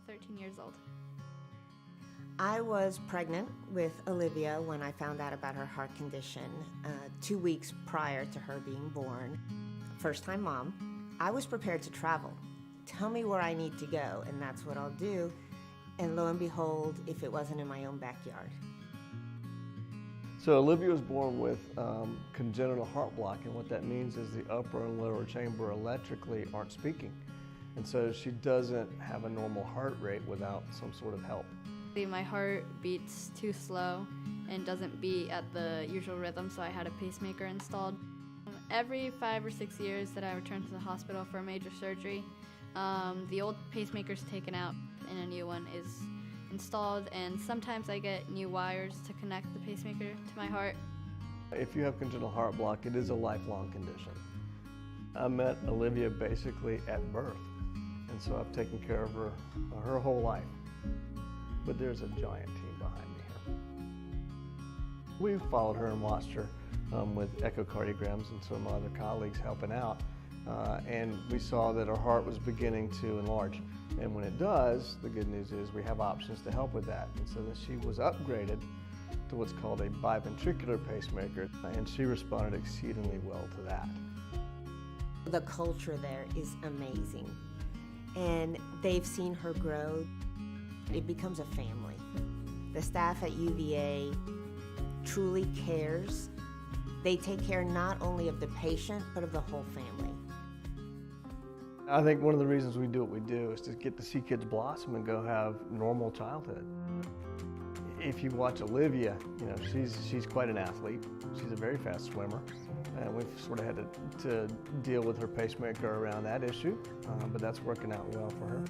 13 years old. I was pregnant with Olivia when I found out about her heart condition 2 weeks prior to her being born. First-time mom. I was prepared to travel. Tell me where I need to go, and that's what I'll do. And lo and behold, if it wasn't in my own backyard. So Olivia was born with congenital heart block, and what that means is the upper and lower chamber electrically aren't speaking. And so she doesn't have a normal heart rate without some sort of help. My heart beats too slow and doesn't beat at the usual rhythm, so I had a pacemaker installed. Every 5 or 6 years that I return to the hospital for a major surgery, the old pacemaker's taken out and a new one is installed, and sometimes I get new wires to connect the pacemaker to my heart. If you have congenital heart block, it is a lifelong condition. I met Olivia basically at birth, and so I've taken care of her whole life. But there's a giant team behind me here. We've followed her and watched her with echocardiograms and some other colleagues helping out, and we saw that her heart was beginning to enlarge. And when it does, the good news is we have options to help with that. And so that she was upgraded to what's called a biventricular pacemaker, and she responded exceedingly well to that. The culture there is amazing, and they've seen her grow. It becomes a family. The staff at UVA truly cares. They take care not only of the patient, but of the whole family. I think one of the reasons we do what we do is to get to see kids blossom and go have normal childhood. If you watch Olivia, you know, she's quite an athlete. She's a very fast swimmer, and we've sort of had to deal with her pacemaker around that issue, but that's working out well for her.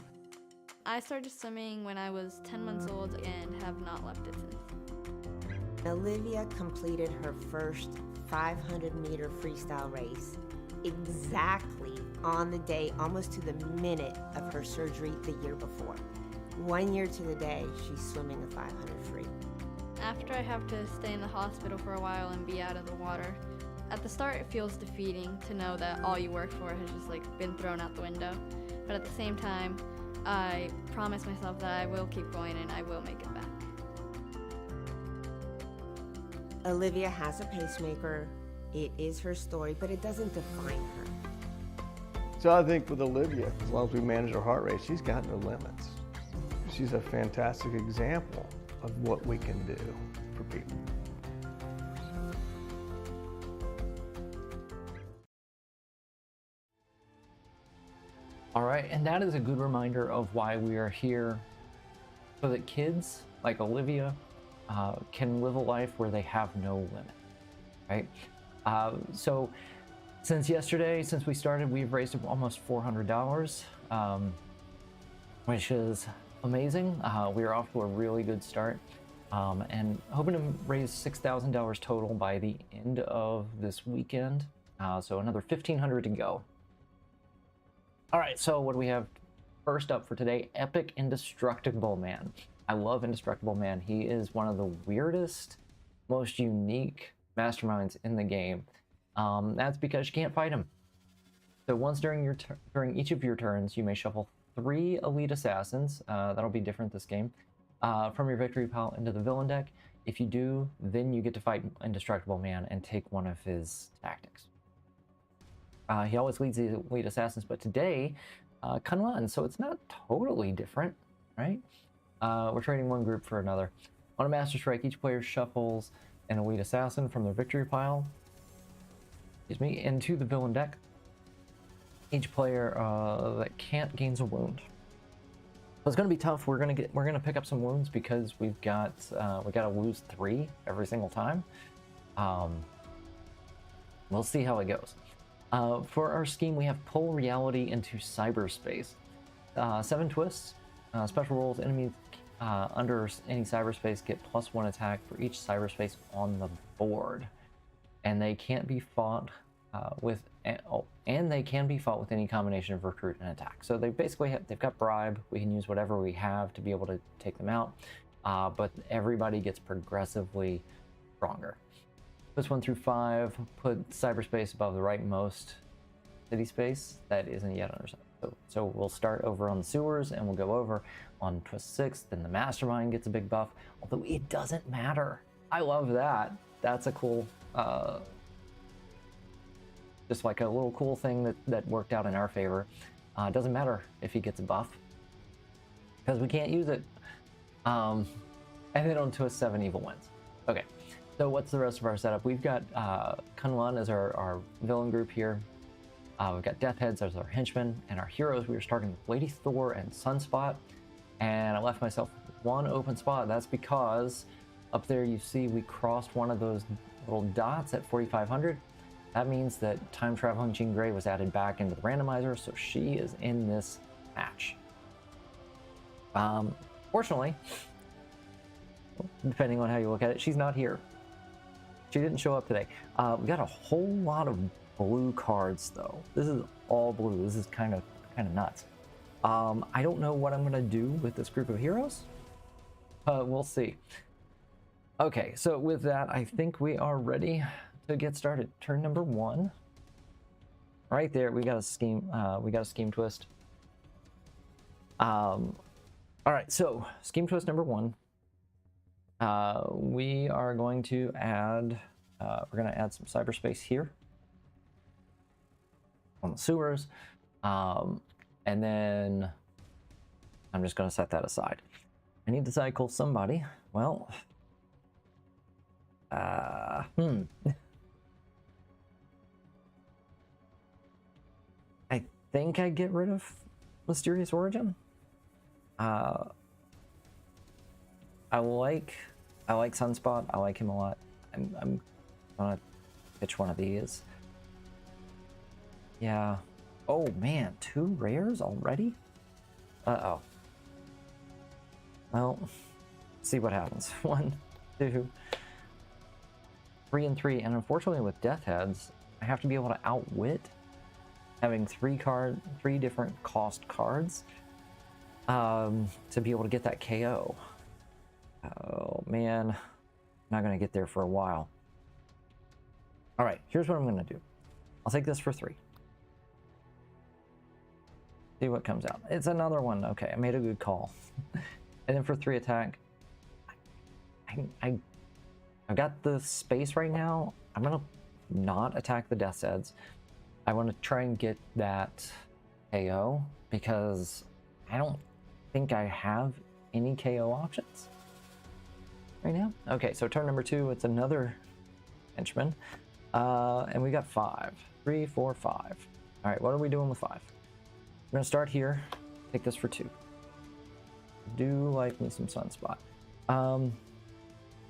I started swimming when I was 10 months old and have not left it since. Olivia completed her first 500-meter freestyle race exactly on the day, almost to the minute of her surgery the year before. 1 year to the day, she's swimming a 500 free. After I have to stay in the hospital for a while and be out of the water, at the start it feels defeating to know that all you work for has just been thrown out the window. But at the same time, I promise myself that I will keep going and I will make it back. Olivia has a pacemaker. It is her story, but it doesn't define her. So I think with Olivia, as long as we manage her heart rate, she's got no limits. She's a fantastic example of what we can do for people. All right, and that is a good reminder of why we are here, so that kids like Olivia can live a life where they have no limit, right? So since yesterday, since we started, we've raised almost $400, which is amazing. We are off to a really good start, and hoping to raise $6,000 total by the end of this weekend. So another $1,500 to go. All right, so what do we have first up for today? Epic Indestructible Man. I love Indestructible Man. He is one of the weirdest, most unique masterminds in the game. That's because you can't fight him. So once during each of your turns, you may shuffle 3 elite assassins. That'll be different this game. From your victory pile into the villain deck. If you do, then you get to fight Indestructible Man and take one of his tactics. He always leads the elite assassins, but today, Kunran, so it's not totally different, right? We're trading one group for another. On a Master Strike, each player shuffles an elite assassin from their victory pile, into the villain deck. Each player that can't gains a wound. So it's going to be tough. We're gonna pick up some wounds because we gotta lose 3 every single time. We'll see how it goes. For our scheme, we have pull reality into cyberspace. 7 twists. Special rules: enemies under any cyberspace get +1 attack for each cyberspace on the board, and they can't be fought with any combination of recruit and attack. So they've got bribe. We can use whatever we have to be able to take them out, but everybody gets progressively stronger. Puts 1 through 5, put cyberspace above the rightmost city space that isn't yet under So we'll start over on the sewers and we'll go over on twist 6, then the mastermind gets a big buff, although it doesn't matter. I love that. That's a cool, just like a little cool thing that worked out in our favor. It doesn't matter if he gets a buff, because we can't use it. And then on twist 7, evil wins. Okay, so what's the rest of our setup? We've got Kunlun as our villain group here. We've got Death Heads as our henchmen, and our heroes, we were starting with Lady Thor and Sunspot, and I left myself one open spot. That's because up there you see we crossed one of those little dots at 4,500. That means that time traveling Jean Grey was added back into the randomizer, so she is in this match. Fortunately, depending on how you look at it, she's not here. She didn't show up today. We got a whole lot of blue cards though. This is all blue. This is kind of nuts. I don't know what I'm gonna do with this group of heroes. We'll see. Okay, so with that, I think we are ready to get started. Turn number 1. Right there, we got a scheme. We got a scheme twist. All right, so scheme twist number 1. We are going to add. We're going to add some cyberspace here on the sewers, and then I'm just going to set that aside. I need to cycle somebody. Well, I think I get rid of Mysterious Origin. I like Sunspot. I like him a lot. I'm gonna pitch one of these. Yeah. Oh man, 2 rares already? Uh-oh. Well, see what happens. 1, 2, 3 and 3, and unfortunately with Death Heads, I have to be able to outwit having 3 different cost cards to be able to get that KO. Oh man, not gonna get there for a while. All right, here's what I'm gonna do. I'll take this for 3. See what comes out. It's another one. Okay, I made a good call. And then for 3 attack, I've got the space right now. I'm gonna not attack the Death Heads. I want to try and get that KO because I don't think I have any KO options right now. Okay, so turn number 2, it's another henchman. And we got 5. 3, 4, 5. All right, what are we doing with 5? We're gonna start here, take this for 2. Do like me some Sunspot.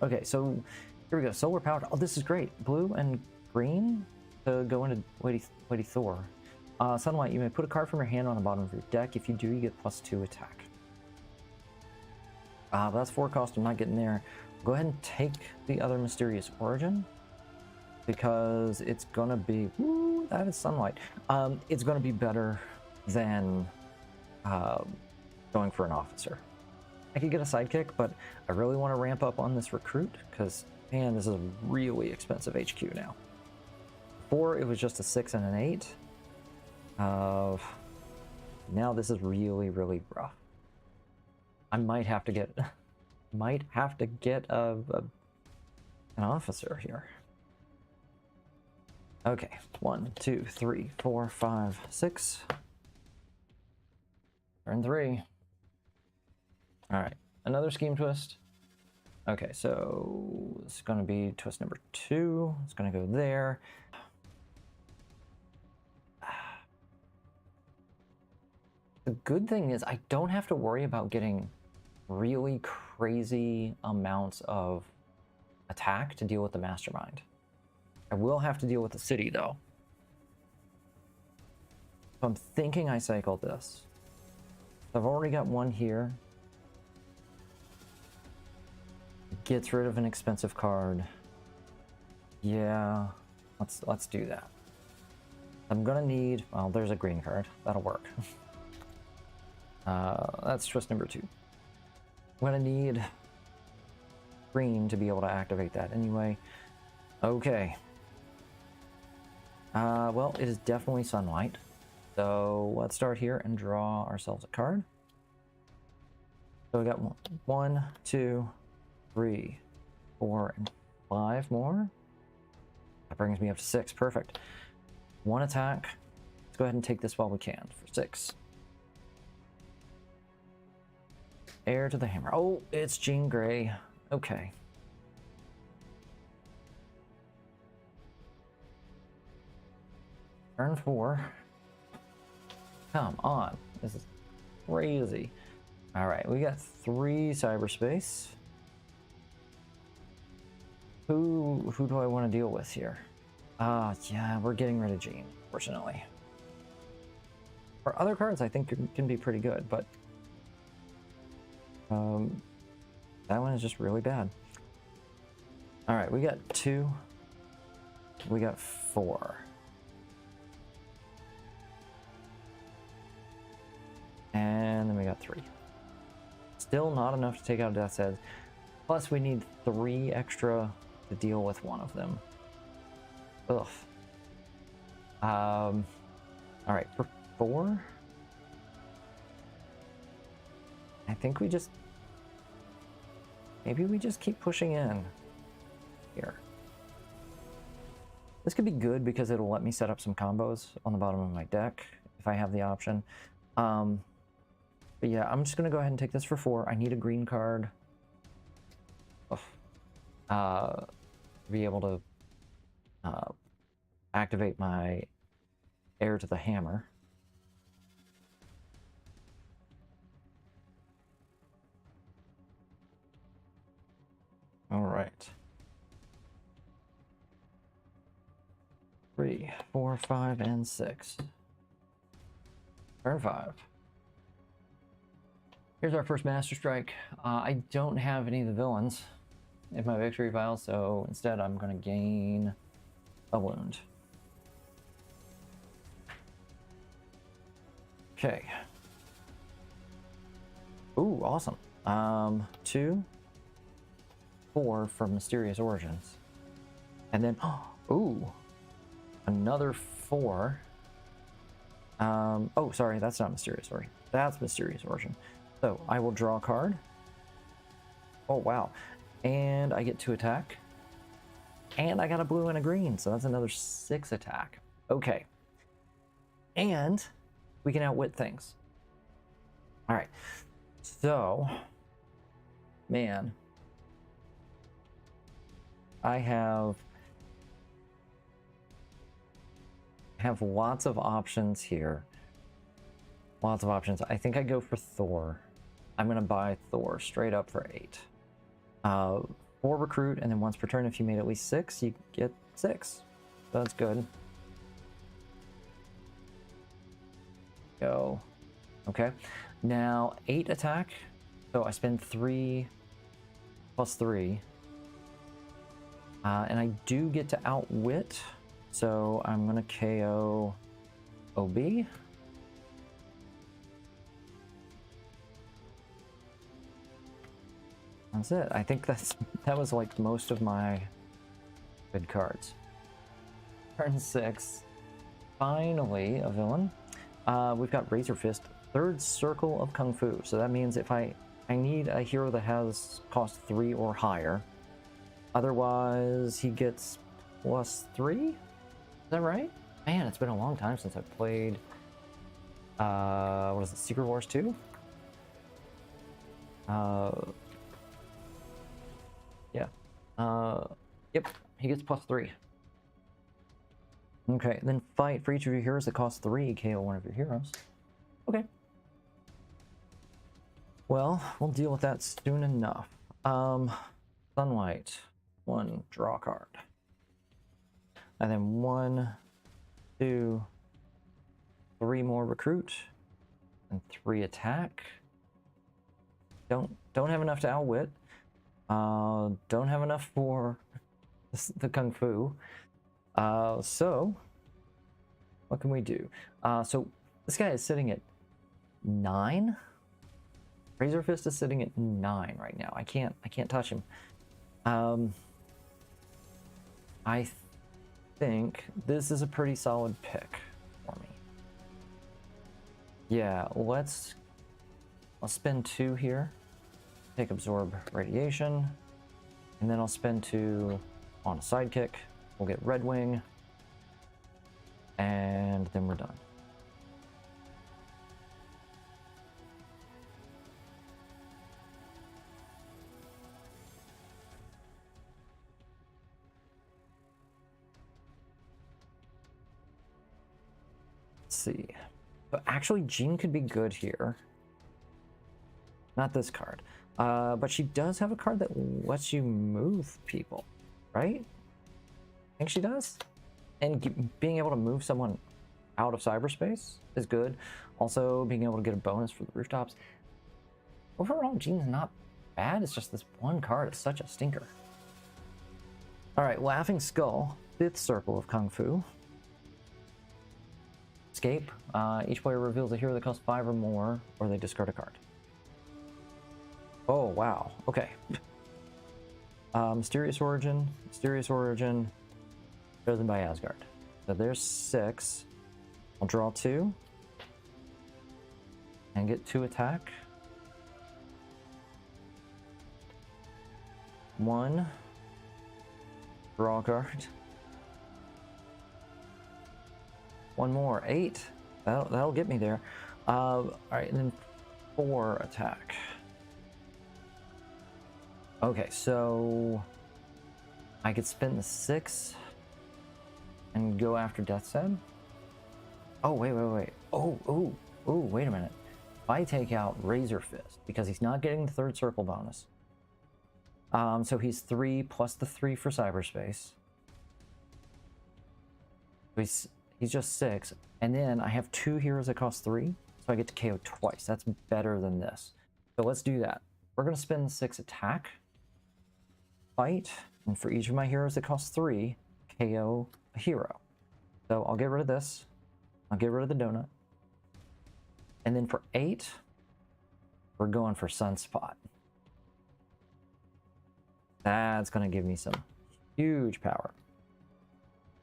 Okay, so here we go, solar powered. Oh, this is great. Blue and green to go into Lady Thor. Sunlight, you may put a card from your hand on the bottom of your deck. If you do, you get +2 attack. But that's 4 cost, I'm not getting there. Go ahead and take the other Mysterious Origin because it's gonna be, woo, that is Sunlight. It's gonna be better than going for an officer. I could get a sidekick, but I really want to ramp up on this recruit because, man, this is a really expensive HQ now. Before, it was just a 6 and an 8. Now this is really, really rough. I might have to get an officer here. Okay, 1, 2, 3, 4, 5, 6. Turn 3. All right, another scheme twist. Okay, so it's going to be twist number 2. It's going to go there. The good thing is I don't have to worry about getting really crazy amounts of attack to deal with the mastermind. I will have to deal with the city though. So I'm thinking I cycled this. I've already got 1 here. Gets rid of an expensive card. Yeah, let's do that. I'm gonna need, well, there's a green card. That'll work. That's twist number 2. I'm gonna need green to be able to activate that anyway. Okay. Well, it is definitely Sunlight. So let's start here and draw ourselves a card. So we got 1, 2, 3, 4, and 5 more. That brings me up to 6. Perfect. 1 attack. Let's go ahead and take this while we can for 6. Heir to the hammer. Oh, it's Jean Grey. Okay. Turn 4. Come on. This is crazy. All right, we got 3 cyberspace. Who do I want to deal with here? Yeah, we're getting rid of Jean, fortunately. For other cards, I think can be pretty good, but that one is just really bad. All right, we got 2. We got 4. And then we got 3. Still not enough to take out Death's Head. Plus, we need 3 extra to deal with one of them. Ugh. All right, for 4, I think maybe we just keep pushing in here. This could be good because it'll let me set up some combos on the bottom of my deck if I have the option. But yeah, I'm just gonna go ahead and take this for 4. I need a green card. To be able to activate my heir to the hammer. All right. 3, 4, 5, and 6. Turn 5. Here's our first Master Strike. I don't have any of the villains in my victory file, so instead I'm going to gain a wound. Okay. Ooh, awesome. 2, 4 from Mysterious Origins. And then, ooh, another 4. Oh, sorry, that's not Mysterious Origin. That's Mysterious Origin. So I will draw a card. Oh, wow. And I get 2 attack. And I got a blue and a green, so that's another 6 attack. Okay. And we can outwit things. All right. So, man, I have lots of options here. Lots of options. I think I go for Thor. I'm going to buy Thor straight up for 8. 4 recruit, and then once per turn, if you made at least 6, you get 6. So that's good. Go. Okay. Now, 8 attack. So I spend 3 plus 3. And I do get to outwit. So I'm going to KO OB. That's it. I think that was like most of my good cards. Turn 6. Finally, a villain. We've got Razor Fist, 3rd Circle of Kung Fu. So that means if I need a hero that has cost 3 or higher. Otherwise, he gets +3. Is that right? Man, it's been a long time since I've played. What is it? Secret Wars 2? Yeah. Yep, he gets +3. Okay, then fight for each of your heroes that costs 3, KO one of your heroes. Okay. Well, we'll deal with that soon enough. Sunlight. 1, draw card. And then 1, 2, 3 more recruit. And 3 attack. Don't have enough to outwit. Don't have enough for the Kung Fu. So what can we do? So this guy is sitting at 9. Razor Fist is sitting at 9 right now. I can't touch him. I think this is a pretty solid pick for me. Yeah, let's spend 2 here. Take absorb radiation. And then I'll spend 2 on a sidekick. We'll get Red Wing. And then we're done. Let's see. But actually, Jean could be good here. Not this card. But she does have a card that lets you move people, right? I think she does. And being able to move someone out of cyberspace is good. Also, being able to get a bonus for the rooftops. Overall, Jean's not bad. It's just this one card is such a stinker. All right, Laughing Skull, 5th circle of Kung Fu. Escape. Each player reveals a hero that costs 5 or more, or they discard a card. Oh, wow. Okay. Mysterious Origin, chosen by Asgard. So there's 6. I'll draw 2. And get 2 attack. 1. Draw a card. 1 more. 8. That'll get me there. Alright, and then 4 attack. Okay, so I could spend the 6 and go after Death's Head. Oh, wait. Oh, wait a minute. If I take out Razor Fist, because he's not getting the 3rd circle bonus. So he's 3 plus the 3 for cyberspace. He's just 6. And then I have 2 heroes that cost 3, so I get to KO twice. That's better than this. So let's do that. We're going to spend the 6 attack. Fight, and for each of my heroes that costs 3, KO a hero. So I'll get rid of this. I'll get rid of the donut. And then for 8, we're going for Sunspot. That's going to give me some huge power.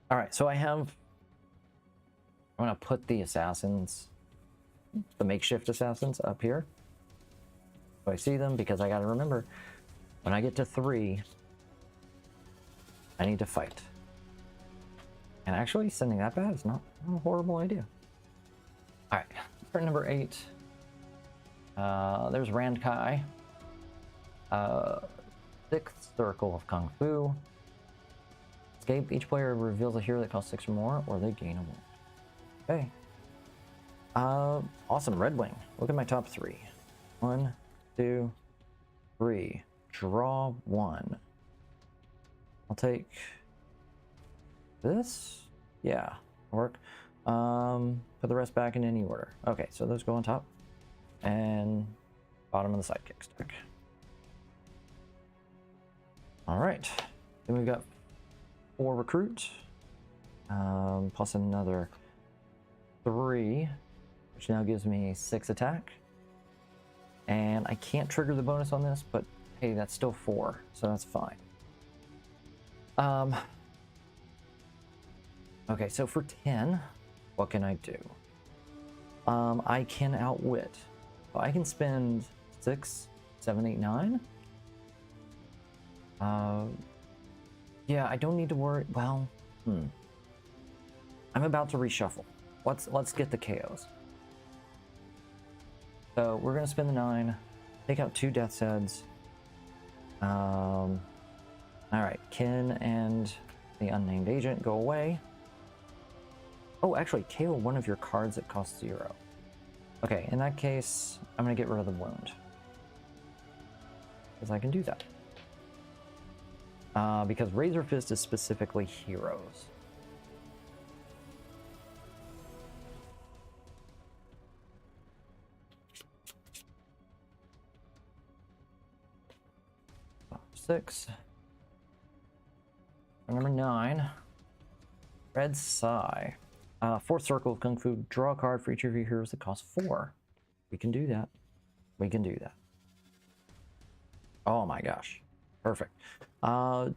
All right, so I'm going to put the assassins, the makeshift assassins up here. So I see them because I got to remember, when I get to 3, I need to fight. And actually, sending that bad is not a horrible idea. Alright, turn number 8. There's Rand Kai. 6th circle of Kung Fu. Escape. Each player reveals a hero that costs 6 or more, or they gain a wound. Okay. Awesome. Red Wing. Look at my top 3. 1, 2, 3. Draw 1. I'll take this. Yeah, work. Put the rest back in any order. Okay, so those go on top and bottom of the sidekick stack. All right, then we've got 4 recruit, plus another 3, which now gives me 6 attack. And I can't trigger the bonus on this, but hey, that's still 4, so that's fine. Okay, so for 10, what can I do? I can outwit. So I can spend 6, 7, 8, 9. Yeah, I don't need to worry. Well, I'm about to reshuffle. Let's get the KOs. So we're gonna spend the 9, take out 2 Death's Heads. All right, Kin and the unnamed agent go away. Oh, actually, KO one of your cards that costs 0. Okay, in that case, I'm gonna get rid of the wound, because I can do that. Because Razor Fist is specifically heroes. Six. Number 9. Red Sai. 4th circle of Kung Fu. Draw a card for each of your heroes that costs 4. We can do that. We can do that. Oh my gosh. Perfect.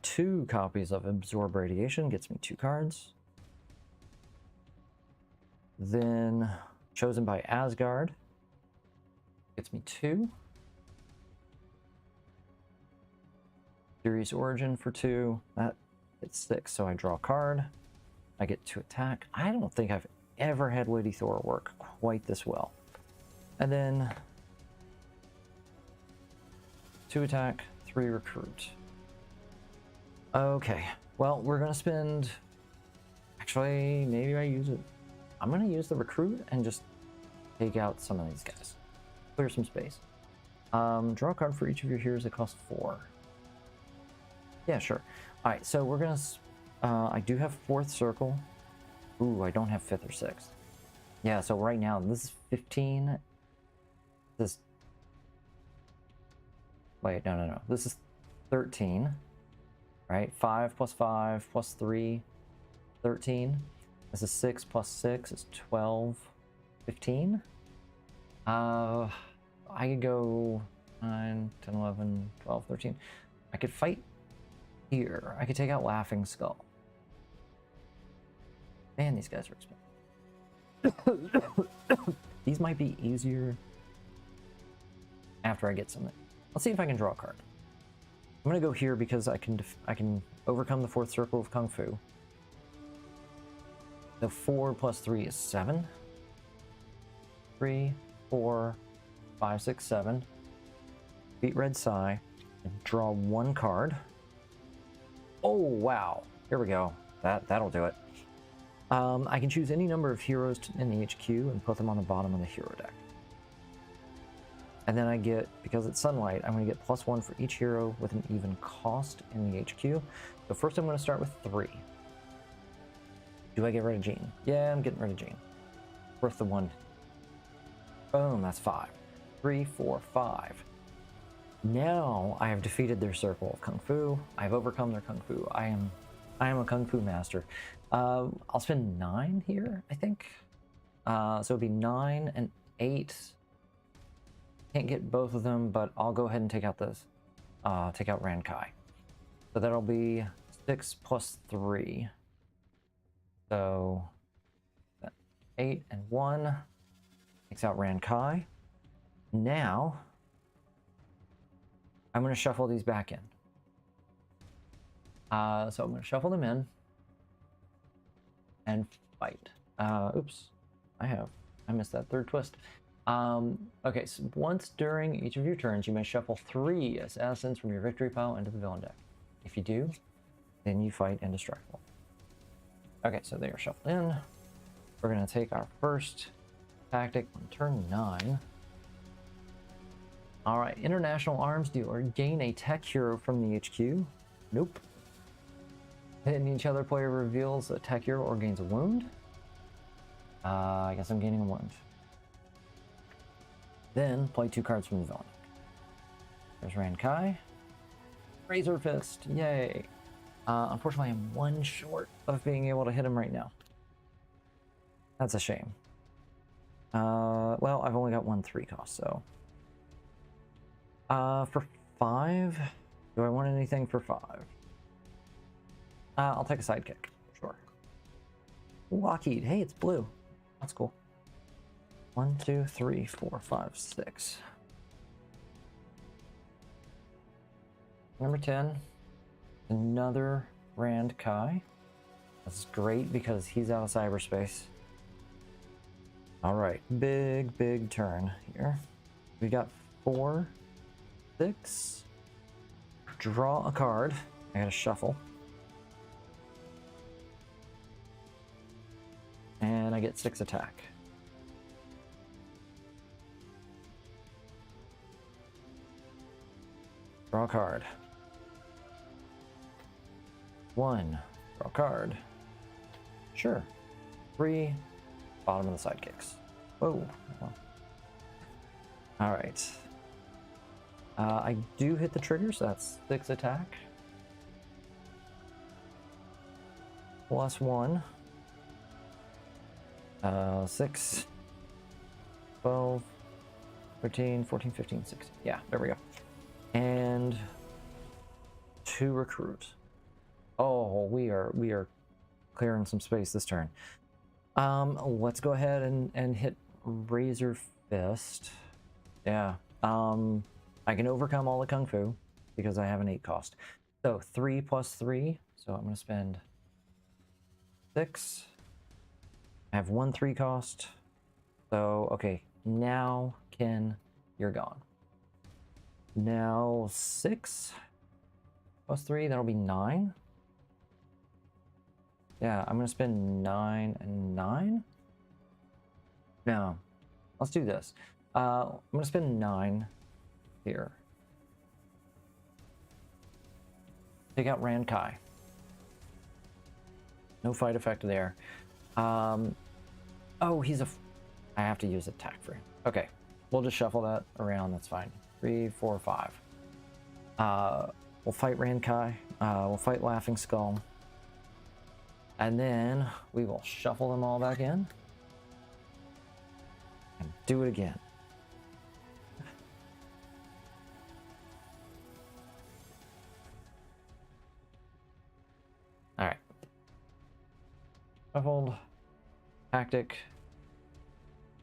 2 copies of Absorb Radiation gets me 2 cards. Then Chosen by Asgard. Gets me 2. Series Origin for 2. That gets 6, so I draw a card. I get 2 attack. I don't think I've ever had Weighty Thor work quite this well. And then 2 attack, 3 recruit. Okay, well, we're gonna spend... Actually, maybe I use it. I'm gonna use the recruit and just take out some of these guys. Clear some space. Draw a card for each of your heroes that costs 4. Yeah, sure. All right, so we're gonna... I do have 4th circle. Ooh, I don't have 5th or 6th. Yeah, so right now, this is 15. This... Wait, no. This is 13. Right? 5 plus 5 plus 3, 13. This is 6 plus 6 is 12, 15. I could go 9, 10, 11, 12, 13. I could fight here. I could take out Laughing Skull. Man, these guys are expensive. These might be easier after I get something. Let's see if I can draw a card. I'm gonna go here because I can overcome the 4th circle of Kung Fu. So 4 plus 3 is 7. 3, 4, 5, 6, 7. Beat Red Sai and draw 1 card. Oh wow! Here we go. That'll do it. I can choose any number of heroes in the HQ and put them on the bottom of the hero deck. And then I get, because it's Sunlight, I'm going to get +1 for each hero with an even cost in the HQ. So first I'm going to start with 3. Do I get rid of Jean? Yeah, I'm getting rid of Jean. Worth the 1. Boom, that's 5. 3, 4, 5. Now I have defeated their circle of Kung Fu. I've overcome their Kung Fu. I am a Kung Fu master. I'll spend 9 here, I think. So it'll be 9 and 8. Can't get both of them, but I'll go ahead and take out this. Take out Rankai. So that'll be 6 plus 3. So 8 and 1 takes out Rankai. Now I'm going to shuffle these back in. So I'm going to shuffle them in and fight. Oops, I missed that 3rd twist. Okay, so once during each of your turns, you may shuffle 3 assassins from your victory pile into the villain deck. If you do, then you fight indestructible. Okay, so they are shuffled in. We're going to take our first tactic on turn 9. All right, International Arms Dealer. Gain a tech hero from the HQ. Nope. Then each other player reveals a tech hero or gains a wound. I guess I'm gaining a wound. Then play 2 cards from the villain. There's Rankai. Razor Fist, yay. Unfortunately, I'm 1 short of being able to hit him right now. That's a shame. Well, I've only got 1 3 cost, so. For 5, do I want anything for 5? I'll take a sidekick, sure. Lockheed, hey, it's blue. That's cool. 1, 2, 3, 4, 5, 6. Number 10, another Rankai. That's great because he's out of cyberspace. All right, big turn here. We got 4, 6. Draw a card. I gotta shuffle. And I get 6 attack. Draw a card. 1. Draw a card. Sure. 3. Bottom of the sidekicks. Whoa. All right. I do hit the trigger, so that's 6 attack. +1. 6. 12. 13, 14, 15, 16. Yeah, there we go. And 2 recruit. Oh, we are clearing some space this turn. Let's go ahead and hit Razor Fist. Yeah. I can overcome all the Kung Fu because I have an 8 cost. So 3 plus 3. So I'm going to spend 6. I have 1 3 cost. So, okay. Now, Ken, you're gone. Now 6 plus 3. That'll be 9. Yeah, I'm going to spend 9 and 9. No. Let's do this. I'm going to spend 9 here. Take out Ran Kai. No fight effect there. Oh, he's a... I have to use attack for him. Okay, we'll just shuffle that around. That's fine. 3, 4, 5. We'll fight Ran Kai. We'll fight Laughing Skull. And then we will shuffle them all back in. And do it again. Alright. Shuffled. Tactic.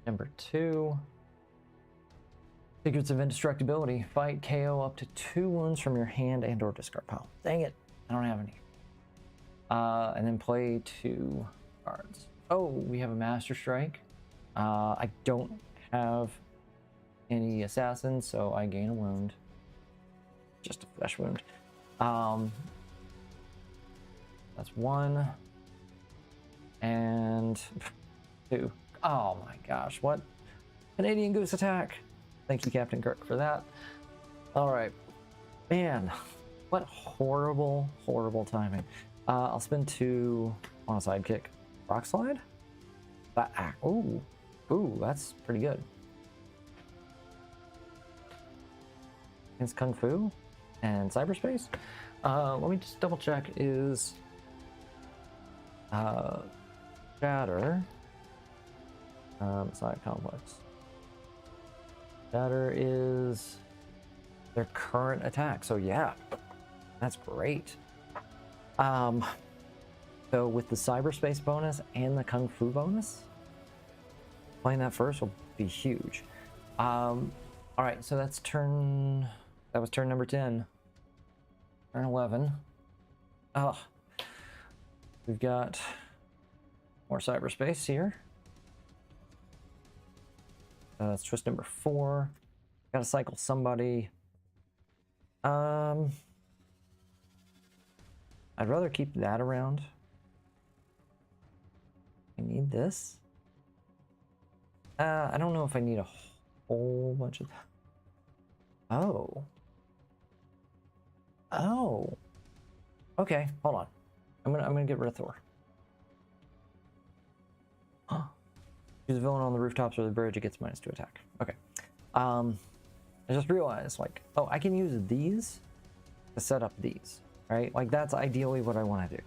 Number 2. Secrets of Indestructibility. Fight KO up to 2 wounds from your hand and or discard pile. Dang it. I don't have any. And then play 2 cards. Oh, we have a Master Strike. I don't have any assassins, so I gain a wound. Just a flesh wound. That's 1. And 2. Oh my gosh, what? Canadian Goose attack. Thank you, Captain Kirk, for that. Alright. Man, what horrible, horrible timing. I'll spend 2 on a sidekick. Rock slide? Ooh. Ooh, that's pretty good. Against Kung Fu and cyberspace. Let me just double check. Is Shatter side complex. Shatter is their current attack. So yeah, that's great. So with the cyberspace bonus and the Kung Fu bonus, playing that first will be huge. All right, so that's turn. That was turn number 10. Turn 11. Oh, we've got more cyberspace here. That's twist number 4. Gotta cycle somebody. I'd rather keep that around. I need this. I don't know if I need a whole bunch of... Oh. Oh. Okay, hold on. I'm gonna get rid of Thor. Use a villain on the rooftops or the bridge, it gets -2 attack. Okay. I just realized, like, oh, I can use these to set up these, right? Like, that's ideally what I want to do.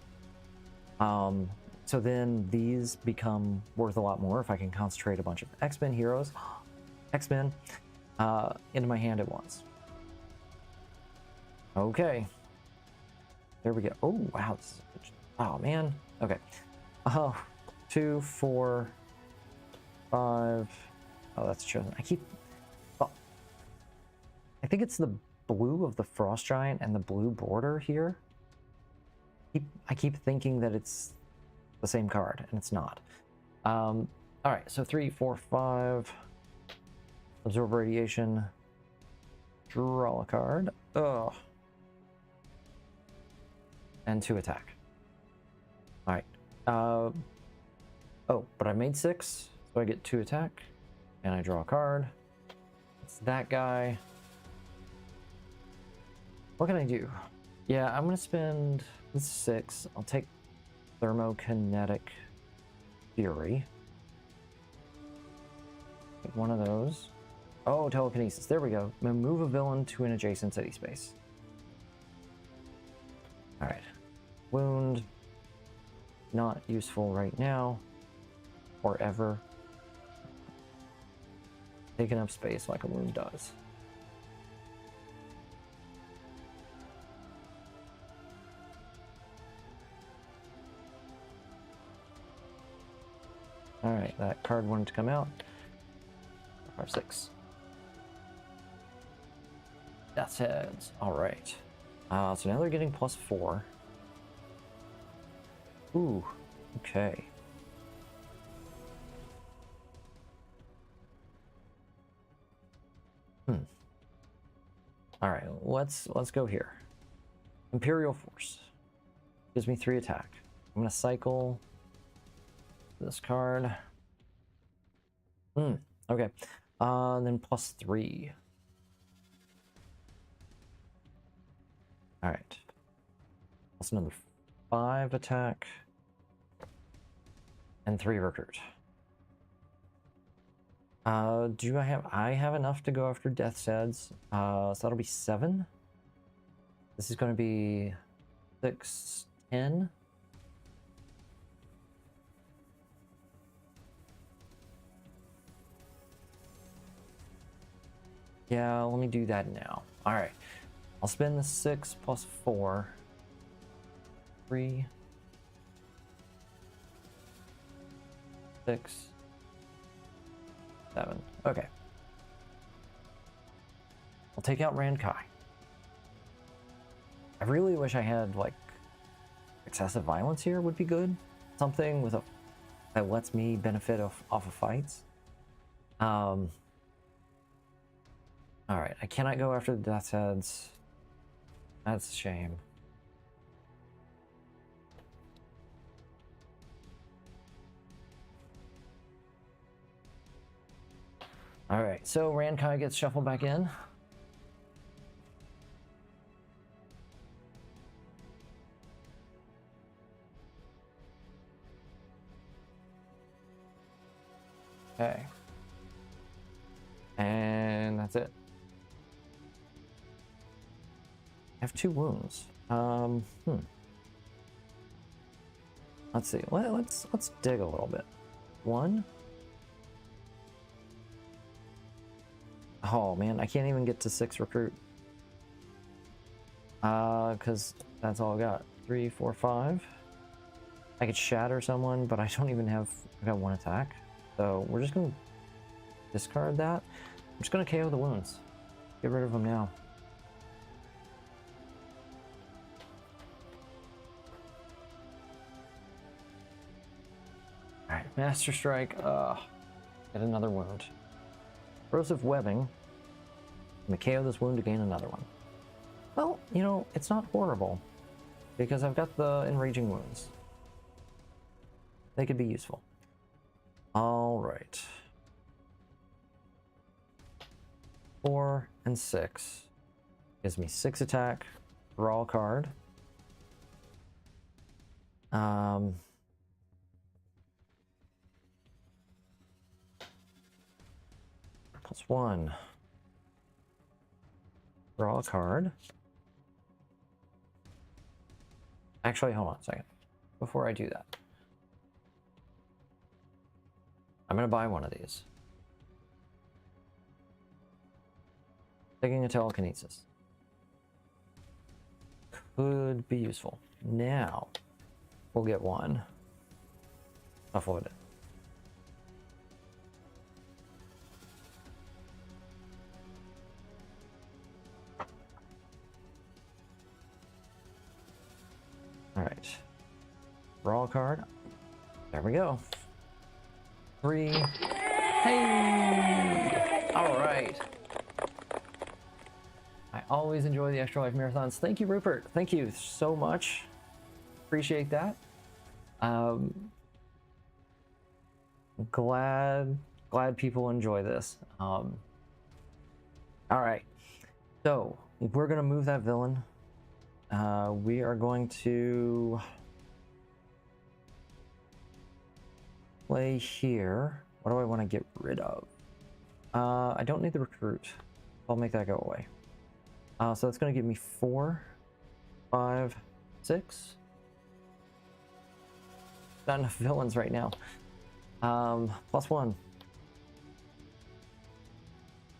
So then these become worth a lot more if I can concentrate a bunch of X-Men heroes, X-Men, into my hand at once. Okay. There we go. Oh, wow. This is a good... Oh, man. Okay. 2, 4, 5. Oh, that's chosen. Oh, I think it's the blue of the Frost Giant and the blue border here. I keep thinking that it's the same card, and it's not. All right, so 3, 4, 5. Absorb radiation. Draw a card. Ugh. And 2 attack. All right. Oh, but I made 6, so I get 2 attack, and I draw a card. It's that guy. What can I do? Yeah, I'm gonna spend 6. I'll take Thermokinetic Fury. Take one of those. Oh, telekinesis. There we go. Move a villain to an adjacent city space. All right. Wound. Not useful right now. Or ever. Taking up space like a wound does. Alright, that card wanted to come out. 5, 6. Death's heads. All right. So now they're getting +4. Ooh. Okay. All right. Let's go here. Imperial Force gives me 3 attack. I'm gonna cycle this card. Okay. Then +3. All right. That's another 5 attack and 3 recruit. Do I have enough to go after Death's Heads? So that'll be 7. This is going to be 6, 10. Yeah, let me do that now. All right. I'll spend the 6 plus 4. 3. 6. 7. Okay. I'll take out Rankai. I really wish I had, like, excessive violence here would be good. Something with that lets me benefit off of fights. Alright, I cannot go after the Death's Heads. That's a shame. Alright, so Rankai gets shuffled back in. Okay. And that's it. I have 2 wounds. Let's see. Let's dig a little bit. 1. Oh man, I can't even get to 6 recruit. Because that's all I got. 3, 4, 5. I could shatter someone, but I don't even have. I got 1 attack. So we're just gonna discard that. I'm just gonna KO the wounds. Get rid of them now. Alright, Master Strike. Get another wound. Corrosive Webbing. I'm gonna KO this wound to gain another one. Well, you know, it's not horrible. Because I've got the Enraging Wounds. They could be useful. Alright. 4 and 6. Gives me 6 attack. Draw a card. +1. Draw a card. Actually, hold on a second. Before I do that, I'm going to buy one of these. Taking a telekinesis. Could be useful. Now, we'll get one. Offload it. Alright. Draw a card. There we go. 3. Hey! Alright. I always enjoy the Extra Life Marathons. Thank you, Rupert. Thank you so much. Appreciate that. Glad people enjoy this. Alright. So, we're going to move that villain. We are going to play here. What do I want to get rid of? I don't need the recruit. I'll make that go away. So that's going to give me 4, 5, 6. Not enough villains right now. +1.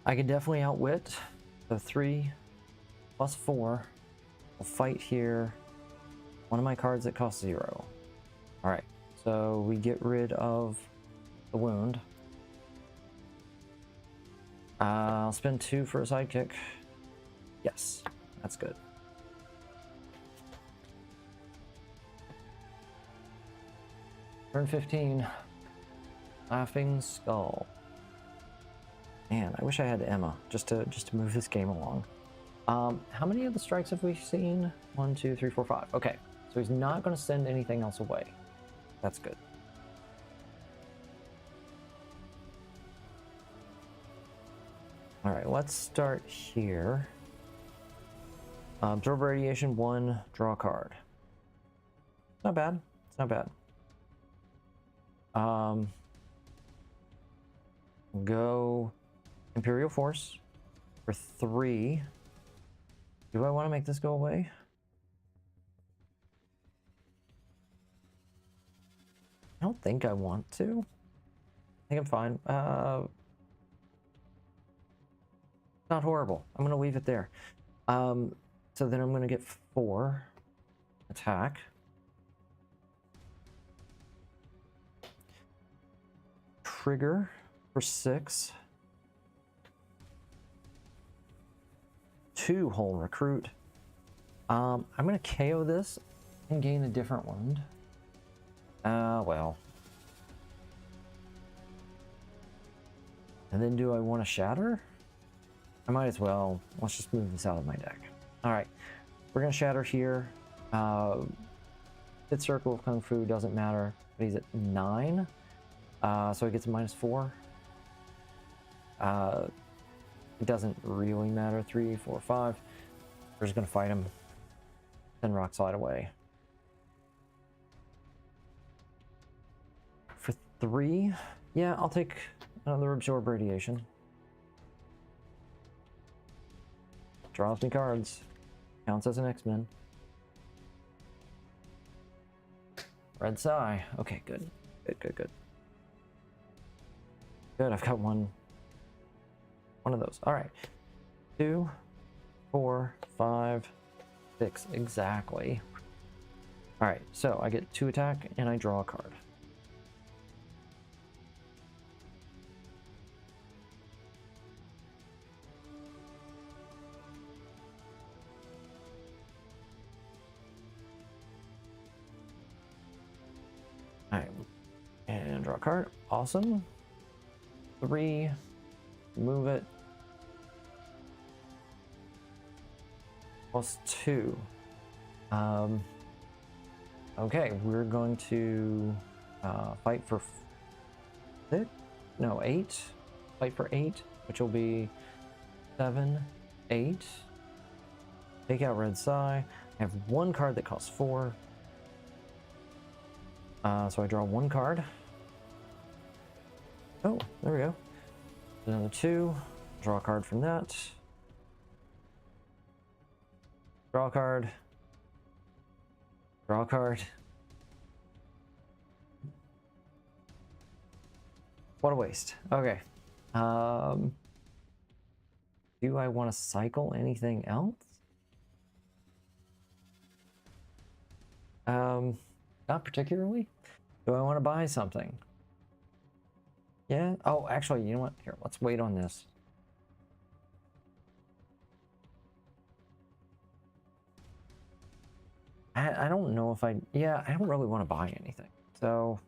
I can definitely outwit. So 3 + 4. I'll fight here. One of my cards that costs 0. Alright, so we get rid of the wound. I'll spend 2 for a sidekick. Yes, that's good. Turn 15. Laughing Skull. Man, I wish I had Emma just to move this game along. How many of the strikes have we seen? 1, 2, 3, 4, 5. Okay, so he's not going to send anything else away. That's good. All right, let's start here. Absorb radiation 1, draw a card. Not bad. It's not bad. Go Imperial Force for 3. Do I want to make this go away? I don't think I want to. I think I'm fine. Not horrible. I'm going to leave it there. So then I'm going to get 4 attack. Trigger for 6. 2 whole recruit. I'm going to KO this and gain a different wound. Well. And then do I want to shatter? I might as well. Let's just move this out of my deck. All right, we're gonna shatter here. Fifth circle of Kung Fu doesn't matter, but he's at 9, so he gets a -4. It doesn't really matter. 3, 4, 5. We're just gonna fight him. 10 rock slide away. For 3, yeah, I'll take another absorb radiation. Draws me cards. Counts as an X-Men. Red Psy. Okay, good. Good. Good, I've got one of those. All right. 2, 4, 5, 6. Exactly. All right, so I get 2 attack and I draw a card. Alright, and draw a card. Awesome. 3, move it. +2. Okay, we're going to fight for 6? No, 8. Fight for 8, which will be 7, 8. Take out Red Psy. I have 1 card that costs 4. So I draw 1 card. Oh, there we go. Another 2. Draw a card from that. Draw a card. Draw a card. What a waste. Okay. Do I want to cycle anything else? Not particularly. Do I want to buy something? Yeah. Oh, actually, you know what? Here, let's wait on this. I don't know if I don't really want to buy anything. So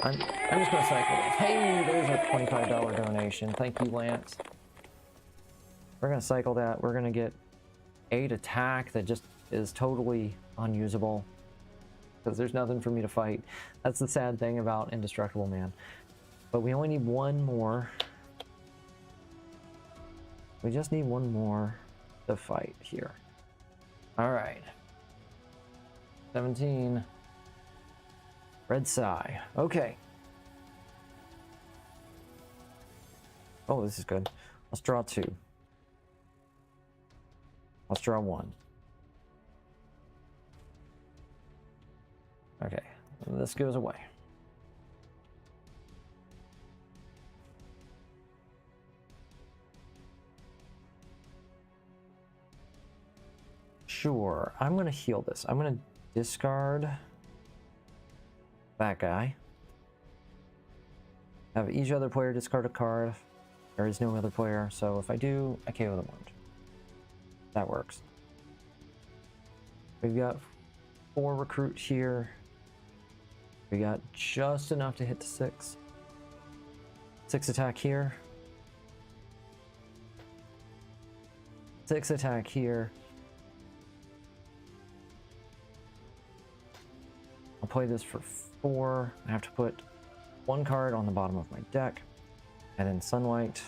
I'm just gonna cycle this. Hey, there's a $25 donation. Thank you, Lance. We're gonna cycle that. We're gonna get 8 attack that just is totally unusable because there's nothing for me to fight. That's the sad thing about Indestructible Man. But we only need 1 more. We just need 1 more to fight here. All right. 17. Red Psy. Okay. Oh, this is good. Let's draw 2. Let's draw 1. Okay. This goes away. Sure, I'm going to heal this. I'm going to discard that guy. Have each other player discard a card. There is no other player, so if I do, I KO the wound. That works. We've got 4 recruit here. We got just enough to hit the 6. 6 attack here. 6 attack here. I'll play this for 4. I have to put 1 card on the bottom of my deck. And then Sunlight is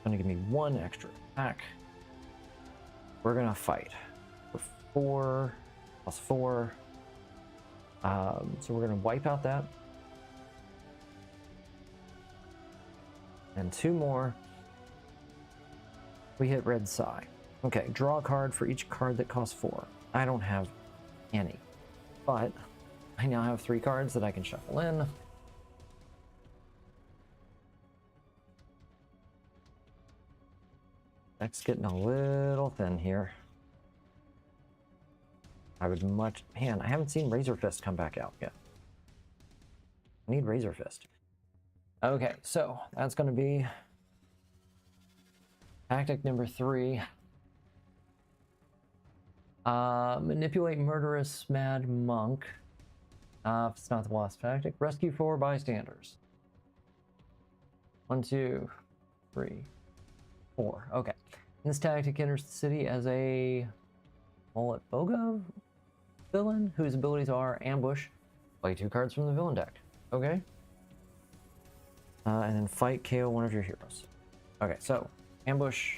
going to give me 1 extra attack. We're going to fight for 4 plus 4. So we're going to wipe out that. And 2 more. We hit Red Psy. Okay, draw a card for each card that costs 4. I don't have any, but I now have 3 cards that I can shuffle in. Deck's getting a little thin here. I would much... Man, I haven't seen Razor Fist come back out yet. I need Razor Fist. Okay, so that's going to be tactic number 3. Manipulate Murderous Mad Monk. If it's not the last tactic, rescue 4 bystanders. 1, 2, 3, 4. Okay. This tactic enters the city as a Mullet Boga villain whose abilities are ambush. Play 2 cards from the villain deck. Okay. And then fight, KO one of your heroes. Okay, so ambush.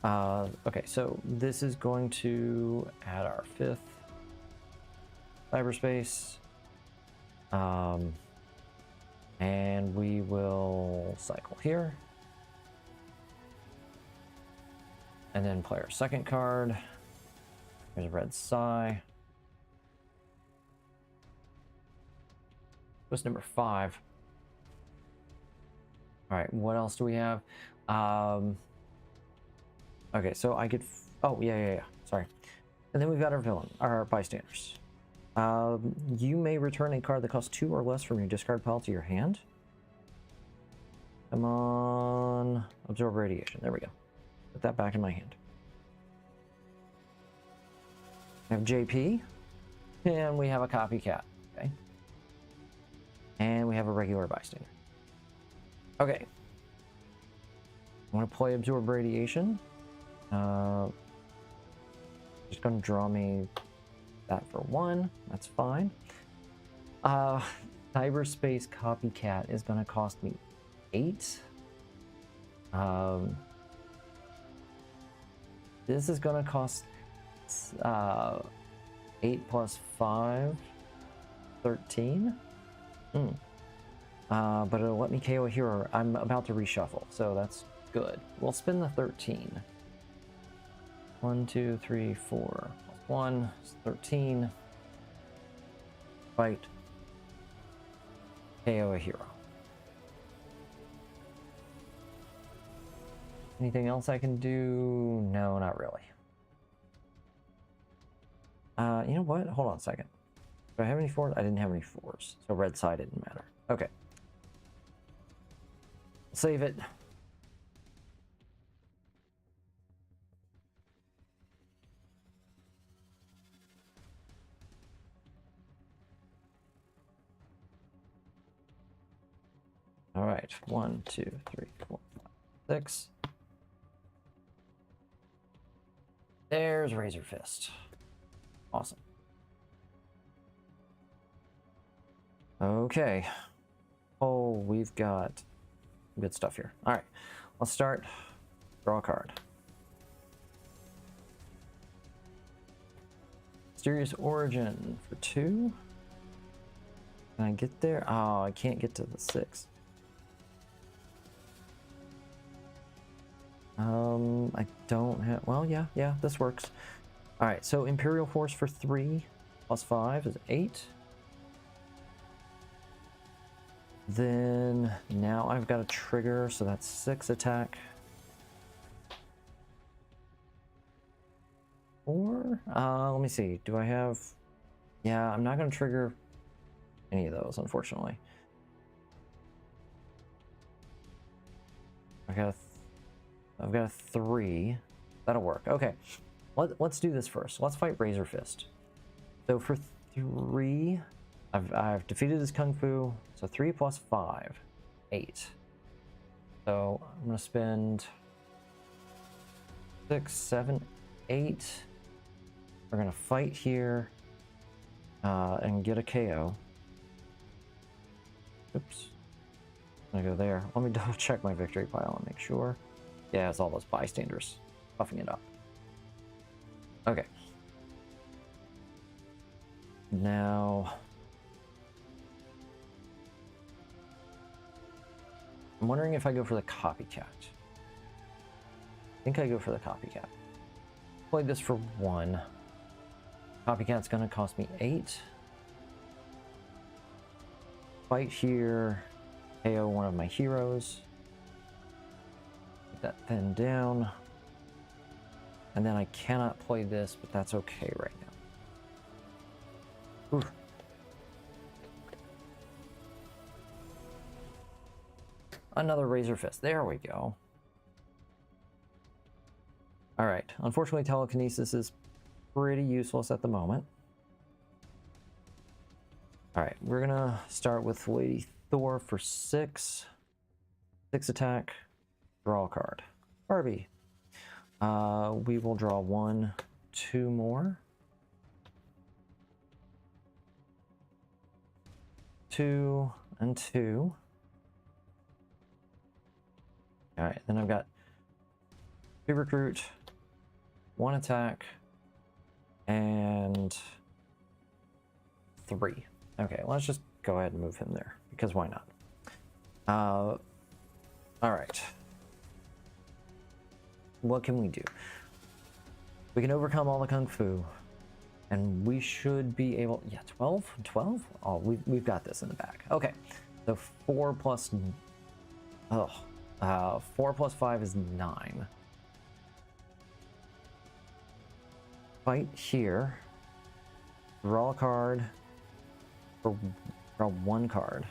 Okay, so this is going to add our 5th cyberspace. And we will cycle here. And then play our 2nd card. There's a Red Psy. What's number 5? All right, what else do we have? Okay, so I get... Oh, yeah. Sorry. And then we've got our villain, our bystanders. You may return a card that costs 2 or less from your discard pile to your hand. Come on. Absorb radiation. There we go. Put that back in my hand. We have JP. And we have a copycat. Okay. And we have a regular bystander. Okay. I want to play Absorb Radiation. Just going to draw me that for 1. That's fine. Cyberspace Copycat is going to cost me 8. This is going to cost 8 plus 5, 13. But it'll let me KO a hero. I'm about to reshuffle, so that's good. We'll spin the 13. 1, 2, 3, 4 plus 1 is 13. Fight. KO a hero. Anything else I can do? No, not really. You know what? Hold on a second. Do I have any 4s? I didn't have any 4s, so Red Psy didn't matter. Okay. Save it. All right, 1, 2, 3, 4, 5, 6. There's Razor Fist. Awesome. Okay. Oh, we've got good stuff here. All right, let's start. Draw a card. Mysterious Origin for 2. Can I get there? Oh, I can't get to the 6. I don't have... Well, yeah, this works. All right, so Imperial Force for 3 plus 5 is 8. Then now I've got a trigger, so that's 6 attack. 4? Let me see. Do I have Yeah, I'm not going to trigger any of those, unfortunately. I've got a 3. That'll work. Okay, let's do this first. Let's fight Razor Fist. So for 3, I've defeated his Kung Fu. So 3 plus 5, 8. So I'm going to spend 6, 7, 8. We're going to fight here and get a KO. Oops. I'm going to go there. Let me double check my victory pile and make sure. Yeah, it's all those bystanders puffing it up. Okay. Now, I'm wondering if I go for the copycat. I think I go for the copycat. Played this for 1. Copycat's gonna cost me 8. Fight here. KO one of my heroes. Get that then down. And then I cannot play this, but that's okay right now. Ooh. Another Razor Fist. There we go. Alright. Unfortunately, telekinesis is pretty useless at the moment. Alright, we're gonna start with Lady Thor for 6. 6 attack. Draw a card. Barbie. We will draw 1, 2 more. 2 and 2. Alright, then I've got 2 recruit, 1 attack, and 3. Okay, let's just go ahead and move him there, because why not? Alright. What can we do? We can overcome all the Kung Fu, and we should be able... Yeah, 12? 12? Oh, we've got this in the bag. Okay, so 4 plus... Oh, 4 plus 5 is 9. Fight here. Draw a card. Or draw 1 card.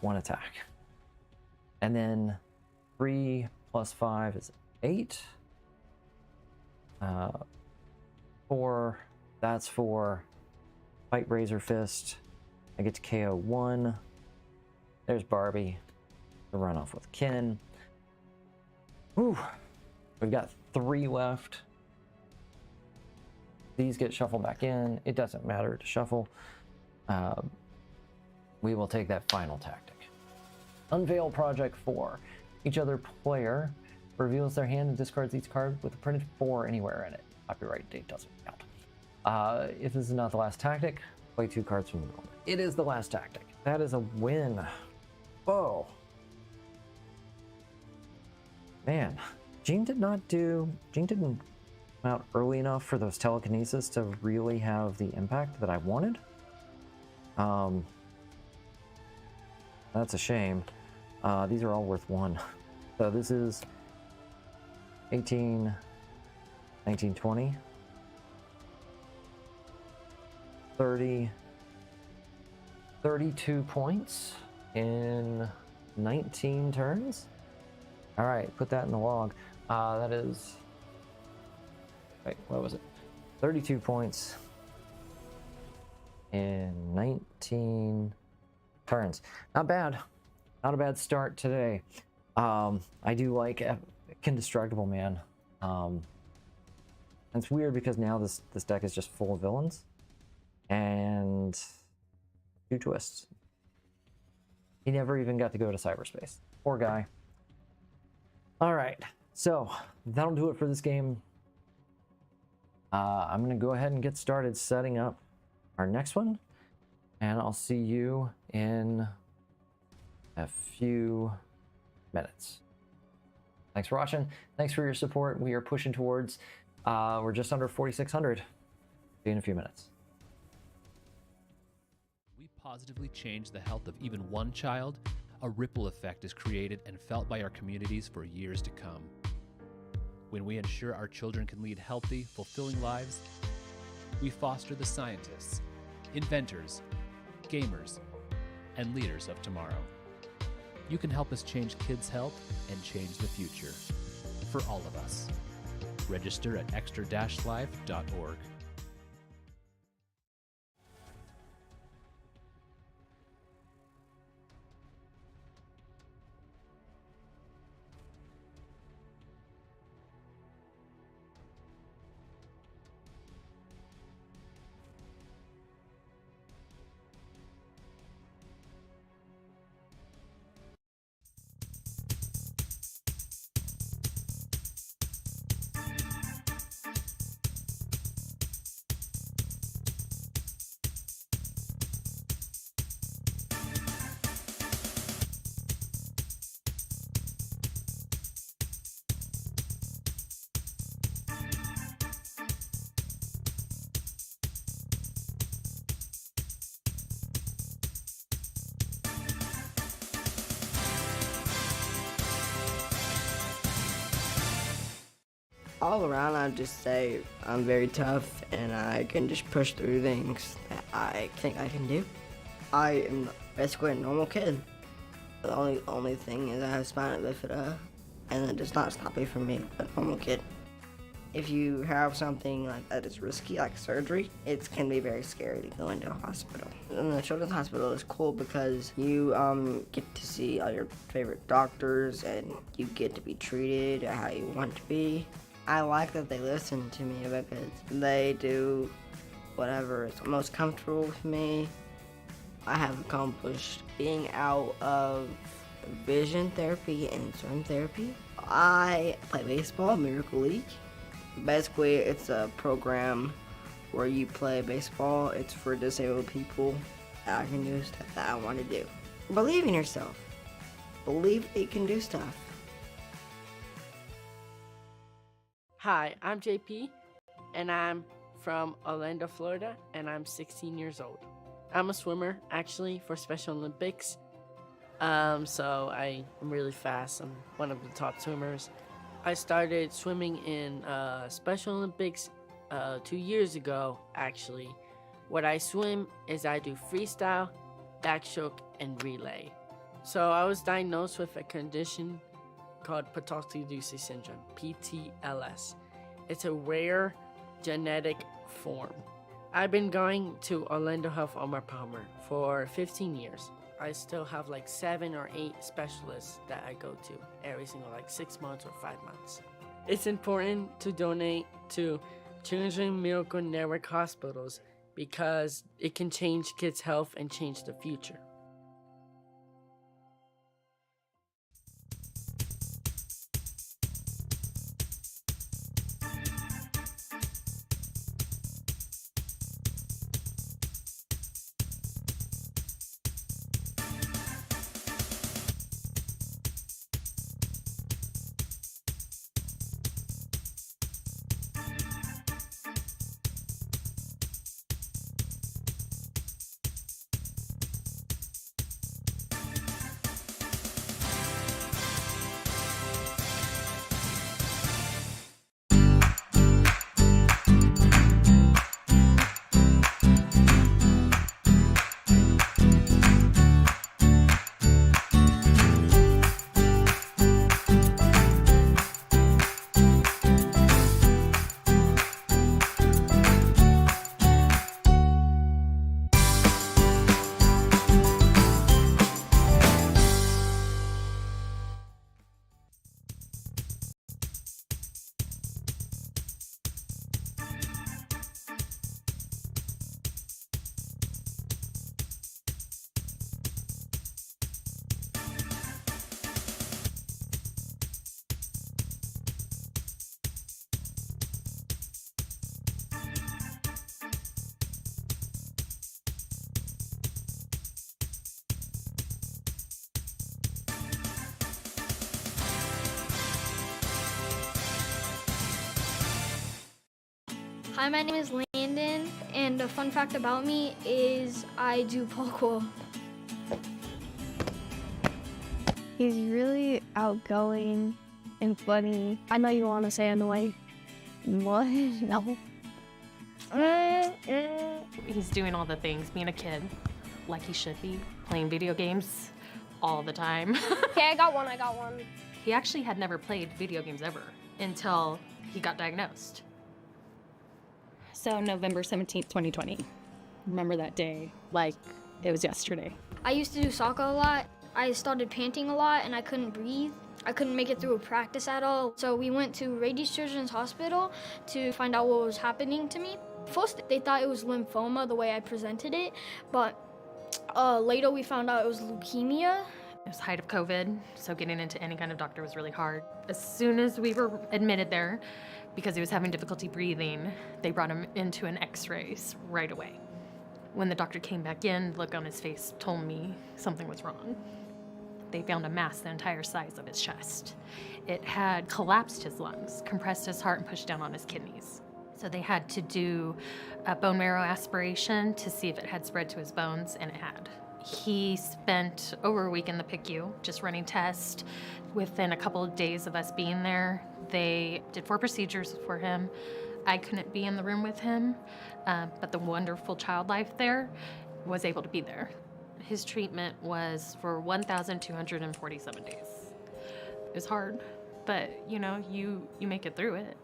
1 attack. And then 3 plus 5 is 8. 4. That's 4. Fight Razor Fist. I get to KO 1. There's Barbie. To run off with Ken. Whew. We've got 3 left. These get shuffled back in. It doesn't matter to shuffle. We will take that final tactic. Unveil Project 4. Each other player reveals their hand and discards each card with a printed 4 anywhere in it. Copyright date doesn't count. If this is not the last tactic, play 2 cards from the middle. It is the last tactic. That is a win. Whoa. Man, Gene didn't come out early enough for those telekinesis to really have the impact that I wanted. That's a shame. These are all worth 1. So this is 18, 19, 20, 30, 32 points in 19 turns. All right, put that in the log. That is, wait, what was it? 32 points in 19 turns. Not bad. Not a bad start today. I do like Indestructible Man. And it's weird because now this deck is just full of villains. And 2 twists. He never even got to go to cyberspace. Poor guy. All right, so that'll do it for this game. I'm going to go ahead and get started setting up our next one, and I'll see you in a few minutes. Thanks for watching. Thanks for your support. We are pushing towards, we're just under 4,600. See you in a few minutes. We positively change the health of even one child. A ripple effect is created and felt by our communities for years to come. When we ensure our children can lead healthy, fulfilling lives, we foster the scientists, inventors, gamers, and leaders of tomorrow. You can help us change kids' health and change the future for all of us. Register at extra-life.org. All around, I'd just say I'm very tough and I can just push through things that I think I can do. I am basically a normal kid. The only thing is I have spina bifida, and it does not stop me from being a normal kid. If you have something like that is risky, like surgery, it can be very scary to go into a hospital. And the children's hospital is cool because you get to see all your favorite doctors and you get to be treated how you want to be. I like that they listen to me because they do whatever is most comfortable with me. I have accomplished being out of vision therapy and swim therapy. I play baseball, Miracle League. Basically, it's a program where you play baseball. It's for disabled people. I can do stuff that I want to do. Believe in yourself. Believe that you can do stuff. Hi, I'm JP, and I'm from Orlando, Florida, and I'm 16 years old. I'm a swimmer, actually, for Special Olympics. So I'm really fast. I'm one of the top swimmers. I started swimming in Special Olympics 2 years ago, actually. What I swim is I do freestyle, backstroke, and relay. So I was diagnosed with a condition called Potocki-Ducey syndrome, PTLS. It's a rare genetic form. I've been going to Orlando Health Armor Palmer for 15 years. I still have like 7 or 8 specialists that I go to every single 6 months or 5 months. It's important to donate to Children's Miracle Network hospitals because it can change kids' health and change the future. Hi, my name is Landon, and a fun fact about me is I do parkour. He's really outgoing and funny. I know you want to say annoying. What? No. He's doing all the things, being a kid, like he should be, playing video games all the time. Okay, I got one. He actually had never played video games ever until he got diagnosed. So November 17th, 2020. Remember that day like it was yesterday. I used to do soccer a lot. I started panting a lot and I couldn't breathe. I couldn't make it through a practice at all. So we went to Rady Children's Hospital to find out what was happening to me. First, they thought it was lymphoma, the way I presented it, but later we found out it was leukemia. It was height of COVID, so getting into any kind of doctor was really hard. As soon as we were admitted there, because he was having difficulty breathing, they brought him into an x-rays right away. When the doctor came back in, the look on his face told me something was wrong. They found a mass the entire size of his chest. It had collapsed his lungs, compressed his heart, and pushed down on his kidneys. So they had to do a bone marrow aspiration to see if it had spread to his bones, and it had. He spent over a week in the PICU, just running tests. Within a couple of days of us being there, they did 4 procedures for him. I couldn't be in the room with him, but the wonderful child life there was able to be there. His treatment was for 1,247 days. It was hard, but you know, you make it through it.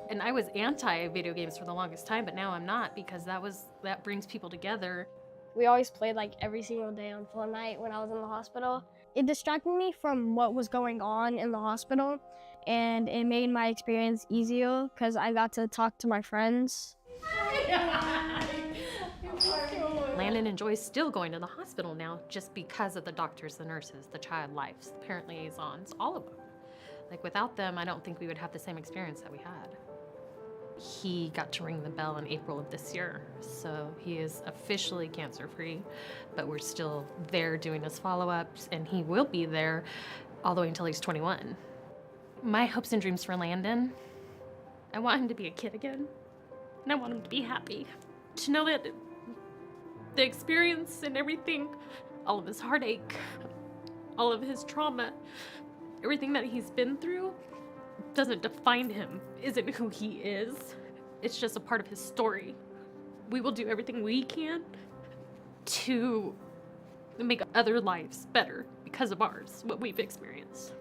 And I was anti-video games for the longest time, but now I'm not, because that brings people together. We always played like every single day on Fortnite when I was in the hospital. It distracted me from what was going on in the hospital, and it made my experience easier because I got to talk to my friends. Landon enjoys still going to the hospital now just because of the doctors, the nurses, the child lives, the parent liaisons, all of them. Like without them, I don't think we would have the same experience that we had. He got to ring the bell in April of this year, so he is officially cancer-free, but we're still there doing his follow-ups, and he will be there all the way until he's 21. My hopes and dreams for Landon, I want him to be a kid again, and I want him to be happy. To know that the experience and everything, all of his heartache, all of his trauma, everything that he's been through, doesn't define him, isn't who he is. It's just a part of his story. We will do everything we can to make other lives better because of ours, what we've experienced.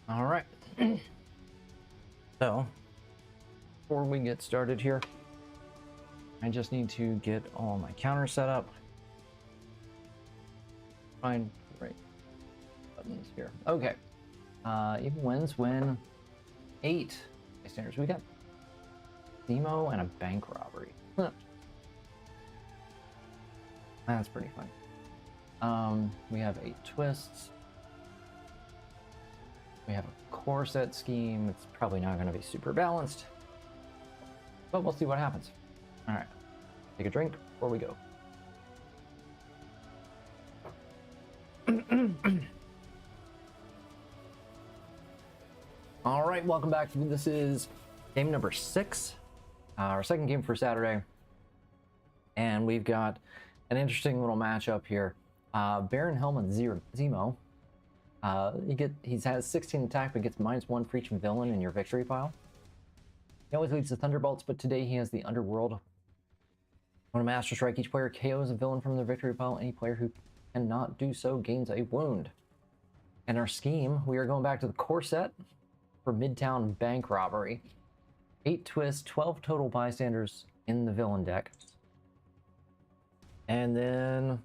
All right. So, before we get started here, I just need to get all my counters set up. Find the right buttons here. Okay. Even wins when 8 bystanders. We got Demo and a bank robbery. Huh. That's pretty fun. We have 8 twists. We have a core set scheme. It's probably not going to be super balanced, but we'll see what happens. All right, take a drink before we go. All right, welcome back. This is game number 6, our second game for Saturday, and we've got an interesting little matchup here. Baron Helmet Zemo. He has 16 attack, but gets -1 for each villain in your victory pile. He always leads the Thunderbolts, but today he has the Underworld. On a Master Strike, each player KOs a villain from their victory pile. Any player who cannot do so gains a wound. In our scheme, we are going back to the core set for Midtown Bank Robbery. 8 twists, 12 total bystanders in the villain deck. And then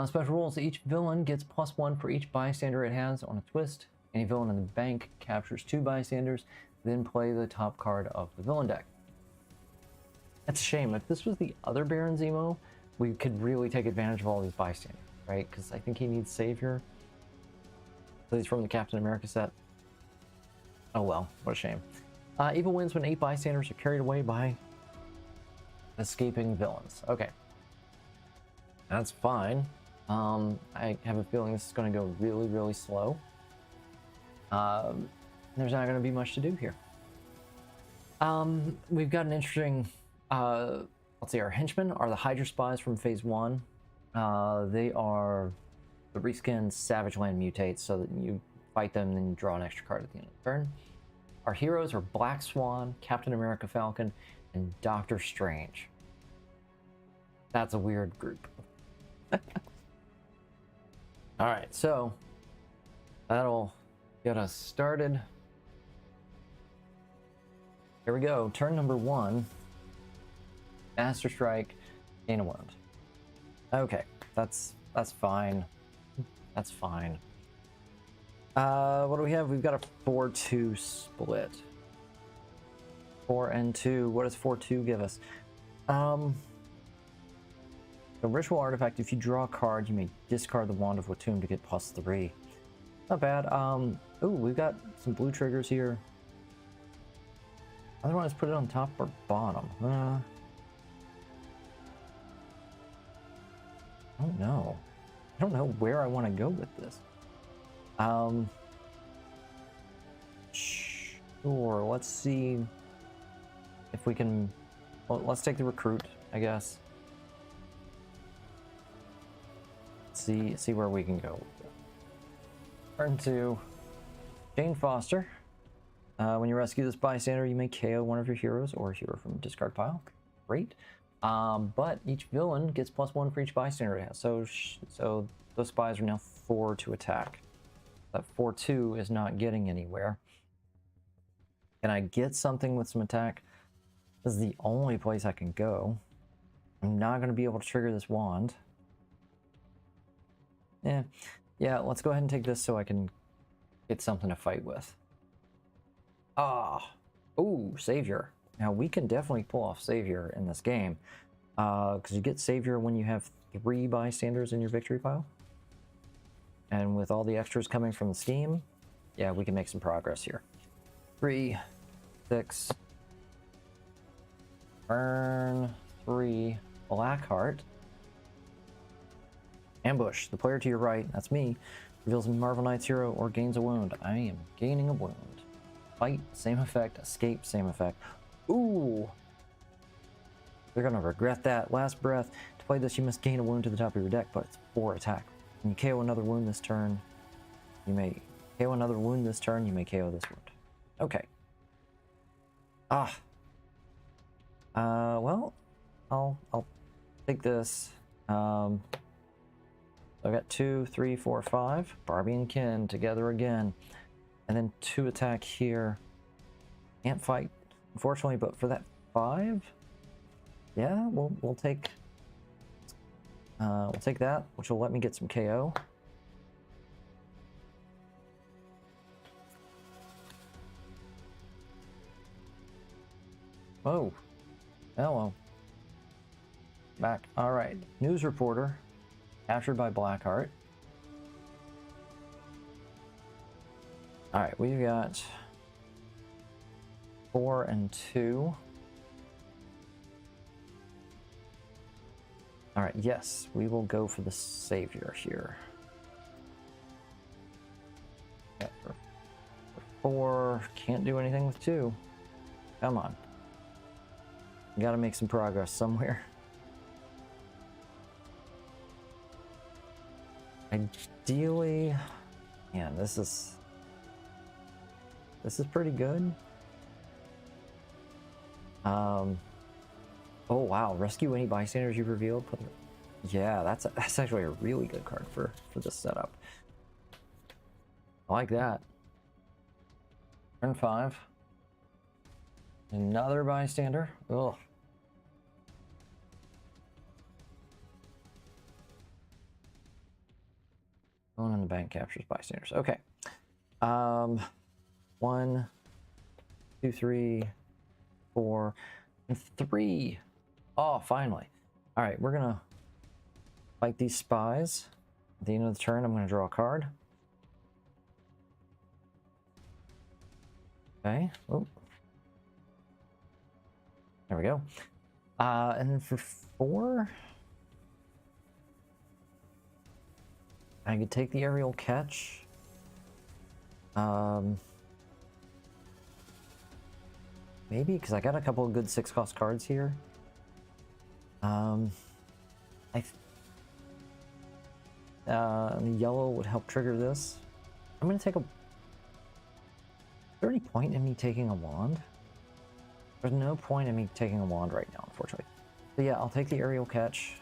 special rules. Each villain gets +1 for each bystander it has on a twist. Any villain in the bank captures 2 bystanders, then play the top card of the villain deck. That's a shame. If this was the other Baron Zemo, we could really take advantage of all these bystanders, right? Because I think he needs Savior. He's from the Captain America set. Oh well, what a shame. Evil wins when 8 bystanders are carried away by escaping villains. Okay. That's fine. I have a feeling this is going to go really, really slow. There's not going to be much to do here. We've got an interesting... let's see, our henchmen are the Hydra spies from Phase 1. They are the reskinned Savage Land mutates, so that you fight them and then you draw an extra card at the end of the turn. Our heroes are Black Swan, Captain America Falcon, and Doctor Strange. That's a weird group. Alright, so that'll get us started. Here we go, turn number 1. Master Strike, gain a wound. Okay, that's fine. That's fine. What do we have? We've got a 4-2 split. 4 and 2. What does 4-2 give us? The ritual artifact, if you draw a card, you may discard the Wand of Watum to get +3. Not bad. Ooh, we've got some blue triggers here. Otherwise, put it on top or bottom. I don't know. I don't know where I want to go with this. Sure, let's see if we can... Well, let's take the recruit, I guess. See where we can go. Turn to Jane Foster. When you rescue this bystander, you may KO one of your heroes or a hero from discard pile. Great. But each villain gets +1 for each bystander it has. So those spies are now 4 to attack. That 4-2 is not getting anywhere. Can I get something with some attack? This is the only place I can go. I'm not going to be able to trigger this wand. Yeah, let's go ahead and take this so I can get something to fight with. Ooh, Savior. Now, we can definitely pull off Savior in this game, because you get Savior when you have 3 bystanders in your victory pile. And with all the extras coming from the scheme, yeah, we can make some progress here. 3, 6, burn 3, Blackheart. Ambush. The player to your right, that's me, reveals a Marvel Knights hero or gains a wound. I am gaining a wound. Fight, same effect. Escape, same effect. Ooh! You're gonna regret that. Last breath. To play this, you must gain a wound to the top of your deck, but it's 4 attack. When you KO another wound this turn, you may KO another wound this turn, you may KO this wound. Okay. Well, I'll take this. I've got 2, 3, 4, 5. Barbie and Ken together again. And then 2 attack here. Can't fight, unfortunately, but for that 5, yeah, we'll take that, which will let me get some KO. Oh, hello. Back. All right. News reporter captured by Blackheart. All right, we've got 4 and 2. All right, yes, we will go for the Savior here. Yeah, for 4, can't do anything with 2. Come on. Gotta make some progress somewhere. Ideally, man, this is pretty good. Oh wow, rescue any bystanders you've revealed. Yeah, that's actually a really good card for this setup. I like that. Turn 5. Another bystander. Ugh. Going in the bank captures bystanders. Okay. 1, 2, 3, 4, and 3. Oh, finally. All right, we're gonna fight these spies. At the end of the turn, I'm gonna draw a card. Okay. Oh. There we go. And then for 4, I could take the aerial catch. Maybe, because I got a couple of good 6-cost cards here. The yellow would help trigger this. I'm going to take a... Is there any point in me taking a wand? There's no point in me taking a wand right now, unfortunately. So yeah, I'll take the aerial catch.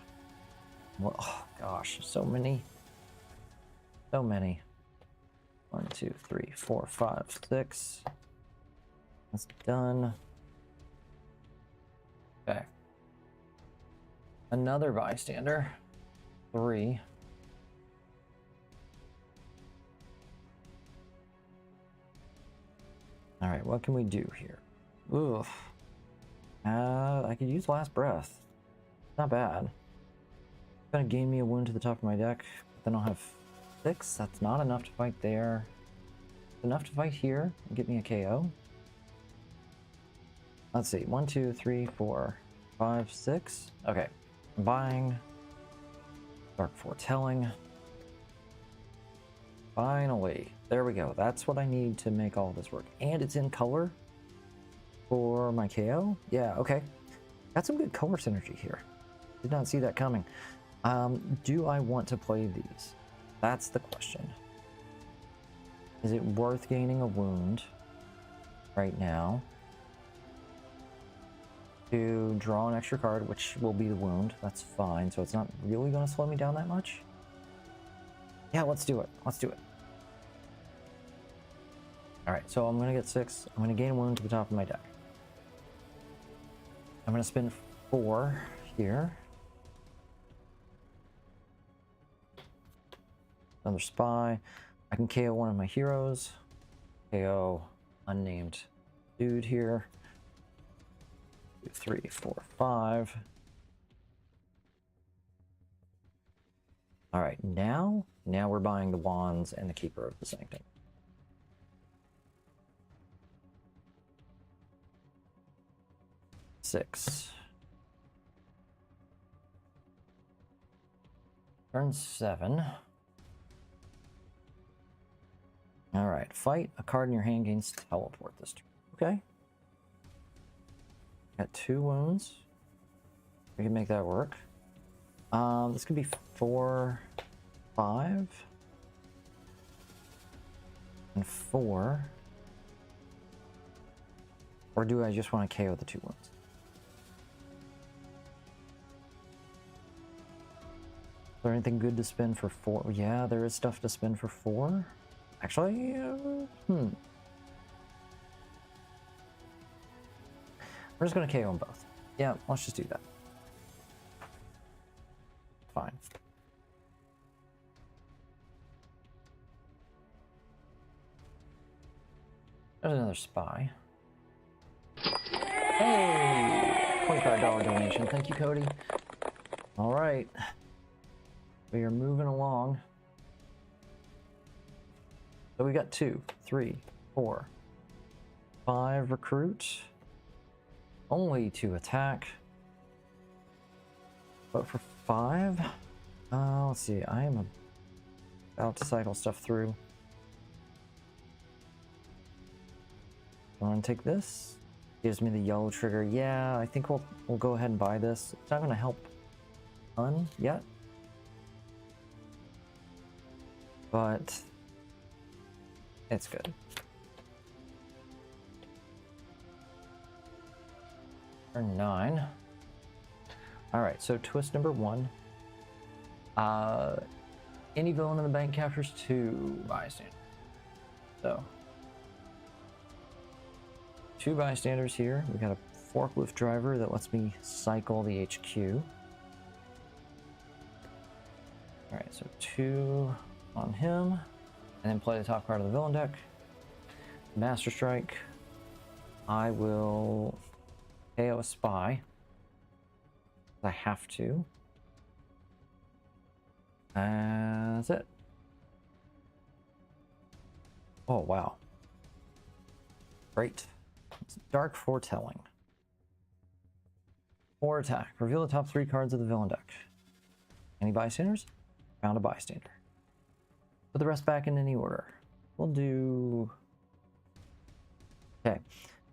Well, oh gosh, so many. So many. 1, 2, 3, 4, 5, 6. That's done. Okay. Another bystander. 3. All right, what can we do here? Oof. I could use last breath. Not bad. It's gonna gain me a wound to the top of my deck. Then I'll have 6. That's not enough to fight there. Enough to fight here and get me a KO. Let's see. 1, 2, 3, 4, 5, 6. Okay. I'm buying. Dark Foretelling. Finally. There we go. That's what I need to make all this work. And it's in color for my KO. Yeah, okay. Got some good color synergy here. Did not see that coming. Do I want to play these? That's the question. Is it worth gaining a wound right now to draw an extra card, which will be the wound? That's fine. So it's not really going to slow me down that much. Yeah, let's do it. Let's do it. All right, so I'm going to get 6. I'm going to gain a wound to the top of my deck. I'm going to spend 4 here. Another spy. I can KO one of my heroes. KO unnamed dude here. 2, 3, 4, 5. All right, now we're buying the wands and the Keeper of the Sanctum. Six. Turn 7. All right, fight. A card in your hand gains teleport this turn. Okay. Got 2 wounds. We can make that work. This could be 4, 5, and 4. Or do I just want to KO the 2 wounds? Is there anything good to spend for 4? Yeah, there is stuff to spend for 4. Actually, we're just going to KO them both. Yeah, let's just do that. Fine. There's another spy. Hey! $25 donation. Thank you, Cody. All right. We are moving along. So we got 2, 3, 4, 5 recruit. Only 2 attack. But for 5, let's see. I am about to cycle stuff through. I'm gonna take this. Gives me the yellow trigger. Yeah, I think we'll go ahead and buy this. It's not gonna help a ton yet. But it's good. Turn 9. Alright, so twist number 1. Any villain in the bank captures 2 bystanders. So, 2 bystanders here. We got a forklift driver that lets me cycle the HQ. Alright, so 2 on him. And then play the top card of the villain deck. Master Strike. I will KO a spy. I have to. And that's it. Oh, wow. Great. It's Dark Foretelling. 4 attack. Reveal the top 3 cards of the villain deck. Any bystanders? Found a bystander. Put the rest back in any order. We'll do... Okay.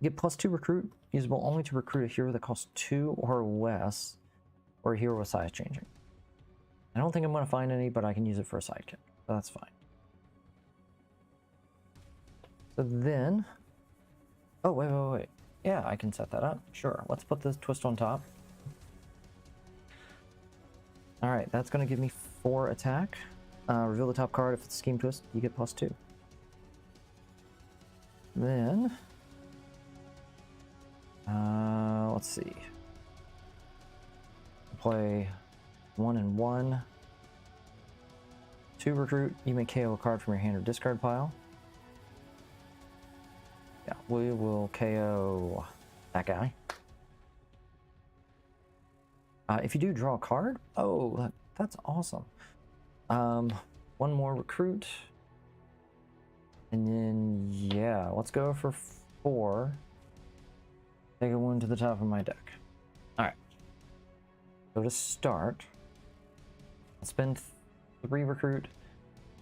Get +2 recruit. Usable only to recruit a hero that costs 2 or less, or a hero with size changing. I don't think I'm going to find any, but I can use it for a sidekick. So that's fine. So then... Oh, wait. Yeah, I can set that up. Sure. Let's put this twist on top. Alright, that's going to give me 4 attack. Reveal the top card. If it's Scheme Twist, you get +2. Then... let's see. Play 1 and 1. 2 recruit. You may KO a card from your hand or discard pile. Yeah, we will KO that guy. If you do draw a card, oh, that's awesome. 1 more recruit. And then, yeah, let's go for 4. Take a wound to the top of my deck. Alright. So to start, I'll spend 3 recruit,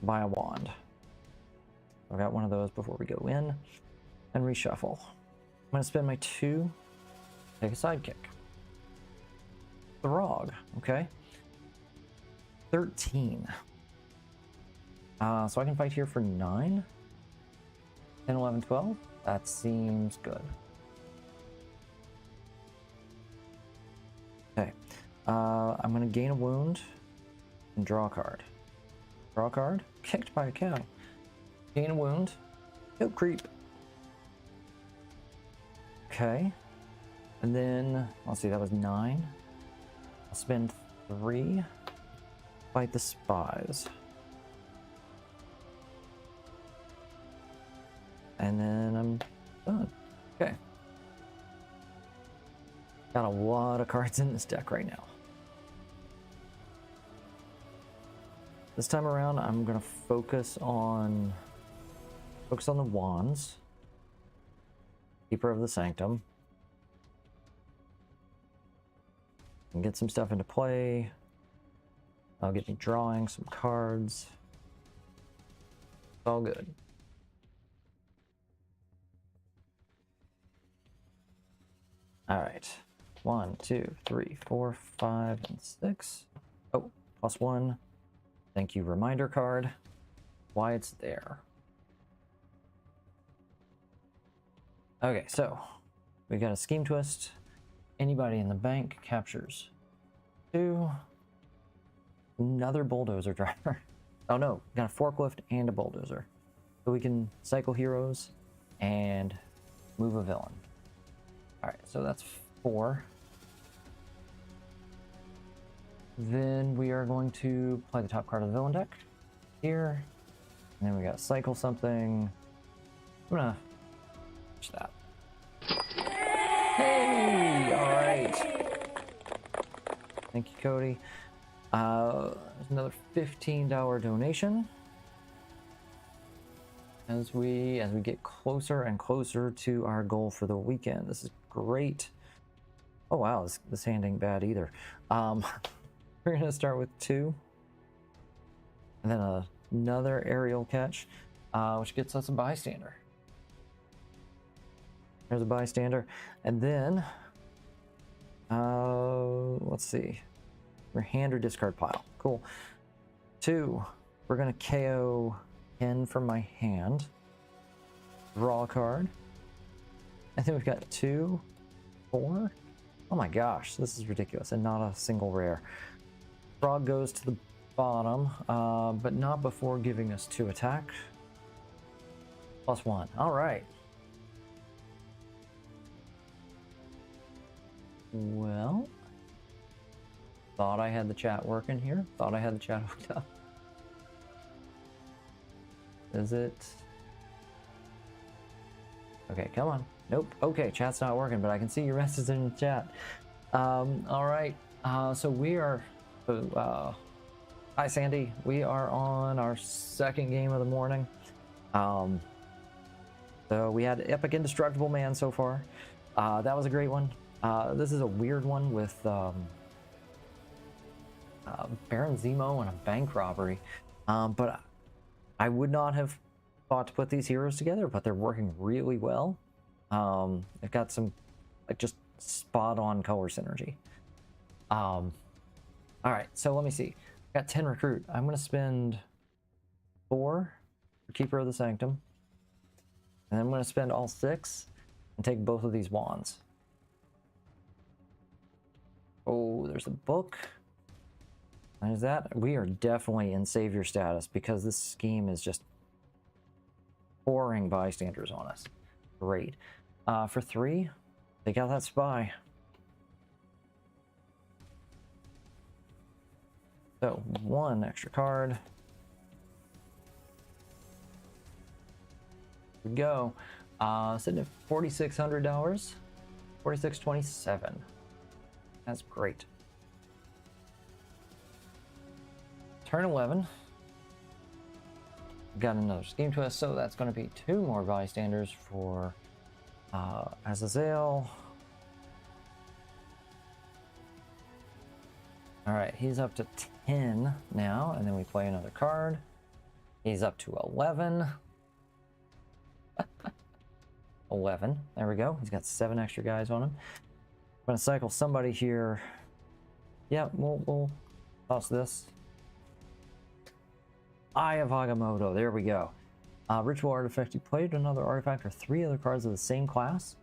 buy a wand. I got one of those before we go in, and reshuffle. I'm going to spend my 2, take a sidekick. Throg, okay. 13. So I can fight here for 9. 10, 11, 12. That seems good. Okay. I'm going to gain a wound and draw a card. Draw a card. Kicked by a cow. Gain a wound. Kill creep. Okay. And then, let's see, that was 9. I'll spend 3. Fight the spies. And then I'm done. Okay. Got a lot of cards in this deck right now. This time around, I'm gonna focus on the wands. Keeper of the Sanctum. And get some stuff into play. That'll get me drawing some cards. It's all good. All right. 1, 2, 3, 4, 5, and 6. Oh, +1. Thank you, reminder card. Why it's there. Okay, so we got a Scheme Twist. Anybody in the bank captures 2. Another bulldozer driver. Oh no, got a forklift and a bulldozer. So we can cycle heroes and move a villain. Alright, so that's 4. Then we are going to play the top card of the villain deck here. And then we gotta cycle something. I'm gonna watch that. Hey! Alright. Thank you, Cody. There's another $15 donation. As we get closer and closer to our goal for the weekend. This is great. Oh wow, this hand ain't bad either. We're gonna start with 2. And then another aerial catch, which gets us a bystander. There's a bystander. And then, let's see. Your hand or discard pile. Cool. 2. We're gonna KO 10 from my hand. Draw a card. And then we've got 2, 4, Oh my gosh, this is ridiculous, and not a single rare. Frog goes to the bottom, but not before giving us 2 attack. +1. All right. Well, thought I had the chat working here. Thought I had the chat hooked up. Is it? Okay, come on. Nope. Okay, chat's not working, but I can see your messages in the chat. All right. So we are. Hi, Sandy. We are on our 2nd game of the morning. So we had Epic Indestructible Man so far. That was a great one. This is a weird one with Baron Zemo and a bank robbery. But I would not have thought to put these heroes together, but they're working really well. They've got some like just spot on color synergy. All right, so let me see. I got 10 recruit. I'm going to spend 4 for Keeper of the Sanctum. And I'm going to spend all 6 and take both of these wands. Oh, there's a book. There's that. We are definitely in savior status because this scheme is just pouring bystanders on us. Great. For 3, take out that spy. So 1 extra card. Here we go. Sitting at $4,600. $4,627. That's great. Turn 11. Got another scheme twist, so that's going to be 2 more bystanders for Azazel. All right, he's up to 10 now, and then we play another card. He's up to 11. 11. There we go. He's got 7 extra guys on him. I'm going to cycle somebody here. Yeah, we'll toss this. Eye of Agamotto. There we go. Ritual artifact. You played another artifact or 3 other cards of the same class.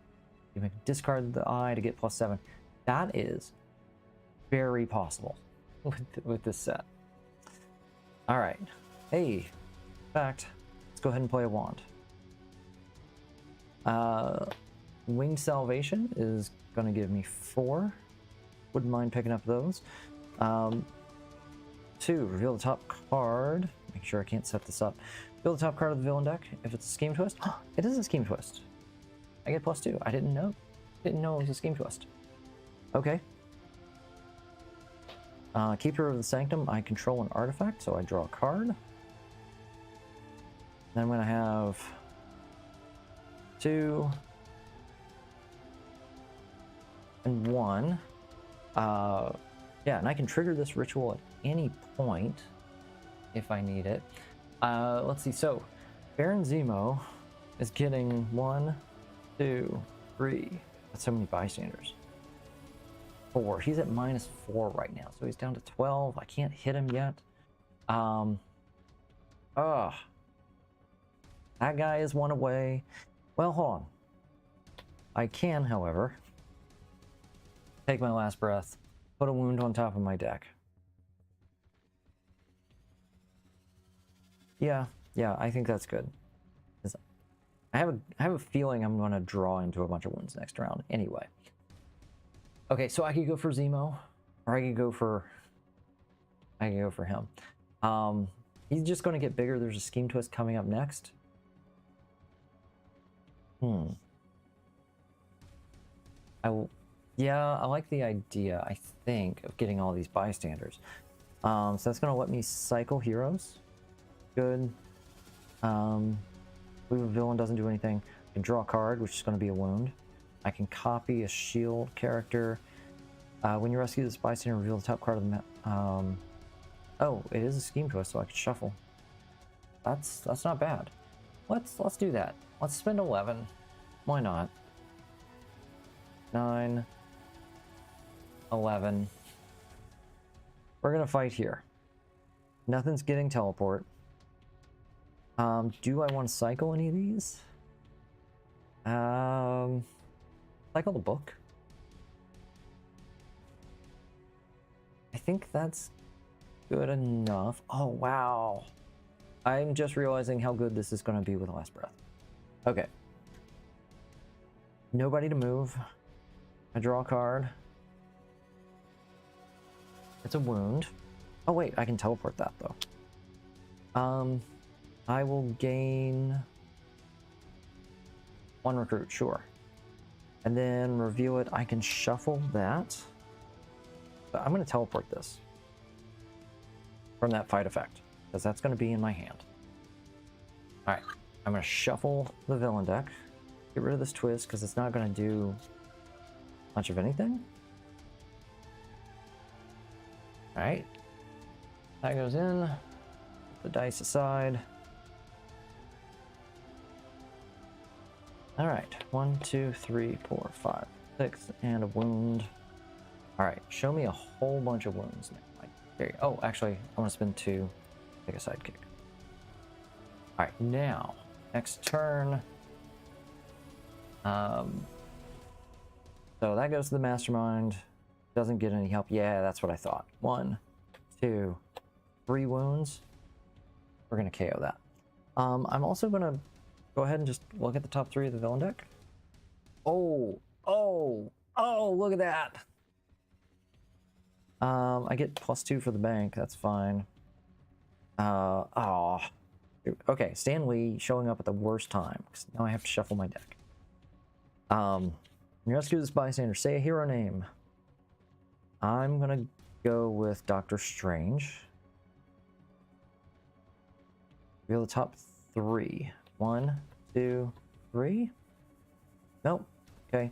You can discard the eye to get +7. That is very possible with this set. All right. Hey, in fact, let's go ahead and play a wand. Winged Salvation is going to give me 4. Wouldn't mind picking up those. 2, reveal the top card. Make sure I can't set this up. Reveal the top card of the villain deck. If it's a scheme twist, it is a scheme twist. I get +2. I didn't know. Didn't know it was a scheme twist. Okay. Keeper of the Sanctum. I control an artifact, so I draw a card. Then I'm going to have 2 and 1. Yeah, and I can trigger this ritual at any point if I need it. Let's see. So Baron Zemo is getting 1, 2, 3. That's so many bystanders. 4. He's at -4 right now, so he's down to 12. I can't hit him yet. That guy is 1 away. Well, hold on. I can, however, take my last breath, put a wound on top of my deck. Yeah, I think that's good. I have a feeling I'm going to draw into a bunch of wounds next round anyway. Okay, so I could go for Zemo, or I could go for him. He's just going to get bigger. There's a scheme twist coming up next. I like the idea, I think, of getting all these bystanders. So that's going to let me cycle heroes. Good. Leave a villain, doesn't do anything. I can draw a card, which is going to be a wound. I can copy a shield character. When you rescue this bystander, reveal the top card of the map. Oh, it is a scheme twist, so I can shuffle. That's not bad. Let's do that. Let's spend 11. Why not? 9, 11. We're gonna fight here. Nothing's getting teleport. Do I want to cycle any of these? Cycle the book. I think that's good enough. Oh, wow. I'm just realizing how good this is going to be with last breath. Okay. Nobody to move. I draw a card. It's a wound. Oh, wait, I can teleport that, though. I will gain 1 recruit, sure. And then reveal it. I can shuffle that. But I'm going to teleport this from that fight effect, because that's going to be in my hand. All right, I'm going to shuffle the villain deck. Get rid of this twist, because it's not going to do much of anything. All right, that goes in. Put the dice aside. All right, 1, 2, 3, 4, 5, 6, and a wound. All right, show me a whole bunch of wounds now. There you go. Oh, actually, I want to spend 2, take a sidekick. All right, now, next turn. So that goes to the mastermind. Doesn't get any help. Yeah, that's what I thought. 1, 2, 3 wounds. We're gonna KO that. I'm also gonna go ahead and just look at the top 3 of the villain deck. Oh, look at that. I get +2 for the bank. That's fine. Okay, Stan Lee showing up at the worst time, because now I have to shuffle my deck. You rescue this bystander. Say a hero name. I'm gonna go with Doctor Strange. Reveal the top 3. 1, 2, 3. Nope. Okay.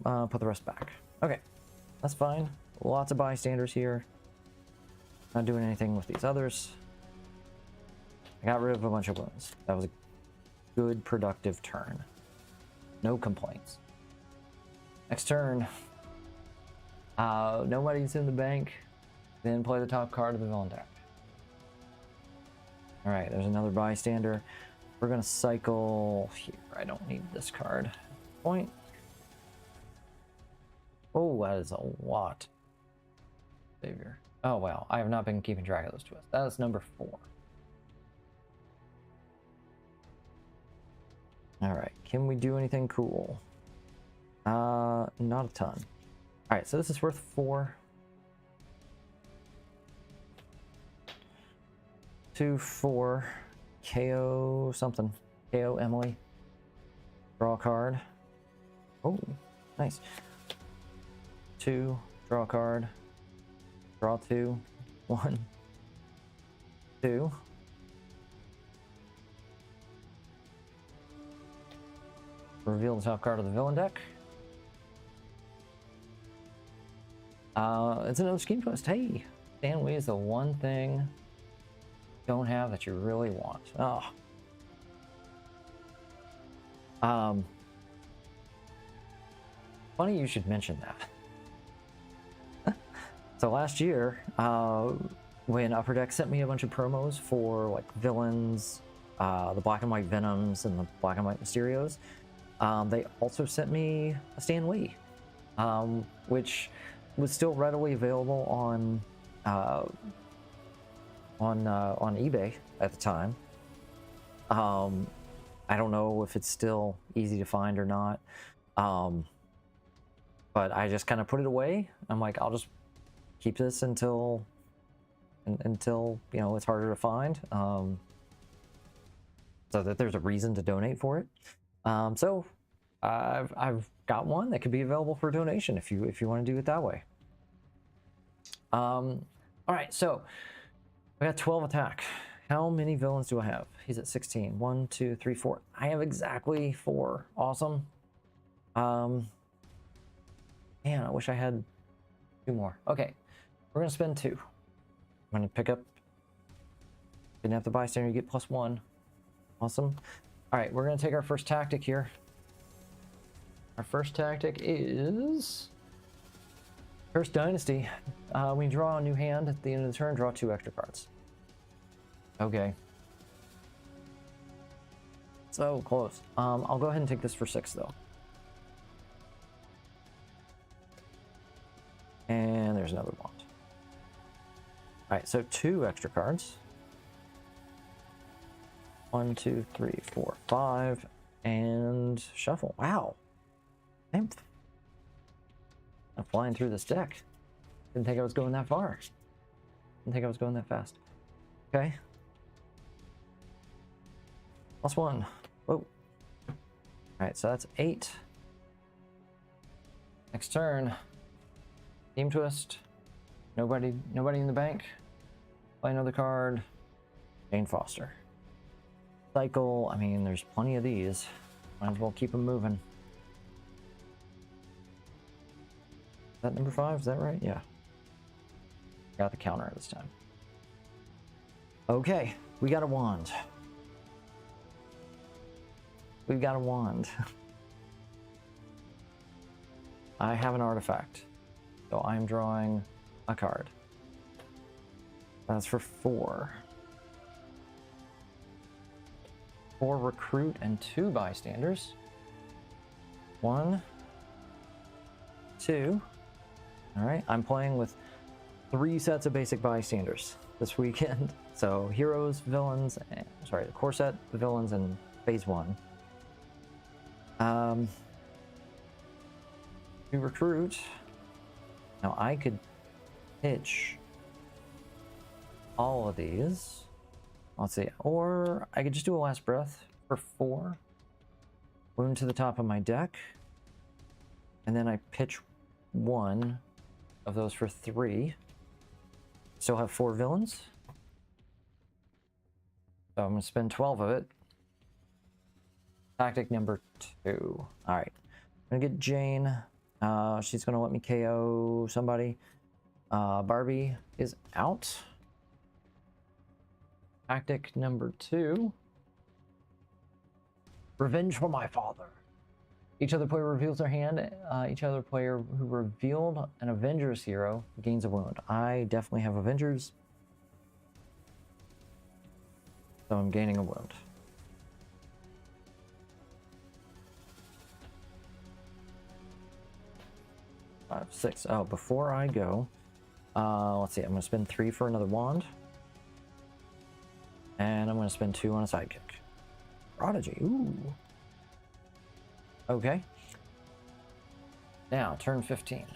Put the rest back. Okay, that's fine. Lots of bystanders here. Not doing anything with these others. I got rid of a bunch of wounds. That was a good, productive turn. No complaints. Next turn. Nobody's in the bank. Then play the top card of the villain deck. Alright, there's another bystander. We're gonna cycle here. I don't need this card. Point. Oh, that is a lot. Savior. Oh, wow. I have not been keeping track of those twists. That is number 4. Alright, can we do anything cool? Not a ton. Alright, so this is worth 4. 2, 4. KO something. KO Emily. Draw a card. Oh, nice. 2, draw a card. Draw 2. 1, 2. Reveal the top card of the villain deck. It's another scheme twist. Hey, Stan Lee is the one thing you don't have that you really want. Oh. Funny you should mention that. So last year, when Upper Deck sent me a bunch of promos for like villains, the Black and White Venoms and the Black and White Mysterios, they also sent me a Stan Lee, which was still readily available on eBay at the time. I don't know if it's still easy to find or not, but I just kind of put it away. I'm like, I'll just keep this until you know it's harder to find, so that there's a reason to donate for it. So I've got one that could be available for donation if you want to do it that way. All right, so we got 12 attack. How many villains do I have? He's at 16. 1, 2, 3, 4. I have exactly 4. Awesome. Man, I wish I had 2 more. Okay, we're gonna spend 2. I'm gonna pick up. Didn't have the bystander. You get +1. Awesome. All right, we're gonna take our first tactic here. Our first tactic is Cursed Dynasty. We draw a new hand at the end of the turn. Draw 2 extra cards. Okay. So close. I'll go ahead and take this for 6 though. And there's another wand. All right, so 2 extra cards. 1, 2, 3, 4, 5, and shuffle. Wow. I'm flying through this deck. Didn't think I was going that far. Didn't think I was going that fast. Okay. +1. Whoa. Alright, so that's 8. Next turn. Team twist. Nobody in the bank. Play another card. Jane Foster. Cycle. I mean, there's plenty of these. Might as well keep them moving. Is that number 5? Is that right? Yeah. Got the counter this time. Okay, we got a wand. We've got a wand. I have an artifact. So I'm drawing a card. That's for 4. 4 recruit and 2 bystanders. 1, 2. All right, I'm playing with 3 sets of basic bystanders this weekend. So heroes, villains, the core set, the villains, and phase 1. To recruit. Now I could pitch all of these. Let's see, or I could just do a last breath for 4. Wound to the top of my deck. And then I pitch 1 of those for 3. Still have 4 villains. So I'm going to spend 12 of it. Tactic number 2. Alright. I'm going to get Jane. She's going to let me KO somebody. Barbie is out. Tactic number 2. Revenge for my father. Each other player reveals their hand. Each other player who revealed an Avengers hero gains a wound. I definitely have Avengers. So I'm gaining a wound. Five, 6. Oh, before I go, let's see. I'm going to spend 3 for another wand. And I'm going to spend 2 on a sidekick. Prodigy. Ooh. Okay. Now, turn 15.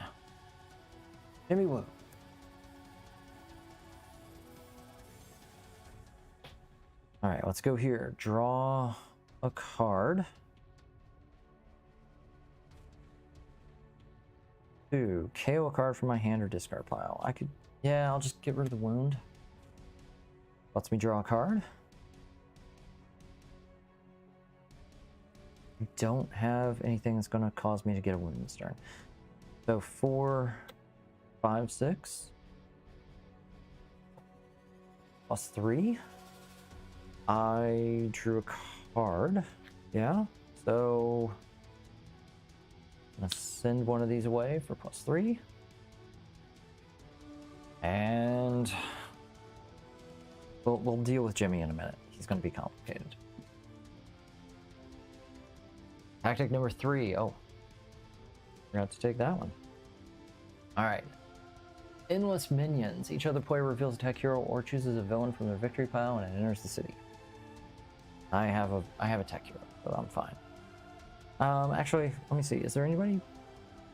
Jimmy Woo. Alright, let's go here. Draw a card. 2. KO a card from my hand or discard pile. I could... Yeah, I'll just get rid of the wound. Lets me draw a card. I don't have anything that's going to cause me to get a wound this turn. So 4, 5, 6. +3. I drew a card. Yeah. So I'm going to send one of these away for +3. And we'll deal with Jimmy in a minute. He's going to be complicated. Tactic number 3. Oh, forgot to take that one. All right. Endless minions. Each other player reveals a tech hero or chooses a villain from their victory pile and it enters the city. I have a tech hero, so I'm fine. Actually, let me see. Is there anybody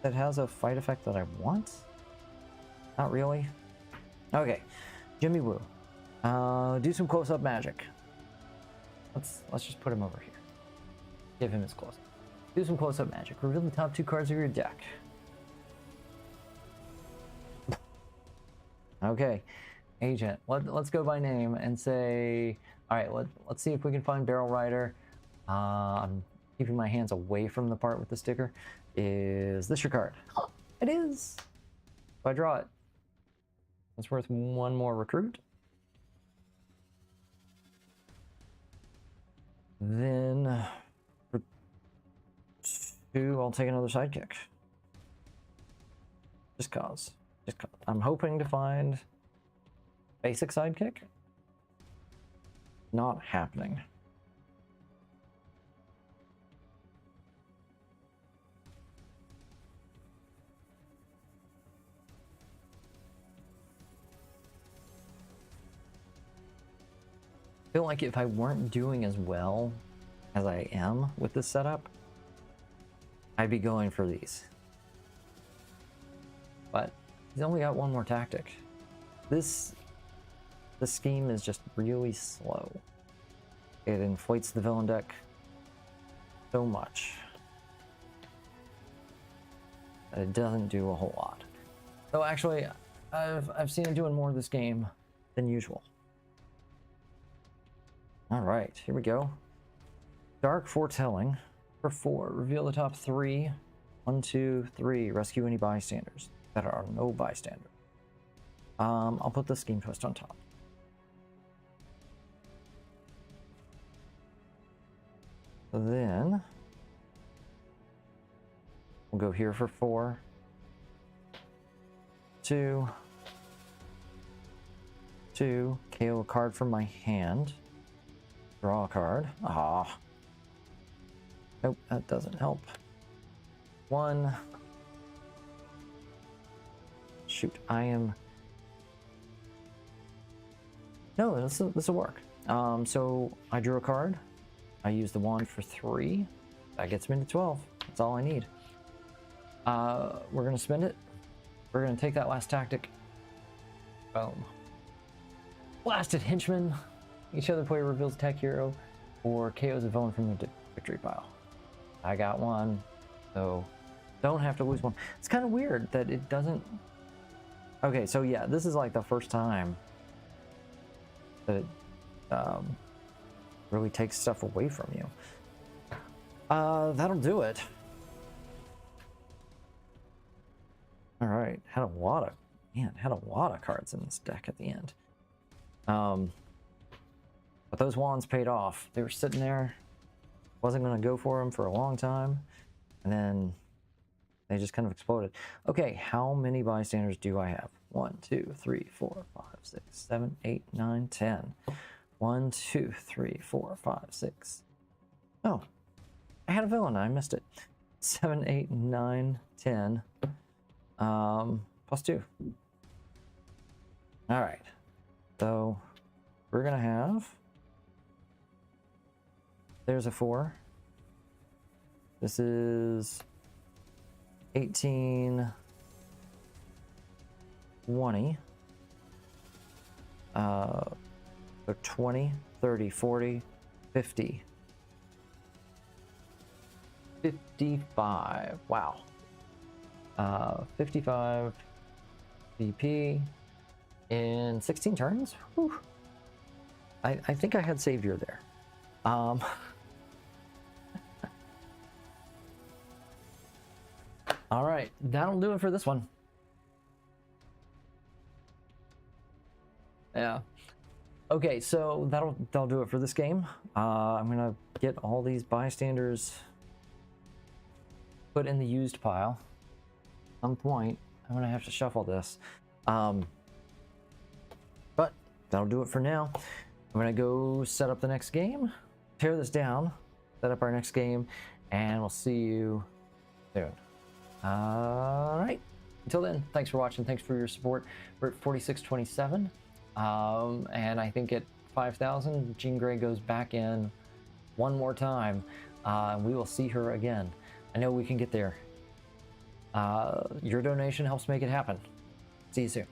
that has a fight effect that I want? Not really. Okay, Jimmy Woo. Do some close-up magic. Let's just put him over here. Give him his close-up. Do some close-up magic. Reveal the top 2 cards of your deck. Okay, agent. Let's go by name and say, all right, let's see if we can find Barrel Rider. I'm keeping my hands away from the part with the sticker. Is this your card? Oh, it is. If I draw it, it's worth 1 more recruit. Then for 2, I'll take another sidekick. Just cause. I'm hoping to find basic sidekick. Not happening. feel like if I weren't doing as well as I am with this setup, I'd be going for these. But he's only got one more tactic. The scheme is just really slow. It inflates the villain deck so much that it doesn't do a whole lot. So actually, I've seen him doing more this game than usual. All right, here we go. Dark Foretelling for 4. Reveal the top 3. 1, 2, 3. Rescue any bystanders that are no bystander. I'll put the scheme twist on top. Then we'll go here for 4. 2. 2. KO a card from my hand. Draw a card. Ah. Nope, that doesn't help. 1. Shoot, I am... No, this will work. So I drew a card. I used the wand for 3. That gets me to 12. That's all I need. We're gonna spend it. We're gonna take that last tactic. Boom. Blasted Henchman. Each other player reveals attack hero or KOs a villain from the victory pile. I got one, so don't have to lose one. It's kind of weird that it doesn't... Okay, so yeah, this is like the first time that it really takes stuff away from you. That'll do it. All right, had a lot of cards in this deck at the end. But those wands paid off. They were sitting there. Wasn't going to go for them for a long time. And then they just kind of exploded. Okay, how many bystanders do I have? 1, 2, 3, 4, 5, 6, 7, 8, 9, 10. 1, 2, 3, 4, 5, 6. Oh, I had a villain. I missed it. 7, 8, 9, 10. Plus 2. All right. So we're going to have... There's a 4. This is 18, 20. So 20, 30, 40, 50. 55. Wow. 55 VP in 16 turns. Whew. I think I had Savior there. All right, that'll do it for this one. Yeah. Okay, so that'll do it for this game. I'm gonna get all these bystanders put in the used pile. At some point, I'm gonna have to shuffle this. But that'll do it for now. I'm gonna go set up the next game, tear this down, set up our next game, and we'll see you soon. All right. Until then, thanks for watching. Thanks for your support. We're at 4627. And I think at 5,000, Jean Grey goes back in one more time. We will see her again. I know we can get there. Your donation helps make it happen. See you soon.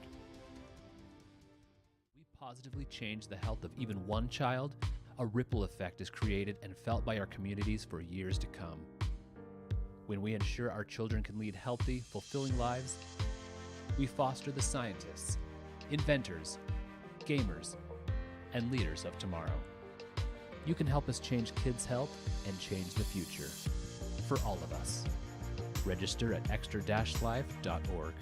We positively change the health of even one child. A ripple effect is created and felt by our communities for years to come. When we ensure our children can lead healthy, fulfilling lives, we foster the scientists, inventors, gamers, and leaders of tomorrow. You can help us change kids' health and change the future for all of us. Register at extra-life.org.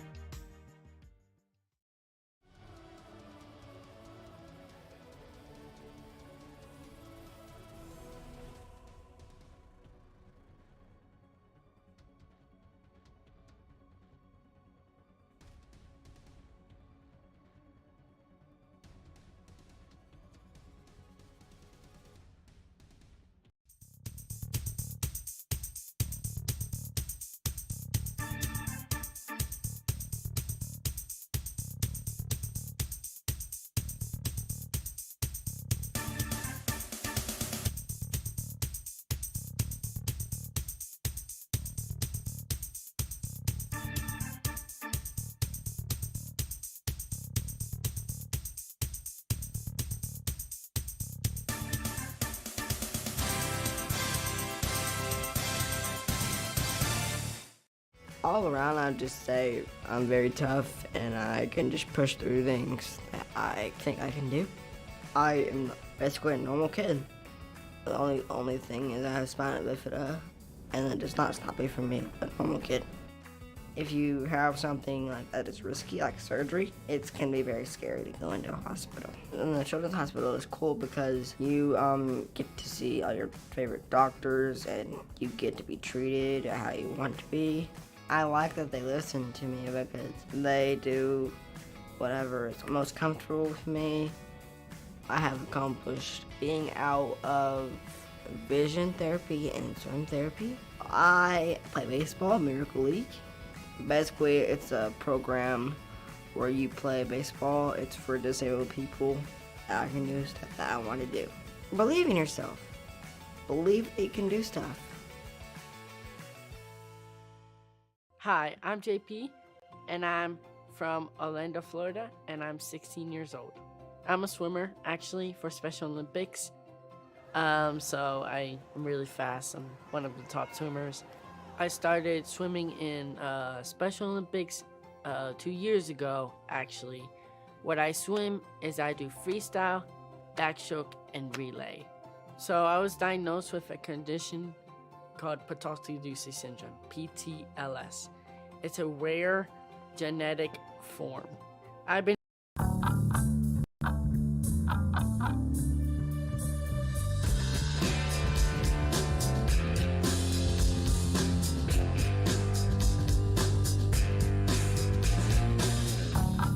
All around, I'd just say I'm very tough and I can just push through things that I think I can do. I am basically a normal kid. The only thing is I have spina bifida, and that does not stop me from being a normal kid. If you have something like that is risky, like surgery, it can be very scary to go into a hospital. And the children's hospital is cool because you get to see all your favorite doctors and you get to be treated how you want to be. I like that they listen to me because they do whatever is most comfortable with me. I have accomplished being out of vision therapy and swim therapy. I play baseball, Miracle League. Basically, it's a program where you play baseball. It's for disabled people. I can do stuff that I want to do. Believe in yourself. Believe that you can do stuff. Hi, I'm JP, and I'm from Orlando, Florida, and I'm 16 years old. I'm a swimmer, actually, for Special Olympics. So I'm really fast. I'm one of the top swimmers. I started swimming in Special Olympics 2 years ago, actually. What I swim is I do freestyle, backstroke, and relay. So I was diagnosed with a condition called Potocki-Ducey syndrome, PTLS. It's a rare genetic form. I've been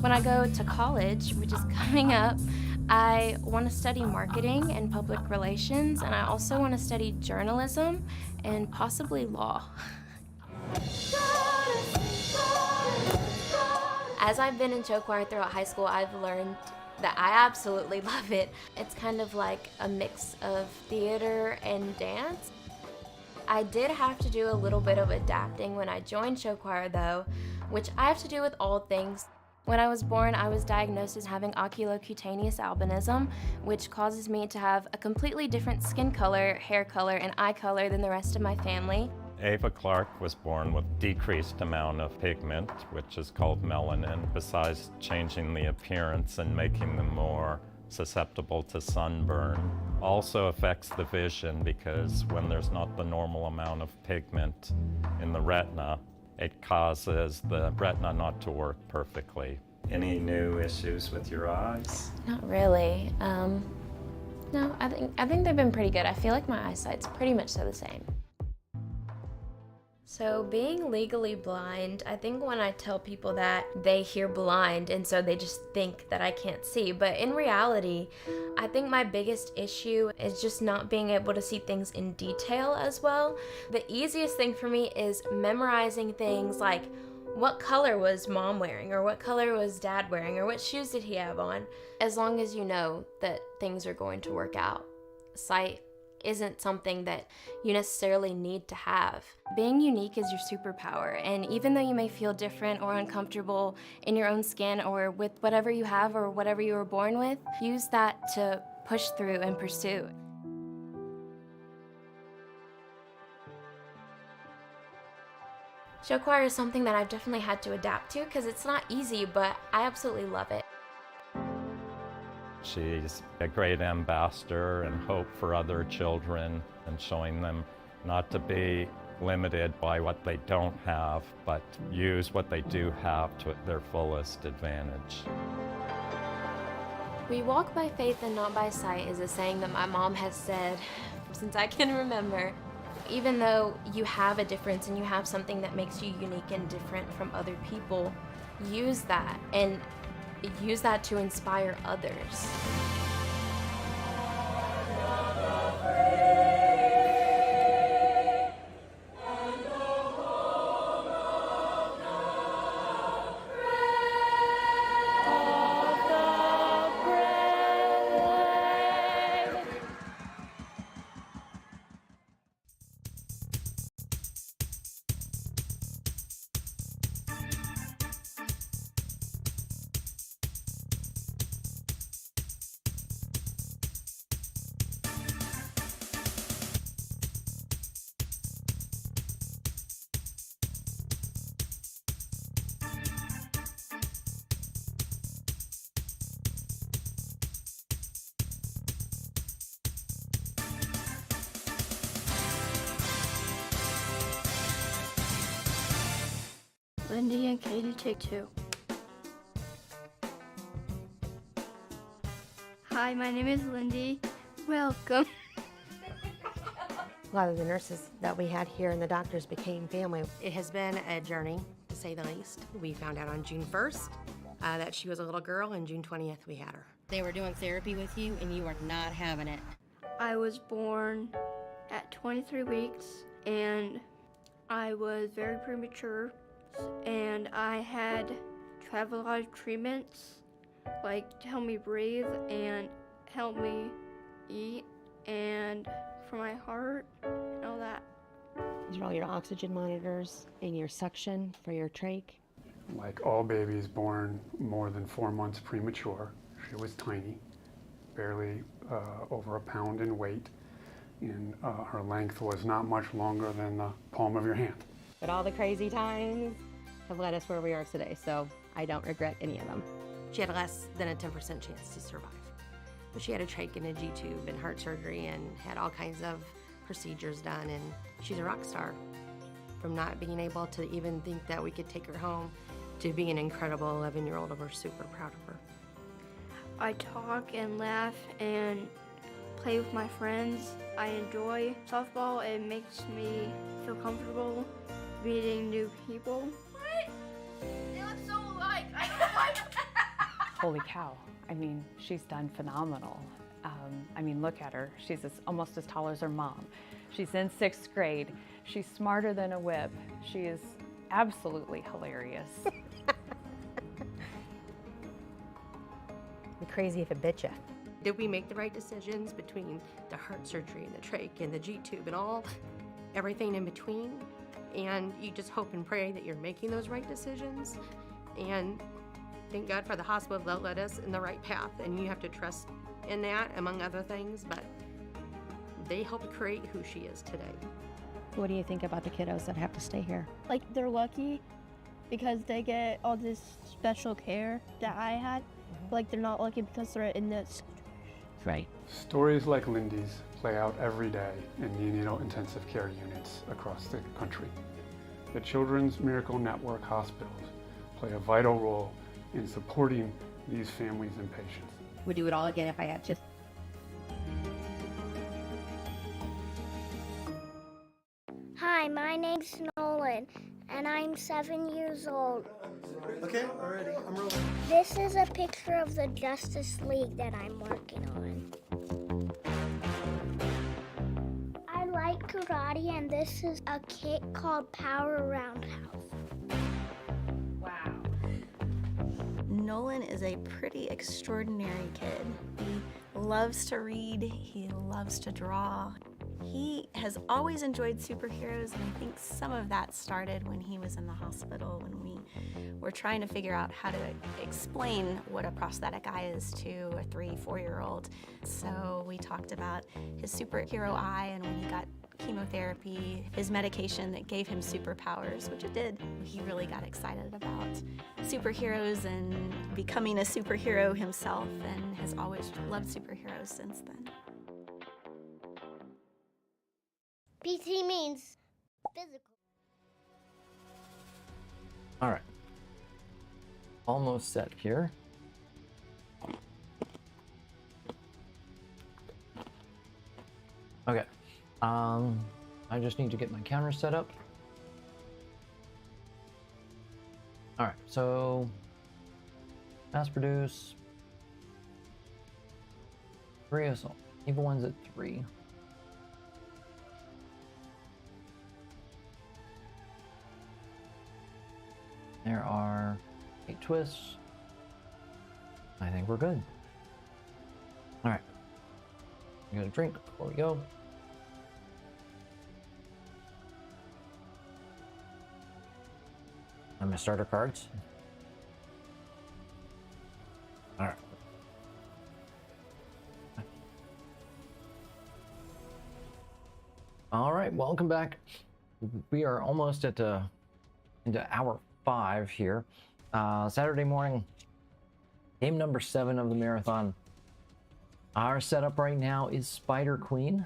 When I go to college, which is coming up, I want to study marketing and public relations, and I also want to study journalism and possibly law. As I've been in show choir throughout high school, I've learned that I absolutely love it. It's kind of like a mix of theater and dance. I did have to do a little bit of adapting when I joined show choir though, which I have to do with all things. When I was born, I was diagnosed as having oculocutaneous albinism, which causes me to have a completely different skin color, hair color, and eye color than the rest of my family. Ava Clark was born with decreased amount of pigment, which is called melanin, besides changing the appearance and making them more susceptible to sunburn. Also affects the vision because when there's not the normal amount of pigment in the retina, it causes the retina not to work perfectly. Any new issues with your eyes? Not really. No, I think they've been pretty good. I feel like my eyesight's pretty much the same. So being legally blind, I think when I tell people that, they hear blind and so they just think that I can't see. But in reality, I think my biggest issue is just not being able to see things in detail as well. The easiest thing for me is memorizing things like what color was mom wearing, or what color was dad wearing, or what shoes did he have on, as long as you know that things are going to work out. Sight isn't something that you necessarily need to have. Being unique is your superpower, and even though you may feel different or uncomfortable in your own skin or with whatever you have or whatever you were born with, use that to push through and pursue. Show choir is something that I've definitely had to adapt to because it's not easy, but I absolutely love it. She's a great ambassador and hope for other children, and showing them not to be limited by what they don't have, but use what they do have to their fullest advantage. We walk by faith and not by sight is a saying that my mom has said since I can remember. Even though you have a difference and you have something that makes you unique and different from other people, use that and use that to inspire others. Lindy and Katie, take 2. Hi, my name is Lindy. Welcome. A lot of the nurses that we had here and the doctors became family. It has been a journey, to say the least. We found out on June 1st that she was a little girl, and June 20th we had her. They were doing therapy with you, and you were not having it. I was born at 23 weeks, and I was very premature, and I had to have a lot of treatments, like to help me breathe and help me eat, and for my heart and all that. These are all your oxygen monitors and your suction for your trach. Like all babies born more than 4 months premature, she was tiny, barely over a pound in weight, and her length was not much longer than the palm of your hand. But all the crazy times have led us where we are today, so I don't regret any of them. She had less than a 10% chance to survive. But she had a trach and a G-tube and heart surgery and had all kinds of procedures done, and she's a rock star. From not being able to even think that we could take her home to being an incredible 11-year-old, and we're super proud of her. I talk and laugh and play with my friends. I enjoy softball. It makes me feel comfortable meeting new people. What? They look so alike. I don't like. Holy cow. I mean, she's done phenomenal. I mean, look at her. She's almost as tall as her mom. She's in 6th grade. She's smarter than a whip. She is absolutely hilarious. Be crazy if it bit you. Did we make the right decisions between the heart surgery and the trach and the G-tube and everything in between? And you just hope and pray that you're making those right decisions. And thank God for the hospital that led us in the right path. And you have to trust in that, among other things, but they helped create who she is today. What do you think about the kiddos that have to stay here? Like, they're lucky because they get all this special care that I had. Like, they're not lucky because they're in this. Right. Stories like Lindy's play out every day in neonatal intensive care units across the country. The Children's Miracle Network hospitals play a vital role in supporting these families and patients. Would do it all again if I had to. Hi, my name's Nolan, and I'm 7 years old. Okay, already, I'm rolling. This is a picture of the Justice League that I'm working on. I like karate, and this is a kit called Power Roundhouse. Wow. Nolan is a pretty extraordinary kid. He loves to read, he loves to draw. He has always enjoyed superheroes, and I think some of that started when he was in the hospital when we were trying to figure out how to explain what a prosthetic eye is to a 3-4-year-old. So we talked about his superhero eye, and when he got chemotherapy, his medication that gave him superpowers, which it did. He really got excited about superheroes and becoming a superhero himself, and has always loved superheroes since then. PT means physical. All right. Almost set here. Okay. I just need to get my counter set up. All right, so mass produce 3 assault. Evil one's at 3. There are 8 twists. I think we're good. All right. I got a drink before we go. And my starter cards. All right. All right, welcome back. We are almost at into hour 5 here. Saturday morning, game number 7 of the marathon. Our setup right now is Spider Queen.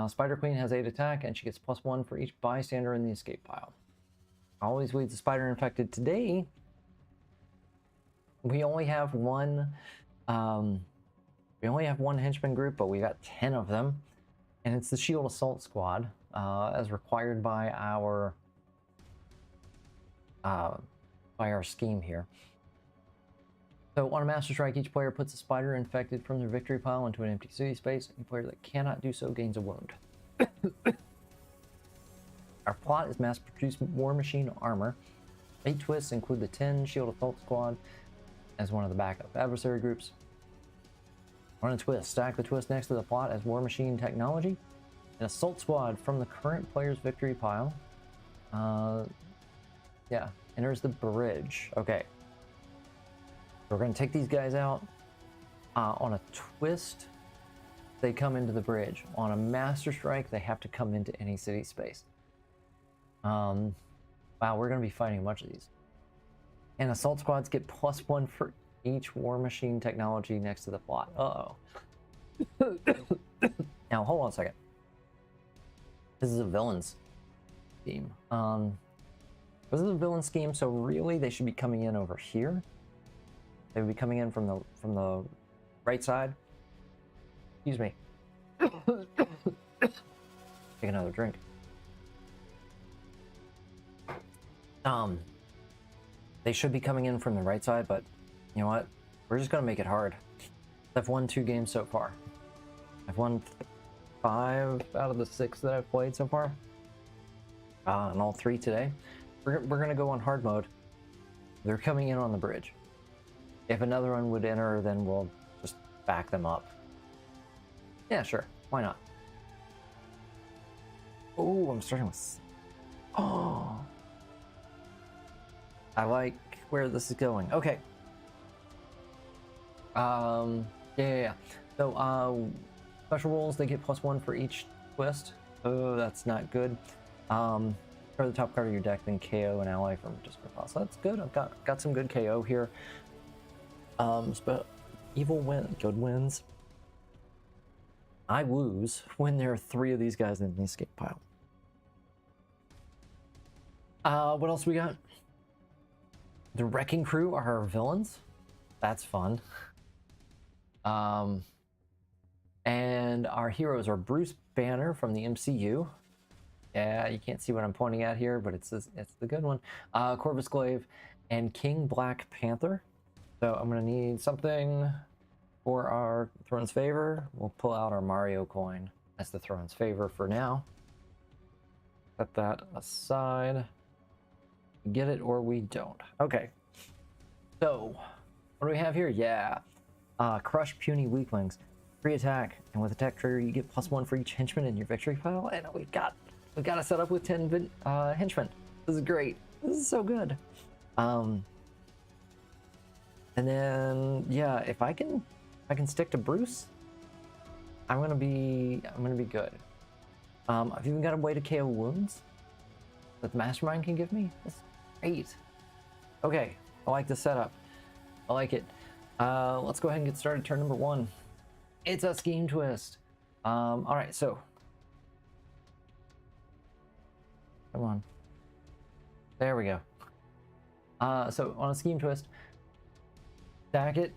Spider Queen has 8 attack, and she gets +1 for each bystander in the escape pile. always leads the spider infected. Today, we only have one. We only have one henchman group, but we got 10 of them, and it's the Shield Assault Squad, as required by our scheme here. So on a Master Strike, each player puts a spider infected from their victory pile into an empty city space. Any player that cannot do so gains a wound. Our plot is mass-produced War Machine armor. 8 twists include the 10 Shield Assault Squad as one of the backup adversary groups. On a twist, stack the twist next to the plot as War Machine technology. An Assault Squad from the current player's victory pile. Yeah, enters the bridge. Okay. We're going to take these guys out. On a twist, they come into the bridge. On a Master Strike, they have to come into any city space. Wow, we're going to be fighting a bunch of these. And Assault Squads get +1 for each War Machine technology next to the plot. Uh-oh. Now, hold on a second. This is a villain's scheme. This is a villain scheme, so really they should be coming in over here. They would be coming in from the right side. Excuse me. Take another drink. They should be coming in from the right side, but you know what? We're just gonna make it hard. I've won 2 games so far. I've won 5 out of the 6 that I've played so far. And all 3 today. We're gonna go on hard mode. They're coming in on the bridge. If another one would enter, then we'll just back them up. Yeah, sure. Why not? Oh, I'm starting with... Oh! I like where this is going. Okay. Yeah. So, special rolls, they get +1 for each twist. Oh, that's not good. For the top card of your deck, then KO an ally from discard pile. So that's good. I've got some good KO here. But evil win, good wins. I lose when there are 3 of these guys in the escape pile. What else we got? The Wrecking Crew are our villains. That's fun. And our heroes are Bruce Banner from the MCU. Yeah, you can't see what I'm pointing at here, but it's the good one. Corvus Glaive and King Black Panther. So I'm gonna need something for our Throne's Favor. We'll pull out our Mario coin as the Throne's Favor for now. Set that aside. Get it or we don't. Okay. So, what do we have here? Yeah. Crush Puny Weaklings. Free attack, and with attack trigger, you get +1 for each henchman in your victory pile. And we've got to set up with 10 henchmen. This is great. This is so good. And then yeah, if I can stick to Bruce, I'm gonna be good. I've even got a way to KO wounds that the Mastermind can give me. That's great. Okay, I like the setup. I like it. Let's go ahead and get started. Turn number 1. It's a scheme twist. All right, so come on. There we go. So on a scheme twist, stack it,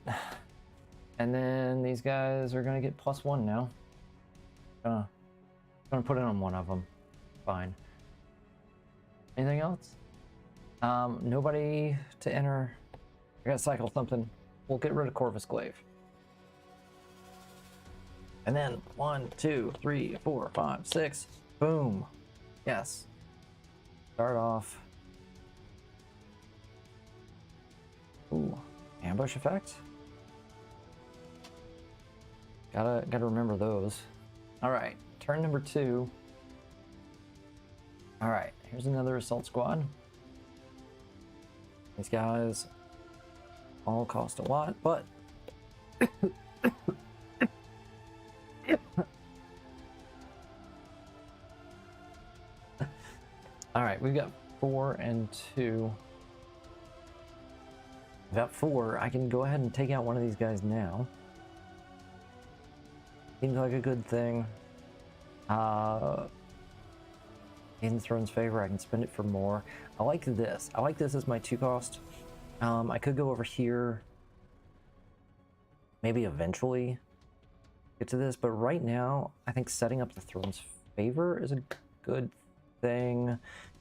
and then these guys are gonna get +1 now. Gonna put it on one of them. Fine. Anything else? Nobody to enter. I gotta cycle something. We'll get rid of Corvus Glaive. And then 1, 2, 3, 4, 5, 6. Boom. Yes. Start off. Ooh, ambush effect. Gotta remember those. All right, turn number 2. All right, here's another assault squad. These guys all cost a lot, but all right, we've got 4 and 2. We've got 4. I can go ahead and take out one of these guys now. Seems like a good thing. In Throne's favor, I can spend it for more. I like this. I like this as my 2 cost. I could go over here. Maybe eventually get to this, but right now, I think setting up the Throne's favor is a good thing.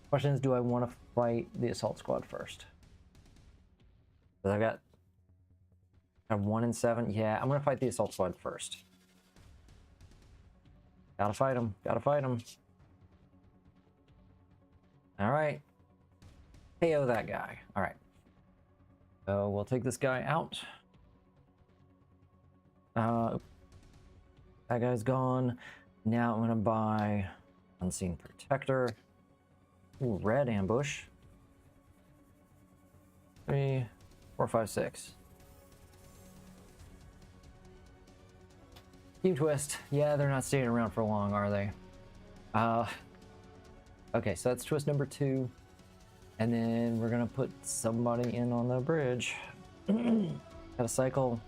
Question is, do I want to fight the assault squad first? Because I got 1 and 7. Yeah, I'm gonna fight the assault squad first. Gotta fight him. Gotta fight him. All right. KO that guy. All right. So we'll take this guy out. That guy's gone. Now I'm gonna buy Unseen Protector. Ooh, red ambush. 3, 4, 5, 6. Team twist. Yeah, they're not staying around for long, are they? Okay, so that's twist number 2. And then we're gonna put somebody in on the bridge. Gotta cycle.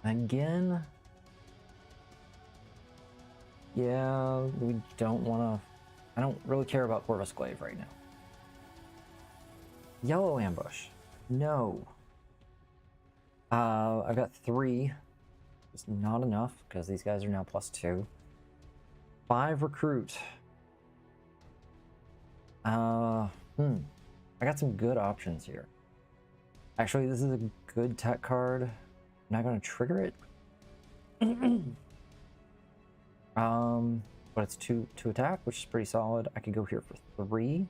Again. Yeah, we don't wanna... I don't really care about Corvus Glaive right now. Yellow ambush. No. I've got 3. It's not enough because these guys are now +2. 5 recruit. I got some good options here. Actually, this is a good tech card. I'm not gonna trigger it. But it's 2 attack, which is pretty solid. I could go here for 3.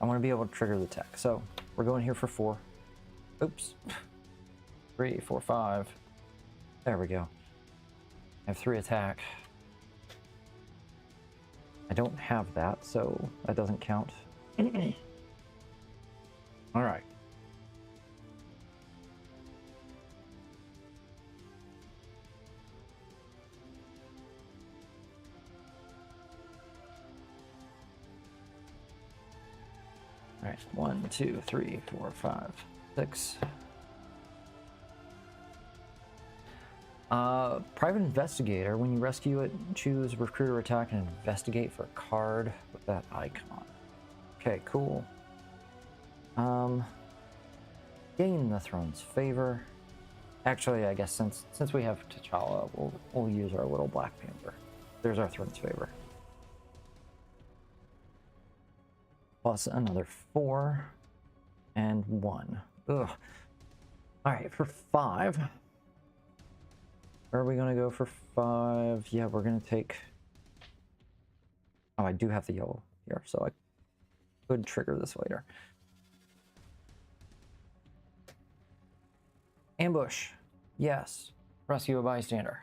I want to be able to trigger the tech, so we're going here for 4. Oops. 3, 4, 5. There we go. I have 3 attack. I don't have that, so that doesn't count. All right. All right, 1, 2, 3, 4, 5, 6. Private Investigator. When you rescue it, choose Recruiter Attack and investigate for a card with that icon. Okay, cool. Gain the Throne's favor. Actually, I guess since we have T'Challa, we'll use our little Black Panther. There's our Throne's favor. Plus another 4 and 1. Ugh. All right, for 5. Where are we gonna go for 5? Yeah, we're gonna take... Oh, I do have the yellow here, so I could trigger this later. Ambush. Yes. Rescue a bystander.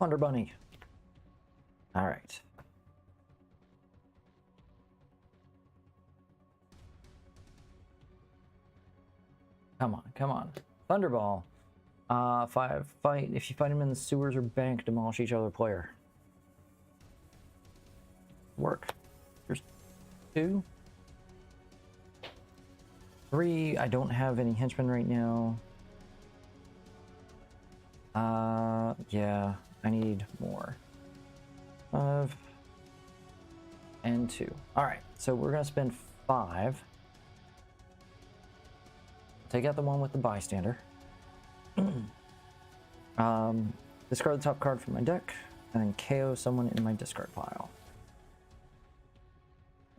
Thunder Bunny. All right. Come on, come on. Thunderball. 5, fight. If you fight him in the sewers or bank, demolish each other player. Work. Here's 2. 3, I don't have any henchmen right now. Yeah, I need more. 5 and 2. All right, so we're gonna spend 5. Take out the one with the bystander. Discard the top card from my deck, and then KO someone in my discard pile.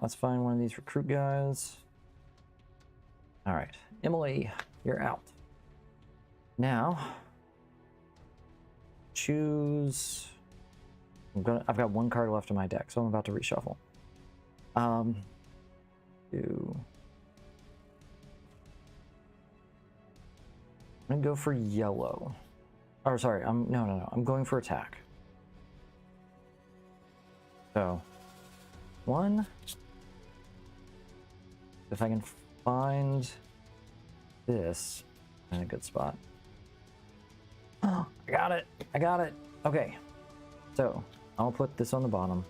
Let's find one of these recruit guys. All right, Emily, you're out. Now, choose. I've got 1 card left in my deck, so I'm about to reshuffle. I'm gonna go for yellow. Or sorry, no. I'm going for attack. So, 1. If I can find this in a good spot. Oh, I got it. I got it. Okay. So, I'll put this on the bottom.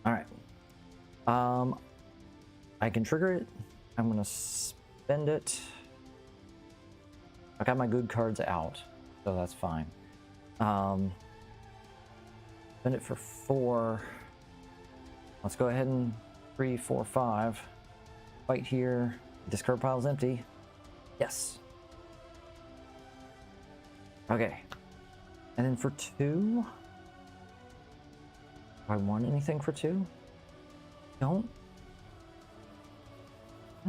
All right. I can trigger it. I'm gonna spend it. I got my good cards out, so that's fine. Spend it for 4. Let's go ahead and 3, 4, 5. Fight here. Discard pile's empty. Yes. Okay. And then for 2. Do I want anything for 2? I don't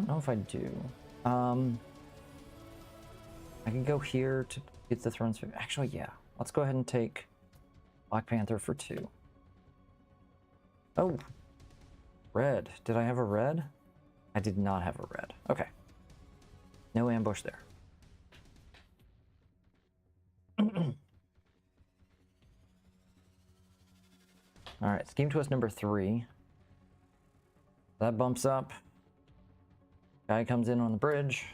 know if I do. I can go here to get the Thrones. Actually, yeah. Let's go ahead and take Black Panther for 2. Oh, red. Did I have a red? I did not have a red. Okay. No ambush there. All right, scheme twist number 3. That bumps up. Guy comes in on the bridge.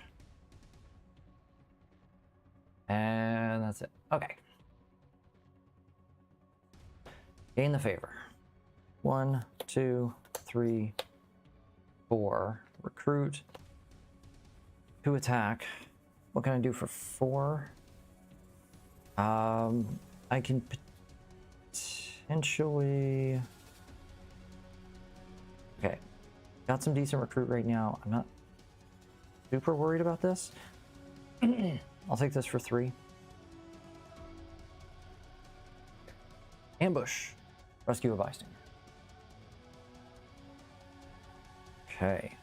And that's it. Okay. Gain the favor. 1, 2, 3, 4. Recruit. 2 attack. What can I do for 4? I can potentially... Okay. Got some decent recruit right now. I'm not super worried about this. I'll take this for 3. Ambush. Rescue a bystander. Okay.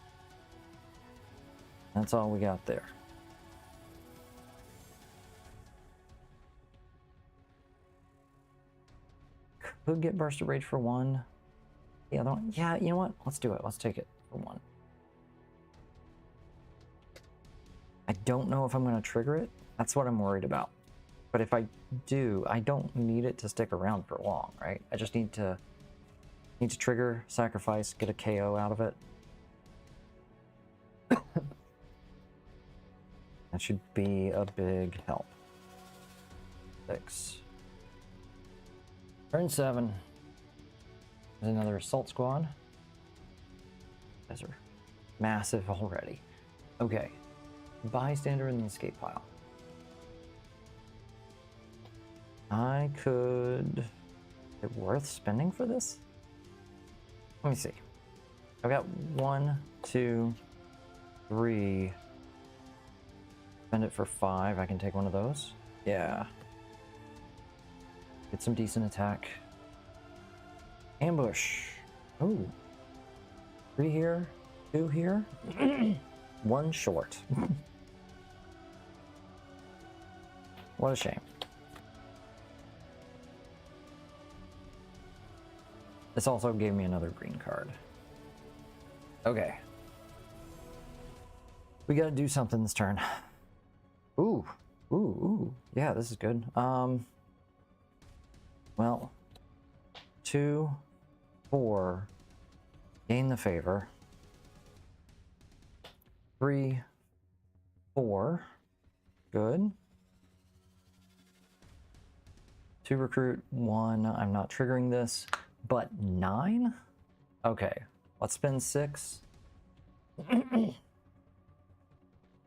That's all we got there. Could get Burst of Rage for 1. The other one, yeah, you know what? Let's do it. Let's take it for 1. I don't know if I'm going to trigger it. That's what I'm worried about. But if I do, I don't need it to stick around for long, right? I just need to trigger, sacrifice, get a KO out of it. That should be a big help. 6. Turn 7. There's another assault squad. These are massive already. Okay. Bystander in the escape pile. I could... Is it worth spending for this? Let me see. I've got 1, 2, 3. Spend it for 5. I can take one of those. Yeah. Get some decent attack. Ambush. Ooh. 3 here. 2 here. 1 short. What a shame. This also gave me another green card. Okay. We gotta do something this turn. Ooh. Ooh, ooh. Yeah, this is good. Well, 2, 4. Gain the favor. 3, 4. Good. 2 recruit, 1. I'm not triggering this, but 9? Okay, let's spend 6.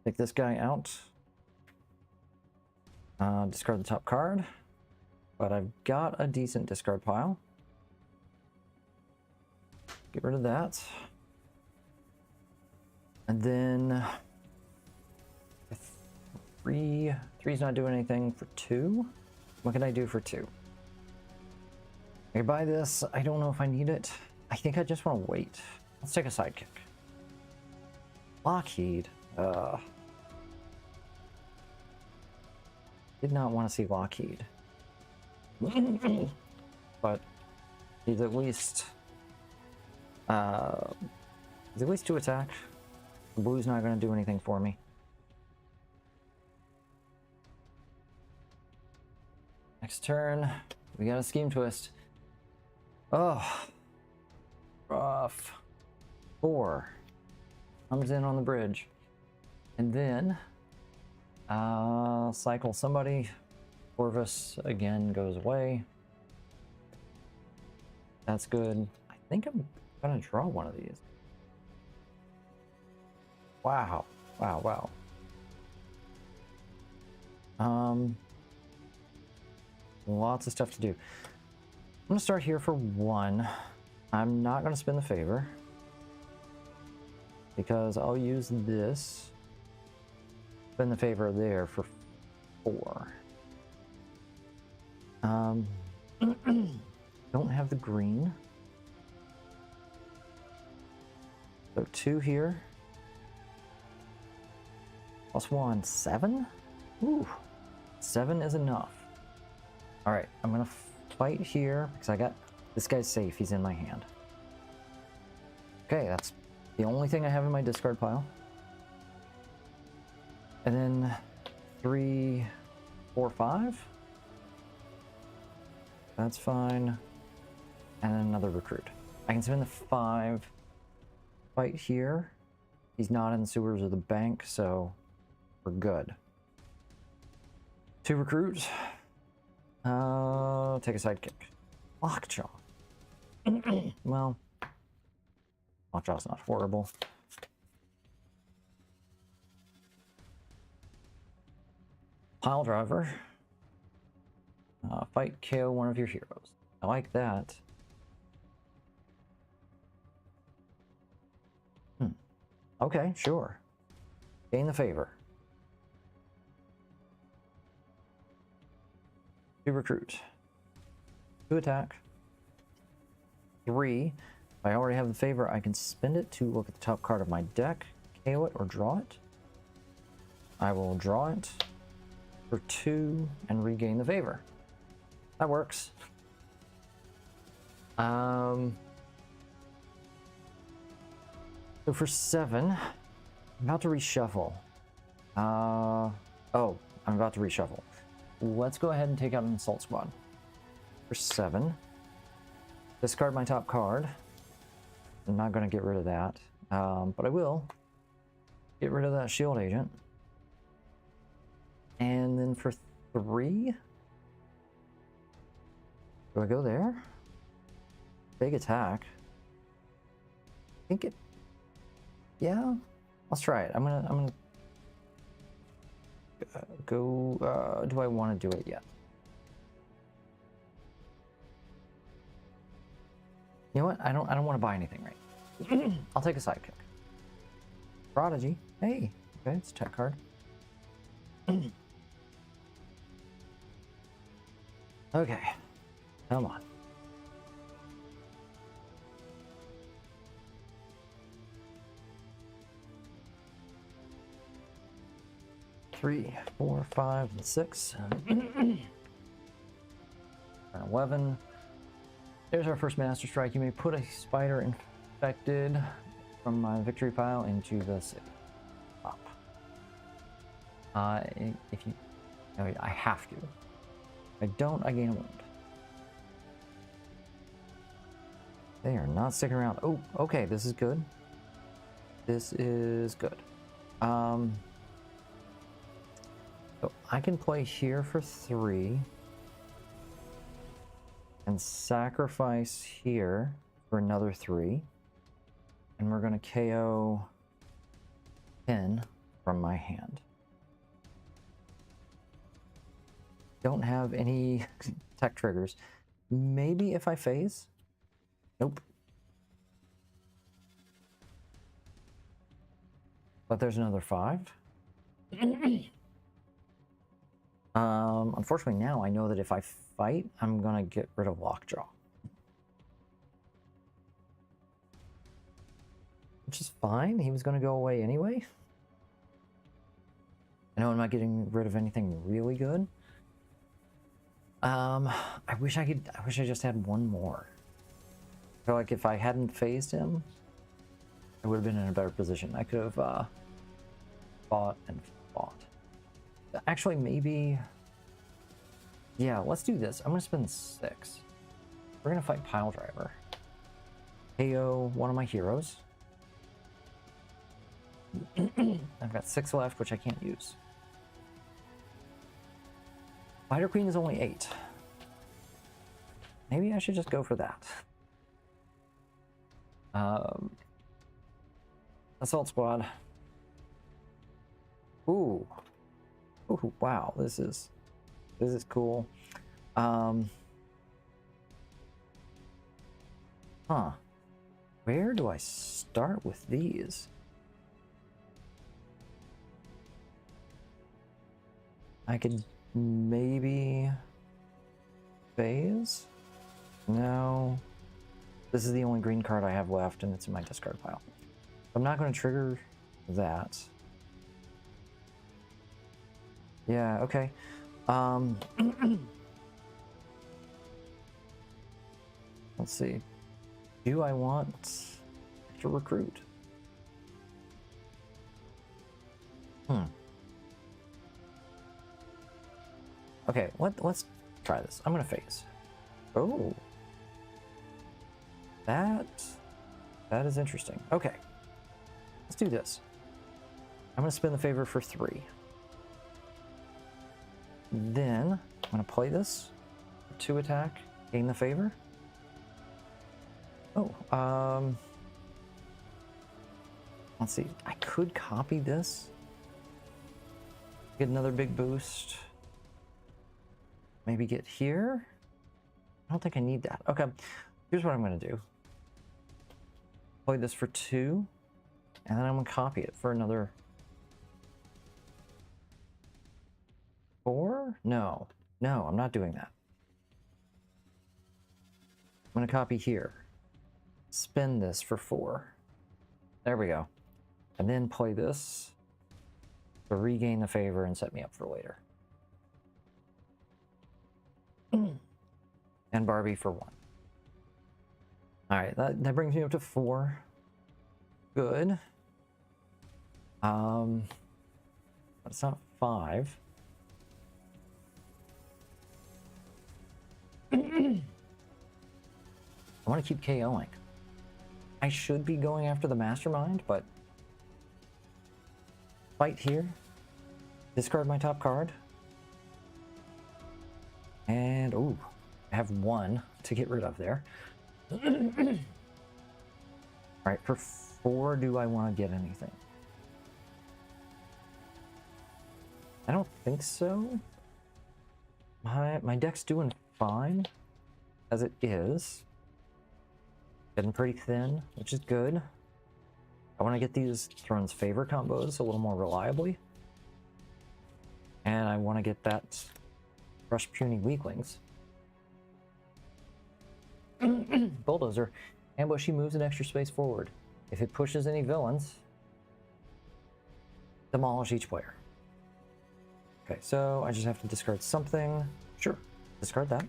Take this guy out. Discard the top card. But I've got a decent discard pile. Get rid of that. And then 3. 3's not doing anything for 2. What can I do for 2? I can buy this. I don't know if I need it. I think I just want to wait. Let's take a sidekick. Lockheed. Did not want to see Lockheed. But he's at least 2 attack. The blue's not going to do anything for me. Next turn, we got a scheme twist. Oh, rough. 4 comes in on the bridge, and then cycle somebody. Corvus again goes away. That's good. I think I'm gonna draw one of these. Wow. Wow, wow. Lots of stuff to do. I'm gonna start here for 1. I'm not gonna spin the favor because I'll use this. Spin the favor there for 4. Don't have the green. So 2 here. +1, 7? Ooh, 7 is enough. All right, I'm gonna fight here because I got this guy's safe. He's in my hand. Okay, that's the only thing I have in my discard pile. And then 3, 4, 5. That's fine. And then another recruit. I can spend the 5. Fight here. He's not in the sewers or the bank, so we're good. 2 recruits. Take a sidekick. Lockjaw. Well, Lockjaw's not horrible. Pile driver. Fight KO one of your heroes. I like that. Okay, sure. Gain the favor. 2 recruit. 2 attack. 3. If I already have the favor, I can spend it to look at the top card of my deck, KO it, or draw it. I will draw it for 2 and regain the favor. That works. So for 7, I'm about to reshuffle. Oh, I'm about to reshuffle. Let's go ahead and take out an assault squad. For 7, discard my top card. I'm not going to get rid of that, but I will get rid of that shield agent. And then for 3, do I go there? Big attack. I think it. Yeah, let's try it. I'm gonna go. Do I want to do it yet? You know what? I don't want to buy anything right. I'll take a sidekick. Prodigy. Hey, okay, it's a tech card. Okay, come on. Three, 4, 5, and 6. 11. There's our first Master Strike. You may put a spider infected from my victory pile into the city. Up. If you, no, I have to. If I don't, I gain a wound. They are not sticking around. Oh, okay, this is good. This is good. So I can play here for 3 and sacrifice here for another 3, and we're going to KO 10 from my hand. Don't have any tech triggers. Maybe if I phase? Nope. But there's another 5. Unfortunately now I know that if I fight, I'm gonna get rid of Lockjaw. Which is fine, he was gonna go away anyway. I know I'm not getting rid of anything really good. I wish I just had one more. I feel like if I hadn't phased him, I would have been in a better position. I could have fought and fought. Actually, maybe... Yeah, let's do this. I'm going to spend 6. We're going to fight Pile Driver. KO one of my heroes. I've got 6 left, which I can't use. Spider Queen is only 8. Maybe I should just go for that. Assault Squad. Ooh. Ooh, wow, this is cool. Huh. Where do I start with these? I could maybe phase? No. This is the only green card I have left, and it's in my discard pile. I'm not going to trigger that. Yeah, okay. Let's see. Do I want to recruit? Okay, let's try this. I'm gonna phase. Oh. That is interesting. Okay. Let's do this. I'm gonna spin the favor for 3. Then I'm gonna play this. 2 attack, gain the favor. Oh, let's see. I could copy this. Get another big boost. Maybe get here. I don't think I need that. Okay, here's what I'm gonna do. Play this for 2, and then I'm gonna copy it for another 4? No, I'm not doing that. I'm gonna copy here. Spin this for 4. There we go. And then play this to regain the favor and set me up for later. And Barbie for 1. All right, that brings me up to 4. Good. But it's not 5. I want to keep KOing. I should be going after the mastermind, but fight here. Discard my top card. And, ooh, I have 1 to get rid of there. All right, for 4, do I want to get anything? I don't think so. My deck's doing fine as it is. Getting pretty thin, which is good. I want to get these Throne's Favor combos a little more reliably. And I want to get that Crush Puny Weaklings. Bulldozer. Ambushy moves an extra space forward. If it pushes any villains, demolish each player. Okay, so I just have to discard something. Sure, discard that.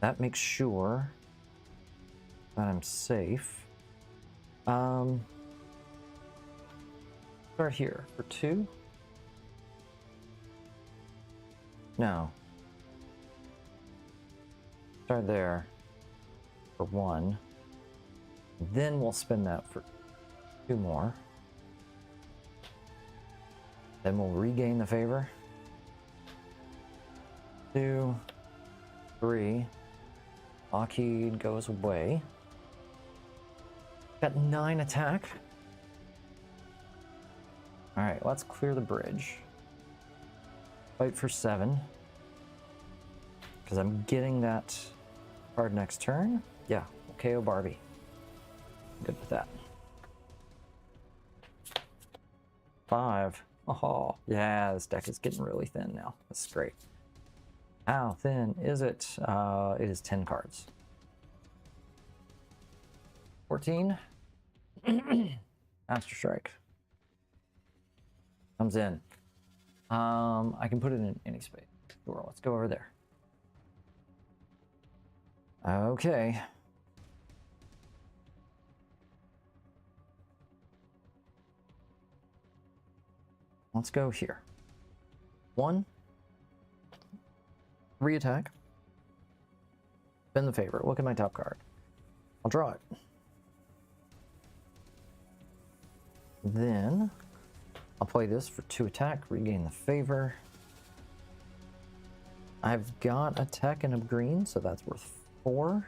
That makes sure that I'm safe. Start here for 2. No. Start there for 1. Then we'll spin that for 2 more. Then we'll regain the favor. 2, 3. Lockheed goes away. Got 9 attack. All right, let's clear the bridge. Fight for 7. Because I'm getting that card next turn. Yeah, KO Barbie. Good with that. 5. Oh, yeah, this deck is getting really thin now. That's great. How thin is it? It is 10 cards. 14. Master Strike. Comes in. I can put it in any space. Sure, let's go over there. Okay. Let's go here. 1. 3 attack. Spin the favor. Look at my top card. I'll draw it. Then I'll play this for 2 attack, regain the favor. I've got a tech and a green, so that's worth 4.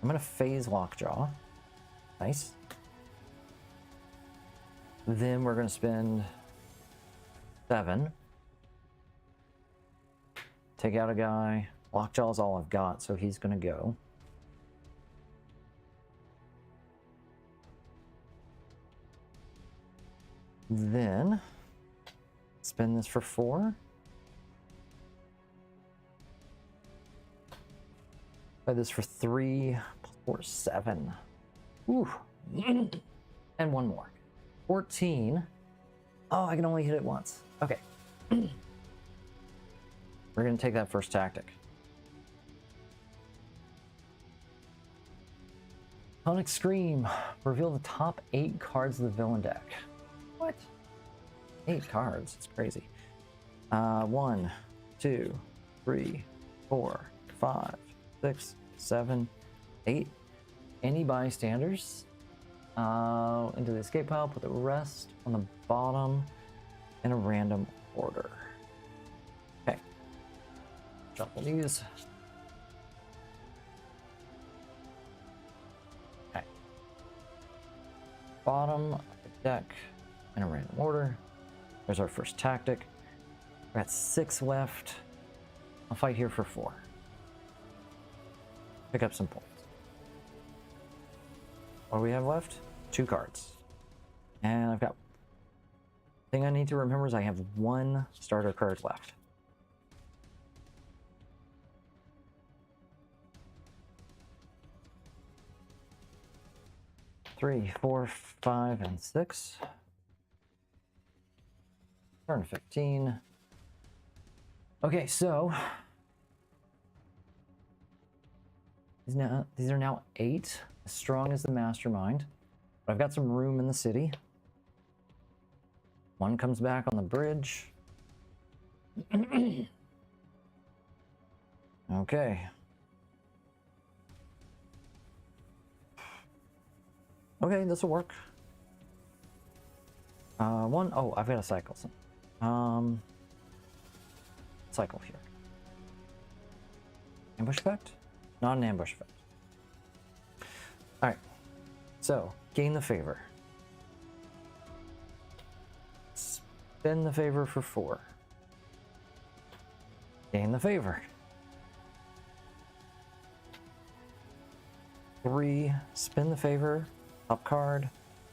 I'm gonna phase Lockjaw. Nice. Then we're gonna spend 7. Take out a guy. Lockjaw's all I've got, so he's gonna go. Then spend this for 4. Buy this for 3 + 4 = 7. Ooh. And one more. 14. Oh, I can only hit it once. Okay. We're gonna take that first tactic. Tonic Scream. Reveal the top 8 cards of the villain deck. What? 8 cards? It's crazy. 1, 2, 3, 4, 5, 6, 7, 8. Any bystanders into the escape pile. Put the rest on the bottom in a random order. Okay. Shuffle these. Okay. Bottom of the deck in a random order. There's our first tactic. We're at 6 left. I'll fight here for 4. Pick up some points. What do we have left? 2 cards. And I've got... thing I need to remember is I have 1 starter card left. Three, 4, 5, and 6. Turn 15. Okay, so these are now 8, as strong as the mastermind. But I've got some room in the city. 1 comes back on the bridge. Okay. Okay, this will work. 1. Oh, I've got to cycle some. Cycle here. Ambush effect? Not an ambush effect. Alright. So, gain the favor. Spend the favor for 4. Gain the favor. 3. Spin the favor. Top card.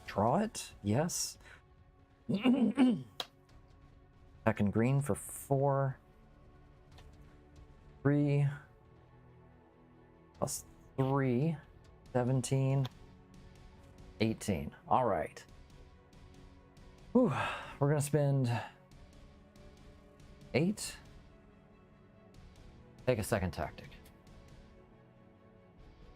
Draw it. Yes. Second green for 4. 3 plus 3. 17. 18. All right. Whew. We're going to spend 8. Take a second tactic.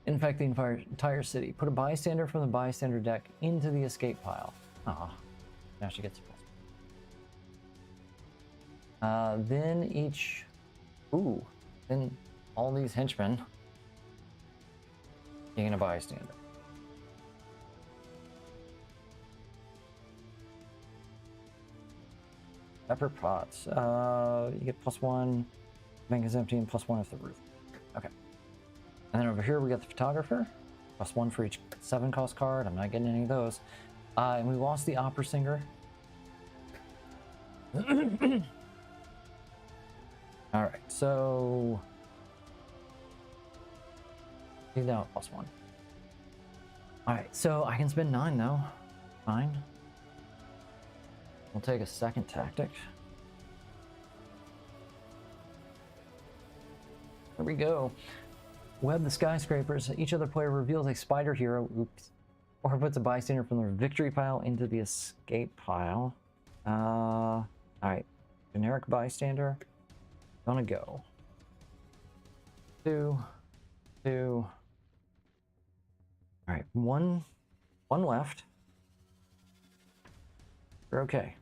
Infect the entire city. Put a bystander from the bystander deck into the escape pile. Ah, now she gets a then each... Ooh, then all these henchmen gain a bystander. Pepper pots. You get +1. Bank is empty and +1 if the roof. Okay. And then over here we got the photographer. +1 for each 7 cost card. I'm not getting any of those. And we lost the opera singer. All right, so he's now at +1. All right, so I can spend 9 though. Fine. We'll take a second tactic. There we go. Web the skyscrapers. Each other player reveals a spider hero, oops, or puts a bystander from the victory pile into the escape pile. All right, generic bystander. Gonna go. 2, 2. All right, one left. We're okay.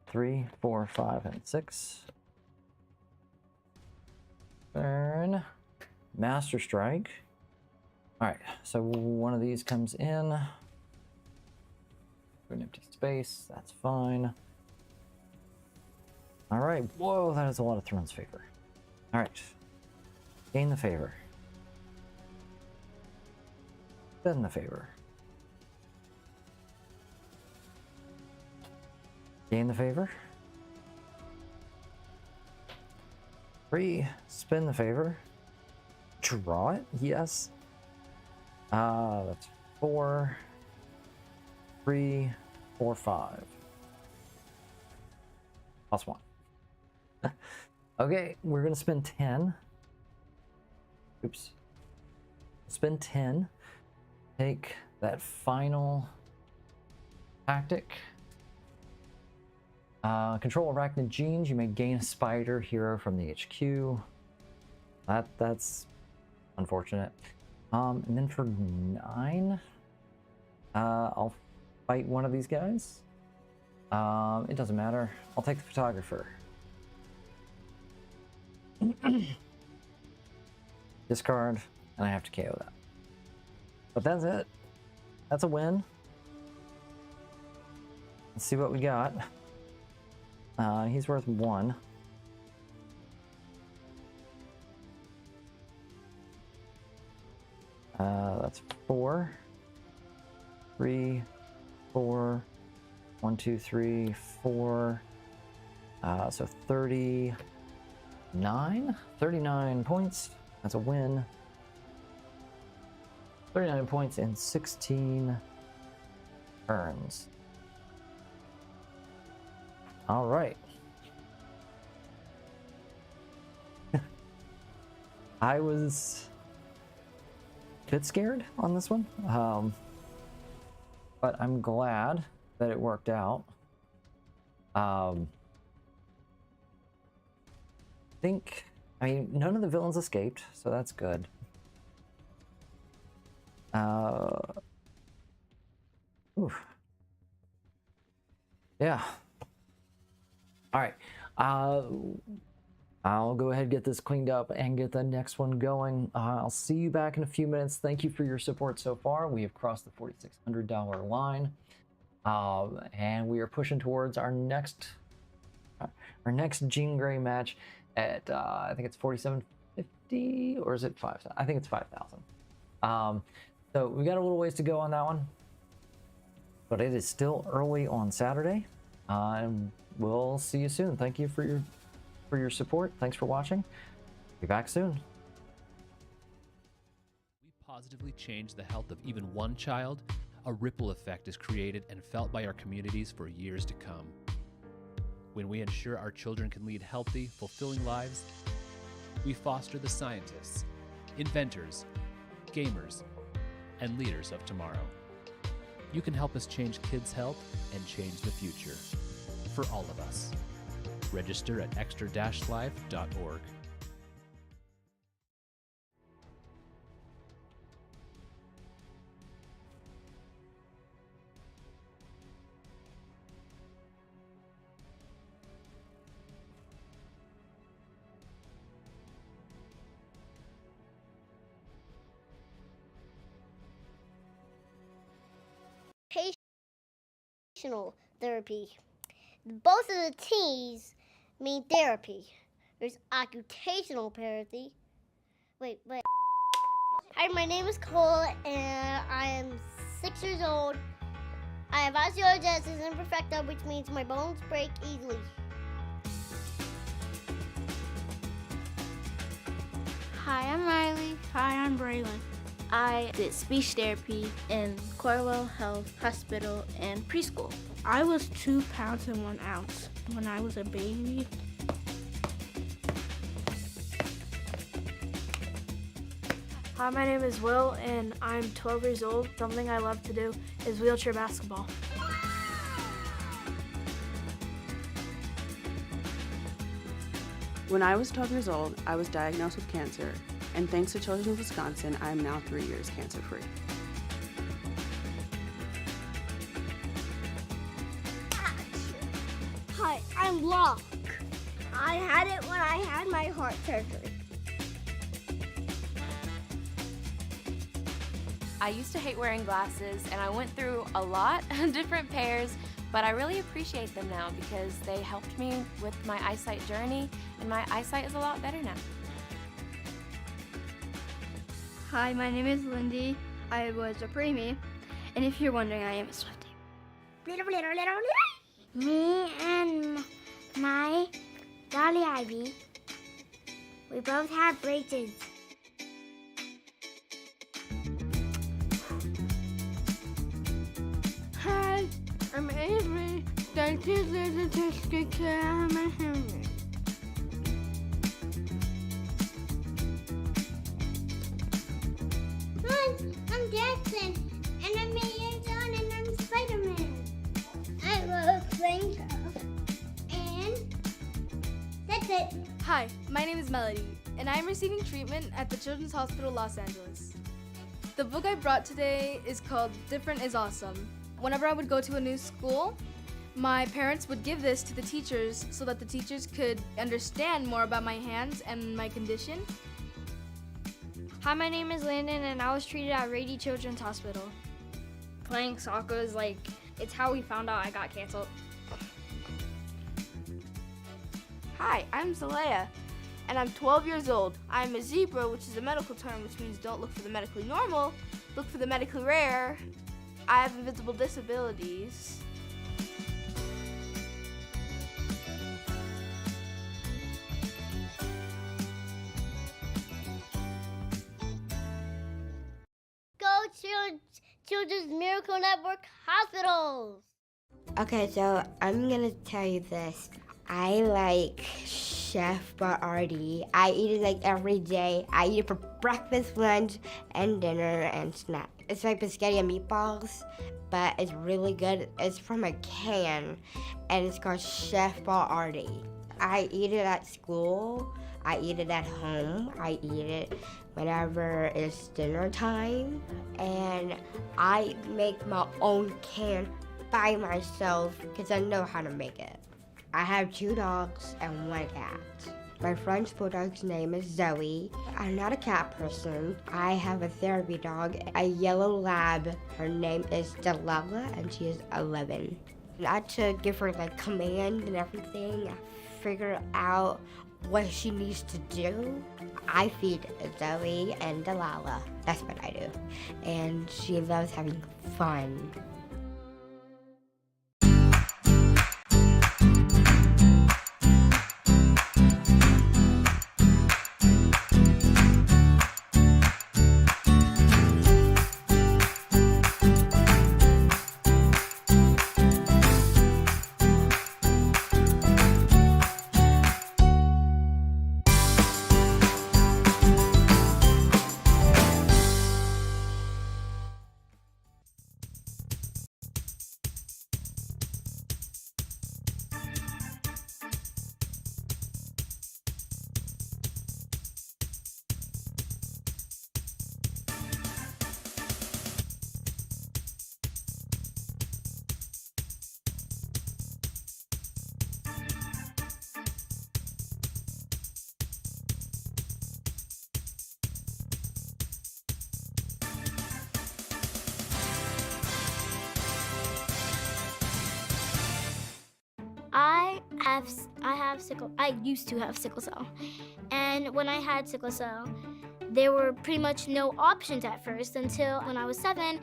3, 4, 5, and 6. Burn. Master Strike. All right, so one of these comes in. An empty space, that's fine. All right. Whoa, that is a lot of Throne's favor. All right. Gain the favor. Spend the favor. Gain the favor. Free. Spin the favor. Draw it. Yes. That's 4, 3, 4, 5. +1. Okay, we're gonna spend 10. Oops. Spend 10. Take that final tactic. Control arachnid genes. You may gain a spider hero from the HQ. That's unfortunate. And then for 9, I'll fight one of these guys. It doesn't matter. I'll take the photographer. Discard, and I have to KO that. But that's it. That's a win. Let's see what we got. He's worth 1. That's 4, 3, 4, 1, 2, 3, 4. So 39 points. That's a win. 39 points in 16 turns. All right. I was a bit scared on this one, but I'm glad that it worked out. I mean, none of the villains escaped, so that's good. Oof. Yeah. All right. I'll go ahead and get this cleaned up and get the next one going. I'll see you back in a few minutes. Thank you for your support so far. We have crossed the $4,600 line, and we are pushing towards our next Jean Grey match at I think it's $4,750, or is it $5,000? I think it's $5,000. So we got a little ways to go on that one, but it is still early on Saturday, and we'll see you soon. Thank you for your support. Thanks for watching. Be back soon. We positively change the health of even one child. A ripple effect is created and felt by our communities for years to come. When we ensure our children can lead healthy, fulfilling lives, we foster the scientists, inventors, gamers, and leaders of tomorrow. You can help us change kids' health and change the future for all of us. Register at extra-life.org. Occupational therapy. Both of the T's mean therapy. There's occupational therapy. Wait. Hi, my name is Cole, and I am 6 years old. I have osteogenesis imperfecta, which means my bones break easily. Hi, I'm Riley. Hi, I'm Braylon. I did speech therapy in Corwell Health Hospital and preschool. I was 2 pounds and 1 ounce when I was a baby. Hi, my name is Will, and I'm 12 years old. Something I love to do is wheelchair basketball. When I was 12 years old, I was diagnosed with cancer, and thanks to Children of Wisconsin, I am now 3 years cancer-free. Hi, I'm Locke. I had it when I had my heart surgery. I used to hate wearing glasses, and I went through a lot of different pairs, but I really appreciate them now because they helped me with my eyesight journey, and my eyesight is a lot better now. Hi, my name is Lindy. I was a preemie, and if you're wondering, I am a Swiftie. Me and my Dolly Ivy, we both have braces. Hi, I'm Avery. Thank you for taking care of my family. Hi, I'm Jackson, and I'm 8 years old, and I'm Spider-Man. I love playing golf, and that's it. Hi, my name is Melody, and I am receiving treatment at the Children's Hospital Los Angeles. The book I brought today is called Different is Awesome. Whenever I would go to a new school, my parents would give this to the teachers so that the teachers could understand more about my hands and my condition. Hi, my name is Landon, and I was treated at Rady Children's Hospital. Playing soccer is it's how we found out I got canceled. Hi, I'm Zalea, and I'm 12 years old. I'm a zebra, which is a medical term, which means don't look for the medically normal, look for the medically rare. I have invisible disabilities. Go Children's Miracle Network Hospitals. Okay, so I'm gonna tell you this. I like Chef Boyardee. I eat it every day. I eat it for breakfast, lunch, and dinner and snack. It's like spaghetti and meatballs, but it's really good. It's from a can, and it's called Chef Boyardee. I eat it at school. I eat it at home. I eat it whenever it's dinner time, and I make my own can by myself because I know how to make it. I have 2 dogs and 1 cat. My French bulldog's name is Zoe. I'm not a cat person. I have a therapy dog, a yellow lab. Her name is Delilah, and she is 11. I had to give her commands and everything. I figure out what she needs to do. I feed Zoe and Delilah. That's what I do. And she loves having fun. I used to have sickle cell. And when I had sickle cell, there were pretty much no options at first until when I was 7.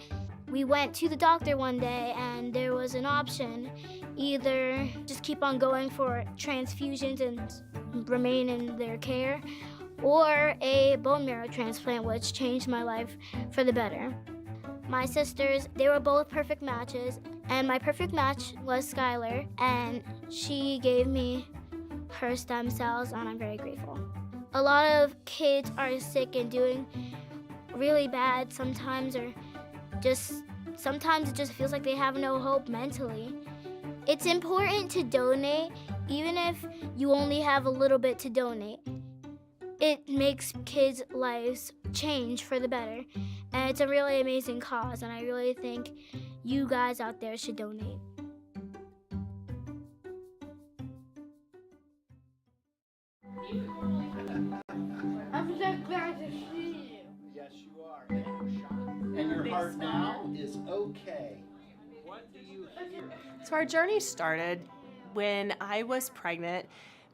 We went to the doctor one day and there was an option. Either just keep on going for transfusions and remain in their care, or a bone marrow transplant, which changed my life for the better. My sisters, they were both perfect matches, and my perfect match was Skylar, and she gave me her stem cells, and I'm very grateful. A lot of kids are sick and doing really bad sometimes, or sometimes it just feels like they have no hope mentally. It's important to donate, even if you only have a little bit to donate. It makes kids' lives change for the better, and it's a really amazing cause, and I really think you guys out there should donate. I'm so glad to see you. Yes, you are. And your heart now is okay. What do you hear? So our journey started when I was pregnant.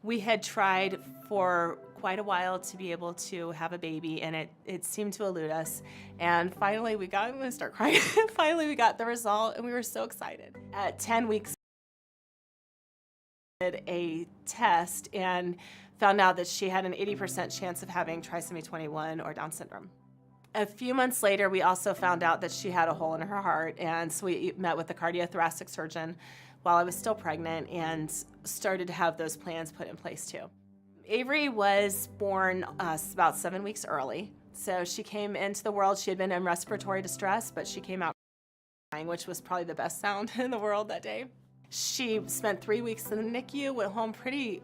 We had tried for quite a while to be able to have a baby, and it seemed to elude us. And finally I'm going to start crying. Finally we got the result, and we were so excited. At 10 weeks, did a test and found out that she had an 80% chance of having trisomy 21 or Down syndrome. A few months later, we also found out that she had a hole in her heart, and so we met with the cardiothoracic surgeon while I was still pregnant and started to have those plans put in place too. Avery was born about 7 weeks early, so she came into the world. She had been in respiratory distress, but she came out crying, which was probably the best sound in the world that day. She spent 3 weeks in the NICU, went home pretty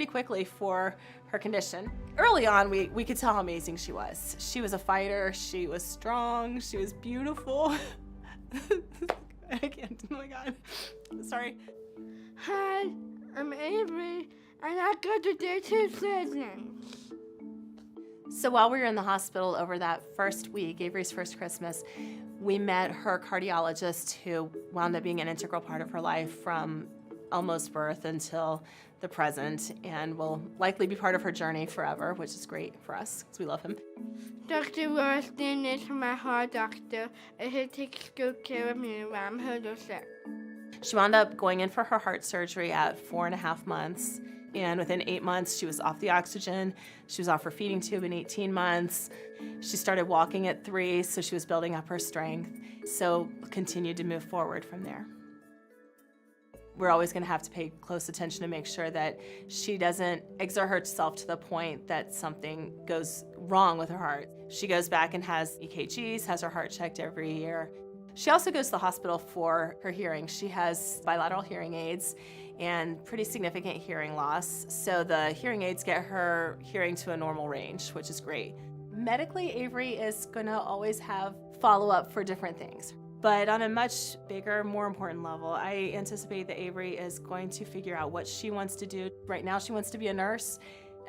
quickly for her condition. Early on, we could tell how amazing she was. She was a fighter, she was strong, she was beautiful. I can't, oh my God, sorry. Hi, I'm Avery, and I go to day 2 session. So while we were in the hospital over that first week, Avery's first Christmas, we met her cardiologist, who wound up being an integral part of her life from almost birth until the present, and will likely be part of her journey forever, which is great for us because we love him. Dr. Rostin is my heart doctor, and he takes good care of me when I'm hurt or sick. She wound up going in for her heart surgery at 4.5 months. And within 8 months, she was off the oxygen. She was off her feeding tube in 18 months. She started walking at 3, so she was building up her strength. So continued to move forward from there. We're always going to have to pay close attention to make sure that she doesn't exert herself to the point that something goes wrong with her heart. She goes back and has EKGs, has her heart checked every year. She also goes to the hospital for her hearing. She has bilateral hearing aids and pretty significant hearing loss. So the hearing aids get her hearing to a normal range, which is great. Medically, Avery is gonna always have follow-up for different things. But on a much bigger, more important level, I anticipate that Avery is going to figure out what she wants to do. Right now, she wants to be a nurse.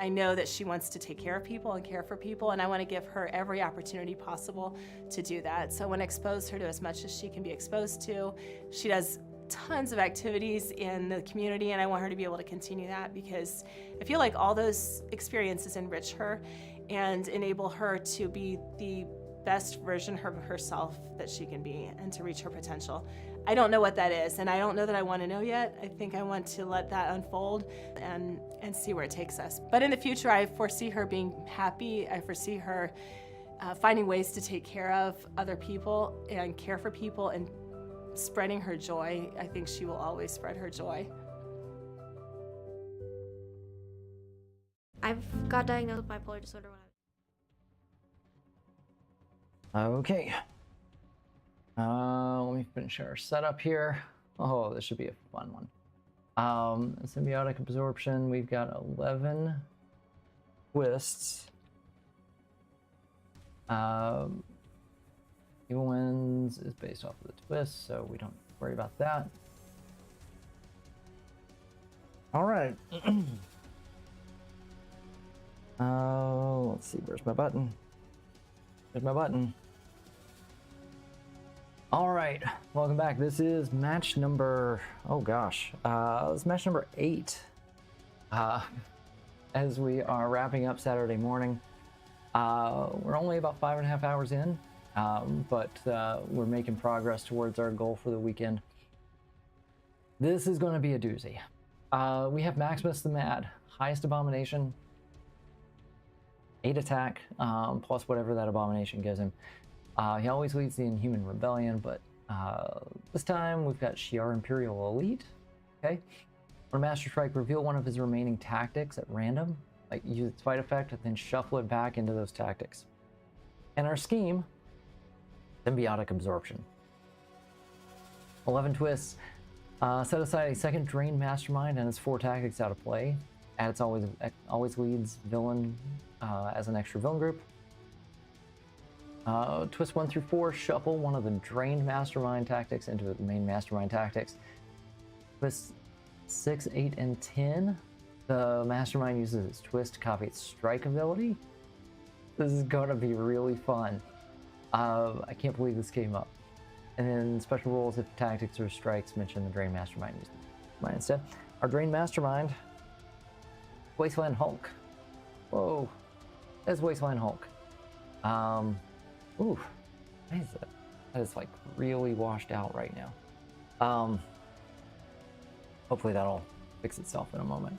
I know that she wants to take care of people and care for people, and I want to give her every opportunity possible to do that. So I want to expose her to as much as she can be exposed to. She does tons of activities in the community, and I want her to be able to continue that because I feel like all those experiences enrich her and enable her to be the best version of herself that she can be and to reach her potential. I don't know what that is, and I don't know that I want to know yet. I think I want to let that unfold and see where it takes us. But in the future, I foresee her being happy. I foresee her finding ways to take care of other people and care for people and spreading her joy. I think she will always spread her joy. I've got diagnosed with bipolar disorder when Okay. Let me finish our setup here. Oh, this should be a fun one. Symbiotic absorption, we've got 11 twists. Evil Winds is based off of the twist, so we don't worry about that. All right. Let's see, where's my button? There's my button. All right, welcome back. This is match number, oh gosh, it's match number 8. As we are wrapping up Saturday morning. We're only about 5.5 hours in, but we're making progress towards our goal for the weekend. This is going to be a doozy. We have Maximus the Mad, highest abomination, 8 attack, plus whatever that abomination gives him. He always leads the Inhuman Rebellion, but this time we've got Shi'ar Imperial Elite. Okay. On Master Strike, reveal one of his remaining tactics at random. Like, use its fight effect and then shuffle it back into those tactics. And our scheme, Symbiotic Absorption. 11 twists. Set aside a second Drain Mastermind and its 4 tactics out of play. Add its always leads villain as an extra villain group. Twist 1 through 4, shuffle one of the Drained Mastermind tactics into the main Mastermind tactics. Twist 6, 8, and 10. The Mastermind uses its twist to copy its strike ability. This is going to be really fun. I can't believe this came up. And then special rules if tactics or strikes mention the Drain Mastermind. Use mine instead. Our Drain Mastermind, Wasteland Hulk. Whoa, that's Wasteland Hulk. Ooh, that is like really washed out right now. Hopefully that'll fix itself in a moment.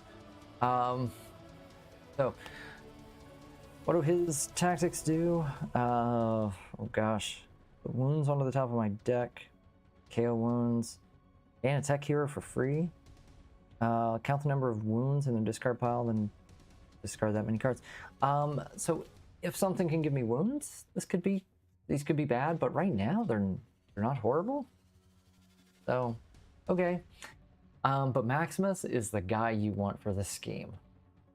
So, what do his tactics do? Oh gosh. Wounds onto the top of my deck. KO wounds. Gain a tech hero for free. Count the number of wounds in the discard pile, then discard that many cards. So if something can give me wounds, these could be bad, but right now they're not horrible. So, okay. But Maximus is the guy you want for this scheme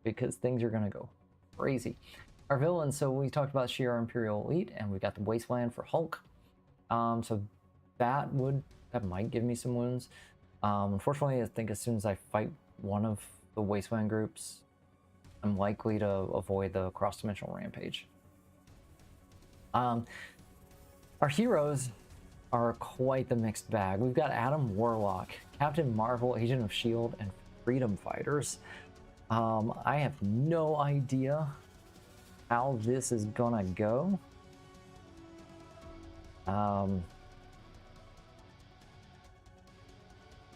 because things are gonna go crazy. Our villains, so we talked about Shi'ar Imperial Elite, and we got the Wasteland for Hulk. So that might give me some wounds. Unfortunately, I think as soon as I fight one of the Wasteland groups, I'm likely to avoid the cross-dimensional rampage. Our heroes are quite the mixed bag. We've got Adam Warlock, Captain Marvel, Agent of S.H.I.E.L.D., and Freedom Fighters. I have no idea how this is gonna go.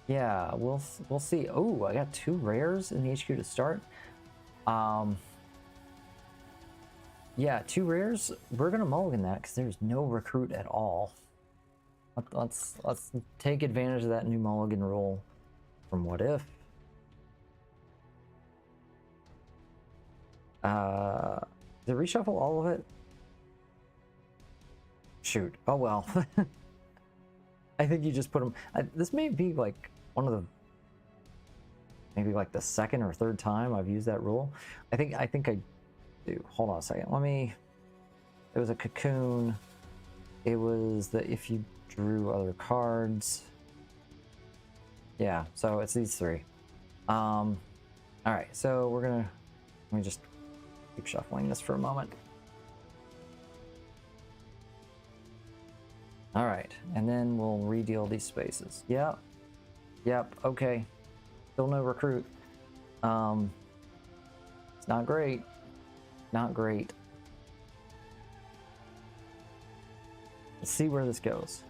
Yeah, we'll see. Oh, I got 2 rares in the HQ to start. Yeah, 2 rares. We're gonna mulligan that because there's no recruit at all. Let's take advantage of that new mulligan rule from What If. Did it reshuffle all of it? Shoot. Oh well. I think you just put them. This may be like one of the, maybe like the 2nd or 3rd time I've used that rule. I think I do. Hold on a second. It was a cocoon. It was the if you drew other cards. Yeah. So it's these 3. All right. So let me just keep shuffling this for a moment. All right, and then we'll redeal these spaces. Yep, okay. Still no recruit. It's not great. Not great. Let's see where this goes.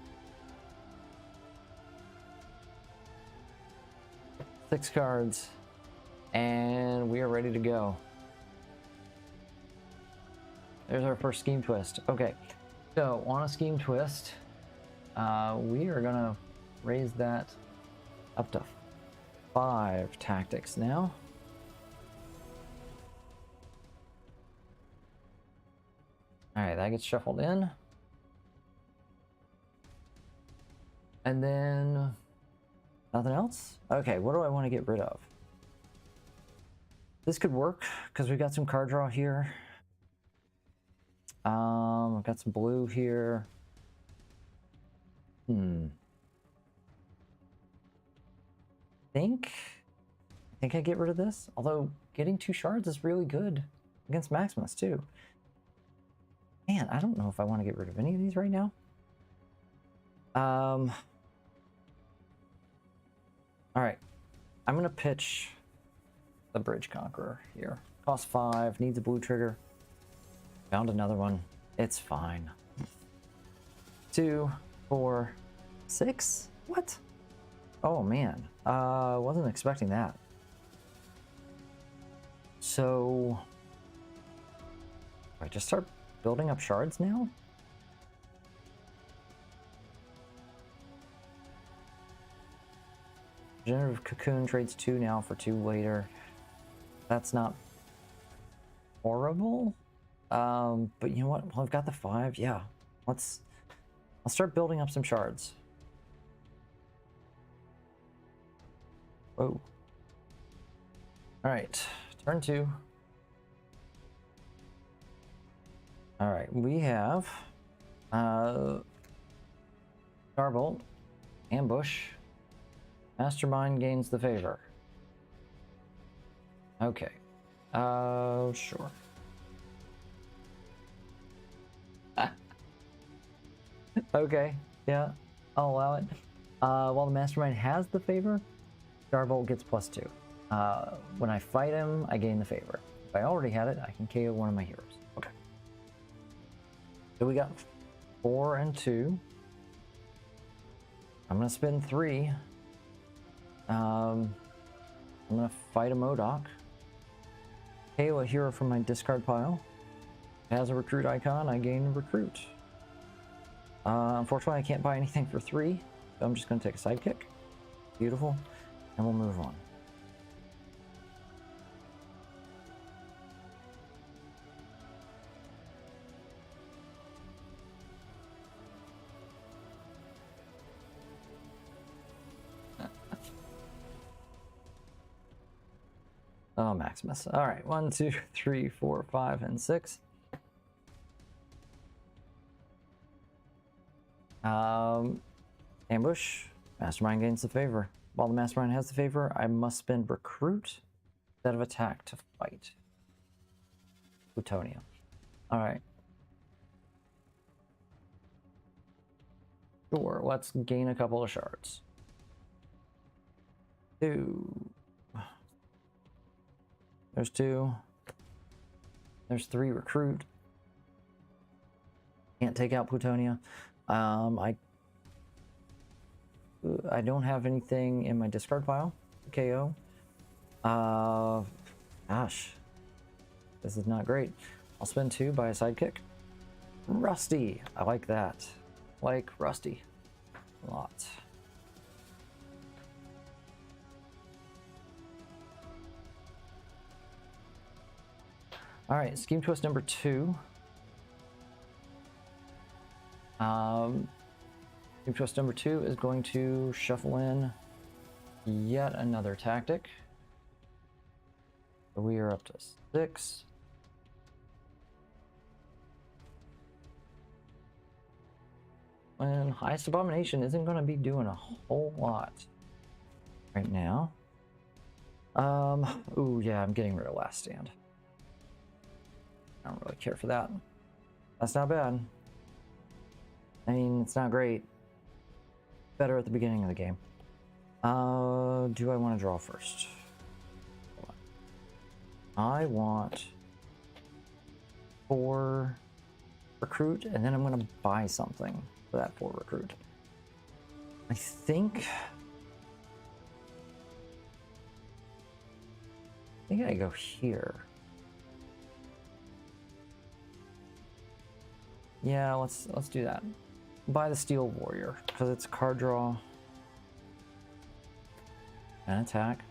6 cards, and we are ready to go. There's our first scheme twist. Okay, so on a scheme twist, we are gonna raise that up to 5 tactics now. All right, that gets shuffled in. And then nothing else? Okay, what do I want to get rid of? This could work because we got some card draw here. I've got some blue here. I think I get rid of this. Although getting 2 shards is really good against Maximus too. Man, I don't know if I want to get rid of any of these right now. All right, I'm gonna pitch the Bridge Conqueror here. Cost 5, needs a blue trigger. Found another one. It's fine. 2, 4, 6? What? Oh man, wasn't expecting that. So, do I just start building up shards now? Generative Cocoon trades 2 now for 2 later. That's not horrible. But you know what? Well, I've got the 5. Yeah, I'll start building up some shards. Whoa. All right, turn 2. All right, we have Starbolt, Ambush, Mastermind gains the favor. Okay, sure. Okay, yeah, I'll allow it. While the mastermind has the favor, Starbolt gets +2. When I fight him, I gain the favor. If I already had it, I can KO one of my heroes. Okay. So we got 4 and 2. I'm gonna spend 3. I'm gonna fight a Modoc. KO a hero from my discard pile. It has a recruit icon, I gain a recruit. Unfortunately, I can't buy anything for 3, so I'm just gonna take a sidekick. Beautiful. And we'll move on. Oh, Maximus. All right, 1, 2, 3, 4, 5, and 6. Ambush. Mastermind gains the favor. While the mastermind has the favor, I must spend recruit instead of attack to fight Plutonia. All right. Sure, let's gain a couple of shards. 2. There's 2. There's 3 recruit. Can't take out Plutonia. I don't have anything in my discard pile to KO. Gosh, this is not great. I'll spend 2, buy a sidekick. Rusty, I like that. Like Rusty a lot. All right, scheme twist number 2. Scheme twist number 2 is going to shuffle in yet another tactic. So we are up to 6. And Highest Abomination isn't going to be doing a whole lot right now. Ooh, yeah, I'm getting rid of Last Stand. I don't really care for that. That's not bad. I mean, it's not great. Better at the beginning of the game. Do I want to draw first? I want 4 recruit, and then I'm going to buy something for that 4 recruit. I think I go here. Yeah, let's do that. Buy the Steel Warrior because it's a card draw and attack.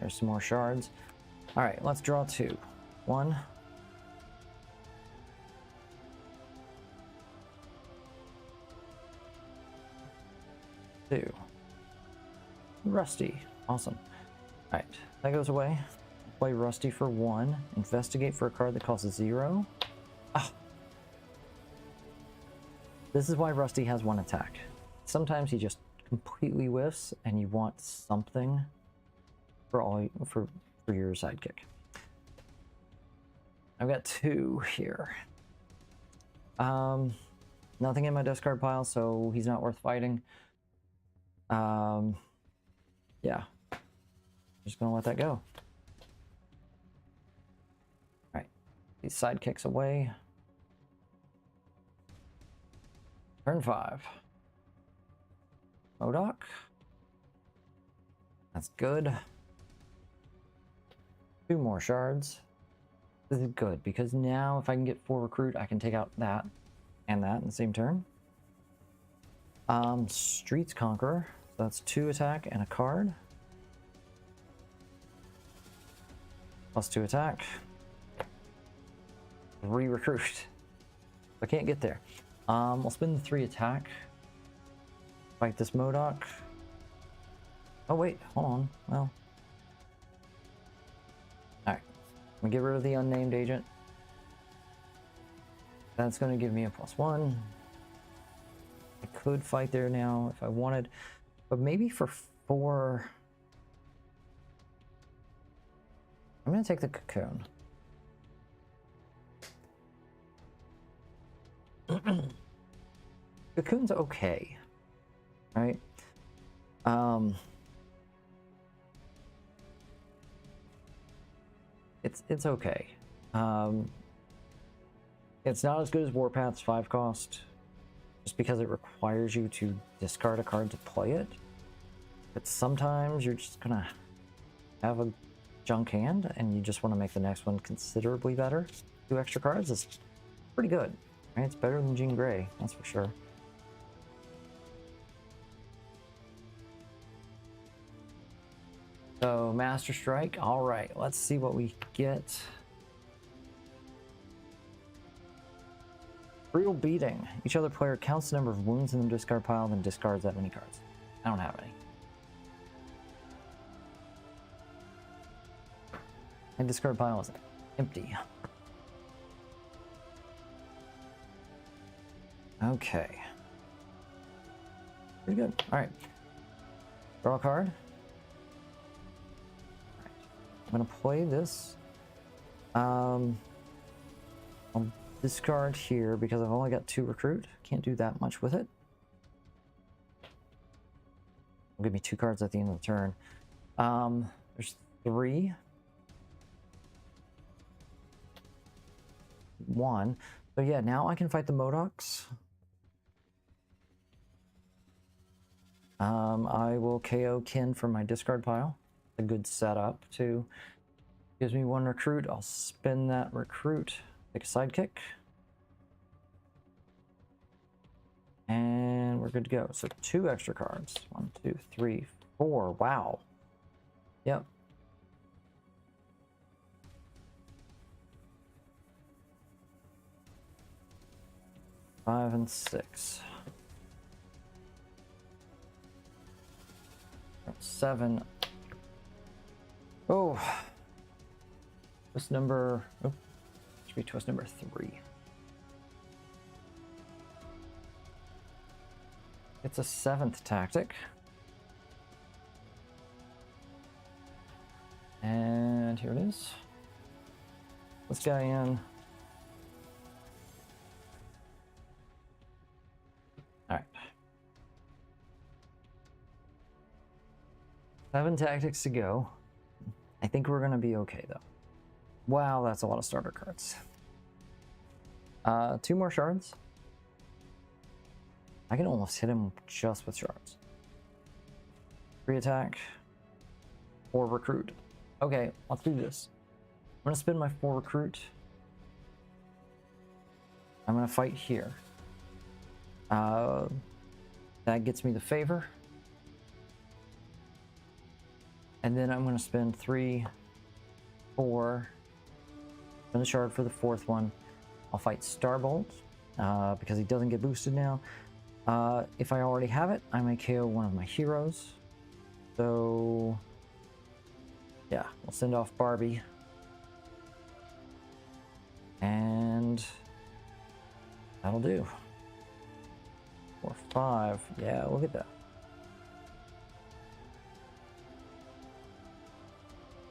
There's some more shards. All right, let's draw 2. 1. 2. Rusty. Awesome. All right, that goes away. Play Rusty for 1. Investigate for a card that costs 0. Ah. This is why Rusty has 1 attack. Sometimes he just completely whiffs, and you want something for your sidekick. I've got 2 here. Nothing in my discard pile, so he's not worth fighting. Yeah, just gonna let that go. All right, these sidekicks away. Turn 5. Modoc. That's good. 2 more shards. This is good because now if I can get 4 recruit, I can take out that and that in the same turn. Streets Conqueror. So that's 2 attack and a card. Plus 2 attack. 3 recruit. I can't get there. I'll spend the 3 attack. Fight this Modoc. Oh wait, hold on. Well. Alright. I'm gonna get rid of the unnamed agent. That's gonna give me a +1. I could fight there now if I wanted. But maybe for 4... I'm gonna take the Cocoon. Cocoon's okay, right? It's okay. It's not as good as Warpath's 5 cost, just because it requires you to discard a card to play it. But sometimes you're just gonna have a junk hand, and you just want to make the next one considerably better. 2 extra cards is pretty good, right? It's better than Jean Grey, that's for sure. So, Master Strike. All right, let's see what we get. Brutal Beating. Each other player counts the number of wounds in the discard pile, then discards that many cards. I don't have any. And discard pile is empty. Okay. Pretty good. All right. Draw a card. All right. I'm gonna play this. I'll discard here because I've only got 2 recruit. Can't do that much with it. It'll give me 2 cards at the end of the turn. There's 3. 1. So yeah, now I can fight the Modocs. I will KO Kin from my discard pile. A good setup too. Gives me 1 recruit. I'll spin that recruit. Take a sidekick. And we're good to go. So 2 extra cards. 1, 2, 3, 4. Wow. Yep. Five and 6. 7. Oh. Twist number. Oh. Should be twist number 3. It's a 7th tactic. And here it is. This guy in. All right. 7 tactics to go. I think we're gonna be okay though. Wow, that's a lot of starter cards. 2 more shards. I can almost hit him just with shards. 3 attack. 4 recruit. Okay, let's do this. I'm gonna spin my 4 recruit. I'm gonna fight here. That gets me the favor. And then I'm gonna spend 3, 4, spin the shard for the 4th one. I'll fight Starbolt, because he doesn't get boosted now. If I already have it, I may KO one of my heroes. So, yeah, we'll send off Barbie. And that'll do. 4, 5. Yeah, look at that.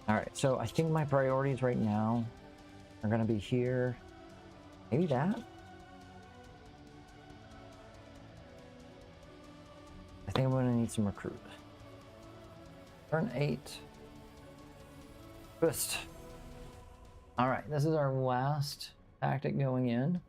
Alright, so I think my priorities right now are going to be here. Maybe that? I think I'm going to need some recruit. Turn 8. Twist. Alright, this is our last tactic going in.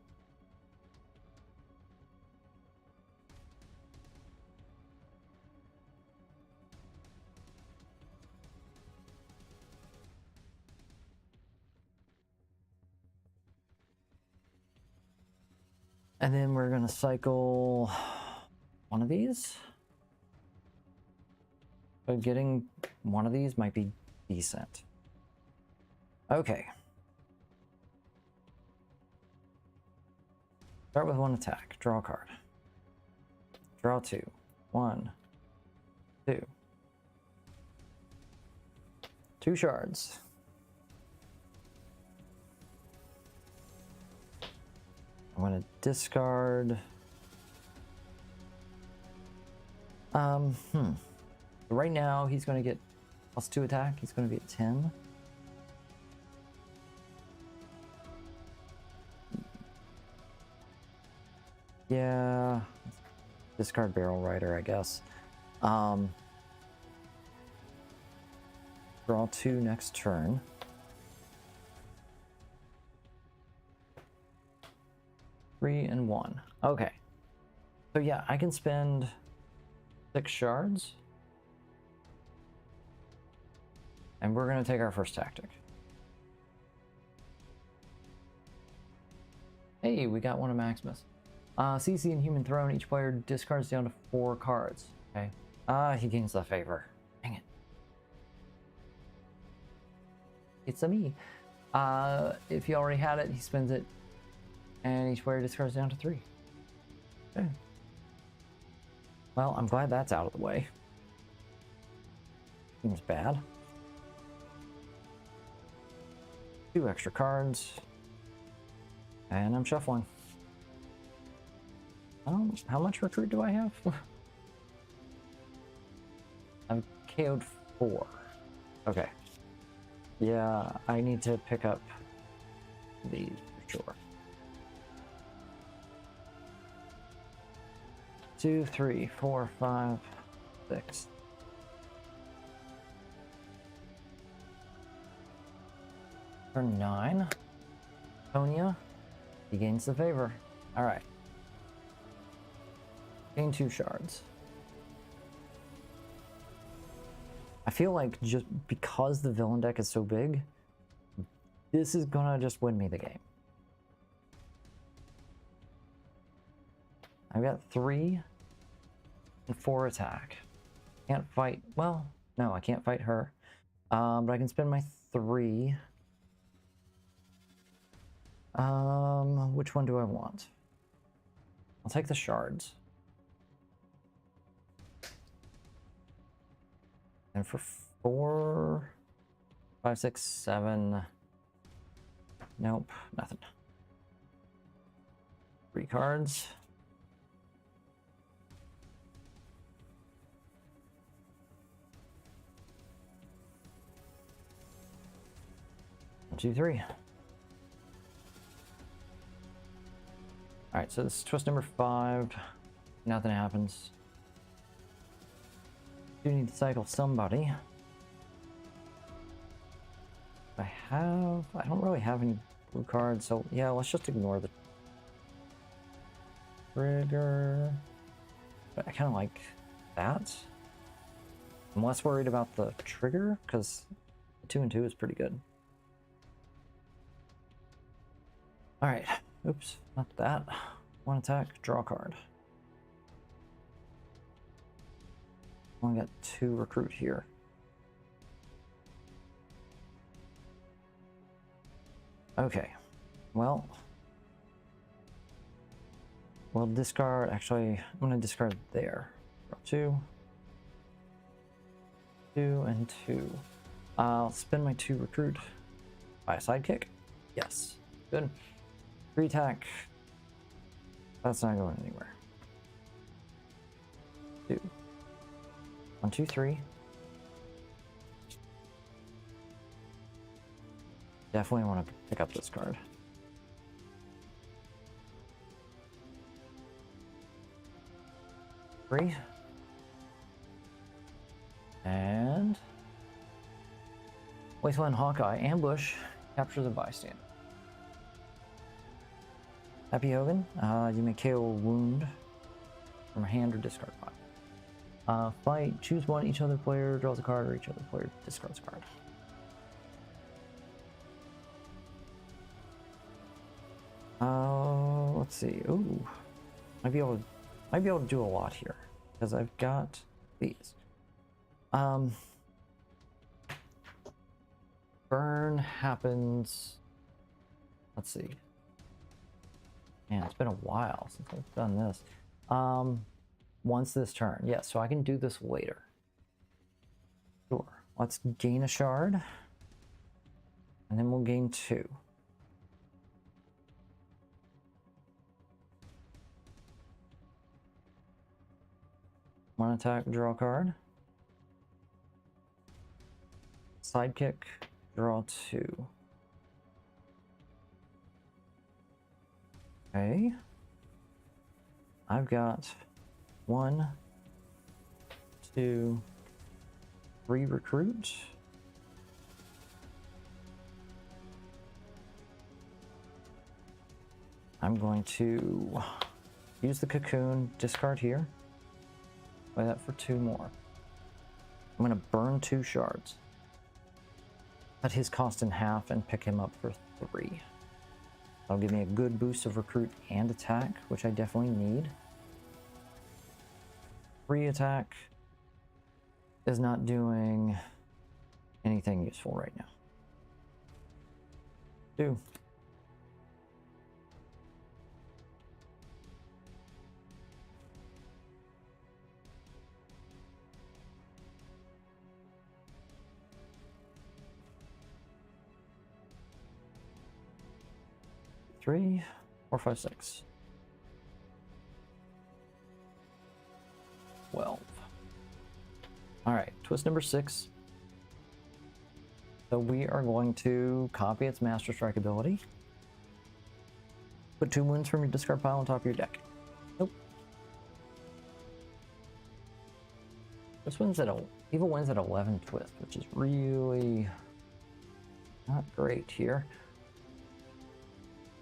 And then we're gonna cycle one of these. But getting one of these might be decent. Okay. Start with 1 attack. Draw a card. Draw 2. 1, 2. 2 shards. I'm going to discard. Right now, he's going to get +2 attack. He's going to be at 10. Yeah, let's discard Barrel Rider, I guess. Draw 2 next turn. Three and 1. Okay. So yeah, I can spend 6 shards. And we're going to take our first tactic. Hey, we got one of Maximus. CC and Human Throne, each player discards down to 4 cards. Okay. He gains the favor. Dang it. It's a me. If he already had it, he spends it. And each player discards down to 3. Okay. Well, I'm glad that's out of the way. Seems bad. 2 extra cards. And I'm shuffling. How much recruit do I have? I've KO'd 4. Okay. Yeah, I need to pick up these for sure. 2, 3, 4, 5, 6. Turn 9. Tonia. He gains the favor. Alright. Gain 2 shards. I feel like just because the villain deck is so big, this is gonna just win me the game. I've got 3 and 4 attack. Can't fight, well, no, I can't fight her. But I can spend my 3. Which one do I want? I'll take the shards. And for 4, 5, 6, 7. Nope, nothing. 3 cards. One, 2, 3. Alright, so this is twist number 5. Nothing happens. Do need to cycle somebody. I don't really have any blue cards, so yeah, let's just ignore the trigger. But I kind of like that. I'm less worried about the trigger, because 2 and 2 is pretty good. Alright, oops, not that. 1 attack, draw a card. Only got 2 recruit here. Okay, well, we'll discard, actually, I'm going to discard there. Draw 2. 2 and 2. I'll spend my 2 recruit. Buy a sidekick? Yes, good. 3 attack. That's not going anywhere. 2. 1, 2, 3. Definitely want to pick up this card. Three. And Wasteland Hawkeye, ambush, captures a bystander. Happy Hogan, you may KO a wound from a hand or discard pile. Fight, choose one, each other player draws a card, or each other player discards a card. Let's see. Ooh, might be able to do a lot here because I've got these. Burn happens. Let's see. Man, it's been a while since I've done this. Once this turn, yes, so I can do this later. Sure. Let's gain a shard, and then we'll gain 2. One attack, draw a card. Sidekick, draw 2. Okay. I've got 1, 2, 3 recruit. I'm going to use the cocoon, discard here. Play that for 2 more. I'm going to burn 2 shards. Cut his cost in half and pick him up for 3. That'll give me a good boost of recruit and attack, which I definitely need. 3 attack is not doing anything useful right now. 2. Three, 4, 5, 6. 12. All right, twist number 6. So we are going to copy its Master Strike ability. Put 2 wounds from your discard pile on top of your deck. Nope. This one's at evil wins at 11 twist, which is really not great here.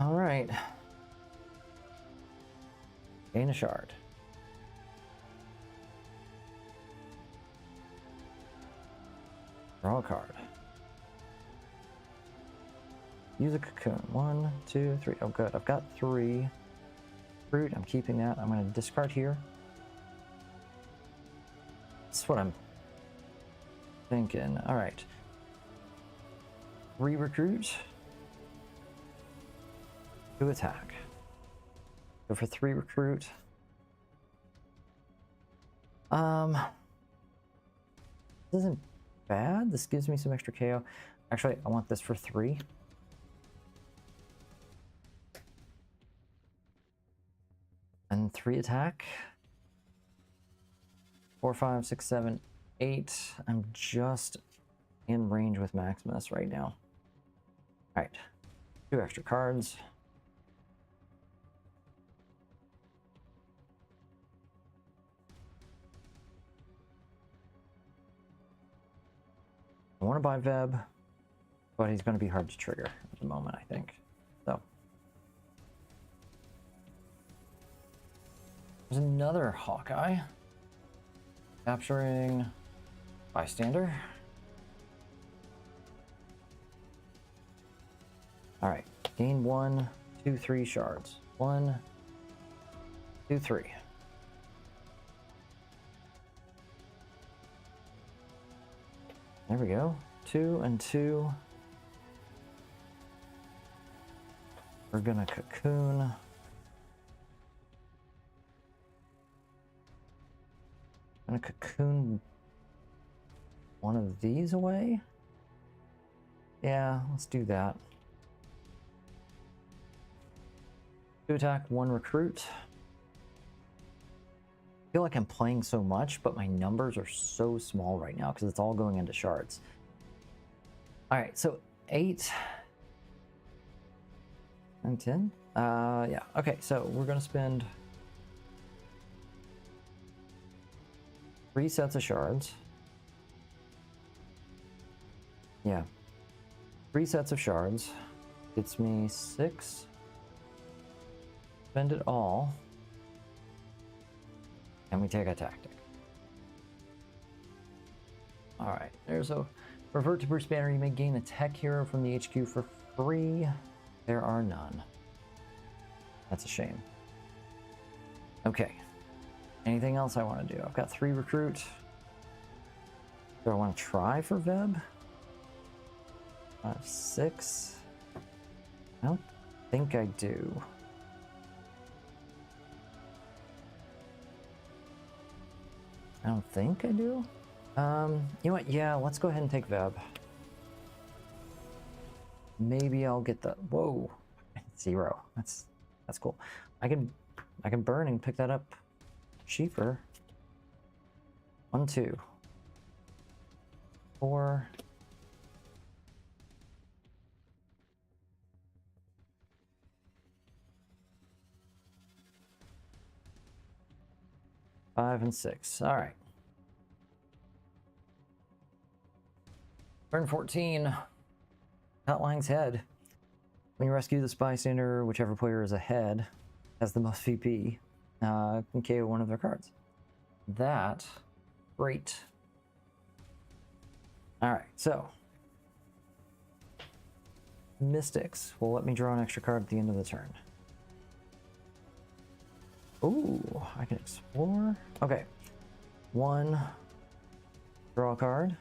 All right. Gain a shard. Draw a card. Use a cocoon. 1, 2, 3. Oh, good. I've got 3. Fruit. I'm keeping that. I'm going to discard here. That's what I'm thinking. All right. 3 recruit. 2 attack. Go for 3 recruit. This isn't bad. This gives me some extra KO. Actually, I want this for 3. And 3 attack. 4, 5, 6, 7, 8. I'm just in range with Maximus right now. All right. 2 extra cards. I want to buy Veb, but he's going to be hard to trigger at the moment, I think. So there's another Hawkeye capturing bystander. All right, gain 1, 2, 3 shards. 1, 2, 3. There we go. 2 and 2. We're gonna cocoon. I'm gonna cocoon one of these away. Yeah, let's do that. 2 attack, 1 recruit. I feel like I'm playing so much, but my numbers are so small right now because it's all going into shards. All right, so 8 and 10. Yeah, okay, so we're gonna spend 3 sets of shards. Yeah, 3 sets of shards. Gets me 6. Spend it all. And we take a tactic. All right, there's a revert to Bruce Banner. You may gain a tech hero from the HQ for free. There are none. That's a shame. Okay. Anything else I want to do? I've got 3 recruit. Do I want to try for Veb? 5, 6. I don't think I do. I don't think I do. You know what? Yeah, let's go ahead and take Veb. Maybe I'll get the whoa 0. That's cool. I can burn and pick that up cheaper. 1, 2, 4. 5, 5 and 6. All right. Turn 14. Outlines head. When you rescue this bystander, whichever player is ahead has the most VP, can KO one of their cards. That, great. All right, so Mystics will let me draw an extra card at the end of the turn. Ooh, I can explore. Okay, 1, draw a card,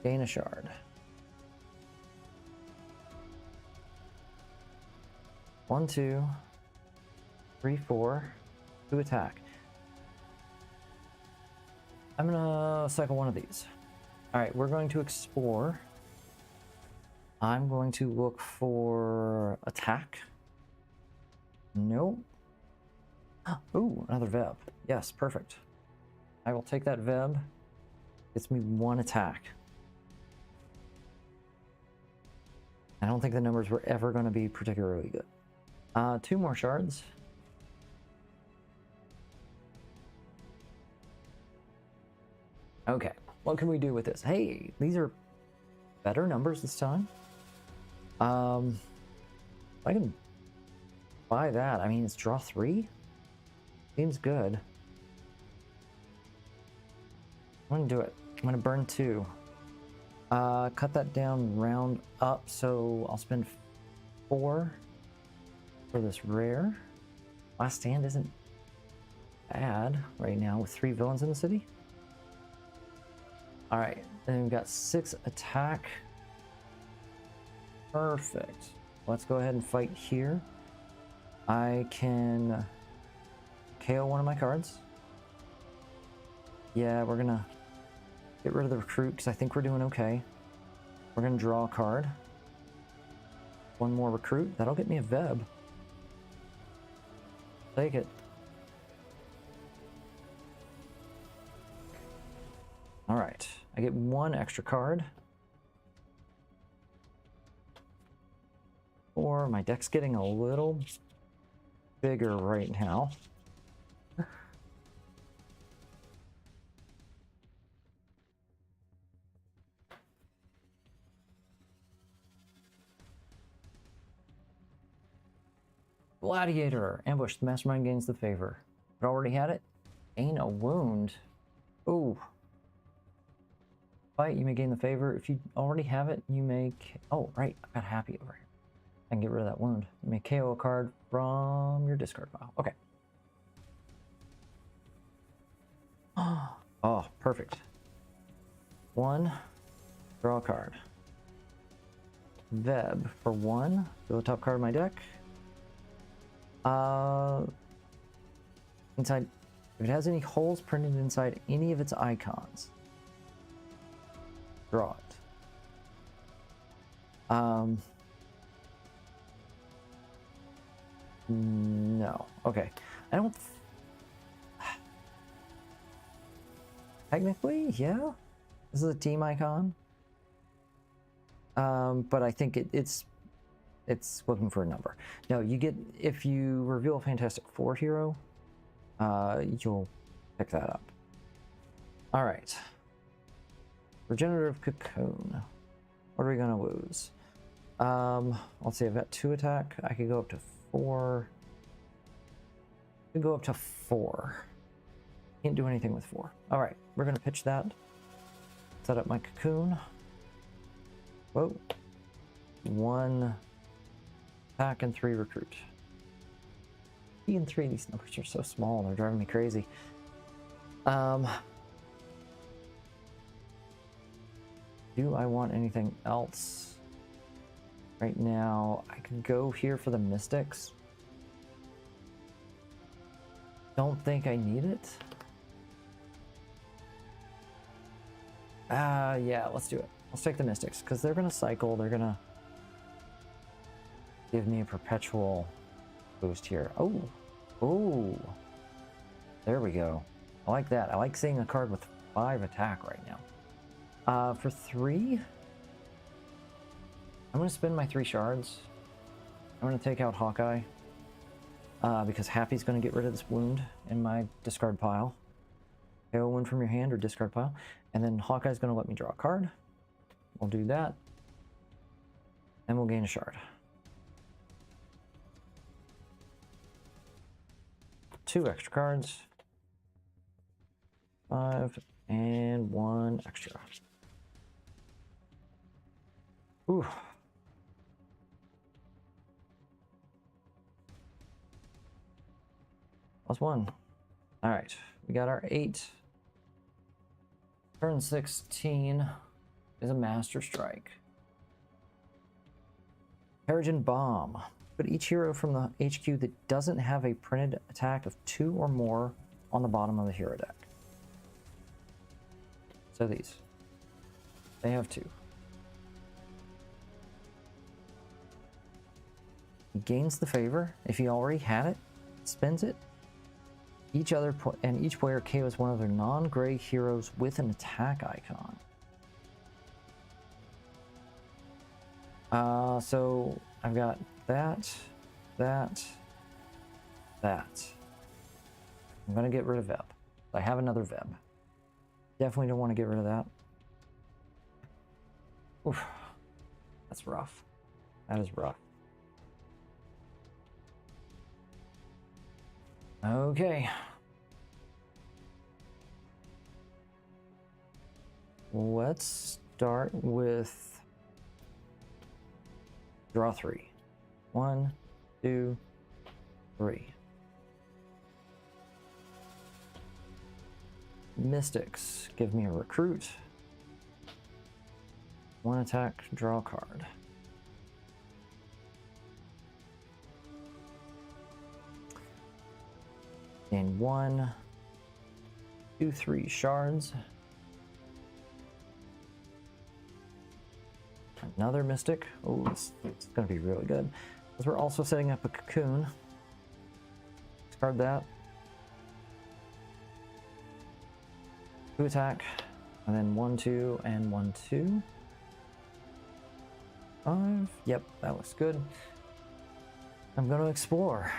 gain a shard. 1, 2, 3, 4, 2 attack. I'm gonna cycle one of these. All right, we're going to explore. I'm going to look for attack. Nope. Ooh, another Veb. Yes, perfect. I will take that Veb. Gets me 1 attack. I don't think the numbers were ever going to be particularly good. 2 more shards. Okay, what can we do with this? Hey, these are better numbers this time. I can buy that. I mean, it's draw 3. Seems good. I'm gonna do it. I'm gonna burn 2. Cut that down, round up, so I'll spend 4 for this rare. Last Stand isn't bad right now with 3 villains in the city. All right, then we've got 6 attack. Perfect. Let's go ahead and fight here. I can KO one of my cards. Yeah, we're gonna get rid of the recruit because I think we're doing okay. We're gonna draw a card. 1 more recruit. That'll get me a Veb. Take it. All right, I get 1 extra card. Or my deck's getting a little bigger right now. Gladiator. Ambush. The mastermind gains the favor. It already had it. Gain a wound. Ooh. Fight, you may gain the favor. If you already have it, you may... Oh, right. I got happy over here. I can get rid of that wound. You may KO a card from your discard pile. Okay. Oh, perfect. 1. Draw a card. Veb for 1. Go top card of my deck. Inside, if it has any holes printed inside any of its icons, draw it. No. Okay. I don't... Technically, yeah. This is a team icon. But I think it's looking for a number. No, you get... If you reveal a Fantastic Four hero, you'll pick that up. Alright. Regenerative Cocoon. What are we gonna lose? Let's see, I've got 2 attack. I could go up to 4. I could go up to 4. Can't do anything with 4. Alright, we're gonna pitch that. Set up my cocoon. Whoa. 1 attack and 3 recruit. 3 and 3, these numbers are so small, they're driving me crazy. Do I want anything else? Right now, I could go here for the Mystics. Don't think I need it. Yeah, let's do it. Let's take the Mystics, because they're going to cycle. They're going to give me a perpetual boost here. Oh, oh, there we go. I like that. I like seeing a card with 5 attack right now. For 3, I'm going to spend my 3 shards. I'm going to take out Hawkeye. because Happy's going to get rid of this wound in my discard pile. KO one from your hand or discard pile. And then Hawkeye's going to let me draw a card. We'll do that. And we'll gain a shard. 2 extra cards. 5 and 1 extra. Ooh. +1. All right, we got our 8. Turn 16 is a Master Strike. Peregrine Bomb. Put each hero from the HQ that doesn't have a printed attack of 2 or more on the bottom of the hero deck. So these. They have 2. He gains the favor. If he already had it, spends it. Each player KOs one of their non-gray heroes with an attack icon. So I've got that. I'm gonna get rid of Veb. I have another Veb. Definitely don't want to get rid of that. Oof. That's rough. That is rough. Okay. Let's start with draw 3. 1, 2, 3. Mystics give me a recruit. 1 attack, draw a card. Gain 1, 2, 3 shards. Another Mystic. Oh, it's going to be really good. Because we're also setting up a Cocoon. Discard that. 2 attack. And then 1, 2, and 1, 2. 5. Yep, that looks good. I'm going to explore.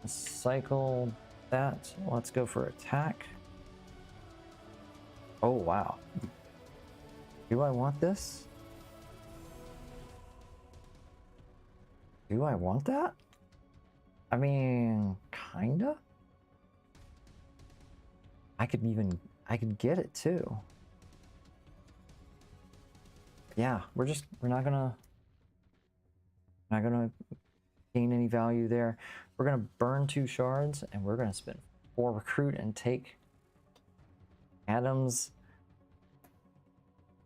Cycle that. Let's go for attack. Oh, wow. Do I want this? Do I want that? I mean, kinda. I could get it too. Yeah, we're not gonna gain any value there. We're gonna burn 2 shards and we're gonna spend 4 recruit and take Adam's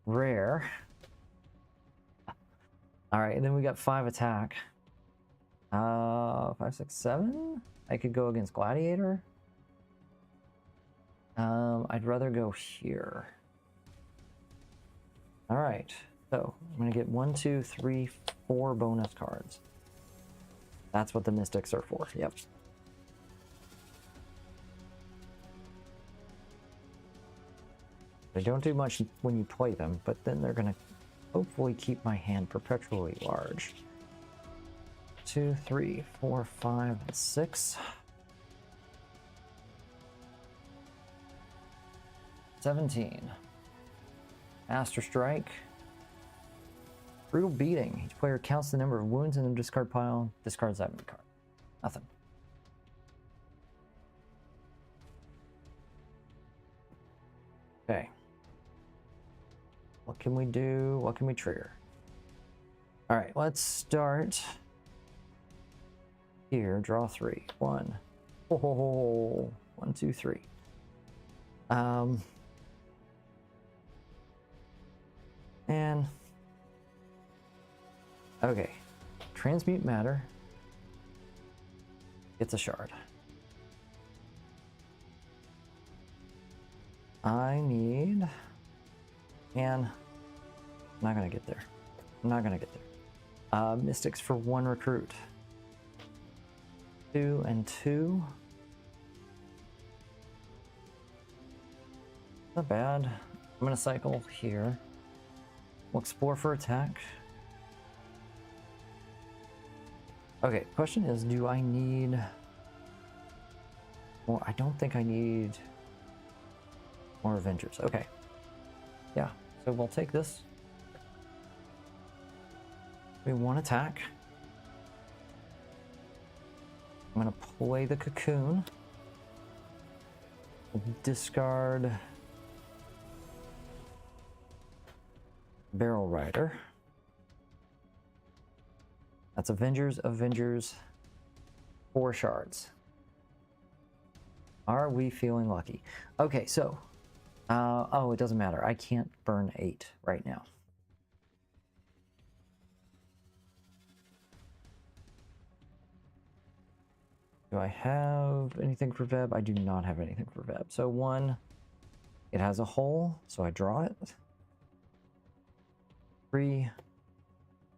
rare. All right, and then we got 5 attack. 5, 6, 7. I could go against Gladiator. I'd rather go here. All right, so I'm gonna get 1, 2, 3, 4 bonus cards. That's what the Mystics are for. Yep. They don't do much when you play them, but then they're gonna hopefully keep my hand perpetually large. 2, 3, 4, 5, 6. 17. Master Strike. Brutal Beating. Each player counts the number of wounds in the discard pile, discards that many card. Nothing. Okay. What can we do? What can we trigger? All right, let's start here. Draw 3. 1. Oh, 1, 2, 3. And okay, transmute matter gets a shard. I need, and I'm not gonna get there. I'm not gonna get there. Mystics for 1 recruit. 2 and 2. Not bad. I'm gonna cycle here. We'll explore for attack. Okay, question is, do I need... Well, I don't think I need more Avengers. Okay. Yeah, so we'll take this. We want attack. I'm gonna play the cocoon. Discard Barrel Rider. That's Avengers, 4 shards. Are we feeling lucky? Okay, so, oh, it doesn't matter. I can't burn 8 right now. Do I have anything for Veb? I do not have anything for Veb. So 1, it has a hole, so I draw it. 3,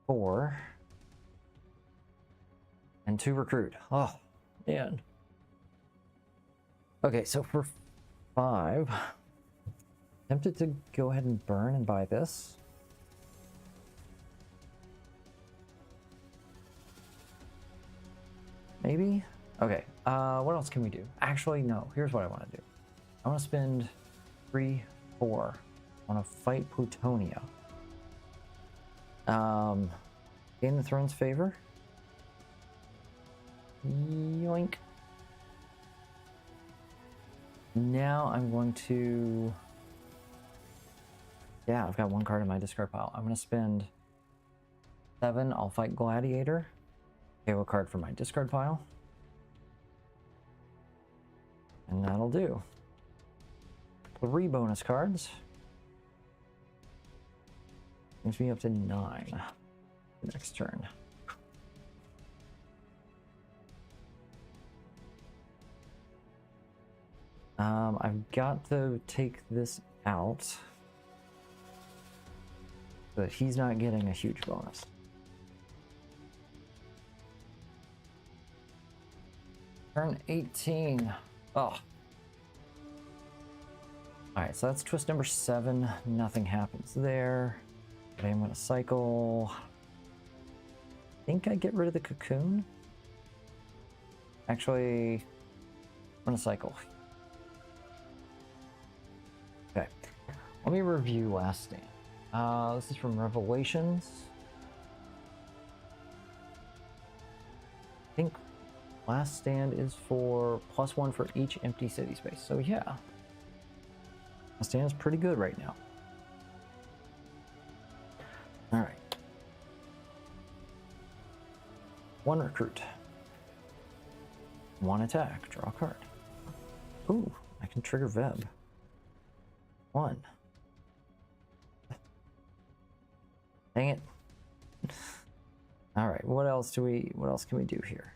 4, and 2 recruit. Oh, man. Okay, so for 5, tempted to go ahead and burn and buy this. Maybe? Okay, what else can we do? Actually, no. Here's what I want to do. I want to spend 3, 4. I want to fight Plutonia. Gain the Throne's favor. Yoink. Now I'm going to... Yeah, I've got 1 card in my discard pile. I'm going to spend 7. I'll fight Gladiator. Okay, what card for my discard pile? And that'll do. 3 bonus cards. Brings me up to 9. Next turn. I've got to take this out so that he's not getting a huge bonus. Turn 18. Oh. Alright, so that's twist number 7. Nothing happens there. Okay, I'm gonna cycle. I think I get rid of the cocoon. Actually, I'm gonna cycle. Okay, let me review Last Stand. This is from Revelations. I think Last Stand is for +1 for each empty city space. So yeah, Last Stand is pretty good right now. All right. 1 recruit. 1 attack. Draw a card. Ooh, I can trigger Veb. 1. Dang it. All right. What else can we do here?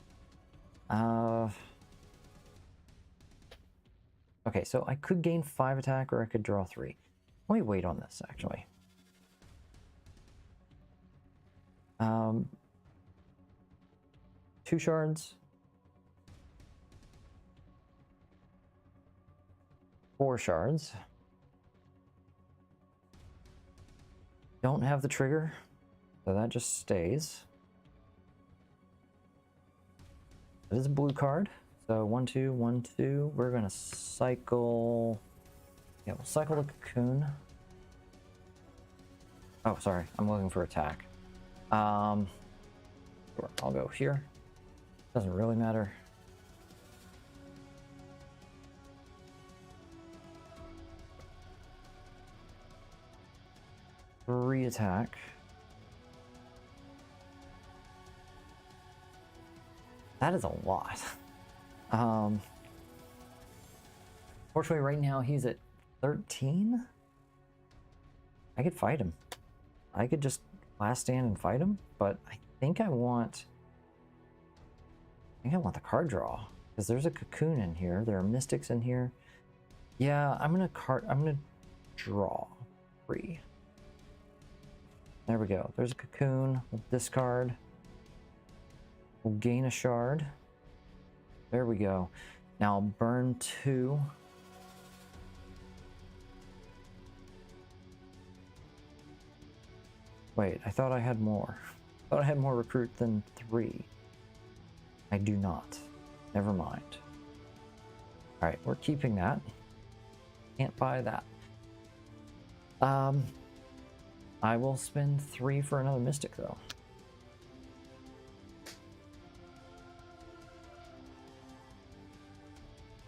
Okay, so I could gain 5 attack or I could draw 3. Let me wait on this actually. 2 shards. 4 shards. Don't have the trigger, so that just stays. That is a blue card. So 1, 2, 1, 2. We're gonna cycle. Yeah, we'll cycle the cocoon. Oh, sorry, I'm looking for attack. Sure, I'll go here. Doesn't really matter. Attack. That is a lot. Fortunately, right now he's at 13. I could fight him. I could just Last Stand and fight him, but I think I want the card draw because there's a cocoon in here. There are mystics in here. Yeah, I'm gonna draw 3. There we go. There's a cocoon. We'll discard. We'll gain a shard. There we go. Now I'll burn 2. Wait, I thought I had more. I thought I had more recruit than 3. I do not. Never mind. Alright, we're keeping that. Can't buy that. I will spend 3 for another Mystic, though.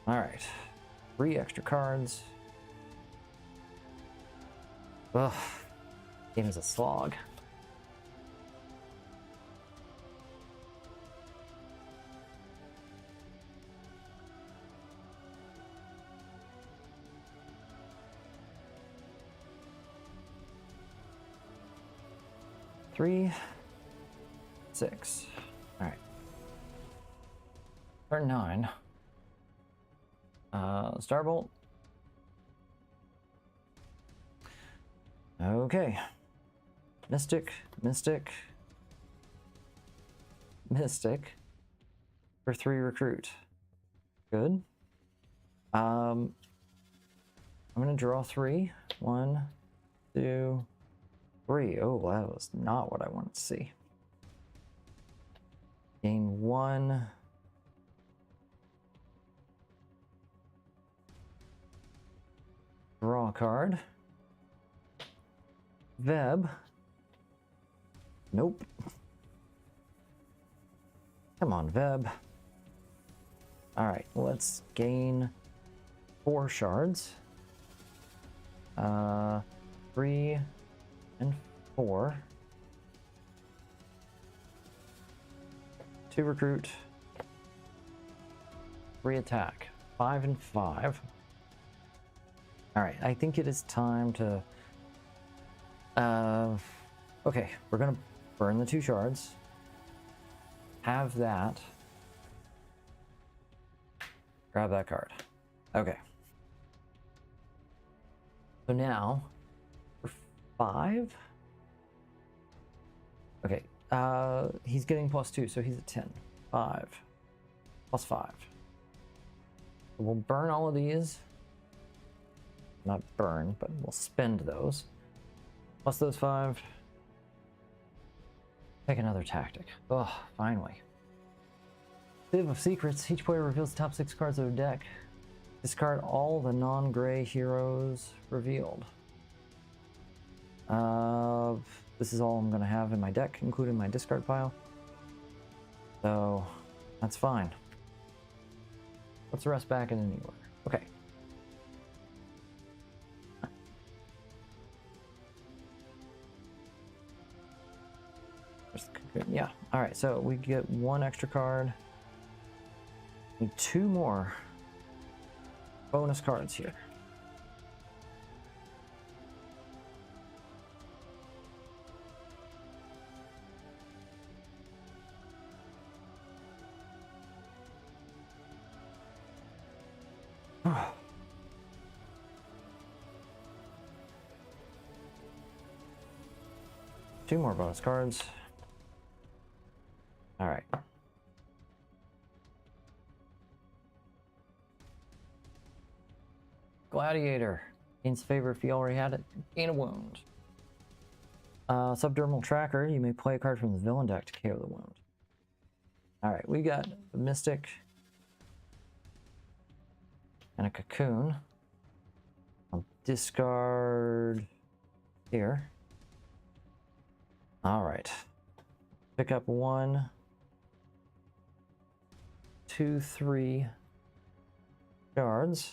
Alright. 3 extra cards. Ugh. Game is a slog. Three, 6. All right. Turn 9. Starbolt. Okay. Mystic, Mystic, Mystic for 3 recruit. Good. I'm gonna draw 3. 1, 2, 3. Oh, that was not what I wanted to see. Gain 1. Draw a card. Veb. Nope. Come on, Veb. Alright, let's gain 4 shards. 3 and 4. 2 recruit. 3 attack. 5 and 5. Alright, I think it is time to... okay, we're gonna burn the 2 shards. Have that. Grab that card. Okay. So now, for 5? Okay, he's getting +2, so he's at 10. 5. +5. We'll burn all of these. Not burn, but we'll spend those. Plus those 5. Take another tactic. Oh, finally. Sieve of Secrets. Each player reveals the top 6 cards of their deck. Discard all the non-gray heroes revealed. This is all I'm going to have in my deck, including my discard pile. So, that's fine. Let's rest back in any order. Okay. Yeah. All right. So we get 1 extra card. Need 2 more bonus cards here. Two more bonus cards. All right. Gladiator. Gains favor if you already had it. Gain a wound. Subdermal Tracker. You may play a card from the villain deck to KO the wound. All right, we got a Mystic and a Cocoon. I'll discard here. All right. Pick up 1, 2, 3 shards.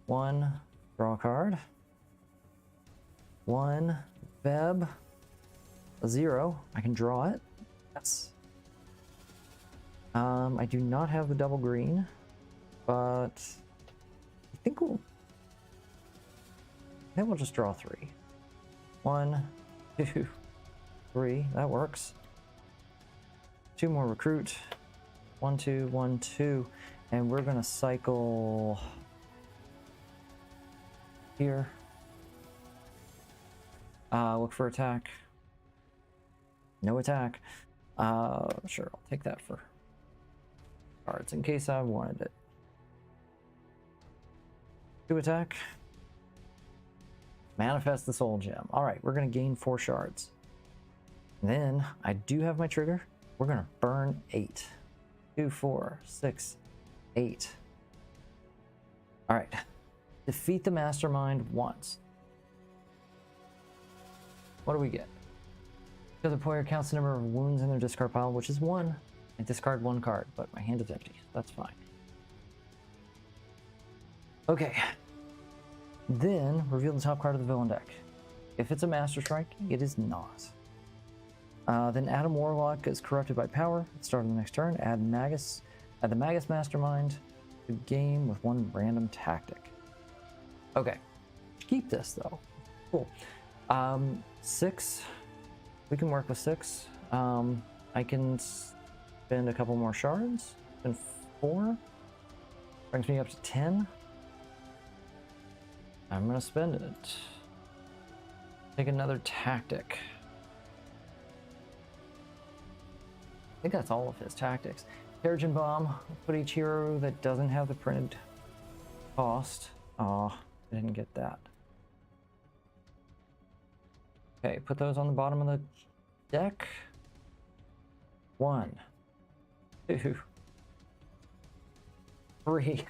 1, draw a card. 1, Veb. A 0. I can draw it. Yes. I do not have the double green, but I think we'll just draw 3. 1, 2, 3. That works. 2 more recruit. 1, 2, 1, 2. And we're gonna cycle here. Look for attack. No attack. Sure, I'll take that for cards in case I wanted it. 2 attack. Manifest the soul gem. All right, we're gonna gain 4 shards. Then I do have my trigger. We're gonna burn 8. 2, 4, 6, 8. All right. Defeat the mastermind once. What do we get? So the player counts the number of wounds in their discard pile, which is 1. I discard 1 card, but my hand is empty. That's fine. Okay. Then reveal the top card of the villain deck. If it's a Master Strike, it is not. Then Adam Warlock is corrupted by power. At the start of the next turn, add the Magus Mastermind to the game with 1 random tactic. Okay. Keep this though. Cool. 6. We can work with 6. I can spend a couple more shards. Spend 4. Brings me up to 10. I'm gonna spend it. Take another tactic. I think that's all of his tactics. Terrigen Bomb. Put each hero that doesn't have the printed cost. Oh, I didn't get that. Okay, put those on the bottom of the deck. 1, 2, 3.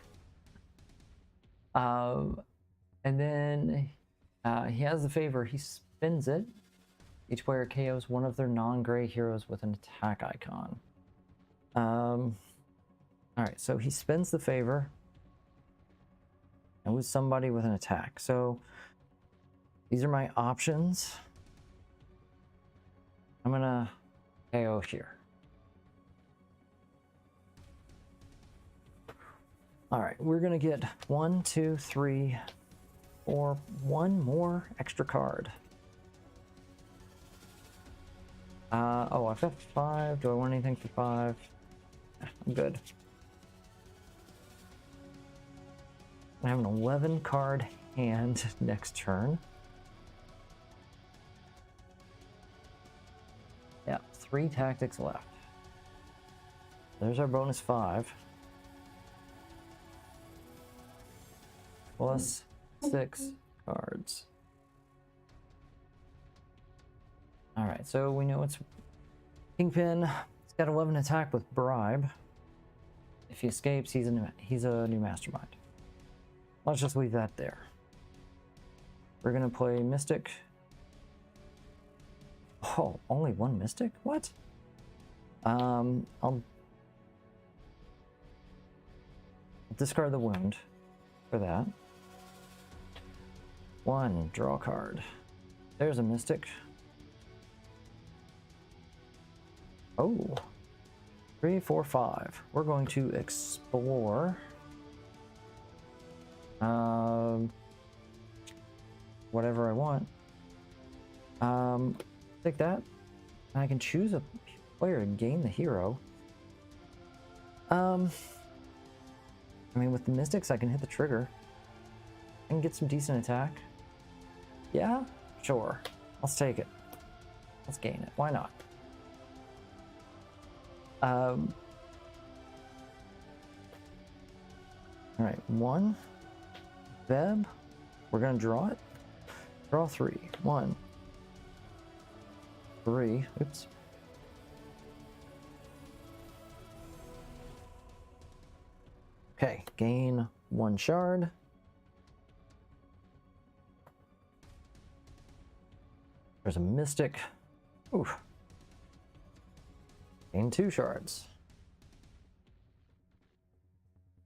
And then he has the favor. He spins it. Each player KOs one of their non-gray heroes with an attack icon. All right, so he spins the favor. And with somebody with an attack. So these are my options. I'm gonna KO here. All right, we're gonna get 1, 2, 3, 4, 1 more extra card. Oh, I've got 5. Do I want anything for 5? I'm good. I have an 11 card hand next turn. Yeah, 3 tactics left. There's our bonus 5. Plus 6 cards. All right, so we know it's Kingpin. He's got 11 attack with bribe. If he escapes, he's a new mastermind. Let's just leave that there. We're gonna play Mystic. Oh, only 1 Mystic? What? I'll discard the wound for that. 1, draw card. There's a Mystic. Oh, 3, 4, 5. We're going to explore. Whatever I want. Take that. And I can choose a player to gain the hero. I mean, with the Mystics, I can hit the trigger. I can get some decent attack. Yeah? Sure. Let's take it. Let's gain it. Why not? All right, 1. Veb. We're gonna draw it. Draw 3. 1, 3. Oops. Okay, gain 1 shard. There's a Mystic. Oof. Gain 2 shards.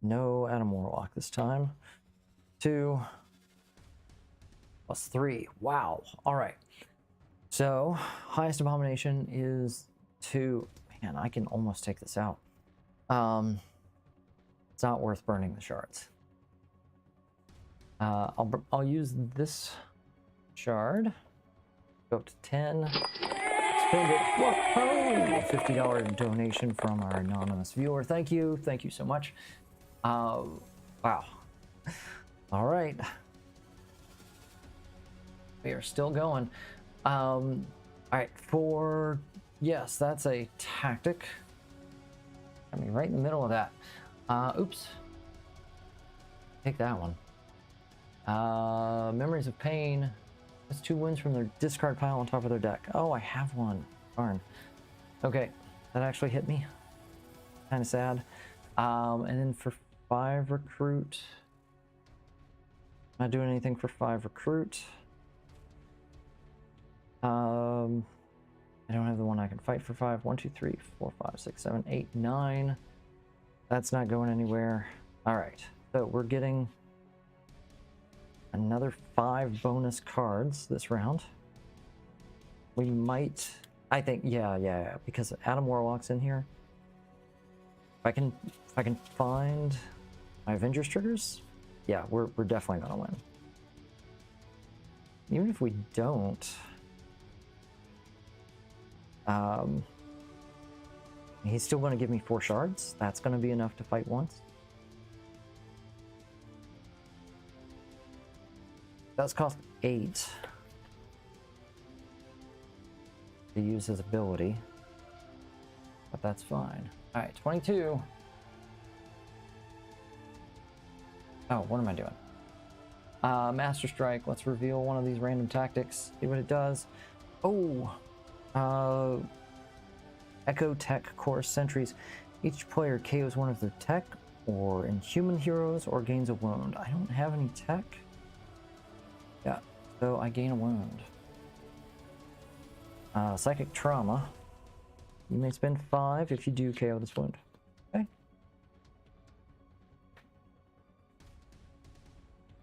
No Adam Warlock this time. 2 plus 3. Wow. All right. So highest abomination is 2. Man, I can almost take this out. It's not worth burning the shards. I'll use this shard. Go up to 10. Spend it. Whoa! $50 donation from our anonymous viewer. Thank you. Thank you so much. Wow. All right. We are still going. All right. Yes, that's a tactic. I mean, right in the middle of that. Oops. Take that one. Memories of Pain. That's 2 wins from their discard pile on top of their deck. Oh, I have one. Darn. Okay, that actually hit me. Kind of sad. And then for 5 recruit. Not doing anything for 5 recruit. I don't have the one I can fight for 5. 1, 2, 3, 4, 5, 6, 7, 8, 9. That's not going anywhere. All right, so we're getting another 5 bonus cards this round. We might, I think, yeah, because Adam Warlock's in here. If I can find my Avengers triggers, yeah, we're definitely gonna win. Even if we don't, he's still going to give me 4 shards. That's going to be enough to fight once. Does cost 8 to use his ability, but that's fine. All right, 22. Oh, what am I doing? Master Strike. Let's reveal one of these random tactics. See what it does. Oh, Echo Tech Core Sentries. Each player KOs one of their tech or inhuman heroes or gains a wound. I don't have any tech. Yeah, so I gain a wound. Psychic Trauma. You may spend 5 if you do KO this wound. Okay.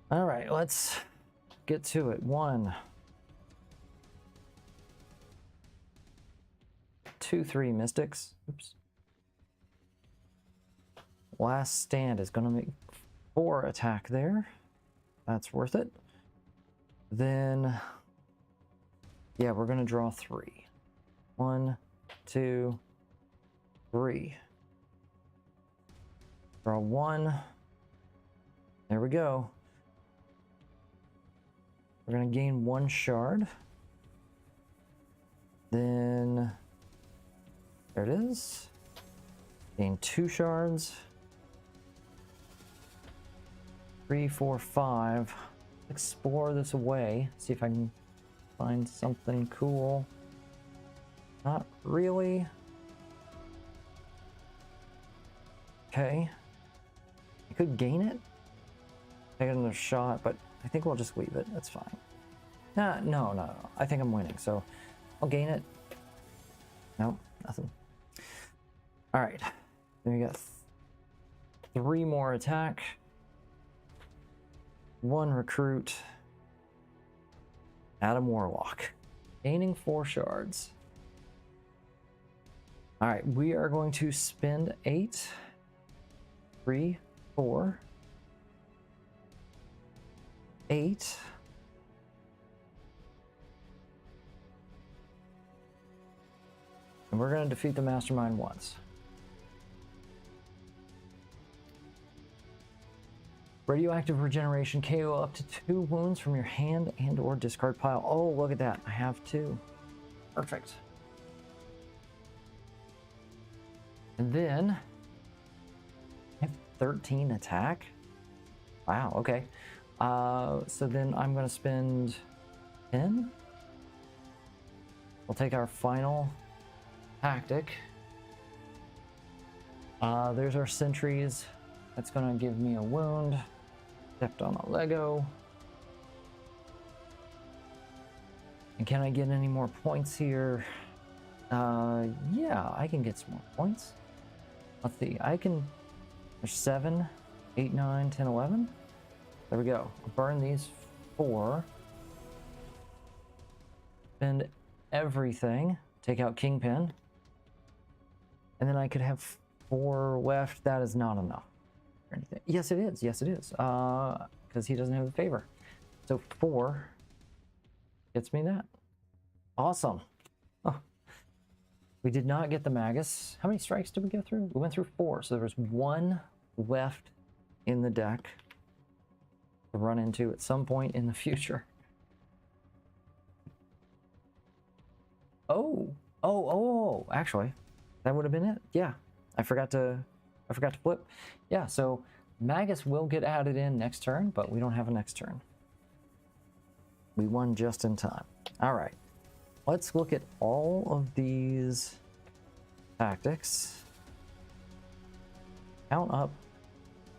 All right, let's get to it. 1, 2, 3 Mystics. Oops. Last Stand is going to make 4 attack there. That's worth it. Then, yeah, we're going to draw 3. 1, 2, 3. Draw 1. There we go. We're going to gain 1 shard. Then, there it is. Gain 2 shards. 3, 4, 5. Explore this away. See if I can find something cool. Not really. Okay. I could gain it. Take another shot, but I think we'll just leave it. That's fine. No. I think I'm winning, so I'll gain it. Nope, nothing. All right. Then we got 3 more attack. 1 recruit. Adam Warlock. Gaining 4 shards. All right, we are going to spend 8. 3, 4. 8. And we're going to defeat the mastermind once. Radioactive regeneration. KO up to 2 wounds from your hand and or discard pile. Oh, look at that. I have 2. Perfect. And then I have 13 attack. Wow, okay. So then I'm going to spend 10. We'll take our final tactic. There's our sentries. That's going to give me a wound. Stepped on a Lego. And can I get any more points here? Yeah, I can get some more points. Let's see. There's 7, 8, 9, 10, 11. There we go. I'll burn these 4. Spend everything. Take out Kingpin. And then I could have 4 left. That is not enough. Or anything. Yes, it is. Yes, it is. Because he doesn't have the favor. So 4 gets me that. Awesome. Oh. We did not get the Magus. How many strikes did we go through? We went through 4. So there was 1 left in the deck to run into at some point in the future. Oh, actually, that would have been it. Yeah, I forgot to flip. Yeah, so Magus will get added in next turn, but we don't have a next turn. We won just in time. All right. let's look at all of these tactics. Count up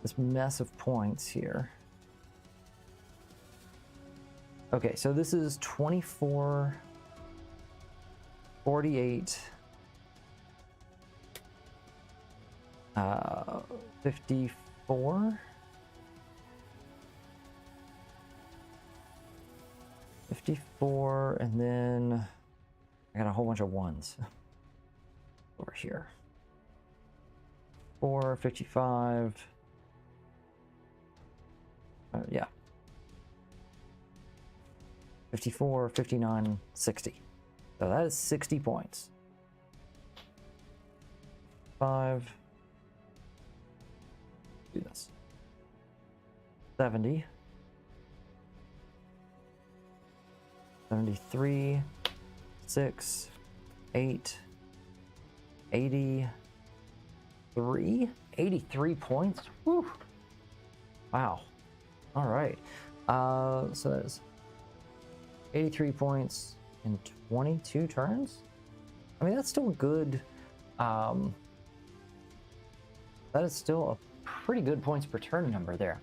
this mess of points here. Okay, so this is 24, 48, 54, 54, and then I got a whole bunch of ones over here. 4, 55, yeah. 54, 59, 60. So that is 60 points. 5. Do this. 70. 73. 6. 8. 83. 83 points? Whew. Wow. All right. So that is 83 points in 22 turns? I mean, that's still good. That is still a pretty good points per turn number there.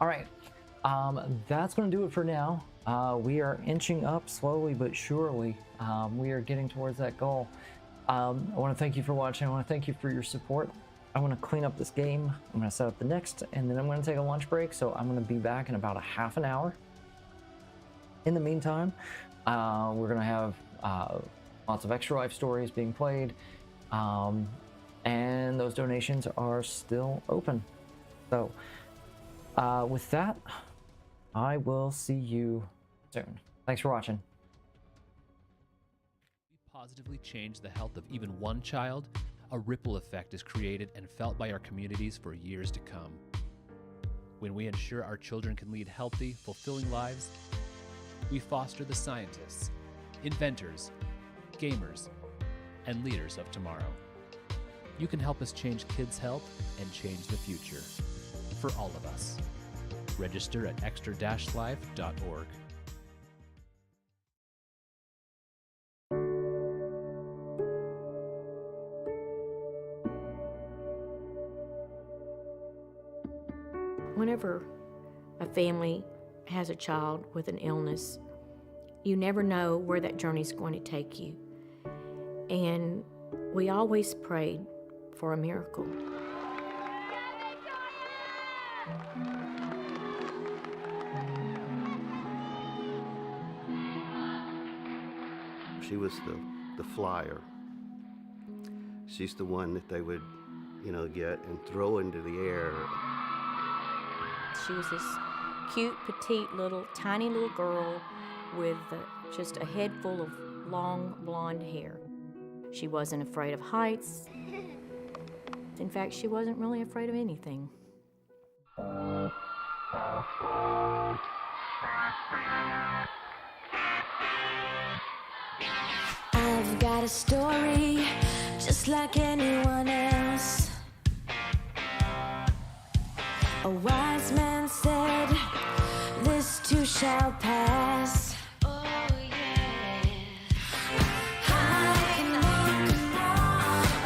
All right. That's going to do it for now. We are inching up slowly but surely. We are getting towards that goal. I want to thank you for watching. I want to thank you for your support. I want to clean up this game. I'm going to set up the next, and then I'm going to take a lunch break. So I'm going to be back in about a half an hour. In the meantime, we're going to have lots of Extra Life stories being played, and those donations are still open. So with that, I will see you soon. Thanks for watching. We positively change the health of even one child, a ripple effect is created and felt by our communities for years to come. When we ensure our children can lead healthy, fulfilling lives, we foster the scientists, inventors, gamers, and leaders of tomorrow. You can help us change kids' health and change the future for all of us. Register at extra-life.org. Whenever a family has a child with an illness, you never know where that journey's going to take you. And we always prayed for a miracle. She was the flyer. She's the one that they would, get and throw into the air. She was this cute, petite, tiny little girl with just a head full of long, blonde hair. She wasn't afraid of heights. In fact, she wasn't really afraid of anything. I've got a story just like anyone else. A wise man said, this too shall pass. Oh yeah.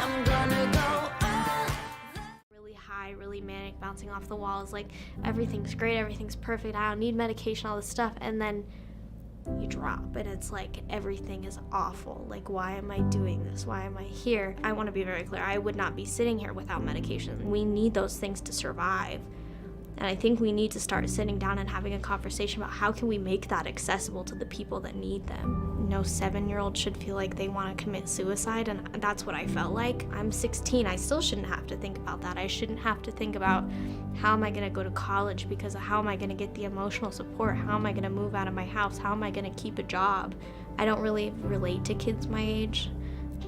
I'm gonna go up. Really high, really manic, bouncing off the walls, like everything's great, everything's perfect, I don't need medication, all this stuff, and then you drop and it's like everything is awful. Like, why am I doing this? Why am I here? I want to be very clear, I would not be sitting here without medication. We need those things to survive. And I think we need to start sitting down and having a conversation about how can we make that accessible to the people that need them. No 7-year-old should feel like they want to commit suicide, and that's what I felt like. I'm 16, I still shouldn't have to think about that. I shouldn't have to think about how am I going to go to college because of how am I going to get the emotional support? How am I going to move out of my house? How am I going to keep a job? I don't really relate to kids my age.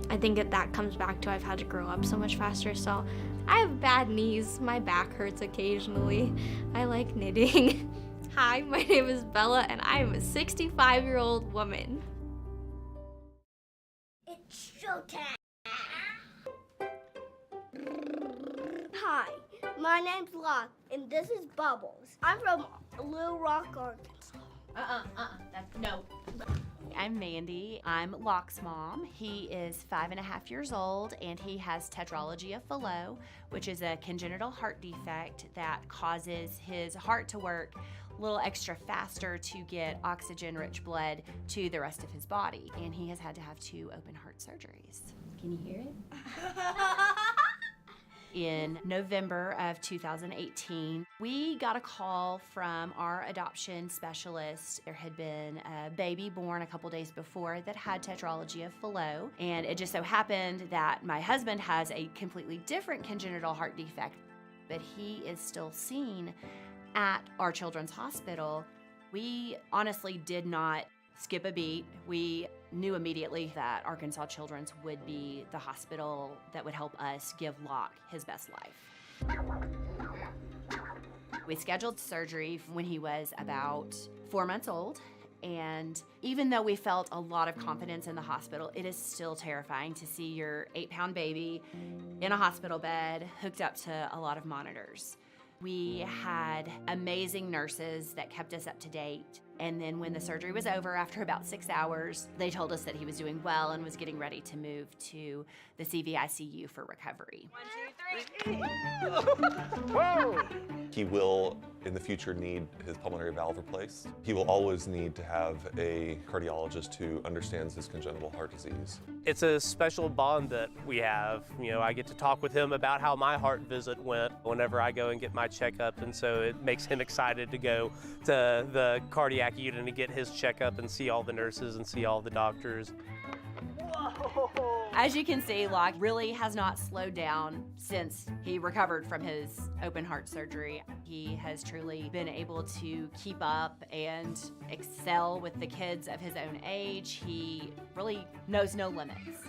I think that comes back to I've had to grow up so much faster, so I have bad knees, my back hurts occasionally. I like knitting. Hi, my name is Bella and I am a 65-year-old woman. It's showtime. Hi, my name's Locke and this is Bubbles. I'm from Little Rock, Arkansas. No. I'm Mandy. I'm Locke's mom. He is 5.5 years old and he has tetralogy of Fallot, which is a congenital heart defect that causes his heart to work a little extra faster to get oxygen-rich blood to the rest of his body. And he has had to have 2 open heart surgeries. Can you hear it? In November of 2018, we got a call from our adoption specialist. There had been a baby born a couple days before that had tetralogy of Fallot, and it just so happened that my husband has a completely different congenital heart defect, but he is still seen at our children's hospital. We honestly did not skip a beat. We knew immediately that Arkansas Children's would be the hospital that would help us give Locke his best life. We scheduled surgery when he was about 4 months old, and even though we felt a lot of confidence in the hospital, it is still terrifying to see your 8-pound baby in a hospital bed hooked up to a lot of monitors. We had amazing nurses that kept us up to date. And then when the surgery was over, after about 6 hours, they told us that he was doing well and was getting ready to move to the CVICU for recovery. 1, 2, 3. Whoa! He will, in the future, need his pulmonary valve replaced. He will always need to have a cardiologist who understands his congenital heart disease. It's a special bond that we have. You know, I get to talk with him about how my heart visit went whenever I go and get my checkup, and so it makes him excited to go to the cardiac unit and get his checkup and see all the nurses and see all the doctors. As you can see, Locke really has not slowed down since he recovered from his open heart surgery. He has truly been able to keep up and excel with the kids of his own age. He really knows no limits.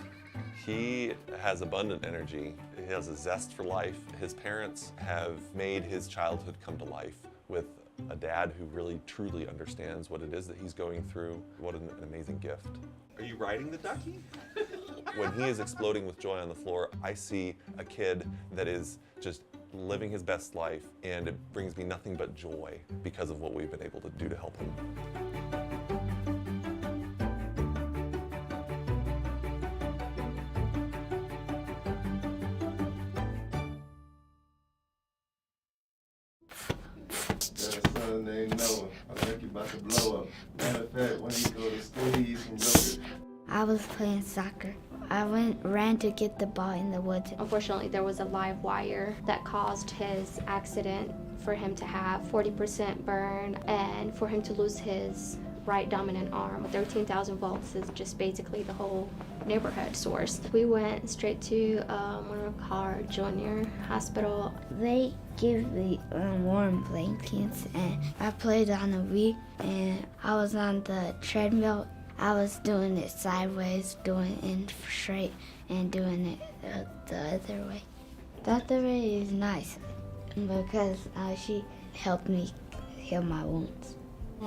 He has abundant energy. He has a zest for life. His parents have made his childhood come to life with a dad who really truly understands what it is that he's going through. What an amazing gift. Are you riding the ducky? When he is exploding with joy on the floor, I see a kid that is just living his best life, and it brings me nothing but joy because of what we've been able to do to help him. Named Noah. I think you're about to blow up. Matter of fact, when you go to school, he's from Joker. I was playing soccer. I ran to get the ball in the woods. Unfortunately, there was a live wire that caused his accident for him to have 40% burn and for him to lose his right dominant arm. 13,000 volts is just basically the whole neighborhood source. We went straight to Carr Junior Hospital. They give me warm blankets, and I played on the Wii, and I was on the treadmill. I was doing it sideways, doing it straight, and doing it the other way. The other way is nice because she helped me heal my wounds.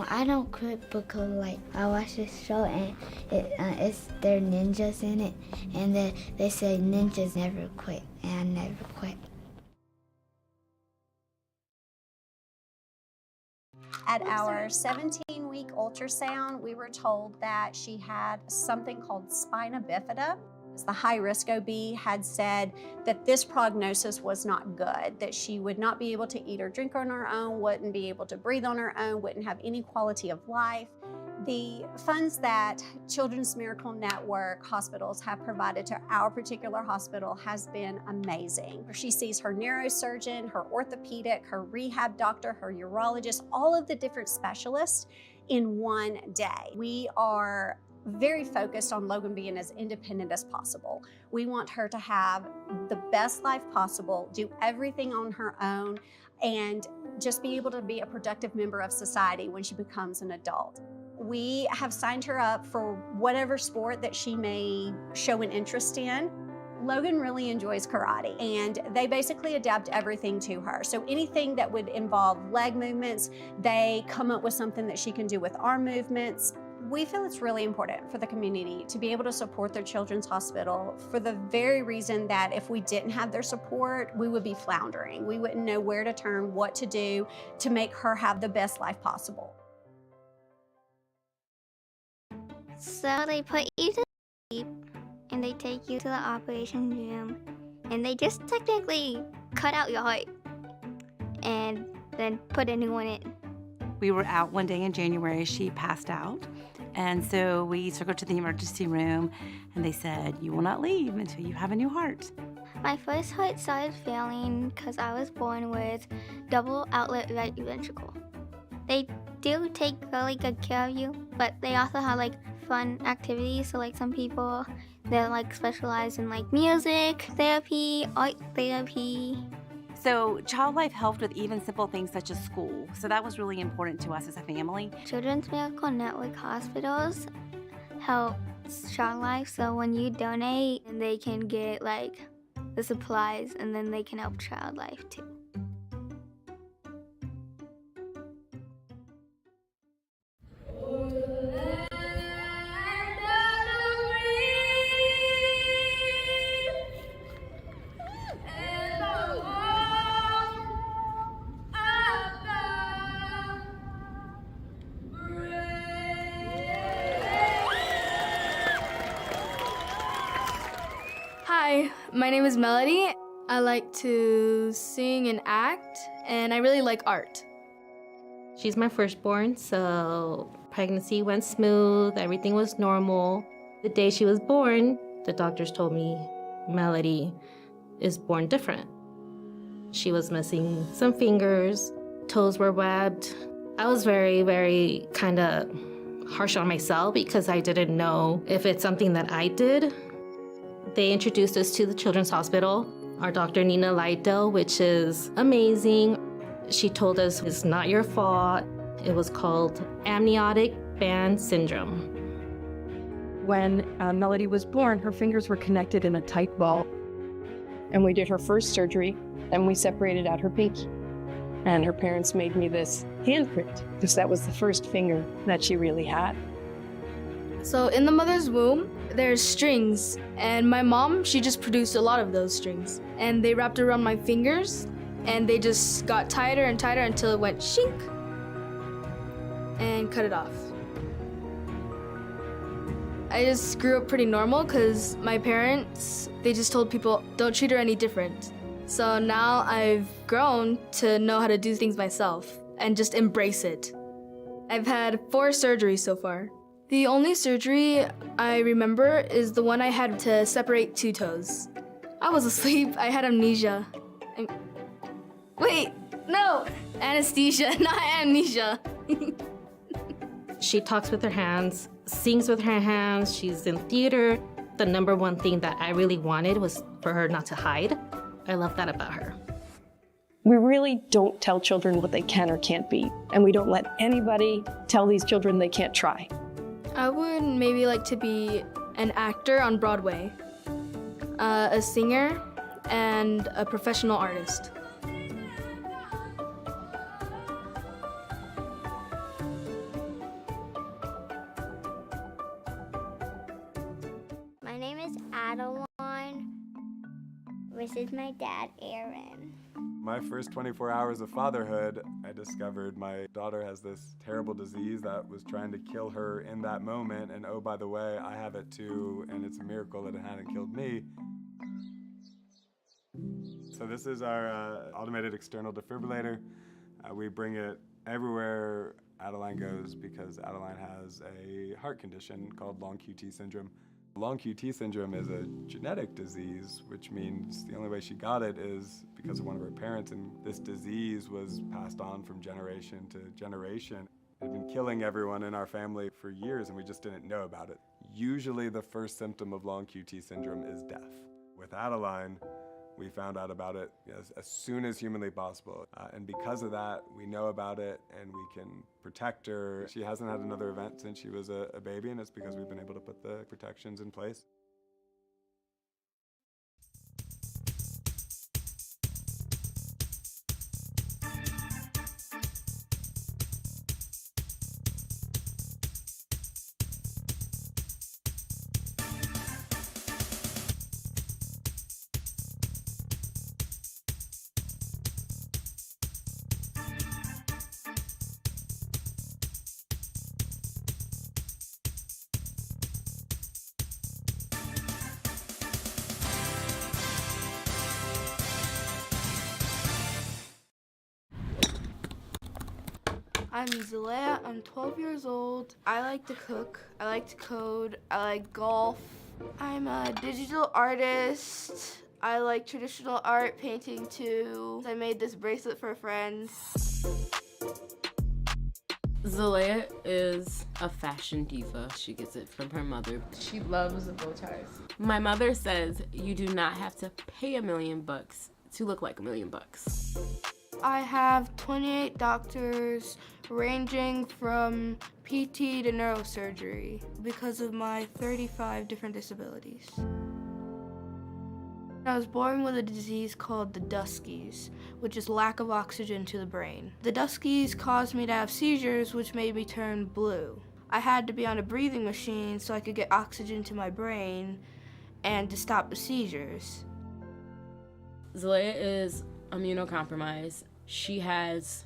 I don't quit because I watch this show and there are ninjas in it, and they say ninjas never quit, and I never quit. At our 17-week ultrasound, we were told that she had something called spina bifida. The high-risk OB had said that this prognosis was not good, that she would not be able to eat or drink on her own, wouldn't be able to breathe on her own, wouldn't have any quality of life. The funds that Children's Miracle Network hospitals have provided to our particular hospital has been amazing. She sees her neurosurgeon, her orthopedic, her rehab doctor, her urologist, all of the different specialists in one day. We are very focused on Logan being as independent as possible. We want her to have the best life possible, do everything on her own, and just be able to be a productive member of society when she becomes an adult. We have signed her up for whatever sport that she may show an interest in. Logan really enjoys karate, and they basically adapt everything to her. So anything that would involve leg movements, they come up with something that she can do with arm movements. We feel it's really important for the community to be able to support their children's hospital for the very reason that if we didn't have their support, we would be floundering. We wouldn't know where to turn, what to do to make her have the best life possible. So they put you to sleep, and they take you to the operation room, and they just technically cut out your heart, and then put a new one in. We were out one day in January, she passed out, and so we took her to the emergency room, and they said, "You will not leave until you have a new heart." My first heart started failing because I was born with double outlet right ventricle. They do take really good care of you, but they also have like fun activities. So like some people, they're like specialize in like music therapy, art therapy. So Child Life helped with even simple things such as school. So that was really important to us as a family. Children's Miracle Network hospitals help Child Life. So when you donate, they can get like the supplies, and then they can help Child Life too. Hi, my name is Melody. I like to sing and act, and I really like art. She's my firstborn, so pregnancy went smooth, everything was normal. The day she was born, the doctors told me Melody is born different. She was missing some fingers, toes were webbed. I was very kind of harsh on myself because I didn't know if it's something that I did. They introduced us to the Children's Hospital, our Dr. Nina Lydell, which is amazing. She told us it's not your fault. It was called amniotic band syndrome. When Melody was born, her fingers were connected in a tight ball. And we did her first surgery, and we separated out her pinky. And her parents made me this handprint, because that was the first finger that she really had. So in the mother's womb, there's strings, and my mom, she just produced a lot of those strings. And they wrapped around my fingers, and they just got tighter and tighter until it went shink, and cut it off. I just grew up pretty normal because my parents, they just told people, don't treat her any different. So now I've grown to know how to do things myself and just embrace it. I've had 4 surgeries so far. The only surgery I remember is the one I had to separate 2 toes. I was asleep, I had amnesia. Wait, no, anesthesia, not amnesia. She talks with her hands, sings with her hands, she's in theater. The number one thing that I really wanted was for her not to hide. I love that about her. We really don't tell children what they can or can't be, and we don't let anybody tell these children they can't try. I would maybe like to be an actor on Broadway, a singer, and a professional artist. My name is Adeline. This is my dad, Aaron. My first 24 hours of fatherhood, I discovered my daughter has this terrible disease that was trying to kill her in that moment. And oh, by the way, I have it too, and it's a miracle that it hadn't killed me. So this is our automated external defibrillator. We bring it everywhere Adeline goes because Adeline has a heart condition called long QT syndrome. Long QT syndrome is a genetic disease, which means the only way she got it is because of one of her parents, and this disease was passed on from generation to generation. It had been killing everyone in our family for years, and we just didn't know about it. Usually the first symptom of long QT syndrome is death. With Adeline, we found out about it as soon as humanly possible. And because of that, we know about it and we can protect her. She hasn't had another event since she was a baby, and it's because we've been able to put the protections in place. I'm Zalea, I'm 12 years old. I like to cook, I like to code, I like golf. I'm a digital artist. I like traditional art, painting too. I made this bracelet for a friend. Zalea is a fashion diva. She gets it from her mother. She loves the bow ties. My mother says you do not have to pay $1 million to look like $1 million. I have 28 doctors ranging from PT to neurosurgery because of my 35 different disabilities. I was born with a disease called the Duskies, which is lack of oxygen to the brain. The Duskies caused me to have seizures, which made me turn blue. I had to be on a breathing machine so I could get oxygen to my brain and to stop the seizures. Zalea is immunocompromised. She has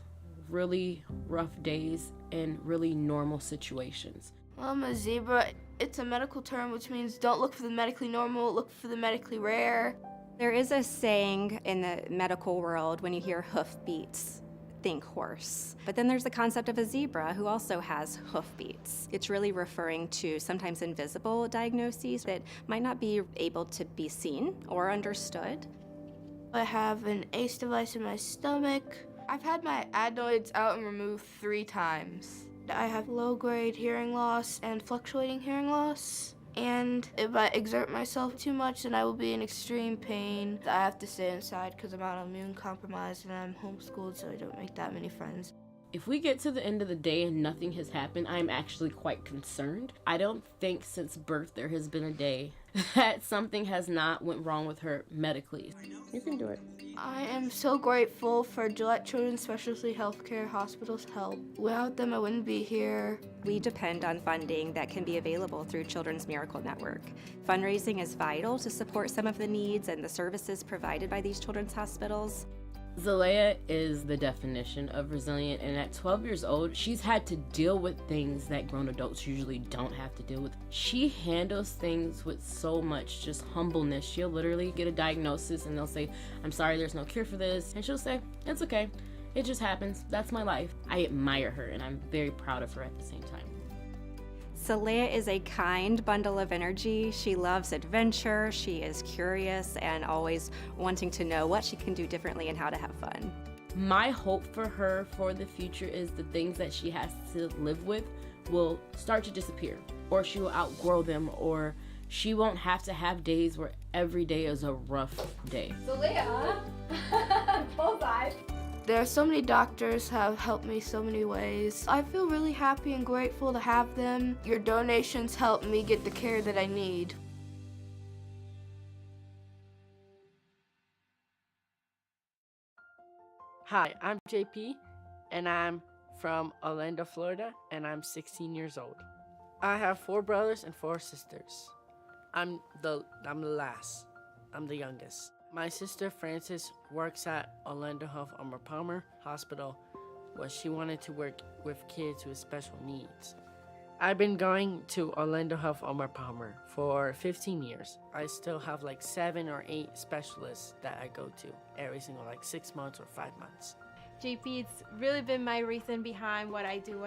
really rough days in really normal situations. Well, I'm a zebra. It's a medical term which means don't look for the medically normal, look for the medically rare. There is a saying in the medical world, when you hear hoofbeats, think horse. But then there's the concept of a zebra who also has hoofbeats. It's really referring to sometimes invisible diagnoses that might not be able to be seen or understood. I have an ACE device in my stomach. I've had my adenoids out and removed 3 times. I have low-grade hearing loss and fluctuating hearing loss. And if I exert myself too much, then I will be in extreme pain. I have to stay inside because I'm autoimmune compromised and I'm homeschooled, so I don't make that many friends. If we get to the end of the day and nothing has happened, I'm actually quite concerned. I don't think since birth there has been a day that something has not went wrong with her medically. You can do it. I am so grateful for Gillette Children's Specialty Healthcare Hospital's help. Without them, I wouldn't be here. We depend on funding that can be available through Children's Miracle Network. Fundraising is vital to support some of the needs and the services provided by these children's hospitals. Zalea is the definition of resilient, and at 12 years old, she's had to deal with things that grown adults usually don't have to deal with. She handles things with so much just humbleness. She'll literally get a diagnosis and they'll say, "I'm sorry, there's no cure for this." And she'll say, "It's okay. It just happens. That's my life." I admire her and I'm very proud of her at the same time. Zalea is a kind bundle of energy. She loves adventure, she is curious, and always wanting to know what she can do differently and how to have fun. My hope for her for the future is the things that she has to live with will start to disappear, or she will outgrow them, or she won't have to have days where every day is a rough day. Zalea, bullseye. There are so many doctors have helped me so many ways. I feel really happy and grateful to have them. Your donations help me get the care that I need. Hi, I'm JP, and I'm from Orlando, Florida, and I'm 16 years old. I have 4 brothers and 4 sisters. I'm the last. I'm the youngest. My sister Frances works at Orlando Health Armor Palmer Hospital, where she wanted to work with kids with special needs. I've been going to Orlando Health Armor Palmer for 15 years. I still have like 7 or 8 specialists that I go to every single 6 months or 5 months. JP, it's really been my reason behind what I do,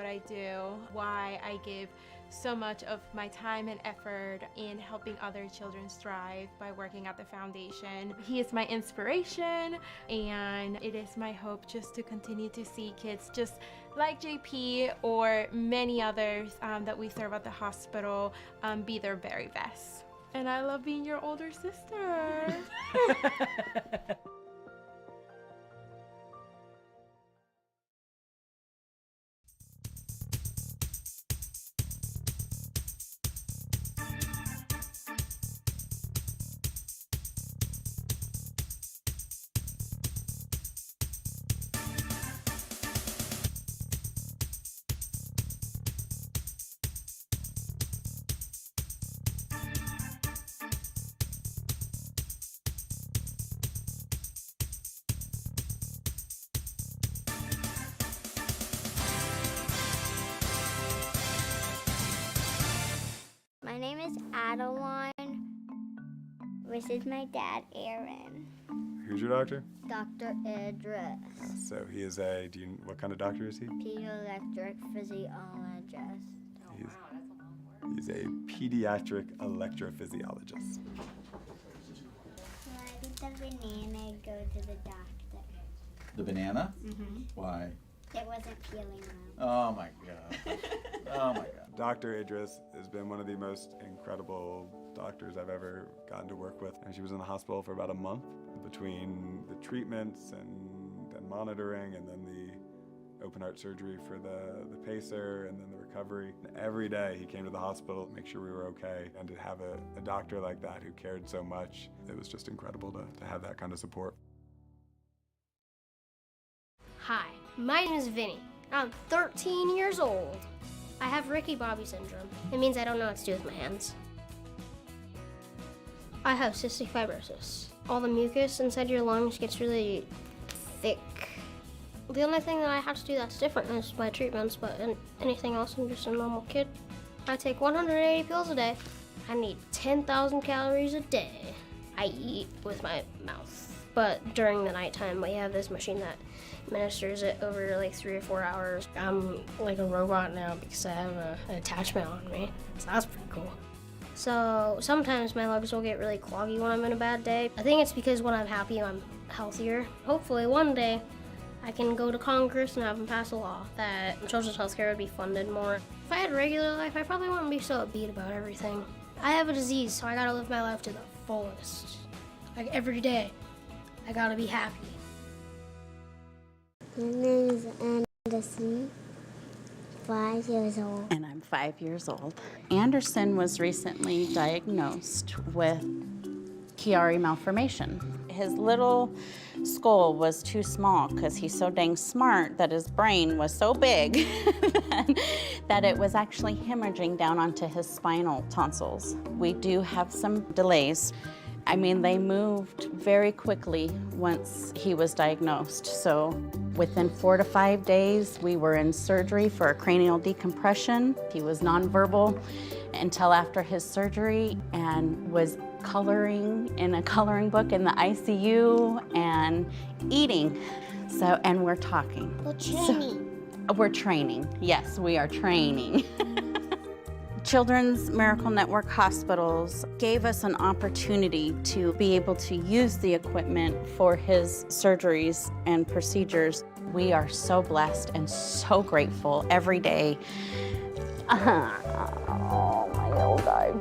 why I give so much of my time and effort in helping other children thrive by working at the foundation. He is my inspiration, and it is my hope just to continue to see kids just like JP or many others that we serve at the hospital be their very best. And I love being your older sister. My name is Adeline. This is my dad, Aaron. Who's your doctor? Dr. Idris. So he is what kind of doctor is he? Pediatric physiologist. He's a pediatric electrophysiologist. Why did the banana go to the doctor? The banana? Mm-hmm. Why? It wasn't peeling well. Oh my God. Oh my God. Dr. Idris has been one of the most incredible doctors I've ever gotten to work with. And she was in the hospital for about a month between the treatments and monitoring and then the open heart surgery for the pacer and then the recovery. And every day he came to the hospital to make sure we were okay. And to have a doctor like that who cared so much, it was just incredible to have that kind of support. Hi, my name is Vinny. I'm 13 years old. I have Ricky Bobby syndrome. It means I don't know what to do with my hands. I have cystic fibrosis. All the mucus inside your lungs gets really thick. The only thing that I have to do that's different is my treatments, but anything else, I'm just a normal kid. I take 180 pills a day. I need 10,000 calories a day. I eat with my mouth. But during the nighttime, we have this machine that administers it over like 3 or 4 hours. I'm like a robot now because I have an attachment on me, so that's pretty cool. So sometimes my legs will get really cloggy when I'm in a bad day. I think it's because when I'm happy, I'm healthier. Hopefully one day I can go to Congress and have them pass a law that children's healthcare would be funded more. If I had a regular life, I probably wouldn't be so upbeat about everything. I have a disease, so I gotta live my life to the fullest. Like every day, I gotta be happy. My name is Anderson, 5 years old. And I'm 5 years old. Anderson was recently diagnosed with Chiari malformation. His little skull was too small because he's so dang smart that his brain was so big that it was actually hemorrhaging down onto his spinal tonsils. We do have some delays. I mean, they moved very quickly once he was diagnosed. So within 4 to 5 days, we were in surgery for a cranial decompression. He was nonverbal until after his surgery and was coloring in a coloring book in the ICU and eating. So, and we're talking. We're training. We're training. Yes, we are training. Children's Miracle Network hospitals gave us an opportunity to be able to use the equipment for his surgeries and procedures. We are so blessed and so grateful every day. Oh, my little guy.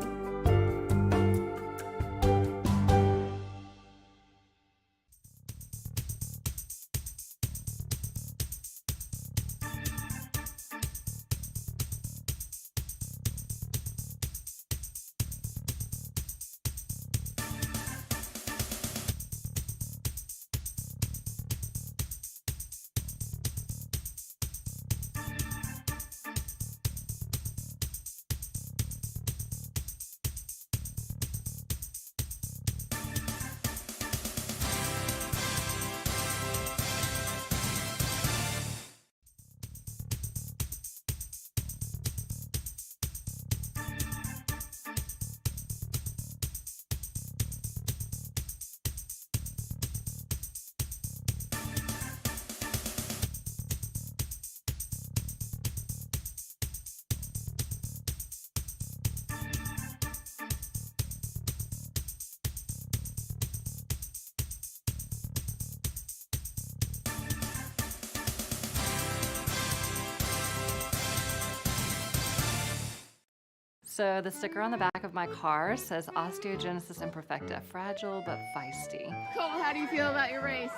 So the sticker on the back of my car says osteogenesis imperfecta, fragile but feisty. Cole, how do you feel about your race?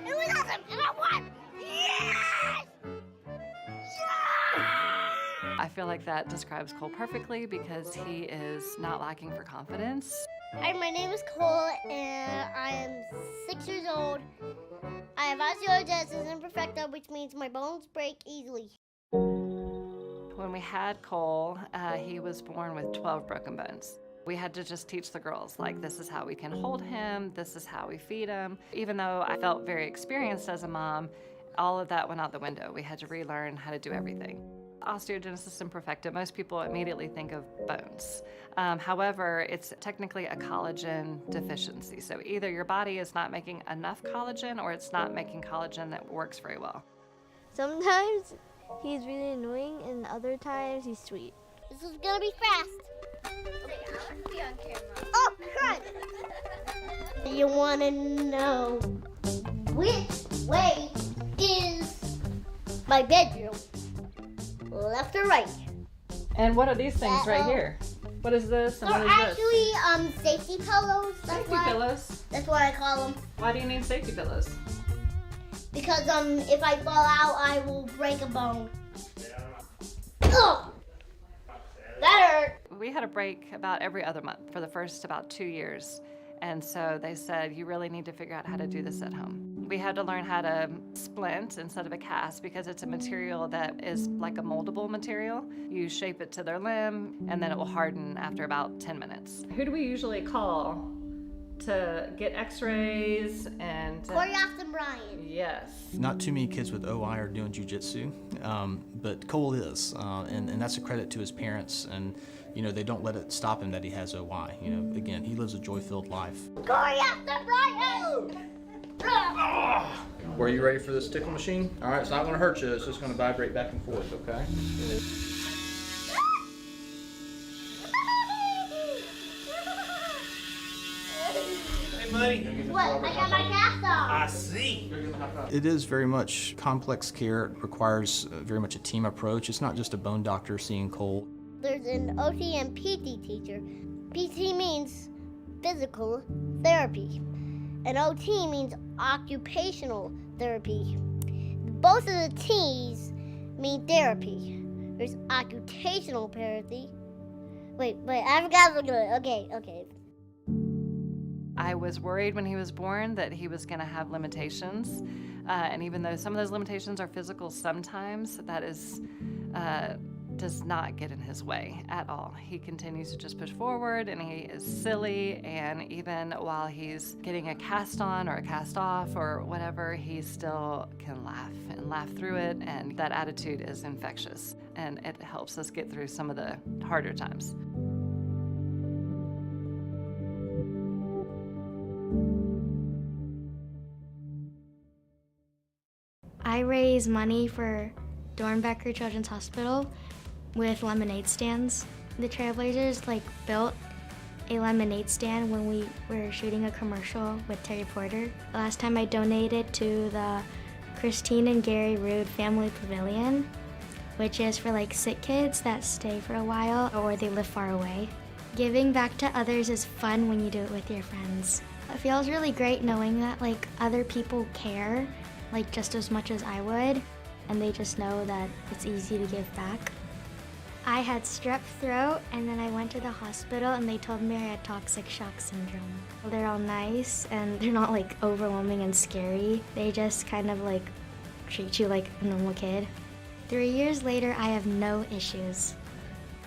It was awesome, and I won! Yes! I feel like that describes Cole perfectly because he is not lacking for confidence. Hi, my name is Cole, and I am 6 years old. I have osteogenesis imperfecta, which means my bones break easily. When we had Cole, he was born with 12 broken bones. We had to just teach the girls, like, this is how we can hold him, this is how we feed him. Even though I felt very experienced as a mom, all of that went out the window. We had to relearn how to do everything. osteogenesis imperfecta, most people immediately think of bones. However, it's technically a collagen deficiency. So either your body is not making enough collagen or it's not making collagen that works very well. Sometimes he's really annoying and other times he's sweet. This is gonna be fast. I want to be on camera. Oh, crud! You wanna know which way is my bedroom? Left or right? And what are these things right here? What is this and They're what is this? actually safety pillows. Safety pillows? That's what I call them. Why do you need safety pillows? Because if I fall out, I will break a bone. Ugh! That hurt. We had a break about every other month for the first about 2 years. And so they said, you really need to figure out how to do this at home. We had to learn how to splint instead of a cast because it's a material that is like a moldable material. You shape it to their limb and then it will harden after about 10 minutes. Who do we usually call to get x-rays and... Corey Austin Bryan. Yes. Not too many kids with OI are doing jiu-jitsu, but Cole is, and that's a credit to his parents, and you know, they don't let it stop him that he has OI. You know, again, he lives a joy-filled life. Corey Austin Bryan! Were you ready for this tickle machine? All right, it's not gonna hurt you, it's just gonna vibrate back and forth, okay? Hey, buddy. What? I got my cast off. I see. It is very much complex care. It requires very much a team approach. It's not just a bone doctor seeing Cole. There's an OT and PT teacher. PT means physical therapy, and OT means occupational therapy. Both of the T's mean therapy. There's occupational therapy. Wait, I forgot what it. Okay. I was worried when he was born that he was going to have limitations. And even though some of those limitations are physical sometimes, that is does not get in his way at all. He continues to just push forward and he is silly, and even while he's getting a cast on or a cast off or whatever, he still can laugh and laugh through it, and that attitude is infectious and it helps us get through some of the harder times. I raise money for Dornbecker Children's Hospital with lemonade stands. The Trailblazers built a lemonade stand when we were shooting a commercial with Terry Porter. The last time I donated to the Christine and Gary Rude Family Pavilion, which is for sick kids that stay for a while or they live far away. Giving back to others is fun when you do it with your friends. It feels really great knowing that other people care just as much as I would, and they just know that it's easy to give back. I had strep throat, and then I went to the hospital and they told me I had toxic shock syndrome. They're all nice and they're not overwhelming and scary. They just kind of treat you like a normal kid. 3 years later, I have no issues.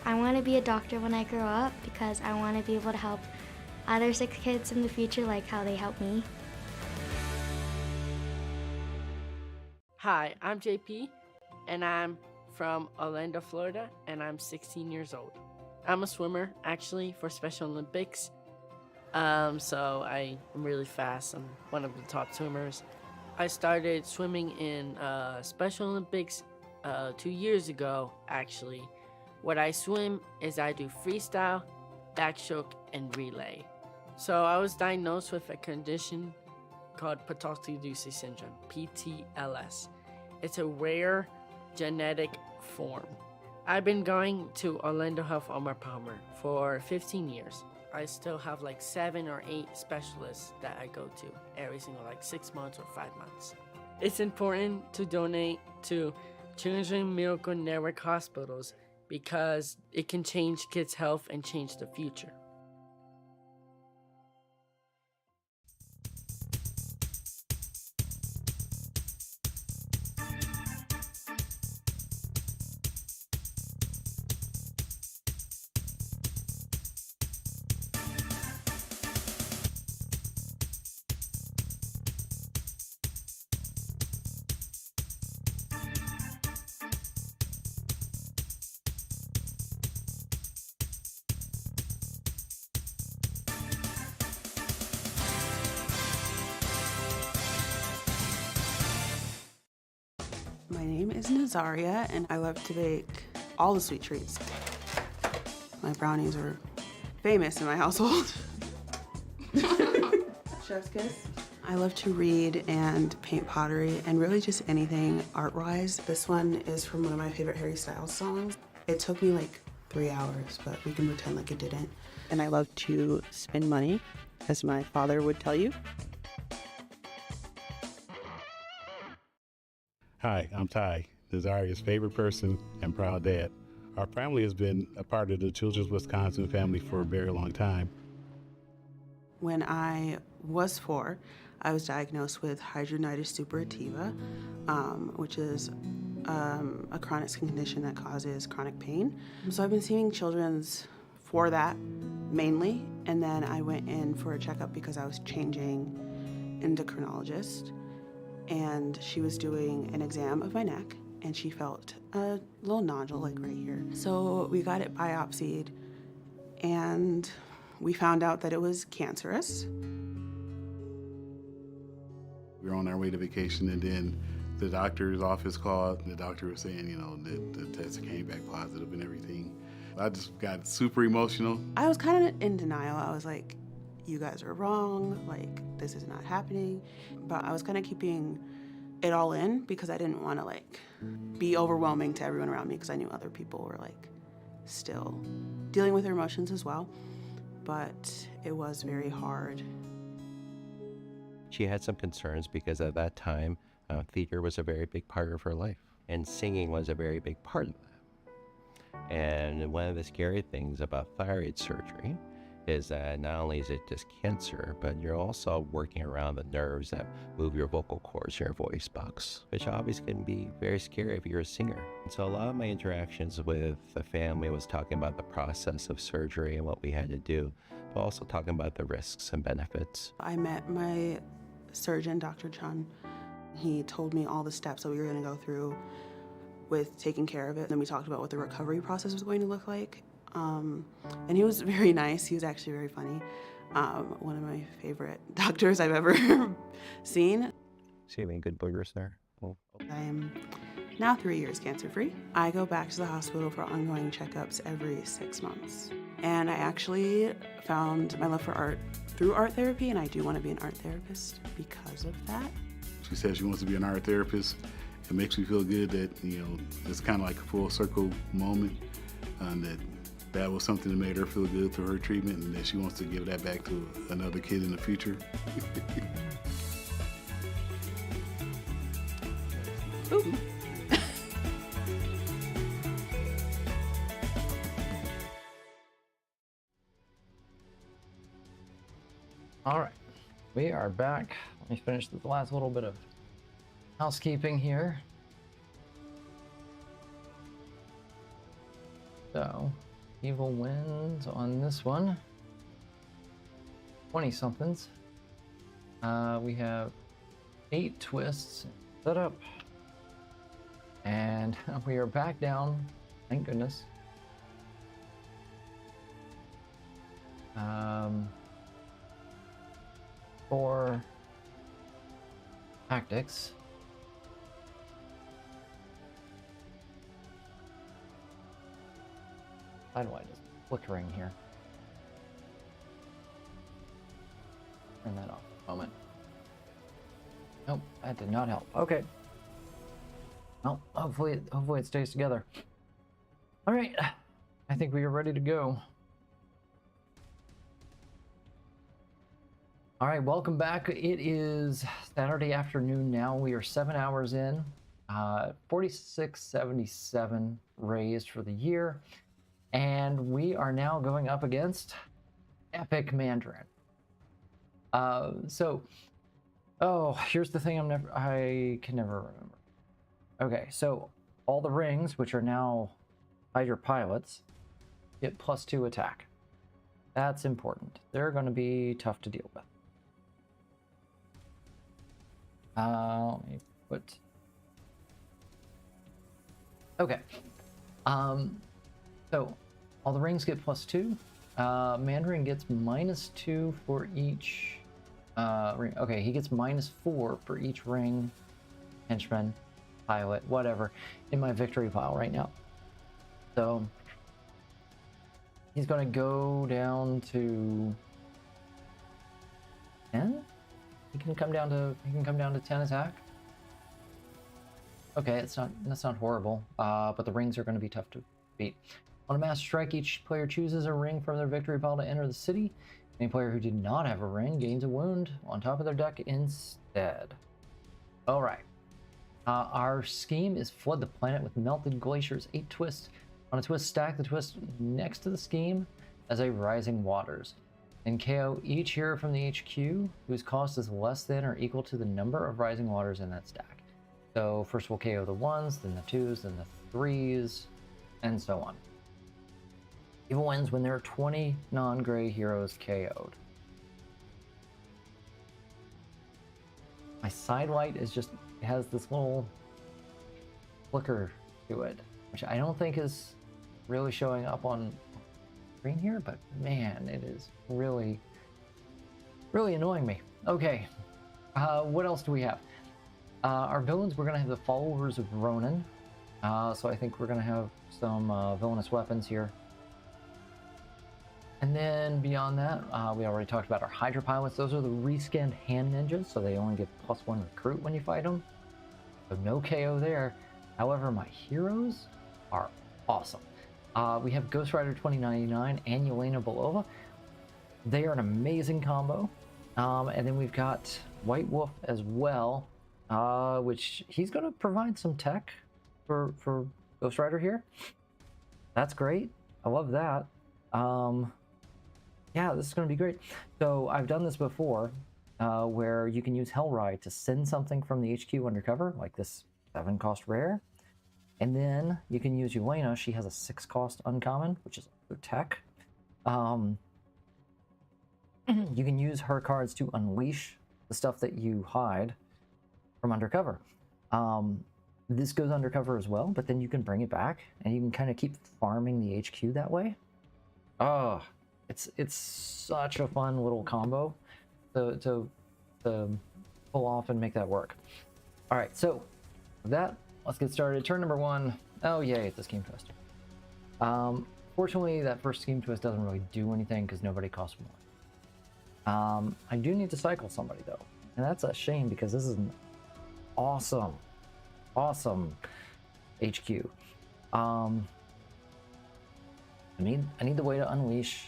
I want to be a doctor when I grow up because I want to be able to help other sick kids in the future like how they help me. Hi, I'm JP, and I'm from Orlando, Florida, and I'm 16 years old. I'm a swimmer, actually, for Special Olympics. So I'm really fast. I'm one of the top swimmers. I started swimming in Special Olympics 2 years ago, actually. What I swim is I do freestyle, backstroke, and relay. So I was diagnosed with a condition called Potocki-Ducey syndrome, PTLS. It's a rare genetic form. I've been going to Orlando Health Armor Palmer for 15 years. I still have 7 or 8 specialists that I go to every single 6 months or 5 months. It's important to donate to Children's Miracle Network hospitals because it can change kids' health and change the future. My name is Nazaria, and I love to bake all the sweet treats. My brownies are famous in my household. Chef's kiss. I love to read and paint pottery and really just anything art-wise. This one is from one of my favorite Harry Styles songs. It took me like 3 hours, but we can pretend like it didn't. And I love to spend money, as my father would tell you. Hi, I'm Ty, Nazaria's favorite person and proud dad. Our family has been a part of the Children's Wisconsin family for a very long time. When I was 4, I was diagnosed with hidradenitis suppurativa, which is a chronic skin condition that causes chronic pain. So I've been seeing children's for that mainly, and then I went in for a checkup because I was changing endocrinologist, and she was doing an exam of my neck, and she felt a little nodule like right here. So we got it biopsied, and we found out that it was cancerous. We were on our way to vacation, and then the doctor's office called, and the doctor was saying, you know, that the test came back positive and everything. I just got super emotional. I was kind of in denial. I was like, you guys are wrong, like, this is not happening. But I was kind of keeping it all in because I didn't want to, like, be overwhelming to everyone around me because I knew other people were, like, still dealing with their emotions as well. But it was very hard. She had some concerns because at that time, theater was a very big part of her life, and singing was a very big part of that. And one of the scary things about thyroid surgery is that not only is it just cancer, but you're also working around the nerves that move your vocal cords, your voice box, which obviously can be very scary if you're a singer. And so a lot of my interactions with the family was talking about the process of surgery and what we had to do, but also talking about the risks and benefits. I met my surgeon, Dr. Chun. He told me all the steps that we were going to go through with taking care of it. Then we talked about what the recovery process was going to look like. And he was very nice. He was actually very funny. One of my favorite doctors I've ever seen. See any good boogers there? Oh. I am now 3 years cancer-free. I go back to the hospital for ongoing checkups every 6 months. And I actually found my love for art through art therapy, and I do want to be an art therapist because of that. She said she wants to be an art therapist. It makes me feel good that, you know, it's kind of like a full circle moment, that was something that made her feel good through her treatment, and that she wants to give that back to another kid in the future. Ooh. All right, we are back. Let me finish this last little bit of housekeeping here. So, evil wins on this one. 20-somethings. We have 8 twists set up. And we are back down, thank goodness. 4 tactics. Why do I just flickering here? Turn that off a moment. Nope, that did not help. Okay. Well, hopefully it stays together. All right, I think we are ready to go. All right, welcome back. It is Saturday afternoon now. We are 7 hours in. 4677 raised for the year. And we are now going up against Epic Mandarin. Here's the thing I can never remember. Okay, so all the rings, which are now Hydra pilots, get +2 attack. That's important. They're going to be tough to deal with. Let me put... Okay. So, all the rings get +2. Mandarin gets -2 for each ring. Okay, he gets -4 for each ring henchman. pilot, whatever, in my victory pile right now. So he's gonna go down to 10. He can come down to 10 attack. Okay, that's not horrible. But the rings are going to be tough to beat. On a master strike, each player chooses a ring from their victory pile to enter the city. Any player who did not have a ring gains a wound on top of their deck instead. All right. Our scheme is flood the planet with melted glaciers. 8 twists. On a twist, stack the twist next to the scheme as a rising waters. And KO each hero from the HQ whose cost is less than or equal to the number of rising waters in that stack. So first we'll KO the 1s, then the 2s, then the 3s, and so on. Evil wins when there are 20 non-gray heroes KO'd. My sidelight is just, it has this little flicker to it, which I don't think is really showing up on screen here, but man, it is really annoying me. Okay, what else do we have? Our villains, we're gonna have the followers of Ronan. So I think we're gonna have some villainous weapons here. And then beyond that, we already talked about our Hydra pilots. Those are the rescanned hand ninjas, so they only get +1 recruit when you fight them. So no KO there. However, my heroes are awesome. We have Ghost Rider 2099 and Yelena Belova. They are an amazing combo. And then we've got White Wolf as well, which he's going to provide some tech for Ghost Rider here. That's great. I love that. Yeah, this is going to be great. So I've done this before, where you can use Hellride to send something from the HQ undercover, like this 7-cost rare. And then you can use Yelena. She has a 6-cost uncommon, which is tech. You can use her cards to unleash the stuff that you hide from undercover. This goes undercover as well, but then you can bring it back and you can kind of keep farming the HQ that way. Oh, it's such a fun little combo to pull off and make that work. All right, so with that, let's get started. Turn number 1. Oh yay, it's a scheme twist. Fortunately, that first scheme twist doesn't really do anything because nobody costs more. I do need to cycle somebody though, and that's a shame because this is an awesome HQ. I need the way to unleash,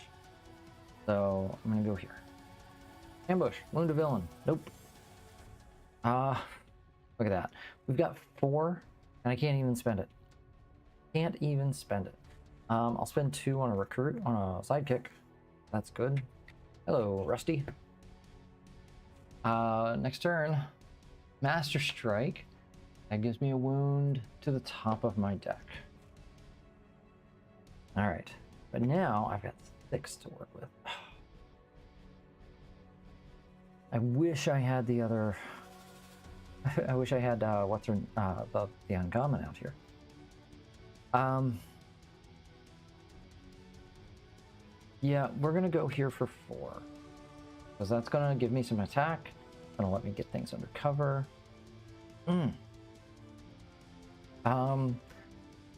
so I'm gonna go here. Ambush, wound a villain. Nope. Look at that. We've got 4, and I can't even spend it. Can't even spend it. I'll spend 2 on a recruit, on a sidekick. That's good. Hello, Rusty. Next turn, Master Strike. That gives me a wound to the top of my deck. All right, but now I've got 6 to work with. I wish I had the other. I wish I had the uncommon out here. Yeah, we're gonna go here for 4 because that's gonna give me some attack. Gonna let me get things under cover. And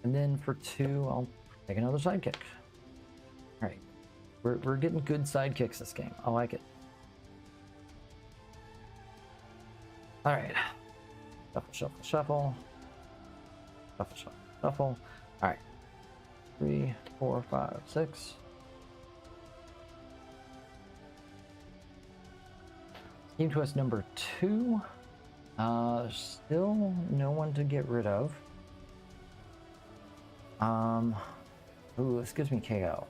then for 2, I'll take another sidekick. All right, we're getting good sidekicks this game. I like it. All right, shuffle, shuffle, shuffle, shuffle, shuffle, shuffle. All right, 3, 4, 5, 6. Scheme twist number 2. Still no one to get rid of. Ooh, this gives me KO.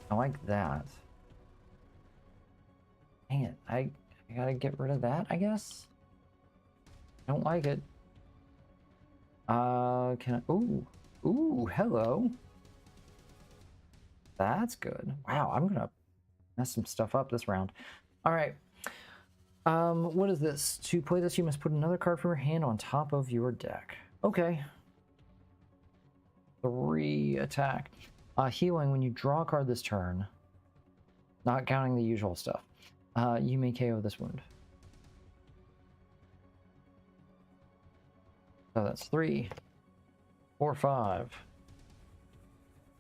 I like that. Dang it, I gotta get rid of that, I guess? I don't like it. Can I, ooh, hello. That's good. Wow, I'm gonna mess some stuff up this round. All right. What is this? To play this, you must put another card from your hand on top of your deck. Okay. 3 attack. Healing, when you draw a card this turn, not counting the usual stuff, you may KO this wound. So that's 3, 4, 5.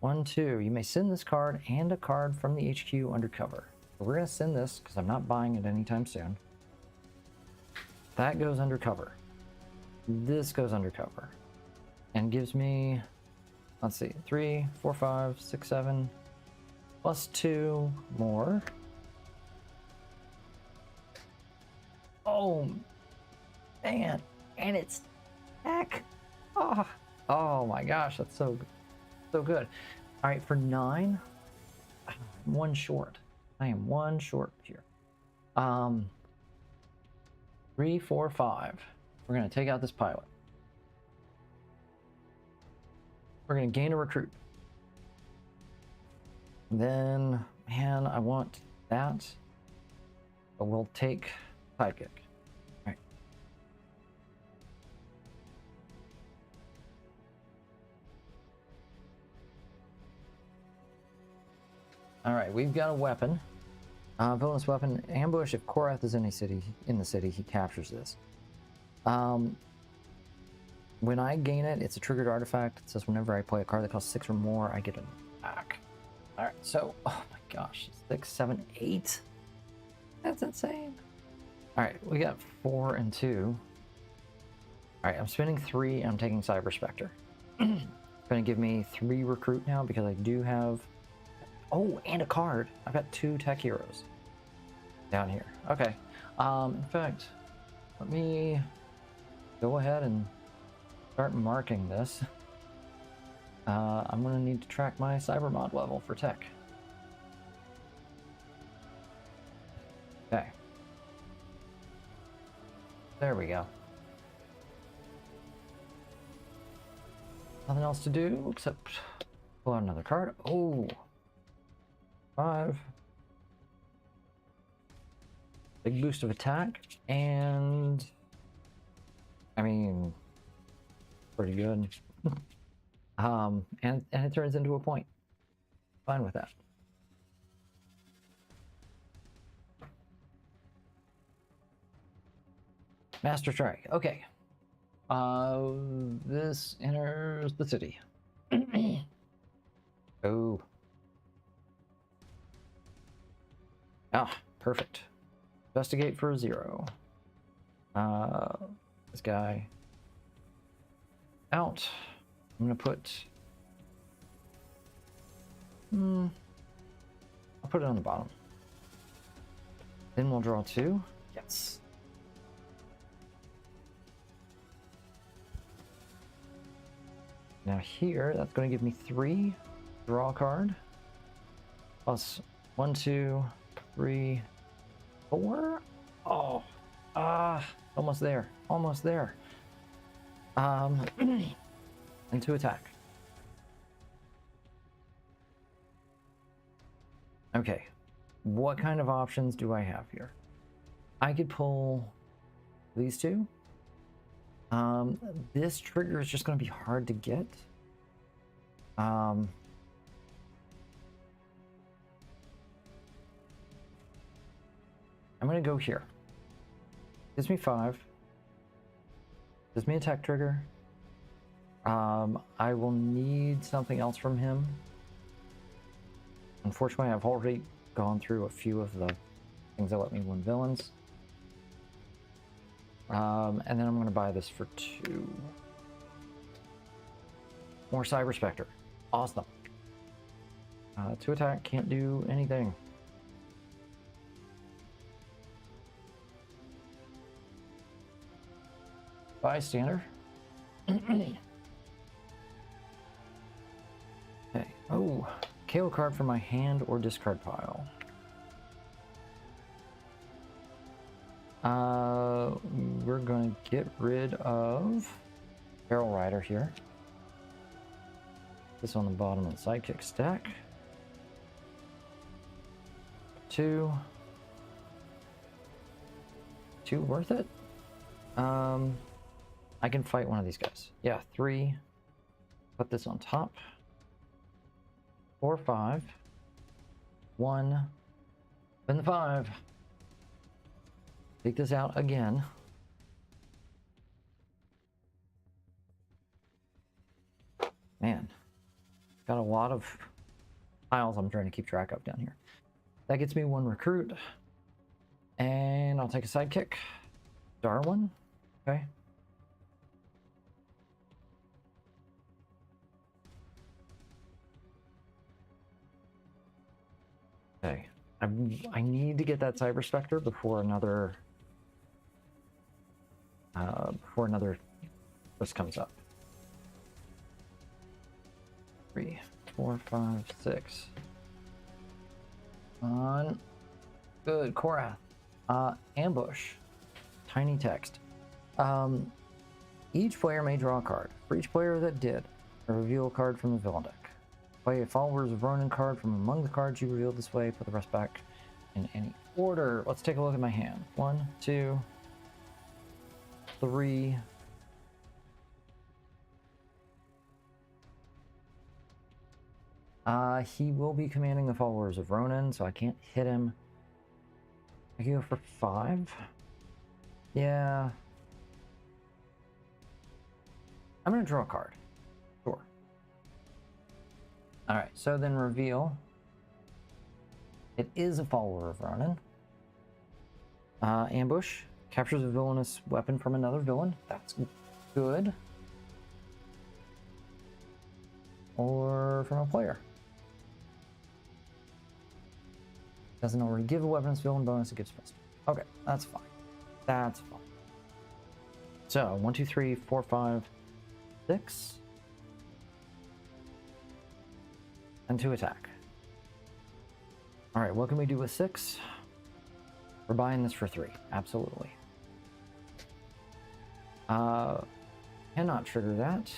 1, 2. You may send this card and a card from the HQ undercover. So we're going to send this because I'm not buying it anytime soon. That goes undercover. This goes undercover. And gives me, let's see, 3, 4, 5, 6, 7, plus 2 more. Oh, man. And it's heck. Oh my gosh, that's so good. All right, for 9, I'm 1 short. I am 1 short here. 3, 4, 5. We're gonna take out this pilot. We're gonna gain a recruit. Then, man, I want that. But we'll take sidekick. All right. All right, we've got a weapon. Bonus weapon, ambush. If Korath is in the city, he captures this. When I gain it, it's a triggered artifact. It says whenever I play a card that costs 6 or more, I get it back. All right, so, oh my gosh, 6, 7, 8. That's insane. All right, we got 4 and 2. All right, I'm spending 3. I'm taking Cyber Spectre. It's going to give me 3 recruit now because I do have. Oh, and a card. I've got 2 tech heroes down here. Okay. In fact, let me go ahead and start marking this. I'm going to need to track my cyber mod level for tech. Okay. There we go. Nothing else to do except pull out another card. Oh. 5. Big boost of attack, and I mean, pretty good. And it turns into a point. Fine with that. Master Strike. Okay. This enters the city. Oh. Ah, perfect. Investigate for a 0. This guy out. I'm gonna put. I'll put it on the bottom. Then we'll draw 2. Yes. Now here, that's going to give me 3. Draw a card. Plus 1, 2, 3, 4. Oh, almost there. Almost there. And 2 attack. Okay, what kind of options do I have here? I could pull these 2. This trigger is just going to be hard to get. I'm going to go here. Gives me 5. Gives me a tech trigger. I will need something else from him. Unfortunately, I've already gone through a few of the things that let me win villains. And then I'm going to buy this for 2. More Cyber Spectre. Awesome. 2 attack, can't do anything. Bystander. Okay. Oh, KO card from my hand or discard pile. We're going to get rid of Barrel Rider here. This on the bottom of the sidekick stack. 2. 2 worth it? I can fight one of these guys. Yeah, 3. Put this on top. 4, 5. 1. Spin the 5. Take this out again. Man, got a lot of piles I'm trying to keep track of down here. That gets me 1 recruit. And I'll take a sidekick. Darwin. Okay. Okay. I need to get that Cyber Spectre before another list comes up. 3, 4, 5, 6. On. Good. Korath. Ambush. Tiny text. Each player may draw a card. For each player that did, reveal a card from the villain deck. Play a Followers of Ronin card from among the cards you revealed this way. Put the rest back in any order. Let's take a look at my hand. 1, 2, 3. He will be commanding the Followers of Ronin, so I can't hit him. I can go for 5. Yeah. I'm gonna draw a card. Sure. Alright, so then reveal. It is a Follower of Ronin. Ambush. Captures a villainous weapon from another villain. That's good. Or from a player. Doesn't already give a weapons villain bonus, it gives plus 2. Okay, that's fine. That's fine. So, 1, 2, 3, 4, 5, 6. And 2 attack. Alright, what can we do with 6? We're buying this for 3. Absolutely. Cannot trigger that.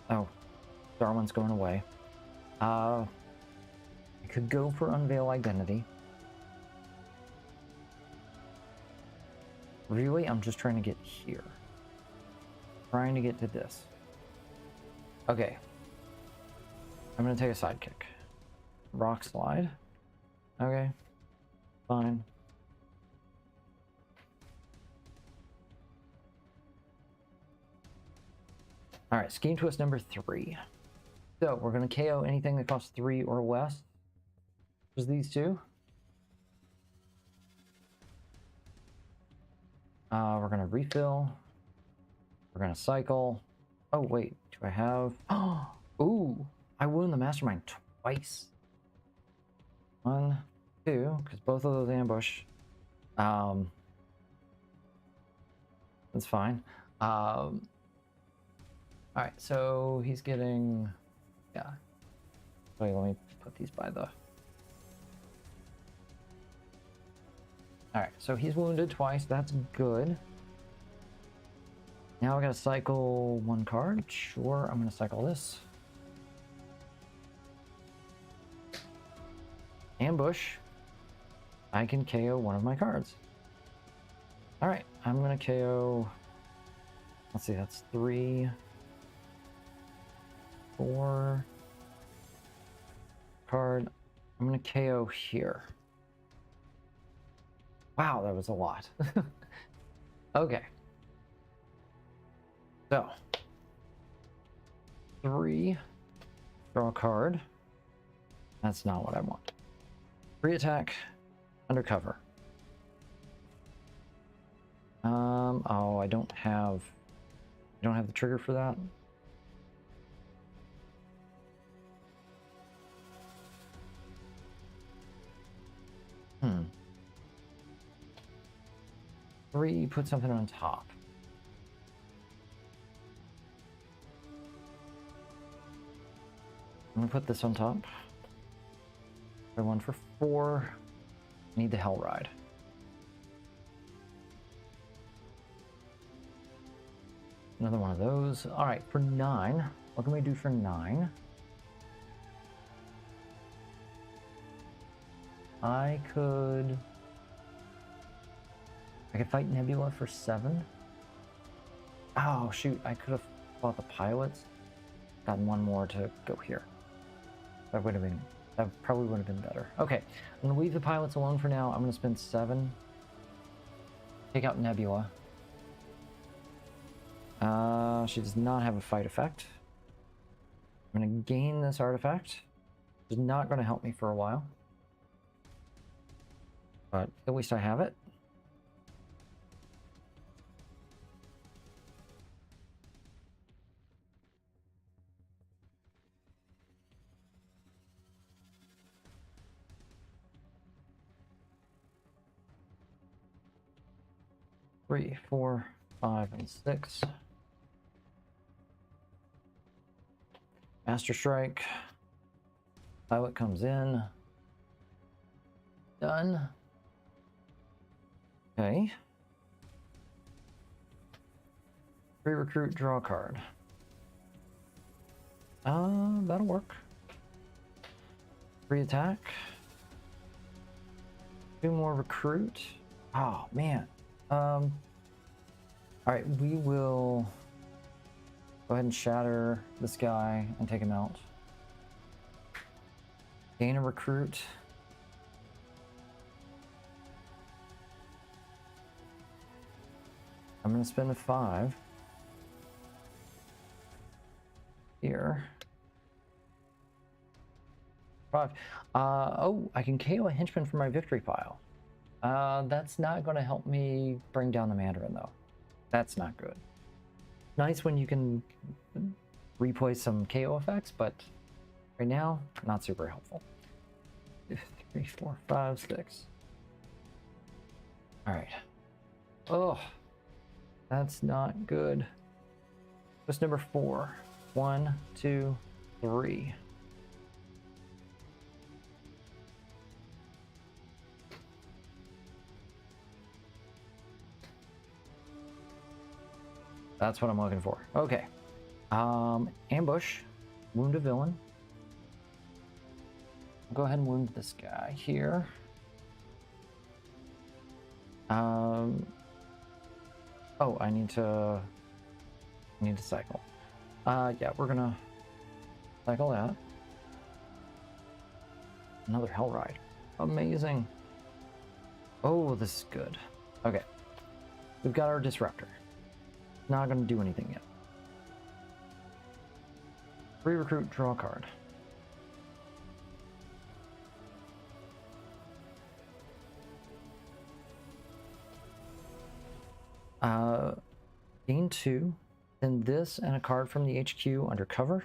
Oh, Darwin's going away. I could go for Unveil Identity. Really, I'm just trying to get here. Trying to get to this. Okay. I'm gonna take a sidekick. Rock Slide. Okay. Fine. Alright, Scheme Twist number 3. So, we're going to KO anything that costs 3 or less. Just these 2. We're going to refill. We're going to cycle. Oh, wait. Do I have... Oh! Ooh! I wound the Mastermind twice. 1, 2, because both of those ambush. That's fine. Alright, so he's getting... Yeah. Wait, let me put these by the... Alright, so he's wounded twice. That's good. Now I gotta cycle 1 card. Sure, I'm gonna cycle this. Ambush. I can KO 1 of my cards. Alright, I'm gonna KO... Let's see, that's 3... 4 card. I'm gonna KO here. Wow, that was a lot. Okay. So 3, draw a card. That's not what I want. 3 attack, undercover. Oh, I don't have the trigger for that. Hmm. 3, put something on top. I'm gonna put this on top. I one for 4. Need the Hell Ride. Another one of those. All right, for 9. What can we do for 9? I could fight Nebula for 7. Oh shoot, I could have fought the pilots. Gotten 1 more to go here. That probably would have been better. Okay, I'm gonna leave the pilots alone for now. I'm gonna spend 7. Take out Nebula. She does not have a fight effect. I'm gonna gain this artifact. It's not gonna help me for a while. But at least I have it. Three, 4, 5, and 6. Master Strike. Pilot comes in. Done. Okay. Re-recruit, draw a card. That'll work. Re-attack. 2 more recruit. Oh, man. Alright, we will go ahead and shatter this guy and take him out. Gain a recruit. I'm gonna spend a 5 here. 5. Oh, I can KO a henchman from my victory pile. That's not gonna help me bring down the Mandarin though. That's not good. Nice when you can replay some KO effects, but right now, not super helpful. 3, 4, 5, 6. All right. Oh, that's not good. What's number 4? 1, 2, 3. That's what I'm looking for. Okay. Ambush. Wound a villain. Go ahead and wound this guy here. Oh, I need to cycle. Yeah, we're gonna cycle that. Another Hell Ride. Amazing. Oh, this is good. Okay. We've got our Disruptor. Not gonna do anything yet. Re-recruit, draw a card. Gain 2, then this and a card from the HQ under cover.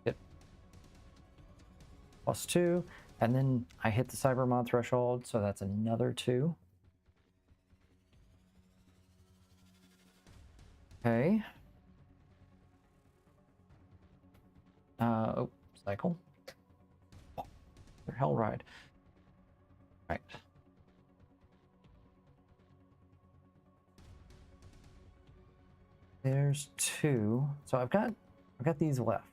Hit +2, and then I hit the Cybermod threshold, so that's another 2. Okay. Oh, cycle. Hell Ride. Right. There's 2. So I've got these left.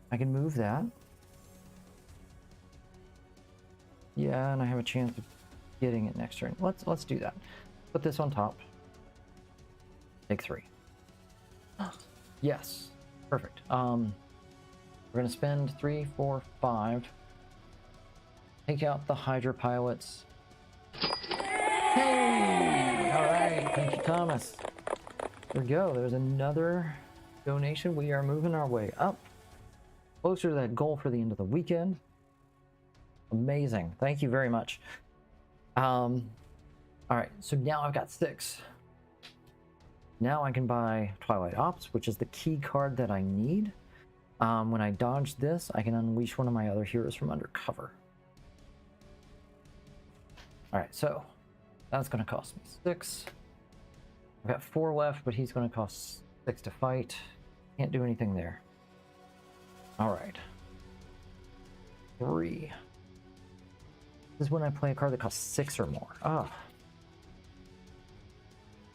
I can move that. Yeah, and I have a chance of getting it next turn. Let's do that. Put this on top. Take 3. Yes. Perfect. We're gonna spend 3, 4, 5. Take out the Hydra pilots. Hey! Alright, thank you, Thomas. There we go. There's another donation. We are moving our way up. Closer to that goal for the end of the weekend. Amazing. Thank you very much. Alright, so now I've got 6. Now I can buy Twilight Ops, which is the key card that I need. When I dodge this, I can unleash one of my other heroes from under cover. Alright, so that's going to cost me 6. I've got 4 left, but he's going to cost 6 to fight. Can't do anything there. Alright. 3. This is when I play a card that costs 6 or more. Ah.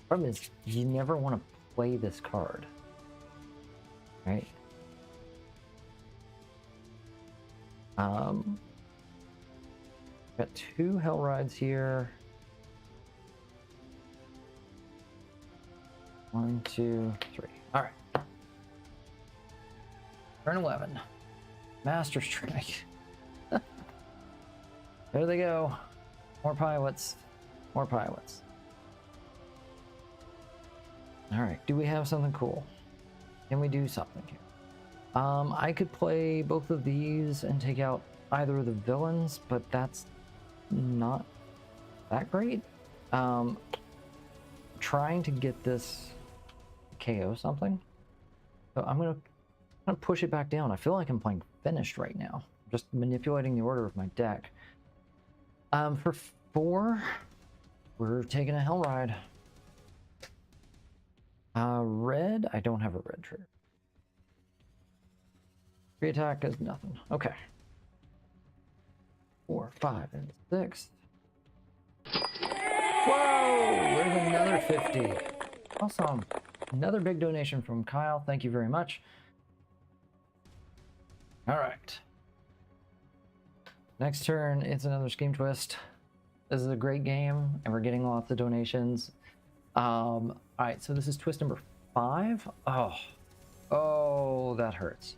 Problem is, you never want to play this card. Right? Got 2 Hell Rides here. 1, 2, 3. Alright. Turn 11. Master Strike. There they go. More pilots. More pilots. All right. Do we have something cool? Can we do something here? I could play both of these and take out either of the villains, but that's not that great. Trying to get this KO something. So I'm gonna push it back down. I feel like I'm playing finished right now. Just manipulating the order of my deck. For 4, we're taking a Hell Ride. Red, I don't have a red trigger. Free attack is nothing. Okay. 4, 5, and 6. Whoa! There's another 50. Awesome. Another big donation from Kyle. Thank you very much. All right. Next turn, it's another Scheme Twist. This is a great game, and we're getting lots of donations. All right, so this is twist number 5. Oh, that hurts.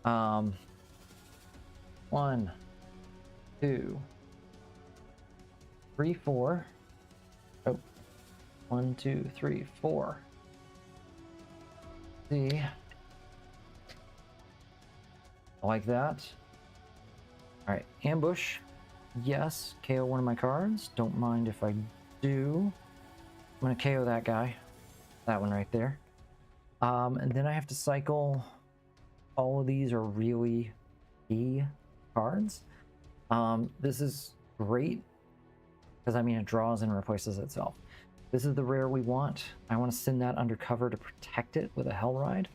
1, 2, 3, 4. Oh, 1, 2, 3, 4. See, I like that. All right, ambush. Yes, KO one of my cards. Don't mind if I do. I'm gonna KO that guy. That one right there. And then I have to cycle. All of these are really key cards. This is great because I mean it draws and replaces itself. This is the rare we want. I want to send that undercover to protect it with a Hell Ride.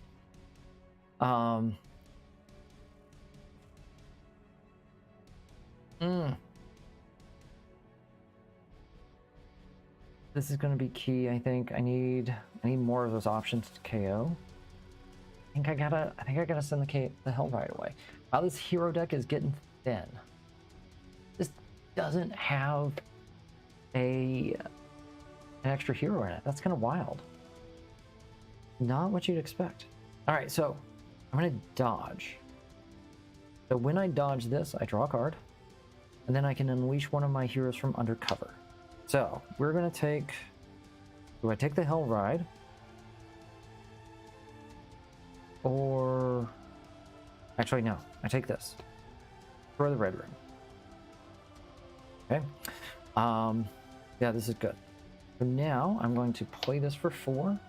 This is going to be key. I think I need more of those options to KO. I think I gotta send the Hell Ride away. Wow, this hero deck is getting thin. This doesn't have an extra hero in it. That's kind of wild. Not what you'd expect. All right, so I'm gonna dodge. So when I dodge this, I draw a card, and then I can unleash one of my heroes from undercover. So we're gonna take. Do I take the Hell Ride? Or actually no, I take this. Throw the red ring. Okay. Yeah, this is good. So now I'm going to play this for 4.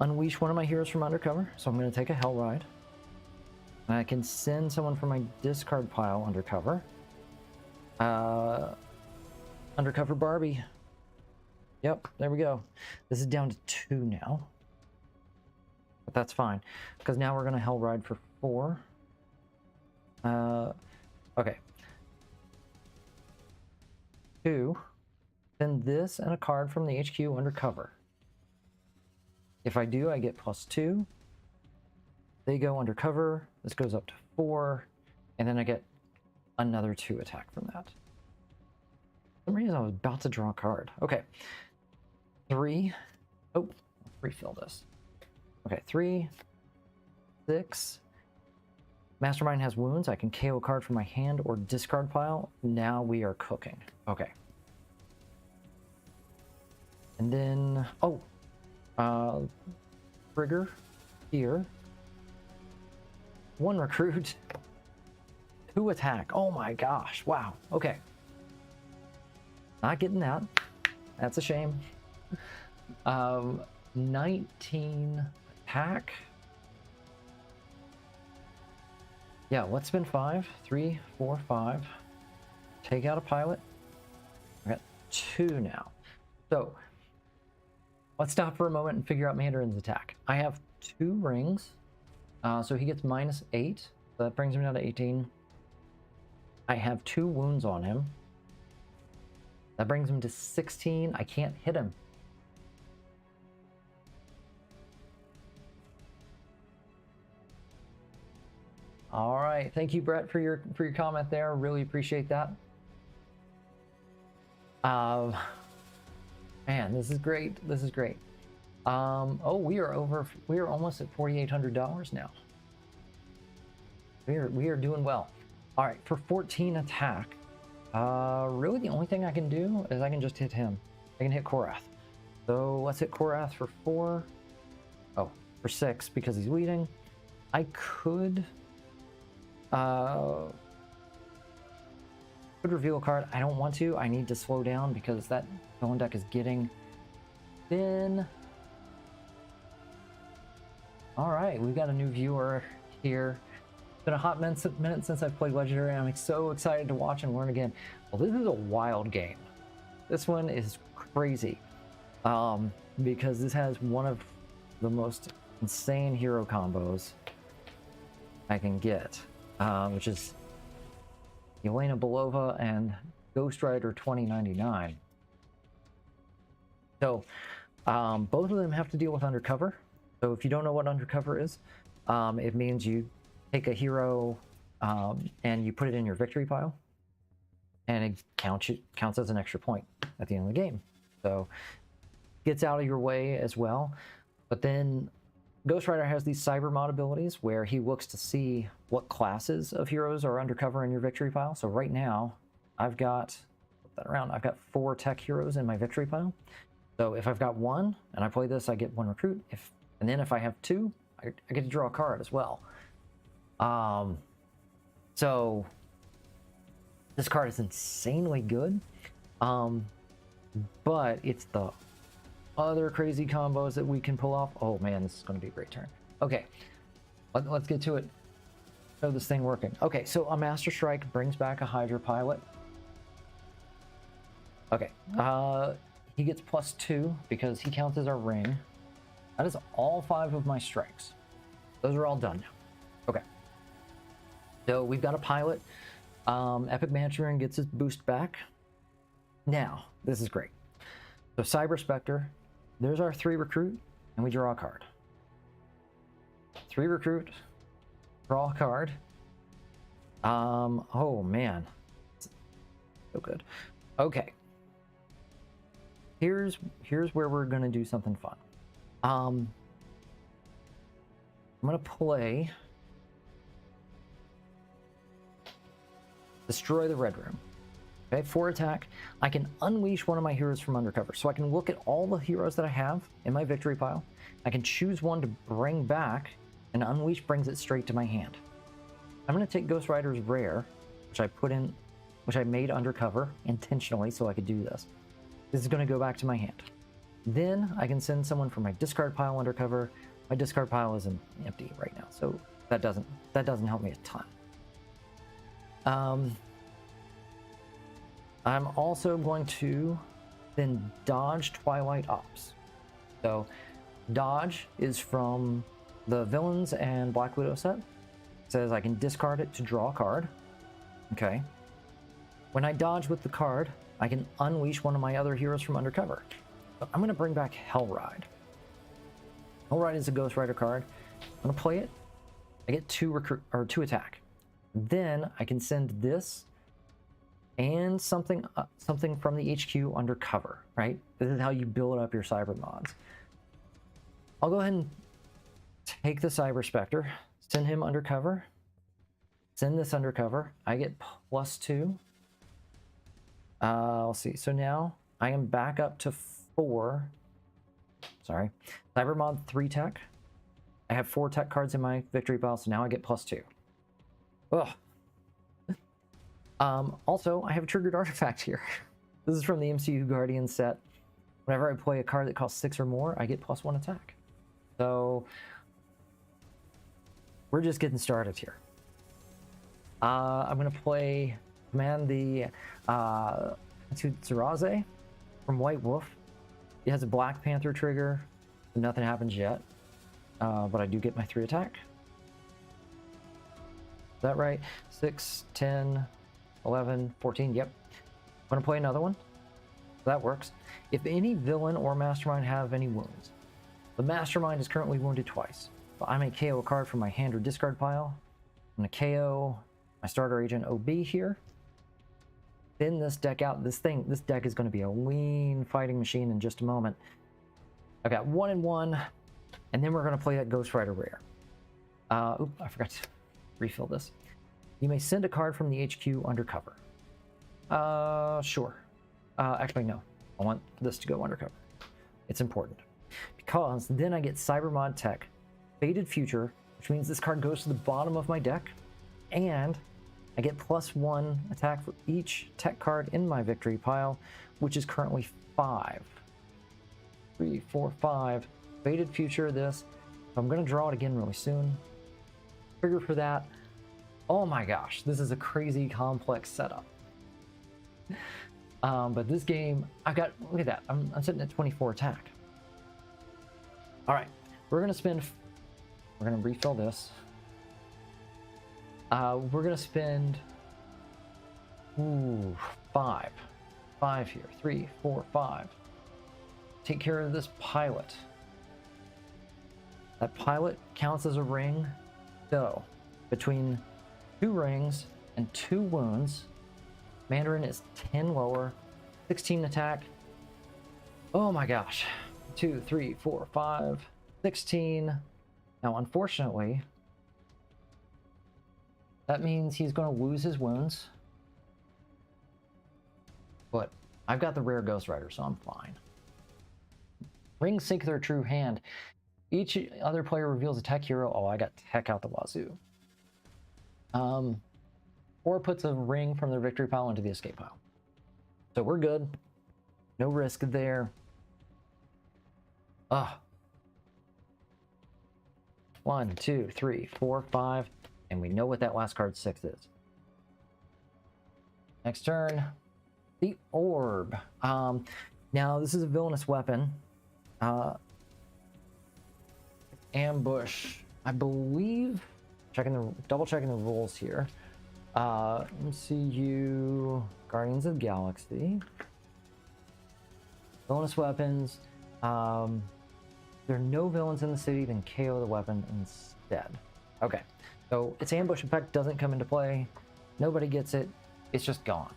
Unleash one of my heroes from undercover. So I'm going to take a Hell Ride. And I can send someone from my discard pile undercover. Undercover Barbie. Yep, there we go. This is down to 2 now. But that's fine, because now we're going to Hell Ride for 4. Okay. 2. Send this and a card from the HQ undercover. If I do, I get +2. They go undercover. This goes up to 4. And then I get another 2 attack from that. For some reason, I was about to draw a card. Okay. 3. Oh, I'll refill this. Okay, 3, 6. Mastermind has wounds. I can KO a card from my hand or discard pile. Now we are cooking. Okay. And then, trigger here. 1 recruit. 2 attack. Oh my gosh. Wow. Okay. Not getting that. That's a shame. 19 attack. Yeah, let's spend 5. 3, 4, 5. Take out a pilot. I got 2 now. So let's stop for a moment and figure out Mandarin's attack. I have 2 rings. So he gets -8. So that brings him down to 18. I have 2 wounds on him. That brings him to 16. I can't hit him. All right, thank you, Brett, for your comment there. Really appreciate that. Man, this is great. This is great. Oh, we are almost at $4,800 now. We are doing well. All right, for 14 attack, Really the only thing I can do is I can just hit him. I can hit Korath. So let's hit Korath for 4. Oh, for 6 because he's bleeding. I could reveal a card. I don't want to. I need to slow down because that villain deck is getting thin. All right, we've got a new viewer here. It's been a hot minute since I've played Legendary, and I'm so excited to watch and learn again. Well, this is a wild game. This one is crazy because this has one of the most insane hero combos I can get, which is Yelena Belova and Ghost Rider 2099. So both of them have to deal with Undercover. So if you don't know what Undercover is, it means you take a hero and you put it in your victory pile, and it counts as an extra point at the end of the game. So gets out of your way as well. But then Ghost Rider has these cyber mod abilities where he looks to see what classes of heroes are undercover in your victory pile. So right now, I've got, flip that around, I've got 4 tech heroes in my victory pile. So if I've got 1 and I play this, I get 1 recruit. And then if I have 2, I get to draw a card as well. So this card is insanely good. But it's the other crazy combos that we can pull off. Oh man, this is going to be a great turn. Okay, let's get to it. Show this thing working. Okay, so a Master Strike brings back a Hydra pilot. Okay, he gets +2 because he counts as our ring. That is all 5 of my strikes. Those are all done now. Okay, so we've got a pilot. Epic Manturing gets his boost back. Now, this is great. So Cyber Spectre, there's our 3 recruit, and we draw a card. 3 recruit, draw a card. Oh man, so good. Okay, here's where we're gonna do something fun. I'm gonna play Destroy the Red Room. Okay, 4 attack. I can unleash one of my heroes from Undercover. So I can look at all the heroes that I have in my victory pile. I can choose one to bring back, and Unleash brings it straight to my hand. I'm going to take Ghost Rider's Rare, which I made Undercover intentionally so I could do this. This is going to go back to my hand. Then I can send someone from my discard pile Undercover. My discard pile is empty right now, so that doesn't help me a ton. I'm also going to then dodge Twilight Ops. So dodge is from the Villains and Black Widow set. It says I can discard it to draw a card. Okay. When I dodge with the card, I can unleash one of my other heroes from Undercover. So I'm going to bring back Hellride. Hellride is a Ghost Rider card. I'm going to play it. I get 2 attack. Then I can send this and something from the HQ Undercover, right? This is how you build up your cyber mods. I'll go ahead and take the Cyber Spectre, send him Undercover, send this Undercover. I get +2. Let's see. So now I am back up to 4. Sorry. Cyber mod 3 tech. I have 4 tech cards in my victory pile, so now I get +2. Ugh. Also, I have a triggered artifact here. This is from the MCU Guardian set. Whenever I play a card that costs 6 or more, I get +1 attack. So we're just getting started here. I'm going to command the Tsuraze from White Wolf. It has a Black Panther trigger. Nothing happens yet, but I do get my 3 attack. Is that right? 6, 10, 11, 14, yep. I'm going to play another one. That works. If any villain or mastermind have any wounds, the mastermind is currently wounded twice. So I may KO a card from my hand or discard pile. I'm going to KO my starter agent OB here. Thin this deck out. This deck is going to be a lean fighting machine in just a moment. I've got 1 and 1, and then we're going to play that Ghost Rider Rare. I forgot to refill this. You may send a card from the HQ Undercover. Sure. Actually, no. I want this to go undercover. It's important. Because then I get Cybermod Tech, Faded Future, which means this card goes to the bottom of my deck, and I get +1 attack for each tech card in my victory pile, which is currently 5. 3, 4, 5. Faded Future this. I'm going to draw it again really soon. Trigger for that. Oh my gosh, this is a crazy complex setup. But this game, look at that, I'm sitting at 24 attack. All right, we're gonna refill this. We're gonna spend, 5 here, 3, 4, 5. Take care of this pilot. That pilot counts as a ring, so between 2 rings and 2 wounds, Mandarin is 10 lower, 16 attack. Oh my gosh. 2, 3, 4, 5, 16. Now, unfortunately, that means he's going to lose his wounds. But I've got the rare Ghost Rider, so I'm fine. Rings sink their true hand. Each other player reveals a tech hero. Oh, I got tech out the wazoo. Or puts a ring from their victory pile into the escape pile. So we're good. No risk there. 1, 2, 3, 4, 5. And we know what that last card 6 is. Next turn. The Orb. Now, this is a villainous weapon. Ambush. I believe, double checking the rules here. MCU, Guardians of the Galaxy. Bonus weapons. There are no villains in the city, then KO the weapon instead. Okay, so its ambush effect doesn't come into play. Nobody gets it. It's just gone.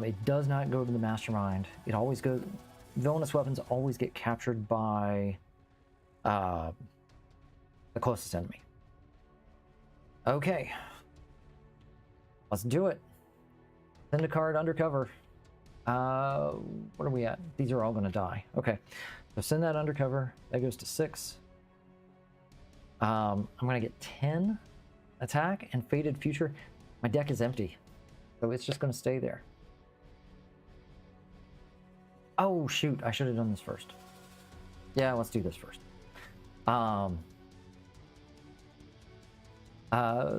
It does not go to the mastermind. It always goes. Villainous weapons always get captured by the closest enemy. Okay, let's do it. Send a card undercover. What are we at? These are all going to die. Okay, so send that undercover. That goes to 6. I'm going to get 10 attack and Faded Future. My deck is empty, so it's just going to stay there. Oh shoot, I should have done this first. Yeah, let's do this first.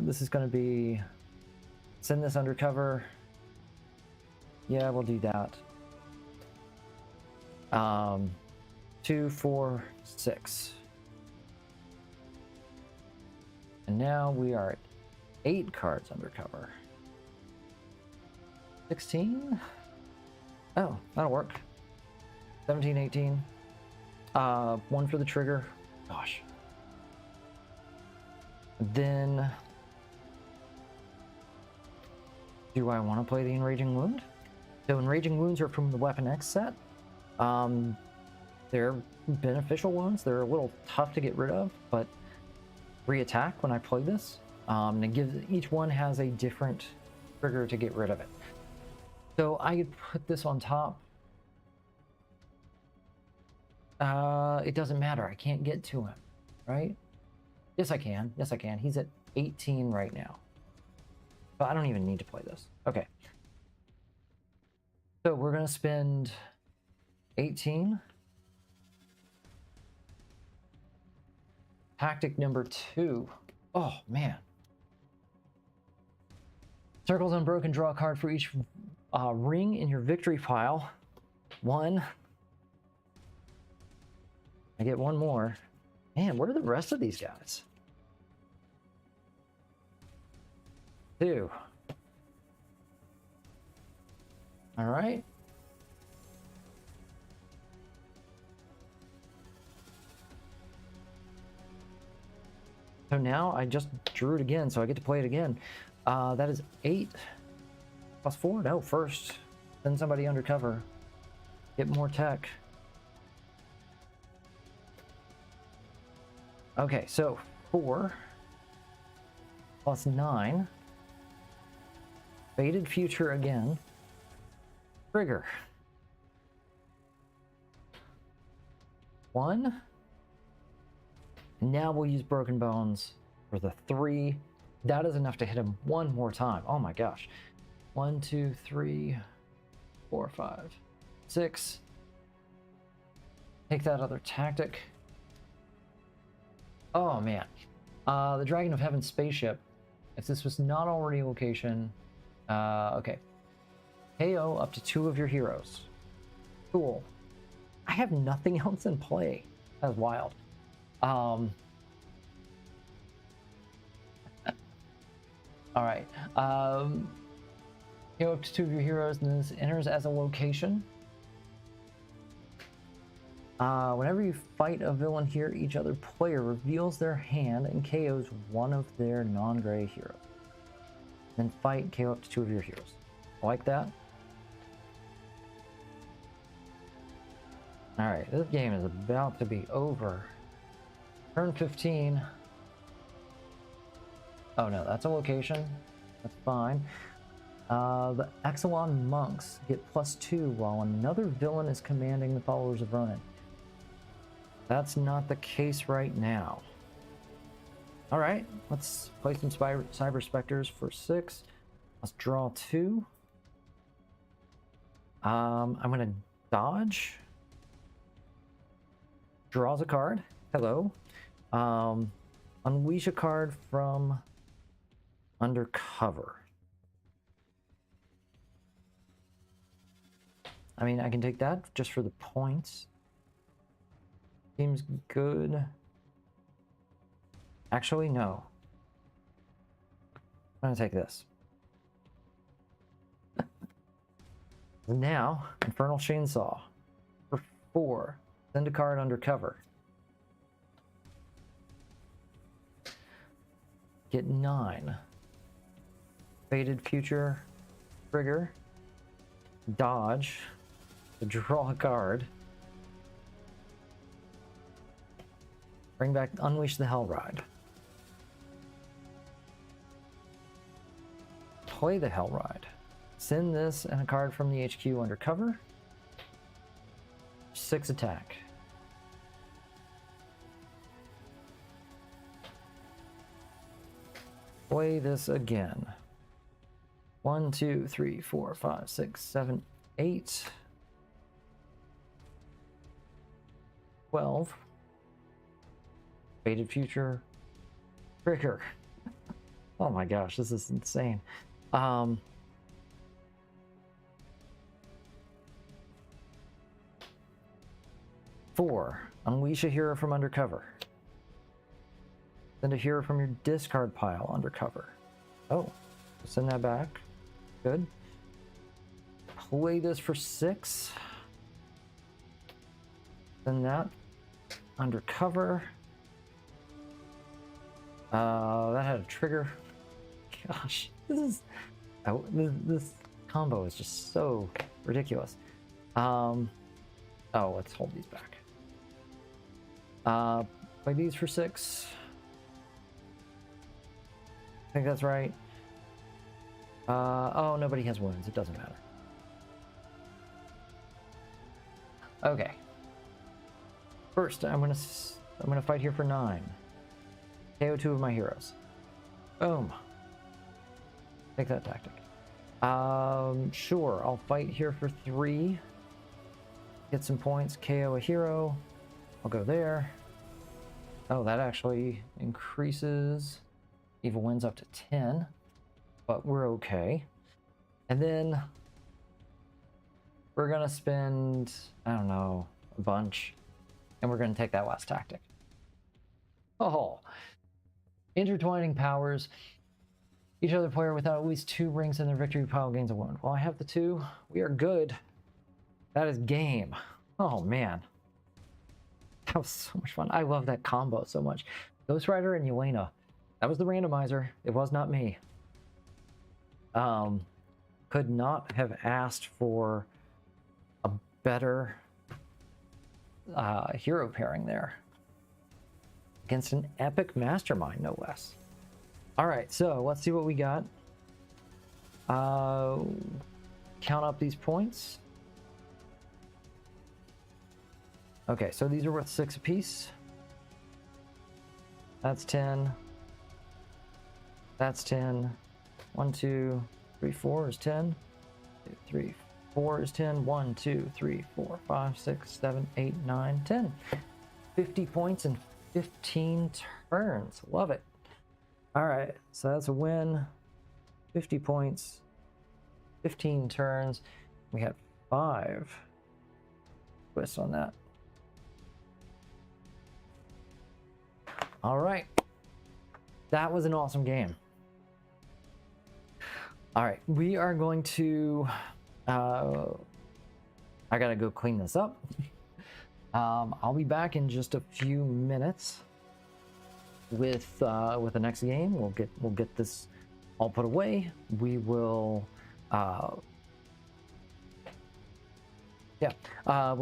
This is going to be send this undercover. Yeah, we'll do that. 2, 4, 6. And now we are at 8 cards undercover. 16? Oh, that'll work. 17, 18. 1 for the trigger. Gosh. Then, do I want to play the Enraging Wound? So Enraging Wounds are from the Weapon X set. They're beneficial wounds. They're a little tough to get rid of, but re-attack when I play this. And it gives, each one has a different trigger to get rid of it. So I could put this on top. It doesn't matter. I can't get to him, right? Yes, I can. Yes, I can. He's at 18 right now. But I don't even need to play this. Okay. So we're going to spend 18. Tactic number 2. Oh, man. Circles unbroken. Draw a card for each ring in your victory pile. 1. I get 1 more. Man, what are the rest of these guys? 2. All right. So now I just drew it again, so I get to play it again. That is 8 plus 4. No, first. Send somebody undercover. Get more tech. Okay, so 4 plus 9. Faded Future again. Trigger. 1. Now we'll use Broken Bones for the 3. That is enough to hit him one more time. Oh my gosh. 1, 2, 3, 4, 5, 6. Take that other tactic. Oh man. The Dragon of Heaven spaceship. If this was not already a location, okay. KO up to 2 of your heroes. Cool. I have nothing else in play. That's wild. All right. KO up to 2 of your heroes, and this enters as a location. Whenever you fight a villain here, each other player reveals their hand and KOs one of their non-gray heroes. Then fight, KO up to 2 of your heroes. Like that? Alright, this game is about to be over. Turn 15. Oh no, that's a location. That's fine. The Exelon monks get +2 while another villain is commanding the followers of Ronin. That's not the case right now. Alright, let's play some Cyber Specters for 6. Let's draw 2. I'm gonna dodge. Draws a card. Hello. Unleash a card from Undercover. I mean, I can take that just for the points. Seems good. Actually, no. I'm gonna take this. Now, Infernal Chainsaw for 4. Send a card Undercover. Get 9. Faded Future. Trigger. Dodge. Draw a card. Bring back, Unleash the Hellride. Play the Hellride. Send this and a card from the HQ Undercover. 6 attack. Play this again. 1, 2, 3, 4, 5, 6, 7, 8. 12. Faded Future. Trigger. Oh my gosh, this is insane. 4. Unleash a hero from Undercover. Send a hero from your discard pile Undercover. Oh, send that back. Good. Play this for 6. Send that Undercover. That had a trigger. Gosh, this combo is just so ridiculous. Oh, let's hold these back. Play these for 6. I think that's right. Oh, nobody has wounds. It doesn't matter. Okay. First, I'm gonna fight here for 9. KO 2 of my heroes. Boom. Take that tactic. Sure, I'll fight here for 3. Get some points. KO a hero. I'll go there. Oh, that actually increases evil wins up to 10, but we're okay. And then we're gonna spend, I don't know, a bunch, and we're gonna take that last tactic. Oh, intertwining powers. Each other player without at least 2 rings in their victory pile gains a wound. Well, I have the 2. We are good. That is game. Oh man, that was so much fun. I love that combo so much. Ghost Rider and Yelena. That was the randomizer. It was not me. Could not have asked for a better hero pairing there. Against an epic mastermind, no less. All right, so let's see what we got. count up these points. Okay, so these are worth 6 apiece. That's 10. That's 10. 1, 2, 3, 4 is 10. 2, 3, 4 is 10. 1, 2, 3, 4, 5, 6, 7, 8, 9, 10. 50 points in 15 turns. Love it. All right, so that's a win. 50 points, 15 turns. We had 5 twists on that. All right, that was an awesome game. All right, we are going to, I gotta go clean this up. I'll be back in just a few minutes with the next game. We'll get this all put away. We will, we'll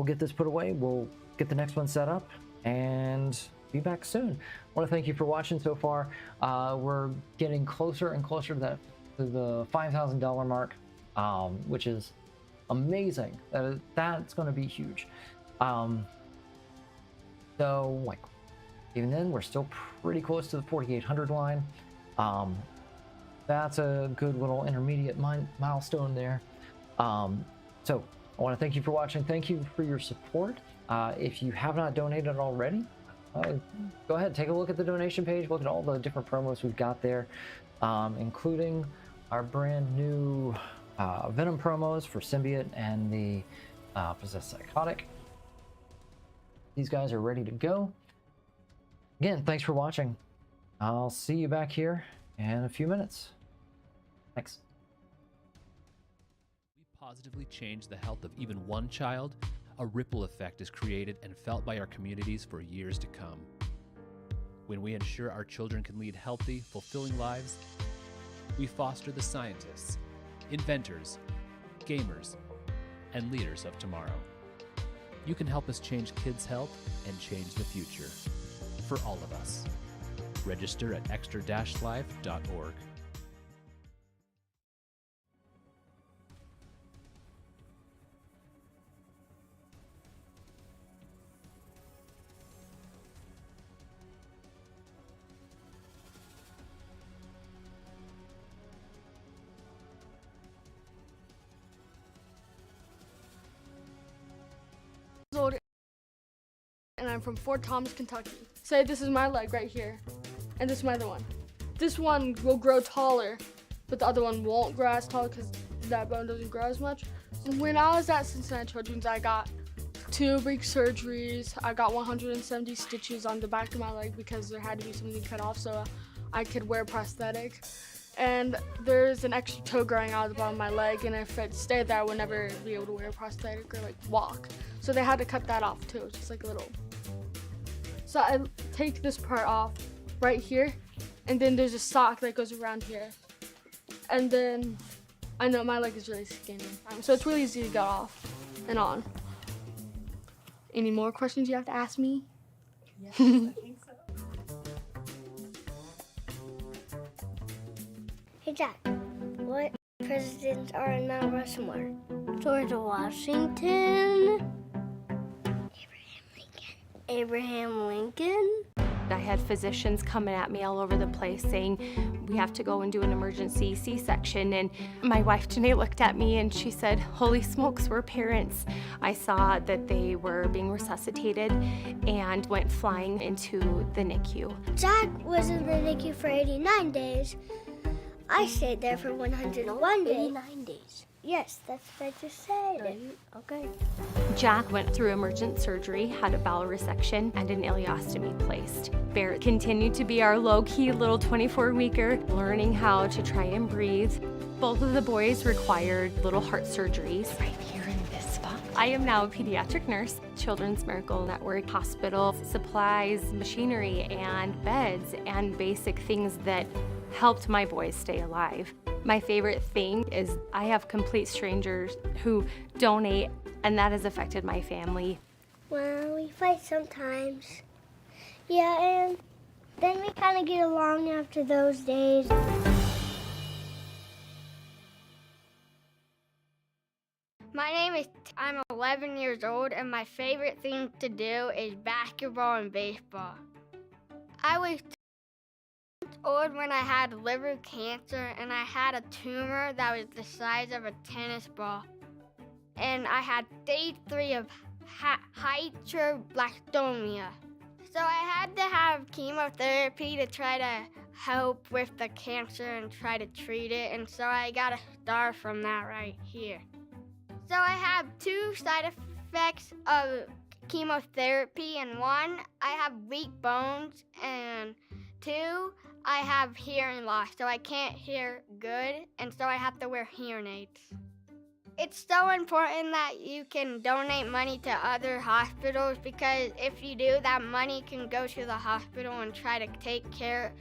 get this put away. We'll get the next one set up and be back soon. I want to thank you for watching so far. We're getting closer and closer to the $5,000 mark, which is amazing. That's going to be huge. So like, even then, we're still pretty close to the 4,800 line. That's a good little intermediate milestone there. So I want to thank you for watching. Thank you for your support. If you have not donated already, go ahead, take a look at the donation page. Look at all the different promos we've got there, including our brand new Venom promos for Symbiote and the Possessed Psychotic. These guys are ready to go. Again, thanks for watching. I'll see you back here in a few minutes. Thanks. We positively change the health of even one child. A ripple effect is created and felt by our communities for years to come. When we ensure our children can lead healthy, fulfilling lives, we foster the scientists, inventors, gamers, and leaders of tomorrow. You can help us change kids' health and change the future for all of us. Register at extra-life.org. Old, and I'm from Fort Thomas, Kentucky. Say this is my leg right here, and this is my other one. This one will grow taller, but the other one won't grow as tall because that bone doesn't grow as much. When I was at Cincinnati Children's, I got 2 big surgeries. I got 170 stitches on the back of my leg because there had to be something cut off so I could wear a prosthetic. And there's an extra toe growing out of the bottom of my leg, and if it stayed there, I would never be able to wear a prosthetic or like walk. So they had to cut that off too, just like a little. So I take this part off right here, and then there's a sock that goes around here. And then, I know my leg is really skinny, so it's really easy to get off and on. Any more questions you have to ask me? Yes, I think so. Hey Jack, what presidents are in Mount Rushmore? George Washington. Abraham Lincoln. I had physicians coming at me all over the place saying, we have to go and do an emergency C-section. And my wife, Janae, looked at me and she said, holy smokes, we're parents. I saw that they were being resuscitated and went flying into the NICU. Jack was in the NICU for 89 days. I stayed there for 101 days. 89 days. Yes, that's what I just said. Okay. Jack went through emergent surgery, had a bowel resection, and an ileostomy placed. Barrett continued to be our low-key little 24-weeker, learning how to try and breathe. Both of the boys required little heart surgeries. Right here in this spot. I am now a pediatric nurse. Children's Miracle Network Hospital supplies machinery and beds and basic things that helped my boys stay alive. My favorite thing is I have complete strangers who donate, and that has affected my family. Well, we fight sometimes. Yeah, and then we kind of get along after those days. I'm 11 years old, and my favorite thing to do is basketball and baseball. I was 2 months old when I had liver cancer, and I had a tumor that was the size of a tennis ball. And I had stage 3 of hyperblastoma. So I had to have chemotherapy to try to help with the cancer and try to treat it, and so I got a star from that right here. So I have 2 side effects of chemotherapy, and 1, I have weak bones, and 2, I have hearing loss, so I can't hear good, and so I have to wear hearing aids. It's so important that you can donate money to other hospitals, because if you do, that money can go to the hospital and try to take care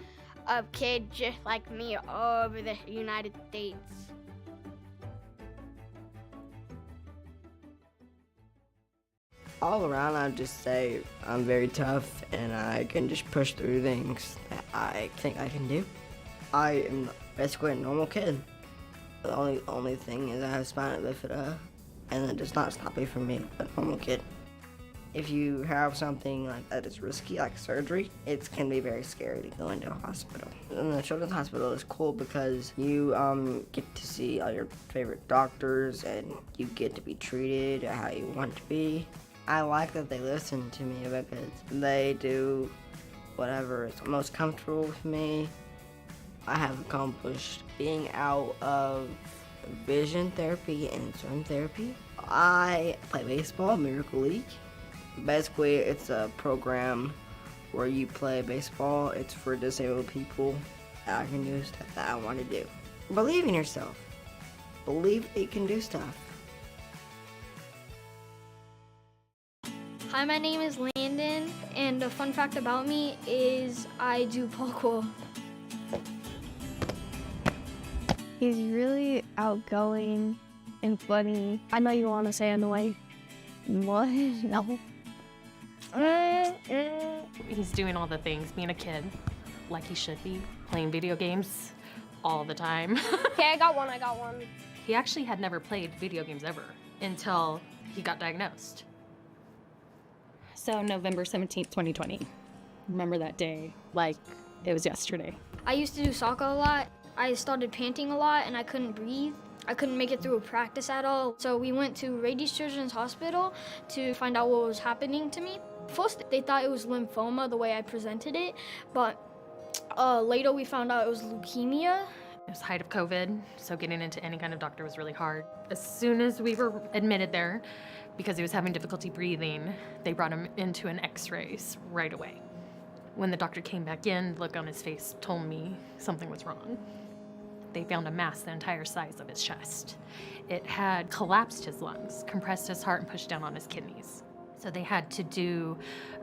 of kids just like me all over the United States. All around, I'd just say I'm very tough and I can just push through things that I think I can do. I am basically a normal kid. The only thing is I have spina bifida, and that does not stop me from being a normal kid. If you have something like that is risky, like surgery, it can be very scary to go into a hospital. And the children's hospital is cool because you get to see all your favorite doctors and you get to be treated how you want to be. I like that they listen to me because they do whatever is most comfortable with me. I have accomplished being out of vision therapy and swim therapy. I play baseball, Miracle League. Basically, it's a program where you play baseball. It's for disabled people. I can do stuff that I want to do. Believe in yourself. Believe that you can do stuff. Hi, my name is Landon, and a fun fact about me is I do parkour. He's really outgoing and funny. I know you want to say annoying. What? No. He's doing all the things, being a kid, like he should be, playing video games all the time. Okay, I got one. He actually had never played video games ever until he got diagnosed. So November 17th, 2020. Remember that day like it was yesterday. I used to do soccer a lot. I started panting a lot and I couldn't breathe. I couldn't make it through a practice at all. So we went to Rady Children's Hospital to find out what was happening to me. First, they thought it was lymphoma, the way I presented it, but later we found out it was leukemia. It was height of COVID, so getting into any kind of doctor was really hard. As soon as we were admitted there, because he was having difficulty breathing, they brought him into an x-rays right away. When the doctor came back in, the look on his face told me something was wrong. They found a mass the entire size of his chest. It had collapsed his lungs, compressed his heart, and pushed down on his kidneys. So they had to do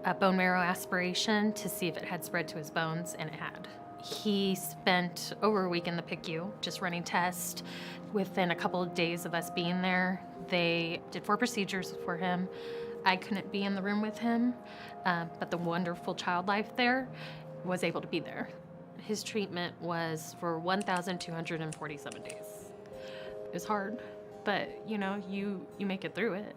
a bone marrow aspiration to see if it had spread to his bones, and it had. He spent over a week in the PICU, just running tests. Within a couple of days of us being there, they did 4 procedures for him. I couldn't be in the room with him, but the wonderful child life there was able to be there. His treatment was for 1,247 days. It was hard, but you know, you make it through it.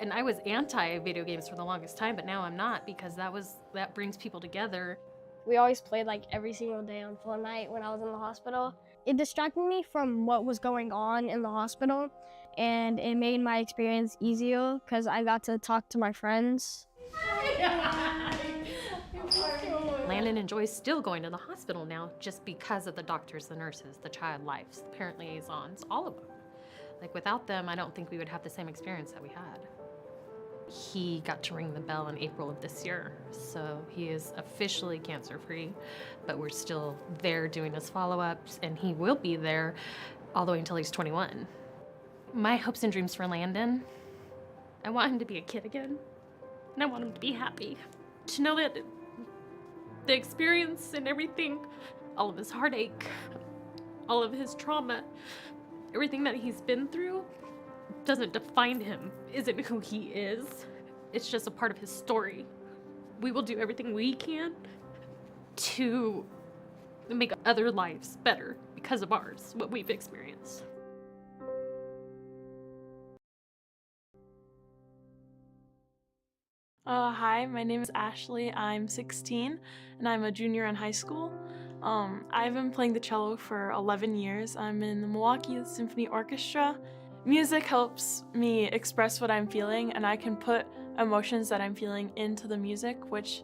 And I was anti-video games for the longest time, but now I'm not, because that brings people together. We always played like every single day on Fortnite when I was in the hospital. It distracted me from what was going on in the hospital, and it made my experience easier because I got to talk to my friends. Landon enjoys still going to the hospital now just because of the doctors, the nurses, the child lives, the parent liaisons, all of them. Like without them, I don't think we would have the same experience that we had. He got to ring the bell in April of this year, so he is officially cancer-free, but we're still there doing his follow-ups, and he will be there all the way until he's 21. My hopes and dreams for Landon, I want him to be a kid again, and I want him to be happy. To know that the experience and everything, all of his heartache, all of his trauma, everything that he's been through, doesn't define him, isn't who he is. It's just a part of his story. We will do everything we can to make other lives better because of ours, what we've experienced. Hi, my name is Ashley. I'm 16 and I'm a junior in high school. I've been playing the cello for 11 years. I'm in the Milwaukee Symphony Orchestra. Music helps me express what I'm feeling, and I can put emotions that I'm feeling into the music, which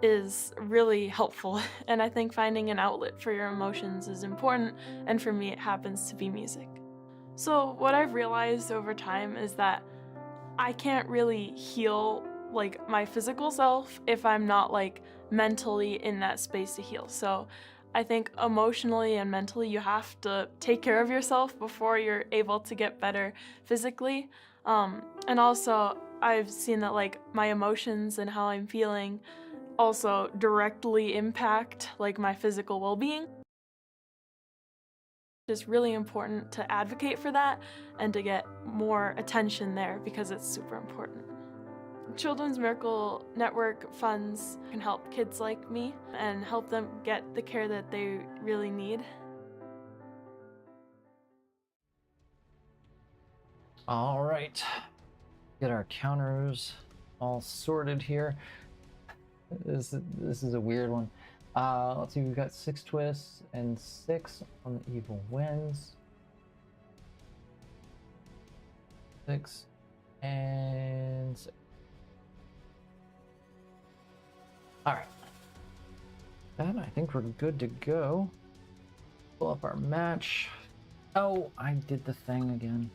is really helpful. And I think finding an outlet for your emotions is important, and for me it happens to be music. So what I've realized over time is that I can't really heal like my physical self if I'm not like mentally in that space to heal. So I think emotionally and mentally you have to take care of yourself before you're able to get better physically. And also I've seen that like my emotions and how I'm feeling also directly impact like my physical well-being. It's really important to advocate for that and to get more attention there because it's super important. Children's Miracle Network funds can help kids like me and help them get the care that they really need. All right, get our counters all sorted here. This is a weird one. Let's see, we've got 6 twists and 6 on the evil wins. 6 and 6. All right. Then I think we're good to go. Pull up our match. Oh, I did the thing again.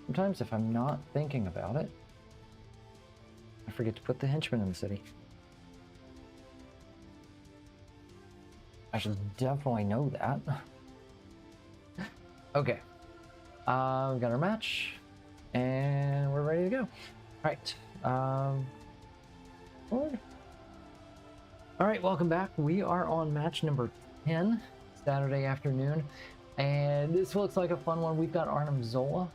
Sometimes if I'm not thinking about it, I forget to put the henchman in the city. I should definitely know that. Okay. We got our match, and we're ready to go. Right. Forward. All right, welcome back. We are on match number 10, Saturday afternoon, and this looks like a fun one. We've got Arnim Zola.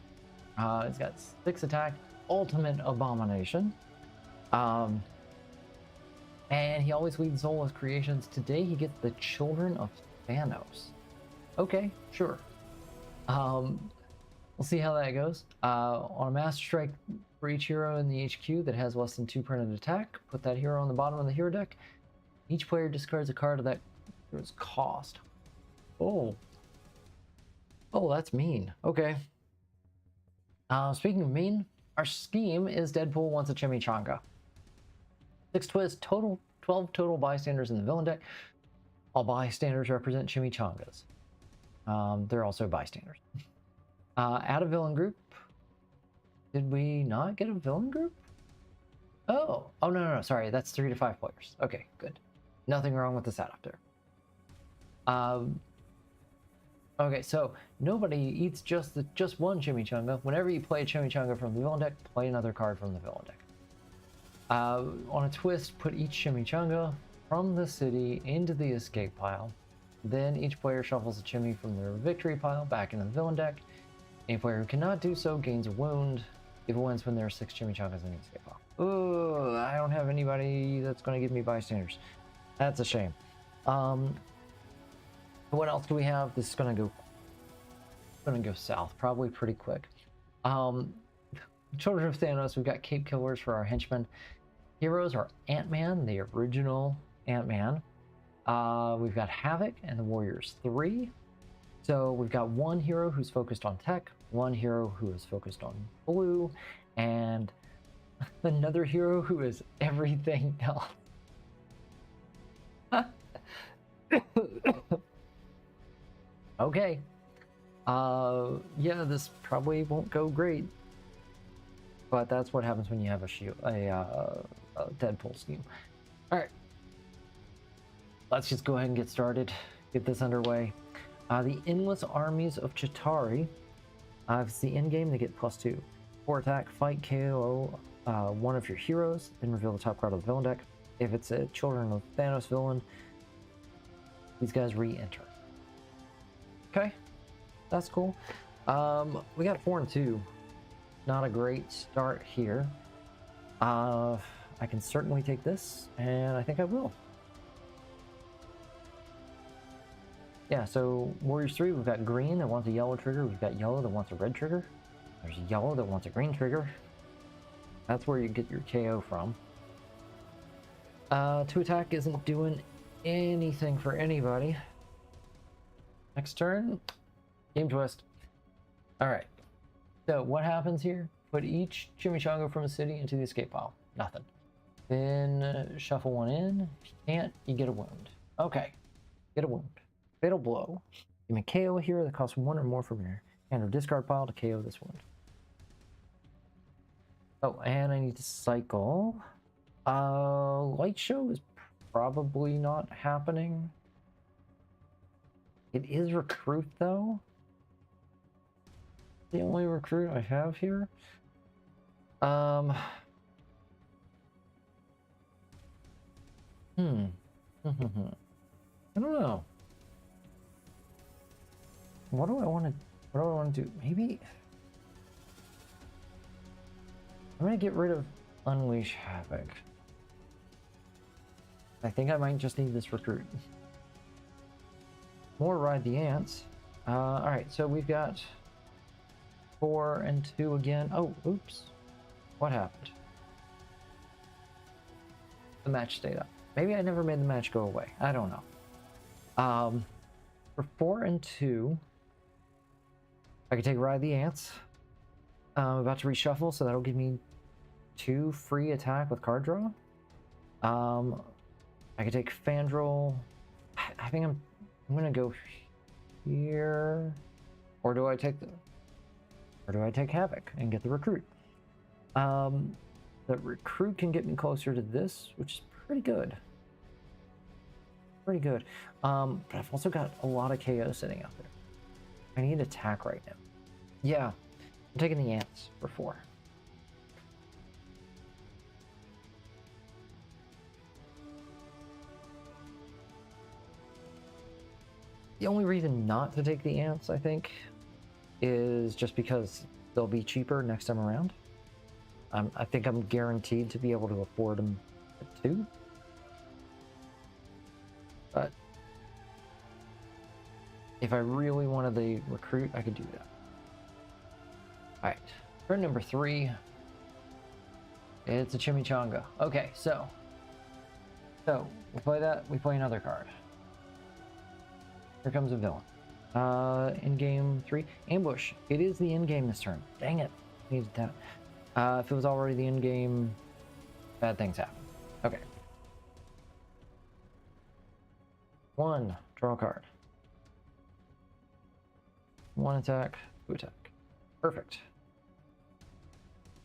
It's got 6 attack, ultimate abomination. And he always leads Zola's creations. Today he gets the Children of Thanos. Okay, sure. We'll see how that goes. On a Master Strike for each hero in the HQ that has less than 2 printed attack, put that hero on the bottom of the hero deck. Each player discards a card of that hero's cost. Oh, that's mean. Okay. Speaking of mean, our scheme is Deadpool wants a chimichanga. 6 twists, total 12 total bystanders in the villain deck. All bystanders represent chimichangas. They're also bystanders. Add a villain group. Did we not get a villain group? Oh, no, sorry, that's 3 to 5 players. Okay, good. Nothing wrong with the setup there. Okay, so nobody eats just one chimichanga. Whenever you play a chimichanga from the villain deck, play another card from the villain deck. On a twist, put each chimichanga from the city into the escape pile. Then each player shuffles a chimmy from their victory pile back into the villain deck. Any player who cannot do so gains a wound. If it wins when there are 6 chimichangas in the escape pile. Oh, I don't have anybody that's going to give me bystanders. That's a shame. What else do we have? This is going to go south probably pretty quick. Children of Thanos, we've got Cape Killers for our henchmen. Heroes are Ant-Man, the original Ant-Man. We've got Havoc and the Warriors 3. So we've got one hero who's focused on tech, one hero who is focused on blue, and another hero who is everything else. Okay. Yeah, this probably won't go great. But that's what happens when you have a Deadpool scheme. Alright. Let's just go ahead and get started. Get this underway. The Endless Armies of Chitauri. If it's the end game, they get +2. 4 attack, fight, KO one of your heroes, then reveal the top card of the villain deck. If it's a Children of Thanos villain, these guys re-enter. Okay, that's cool. We got 4 and 2. Not a great start here. I can certainly take this, and I think I will. Yeah, so Warriors 3, we've got green that wants a yellow trigger. We've got yellow that wants a red trigger. There's a yellow that wants a green trigger. That's where you get your KO from. 2 attack isn't doing anything for anybody. Next turn, game twist. All right. So what happens here? Put each chimichanga from a city into the escape pile. Nothing. Then shuffle one in. If you can't, you get a wound. Okay. Get a wound. Fatal blow. You may KO a hero that costs 1 or more from your hand or discard pile to KO this wound. Oh, and I need to cycle. Light show is probably not happening. It is recruit though. The only recruit I have here. I don't know. What do I want to do? Maybe I'm gonna get rid of Unleash Havoc. I think I might just need this recruit. More Ride the Ants. Alright, so we've got 4 and 2 again. Oh, oops. What happened? The match stayed up. Maybe I never made the match go away. I don't know. For 4 and 2, I can take Ride the Ants. I'm about to reshuffle, so that'll give me 2 free attack with card draw. I can take Fandral. I think I'm gonna go here. Or do I take Havoc and get the recruit? The recruit can get me closer to this, which is pretty good. Pretty good. But I've also got a lot of KO sitting out there. I need attack right now. Yeah, I'm taking the Ants for 4. The only reason not to take the Ants, I think, is just because they'll be cheaper next time around. I think I'm guaranteed to be able to afford them at 2. But if I really wanted the recruit, I could do that. Alright, turn number 3. It's a chimichanga. Okay, so we play that, we play another card. Here comes a villain. In game 3, ambush. It is the end game this turn. Dang it. Needed that. If it was already the end game, bad things happen. Okay. 1, draw a card. 1 attack, 2 attack. Perfect.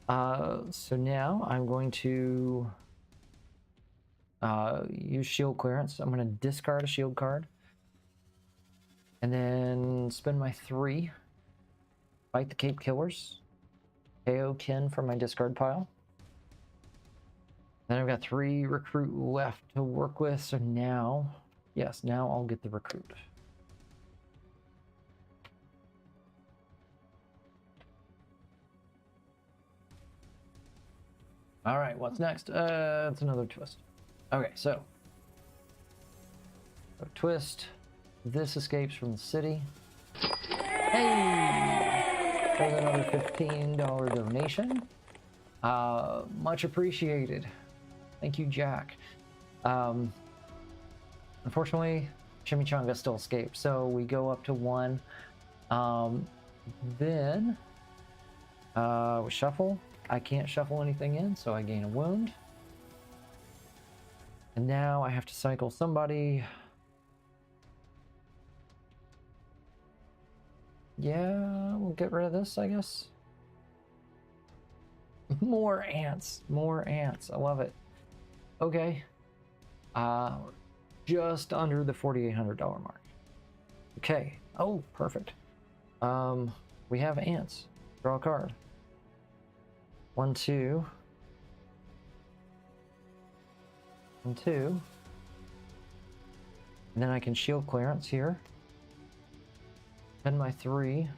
So now I'm going to use shield clearance. I'm going to discard a shield card. And then spend my 3. Fight the Cape Killers. KO Kin from my discard pile. Then I've got 3 recruit left to work with. So now, yes, now I'll get the recruit. All right, what's next? It's another twist. Okay, so twist. This escapes from the city. Hey! There's another $15 donation. Much appreciated. Thank you, Jack. Unfortunately, Chimichanga still escapes, so we go up to 1. Then we shuffle. I can't shuffle anything in, so I gain a wound. And now I have to cycle somebody. Yeah, we'll get rid of this, I guess. More ants. More ants. I love it. Okay. Just under the $4,800 mark. Okay. Oh, perfect. We have ants. Draw a card. 1, 2. 1, 2. And then I can shield clearance here. Spend my 3.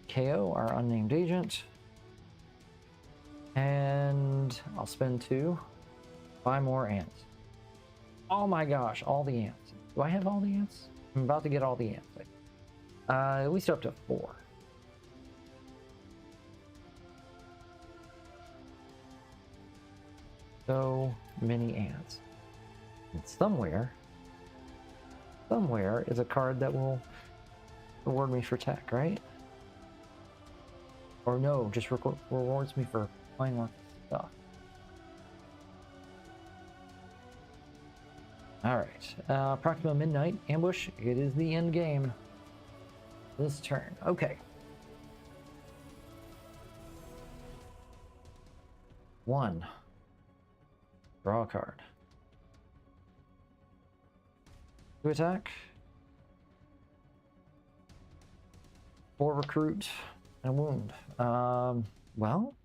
KO our unnamed agent. And I'll spend 2. Buy more ants. Oh my gosh, all the ants. Do I have all the ants? I'm about to get all the ants. At least up to 4. So many ants. And somewhere is a card that will reward me for tech, right? Or no, just rewards me for playing more stuff. Alright, Proxima Midnight, Ambush, it is the end game. This turn, okay. 1. Draw a card. 2 attack. 4 recruit, and a wound. Well,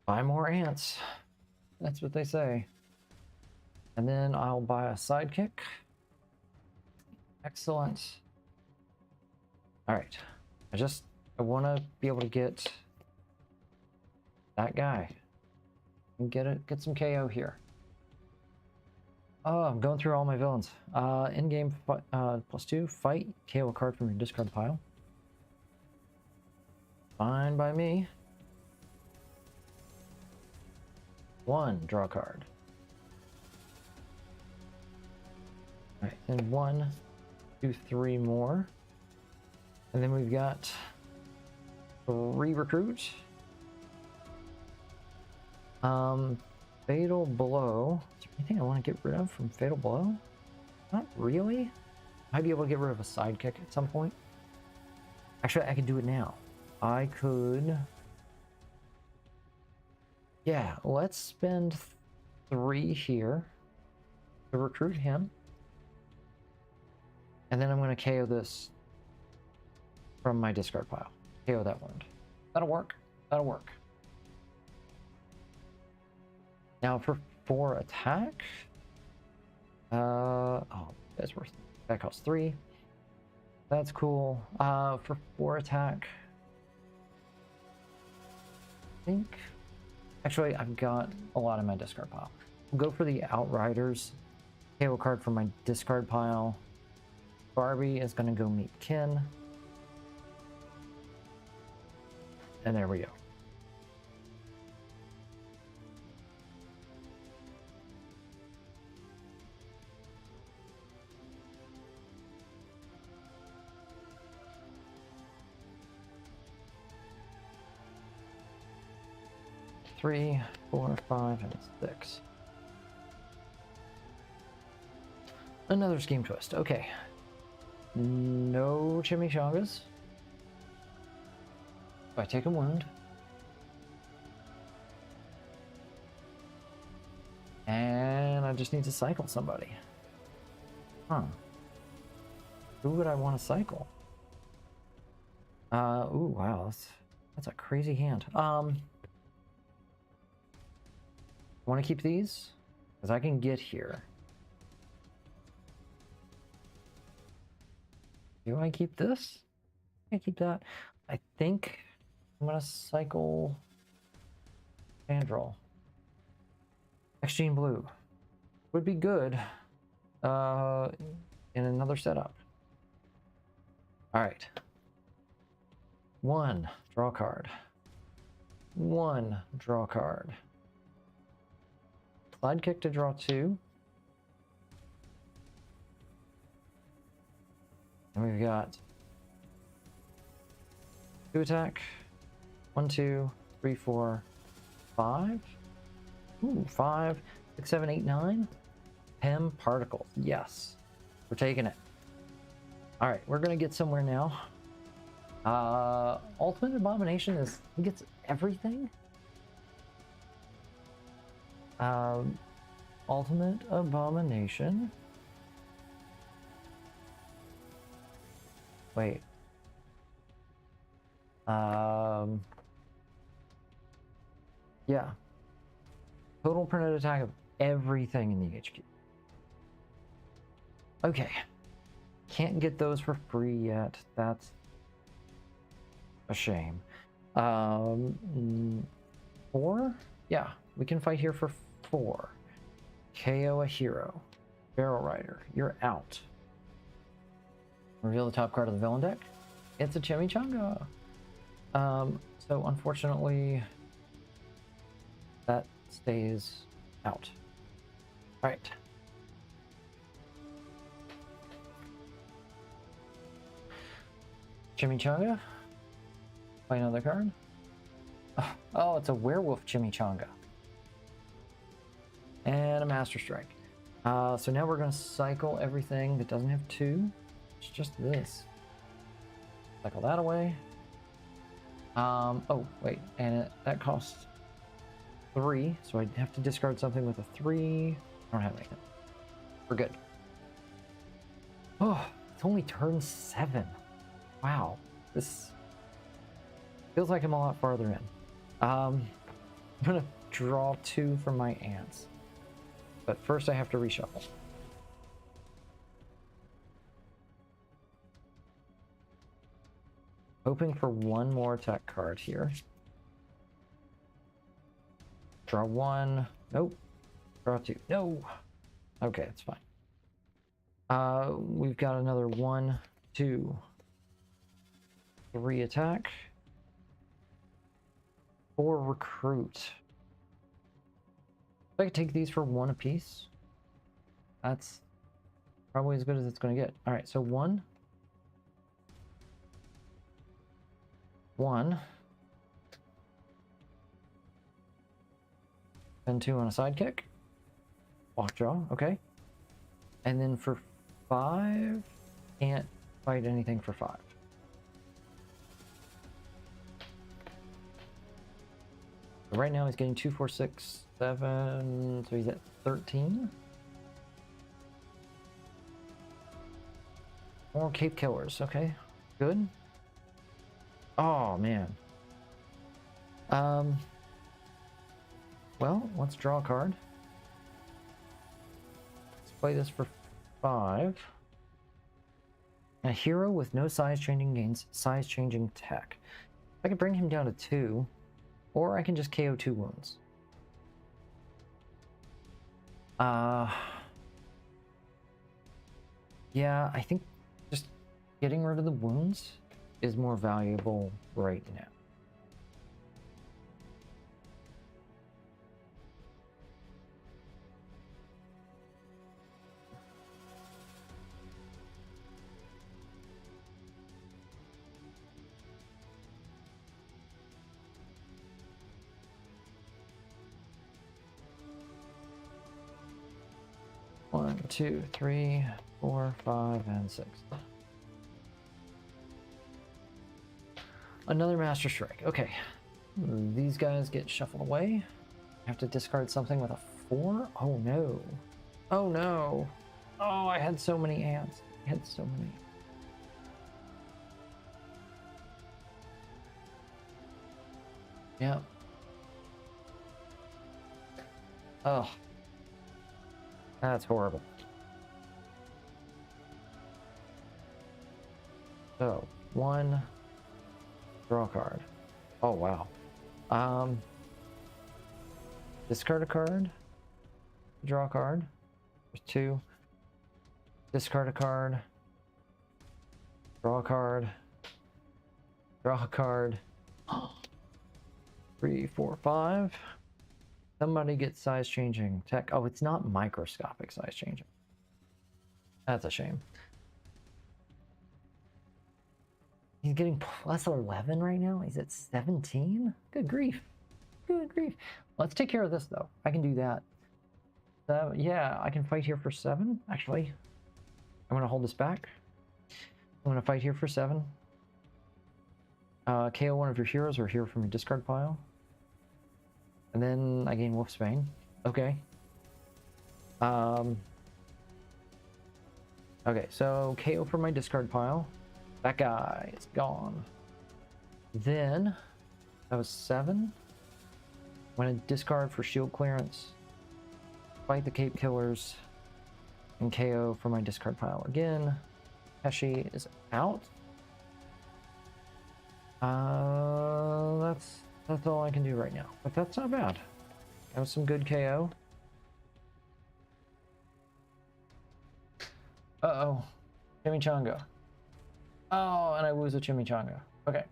5 more ants. That's what they say. And then I'll buy a sidekick. Excellent. All right. I want to be able to get that guy and get some KO here. Oh, I'm going through all my villains. In-game +2, fight, KO a card from your discard pile. Fine by me. 1, draw a card. All right, and 1, 2, 3 more. And then we've got 3 recruits. Fatal Blow. Is there anything I want to get rid of from Fatal Blow? Not really. Might be able to get rid of a sidekick at some point. Actually, I can do it now. I could... Yeah, let's spend 3 here to recruit him. And then I'm going to KO this from my discard pile. KO that wound. That'll work. That'll work. Now for 4 attack. Oh, that's worth it. That costs 3. That's cool. For 4 attack. I think. Actually, I've got a lot in my discard pile. We'll go for the Outriders. KO card from my discard pile. Barbie is going to go meet Ken. And there we go. Three, 4, 5, and 6. Another scheme twist. Okay. No chimichangas. If I take a wound. And I just need to cycle somebody. Huh. Who would I want to cycle? Ooh, wow. That's a crazy hand. Want to keep these? Because I can get here. Do I keep this? I keep that. I think I'm going to cycle Vandrel. X-Gene Blue. Would be good in another setup. Alright. 1, draw card. 1, draw card. Sidekick to draw 2. And we've got 2 attack. 1, 2, 3, 4, 5. Ooh, 5, 6, 7, 8, 9. Hem particles. Yes. We're taking it. Alright, we're gonna get somewhere now. Ultimate Abomination is he gets everything. Ultimate Abomination. Wait. Yeah. Total printed attack of everything in the HQ. Okay. Can't get those for free yet. That's a shame. 4? Yeah, we can fight here for 4. KO a hero. Barrel Rider, you're out. Reveal the top card of the villain deck. It's a Chimichanga. So unfortunately, That stays out. All right. Chimichanga. Play another card. Oh, it's a werewolf chimichanga. And a master strike. So now we're gonna cycle everything that doesn't have 2. It's just this. Cycle that away. Oh, wait, and that costs 3, so I have to discard something with a 3. I don't have anything. We're good. Oh, it's only turn 7. Wow, this feels like I'm a lot farther in. I'm gonna draw 2 from my ants, but first I have to reshuffle. Hoping for one more attack card here. Draw 1. Nope. Draw 2. No. Okay, it's fine. We've got another 1, 2, 3 attack. 4 recruit. If I could take these for 1 apiece, that's probably as good as it's going to get. All right, so 1. 1. Then 2 on a sidekick. Walk draw, okay. And then for 5, can't fight anything for 5. So right now he's getting 2, 4, 6, 7, so he's at 13. More Cape Killers, okay. Good. Oh, man. Well, let's draw a card. Let's play this for 5. A hero with no size changing gains size changing tech. I could bring him down to 2, or I can just KO 2 wounds. Yeah, I think just getting rid of the wounds is more valuable right now. One, 2, 3, 4, 5, and 6. Another Master Strike. Okay. These guys get shuffled away. I have to discard something with a 4? Oh no. Oh no. Oh, I had so many ants. I had so many. Yep. Oh. That's horrible. So, 1, draw a card. Oh, wow. Discard a card, draw a card. 2, discard a card, draw a card, draw a card. 3, 4, 5. Somebody gets size changing tech. Oh, it's not microscopic size changing. That's a shame. He's getting plus 11 right now. He's at 17. Good grief. Good grief. Let's take care of this though. I can do that. So yeah, I can fight here for 7. Actually, I'm gonna hold this back. I'm gonna fight here for 7. KO one of your heroes or hero from your discard pile. And then I gain Wolfsbane. Okay. Okay, so KO from my discard pile. That guy is gone. Then, that was 7. I'm gonna discard for shield clearance. Fight the Cape Killers. And KO for my discard pile again. Heshi is out. That's all I can do right now, but that's not bad. That was some good KO. Uh-oh. Chimichanga. Oh, and I lose a Chimichanga. Okay.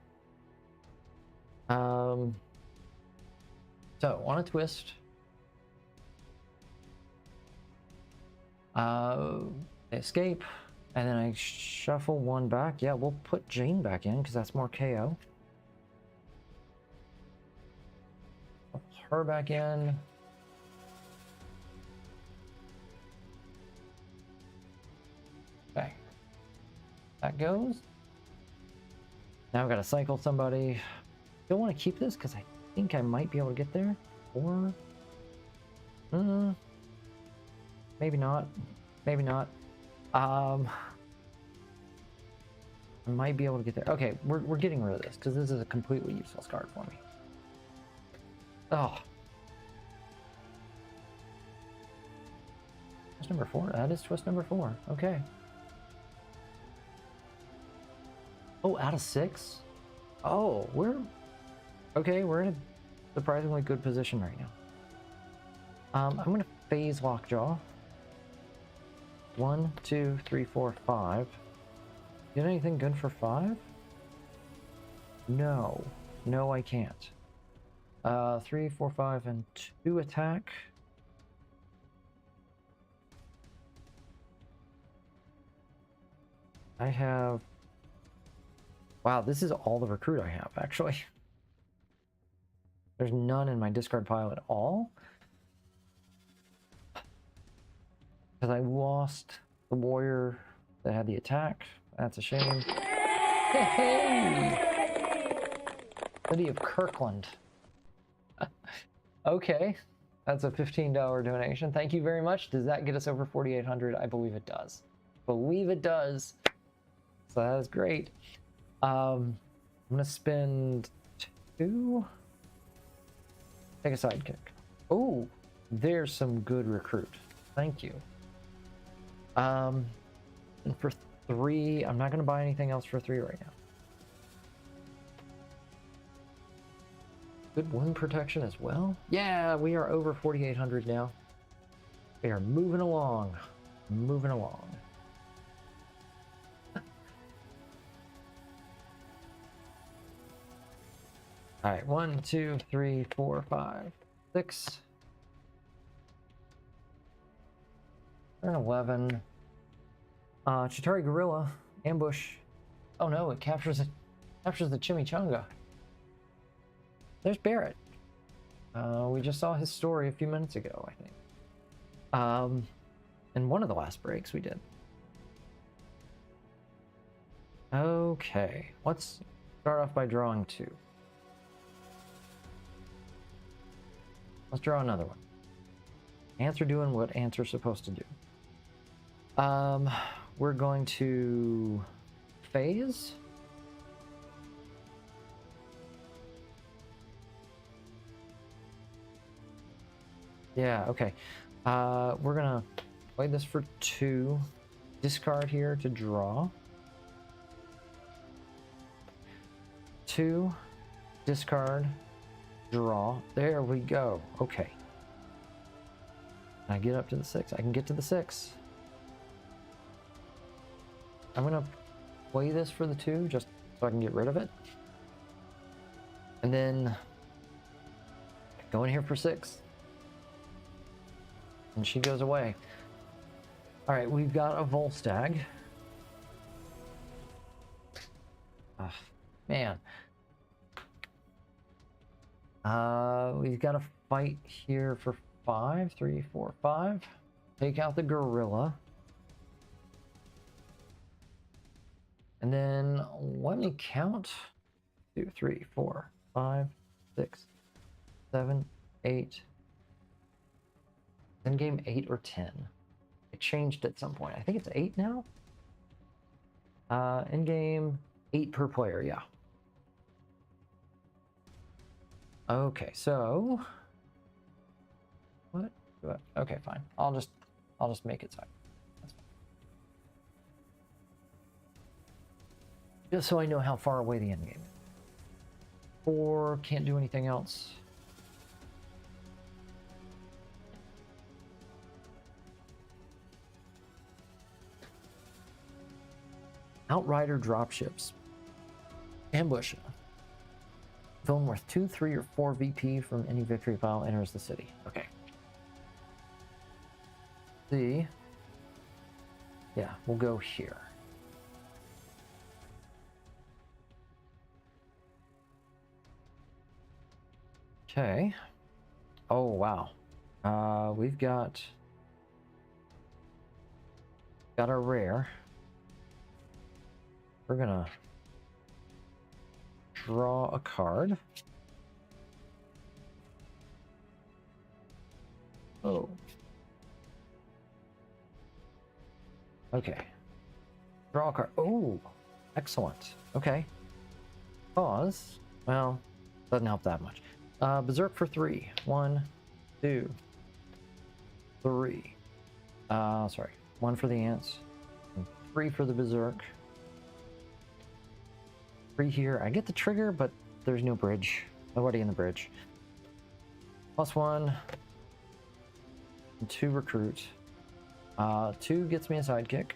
So on a twist, escape, and then I shuffle one back. Yeah, we'll put Jane back in because that's more KO. Put her back in. Okay, that goes. Now I've got to cycle somebody. Don't want to keep this because I think I might be able to get there, or maybe not. Maybe not. I might be able to get there. Okay, we're getting rid of this because this is a completely useless card for me. Oh. Twist number 4. That is twist number 4. Okay. Oh, out of 6? Oh, we're in a surprisingly good position right now. I'm gonna phase Lockjaw. 1, 2, 3, 4, 5. Get anything good for 5? No. No, I can't. 3, 4, 5, and 2 attack. I have... Wow, this is all the recruit I have, actually. There's none in my discard pile at all. Because I lost the warrior that had the attack. That's a shame. Hey! City of Kirkland. Okay, that's a $15 donation. Thank you very much. Does that get us over 4,800? I believe it does. Believe it does. So that is great. I'm gonna spend 2. Take a sidekick. Oh, there's some good recruit. Thank you. And for 3, I'm not gonna buy anything else for 3 right now. Good wind protection as well. Yeah, we are over 4,800 now. We are moving along. Moving along. All right, 1, 2, 3, 4, 5, 6. Turn 11. Chitauri Gorilla. Ambush. Oh no, it captures the chimichanga. There's Barrett. We just saw his story a few minutes ago, I think. In one of the last breaks we did. Okay, let's start off by drawing 2. Let's draw another one. Ants are doing what ants are supposed to do. We're going to phase. Yeah, okay. We're gonna play this for 2. Discard here to draw. 2. Discard. Draw. There we go. Okay. Can I get up to the 6? I can get to the 6. I'm gonna play this for the 2 just so I can get rid of it. And then go in here for 6. And she goes away. All right, we've got a Volstagg. Man. We've got a fight here for 5. 3, 4, 5. Take out the gorilla. And then let me count. 2, 3, 4, 5, 6, 7, 8. In game 8 or 10. It changed at some point. I think it's 8 now. In game 8 per player, yeah. Okay, so what? Okay, fine. I'll just make it so. That's fine. Just so I know how far away the end game is. 4, can't do anything else. Outrider dropships. Ambush. Villain worth 2, 3, or 4 VP from any victory pile enters the city. Okay. See. Yeah, we'll go here. Okay. Oh, wow. We've got our rare. We're gonna draw a card. Oh. Okay. Draw a card. Oh, excellent. Okay. Pause. Well, doesn't help that much. Berserk for 3. 1, 2, 3. Sorry. 1 for the ants. And 3 for the berserk. 3 here. I get the trigger, but there's no bridge. Nobody in the bridge. +1. And 2 recruit. 2 gets me a sidekick.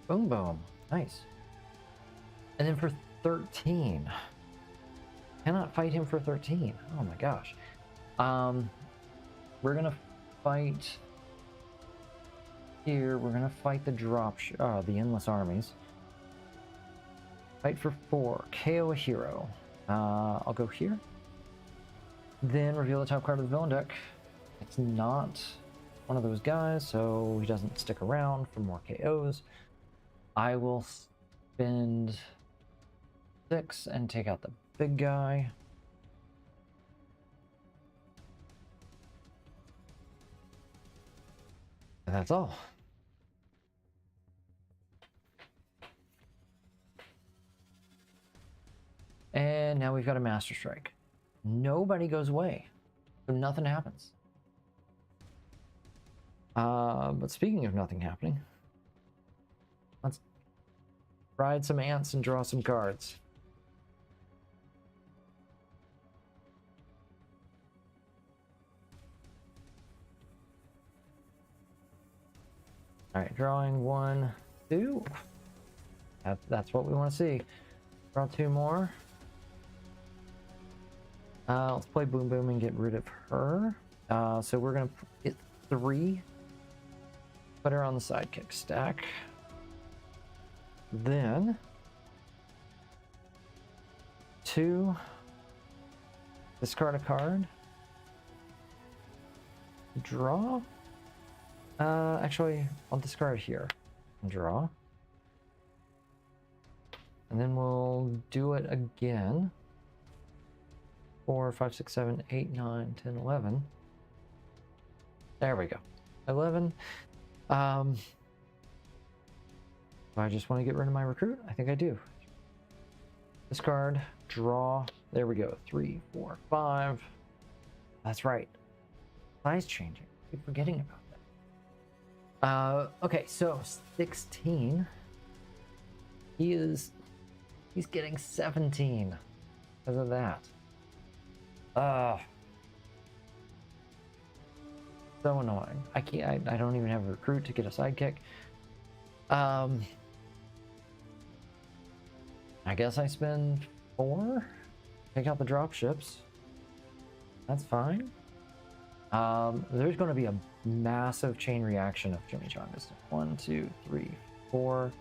Boom, boom. Nice. And then for 13. Cannot fight him for 13. Oh my gosh. We're gonna fight here. We're gonna fight the the endless armies. Fight for 4. KO a hero. I'll go here. Then reveal the top card of the villain deck. It's not one of those guys, so he doesn't stick around for more KOs. I will spend 6 and take out the big guy. And that's all. And now we've got a Master Strike. Nobody goes away, so nothing happens. But speaking of nothing happening, let's ride some ants and draw some cards. All right, drawing 1, 2. That's what we want to see. Draw 2 more. Let's play Boom Boom and get rid of her. So we're gonna hit 3. Put her on the sidekick stack. Then 2. Discard a card. Draw. Actually, I'll discard here and draw. And then we'll do it again. 4, 5, 6, 7, 8, 9, 10, 11. There we go. 11. Do I just want to get rid of my recruit? I think I do. Discard, draw. There we go. 3, 4, 5. That's right. Size changing. I keep forgetting about that. Okay, so 16. He's getting 17 because of that. So annoying. I don't even have a recruit to get a sidekick. I guess I spend 4. Take out the drop ships. That's fine. There's going to be a massive chain reaction of chimichangas. 1, 2, 3, 4,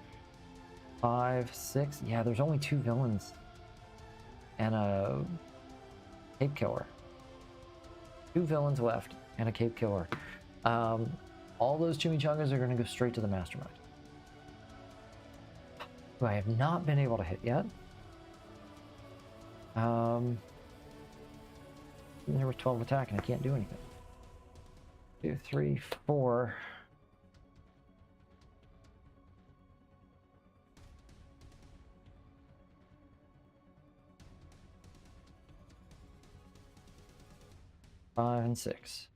5, 6. Yeah, there's only 2 villains and a cape killer. 2 villains left and a cape killer. All those chimichangas are going to go straight to the mastermind, who I have not been able to hit yet. There was 12 attack and I can't do anything. 2, 3, 4. Five and 6.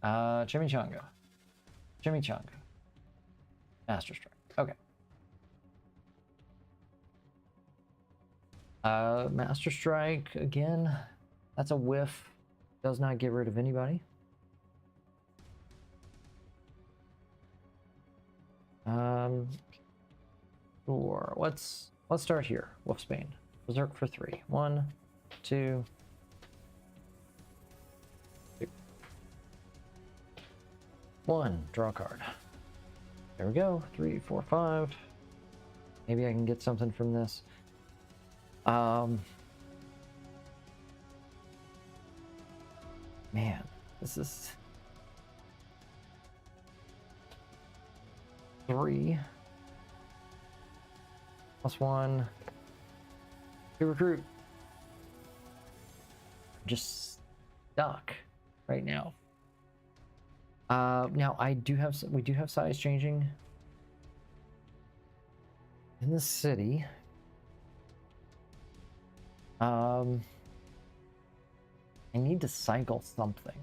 Chimichanga. Chimichanga. Master Strike. Okay. Master Strike again. That's a whiff. Does not get rid of anybody. Sure. Let's Let's start here. Wolfsbane. Berserk for 3. 1, 2, 2. 1. Draw a card. There we go. 3, 4, 5. Maybe I can get something from this. Man, this is 3 plus 1 to recruit. I'm just stuck right now. Now we do have size changing in the city. I need to cycle something.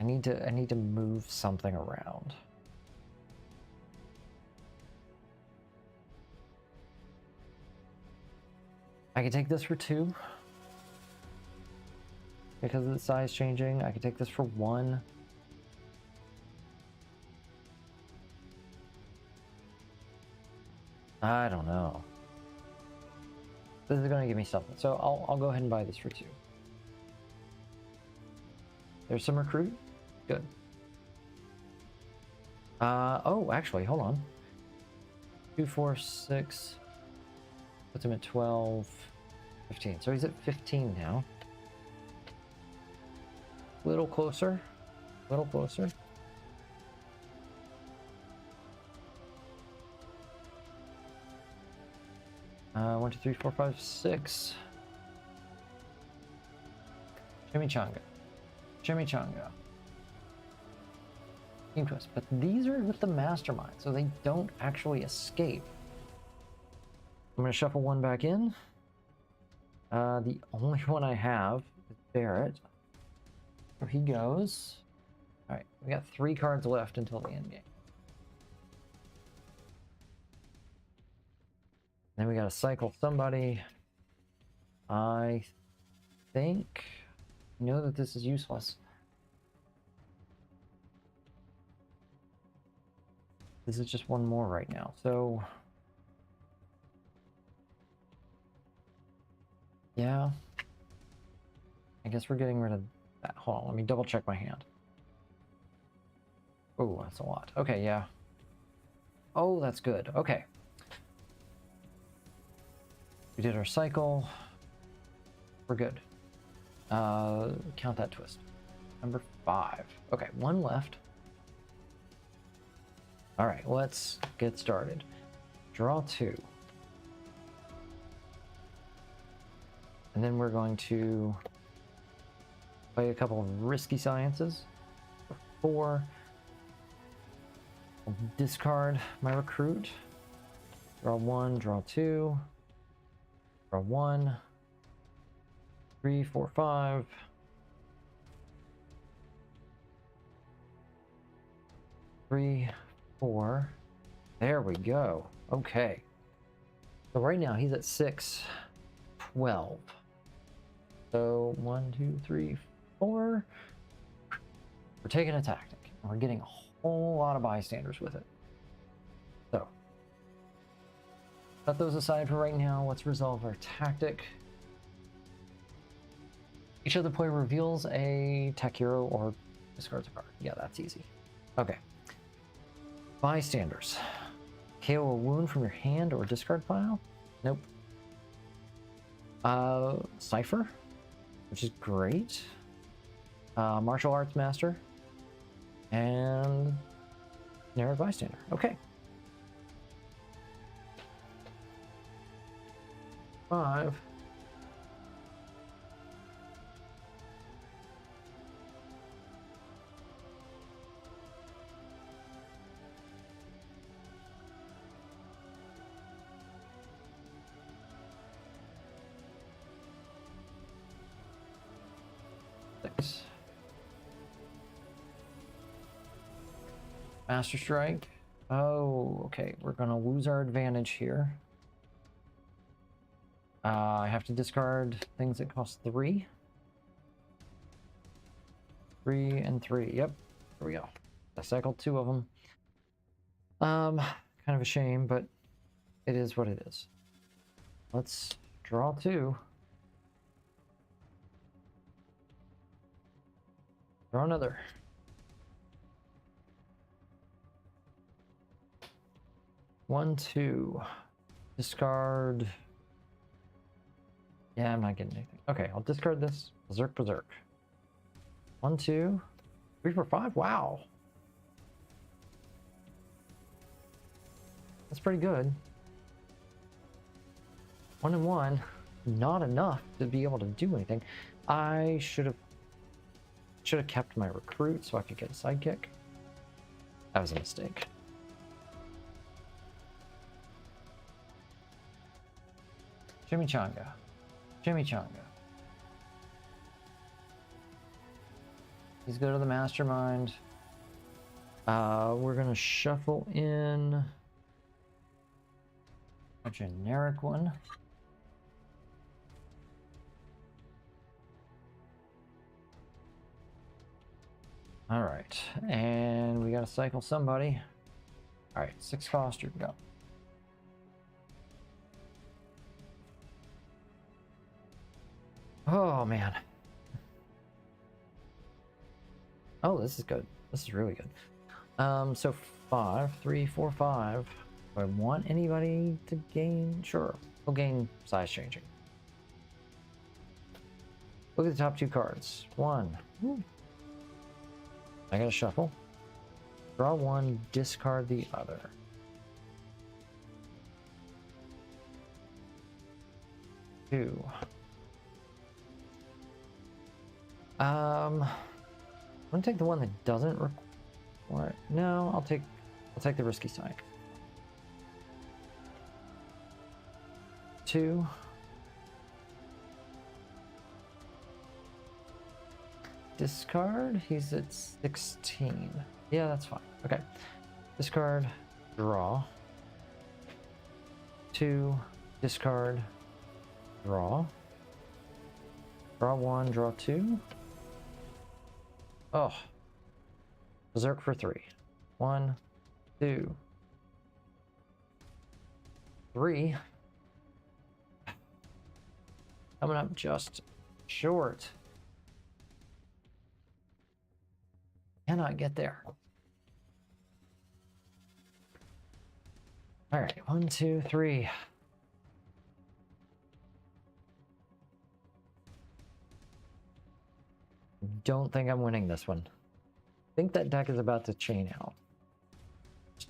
I need to move something around. I can take this for 2 because of the size changing. I can take this for 1. I don't know. This is going to give me something, so I'll go ahead and buy this for 2. There's some recruit. Good. Oh, actually, hold on. 2, 4, 6. Puts him at 12, 15. So he's at 15 now. Little closer. Little closer. One, 2, 3, 4, 5, 6. Chimichanga. Chimichanga. Team twist. But these are with the mastermind, so they don't actually escape. I'm gonna shuffle 1 back in. The only one I have is Barrett. There he goes. Alright, we got 3 cards left until the end game. Then we gotta cycle somebody. I think I know that this is useless. This is just 1 more right now, so yeah. I guess we're getting rid of that. Hold on, let me double check my hand. Oh, that's a lot. Okay, yeah. Oh, that's good. Okay. We did our cycle. We're good. Count that twist. Number 5. Okay, 1 left. All right, let's get started. Draw 2. And then we're going to play a couple of risky sciences. 4. I'll discard my recruit. Draw 1, draw 2. Draw 1. 3, 4, 5. 3, 4. There we go. Okay. So right now he's at 6, 12. So 1, 2, 3, 4. We're taking a tactic, and we're getting a whole lot of bystanders with it. So set those aside for right now. Let's resolve our tactic. Each other player reveals a tech hero or discards a card. Yeah, that's easy. Okay. Bystanders. KO a wound from your hand or discard pile? Nope. Cypher, which is great. Martial arts master. And generic bystander. Okay. 5. Master Strike. Oh, okay. We're gonna lose our advantage here. I have to discard things that cost 3. 3 and 3. Yep. Here we go. I cycled 2 of them. Kind of a shame, but It is what it is. Let's draw 2. Draw another. One, 2. Discard. Yeah, I'm not getting anything. Okay, I'll discard this. Berserk, berserk. 1, 2, 3, 4, 5. Wow. That's pretty good. 1 and 1. Not enough to be able to do anything. I should have kept my recruit so I could get a sidekick. That was a mistake. Chimichanga. Chimichanga. He's go to the mastermind. We're gonna shuffle in a generic one. All right, and we gotta cycle somebody. All right, 6 Foster, go. Oh man. Oh, this is good. This is really good. So 5, 3, 4, 5. Do I want anybody to gain? Sure, we'll gain size changing. Look at the top 2 cards. 1. Ooh. I gotta shuffle. Draw 1, discard the other. 2. I'm gonna take the one that doesn't require. No, I'll take the risky side. 2. Discard. He's at 16. Yeah, that's fine. Okay. Discard. Draw. 2. Discard. Draw. Draw 1. Draw 2. Oh. Berserk for 3. 1, 2, 3. Coming up just short. Cannot get there. All right, 1, 2, 3. Don't think I'm winning this one. I think that deck is about to chain out.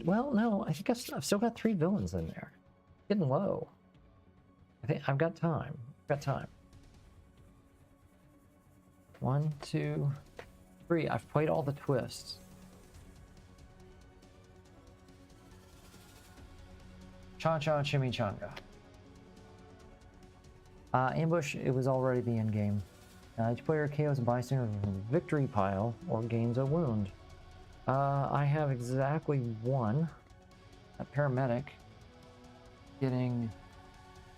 Well, no, I think I've still got 3 villains in there. Getting low. I think I've got time. I've got time. 1, 2, 3. I've played all the twists. Cha-cha chimichanga. Ambush, it was already the end game. Each player KOs a bystander from the victory pile or gains a wound. I have exactly 1. A paramedic getting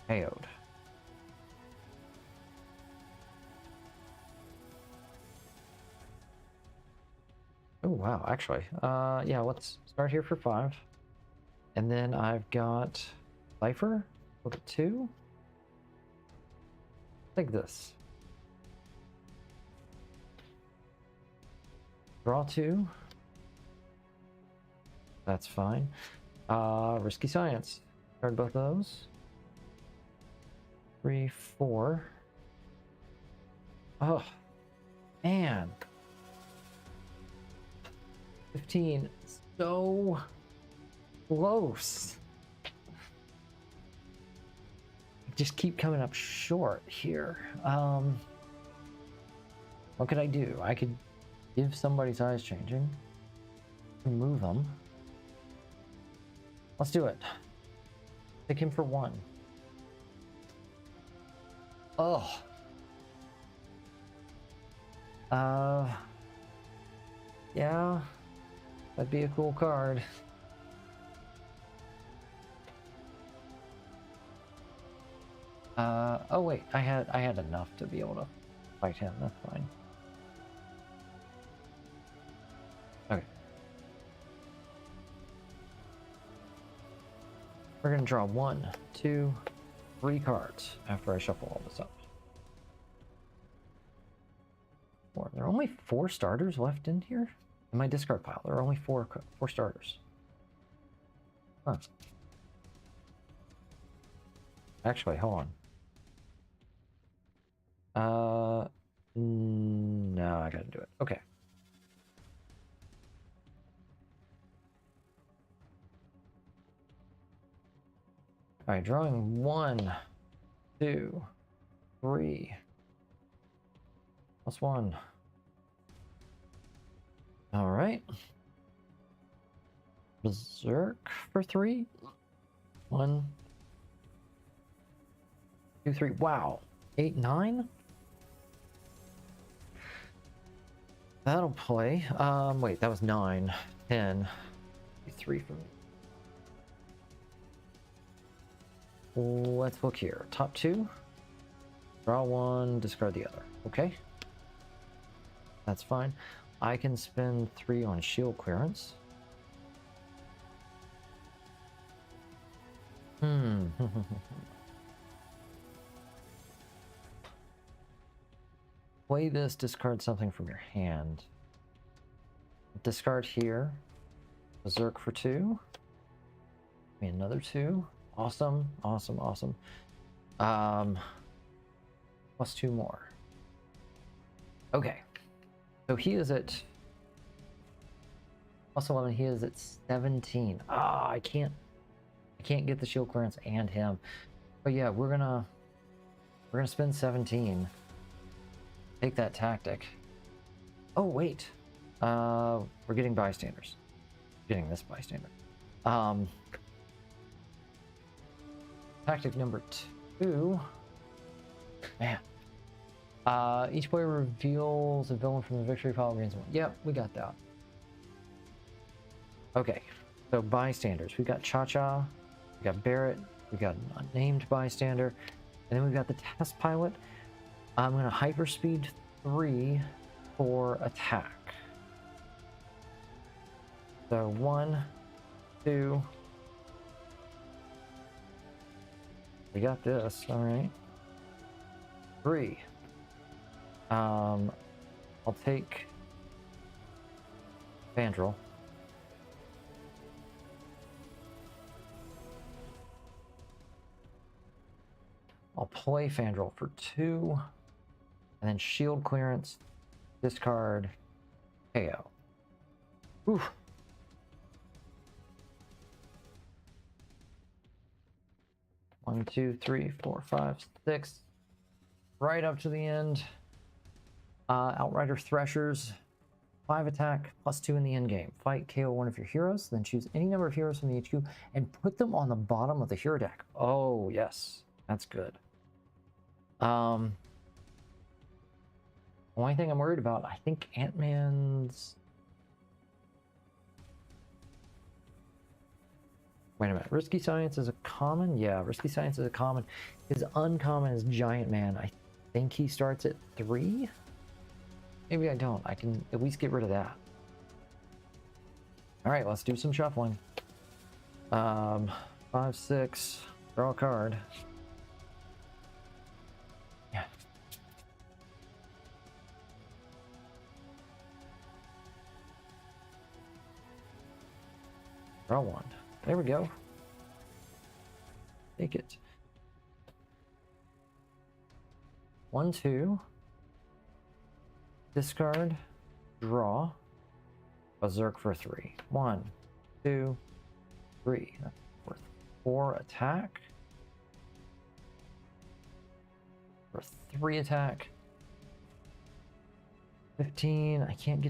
KO'd. Oh wow, actually. Yeah, let's start here for 5. And then I've got Cypher. Look at 2. Like this. Draw 2. That's fine. Risky Science. Card both those. 3, 4. Oh, man. 15. So close. Just keep coming up short here. What could I do? I could give somebody size changing. Move them. Let's do it. Pick him for 1. Oh. Yeah. That'd be a cool card. Oh wait, I had enough to be able to fight him. That's fine. Okay. We're gonna draw 1, 2, 3 cards after I shuffle all this up. There are only 4 starters left in here? In my discard pile, there are only 4 starters. Huh. Actually, hold on. No, I gotta do it. Okay. Alright, drawing 1, 2, 3. +1. Alright. Berserk for 3. 1, 2, 3. Wow. 8, 9? That'll play. Wait, that was 9, 10. 3 for me. Let's look here. Top 2. Draw 1, discard the other. Okay. That's fine. I can spend 3 on shield clearance. Play this, discard something from your hand. Discard here. Berserk for 2. Maybe another 2. Awesome, awesome, awesome. +2 more. Okay. So he is at +11, he is at 17. Ah, I can't get the shield clearance and him. But yeah, we're gonna spend 17. Take that tactic. Oh wait. We're getting bystanders. Getting this bystander. Tactic number 2. Man. Each player reveals a villain from the victory pile gains 1. Yep, we got that. Okay, so bystanders. We got Cha-Cha, we got Barrett, we got an unnamed bystander, and then we've got the test pilot. I'm going to hyperspeed 3 for attack. So 1, 2. We got this, all right. 3. I'll take Vandrel. I'll play Vandrel for 2, and then shield clearance, discard, KO. Oof. One, 2, 3, 4, 5, 6. Right up to the end. Outrider Threshers. 5 attack, +2 in the end game. Fight, KO one of your heroes, then choose any number of heroes from the HQ and put them on the bottom of the hero deck. Oh, yes. That's good. Only thing I'm worried about, I think Ant-Man's... Wait a minute. Risky Science is a common? Yeah, Risky Science is a common. His uncommon is Giant Man. I think he starts at 3? Maybe I don't. I can at least get rid of that. Alright, let's do some shuffling. 5, 6. Draw a card. Yeah. Draw 1. There we go. Take it. 1, 2. Discard. Draw. Berserk for 3. 1, 2, 3. That's worth 4 attack. For 3 attack. 15. I can't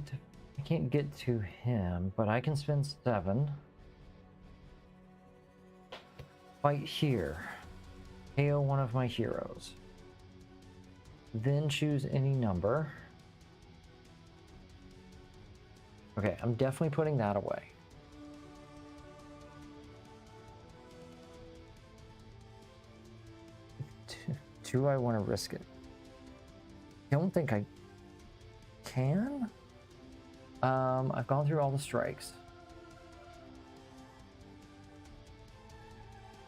get to him, but I can spend 7. Fight here. KO one of my heroes. Then choose any number. Okay, I'm definitely putting that away. Do I want to risk it? Don't think I can. I've gone through all the strikes.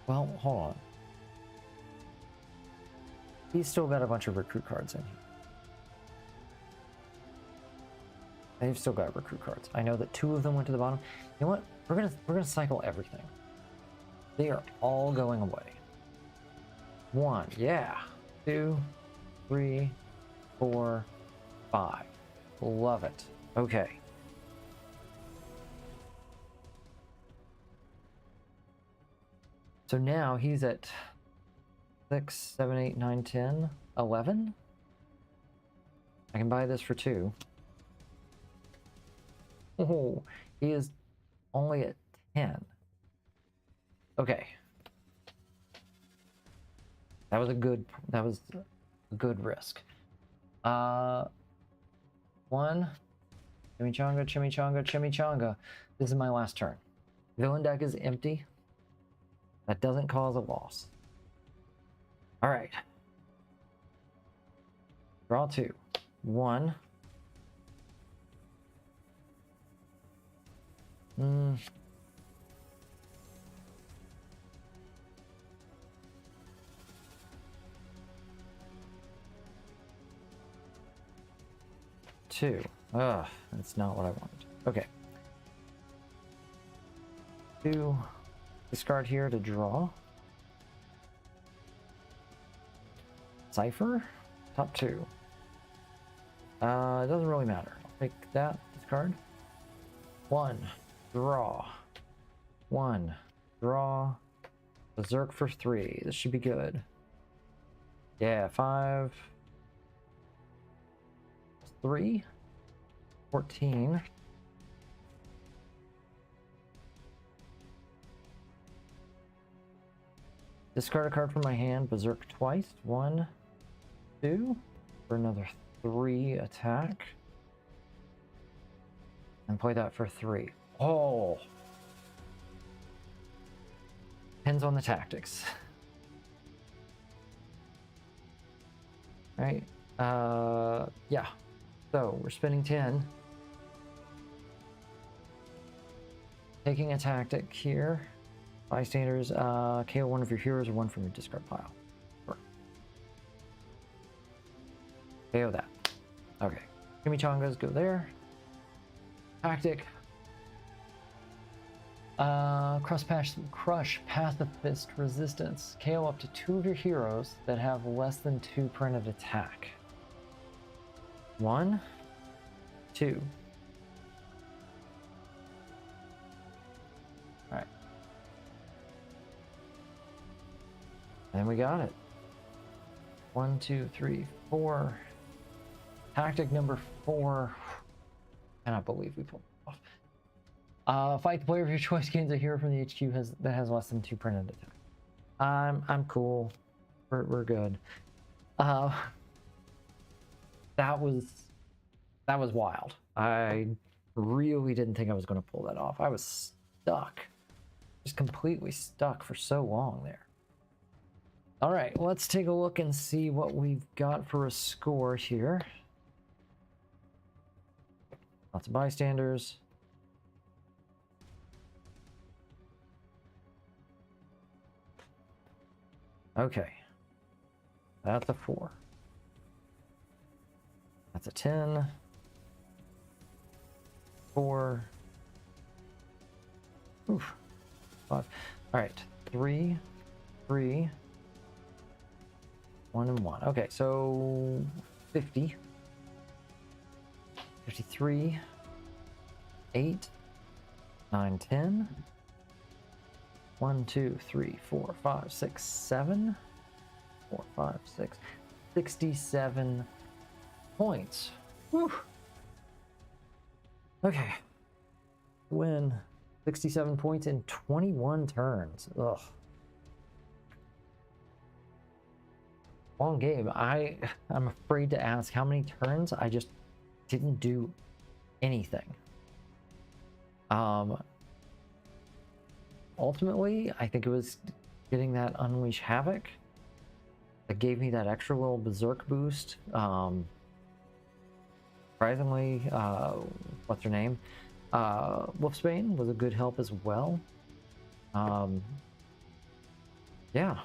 Well, hold on. He's still got a bunch of recruit cards in here. They've still got recruit cards. I know that 2 of them went to the bottom. You know what? We're gonna cycle everything. They are all going away. 1, yeah. 2, 3, 4, 5. Love it. Okay. So now he's at 6, 7, 8, 9, 10, 11. I can buy this for 2. Oh, he is only at 10. Okay. That was a good risk. 1. Chimichanga, chimichanga, chimichanga. This is my last turn. Villain deck is empty. That doesn't cause a loss. All right. Draw 2. 1. Two. Ugh, that's not what I wanted. Okay. 2. Discard here to draw. Cipher. Top 2. It doesn't really matter. I'll take that. Discard. 1. Draw. 1. Draw. Berserk for 3. This should be good. Yeah, 5. 3. 14. Discard a card from my hand. Berserk twice. 1, 2. For another 3 attack. And play that for 3. Oh! Depends on the tactics. Right? Yeah. So, we're spending 10. Taking a tactic here. Bystanders, KO one of your heroes or 1 from your discard pile. Sure. KO that. Okay. Chimichangas go there. Tactic. Crush pacifist resistance. KO up to 2 of your heroes that have less than 2 printed attack. 1, 2. All right. And we got it. 1, 2, 3, 4. Tactic number 4. I cannot believe we pulled it off. Fight the player of your choice gains a hero from the HQ that has less than 2 printed attack. I'm cool. We're good. That was wild. I really didn't think I was going to pull that off. I was stuck. Just completely stuck for so long there. All right, let's take a look and see what we've got for a score here. Lots of bystanders. Okay. That's a 4. That's a 10. 4. Oof. 5. All right. 3, 3. 1 and 1. Okay, so 50. 53. 8. 9, 10. 1, 2, 3, 4, 5, 6, 7. 4, 5, 6. 67 points. Whew. Okay. Win 67 points in 21 turns. Ugh. Long game. I'm afraid to ask how many turns I just didn't do anything. Ultimately, I think it was getting that Unleash Havoc that gave me that extra little Berserk boost. Surprisingly, what's her name? Wolfsbane was a good help as well. yeah.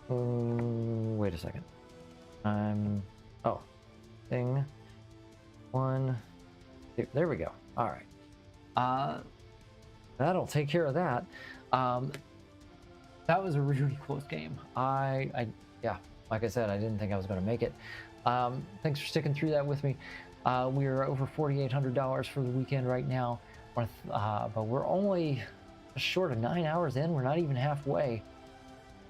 Wait a second. Oh, thing. 1, 2, there we go. All right. That'll take care of that. That was a really close game. Yeah, like I said, I didn't think I was going to make it. Thanks for sticking through that with me. We are over $4,800 for the weekend right now, but we're only short of 9 hours in. We're not even halfway.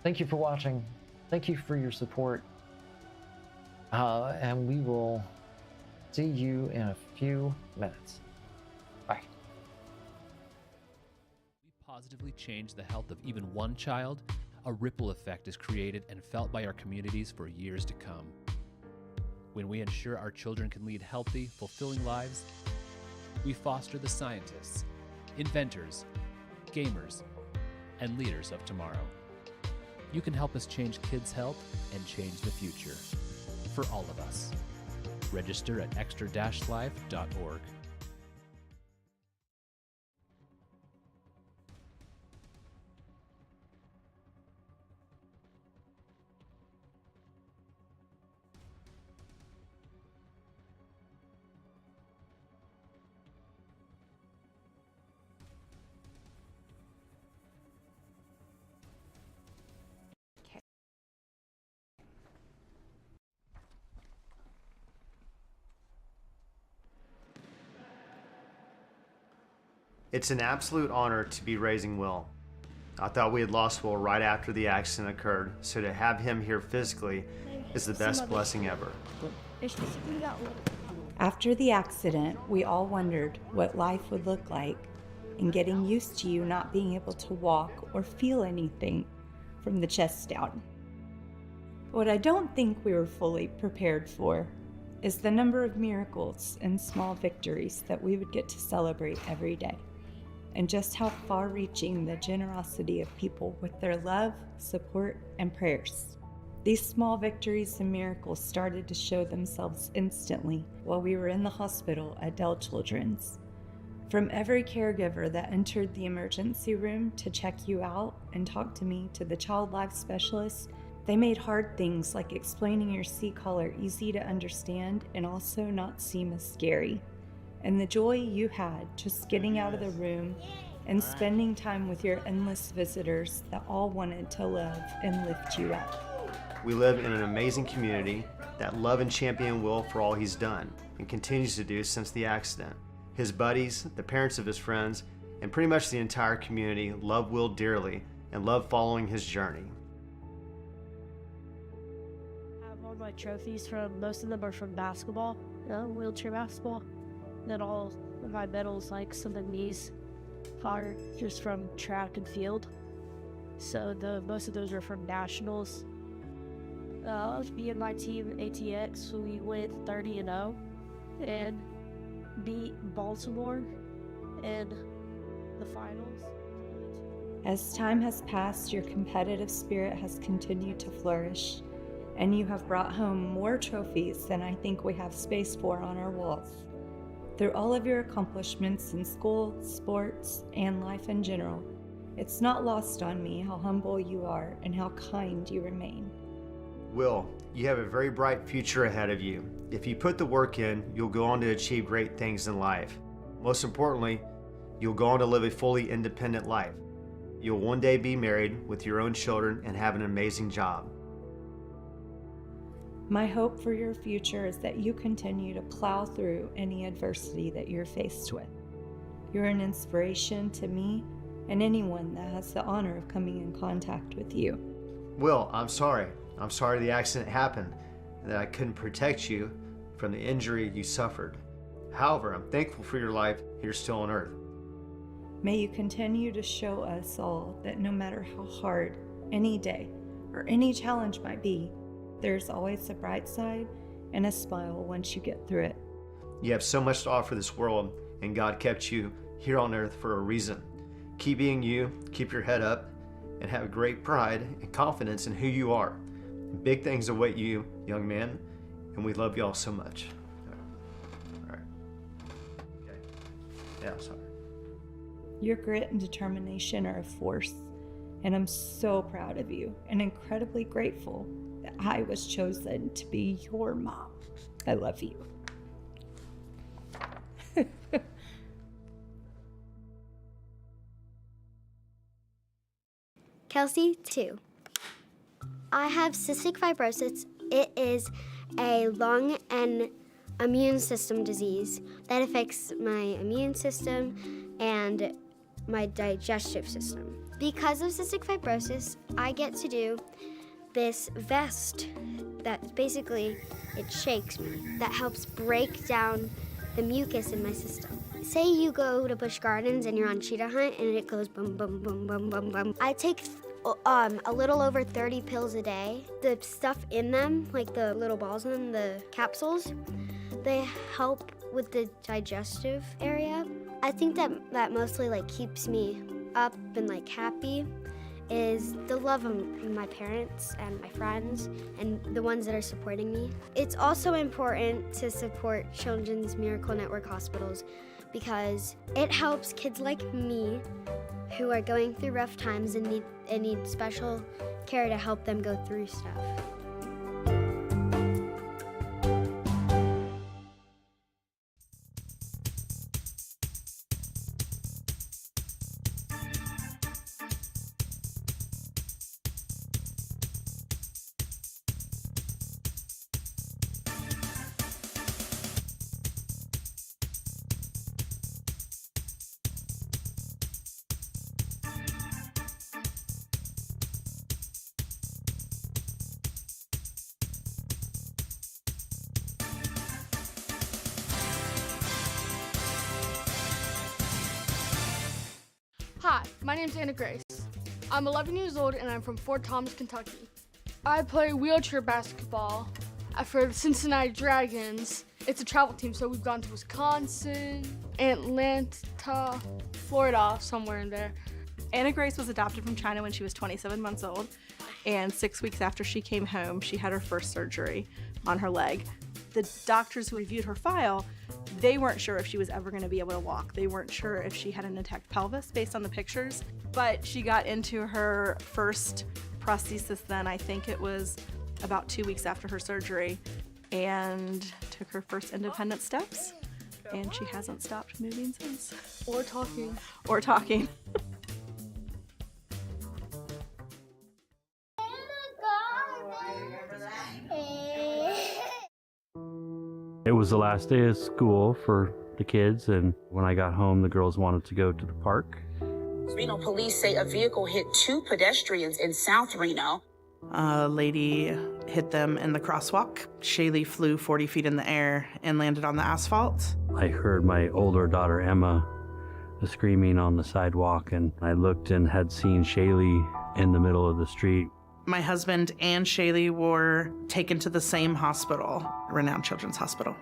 Thank you for watching. Thank you for your support. And we will see you in a few minutes. Bye. We positively change the health of even one child. A ripple effect is created and felt by our communities for years to come. When we ensure our children can lead healthy, fulfilling lives, we foster the scientists, inventors, gamers, and leaders of tomorrow. You can help us change kids' health and change the future for all of us. Register at extra-life.org. It's an absolute honor to be raising Will. I thought we had lost Will right after the accident occurred, so to have him here physically is the best blessing ever. After the accident, we all wondered what life would look like and getting used to you not being able to walk or feel anything from the chest down. What I don't think we were fully prepared for is the number of miracles and small victories that we would get to celebrate every day, and just how far-reaching the generosity of people with their love, support, and prayers. These small victories and miracles started to show themselves instantly while we were in the hospital at Dell Children's. From every caregiver that entered the emergency room to check you out and talk to me to the child life specialist, they made hard things like explaining your C-collar easy to understand and also not seem as scary. And the joy you had just getting out of the room and spending time with your endless visitors that all wanted to love and lift you up. We live in an amazing community that love and champion Will for all he's done and continues to do since the accident. His buddies, the parents of his friends, and pretty much the entire community love Will dearly and love following his journey. I have all my trophies most of them are from basketball, wheelchair basketball. Then all of my medals, like some of these, are just from track and field. So most of those are from nationals. Me and my team, ATX, we went 30-0 and beat Baltimore in the finals. As time has passed, your competitive spirit has continued to flourish, and you have brought home more trophies than I think we have space for on our walls. Through all of your accomplishments in school, sports, and life in general, it's not lost on me how humble you are and how kind you remain. Will, you have a very bright future ahead of you. If you put the work in, you'll go on to achieve great things in life. Most importantly, you'll go on to live a fully independent life. You'll one day be married with your own children and have an amazing job. My hope for your future is that you continue to plow through any adversity that you're faced with. You're an inspiration to me and anyone that has the honor of coming in contact with you. Will, I'm sorry. I'm sorry the accident happened and that I couldn't protect you from the injury you suffered. However, I'm thankful for your life here still on earth. May you continue to show us all that no matter how hard any day or any challenge might be, there's always a bright side and a smile once you get through it. You have so much to offer this world, and God kept you here on earth for a reason. Keep being you, keep your head up, and have great pride and confidence in who you are. Big things await you, young man, and we love you all so much. All right. Okay. Yeah, sorry. Your grit and determination are a force, and I'm so proud of you and incredibly grateful that I was chosen to be your mom. I love you. Kelsey, 2. I have cystic fibrosis. It is a lung and immune system disease that affects my immune system and my digestive system. Because of cystic fibrosis, I get to do this vest that basically, it shakes me, that helps break down the mucus in my system. Say you go to Busch Gardens and you're on cheetah hunt and it goes boom, boom, boom, boom, boom, boom. I take a little over 30 pills a day. The stuff in them, like the little balls in them, the capsules, they help with the digestive area. I think that mostly like keeps me up and like happy is the love of my parents and my friends and the ones that are supporting me. It's also important to support Children's Miracle Network hospitals because it helps kids like me who are going through rough times and need special care to help them go through stuff. Hi, my name's Anna Grace. I'm 11 years old and I'm from Fort Thomas, Kentucky. I play wheelchair basketball for the Cincinnati Dragons. It's a travel team, so we've gone to Wisconsin, Atlanta, Florida, somewhere in there. Anna Grace was adopted from China when she was 27 months old, and 6 weeks after she came home, she had her first surgery on her leg. The doctors who reviewed her file, they weren't sure if she was ever going to be able to walk. They weren't sure if she had an intact pelvis based on the pictures, but she got into her first prosthesis then. I think it was about 2 weeks after her surgery, and took her first independent steps, and she hasn't stopped moving since. Or talking. Or talking. It was the last day of school for the kids, and when I got home, the girls wanted to go to the park. Reno police say a vehicle hit 2 pedestrians in South Reno. A lady hit them in the crosswalk. Shaylee flew 40 feet in the air and landed on the asphalt. I heard my older daughter, Emma, screaming on the sidewalk, and I looked and had seen Shaylee in the middle of the street. My husband and Shaylee were taken to the same hospital, Renown Children's Hospital.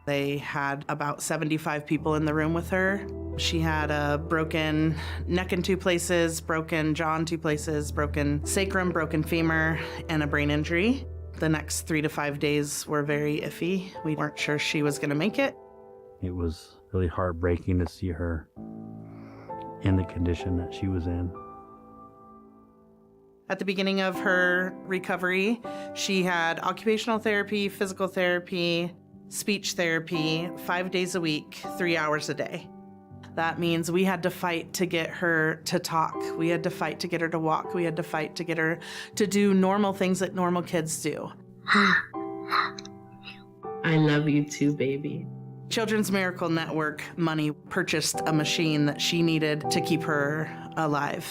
They had about 75 people in the room with her. She had a broken neck in 2 places, broken jaw in 2 places, broken sacrum, broken femur, and a brain injury. The next 3 to 5 days were very iffy. We weren't sure she was gonna make it. It was really heartbreaking to see her in the condition that she was in. At the beginning of her recovery, she had occupational therapy, physical therapy, speech therapy, 5 days a week, 3 hours a day. That means we had to fight to get her to talk. We had to fight to get her to walk. We had to fight to get her to do normal things that normal kids do. I love you too, baby. Children's Miracle Network money purchased a machine that she needed to keep her alive.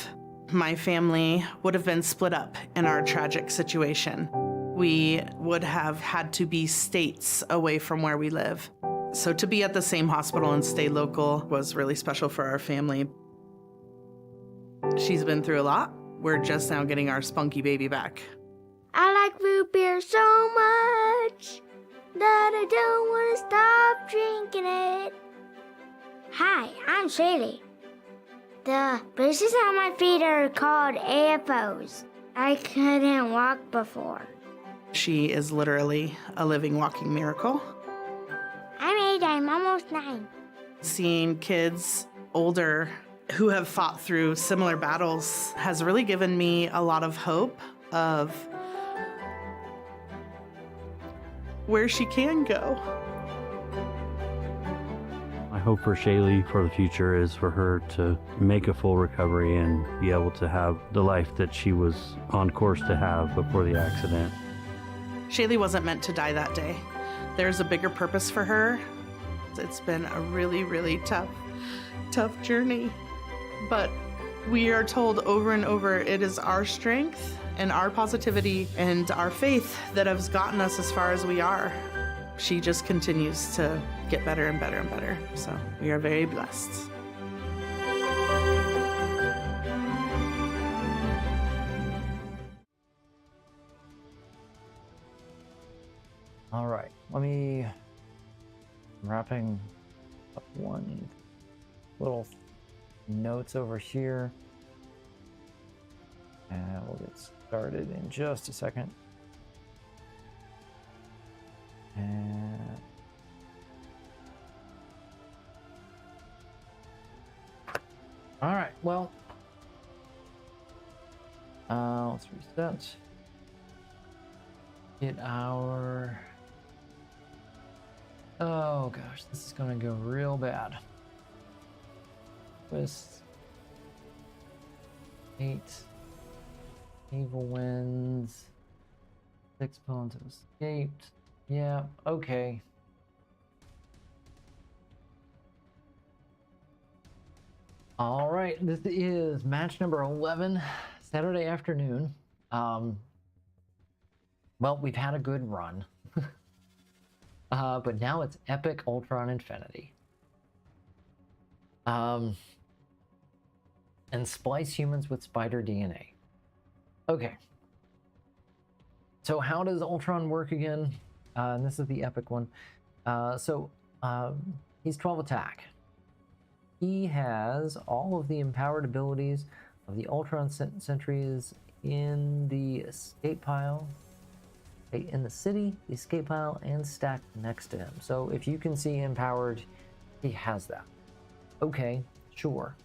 My family would have been split up in our tragic situation. We would have had to be states away from where we live. So to be at the same hospital and stay local was really special for our family. She's been through a lot. We're just now getting our spunky baby back. I like root beer so much that I don't want to stop drinking it. Hi, I'm Shaylee. The braces on my feet are called AFOs. I couldn't walk before. She is literally a living, walking miracle. I'm 8, I'm almost 9. Seeing kids older who have fought through similar battles has really given me a lot of hope of where she can go. My hope for Shaylee for the future is for her to make a full recovery and be able to have the life that she was on course to have before the accident. Shaylee wasn't meant to die that day. There's a bigger purpose for her. It's been a really, really tough journey. But we are told over and over it is our strength and our positivity and our faith that has gotten us as far as we are. She just continues to get better and better and better. So we are very blessed. All right, I'm wrapping up one little notes over here. And we'll get started in just a second. And all right, well, let's reset. Get our, oh gosh, this is gonna go real bad. Twist 8 evil winds, 6 pawns have escaped. Yeah, okay. All right, this is match number 11, Saturday afternoon. Well, we've had a good run, but now it's Epic Ultron Infinity. And splice humans with spider DNA. Okay. So how does Ultron work again? And this is the epic one. He's 12 attack. He has all of the empowered abilities of the Ultron sentries in the escape pile, in the city, the escape pile, and stacked next to him. So if you can see empowered, he has that. Okay, sure.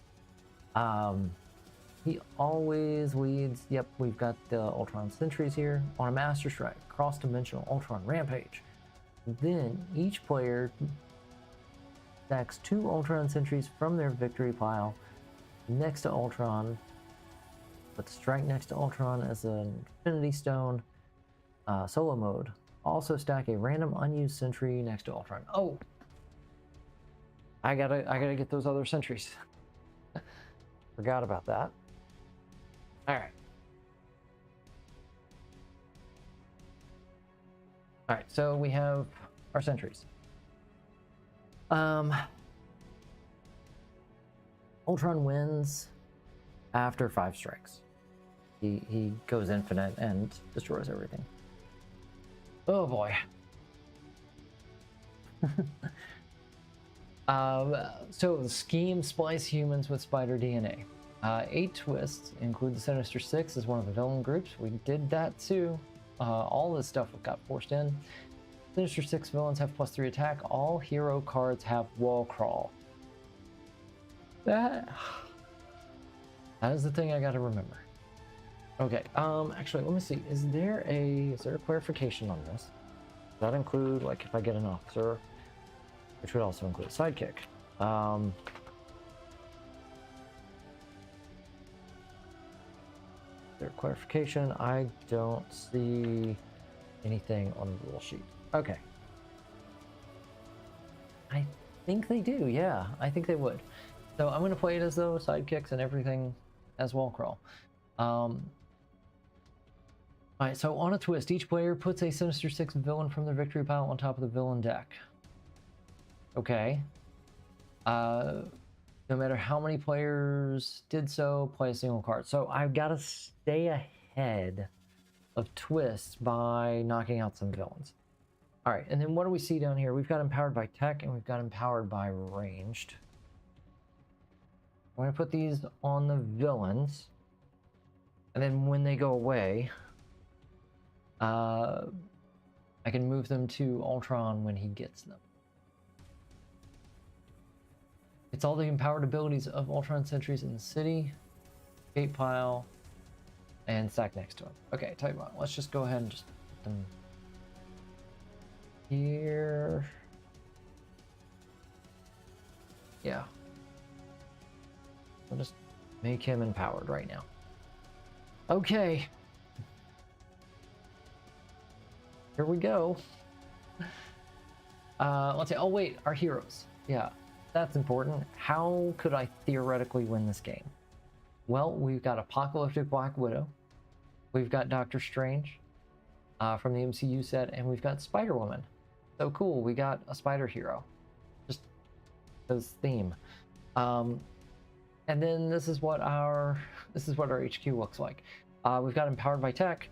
He always leads, yep, we've got the Ultron sentries here on a Master Strike, cross-dimensional Ultron Rampage. Then each player stacks 2 Ultron sentries from their victory pile next to Ultron. Put the strike next to Ultron as an Infinity Stone. Solo mode. Also stack a random unused sentry next to Ultron. Oh! I gotta get those other sentries. Forgot about that. Alright. Alright, so we have our sentries. Ultron wins after 5 strikes. He goes infinite and destroys everything. Oh boy. So the scheme, splice humans with spider DNA. 8 twists include the Sinister Six as one of the villain groups. We did that too. All this stuff got forced in. Sinister Six villains have +3 attack. All hero cards have wall crawl. That is the thing I gotta remember. Okay, actually, let me see. Is there a clarification on this? Does that include, like, if I get an officer, which would also include a sidekick? There clarification? I don't see anything on the rule sheet. Okay. I think they do, yeah. I think they would. So I'm going to play it as though sidekicks and everything as wall crawl. Alright, so on a twist, each player puts a Sinister Six villain from their victory pile on top of the villain deck. Okay. No matter how many players did so, play a single card. So I've got to stay ahead of twists by knocking out some villains. Alright, and then what do we see down here? We've got empowered by tech and we've got empowered by ranged. I'm going to put these on the villains. And then when they go away, I can move them to Ultron when he gets them. The It's all the empowered abilities of Ultron sentries in the city. Gate pile. And stack next to him. Okay, tell you what, let's just go ahead and just put them here. Yeah. We'll just make him empowered right now. Okay. Here we go. Let's see. Oh, wait, our heroes. Yeah, that's important. How could I theoretically win this game? Well, we've got Apocalyptic Black Widow. We've got Doctor Strange from the MCU set, and we've got Spider-Woman. So cool, we got a spider hero. Just his theme. And then this is what our HQ looks like. We've got empowered by tech.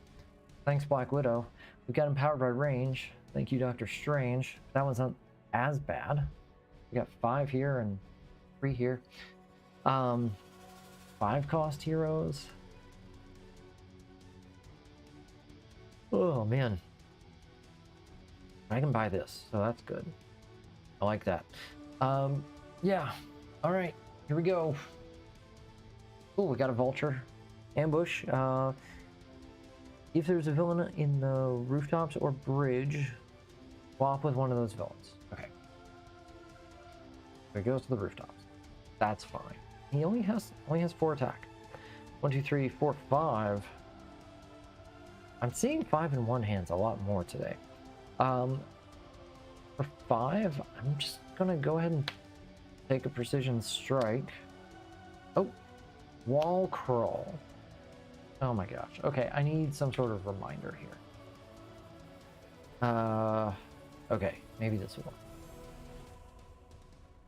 Thanks, Black Widow. We've got empowered by range. Thank you, Doctor Strange. That one's not as bad. We got 5 here and 3 here. 5 cost heroes. Oh man, I can buy this, so that's good. I like that. Yeah. All right, here we go. Oh, we got a vulture ambush. If there's a villain in the rooftops or bridge, swap with one of those villains. Okay. So he goes to the rooftops. That's fine. He only has 4 attack. 1, 2, 3, 4, 5. I'm seeing 5 in one hands a lot more today. For 5, I'm just gonna go ahead and take a precision strike. Oh, wall crawl. Oh my gosh. Okay, I need some sort of reminder here. Okay, maybe this will work.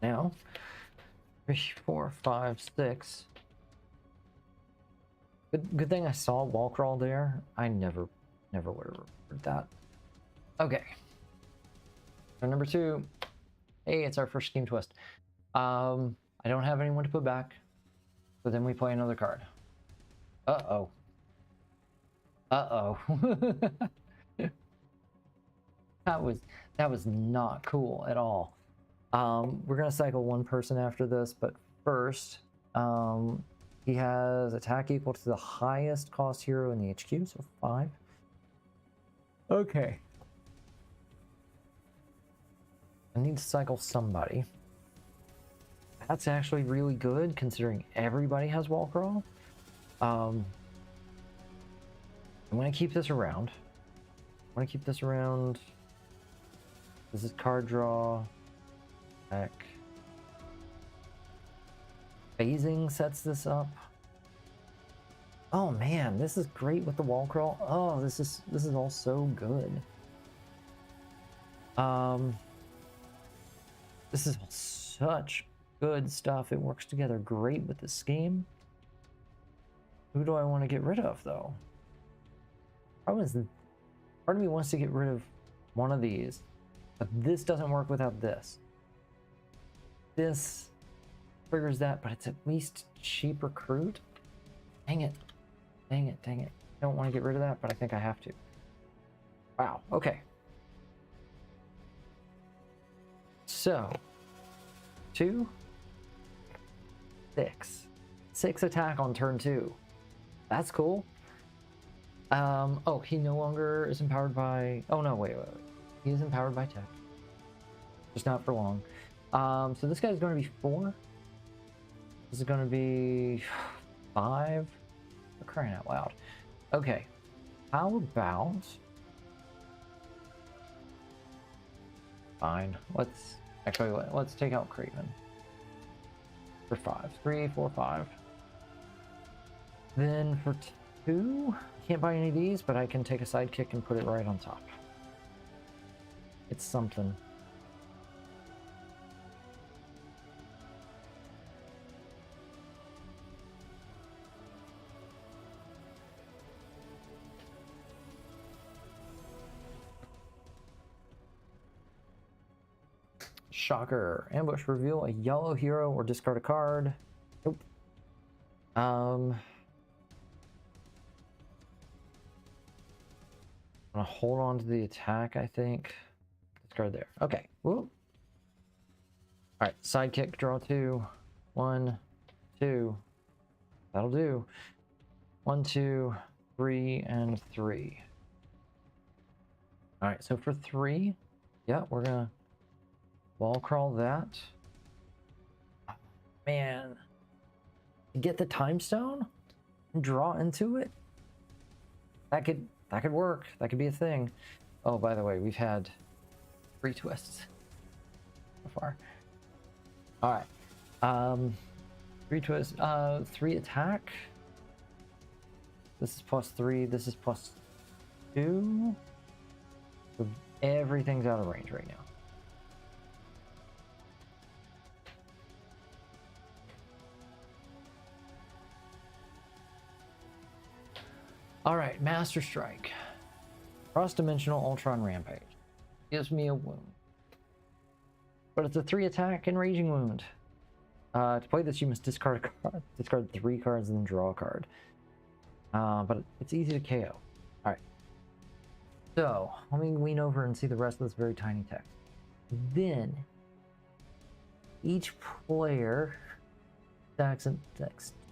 Now, 3, 4, 5, 6. Good thing I saw wall crawl there. I never would have remembered that. Okay. So number 2. Hey, it's our first scheme twist. I don't have anyone to put back. So then we play another card. Uh-oh. Uh-oh. That was not cool at all. We're gonna cycle one person after this, but first, he has attack equal to the highest cost hero in the HQ, so 5. Okay. I need to cycle somebody. That's actually really good considering everybody has wall crawl. I'm gonna keep this around. This is card draw. Heck. Phasing sets this up. Oh man, this is great with the wall crawl. Oh, this is all so good. This is such good stuff. It works together great with the scheme. Who do I want to get rid of though? Part of me wants to get rid of one of these, but this doesn't work without this. This triggers that, but it's at least cheap recruit. Dang it. I don't want to get rid of that, but I think I have to. Wow, okay. So, 2, 6. 6 attack on turn 2. That's cool. Oh, he no longer is empowered by... Oh no, wait. He is empowered by tech. Just not for long. So this guy's going to be 4. This is going to be 5. We're crying out loud. Okay. How about... Fine. Let's take out Craven. For 5. 3, 4, 5. Then for 2, can't buy any of these, but I can take a sidekick and put it right on top. It's something. Shocker. Ambush, reveal a yellow hero or discard a card. Nope. I'm gonna hold on to the attack, I think. Discard there. Okay. Whoop. Alright, sidekick, draw 2. 1, 2. That'll do. 1, 2, 3, and 3. Alright, so for 3, yeah, we're gonna wall crawl that. Man. Get the time stone and draw into it. That could work. That could be a thing. Oh, by the way, we've had 3 twists so far. All right. 3 twists. 3 attack. This is +3. This is +2. So everything's out of range right now. Alright, Master Strike. Cross-dimensional Ultron Rampage. Gives me a wound. But it's a 3 attack and raging wound. To play this, you must discard a card. Discard 3 cards and then draw a card. But it's easy to KO. Alright. So, let me lean over and see the rest of this very tiny text. Then, each player stacks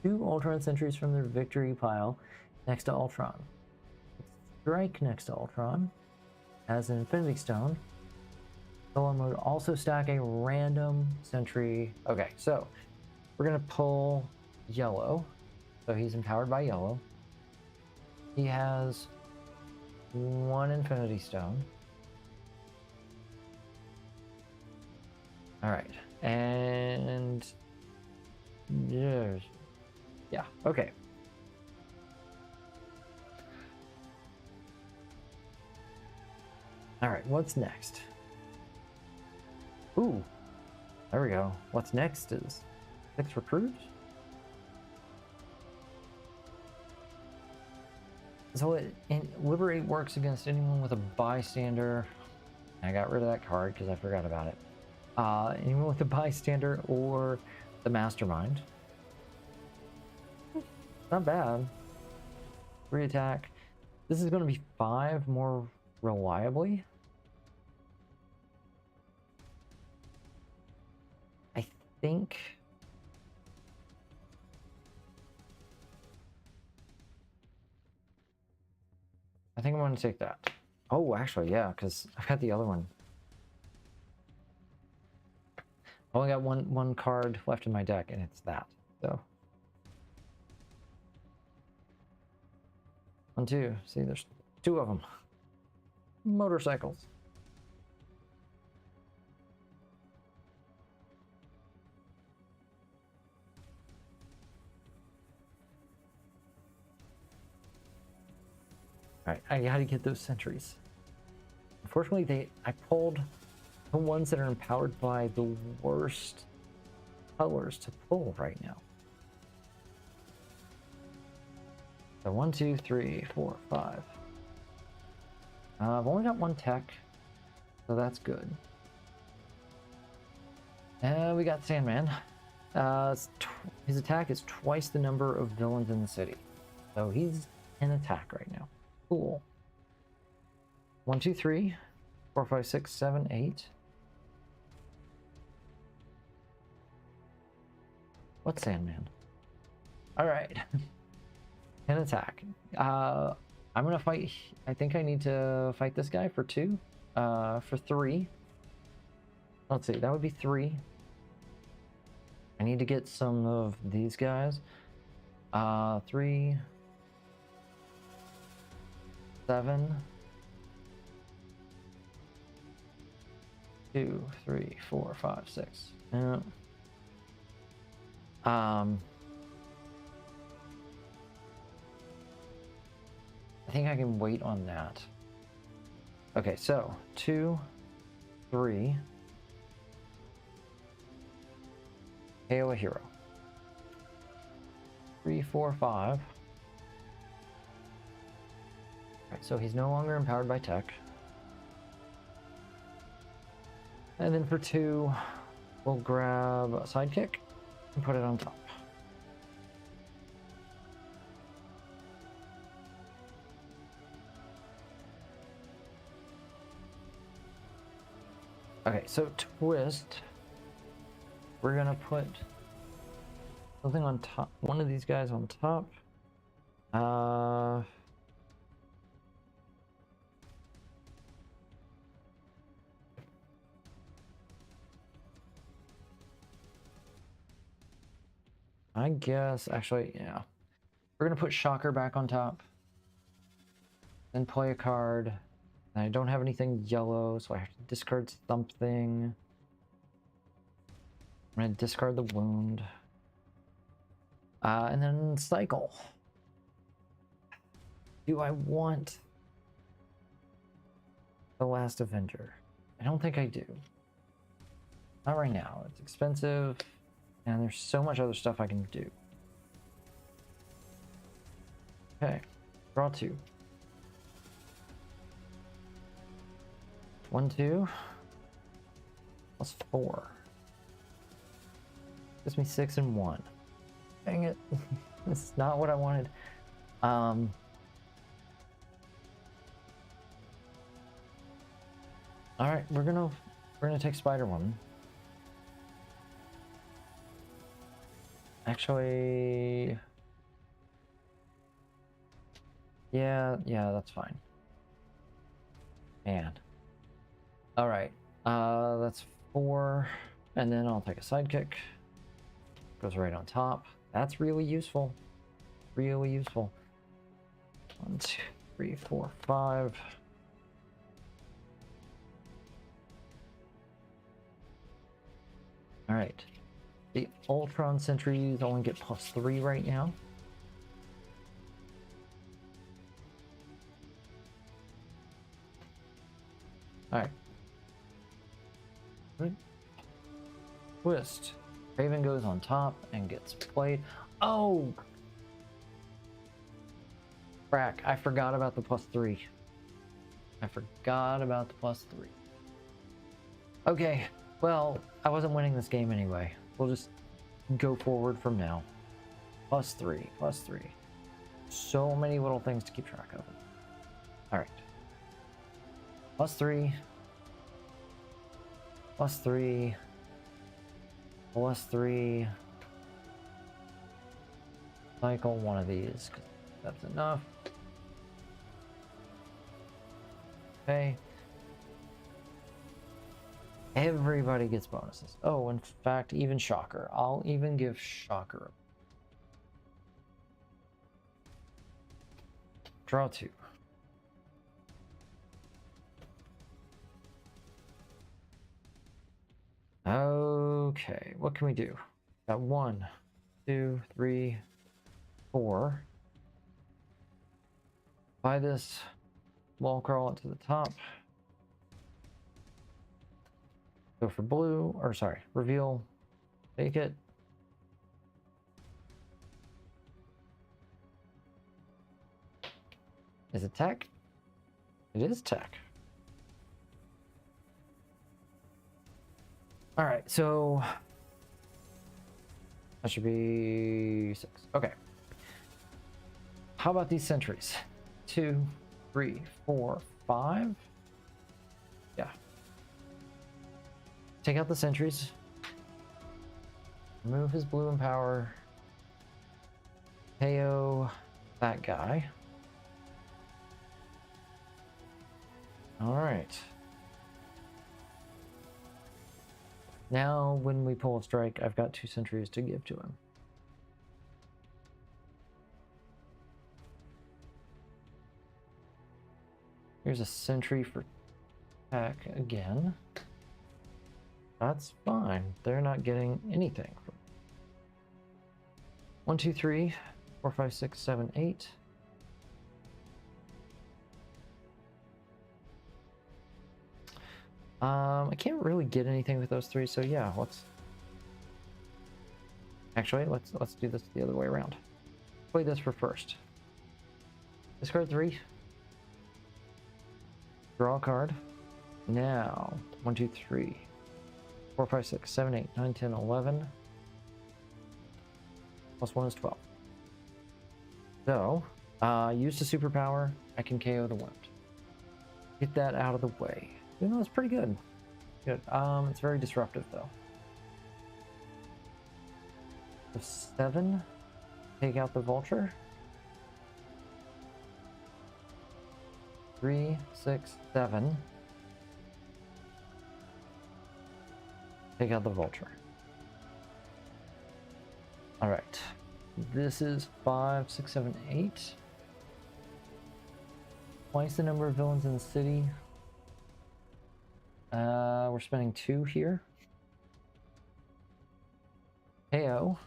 2 Ultron sentries from their victory pile next to Ultron. Strike next to Ultron as an Infinity Stone. Solo mode also stack a random sentry. Okay, so we're gonna pull yellow. So he's empowered by yellow. He has 1 Infinity Stone. All right, and yeah, okay. All right, what's next? Ooh, there we go. What's next is 6 recruits. So Liberate works against anyone with a bystander. I got rid of that card because I forgot about it. Anyone with a bystander or the mastermind. Not bad. 3 attack. This is going to be 5 more reliably. I think. I'm going to take that. Oh, actually, yeah, because I've got the other one. I only got one card left in my deck, and it's that. So 1, 2. See, there's 2 of them. Motorcycles. Alright, I gotta get those sentries. Unfortunately, I pulled the ones that are empowered by the worst colors to pull right now. So 1, 2, 3, 4, 5. I've only got 1 tech, so that's good. And we got Sandman. His attack is twice the number of villains in the city. So he's in attack right now. Cool. 1, 2, 3, 4, 5, 6, 7, 8. What's Sandman? Alright. An attack. I'm gonna fight. I think I need to fight this guy for 2. For 3. Let's see, that would be 3. I need to get some of these guys. 3, 7, 2, 3, 4, 5, 6. I think I can wait on that. Okay, so 2, 3. KO a hero. 3, 4, 5. Alright, so he's no longer empowered by tech. And then for 2, we'll grab a sidekick and put it on top. Okay, so twist. we're gonna put something on top, one of these guys on top. I guess, actually, yeah. We're gonna put Shocker back on top. Then play a card. And I don't have anything yellow, so I have to discard something. I'm gonna discard the wound. And then cycle. Do I want the Last Avenger? I don't think I do. Not right now. It's expensive, and there's so much other stuff I can do. Okay, draw 2. 1, 2, plus 4. Gives me 6 and 1. Dang it. This is not what I wanted. Alright, we're gonna take Spider-Woman. Actually, yeah, that's fine. Man. Alright, that's 4, and then I'll take a sidekick. Goes right on top. That's really useful. Really useful. 1, 2, 3, 4, 5. Alright. The Ultron sentries only get +3 right now. Alright. Twist. Raven goes on top and gets played. Oh! Frack, I forgot about the +3. I forgot about the +3. Okay, well, I wasn't winning this game anyway. We'll just go forward from now. +3, +3. So many little things to keep track of. Alright. +3. +3. +3. Cycle one of these, 'cause that's enough. Okay. Everybody gets bonuses. Oh, in fact, even Shocker. I'll even give Shocker. Draw 2. Okay, what can we do? Got 1, 2, 3, 4. Buy this wall crawl it to the top. Go for blue, or sorry, reveal, take it. Is it tech? It is tech. All right, so that should be 6. Okay. How about these sentries? 2, 3, 4, 5. Yeah. Take out the sentries. Remove his blue and power. KO that guy. All right. Now, when we pull a strike, I've got 2 sentries to give to him. Here's a sentry for tech again. That's fine. They're not getting anything. 1, 2, 3, 4, 5, 6, 7, 8. I can't really get anything with those 3, so yeah, let's do this the other way around. Play this for first. Discard 3. Draw a card. Now, 1, 2, 3, 4, 5, 6, 7, 8, 9, 10, 11. +1 is 12. So, use the superpower. I can KO the wound. Get that out of the way. You know, it's pretty good. Good. It's very disruptive though. of 7. Take out the vulture. 3, 6, 7. Take out the vulture. Alright. This is 5, 6, 7, 8. Twice the number of villains in the city. We're spending 2 here. KO.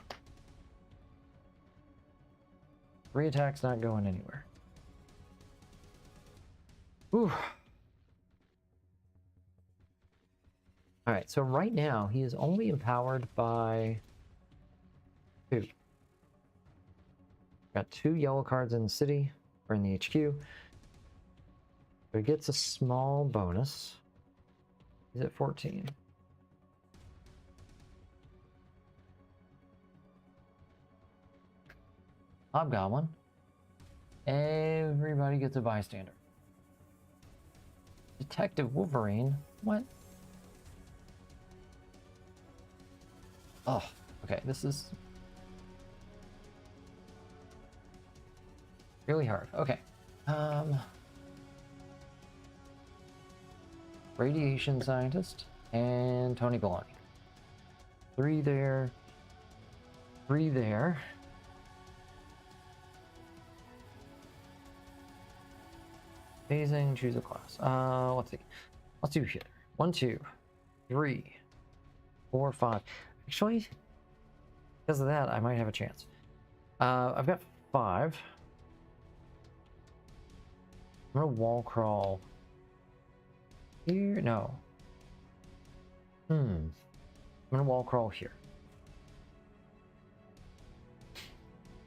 3 attacks not going anywhere. Whew. Alright, so right now he is only empowered by 2. Got 2 yellow cards in the city, or in the HQ. So he gets a small bonus. He's at 14. Hobgoblin. Everybody gets a bystander. Detective Wolverine. What? Oh, okay. This is really hard. Okay. Radiation scientist and Tony Baloney. 3 there. 3 there. Phasing, choose a class. Let's see. Let's do here. 1, 2, 3, 4, 5. Actually, because of that, I might have a chance. I've got 5. I'm gonna wall crawl here. No. I'm gonna wall crawl here.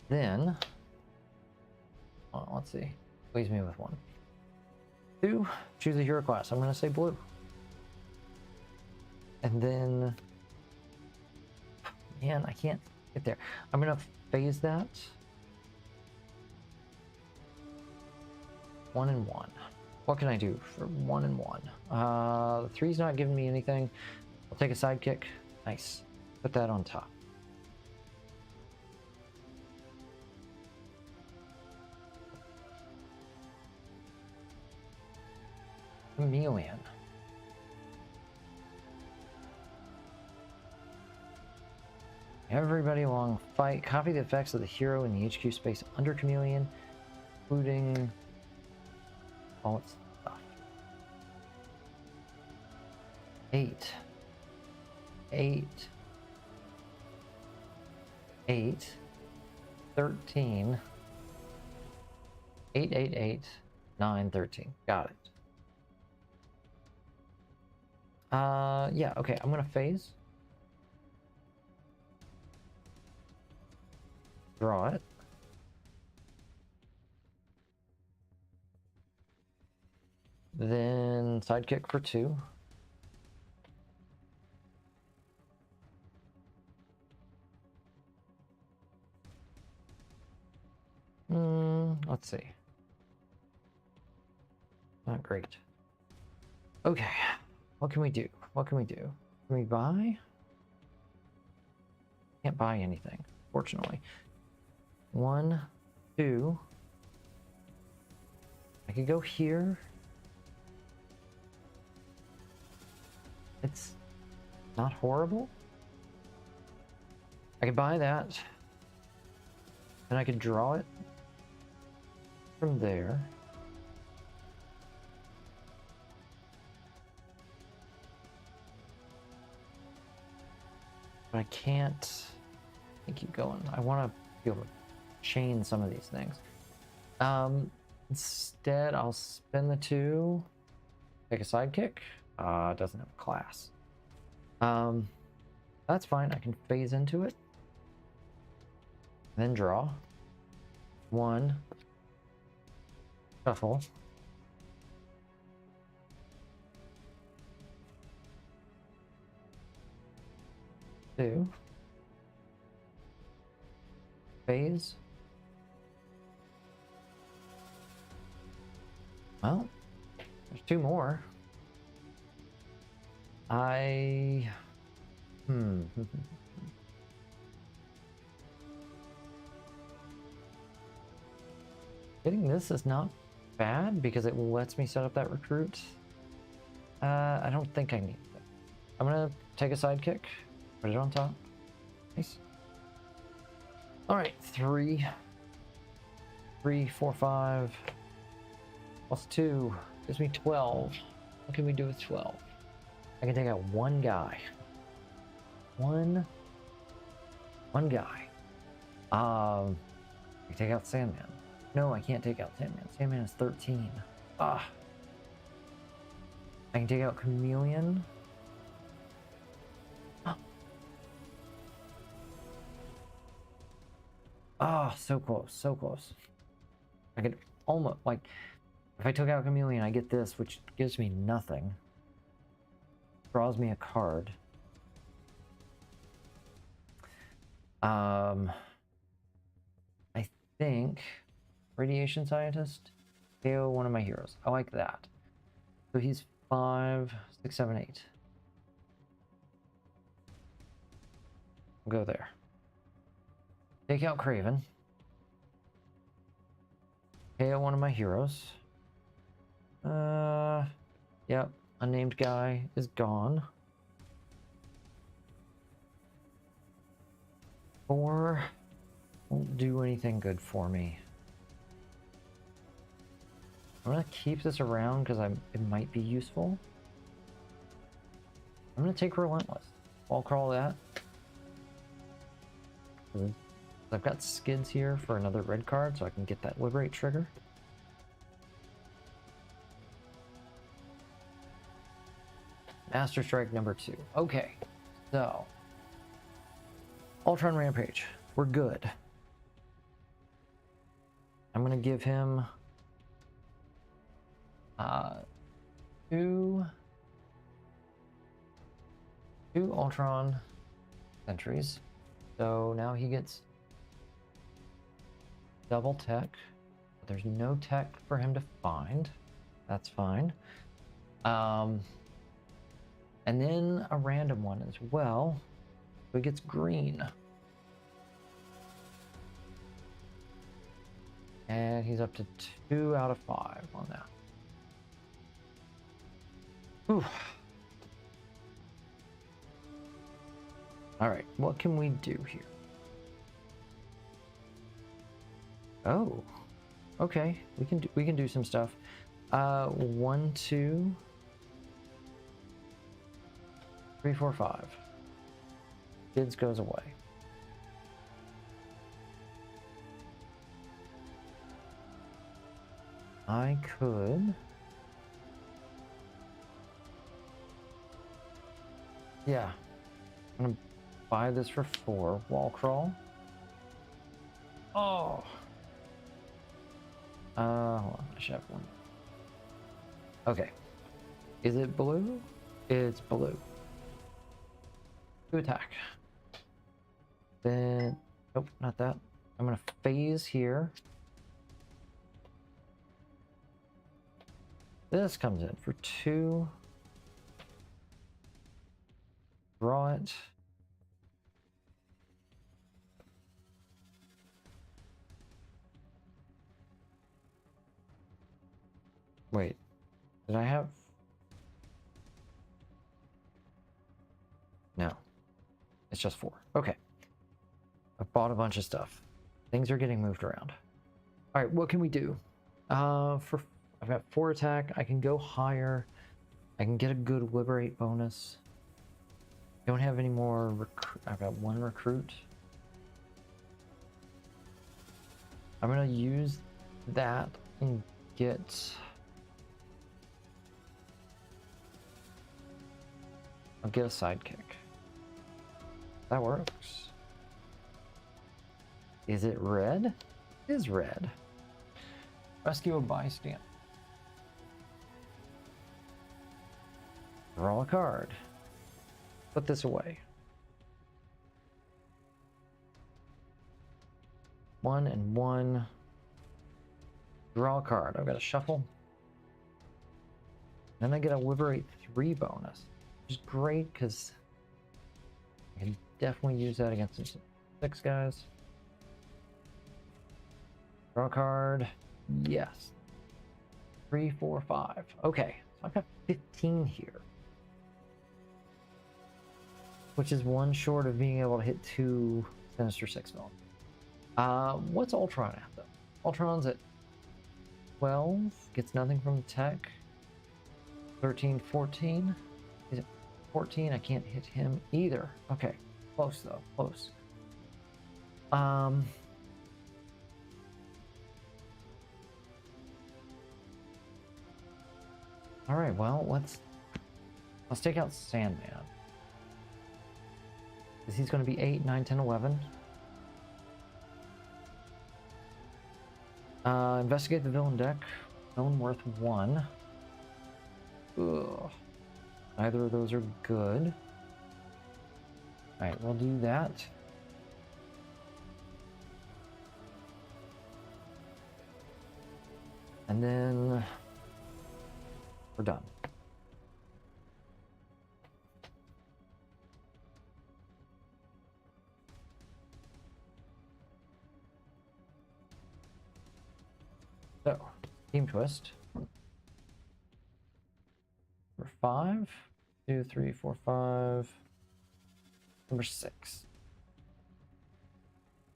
Then, let's see. Leaves me with 1. 2, choose a hero class. I'm gonna say blue. And then, man, I can't get there. I'm gonna phase that. 1 and 1. What can I do for 1 and 1? The 3's not giving me anything. I'll take a sidekick. Nice. Put that on top. Chameleon. Everybody along fight. Copy the effects of the hero in the HQ space under Chameleon, including all its stuff. 8. 8. 8. 13. 8, 8, 8, 9, 13. Got it. Yeah, okay, I'm gonna phase. Draw it. Then sidekick for 2. Let's see. Not great. Okay. What can we do? What can we do? Can we buy? Can't buy anything, fortunately. 1, 2. I could go here. It's not horrible. I could buy that. And I could draw it from there. But I can't keep going. I want to be able to chain some of these things. Instead, I'll spin the 2, take a sidekick. It doesn't have a class. That's fine. I can phase into it. Then draw. 1. Shuffle. 2. Phase. Well, there's 2 more. Getting this is not bad because it lets me set up that recruit. I don't think I need that. I'm gonna take a sidekick, put it on top. Nice. All right, 3, 4, 5, plus 2 gives me 12. What can we do with 12? I can take out one guy. One guy. I can take out Sandman. No, I can't take out Sandman. Sandman is 13. Ah. I can take out Chameleon. Ah, so close, so close. I could almost, like, if I took out Chameleon, I get this, which gives me nothing. Draws me a card. I think Radiation Scientist, KO one of my heroes. I like that. So he's 5, 6, 7, 8. We'll go there. Take out Craven. KO one of my heroes. Yep, unnamed guy is gone. 4 won't do anything good for me. I'm gonna keep this around because it might be useful. I'm gonna take Relentless. Wall crawl that. I've got skids here for another red card, so I can get that Liberate trigger. Master Strike number 2. Okay, so Ultron Rampage. We're good. I'm gonna give him 2 Ultron sentries. So now he gets double tech, but there's no tech for him to find. That's fine. And then a random one as well. So he gets green. And he's up to 2 out of 5 on that. Whew. All right, what can we do here? Oh, okay, we can do some stuff. 1, 2, 3, 4, 5. Kids goes away. I could. Yeah, I'm gonna buy this for 4. Wall crawl. Oh. Hold on, I should have one. Okay. Is it blue? It's blue. 2 attack. Then, nope, not that. I'm gonna phase here. This comes in for 2. Draw it. Wait, did I have? No, it's just 4. Okay. I've bought a bunch of stuff. Things are getting moved around. All right, what can we do? I've got 4 attack. I can go higher. I can get a good Liberate bonus. Don't have any more I've got 1 recruit. I'm gonna use that and get. I'll get a sidekick. That works. Is it red? It is red. Rescue a bystander. Draw a card. Put this away. 1 and 1. Draw a card. I've got to shuffle. Then I get a Liberate 3 bonus. Which is great because I can definitely use that against some 6 guys. Draw a card. Yes. 3, 4, 5. Okay, so I've got 15 here. Which is one short of being able to hit 2 Sinister 6 villains. What's Ultron at, though? Ultron's at 12. Gets nothing from tech. 13, 14. Is it 14? I can't hit him either. Okay, close, though. Close. All right, well, let's take out Sandman. Because he's going to be 8, 9, 10, 11. Investigate the villain deck. Villain worth 1. Ugh. Neither of those are good. Alright, we'll do that. And then we're done. So, team twist. Number 5, 2, 3, 4, 5. Number 6.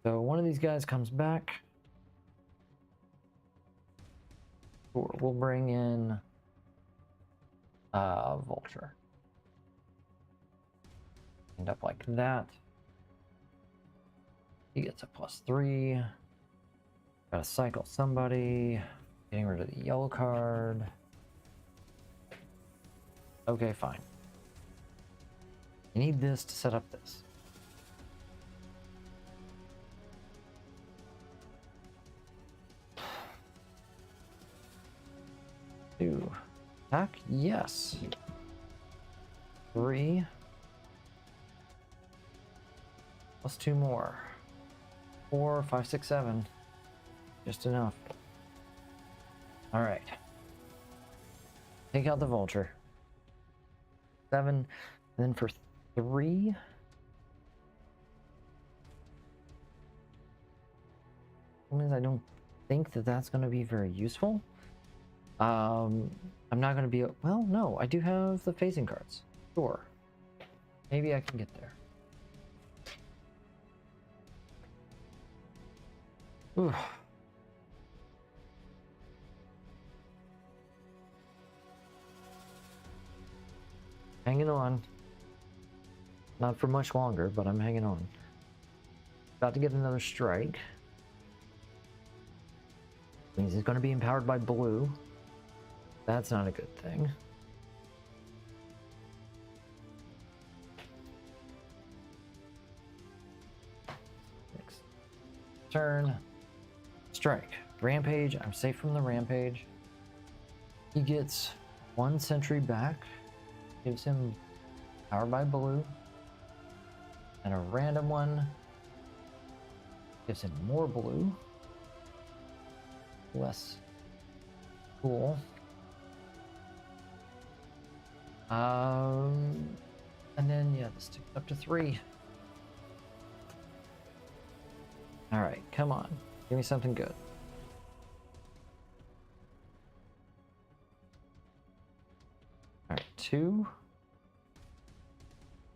So one of these guys comes back. We'll bring in Vulture. End up like that. He gets a +3. Gotta cycle somebody. Getting rid of the yellow card. Okay, fine. You need this to set up this. Two. Attack? Yes. 3. Plus 2 more. 4, 5, 6, 7. Just enough. Alright. Take out the Vulture. 7. And then for 3. Means I don't think that that's going to be very useful. I'm not going to be... Well, no. I do have the phasing cards. Sure. Maybe I can get there. Ooh. Hanging on. Not for much longer, but I'm hanging on. About to get another strike. Means he's going to be empowered by blue. That's not a good thing. Next turn. Strike. Rampage. I'm safe from the rampage. He gets 1 sentry back. Gives him power by blue. And a random one. Gives him more blue. Less cool. And then, yeah, this takes up to 3. Alright, come on. Give me something good. Alright, 2.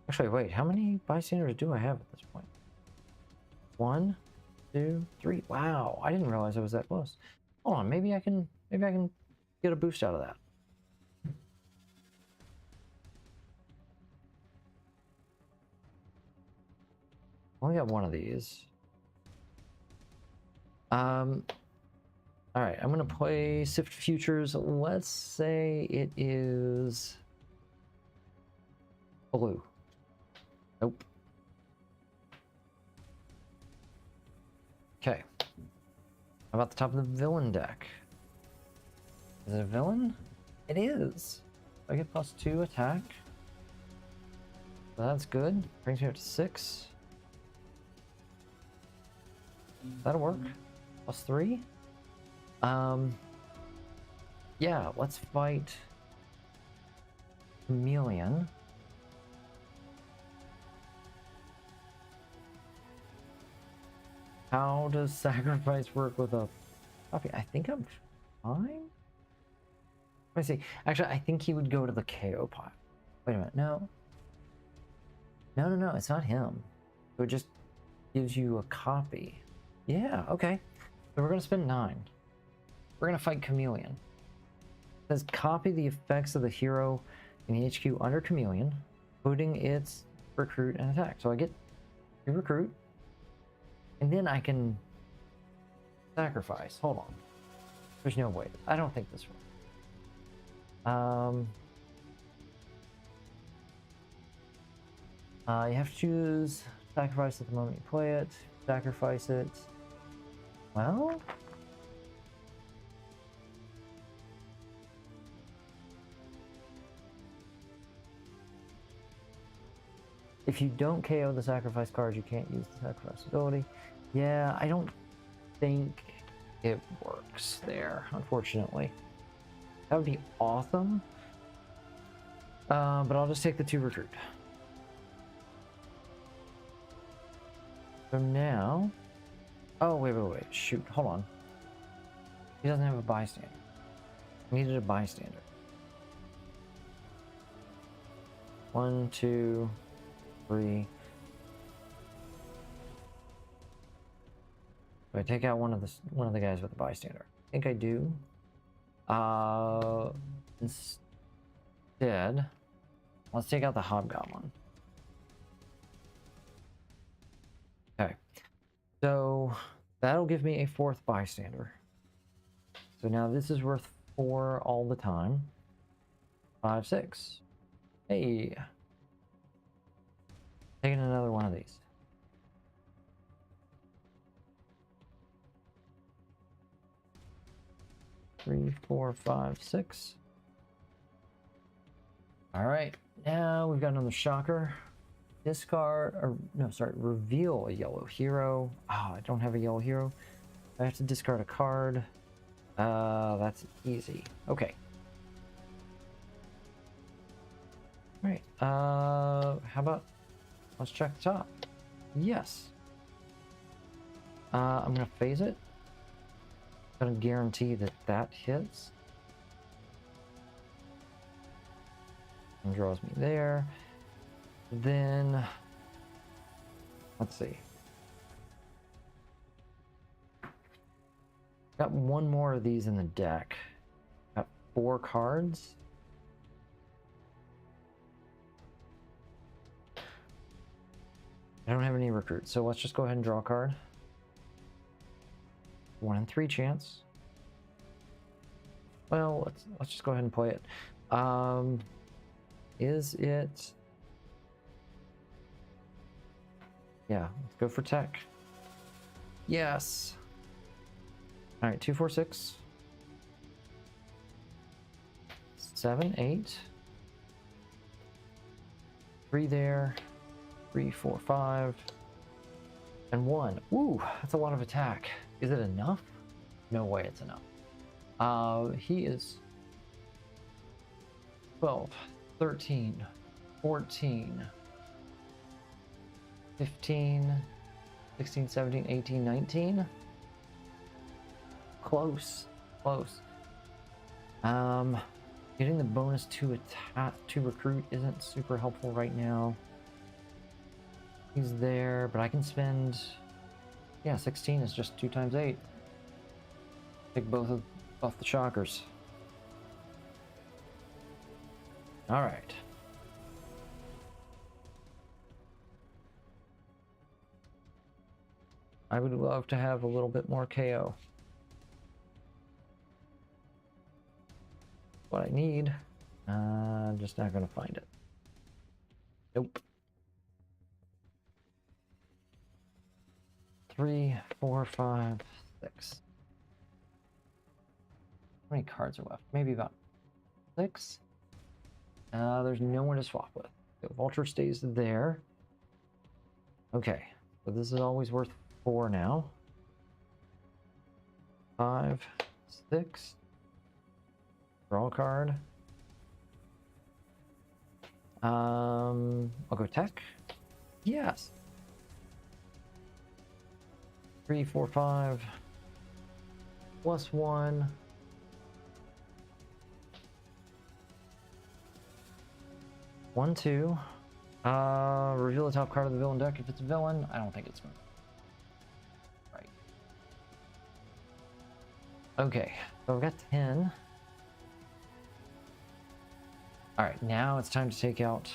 Actually, wait, how many bystanders do I have at this point? 1, 2, 3. Wow, I didn't realize I was that close. Hold on, maybe I can get a boost out of that. Only got 1 of these. All right, I'm gonna play Sift Futures. Let's say it is blue. Nope. Okay. How about the top of the villain deck? Is it a villain? It is. I get +2 attack. So that's good. Brings me up to 6. That'll work. +3. Yeah, let's fight Chameleon. How does sacrifice work with a Copy. I think I'm fine. Let me see. Actually, I think he would go to the KO pile. Wait a minute. No. No. It's not him. So it just gives you a copy. Yeah, okay. So we're going to spend 9. We're going to fight Chameleon. It says copy the effects of the hero in the HQ under Chameleon, including its recruit and attack. So I get to recruit, and then I can sacrifice. Hold on. There's no way. I don't think this works. You have to choose sacrifice at the moment you play it. Sacrifice it. Well, if you don't KO the sacrifice card, you can't use the sacrifice ability. Yeah, I don't think it works there, unfortunately. That would be awesome. But I'll just take the 2 recruit. So now... Oh, wait. Shoot, hold on. He doesn't have a bystander. I needed a bystander. 1, 2, 3. Do I take out one of the guys with the bystander? I think I do. Instead, let's take out the hobgoblin. Okay, so that'll give me a 4th bystander. So now this is worth 4 all the time. 5, 6. Hey, taking another one of these. Three, 4, 5, 6. All right, now we've got another shocker. Discard, or no, sorry, reveal a yellow hero. Oh, I don't have a yellow hero. I have to discard a card. That's easy. Okay. All right. How about let's check the top. Yes. I'm gonna phase it. Gonna guarantee that that hits. And draws me there. Then let's see. Got one more of these in the deck. Got 4 cards. I don't have any recruits, so let's just go ahead and draw a card. 1 in 3 chance. Well, let's just go ahead and play it. Is it? Yeah, let's go for tech. Yes. All right, 2, 4, 6, 7, 8. 3 there. 3, 4, 5, and 1. Ooh, that's a lot of attack. Is it enough? No way it's enough. He is 12, 13, 14, 15, 16, 17, 18, 19. Close. Getting the bonus to attack to recruit isn't super helpful right now. He's there, but I can spend, yeah, 16 is just 2 times 8. Take both the shockers. All right. I would love to have a little bit more KO. What I need, I'm just not gonna find it. Nope. 3, 4, 5, 6. How many cards are left? Maybe about 6. There's no one to swap with. The Vulture stays there. Okay, so this is always worth 4 now. 5, 6. Draw a card. I'll go tech. Yes. 3, 4, 5. +1. One, two. Reveal the top card of the villain deck if it's a villain. I don't think it's right. Okay, so I've got 10. Alright, now it's time to take out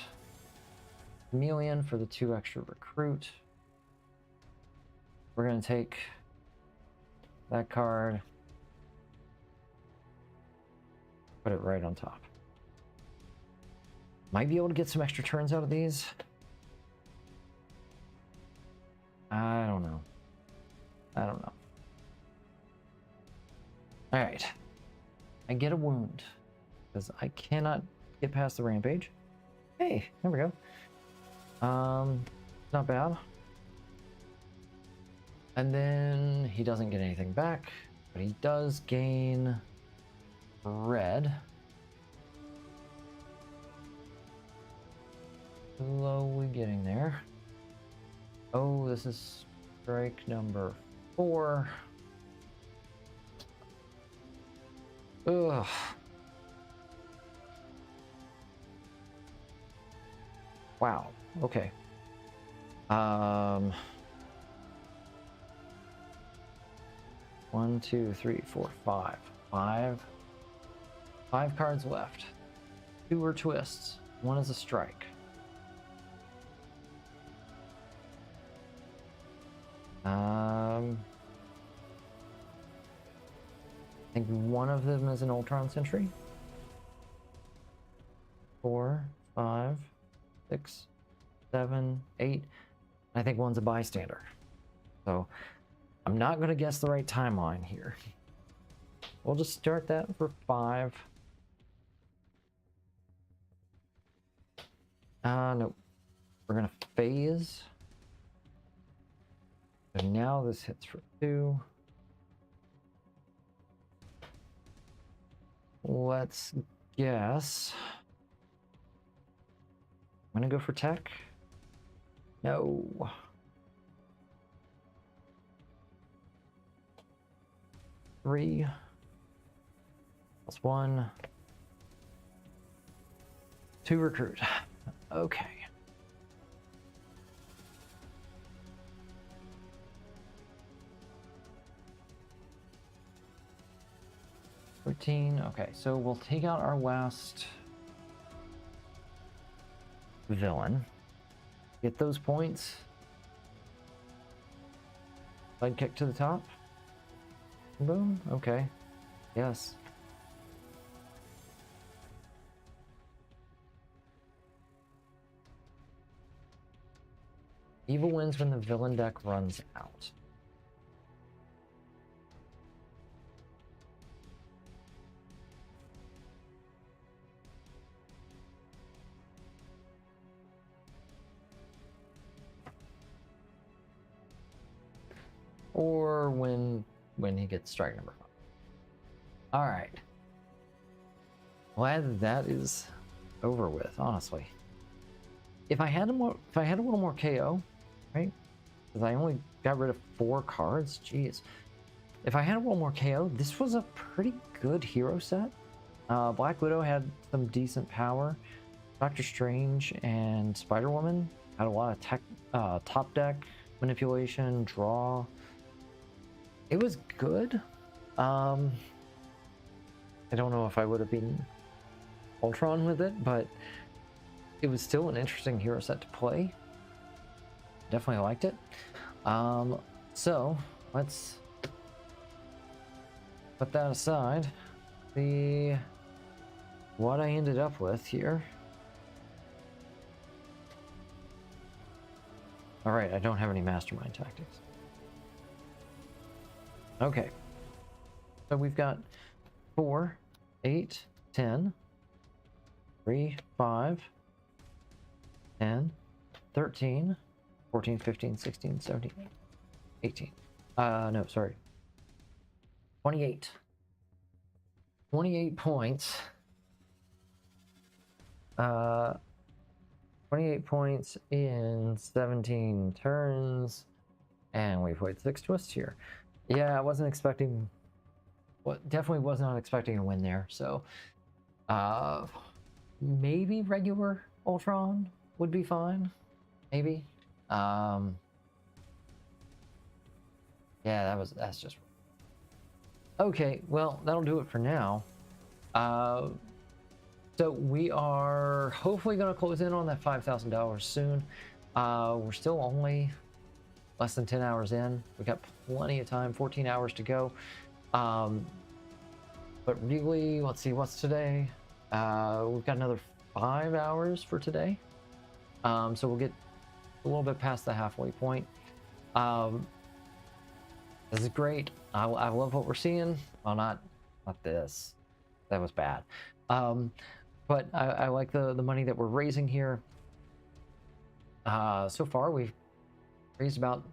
Chameleon for the 2 extra recruit. We're going to take that card, put it right on top. Might be able to get some extra turns out of these. I don't know. Alright. I get a wound, because I cannot get past the rampage. Hey, there we go. Not bad. And then he doesn't get anything back, but he does gain red. Slowly getting there. Oh, this is strike number 4. Ugh. Wow. Okay. 1, 2, 3, 4, 5. 5 cards left. 2 are twists. 1 is a strike. I think one of them is an Ultron Sentry. 4, 5, 6, 7, 8. I think one's a bystander. So I'm not going to guess the right timeline here. We'll just start that for 5. Nope. We're going to phase. So now this hits for 2. Let's guess. I'm gonna go for tech. No. Three. +1. 2 recruit. Okay. Okay, so we'll take out our last villain. Get those points. Side kick to the top. Boom. Okay. Yes. Evil wins when the villain deck runs out. Or when he gets strike number 5. All right. Glad that is over with, honestly. If I had a little more KO, right? Because I only got rid of 4 cards. Jeez. If I had a little more KO, this was a pretty good hero set. Black Widow had some decent power. Doctor Strange and Spider-Woman had a lot of top deck manipulation, draw. It was good. I don't know if I would have been Ultron with it, but it was still an interesting hero set to play. Definitely liked it. So let's put that aside. See what I ended up with here. All right, I don't have any mastermind tactics. Okay, so we've got 4, 8, 10, 3, 5, 10, 13, 14, 15, 16, 17, 18. No, sorry. 28. 28 points. 28 points in 17 turns. And we played 6 twists here. Yeah, I wasn't expecting definitely was not expecting a win there. So maybe regular Ultron would be fine. Maybe. Yeah, that's just okay. Well, that'll do it for now. So we are hopefully going to close in on that $5,000 soon. We're still only less than 10 hours in. We got plenty of time, 14 hours to go. But really, let's see, what's today? We've got another 5 hours for today. So we'll get a little bit past the halfway point. This is great. I love what we're seeing. Well, not this. That was bad. But I like the money that we're raising here. So far, we've raised about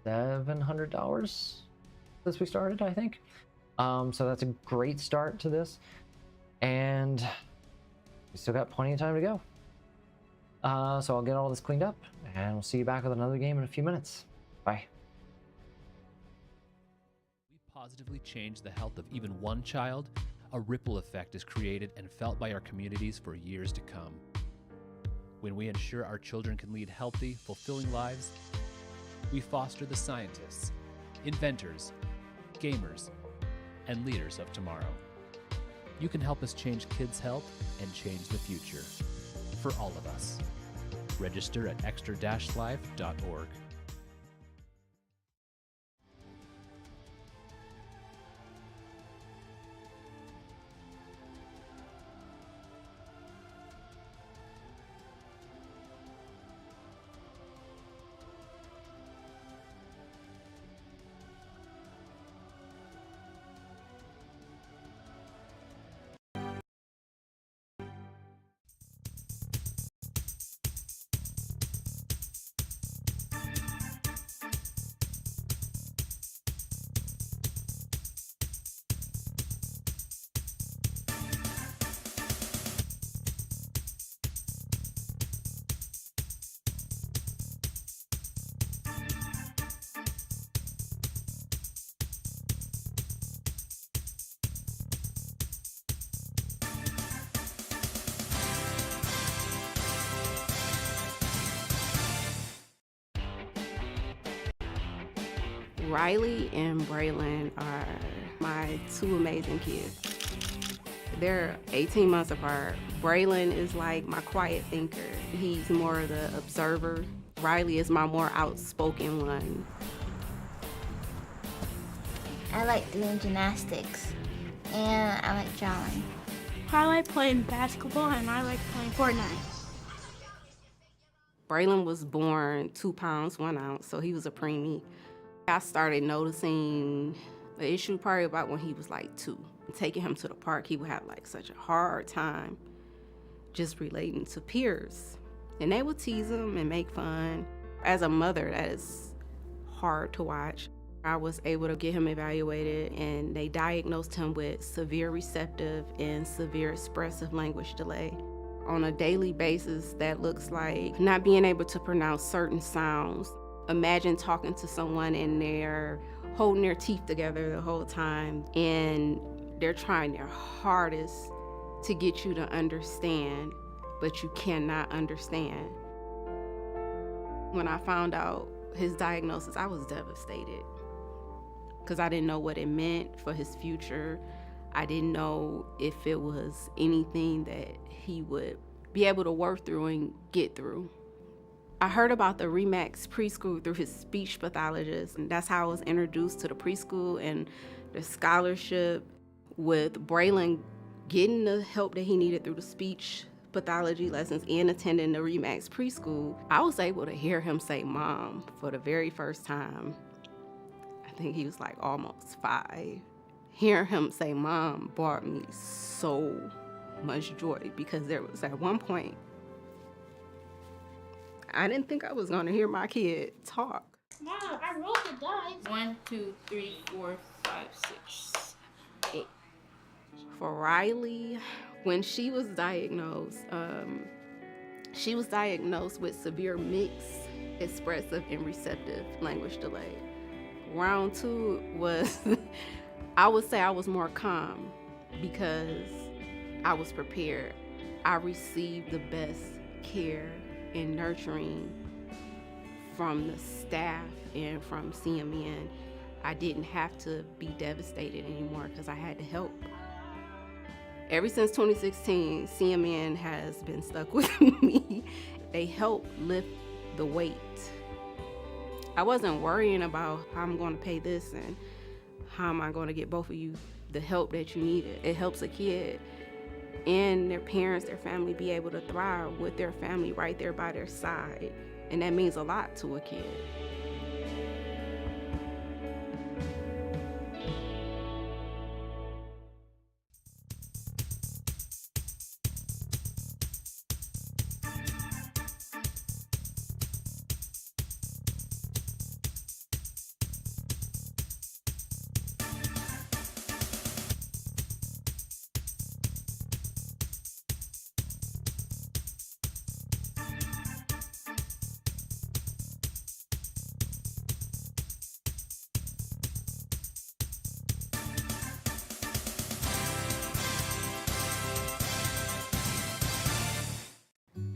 $700 since we started, I think. So that's a great start to this. And we still got plenty of time to go. So I'll get all this cleaned up, and we'll see you back with another game in a few minutes. Bye. We positively change the health of even one child. A ripple effect is created and felt by our communities for years to come. When we ensure our children can lead healthy, fulfilling lives, we foster the scientists, inventors, gamers, and leaders of tomorrow. You can help us change kids' health and change the future for all of us. Register at extra-life.org. Riley and Braylon are my two amazing kids. They're 18 months apart. Braylon is like my quiet thinker. He's more of the observer. Riley is my more outspoken one. I like doing gymnastics, and I like drawing. I like playing basketball, and I like playing Fortnite. Braylon was born 2 pounds, 1 ounce, so he was a preemie. I started noticing the issue probably about when he was like 2. Taking him to the park, he would have like such a hard time just relating to peers. And they would tease him and make fun. As a mother, that is hard to watch. I was able to get him evaluated, and they diagnosed him with severe receptive and severe expressive language delay. On a daily basis, that looks like not being able to pronounce certain sounds. Imagine talking to someone and they're holding their teeth together the whole time, and they're trying their hardest to get you to understand, but you cannot understand. When I found out his diagnosis, I was devastated because I didn't know what it meant for his future. I didn't know if it was anything that he would be able to work through and get through. I heard about the RE/MAX preschool through his speech pathologist, and that's how I was introduced to the preschool and the scholarship. With Braylon getting the help that he needed through the speech pathology lessons and attending the RE/MAX preschool, I was able to hear him say mom for the very first time. I think he was like almost 5. Hearing him say mom brought me so much joy, because there was at one point I didn't think I was gonna hear my kid talk. Mom, I rolled the dice. 1, 2, 3, 4, 5, 6, 8. For Riley, when she was diagnosed with severe mixed expressive and receptive language delay. Round 2 was, I would say I was more calm because I was prepared. I received the best care and nurturing from the staff and from CMN. I didn't have to be devastated anymore because I had to help. Ever since 2016, CMN has been stuck with me. They help lift the weight. I wasn't worrying about how I'm going to pay this and how am I going to get both of you the help that you needed. It helps a kid and their parents, their family be able to thrive with their family right there by their side. And that means a lot to a kid.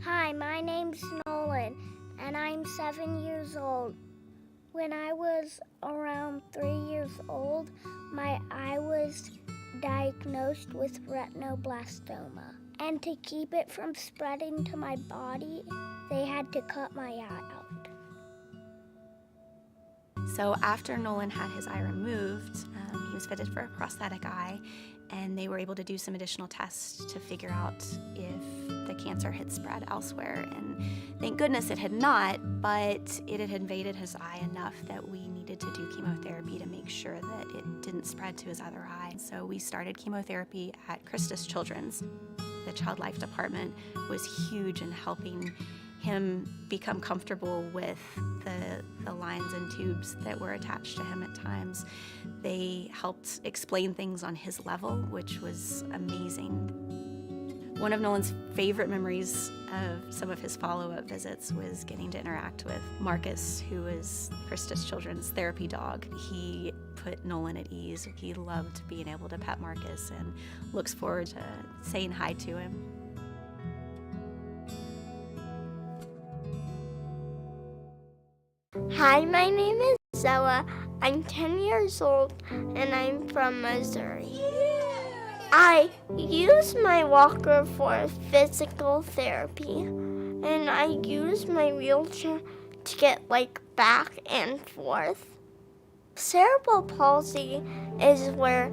Hi, my name's Nolan, and I'm 7 years old. When I was around 3 years old, my eye was diagnosed with retinoblastoma. And to keep it from spreading to my body, they had to cut my eye out. So after Nolan had his eye removed, he was fitted for a prosthetic eye, and they were able to do some additional tests to figure out if the cancer had spread elsewhere. And thank goodness it had not, but it had invaded his eye enough that we needed to do chemotherapy to make sure that it didn't spread to his other eye. So we started chemotherapy at Christus Children's. The Child Life Department was huge in helping him become comfortable with the lines and tubes that were attached to him at times. They helped explain things on his level, which was amazing. One of Nolan's favorite memories of some of his follow-up visits was getting to interact with Marcus, who is Christus Children's therapy dog. He put Nolan at ease. He loved being able to pet Marcus and looks forward to saying hi to him. Hi, my name is Zella. I'm 10 years old, and I'm from Missouri. I use my walker for physical therapy, and I use my wheelchair to get back and forth. Cerebral palsy is where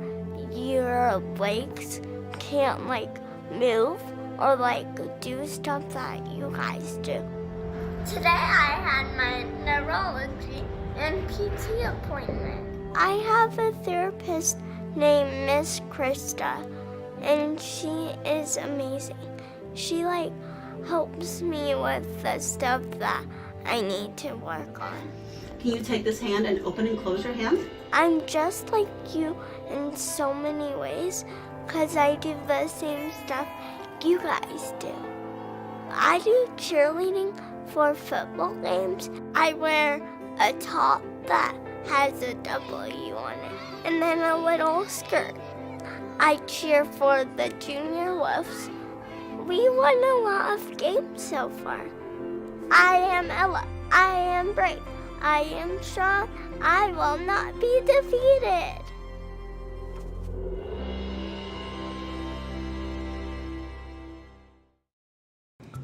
your legs can't move or do stuff that you guys do. Today I had my neurology and PT appointment. I have a therapist named Miss Krista, and she is amazing. She helps me with the stuff that I need to work on. Can you take this hand and open and close your hand? I'm just like you in so many ways because I do the same stuff you guys do. I do cheerleading for football games. I wear a top that has a W on it and then a little skirt. I cheer for the Junior Wolves. We won a lot of games so far. I am Ella. I am brave. I am strong. I will not be defeated.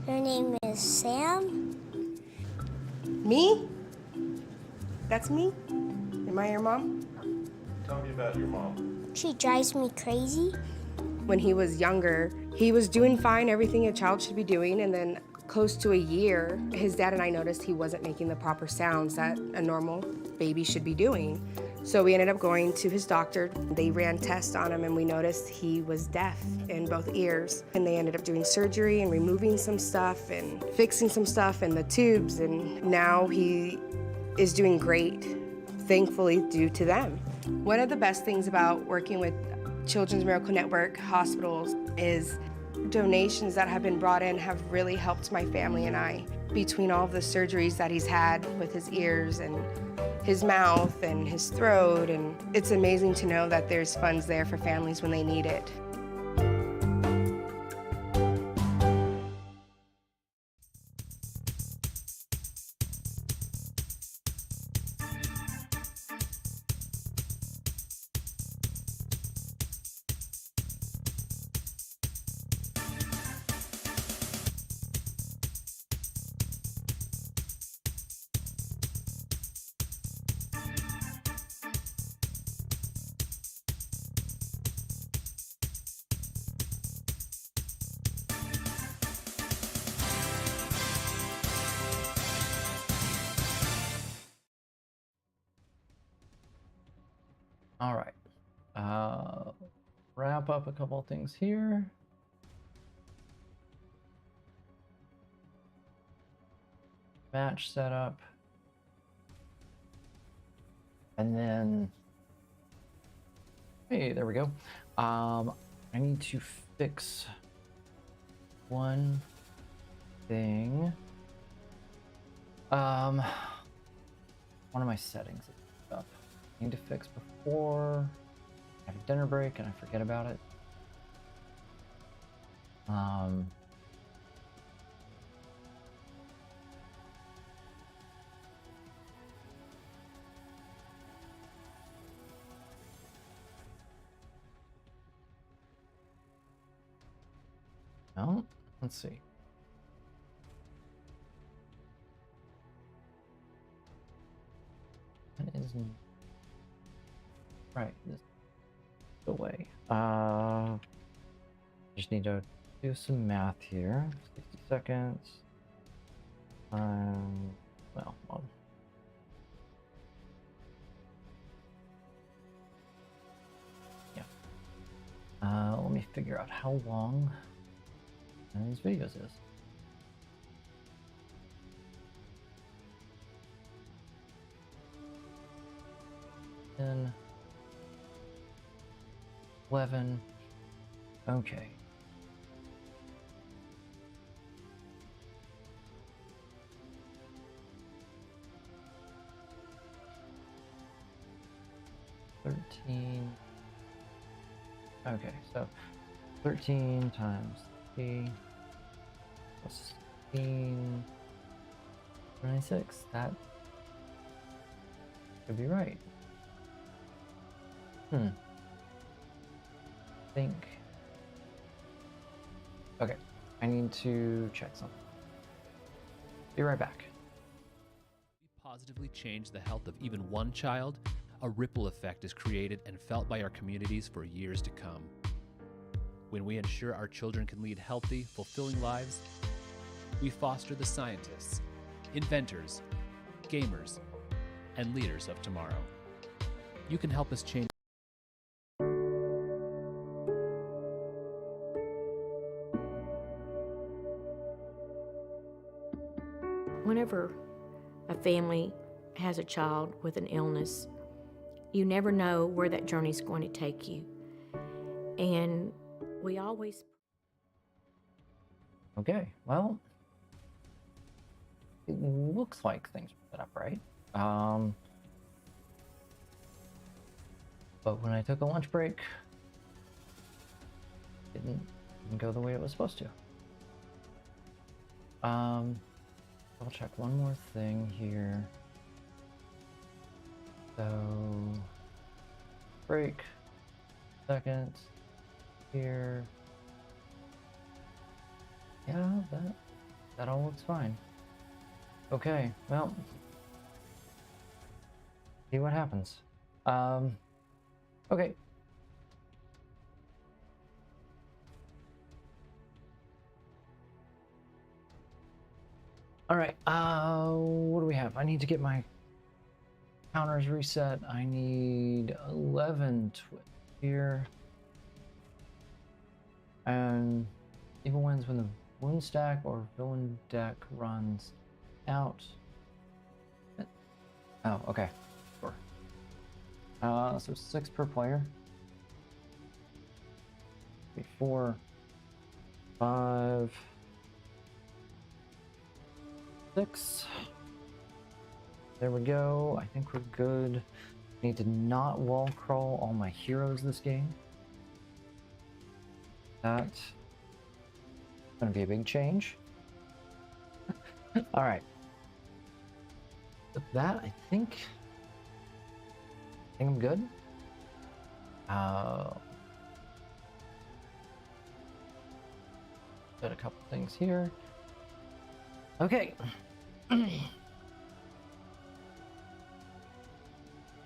Your name is Sam? Me? That's me? Am I your mom? Tell me about your mom. She drives me crazy. When he was younger, he was doing fine, everything a child should be doing, and then close to a year, his dad and I noticed he wasn't making the proper sounds that a normal baby should be doing. So we ended up going to his doctor. They ran tests on him and we noticed he was deaf in both ears. And they ended up doing surgery and removing some stuff and fixing some stuff in the tubes, and now he is doing great, thankfully due to them. One of the best things about working with Children's Miracle Network hospitals is donations that have been brought in have really helped my family and I. between all of the surgeries that he's had with his ears and his mouth and his throat, and it's amazing to know that there's funds there for families when they need it. All right. Wrap up a couple of things here. Match setup. And then, hey, there we go. I need to fix one thing. One of my settings is up. I need to fix before I have a dinner break and I forget about it. No, let's see. That is right. This is the way. Just need to do some math here. 60 seconds. Well, yeah. Let me figure out how long these videos is. And 11. Okay. Okay, so 13 times 3 plus 16, 26. That could be right. Think. Okay, I need to check something. Be right back. Positively change the health of even one child, a ripple effect is created and felt by our communities for years to come. When we ensure our children can lead healthy, fulfilling lives, we foster the scientists, inventors, gamers, and leaders of tomorrow. You can help us change. Whenever a family has a child with an illness, you never know where that journey's going to take you. And we always... Okay, well, it looks like things are set up right. But when I took a lunch break, it didn't go the way it was supposed to. I'll check one more thing here. So, break, second, here. Yeah, that all looks fine. Okay, well, see what happens. Okay. All right, what do we have? I need to get my counters reset. I need 11 here. And even wins when the wound stack or villain deck runs out. Oh, okay, sure. So 6 per player. 3, 4, 5. 6. There we go. I think we're good. Need to not wall crawl all my heroes this game. That's gonna be a big change. All right. With that, I think I'm good. Got a couple things here. Okay.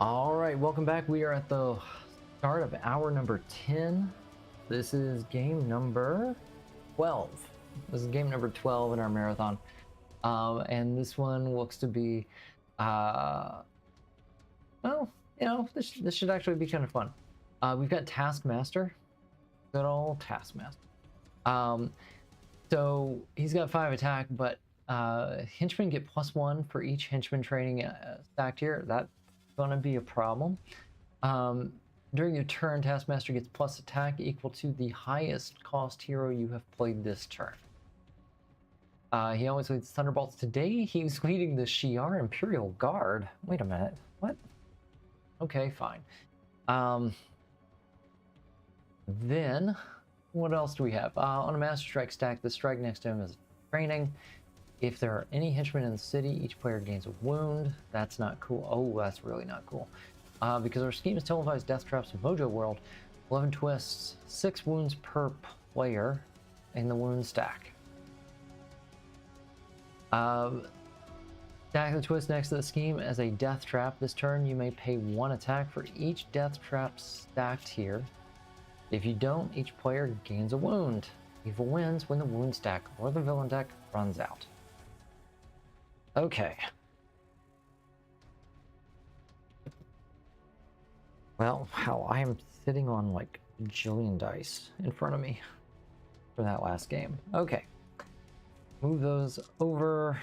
All right, welcome back. We are at the start of hour number 10. This is game number 12. This is game number 12 in our marathon. And this one looks to be, well, you know, this should actually be kind of fun. We've got Taskmaster, good old Taskmaster. So he's got 5 attack, but henchmen get +1 for each henchman training stacked here. That's gonna be a problem. During your turn, Taskmaster gets plus attack equal to the highest cost hero you have played this turn. He always leads Thunderbolts. Today, he's leading the Shi'ar Imperial Guard. Wait a minute. What? Okay, fine. Then, what else do we have? On a Master Strike stack, the strike next to him is training. If there are any henchmen in the city, each player gains a wound. That's not cool. Oh, that's really not cool. Because our scheme is televised death traps in Mojo World. 11 twists, 6 wounds per player in the wound stack. Stack the twist next to the scheme as a death trap. This turn you may pay 1 attack for each death trap stacked here. If you don't, each player gains a wound. Evil wins when the wound stack or the villain deck runs out. Okay. Well, wow, I am sitting on like a jillion dice in front of me for that last game. Okay. Move those over.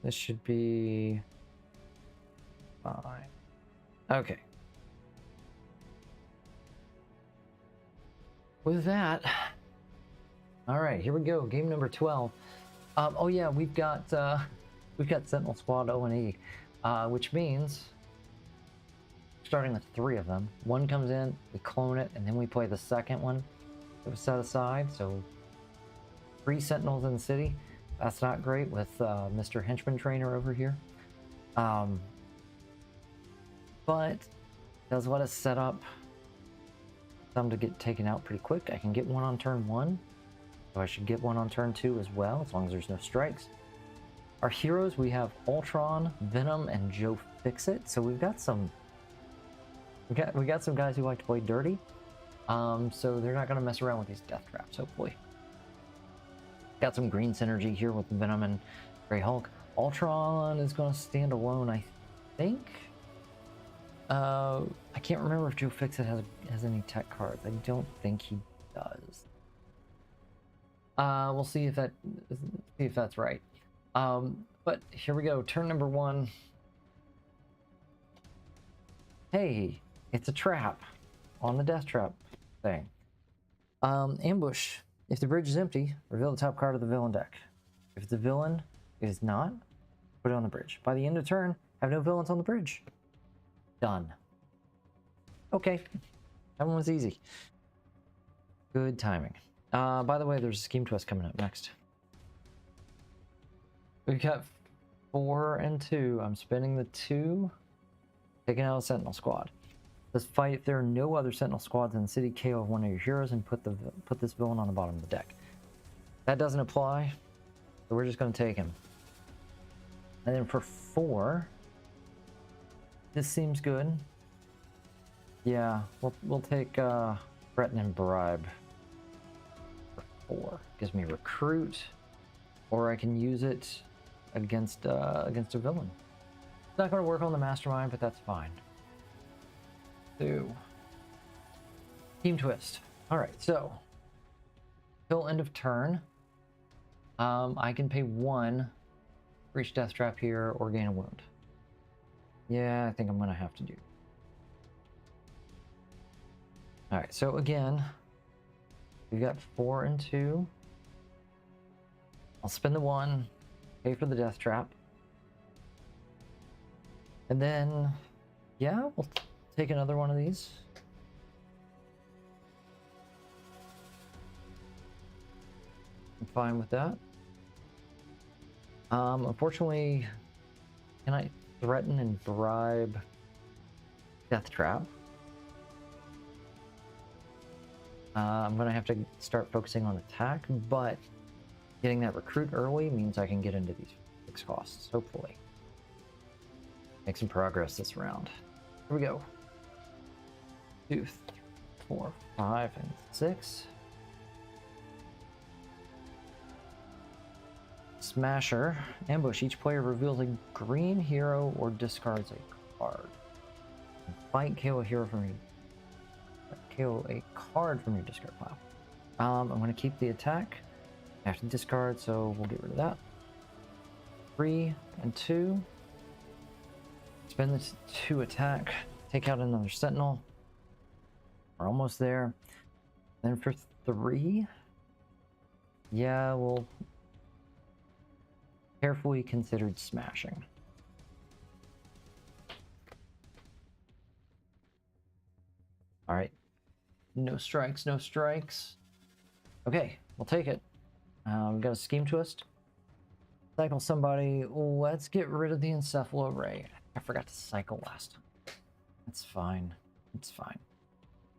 This should be fine. Okay. With that, all right, here we go. Game number 12. Oh yeah, we've got Sentinel Squad O&E, which means starting with 3 of them. One comes in, we clone it, and then we play the second one that was set aside. So 3 Sentinels in the city. That's not great with Mr. Henchman Trainer over here. But does let us set up some to get taken out pretty quick. I can get one on turn 1. So I should get one on turn 2 as well, as long as there's no strikes. Our heroes, we have Ultron, Venom, and Joe Fixit. So we've got some we got some guys who like to play dirty. So they're not gonna mess around with these death traps, hopefully. Got some green synergy here with Venom and Grey Hulk. Ultron is gonna stand alone, I think. I can't remember if Joe Fixit has any tech cards. I don't think he does. We'll see if that's right. But here we go. Turn number 1. Hey, it's a trap on the death trap thing. Ambush. If the bridge is empty, reveal the top card of the villain deck. If it's a villain, it is not, put it on the bridge. By the end of turn, have no villains on the bridge. Done. Okay, that one was easy. Good timing. By the way, there's a scheme twist coming up next. We've got 4 and 2. I'm spending the 2, taking out a Sentinel Squad. This fight, if there are no other Sentinel Squads in the city, KO one of your heroes and put this villain on the bottom of the deck. That doesn't apply, so we're just going to take him. And then for 4, this seems good. Yeah, we'll take Threaten and Bribe. 4 gives me recruit, or I can use it against a villain. It's not going to work on the mastermind, but that's fine. 2. Team twist. All right, so till end of turn, I can pay 1 for each death trap here or gain a wound. Yeah, I think I'm going to have to do. All right, so again, we've got 4 and 2 I'll spend the 1, pay for the death trap. And then, yeah, we'll take another one of these. I'm fine with that. Unfortunately, can I threaten and bribe death trap? I'm gonna have to start focusing on attack, but getting that recruit early means I can get into these fixed costs, hopefully. Make some progress this round. Here we go. 2, 3, 4, 5, and 6. Smasher. Ambush. Each player reveals a green hero or discards a card. Fight, KO a hero from your... KO a card from your discard pile. I'm going to keep the attack. I have to discard, so we'll get rid of that. 3 and 2. Spend the 2 attack. Take out another sentinel. We're almost there. Then for 3, yeah, we'll carefully considered smashing. All right. No strikes, no strikes. Okay, we'll take it. We've got a scheme twist. Cycle somebody. Let's get rid of the encephalo ray. I forgot to cycle last time. It's fine. It's fine.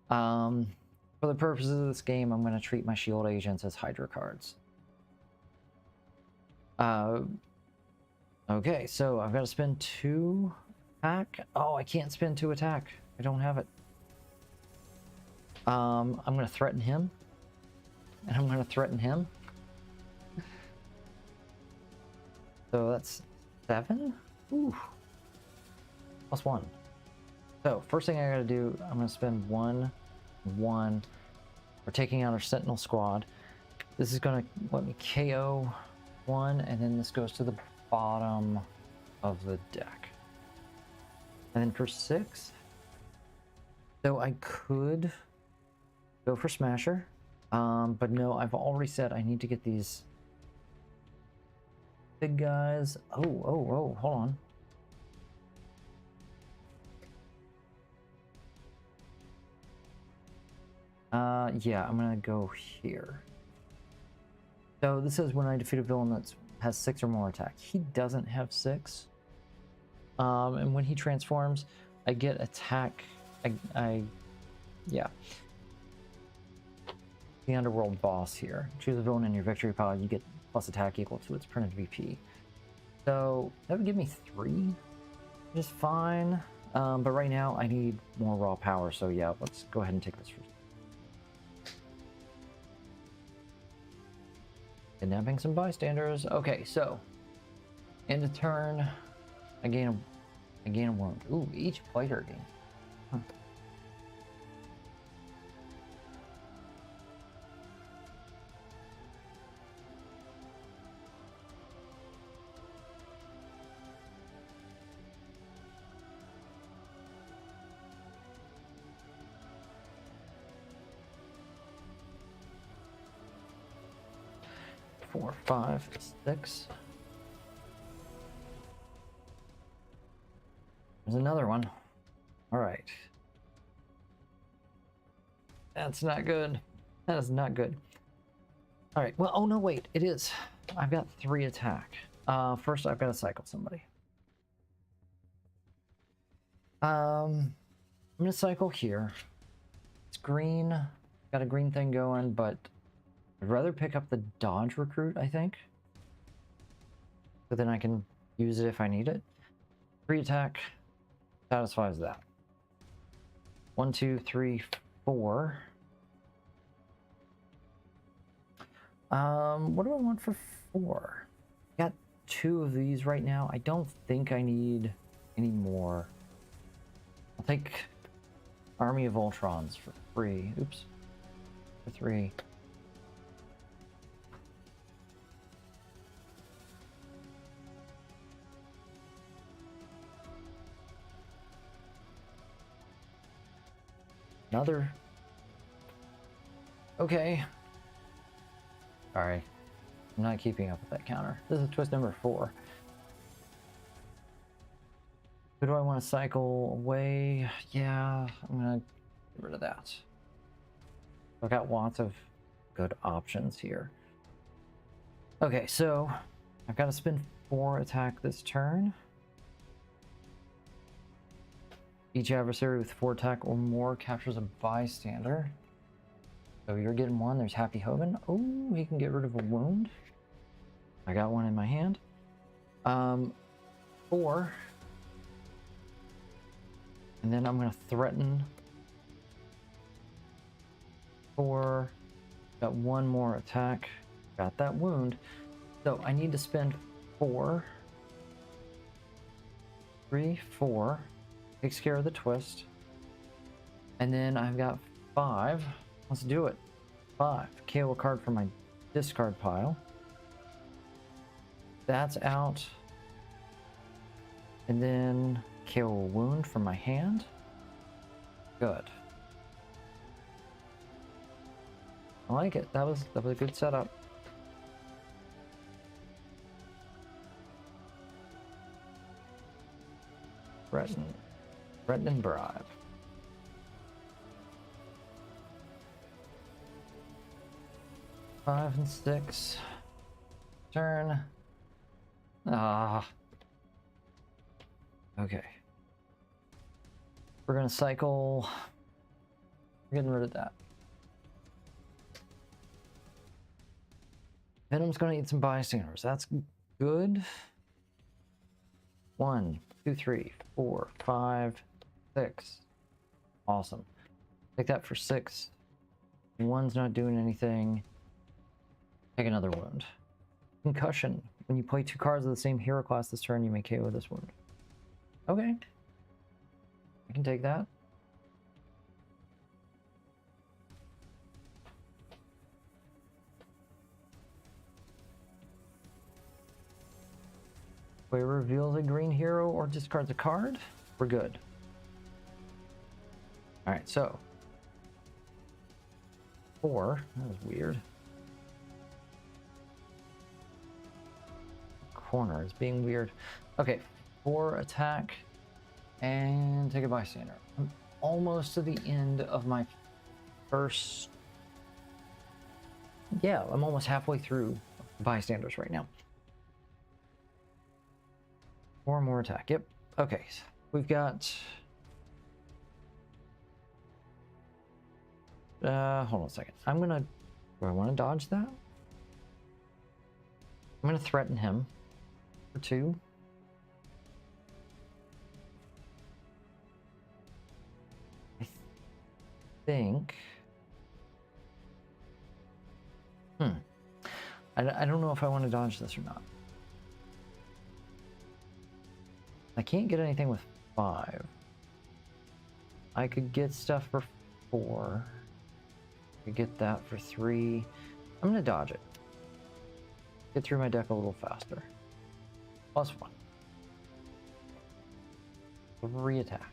For the purposes of this game, I'm going to treat my shield agents as Hydra cards. Okay, so I've got to spend 2 attack. Oh, I can't spend 2 attack. I don't have it. I'm going to threaten him. And I'm going to threaten him. So that's 7? Ooh. +1. So, first thing I gotta do, I'm gonna spend 1. We're taking out our Sentinel squad. This is gonna let me KO 1, and then this goes to the bottom of the deck. And then for 6, so I could go for Smasher, but no, I've already said I need to get these big guys. Oh, hold on. Yeah, I'm gonna go here. So this is when I defeat a villain that has 6 or more attack. He doesn't have 6. And when he transforms, I get attack. Yeah. The underworld boss here. Choose a villain in your victory pile. You get plus attack equal to its printed VP. So that would give me 3, which is fine. But right now I need more raw power. So yeah, let's go ahead and take this first. Kidnapping some bystanders. Okay, so end of turn, I gain a wound. Ooh, each player gains. Huh. Four, 5, 6. There's another one. All right. That's not good. That is not good. All right. Well, oh no, wait. It is. I've got 3 attack. First, I've got to cycle somebody. I'm gonna cycle here. It's green. Got a green thing going, but I'd rather pick up the dodge recruit, I think. So then I can use it if I need it. 3 attack satisfies that. 1, 2, 3, 4. What do I want for 4? Got 2 of these right now. I don't think I need any more. I'll take Army of Ultrons for 3. Oops. For 3. Another. Okay. Sorry. I'm not keeping up with that counter. This is twist number 4. Who do I want to cycle away? Yeah, I'm gonna get rid of that. I've got lots of good options here. Okay, so I've got to spend 4 attack this turn. Each adversary with 4 attack or more captures a bystander. So you're getting 1. There's Happy Hogan. Oh, he can get rid of a wound. I got 1 in my hand. 4. And then I'm going to threaten 4. Got 1 more attack. Got that wound. So I need to spend 4. 3, 4. Takes care of the twist. And then I've got 5. Let's do it. 5. KO a card from my discard pile. That's out. And then KO a wound from my hand. Good. I like it. That was a good setup. Threaten and bribe. Five and 6. Turn. Okay. We're gonna cycle. We're getting rid of that. Venom's gonna eat some bystanders. That's good. 1, 2, 3, 4, 5, 6. Awesome. Take that for 6. 1's not doing anything. Take another wound. Concussion. When you play 2 cards of the same hero class this turn, you may KO this wound. Okay. I can take that. Player reveals a green hero or discards a card. We're good. Alright, so 4. That was weird. Corner is being weird. Okay, 4 attack and take a bystander. I'm almost to the end of my first. Yeah, I'm almost halfway through bystanders right now. 4 more attack. Yep. Okay, we've got. Hold on a second. I'm gonna. Do I want to dodge that? I'm gonna threaten him. 2. I think. I don't know if I want to dodge this or not. I can't get anything with 5. I could get stuff for 4. I could get that for 3. I'm gonna dodge it. Get through my deck a little faster. +1. 3 attack.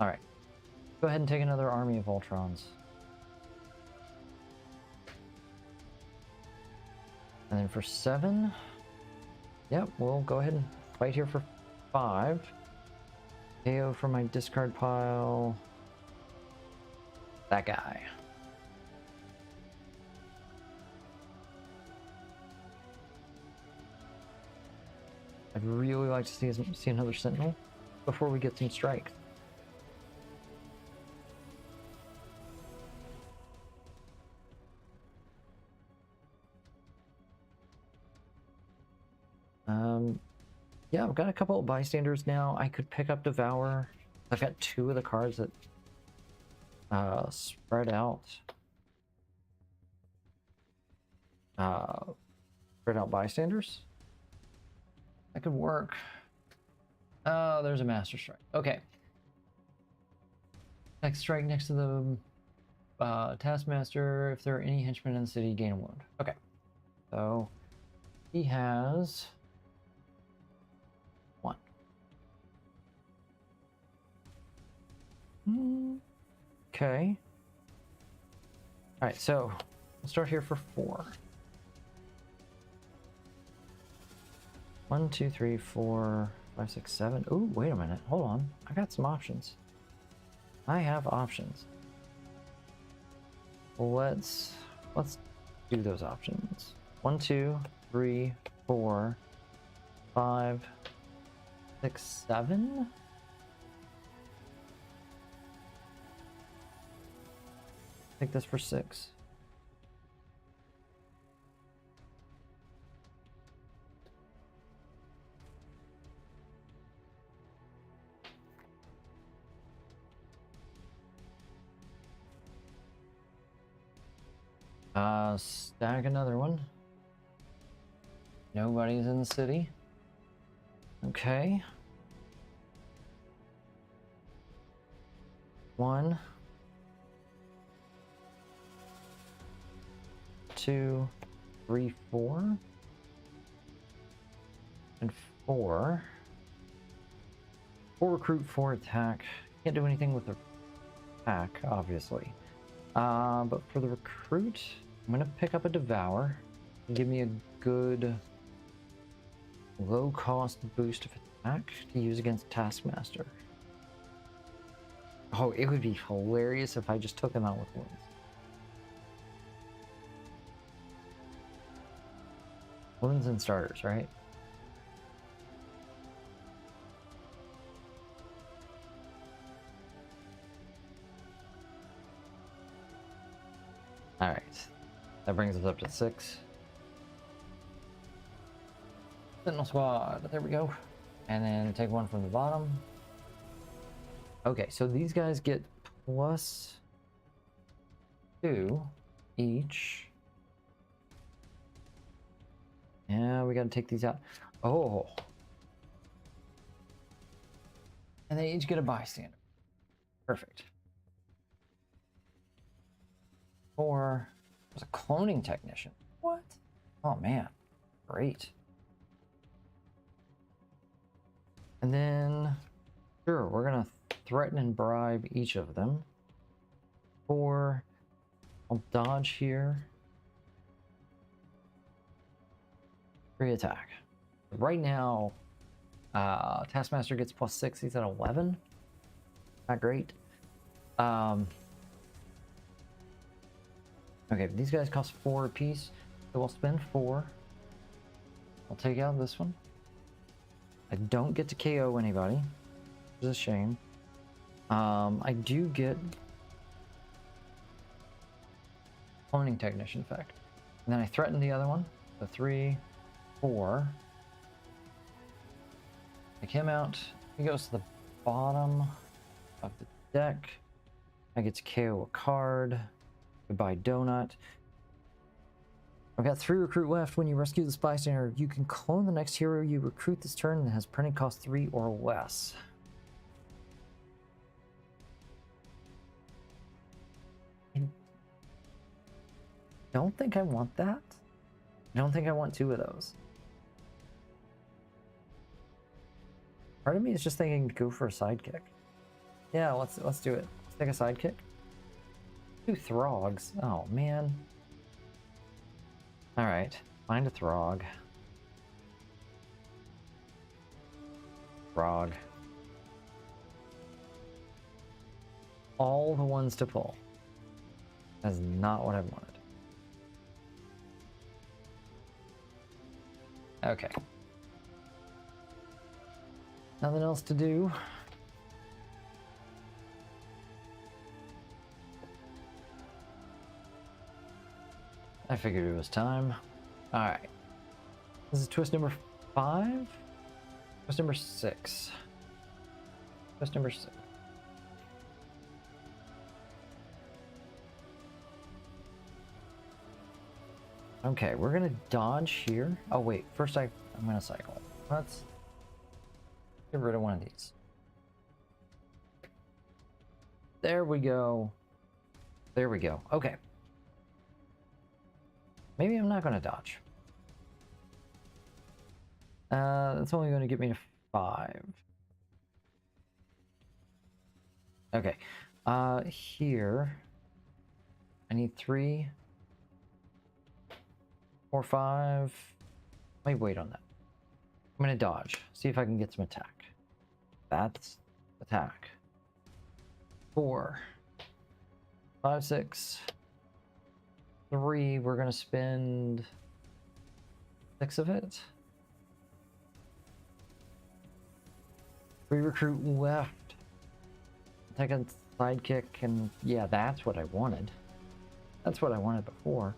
Alright. Go ahead and take another army of Voltrons. And then for 7, yep, we'll go ahead and fight here for 5. KO from my discard pile. That guy. I'd really like to see another Sentinel before we get some strikes. Yeah, I've got a couple of bystanders now. I could pick up Devour. I've got 2 of the cards that spread out. Spread out bystanders. That could work. Oh, there's a Master Strike. Okay. Next strike next to the Taskmaster. If there are any henchmen in the city, gain a wound. Okay. So he has 1. Okay. All right, so we'll start here for 4. 1, 2, 3, 4, 5, 6, 7. Ooh, wait a minute. Hold on. I got some options. I have options. Let's do those options. 1, 2, 3, 4, 5, 6, 7. Take this for 6. Stack another one. Nobody's in the city. Okay. 1, 2, 3, 4, and 4. 4 recruit, 4 attack. Can't do anything with the attack, obviously. But for the recruit, I'm gonna pick up a devour. Give me a good low-cost boost of attack to use against Taskmaster. Oh, it would be hilarious if I just took him out with wounds. Wounds and starters, right? Alright. That brings us up to 6. Sentinel squad. There we go. And then take one from the bottom. Okay, so these guys get +2 each. Yeah, we gotta take these out. Oh. And they each get a bystander. Perfect. 4. There's a cloning technician. What? Oh man. Great. And then, sure, we're gonna threaten and bribe each of them. 4. I'll dodge here. 3 attack. Right now, Taskmaster gets +6. He's at 11. Not great. Okay, these guys cost 4 apiece, so we'll spend 4. I'll take out this one. I don't get to KO anybody, which is a shame. I do get cloning technician effect. And then I threaten the other one. So 3, 4. Take him out. He goes to the bottom of the deck. I get to KO a card. Goodbye, donut. I've got 3 recruit left. When you rescue this bystander, you can clone the next hero you recruit this turn that has printing cost 3 or less. I don't think I want that. I don't think I want 2 of those. Part of me is just thinking go for a sidekick. Yeah, let's do it. Let's take a sidekick. 2 Throgs. Oh man. Alright, find a Throg. Throg. All the ones to pull. That's not what I wanted. Okay. Nothing else to do. I figured it was time. Alright. This is twist number 5? Twist number 6. Twist number 6. Okay, we're gonna dodge here. Oh wait, first I'm gonna cycle. Let's get rid of one of these. There we go. There we go. Okay. Maybe I'm not gonna dodge. That's only gonna get me to 5. Okay. Here I need 3, 4, 5. Wait on that. I'm gonna dodge. See if I can get some attack. That's attack. 4, 5, 6, 3. We're gonna spend 6 of it. 3 recruit left. Take a sidekick, and yeah, that's what I wanted. That's what I wanted before.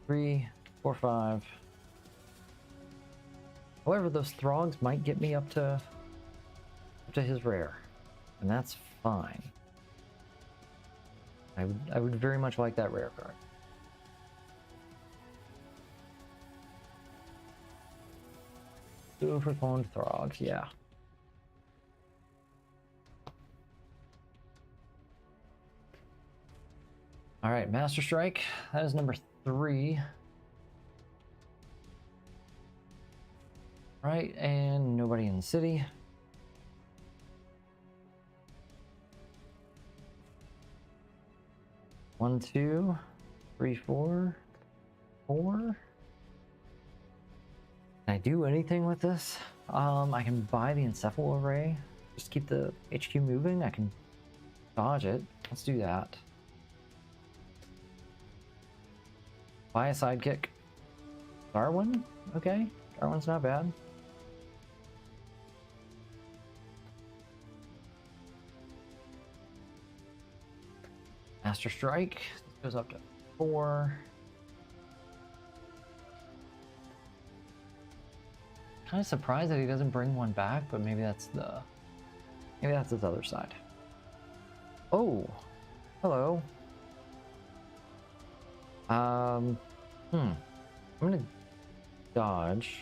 3, 4, 5. However, those Throgs might get me up to his rare, and that's fine. I would very much like that rare card. Overcloned Throgs, yeah. All right, Master Strike. That is number 3. Right, and nobody in the city. One, 2, 3, 4, 4. Can I do anything with this? I can buy the Encephalo Array. Just keep the HQ moving. I can dodge it. Let's do that. Buy a sidekick. Darwin? Okay. Darwin's not bad. Master Strike goes up to 4. Kind of surprised that he doesn't bring one back, but maybe that's his other side. Oh, hello. I'm gonna dodge.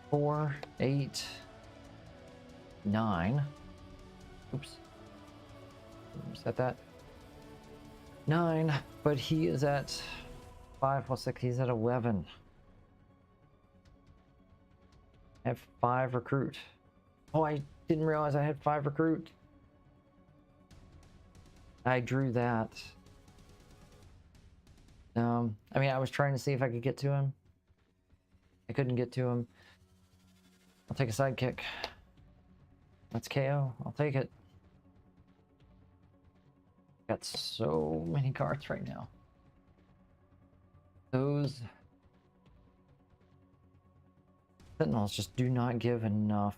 4, 8, 9. Oops. Set that. 9, but he is at 5 plus 6. He's at 11. I have 5 recruit. Oh, I didn't realize I had 5 recruit. I drew that. I mean, I was trying to see if I could get to him. I couldn't get to him. I'll take a sidekick. That's KO. I'll take it. Got so many cards right now. Those Sentinels just do not give enough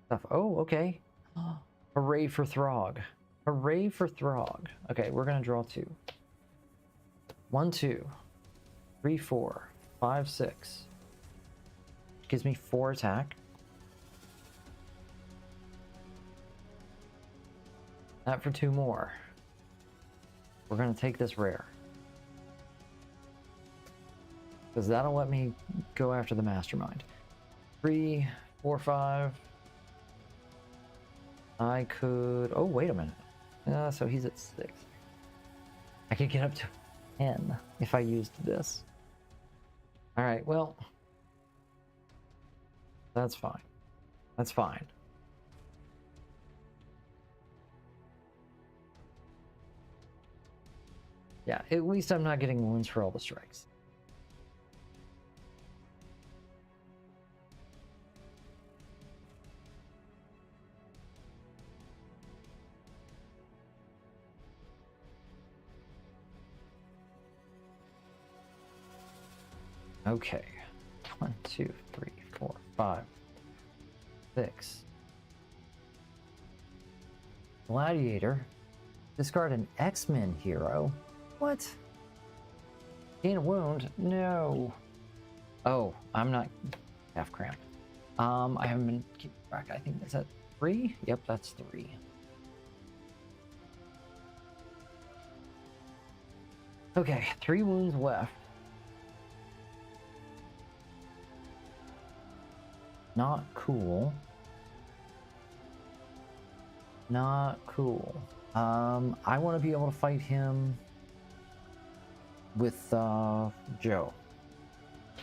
stuff. Oh, okay. Hooray for Throg. Hooray for Throg. Okay, we're gonna draw 2. 1, 2, 3, 4, 5, 6. Gives me 4 attack. That for 2 more. We're gonna take this rare, because that'll let me go after the mastermind. 3, 4, 5. I could. Oh, wait a minute. So he's at 6. I could get up to 10 if I used this. All right. Well, that's fine. That's fine. Yeah, at least I'm not getting wounds for all the strikes. Okay. 1, 2, 3, 4, 5, 6. Gladiator. Discard an X-Men hero. What? Gain a wound? No. Oh, I'm not half cramped. I haven't been keeping track. I think is that 3? Yep, that's 3. Okay, 3 wounds left. Not cool. Not cool. I want to be able to fight him with Joe.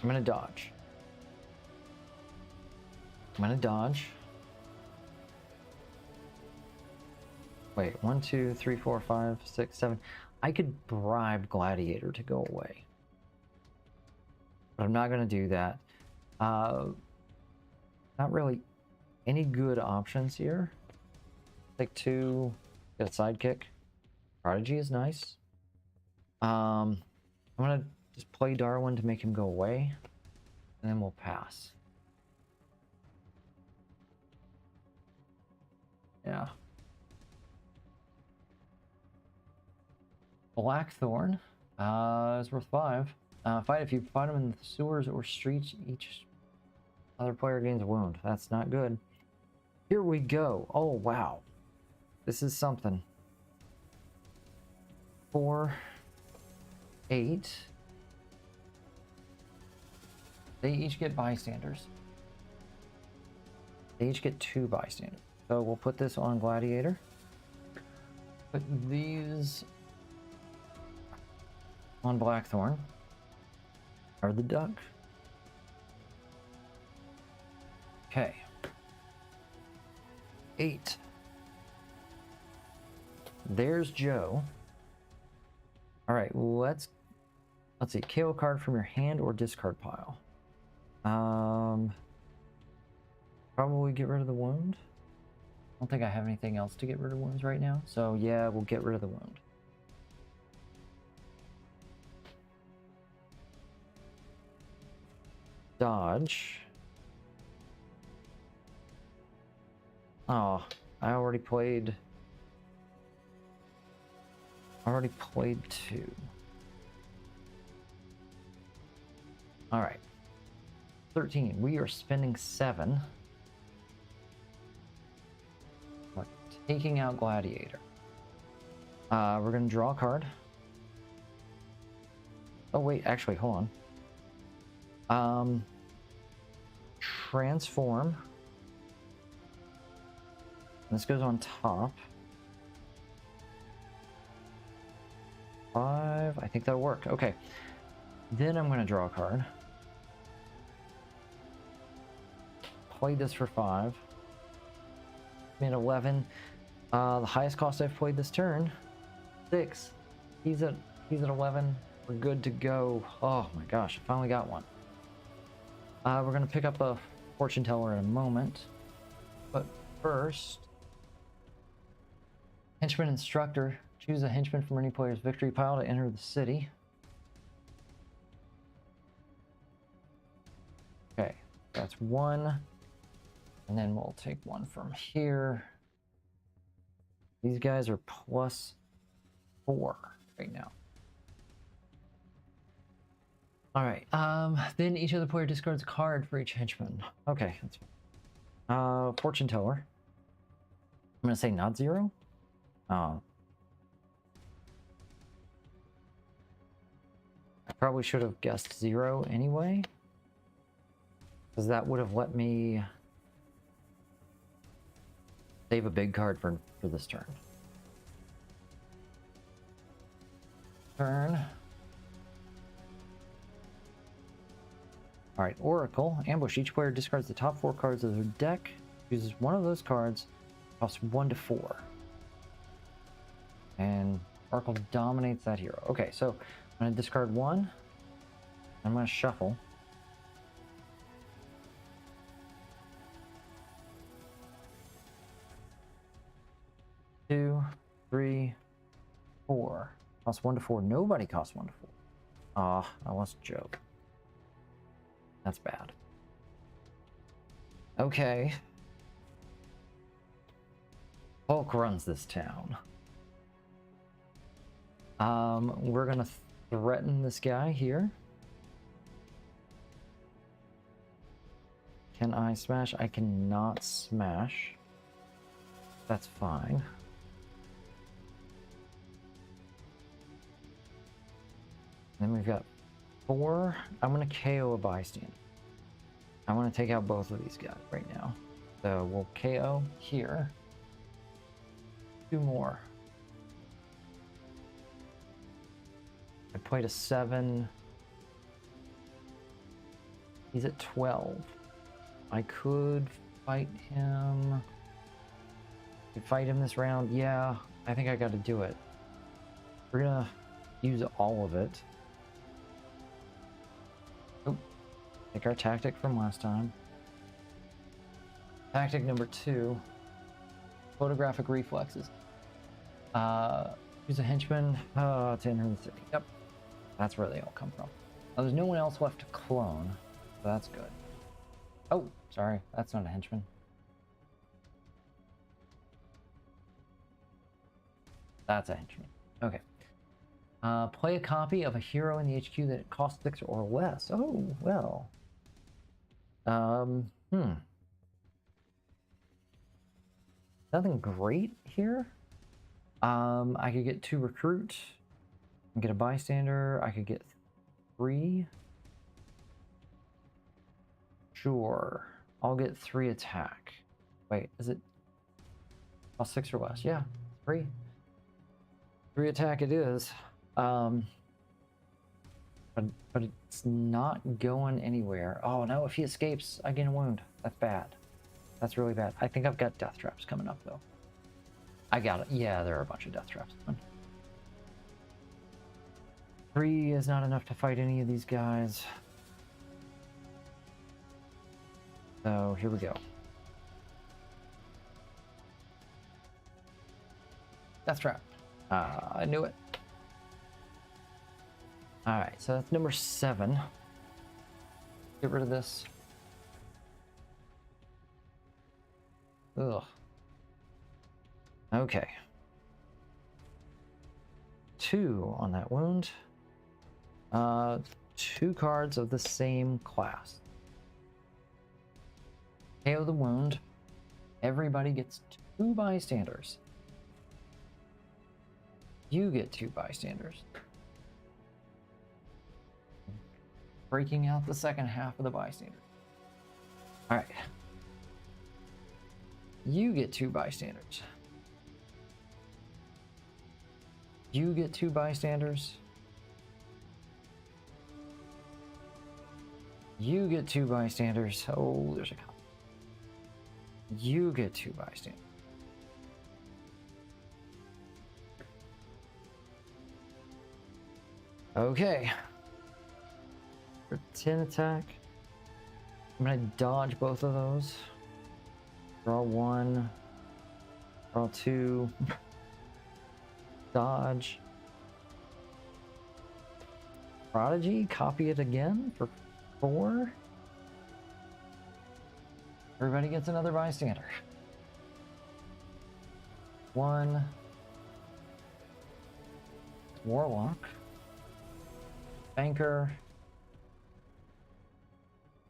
I'm gonna dodge. I'm gonna dodge. Wait, 1, 2, 3, 4, 5, 6, 7. I could bribe Gladiator to go away, but I'm not gonna do that. Not really any good options here. Take 2, get a sidekick. Prodigy is nice. I'm gonna just play Darwin to make him go away, and then we'll pass. Yeah. Blackthorn is worth 5. Fight if you find him in the sewers or streets. Each other player gains a wound. That's not good. Here we go. Oh, wow. This is something. 4, 8. They each get bystanders. They each get 2 bystanders. So we'll put this on Gladiator. Put these on Blackthorn. Or the duck. Okay. 8. There's Joe. Alright, let's see. KO card from your hand or discard pile. Probably get rid of the wound. I don't think I have anything else to get rid of wounds right now. So yeah, we'll get rid of the wound. Dodge. Oh, I already played 2. All right. 13. We are spending 7. We're taking out Gladiator. We're going to draw a card. Oh, wait. Actually, hold on. Transform. This goes on top. 5. I think that'll work. Okay. Then I'm going to draw a card. Play this for 5. Made 11. The highest cost I've played this turn. 6. He's at 11. We're good to go. Oh my gosh, I finally got one. We're going to pick up a fortune teller in a moment. But first, henchman instructor. Choose a henchman from any player's victory pile to enter the city. Okay, that's 1. And then we'll take 1 from here. These guys are +4 right now. All right. Then each other player discards a card for each henchman. Okay, that's fine. Fortune teller. I'm gonna say not 0. I probably should have guessed 0 anyway, because that would have let me save a big card for this turn. Alright, Oracle. Ambush. Each player discards the top 4 cards of their deck, chooses one of those cards, costs 1 to 4. And Oracle dominates that hero. Okay, so I'm going to discard 1. I'm going to shuffle. Two, 3, 4. Costs 1 to 4. Nobody costs 1 to 4. Ah, I lost Joe. That's bad. Okay. Hulk runs this town. We're gonna threaten this guy here. Can I smash? I cannot smash. That's fine. Then we've got 4. I'm gonna KO a bystander. I want to take out both of these guys right now. So we'll KO here. 2 more. I played a 7. He's at 12. I could fight him. Fight him this round. Yeah, I think I got to do it. We're gonna use all of it. Oh, Take our tactic from last time. Tactic number 2. Photographic reflexes. Use a henchman to enter the city. Yep. That's where they all come from. Now, there's no one else left to clone, so that's good. Oh, sorry. That's not a henchman. That's a henchman. Okay. Play a copy of a hero in the HQ that costs 6 or less. Oh, well. Nothing great here. I could get 2 recruit. I get a bystander. I could get 3. Sure. I'll get 3 attack. Wait, is it cost 6 or less? Yeah, 3. 3 attack it is. But it's not going anywhere. Oh no, if he escapes, I gain a wound. That's bad. That's really bad. I think I've got death traps coming up though. I got it. Yeah, there are a bunch of death traps. 3 is not enough to fight any of these guys. So here we go. Death trap. I knew it. Alright, so that's number 7. Get rid of this. Ugh. Okay. 2 on that wound. 2 cards of the same class. KO the wound. Everybody gets 2 bystanders. You get 2 bystanders. Breaking out the second half of the bystander. Alright. You get 2 bystanders. You get 2 bystanders. You get 2 bystanders. Oh, there's a couple. You get 2 bystanders. Okay. For 10 attack. I'm gonna dodge both of those. Draw 1. Draw 2. Dodge. Prodigy. Copy it again for 4. Everybody gets another bystander. 1. Warlock. Banker.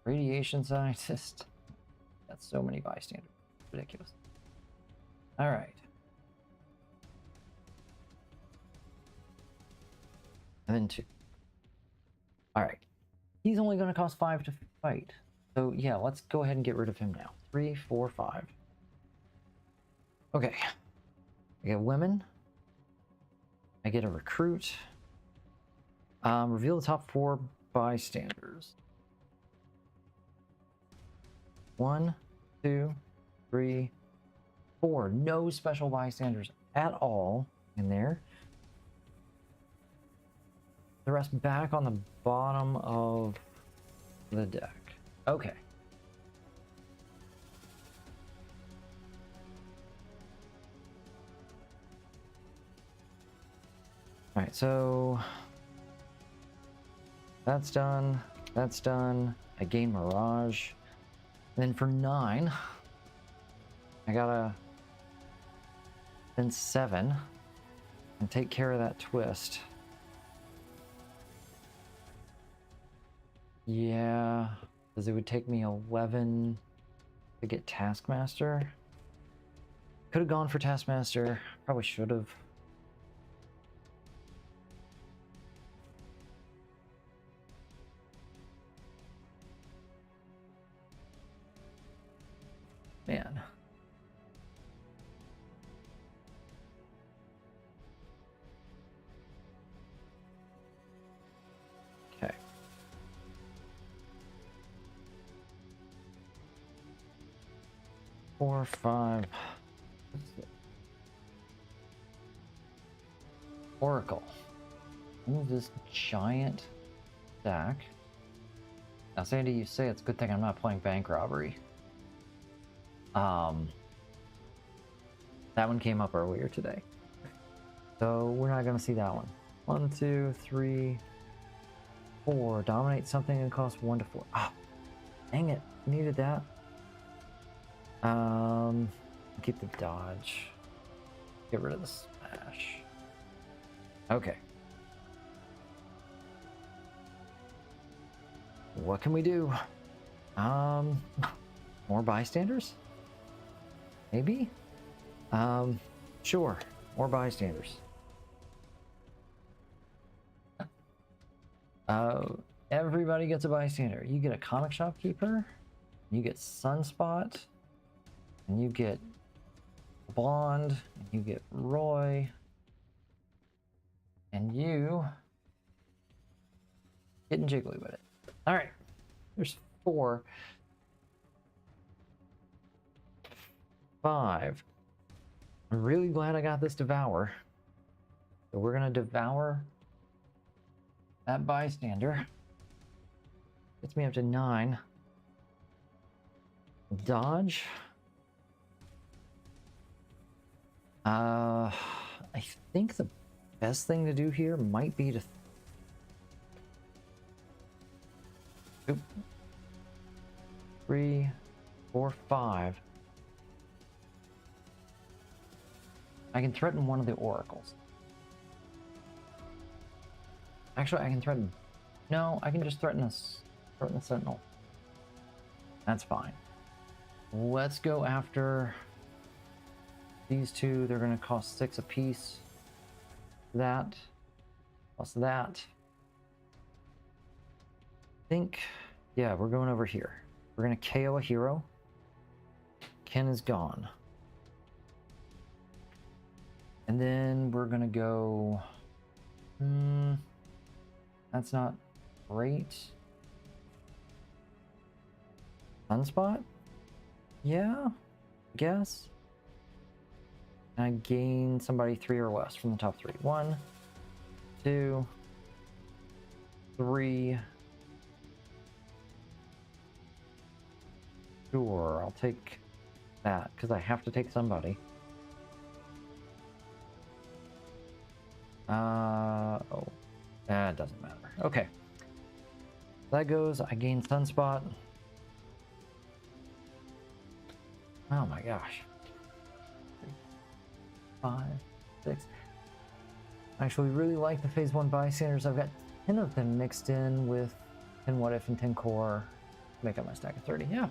Radiation scientist. That's so many bystanders. Ridiculous. All right. And then 2. All right. He's only going to cost 5 to fight. So yeah, let's go ahead and get rid of him now. 3, 4, 5. Okay. I get women. I get a recruit. Reveal the top 4 bystanders. 1, 2, 3, 4. No special bystanders at all in there. The rest back on the bottom of the deck. Okay. All right, so that's done. That's done. I gain Mirage. And then for 9, I gotta then 7 and take care of that twist. Yeah, because it would take me 11 to get Taskmaster. Could have gone for Taskmaster. Probably should have. Man. Okay. Four, 5. Oracle. Move this giant stack. Now, Sandy, you say it's a good thing I'm not playing bank robbery. That one came up earlier today. So we're not gonna see that one. 1, 2, 3, 4. Dominate something and cost 1 to 4. Oh, dang it. Needed that. Keep the dodge. Get rid of the smash. Okay. What can we do? More bystanders? Maybe? Sure. More bystanders. Everybody gets a bystander. You get a comic shop keeper, you get Sunspot, and you get Blonde, and you get Roy, and you getting jiggly with it. All right, there's 4, 5. I'm really glad I got this devour. So we're gonna devour that bystander. Gets me up to 9. Dodge. I think the best thing to do here might be to 3, 4, 5. I can threaten one of the oracles. Actually, I can threaten... No, I can just threaten the sentinel. That's fine. Let's go after these 2. They're going to cost 6 apiece. That. Plus that. I think... Yeah, we're going over here. We're going to KO a hero. Ken is gone. And then we're going to go... That's not great. Sunspot? Yeah, I guess. And I gain somebody 3 or less from the top 3. 1, 2, 3. Sure, I'll take that because I have to take somebody. Oh, that doesn't matter. Okay. That goes, I gain Sunspot. Oh my gosh. 3, 5, 6. I actually really like the Phase 1 bystanders. I've got 10 of them mixed in with 10 what if and 10 core to make up my stack of 30. Yeah.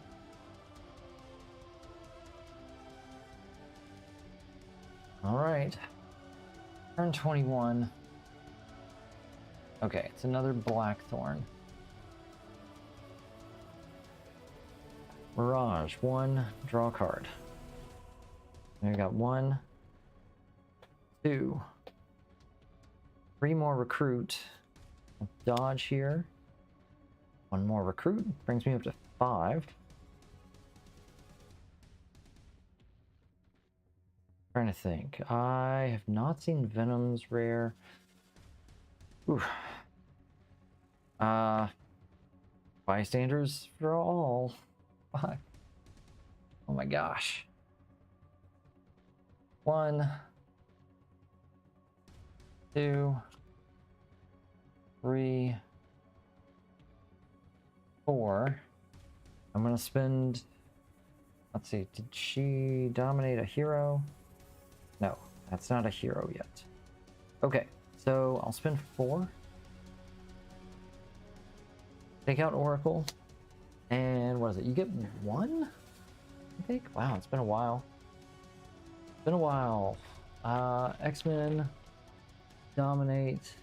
All right. Turn 21. Okay, it's another Blackthorn. Mirage, 1, draw a card. And we got 1, 2, 3 more recruit. Dodge here. 1 more recruit brings me up to 5. Trying to think. I have not seen Venom's rare. Ooh. Bystanders for all. 5. Oh my gosh. 1, 2, 3, 4. I'm gonna spend. Let's see. Did she dominate a hero? No, that's not a hero yet. Okay, so I'll spend 4. Take out Oracle. And what is it? You get 1? I think? Wow, it's been a while. It's been a while. X-Men dominate.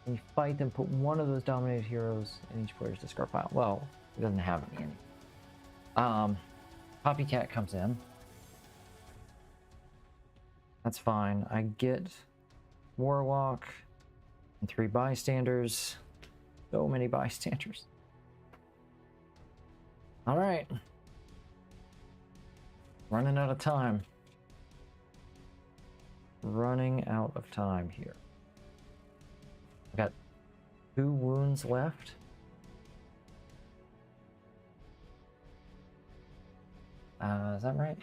And you fight them, put 1 of those dominated heroes in each player's discard pile. Well, it doesn't have any. Poppycat comes in. That's fine. I get Warlock and 3 bystanders. So many bystanders. All right. Running out of time. Running out of time here. I've got 2 wounds left. Is that right?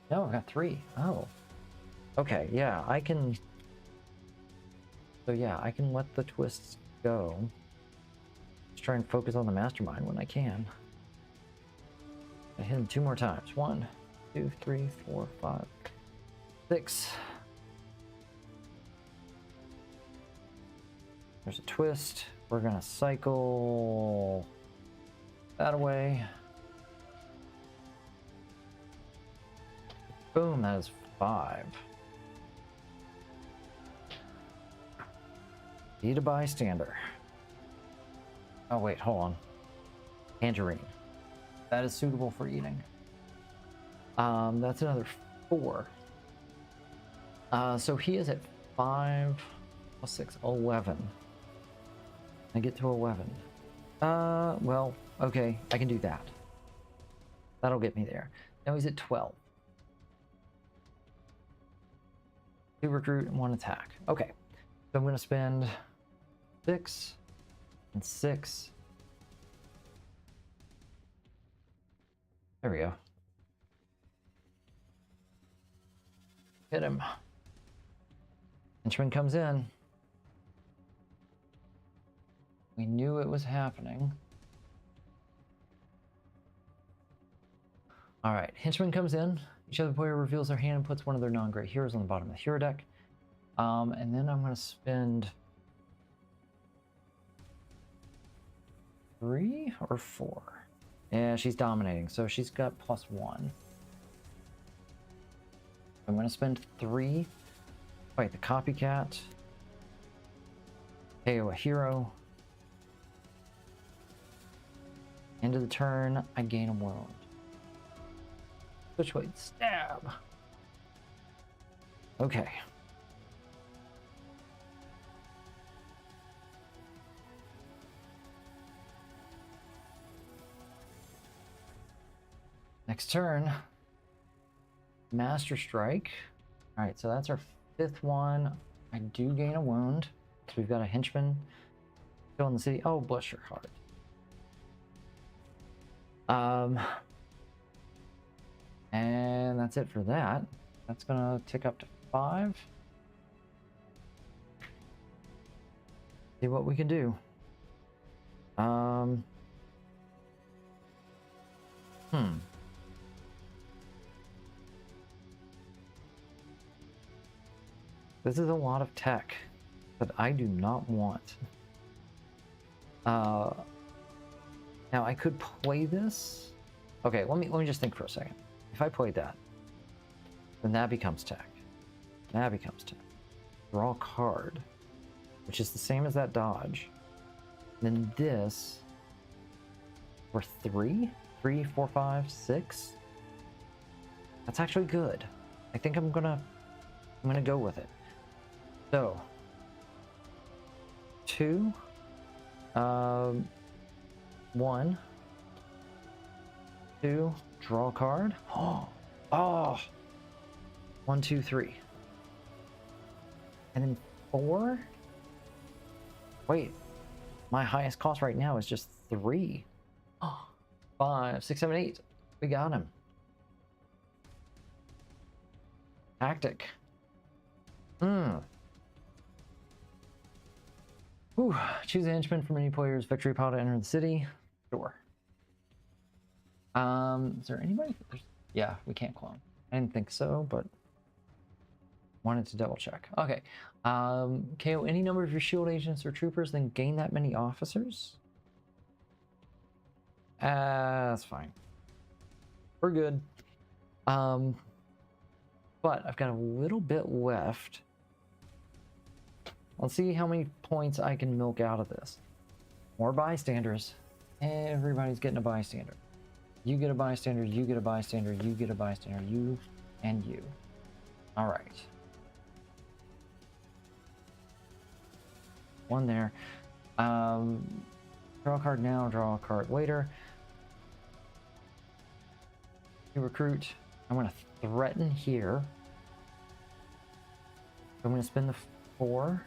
No, I've got 3. Oh. Okay, yeah, I can... So yeah, I can let the twists go. Just try and focus on the mastermind when I can. I hit him 2 more times. 1, 2, 3, 4, 5, 6. There's a twist. We're gonna cycle that away. Boom, that is 5. Eat a bystander. Oh wait, hold on. Tangerine. That is suitable for eating. That's another 4. So he is at 5 plus 6, 11. I get to 11. Well, okay, I can do that. That'll get me there. Now he's at 12. 2 recruit and 1 attack. Okay, so I'm gonna spend 6 and 6. There we go. Hit him. Henchman comes in. We knew it was happening. All right, Henchman comes in. Each other player reveals their hand and puts one of their non-great heroes on the bottom of the hero deck. And then I'm going to spend 3 or 4. Yeah, she's dominating, so she's got +1. I'm going to spend 3. Fight the copycat. KO a hero. End of the turn, I gain a wound. Switchblade stab. Okay. Next turn, Master Strike. All right, so that's our 5th one. I do gain a wound. So we've got a henchman still in the city. Oh, bless your heart. And that's it for that. That's gonna tick up to 5. See what we can do. This is a lot of tech that I do not want. Now I could play this. Okay, let me just think for a second. If I played that, then that becomes tech. That becomes tech. Draw a card, which is the same as that dodge. Then this for 3, 4, 5, 6. That's actually good. I think I'm gonna go with it. So 2, 1, 2, draw a card. Oh, 1, 2, 3, and then 4. Wait, my highest cost right now is just 3. 5, 6, 7, 8. We got him. Tactic. Ooh, choose a henchman from any player's victory pile to enter the city. Sure. Is there anybody? Yeah, we can't clone. I didn't think so, but wanted to double check. Okay. KO any number of your shield agents or troopers, then gain that many officers. That's fine. We're good. But I've got a little bit left. Let's see how many points I can milk out of this. More bystanders. Everybody's getting a bystander. You get a bystander, you get a bystander, you get a bystander, you and you. All right. 1 there. Draw a card now, draw a card later. You recruit. I'm going to threaten here. I'm going to spend the 4.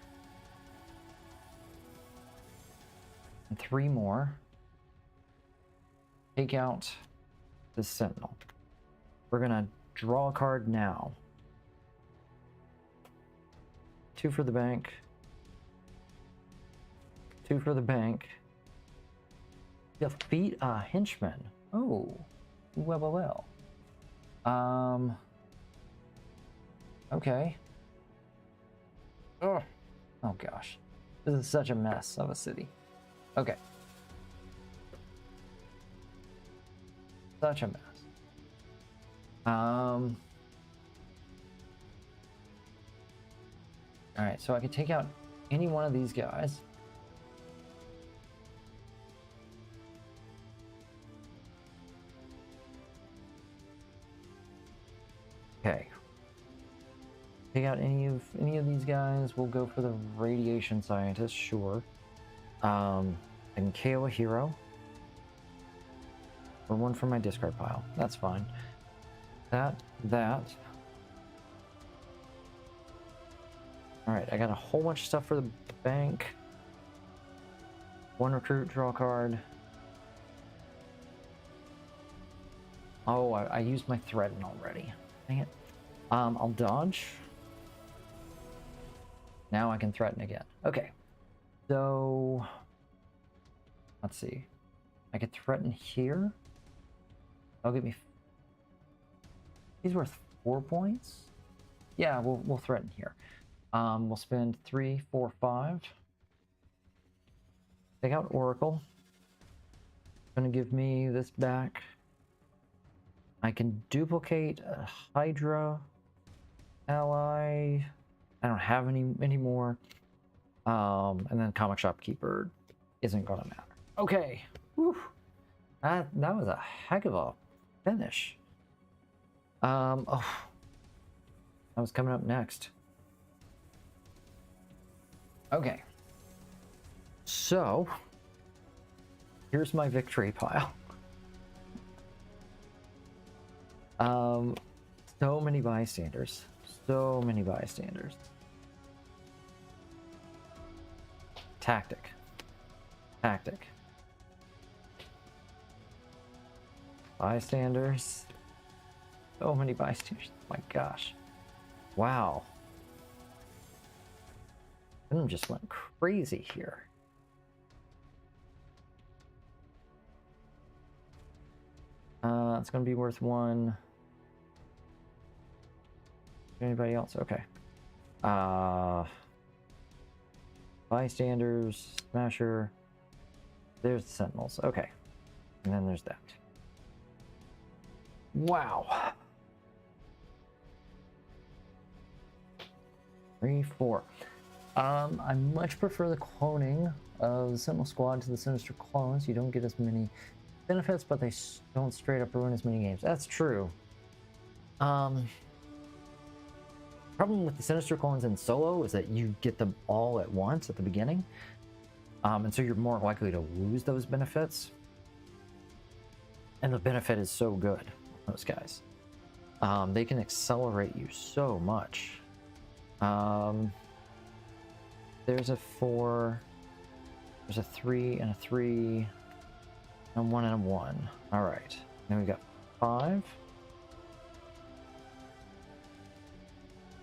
And 3 more. Take out the sentinel. We're gonna draw a card now. 2 for the bank. 2 for the bank. Defeat a henchman. Oh, well. Okay. Oh gosh. This is such a mess of a city. Okay. Such a mess. Alright, so I can take out any one of these guys. Okay. Take out any of these guys. We'll go for the radiation scientist, sure. And KO a hero. Or one from my discard pile. That's fine. That. Alright, I got a whole bunch of stuff for the bank. 1 recruit, draw a card. Oh, I used my threaten already. Dang it. I'll dodge. Now I can threaten again. Okay. So, let's see. I could threaten here. That'll give me... He's worth 4 points? Yeah, we'll threaten here. We'll spend 3, 4, 5. Take out Oracle. Gonna give me this back. I can duplicate a Hydra ally. I don't have any more. And then Comic Shop Keeper isn't gonna matter. Okay. Whew. That was a heck of a finish. Oh. That was coming up next. Okay. So, here's my victory pile. So many bystanders. So many bystanders. Tactic. Bystanders. So many bystanders. My gosh. Wow. Venom just went crazy here. It's gonna be worth 1. Anybody else? Okay. Bystanders, Smasher. There's the Sentinels. Okay. And then there's that. Wow. 3, 4. I much prefer the cloning of the Sentinel Squad to the Sinister Clones. You don't get as many benefits, but they don't straight up ruin as many games. That's true. Problem with the Sinister Clones in solo is that you get them all at once at the beginning. And so you're more likely to lose those benefits. And the benefit is so good, those guys. They can accelerate you so much. There's a 4, there's a 3 and a 3, and a 1 and a 1. All right, then we got 5,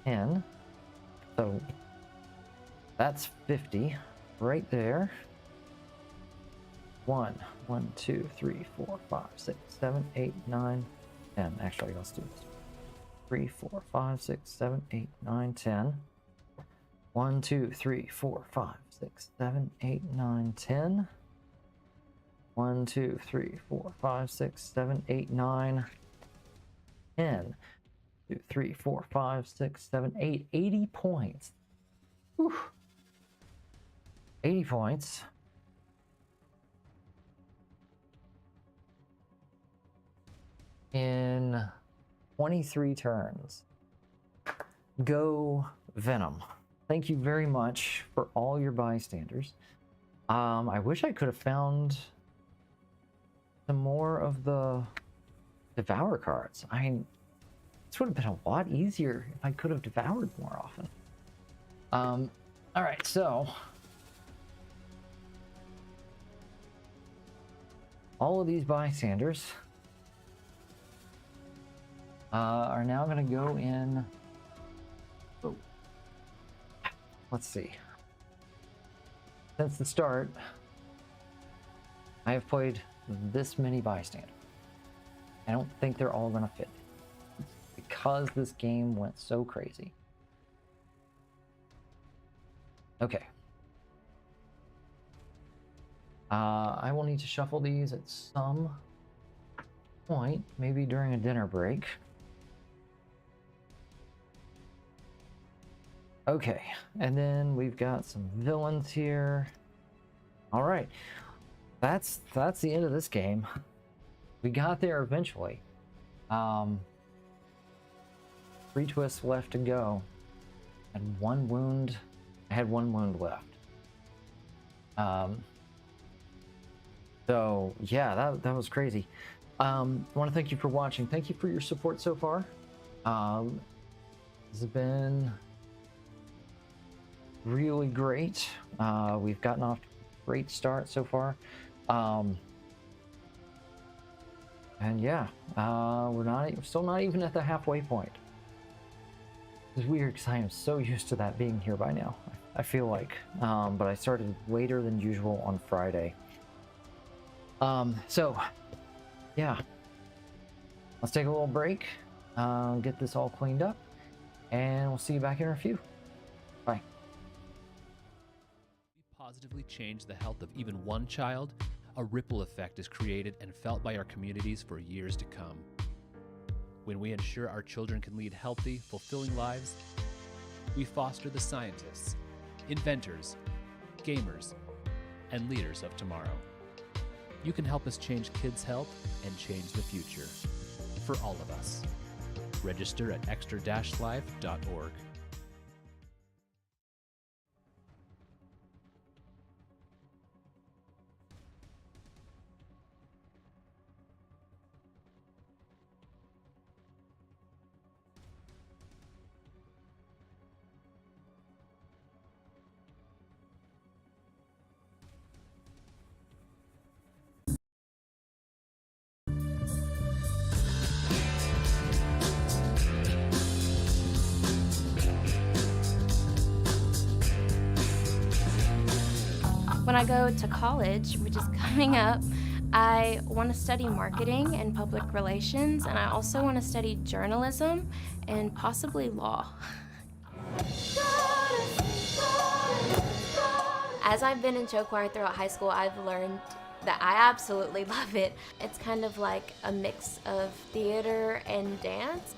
10. So that's 50 right there. 1, 2, 3, 4, 5, 6, 7, 8, 9, 10. Actually, let's do this. 3, 4, 5, 6, 7, 8, 9, 10. 1, 2, 3, 4, 5, 6, 7, 8, 9, 10. 1, 2, 3, 4, 5, 6, 7, 8, 9, 10. 2, 3, 4, 5, 6, 7, 8. 80 points. Whew. 80 points. In 23 turns. Go Venom. Thank you very much for all your bystanders. I wish I could have found some more of the Devour cards. I mean, this would have been a lot easier if I could have devoured more often. All right, so all of these bystanders are now going to go in. Oh. Let's see. Since the start, I have played this many bystanders. I don't think they're all going to fit because this game went so crazy. Okay. I will need to shuffle these at some point, maybe during a dinner break. Okay, and then we've got some villains here. All right, that's the end of this game. We got there eventually. 3 twists left to go, and 1 wound. I had 1 wound left. So yeah, that was crazy. I want to thank you for watching. Thank you for your support so far. This has been really great. We've gotten off to a great start so far. And yeah, we're still not even at the halfway point. It's weird because I am so used to that being here by now, I feel like. But I started later than usual on Friday. So yeah, let's take a little break, get this all cleaned up, and we'll see you back in a few. Bye. Positively change the health of even one child, a ripple effect is created and felt by our communities for years to come. When we ensure our children can lead healthy, fulfilling lives, we foster the scientists, inventors, gamers, and leaders of tomorrow. You can help us change kids' health and change the future for all of us. Register at extra-life.org. When I go to college, which is coming up, I want to study marketing and public relations, and I also want to study journalism and possibly law. As I've been in show choir throughout high school, I've learned that I absolutely love it. It's kind of like a mix of theater and dance.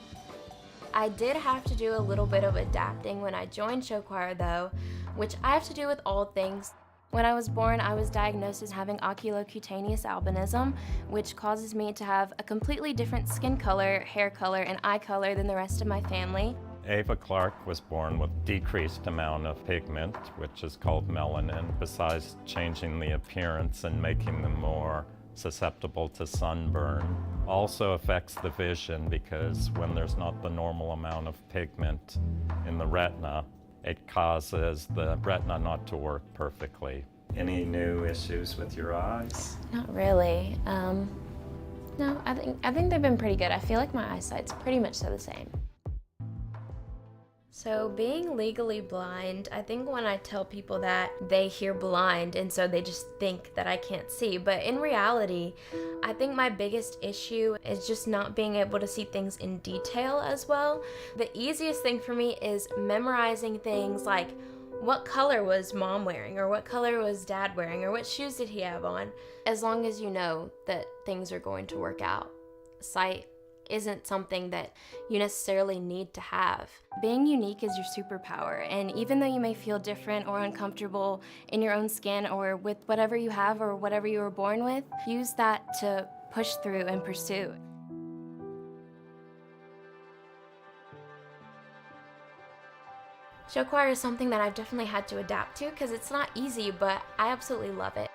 I did have to do a little bit of adapting when I joined show choir though, which I have to do with all things. When I was born, I was diagnosed as having oculocutaneous albinism, which causes me to have a completely different skin color, hair color, and eye color than the rest of my family. Ava Clark was born with decreased amount of pigment, which is called melanin, besides changing the appearance and making them more susceptible to sunburn. Also affects the vision because when there's not the normal amount of pigment in the retina, it causes the retina not to work perfectly. Any new issues with your eyes? Not really. No, I think they've been pretty good. I feel like my eyesight's pretty much the same. So being legally blind, I think when I tell people that, they hear blind and so they just think that I can't see. But in reality, I think my biggest issue is just not being able to see things in detail as well. The easiest thing for me is memorizing things like what color was mom wearing, or what color was dad wearing, or what shoes did he have on, as long as you know that things are going to work out. Sight isn't something that you necessarily need to have. Being unique is your superpower, and even though you may feel different or uncomfortable in your own skin or with whatever you have or whatever you were born with, use that to push through and pursue. Show choir is something that I've definitely had to adapt to because it's not easy, but I absolutely love it.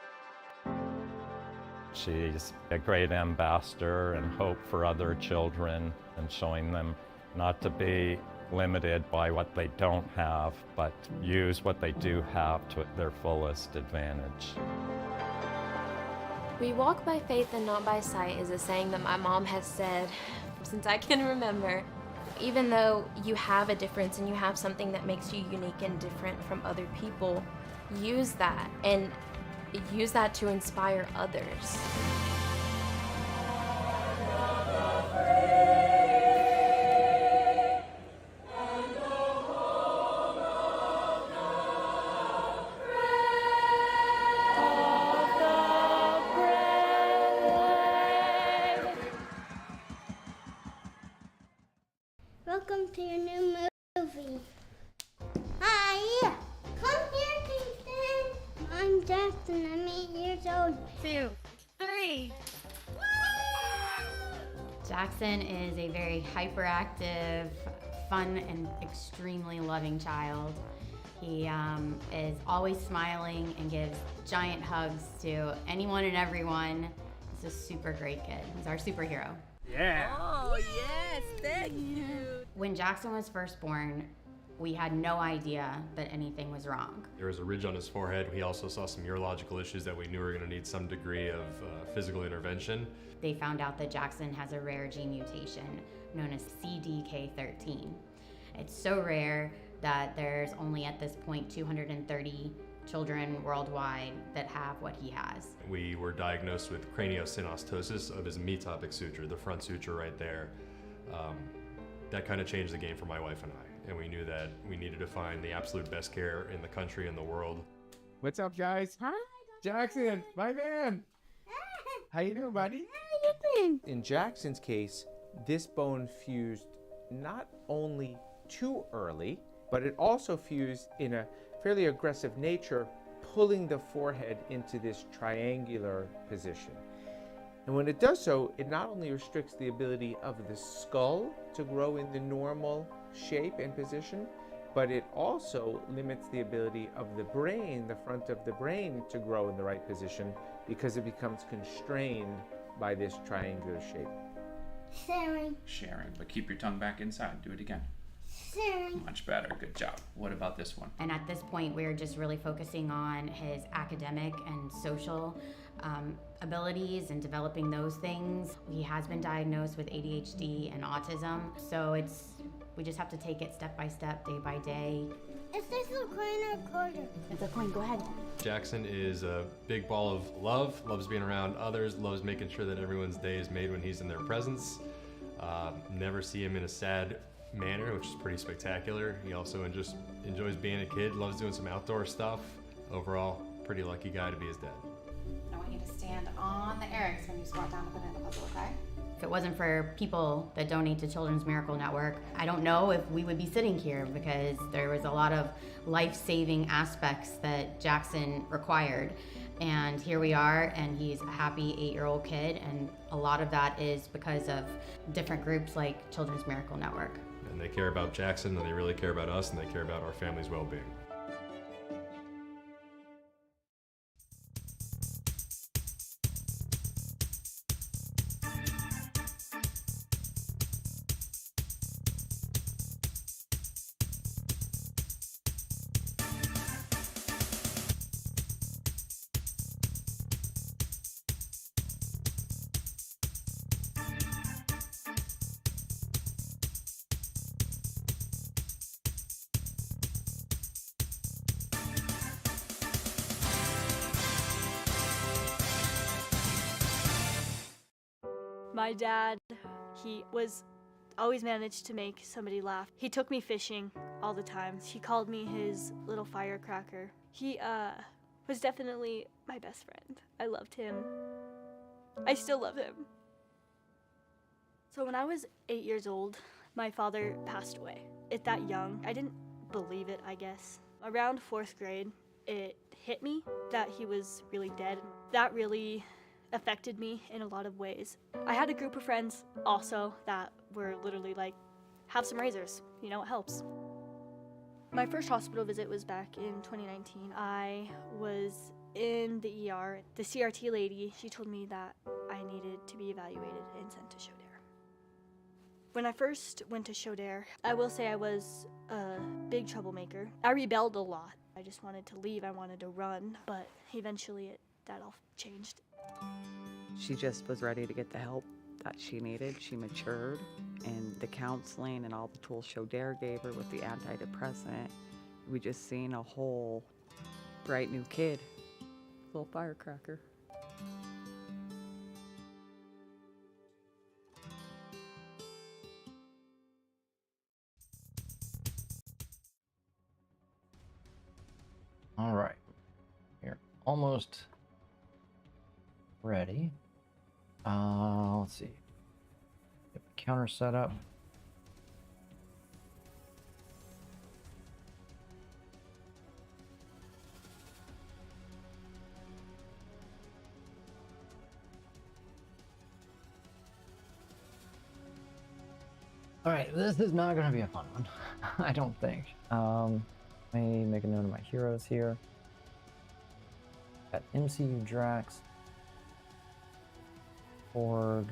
She's a great ambassador and hope for other children, and showing them not to be limited by what they don't have, but use what they do have to their fullest advantage. We walk by faith and not by sight is a saying that my mom has said since I can remember. Even though you have a difference and you have something that makes you unique and different from other people, use that and use that to inspire others. Welcome to your new movie. Hi! Come here, Kingston! I'm Jackson. I'm 8 years old. 2, 3. Jackson is a very hyperactive, fun, and extremely loving child. He is always smiling and gives giant hugs to anyone and everyone. He's a super great kid. He's our superhero. Yeah. Oh, yes, thank you. When Jackson was first born, we had no idea that anything was wrong. There was a ridge on his forehead. We also saw some neurological issues that we knew were going to need some degree of physical intervention. They found out that Jackson has a rare gene mutation known as CDK13. It's so rare that there's only at this point 230 children worldwide that have what he has. We were diagnosed with craniosynostosis of his metopic suture, the front suture right there. That kind of changed the game for my wife and I, and we knew that we needed to find the absolute best care in the country and the world. What's up, guys? Hi. Jackson, my man. How you doing, buddy? How you doing? In Jackson's case, this bone fused not only too early, but it also fused in a fairly aggressive nature, pulling the forehead into this triangular position. And when it does so, it not only restricts the ability of the skull to grow in the normal shape and position, but it also limits the ability of the brain, the front of the brain, to grow in the right position because it becomes constrained by this triangular shape. Sharing, but keep your tongue back inside. Do it again. Sharing. Much better. Good job. What about this one? And at this point, we're just really focusing on his academic and social abilities and developing those things. He has been diagnosed with ADHD and autism, so we just have to take it step by step, day by day. Is this a coin or a quarter? It's a coin, go ahead. Jackson is a big ball of love, loves being around others, loves making sure that everyone's day is made when he's in their presence. Never see him in a sad manner, which is pretty spectacular. He also just enjoys being a kid, loves doing some outdoor stuff. Overall, pretty lucky guy to be his dad. I want you to stand on the Erics when you squat down to put in the puzzle, okay? If it wasn't for people that donate to Children's Miracle Network, I don't know if we would be sitting here, because there was a lot of life-saving aspects that Jackson required. And here we are, and he's a happy 8-year-old kid, and a lot of that is because of different groups like Children's Miracle Network. And they care about Jackson, and they really care about us, and they care about our family's well-being. My dad, he was always managed to make somebody laugh. He took me fishing all the time. He called me his little firecracker. He was definitely my best friend. I loved him. I still love him. So when I was 8 years old, my father passed away. At that young, I didn't believe it, I guess. Around 4th grade, it hit me that he was really dead. That really affected me in a lot of ways. I had a group of friends also that were literally like, have some razors, you know, it helps. My first hospital visit was back in 2019. I was in the ER. The CRT lady, she told me that I needed to be evaluated and sent to Chaudhary. When I first went to Chaudhary, I will say I was a big troublemaker. I rebelled a lot. I just wanted to leave, I wanted to run, but eventually that all changed. She just was ready to get the help that she needed. She matured, and the counseling and all the tools Show Dare gave her with the antidepressant, we just seen a whole bright new kid, little firecracker. All right, you're almost ready. Let's see. Get the counter set up. All right, this is not going to be a fun one, I don't think. Let me make a note of my heroes here. Got MCU Drax, Org,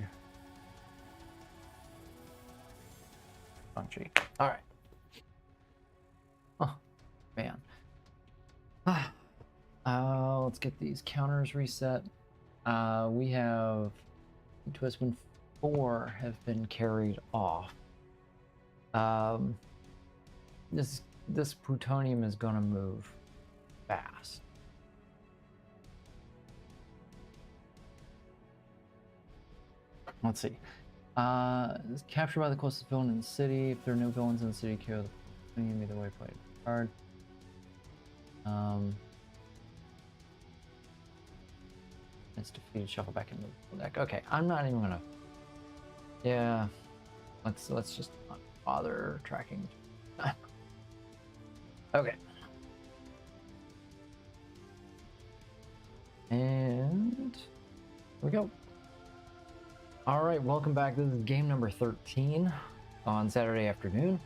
Shang-Chi. All right. Oh, man. Let's get these counters reset. We have Twist when 4 have been carried off. This plutonium is gonna move fast. Let's see. It's captured by the closest villain in the city. If there are no villains in the city, kill the plutonium. Either way, play a card. It's defeated. Shuffle back into the deck. Okay, I'm not even gonna. Yeah, let's just not bother tracking. Okay. And here we go. All right, welcome back. This is game number 13 on Saturday afternoon.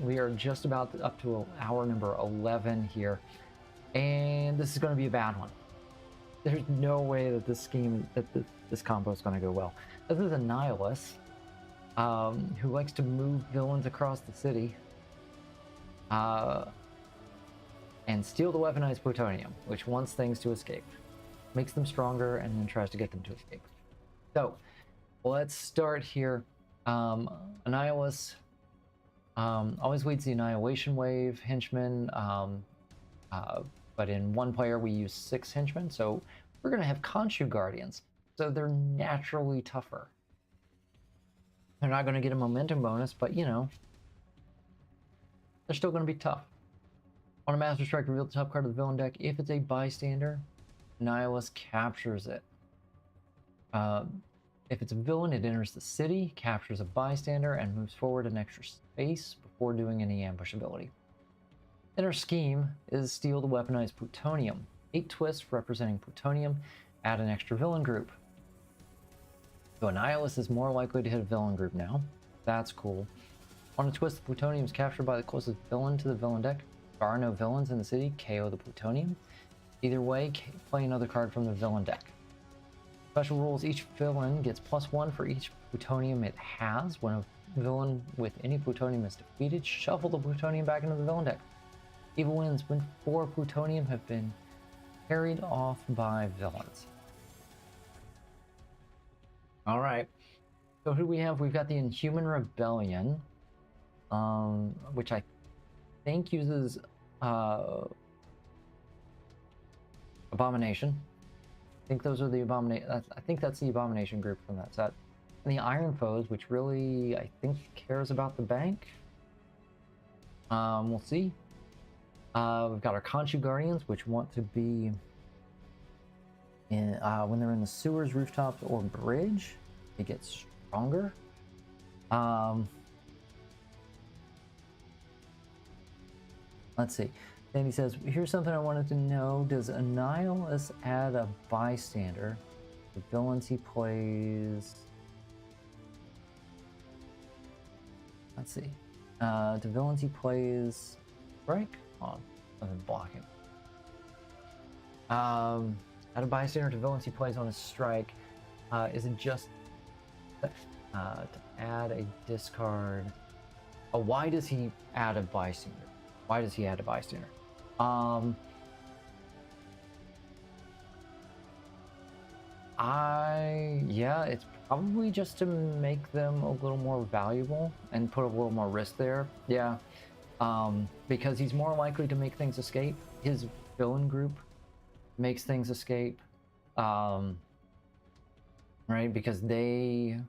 We are just about up to hour number 11 here, and this is going to be a bad one. There's no way that this combo is going to go well. This is a nihilist who likes to move villains across the city and steal the weaponized plutonium, which wants things to escape, makes them stronger, and then tries to get them to escape. So let's start here. Annihilus always leads the Annihilation Wave henchman, but in one player we use 6 henchmen, so we're going to have Khonshu Guardians, so they're naturally tougher. They're not going to get a momentum bonus, but you know, they're still going to be tough. On a Master Strike, reveal the top card of the villain deck. If it's a bystander, Annihilus captures it. If it's a villain, it enters the city, captures a bystander, and moves forward an extra space before doing any ambush ability. Then our scheme is steal the weaponized plutonium. 8 twists representing plutonium, add an extra villain group. So Annihilus is more likely to hit a villain group now. That's cool. On a twist, the plutonium is captured by the closest villain to the villain deck. If there are no villains in the city, KO the plutonium. Either way, play another card from the villain deck. Special rules, each villain gets +1 for each plutonium it has. When a villain with any plutonium is defeated, shuffle the plutonium back into the villain deck. Evil wins when 4 plutonium have been carried off by villains. All right, so who do we have? We've got the Inhuman Rebellion, which I think uses Abomination. I think those are the I think that's the Abomination group from that set. And the Iron Foes, which really, I think, cares about the bank. We'll see. We've got our Khonshu Guardians, which want to be in, when they're in the sewers, rooftops, or bridge, they get stronger. Let's see. Then he says, here's something I wanted to know. Does Annihilus add a bystander? The villains he plays... Let's see. The villains he plays... Strike? On. Let me block him. Add a bystander to villains he plays on his strike. Is it just... to add a discard... Oh, why does he add a bystander? Why does he add a bystander? I Yeah, it's probably just to make them a little more valuable and put a little more risk there. Yeah, because he's more likely to make things escape. His villain group makes things escape, right? Because they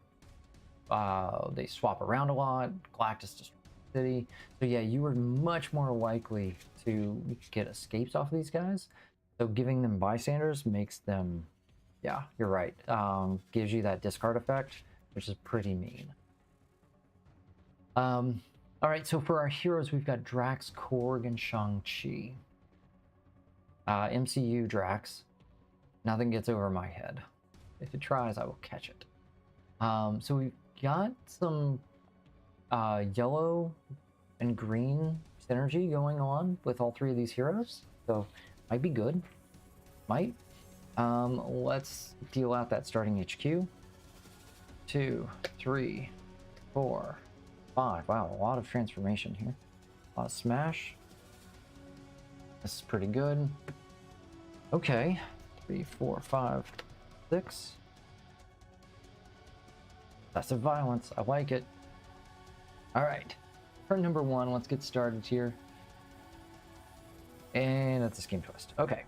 swap around a lot. Galactus destroys the city. So yeah, you were much more likely to get escapes off of these guys. So giving them bystanders makes them, yeah, you're right. Gives you that discard effect, which is pretty mean. All right, so for our heroes, we've got Drax, Korg, and Shang-Chi. MCU Drax. Nothing gets over my head. If it tries, I will catch it. So we've got some yellow and green synergy going on with all three of these heroes. So might be good. Might. Let's deal out that starting HQ. 2, 3, 4, 5. Wow, a lot of transformation here. A lot of smash. This is pretty good. Okay. 3, 4, 5, 6. That's a violence. I like it. All right. Turn number 1. Let's get started here. And that's a scheme twist. Okay.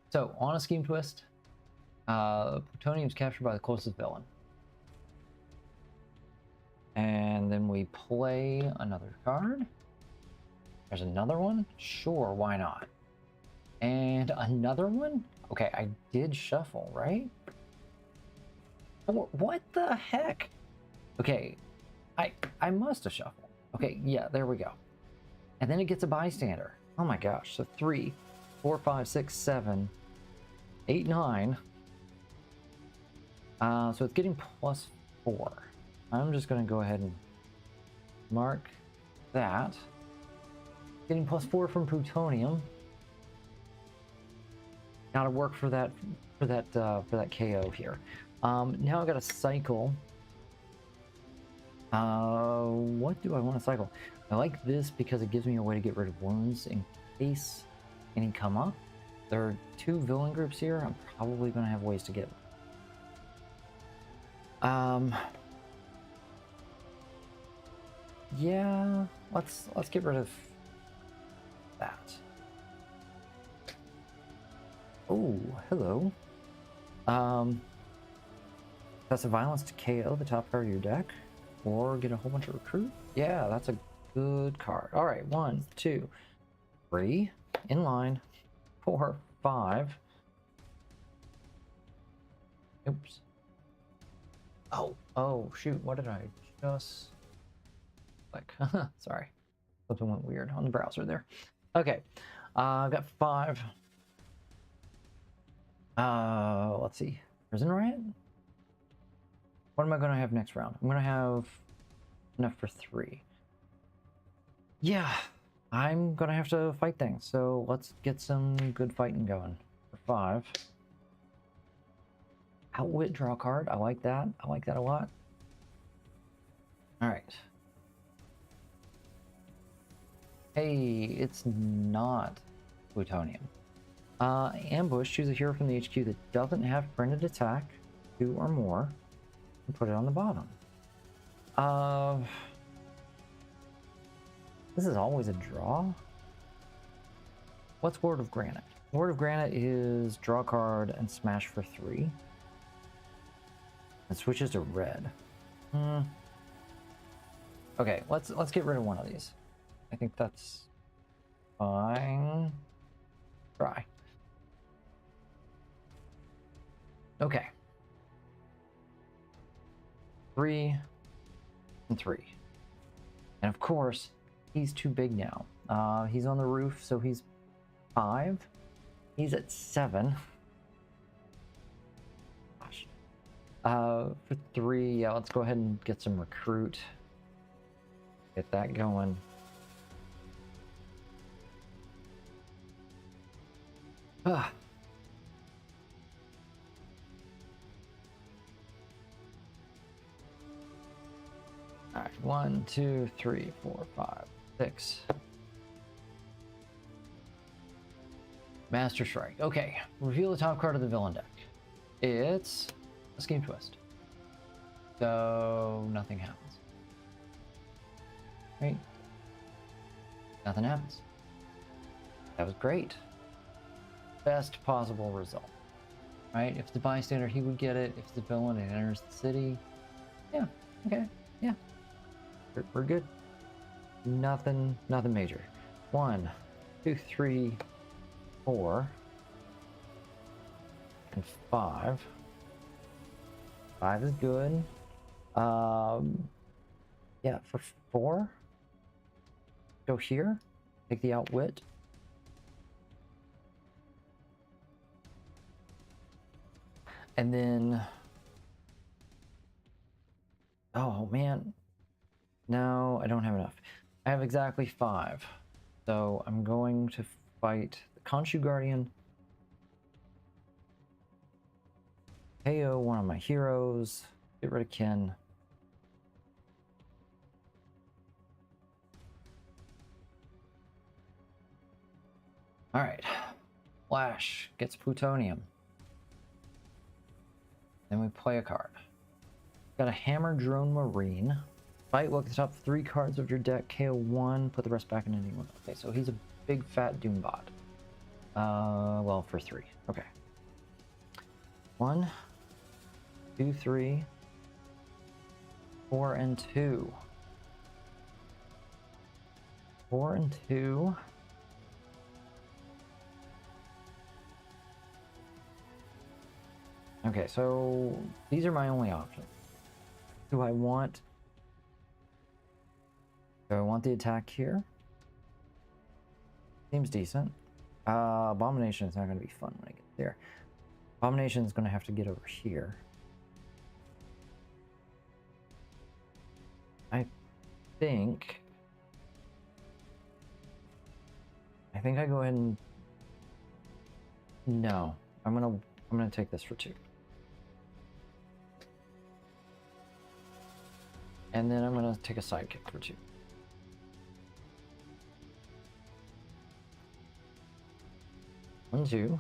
So, on a scheme twist, plutonium's captured by the closest villain. And then we play another card. There's another one? Sure, why not? And another one? Okay, I did shuffle, right? What the heck? Okay, I must have shuffled. Okay, yeah, there we go. And then it gets a bystander. Oh my gosh, so 3, 4, 5, 6, 7, 8, 9. So it's getting +4. I'm just going to go ahead and mark that. Getting +4 from plutonium. Gotta work for that KO here. Now I got to cycle. What do I want to cycle? I like this because it gives me a way to get rid of wounds in case any come up. There are 2 villain groups here. I'm probably going to have ways to get yeah, let's get rid of that. Oh, hello. That's a violence to KO the top card of your deck, or get a whole bunch of recruit. Yeah, that's a good card. All right, 1, 2, 3, in line, 4, 5. Oops. Oh, shoot, what did I just... Like, sorry. Something went weird on the browser there. Okay, I've got 5. Let's see. Prison Riot? What am I going to have next round? I'm going to have enough for 3. Yeah, I'm going to have to fight things. So let's get some good fighting going. For 5. Outwit, draw a card. I like that. I like that a lot. All right. Hey, it's not plutonium. Ambush, choose a hero from the HQ that doesn't have printed attack, 2 or more, and put it on the bottom. This is always a draw. What's Word of Granite? Word of Granite is draw a card and smash for 3. It switches to red. Okay, let's get rid of one of these. I think that's fine. Try. Okay. 3 and 3. And of course, he's too big now. He's on the roof, so he's 5. He's at 7. Gosh. For 3, yeah, let's go ahead and get some recruit. Get that going. All right, 1, 2, 3, 4, 5, 6. Master Strike. Okay, reveal the top card of the villain deck. It's a scheme twist. So nothing happens. Right? Nothing happens. That was great. Best possible result. Right? If it's the bystander, he would get it. If it's the villain, it enters the city. Yeah. Okay. Yeah. We're good. Nothing major. 1, 2, 3, 4, and 5. 5 is good. Yeah, for 4, go here. Take the outwit. And then, oh man, no, I don't have enough. I have exactly 5. So I'm going to fight the Khonshu Guardian. KO one of my heroes. Get rid of Ken. All right. Flash gets plutonium. Then we play a card. Got a Hammer Drone Marine. Fight, look at the top 3 cards of your deck, KO 1, put the rest back in anyone. Okay, so he's a big fat Doombot. Well, for 3. Okay. 1, 2, 3, 4, and 2. 4 and 2. Okay, so these are my only options. Do I want the attack here? Seems decent. Abomination is not going to be fun when I get there. Abomination is going to have to get over here. I think I go ahead and no. I'm gonna take this for 2. And then I'm gonna take a sidekick for 2. One, 2.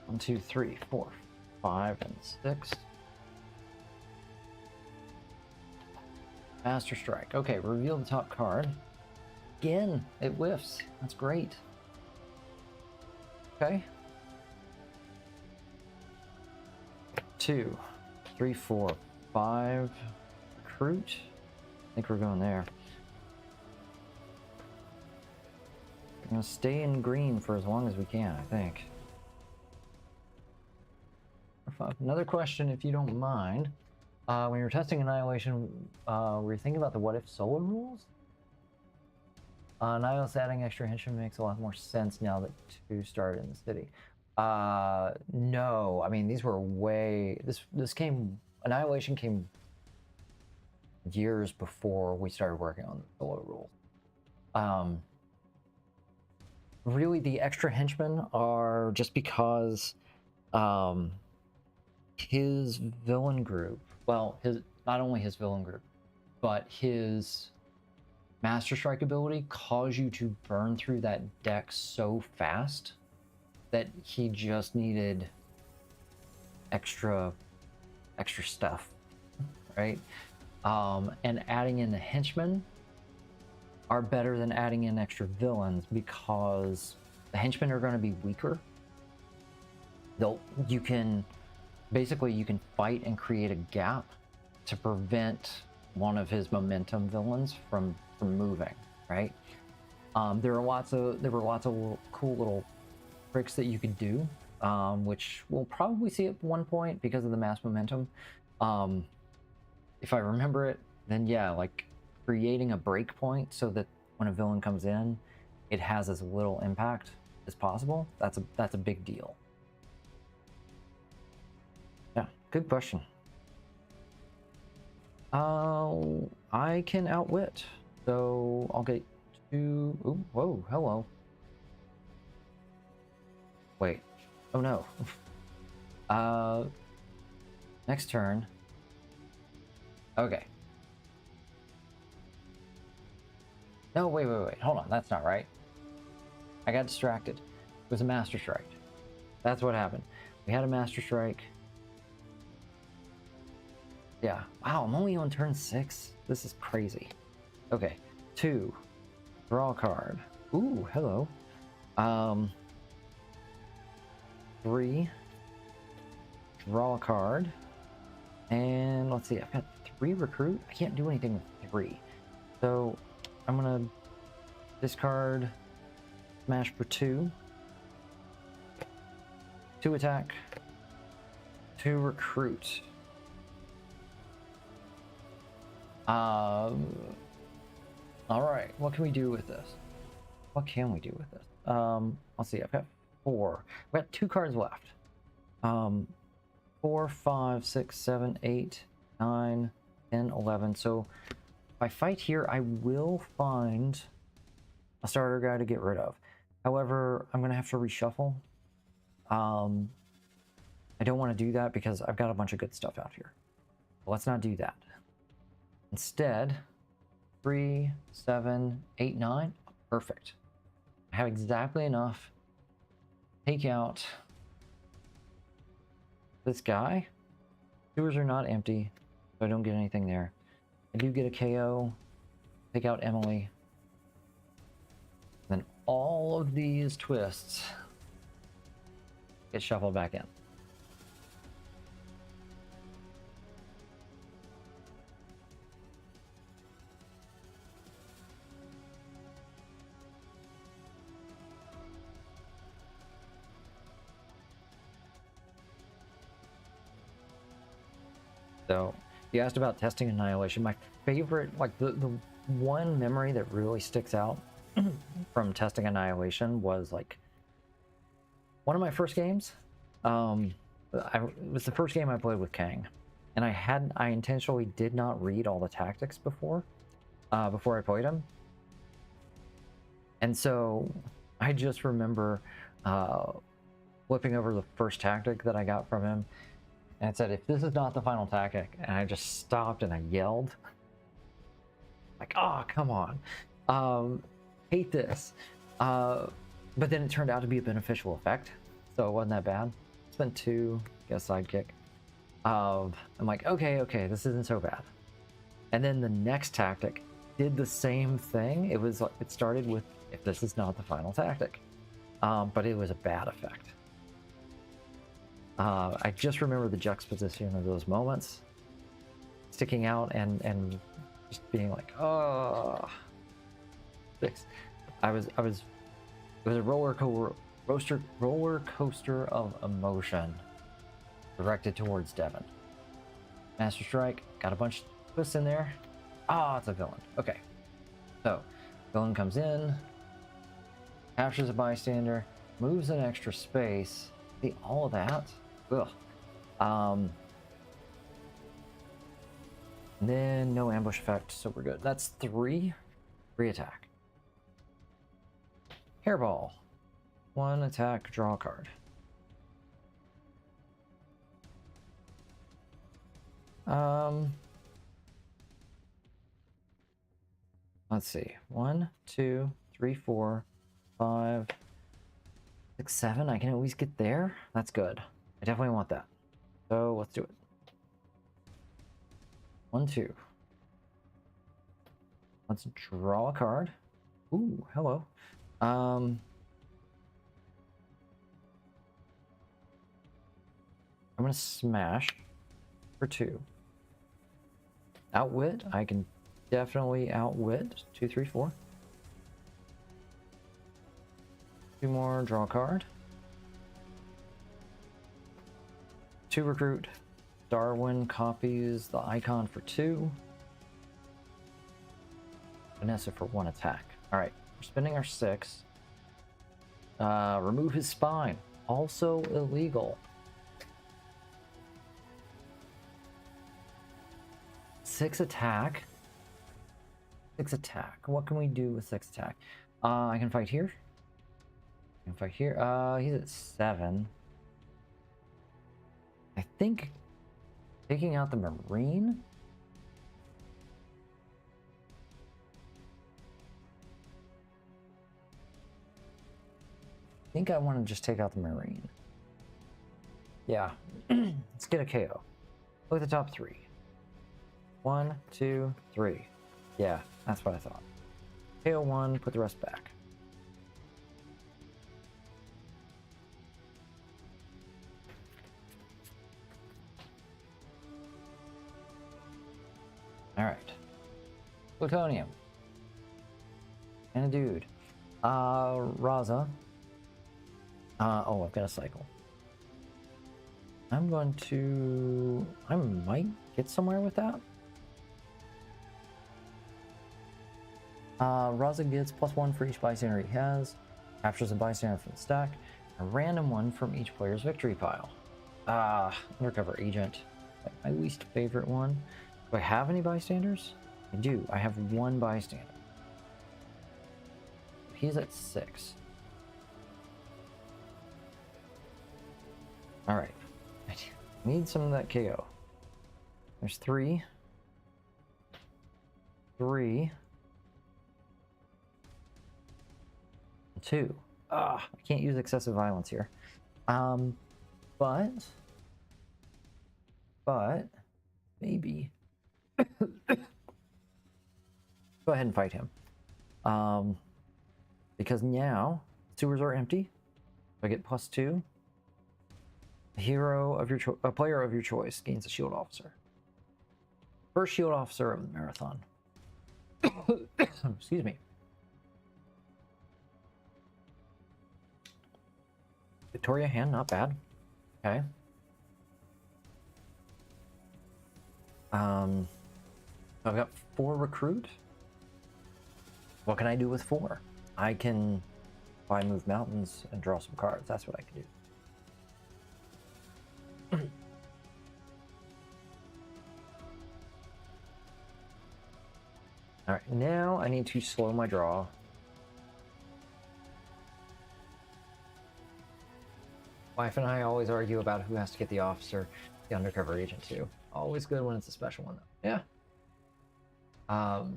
One, 2, 3, 4, 5, and 6. Master Strike. Okay, reveal the top card. Again, it whiffs. That's great. Okay. 2, 3, 4, 5. Recruit. I think we're going there. We're gonna stay in green for as long as we can, I think. Another question, if you don't mind. When you're testing Annihilation, were you thinking about the what if solo rules? Nihilus adding extra henchmen makes a lot more sense now that 2 started in the city. No, I mean, these were way... Annihilation came years before we started working on the solo rules. Really, the extra henchmen are just because his villain group, well, not only his villain group, but his Master Strike ability caused you to burn through that deck so fast that he just needed extra stuff, right? And adding in the henchmen are better than adding in extra villains because the henchmen are going to be weaker. You can fight and create a gap to prevent one of his momentum villains from moving, right? There were lots of cool little tricks that you could do, which we'll probably see at one point because of the mass momentum. If I remember it, then yeah, like creating a break point so that when a villain comes in, it has as little impact as possible. That's a big deal. Yeah, good question. I can outwit, so I'll get 2. Ooh, whoa, hello. Wait. Oh no. Next turn. Okay. No, wait. Hold on, that's not right. I got distracted. It was a Master Strike. That's what happened. We had a Master Strike. Yeah. Wow, I'm only on turn 6. This is crazy. Okay. 2. Draw a card. Ooh, hello. 3. Draw a card. And let's see, I've got 3 recruit. I can't do anything with 3. So I'm gonna discard smash for 2. 2 attack. 2 recruit. Alright, what can we do with this? What can we do with this? Let's see, I've got 4. I've got 2 cards left. 4, 5, 6, 7, 8, 9, 10, 11. So if I fight here, I will find a starter guy to get rid of. However, I'm going to have to reshuffle. I don't want to do that because I've got a bunch of good stuff out here. Let's not do that. Instead, 3, 7, 8, 9. Perfect. I have exactly enough. Take out this guy. Sewers are not empty, so I don't get anything there. I do get a KO. Take out Emily. Then all of these twists get shuffled back in. So, you asked about testing Annihilation. My favorite, like the one memory that really sticks out from testing Annihilation was like one of my first games. It was the first game I played with Kang, and I intentionally did not read all the tactics before I played him, and so I just remember flipping over the first tactic that I got from him. And it said, if this is not the final tactic, and I just stopped and I yelled. Like, oh, come on. Hate this. But then it turned out to be a beneficial effect. So it wasn't that bad. Spent 2, get a sidekick. I'm like, okay, this isn't so bad. And then the next tactic did the same thing. It started with, if this is not the final tactic. But it was a bad effect. I just remember the juxtaposition of those moments sticking out and just being like, oh, 6. It was a roller coaster of emotion directed towards Devin. Master Strike, got a bunch of twists in there. Ah, it's a villain. Okay. So, villain comes in, captures a bystander, moves an extra space. See, all of that. Ugh. And then no ambush effect, so we're good. That's 3. 3 attack. Hairball. 1 attack, draw a card. Let's see. 1, 2, 3, 4, 5, 6, 7. I can always get there. That's good. I definitely want that. So let's do it. 1, 2. Let's draw a card. Ooh, hello. I'm gonna smash for 2. Outwit. I can definitely outwit. 2, 3, 4. 2 more. Draw a card. 2 recruit. Darwin copies the icon for 2. Vanessa for 1 attack. Alright, we're spending our 6. Remove his spine. Also illegal. 6 attack. 6 attack. What can we do with 6 attack? I can fight here. I can fight here. He's at 7. think taking out the Marine. I think I want to just take out the Marine. Yeah, let's get a KO. Look at the top 3. 1, 2, 3. Yeah, that's what I thought. KO 1, put the rest back. Alright. Plutonium. And a dude. Raza. Oh, I've got a cycle. I'm going to... I might get somewhere with that. Raza gets +1 for each bystander he has. Captures a bystander from the stack. A random one from each player's victory pile. Undercover agent. Like my least favorite one. Do I have any bystanders? I do. I have 1 bystander. He's at 6. Alright. I need some of that KO. There's 3. 3. 2. I can't use excessive violence here. But maybe go ahead and fight him. Because now sewers are empty. I get +2. A player of your choice gains a shield officer. First shield officer of the marathon. Excuse me. Victoria hand, not bad. Okay. I've got 4 recruit. What can I do with 4? I can buy move mountains and draw some cards. That's what I can do. All right, now I need to slow my draw. Wife and I always argue about who has to get the officer, the undercover agent too. Always good when it's a special one though. Yeah. All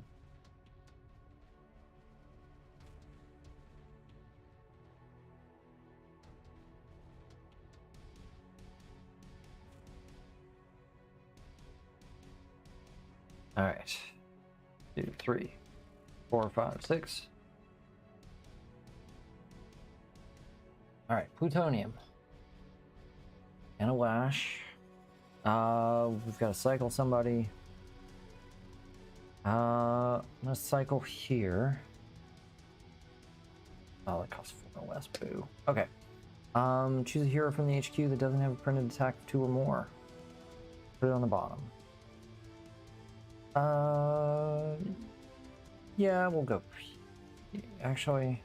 right. 2, 3, 4, 5, 6. All right, plutonium. And a lash. We've got to cycle somebody. I'm gonna cycle here. Oh, that costs 4 less. Boo. Okay. Choose a hero from the HQ that doesn't have a printed attack of 2 or more. Put it on the bottom. Yeah, we'll go. Actually,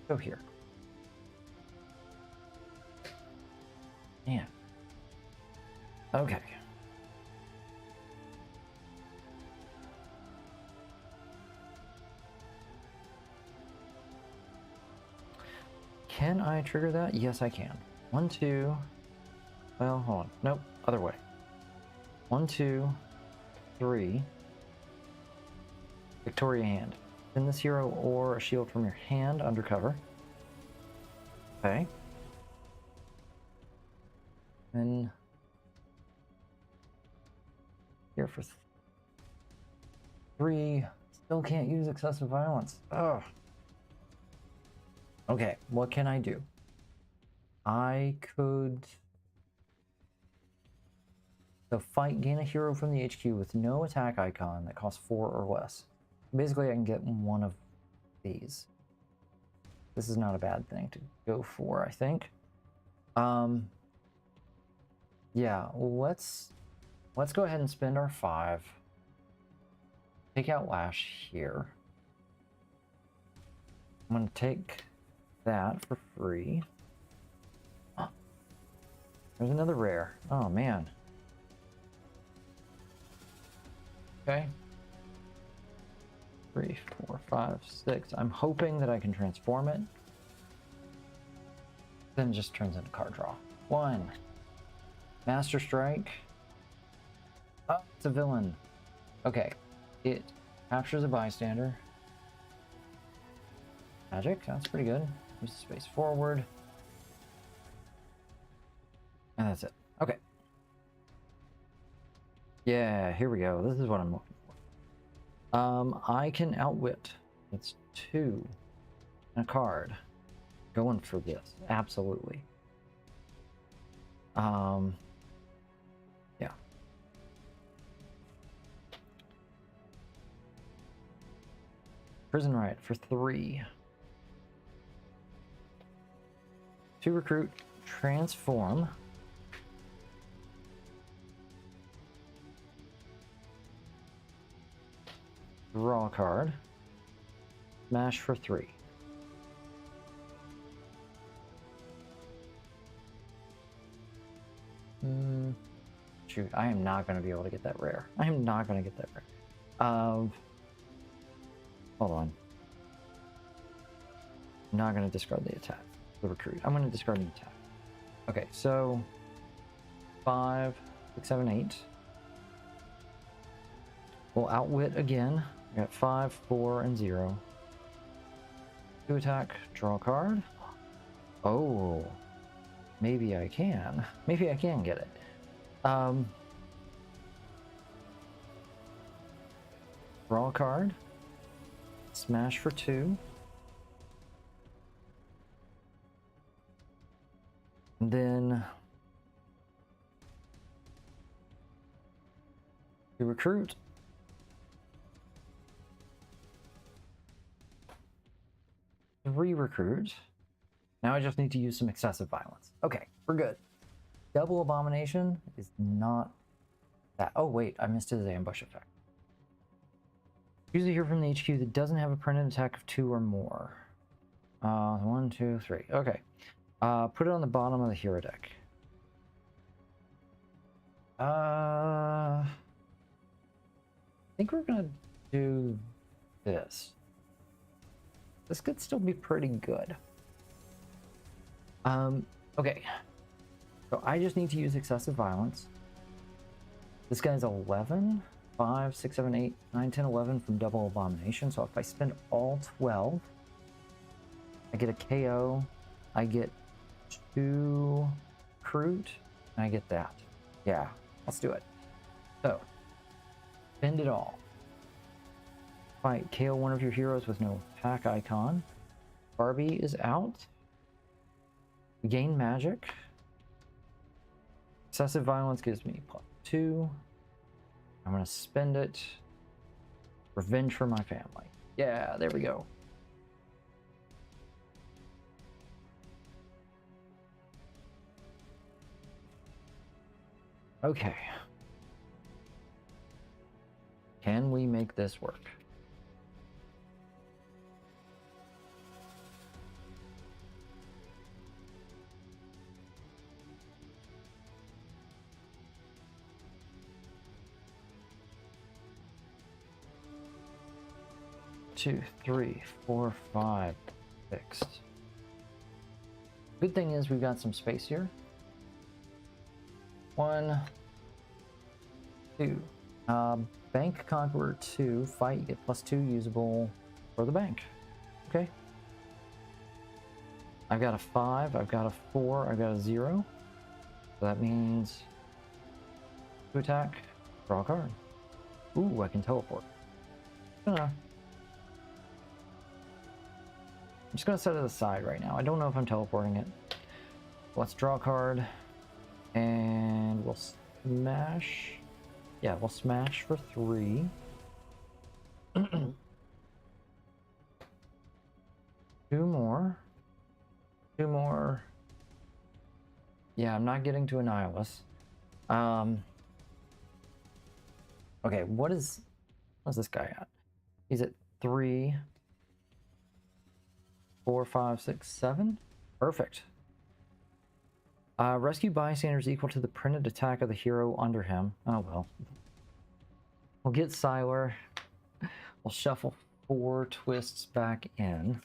go here. Man. Okay. Can I trigger that? Yes, I can. 1, 2. Well, hold on. Nope. Other way. 1, 2, 3. Victoria hand. Send this hero or a shield from your hand undercover. Okay. And here for 3. Still can't use excessive violence. Oh. Okay, what can I do? I could... So fight, gain a hero from the HQ with no attack icon that costs 4 or less. Basically, I can get one of these. This is not a bad thing to go for, I think. Yeah, let's go ahead and spend our 5. Take out Lash here. I'm gonna take that for free. Oh, there's another rare. Oh man. Okay. 3, 4, 5, 6. I'm hoping that I can transform it. Then it just turns into card draw. 1, Master Strike. Oh, it's a villain. Okay. It captures a bystander. Magic, that's pretty good. Use the space forward. And that's it. Okay. Yeah, here we go. This is what I'm looking for. I can outwit. It's 2 and a card. Going for this, absolutely. Yeah. Prison Riot for 3. 2 recruit, transform. Draw a card. Smash for 3. Shoot, I am not going to be able to get that rare. I am not going to get that rare. Hold on. I'm not going to discard the attack. The recruit. I'm going to discard the attack. Okay, so 5, 6, 7, 8. We'll outwit again. I got 5, 4, and 0. 2 attack, draw a card. Oh, maybe I can. Maybe I can get it. Draw a card. Smash for 2. And then to recruit. Recruit. Now I just need to use some excessive violence. Okay, we're good. Double Abomination is not that. Oh wait, I missed his ambush effect. Choose a hero from the HQ that doesn't have a printed attack of 2 or more. 1, 2, 3. Okay. Put it on the bottom of the hero deck. I think we're gonna do this. This could still be pretty good. Okay. So I just need to use excessive violence. This guy's 11, 5, 6, 7, 8, 9, 10, 11 from Double Abomination. So if I spend all 12, I get a KO, I get 2 recruit, and I get that. Yeah, let's do it. So, spend it all. Fight, KO one of your heroes with no attack icon. Barbie is out. Gain magic. Excessive violence gives me +2. I'm gonna spend it. Revenge for my family. Yeah, there we go. Okay. Can we make this work? Two, 3, 4, 5, 6. Good thing is we've got some space here. 1, 2. Bank Conqueror 2. Fight, you get +2 usable for the bank. Okay. I've got a 5, I've got a 4, I've got a 0. So that means 2 attack, draw a card. Ooh, I can teleport. I'm just gonna set it aside right now. I don't know if I'm teleporting it. Let's draw a card. And we'll smash. Yeah, we'll smash for 3. 2 more. 2 more. Yeah, I'm not getting to Annihilus. Okay, what's this guy at? He's at 3, 4, 5, 6, 7. Perfect. Rescue bystanders equal to the printed attack of the hero under him. Oh well. We'll get Siler. We'll shuffle 4 twists back in.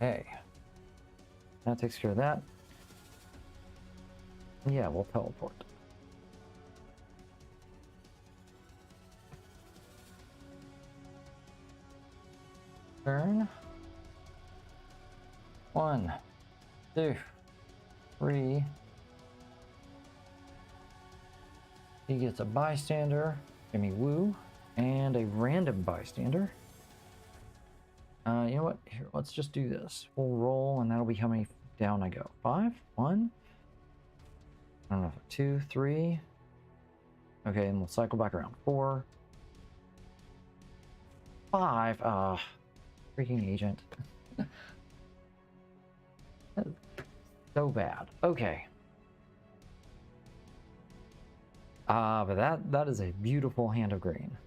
Okay. That takes care of that. Yeah, we'll teleport. Turn. 1, 2, 3. He gets a bystander, give me woo, and a random bystander. You know what? Here, let's just do this. We'll roll, and that'll be how many down I go. 5, 1. I don't know, 2, 3. Okay, and we'll cycle back around. 4, 5. Freaking agent. So bad. Okay. But that is a beautiful hand of green.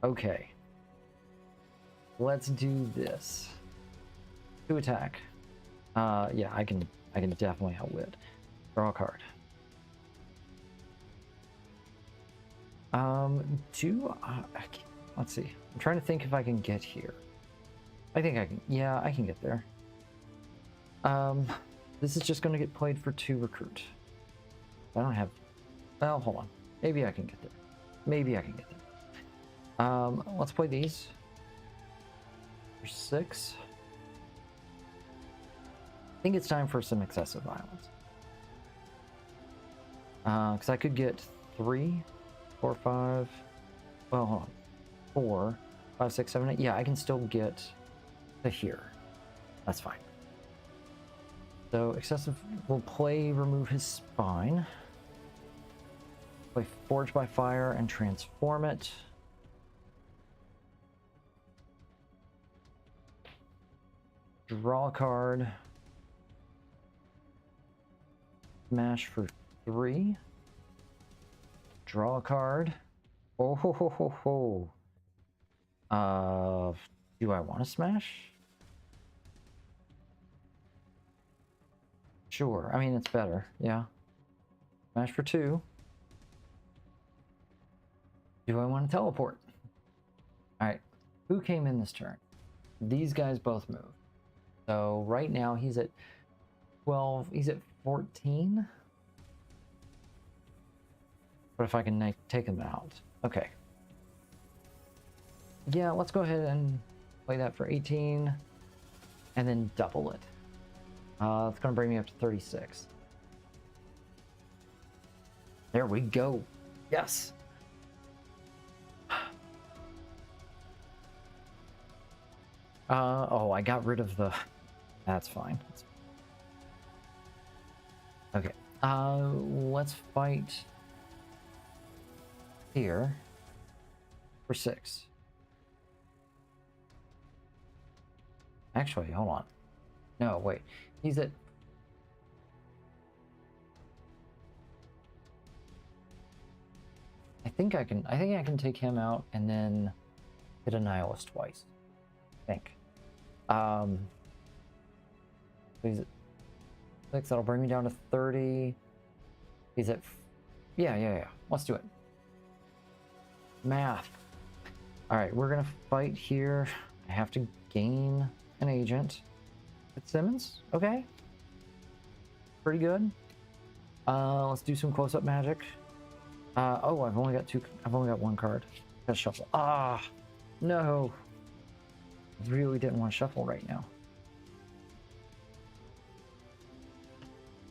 Okay. Let's do this. 2 attack. Yeah, I can definitely outwit. Draw a card. Let's see. I'm trying to think if I can get here. I think I can. Yeah, I can get there. This is just going to get played for 2 recruit. I don't have. Well, hold on. Maybe I can get there. Maybe I can get there. Let's play these. For 6. I think it's time for some excessive violence. Because I could get 3, 4, 5. Well, hold on. 4, 5, 6, 7, 8. Yeah, I can still get to here. That's fine. So excessive. We'll play remove his spine. Play Forge by Fire and transform it. Draw a card. Smash for 3. Draw a card. Oh ho ho ho ho. Do I want to smash? Sure. I mean, it's better. Yeah. Smash for 2. Do I want to teleport? Alright. Who came in this turn? These guys both move. So right now he's at 12. He's at 14. But if I can take him out. Okay. Yeah, let's go ahead and play that for 18. And then double it. It's going to bring me up to 36. There we go. Yes. Oh, I got rid of the... That's fine. Okay. Let's fight here for 6. Actually, hold on. No, wait. He's at... I think I can take him out and then hit a nihilist twice. I think. He's at 6. That'll bring me down to 30. He's at... Yeah. Let's do it. Math. Alright, we're gonna fight here. I have to gain an agent. Simmons? Okay. Pretty good. Let's do some close-up magic. Oh, I've only got 1 card. Gotta shuffle. No. Really didn't want to shuffle right now.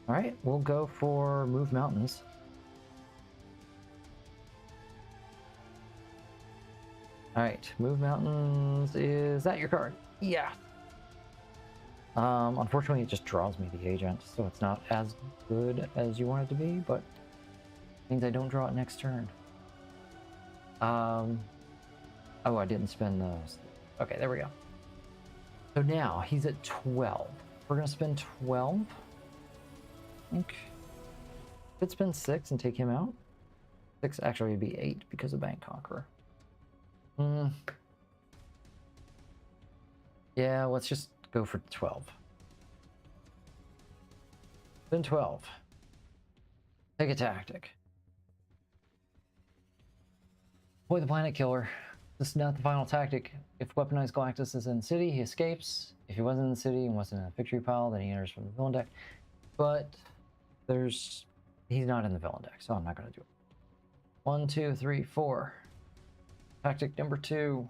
Alright, we'll go for Move Mountains. Alright, Move Mountains. Is that your card? Yeah. Unfortunately, it just draws me the agent, so it's not as good as you want it to be, but means I don't draw it next turn. Oh, I didn't spend those. Okay, there we go. So now he's at 12. We're gonna spend 12. I think could spend 6 and take him out. 6 actually would be 8 because of Bank Conqueror. Yeah, let's just go for 12. Then 12. Take a tactic. Play the Planet Killer. This is not the final tactic. If weaponized Galactus is in the city, he escapes. If he wasn't in the city and wasn't in the victory pile, then he enters from the villain deck. But he's not in the villain deck, so I'm not going to do it. 1, 2, 3, 4. Tactic number 2.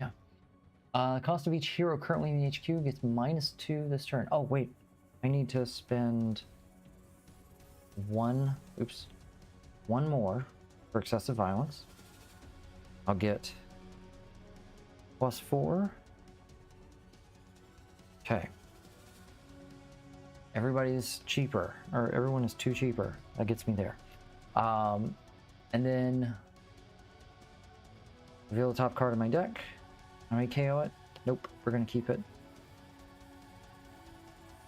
Yeah. The cost of each hero currently in the HQ gets -2 this turn. Oh, wait. I need to spend one more for excessive violence. I'll get +4. Okay. Everybody's cheaper, or everyone is 2 cheaper. That gets me there. And then reveal the top card of my deck. I may KO it. Nope, we're gonna keep it.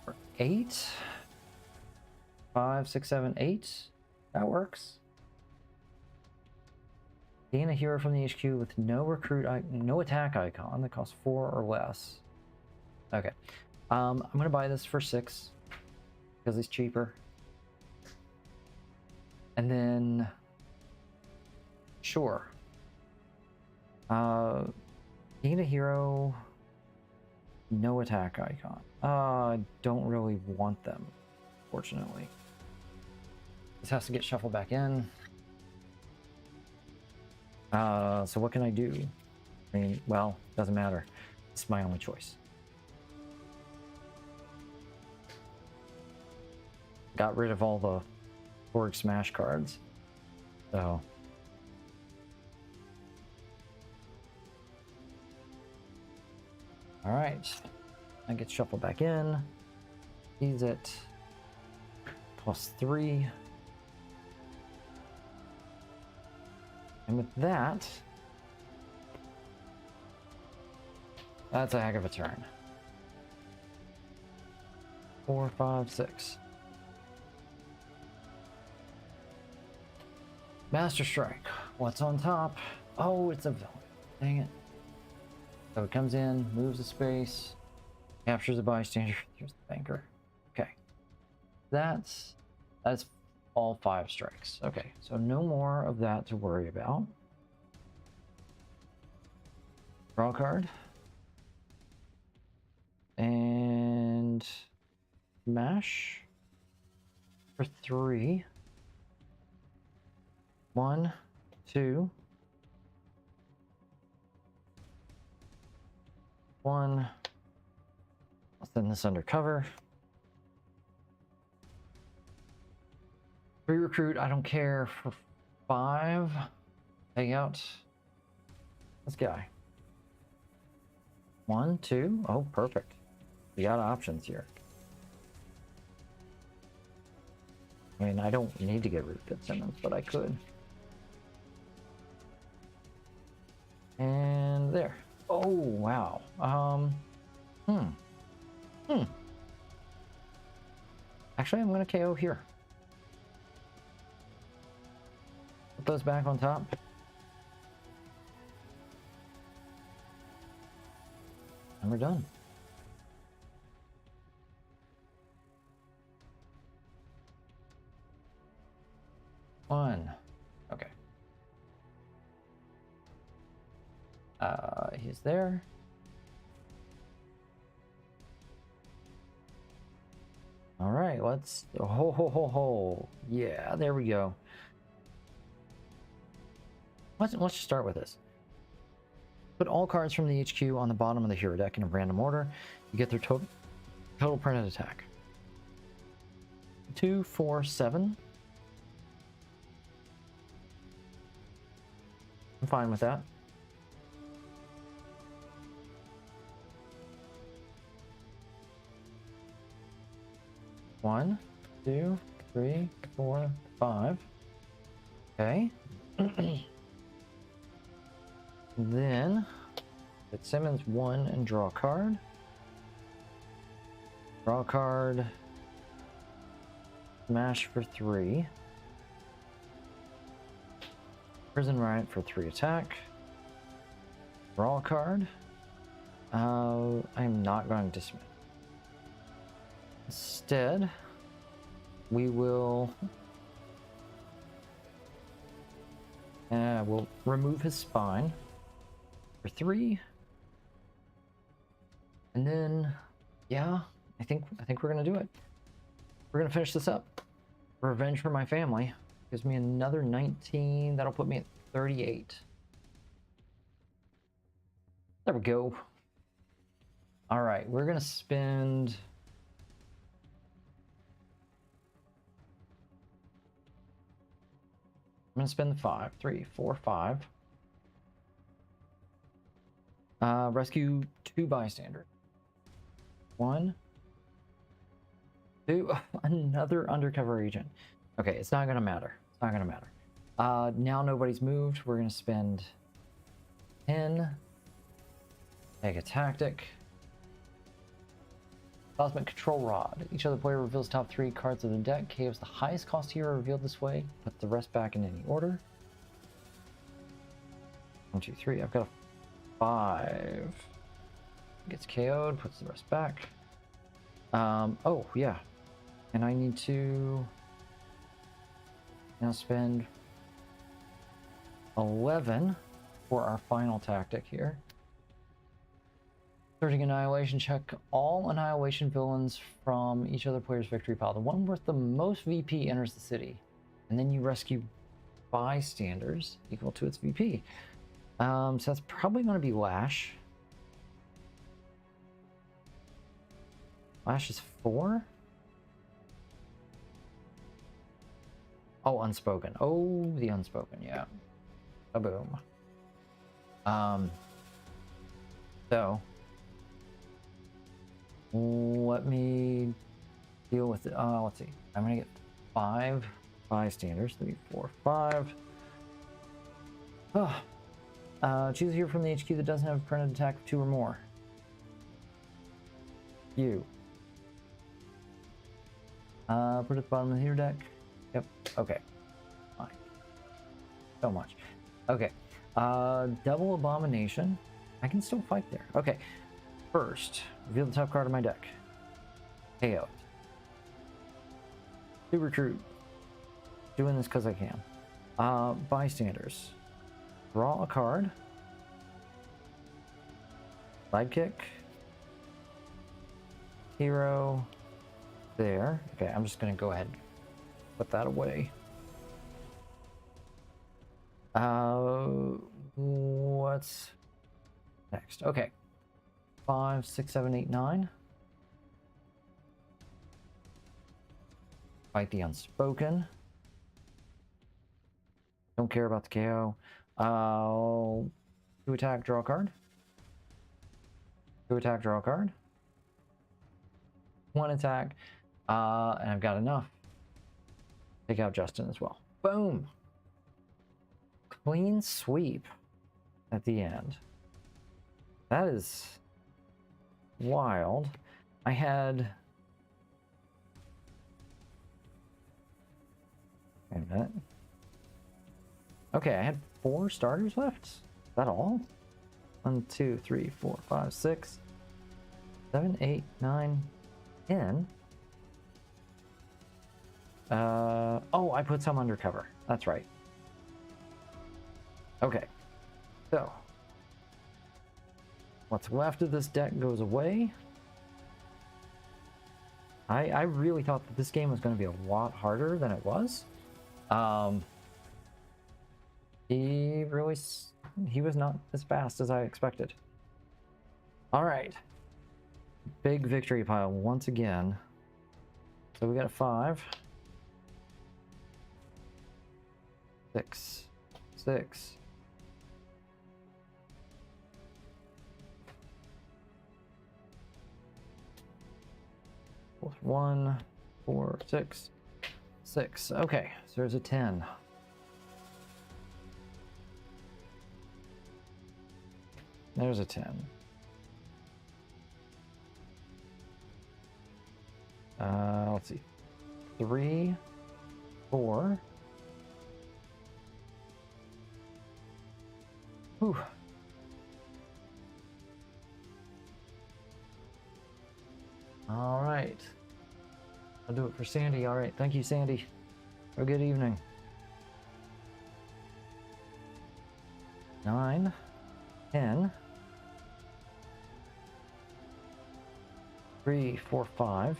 For 8. 5, 6, 7, 8. That works. Gain a hero from the HQ with no attack icon that costs 4 or less. Okay. I'm gonna buy this for 6 because it's cheaper. And then sure. Gain a hero, no attack icon. I don't really want them, fortunately. This has to get shuffled back in. So what can I do? I mean, well, doesn't matter. It's my only choice. Got rid of all the Borg Smash cards. So. Alright. I get shuffled back in. He's at +3. And with that, that's a heck of a turn. 4, 5, 6. Master Strike. What's on top? Oh, it's a villain. Dang it. So it comes in, moves a space, captures a bystander. Here's the banker. Okay. That's all 5 strikes. Okay, so no more of that to worry about. Draw a card. And smash for 3. 1, 2. 1. I'll send this undercover. Re-recruit, I don't care, for 5. Take out this guy. 1, 2. Oh, perfect. We got options here. I mean, I don't need to get rid of Fitzsimmons, but I could. And there. Oh, wow. Actually, I'm going to KO here. Put those back on top. And we're done. One. Okay. He's there. All right, let's yeah, there we go. Let's just start with this. Put all cards from the HQ on the bottom of the hero deck in a random order. You get their total printed attack. 2, 4, 7. I'm fine with that. One, 2, 3, 4, 5. Okay. Then Fitzsimmons 1 and draw a card. Draw a card. Smash for 3. Prison Riot for 3 attack. Draw a card. I'm not going to dismiss. Instead, we will We'll remove his spine for 3. And then, yeah, I think we're gonna do it. We're gonna finish this up. Revenge for my family gives me another 19. That'll put me at 38. There we go. All right, we're gonna spend. I'm gonna spend the 5. 3, 4, 5. Rescue 2 bystanders. 1, 2. Another undercover agent. Okay, it's not gonna matter. It's not gonna matter. Now nobody's moved. We're gonna spend 10. Make a tactic. Cosmic Control Rod. Each other player reveals top 3 cards of the deck. KO's the highest cost hero revealed this way. Put the rest back in any order. 1, 2, 3. I've got a 5. Gets KO'd, puts the rest back. Oh, yeah. And I need to now spend 11 for our final tactic here. Searching Annihilation, check all Annihilation villains from each other player's victory pile. The one worth the most VP enters the city. And then you rescue bystanders equal to its VP. So that's probably going to be Lash. Lash is 4. Oh, Unspoken. Oh, the Unspoken, yeah. Boom. So let me deal with it. Let's see. I'm gonna get 5 bystanders. 3, 4, 5. Choose a hero from the HQ that doesn't have a printed attack of 2 or more. You. Put it at the bottom of the hero deck. Yep. Okay. Fine. So much. Okay. Double Abomination. I can still fight there. Okay. First, reveal the top card of my deck. KO. 2 recruit. Doing this because I can. Bystanders. Draw a card. Sidekick. Hero. There. Okay, I'm just going to go ahead and put that away. What's next? Okay. 5, 6, 7, 8, 9. Fight the Unspoken. Don't care about the KO. 2 attack, draw a card. 2 attack, draw a card. 1 attack. And I've got enough. Take out Justin as well. Boom! Clean sweep at the end. That is wild. I had... Wait a minute. Okay, I had 4 starters left. Is that all? 1, 2, 3, 4, 5, 6, 7, 8, 9, 10. Oh, I put some undercover. That's right. Okay. So, what's left of this deck goes away. I really thought that this game was going to be a lot harder than it was. He was not as fast as I expected. All right. Big victory pile once again. So we got a 5. 6. 6. Plus 1, 4, 6. 6. Okay, so there's a 10. There's a 10. Let's see. 3, 4. Whew. All right. I'll do it for Sandy. All right. Thank you, Sandy. Have a good evening. 9, 10, 3, 4, 5.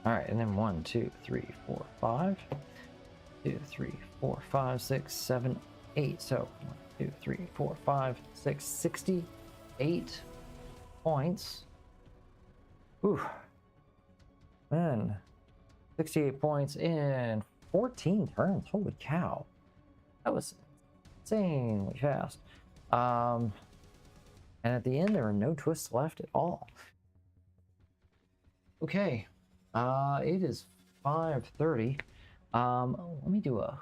All right, and then 1, 2, 3, 4, 5. 2, 3, 4, 5, 6, 7, 8. So 1, 2, 3, 4, 5, 6, 68 points. Ooh. Man, 68 points in 14 turns. Holy cow. That was insanely fast. And at the end, there are no twists left at all. Okay. It is 5:30. Let me do a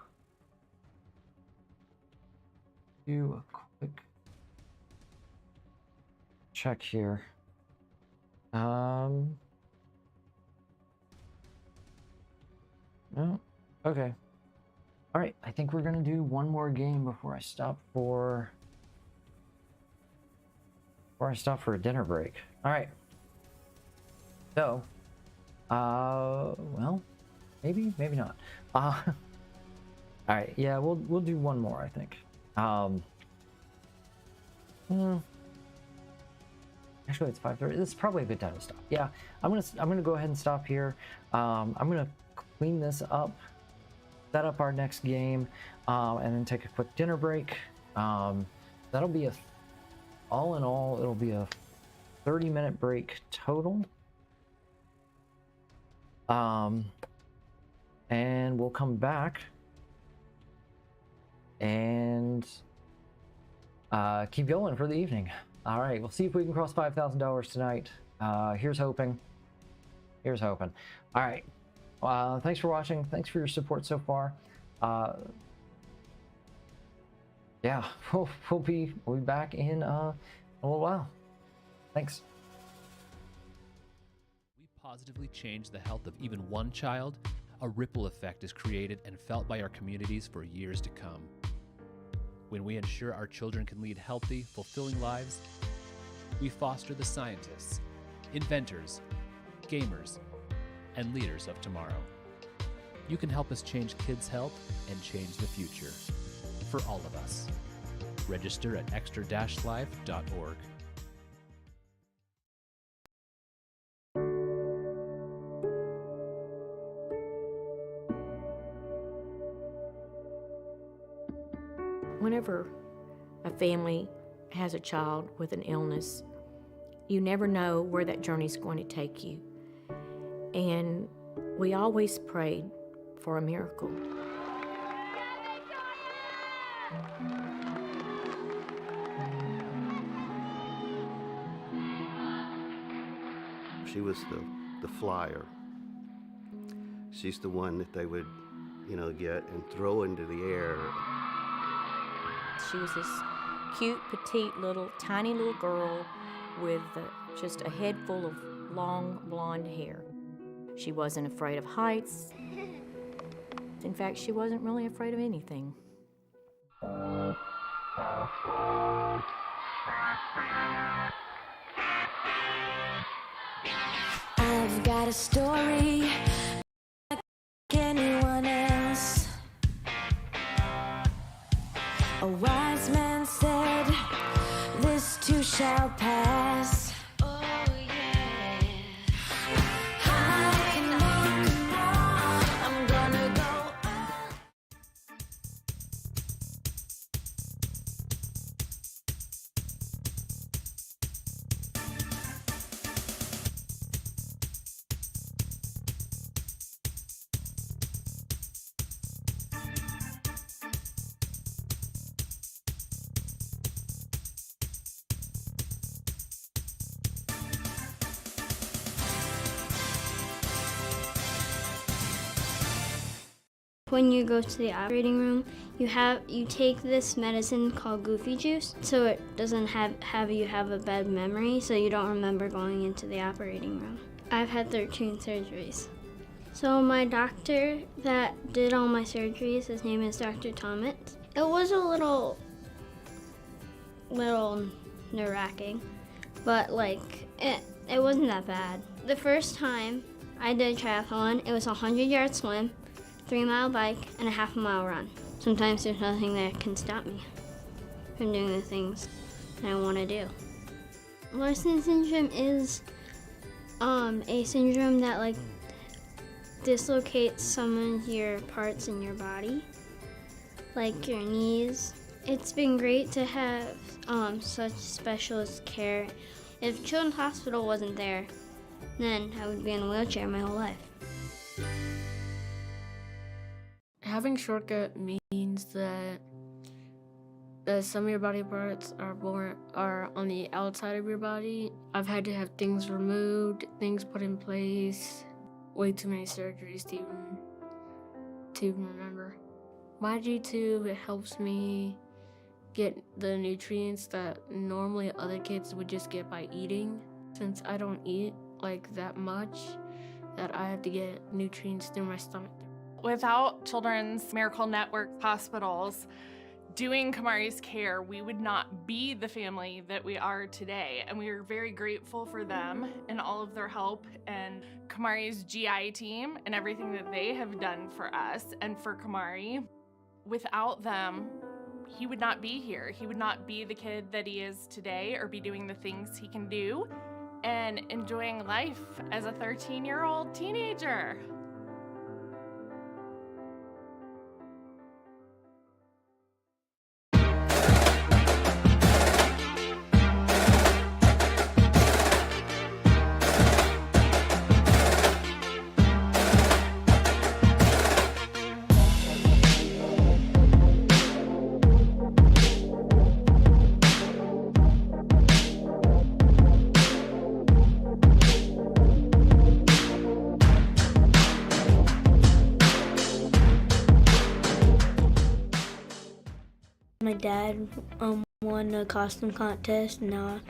quick check here. No. Okay. All right. I think we're gonna do one more game before I stop for a dinner break. All right. So, well, maybe not. All right. Yeah, we'll do one more, I think. Actually, it's 5:30. This is probably a good time to stop. Yeah, I'm gonna go ahead and stop here. I'm gonna clean this up, set up our next game, and then take a quick dinner break. That'll be all in all, it'll be a 30-minute break total. And we'll come back and keep going for the evening. All right, we'll see if we can cross $5,000 tonight. Here's hoping. Here's hoping. All right. Thanks for watching. Thanks for your support so far. Yeah, we'll be back in a little while. Thanks. We positively change the health of even one child. A ripple effect is created and felt by our communities for years to come. When we ensure our children can lead healthy, fulfilling lives, we foster the scientists, inventors, gamers, and leaders of tomorrow. You can help us change kids' health and change the future for all of us. Register at extra-life.org. Whenever a family has a child with an illness, you never know where that journey's going to take you. And we always prayed for a miracle. She was the flyer. She's the one that they would, get and throw into the air. She was this cute, petite, tiny little girl with just a head full of long, blonde hair. She wasn't afraid of heights. In fact, she wasn't really afraid of anything. I've got a story like anyone else. A wise man said, this too shall pass. Oh yeah. I can walk on, I'm gonna go on. When you go to the operating room, you take this medicine called Goofy Juice, so it doesn't have you have a bad memory, so you don't remember going into the operating room. I've had 13 surgeries. So my doctor that did all my surgeries, his name is Dr. Thomas. It was a little nerve-wracking, but it wasn't that bad. The first time I did triathlon, it was a 100-yard swim, 3-mile bike and a half-a-mile run. Sometimes there's nothing that can stop me from doing the things that I want to do. Larsen syndrome is a syndrome that like dislocates some of your parts in your body, like your knees. It's been great to have such specialist care. If Children's Hospital wasn't there, then I would be in a wheelchair my whole life. Having shortcut means that some of your body parts are on the outside of your body. I've had to have things removed, things put in place, way too many surgeries to even remember. My G-tube, it helps me get the nutrients that normally other kids would just get by eating. Since I don't eat like that much, that I have to get nutrients through my stomach. Without Children's Miracle Network hospitals doing Kamari's care, we would not be the family that we are today. And we are very grateful for them and all of their help and Kamari's GI team and everything that they have done for us and for Kamari. Without them, he would not be here. He would not be the kid that he is today or be doing the things he can do and enjoying life as a 13-year-old teenager. My dad won a costume contest. Now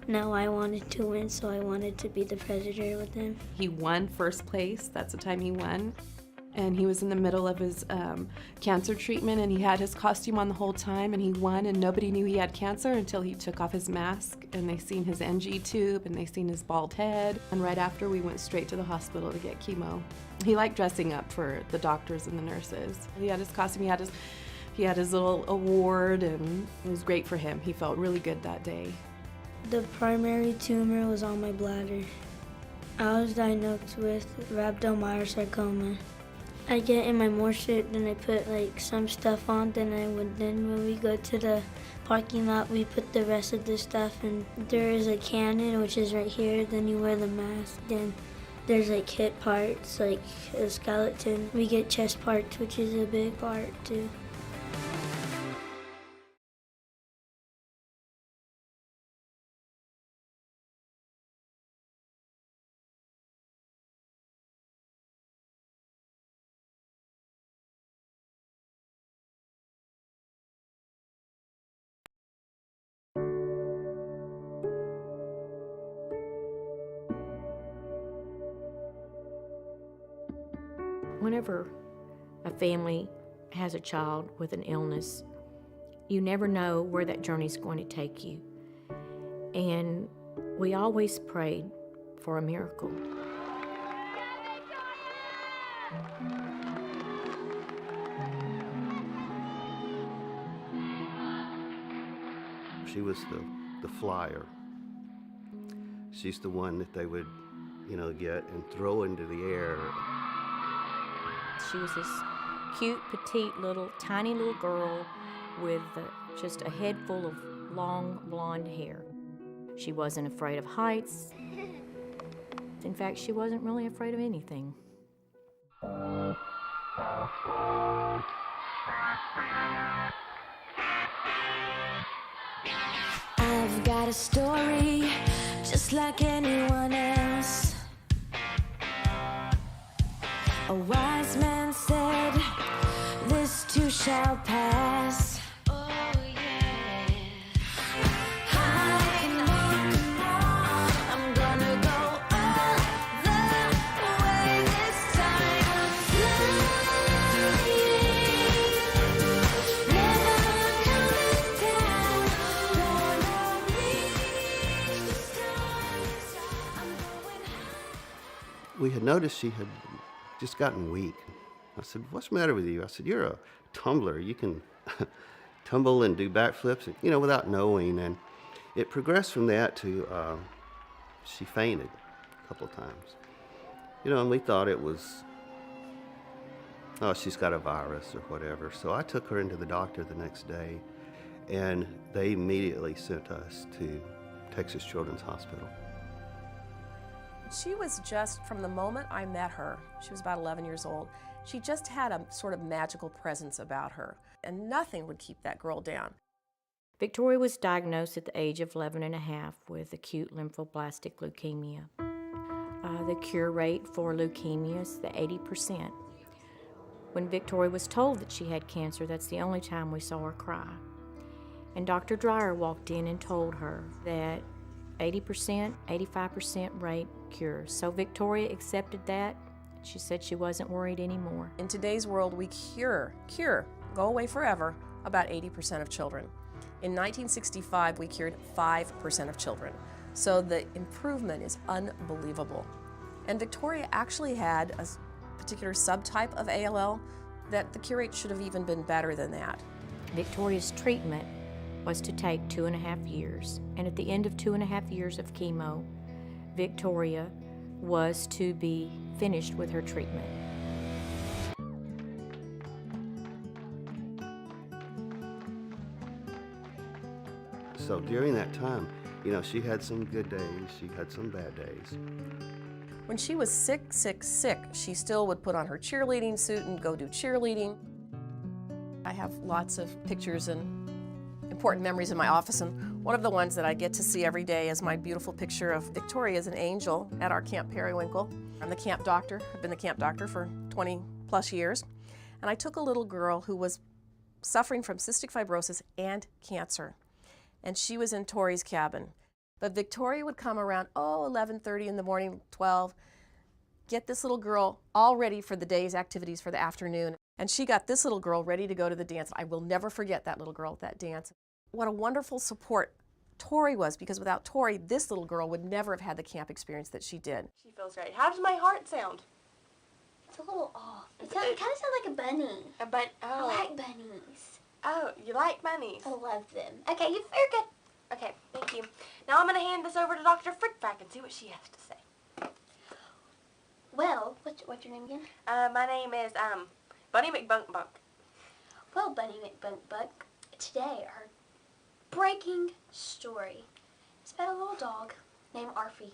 I wanted to win, so I wanted to be the president with him. He won first place. That's the time he won. And he was in the middle of his cancer treatment, and he had his costume on the whole time, and he won, and nobody knew he had cancer until he took off his mask, and they seen his NG tube, and they seen his bald head. And right after, we went straight to the hospital to get chemo. He liked dressing up for the doctors and the nurses. He had his costume, he had his little award, and it was great for him. He felt really good that day. The primary tumor was on my bladder. I was diagnosed with rhabdomyosarcoma. I get in my morphine, then I put like some stuff on, then when we go to the parking lot, we put the rest of the stuff, and there is a cannon, which is right here, then you wear the mask, then there's like hip parts, like a skeleton. We get chest parts, which is a big part too. Whenever a family has a child with an illness, you never know where that journey's going to take you. And we always prayed for a miracle. She was the flyer. She's the one that they would, get and throw into the air. She was this cute, petite, tiny little girl with just a head full of long, blonde hair. She wasn't afraid of heights. In fact, she wasn't really afraid of anything. I've got a story just like anyone else. A wise man said, this too shall pass. Oh yeah. I know I'm gonna go all the way this time. Flying, never coming down. Gonna reach the stars. I'm going high. We had noticed she had just gotten weak. I said, what's the matter with you? I said, you're a tumbler. You can tumble and do backflips, you know, without knowing. And it progressed from that to she fainted a couple of times. You know, and we thought it was, oh, she's got a virus or whatever. So I took her into the doctor the next day, and they immediately sent us to Texas Children's Hospital. She was just, from the moment I met her, she was about 11 years old, she just had a sort of magical presence about her, and nothing would keep that girl down. Victoria was diagnosed at the age of 11 and a half with acute lymphoblastic leukemia. The cure rate for leukemia is the 80%. When Victoria was told that she had cancer, that's the only time we saw her cry. And Dr. Dreyer walked in and told her that 80%, 85% rate cure. So Victoria accepted that. She said she wasn't worried anymore. In today's world, we cure, go away forever, about 80% of children. In 1965, we cured 5% of children. So the improvement is unbelievable. And Victoria actually had a particular subtype of ALL that the cure rate should have even been better than that. Victoria's treatment was to take 2.5 years. And at the end of 2.5 years of chemo, Victoria was to be finished with her treatment. So during that time, you know, she had some good days, she had some bad days. When she was sick, she still would put on her cheerleading suit and go do cheerleading. I have lots of pictures and important memories in my office, and one of the ones that I get to see every day is my beautiful picture of Victoria as an angel at our Camp Periwinkle. I'm the camp doctor. I've been the camp doctor for 20 plus years. And I took a little girl who was suffering from cystic fibrosis and cancer. And she was in Tori's cabin. But Victoria would come around, 11:30 in the morning, 12, get this little girl all ready for the day's activities for the afternoon. And she got this little girl ready to go to the dance. I will never forget that little girl at that dance. What a wonderful support Tori was, because without Tori, this little girl would never have had the camp experience that she did. She feels great. How does my heart sound? It's a little off. It kind of sounds like a bunny. A bunny? Oh. I like bunnies. Oh, you like bunnies? I love them. Okay, you're good. Okay, thank you. Now I'm going to hand this over to Dr. Frickback and see what she has to say. Well, what's your name again? My name is Bunny McBunkbunk. Well, Bunny McBunkbunk, today our breaking story is about a little dog named Arfie.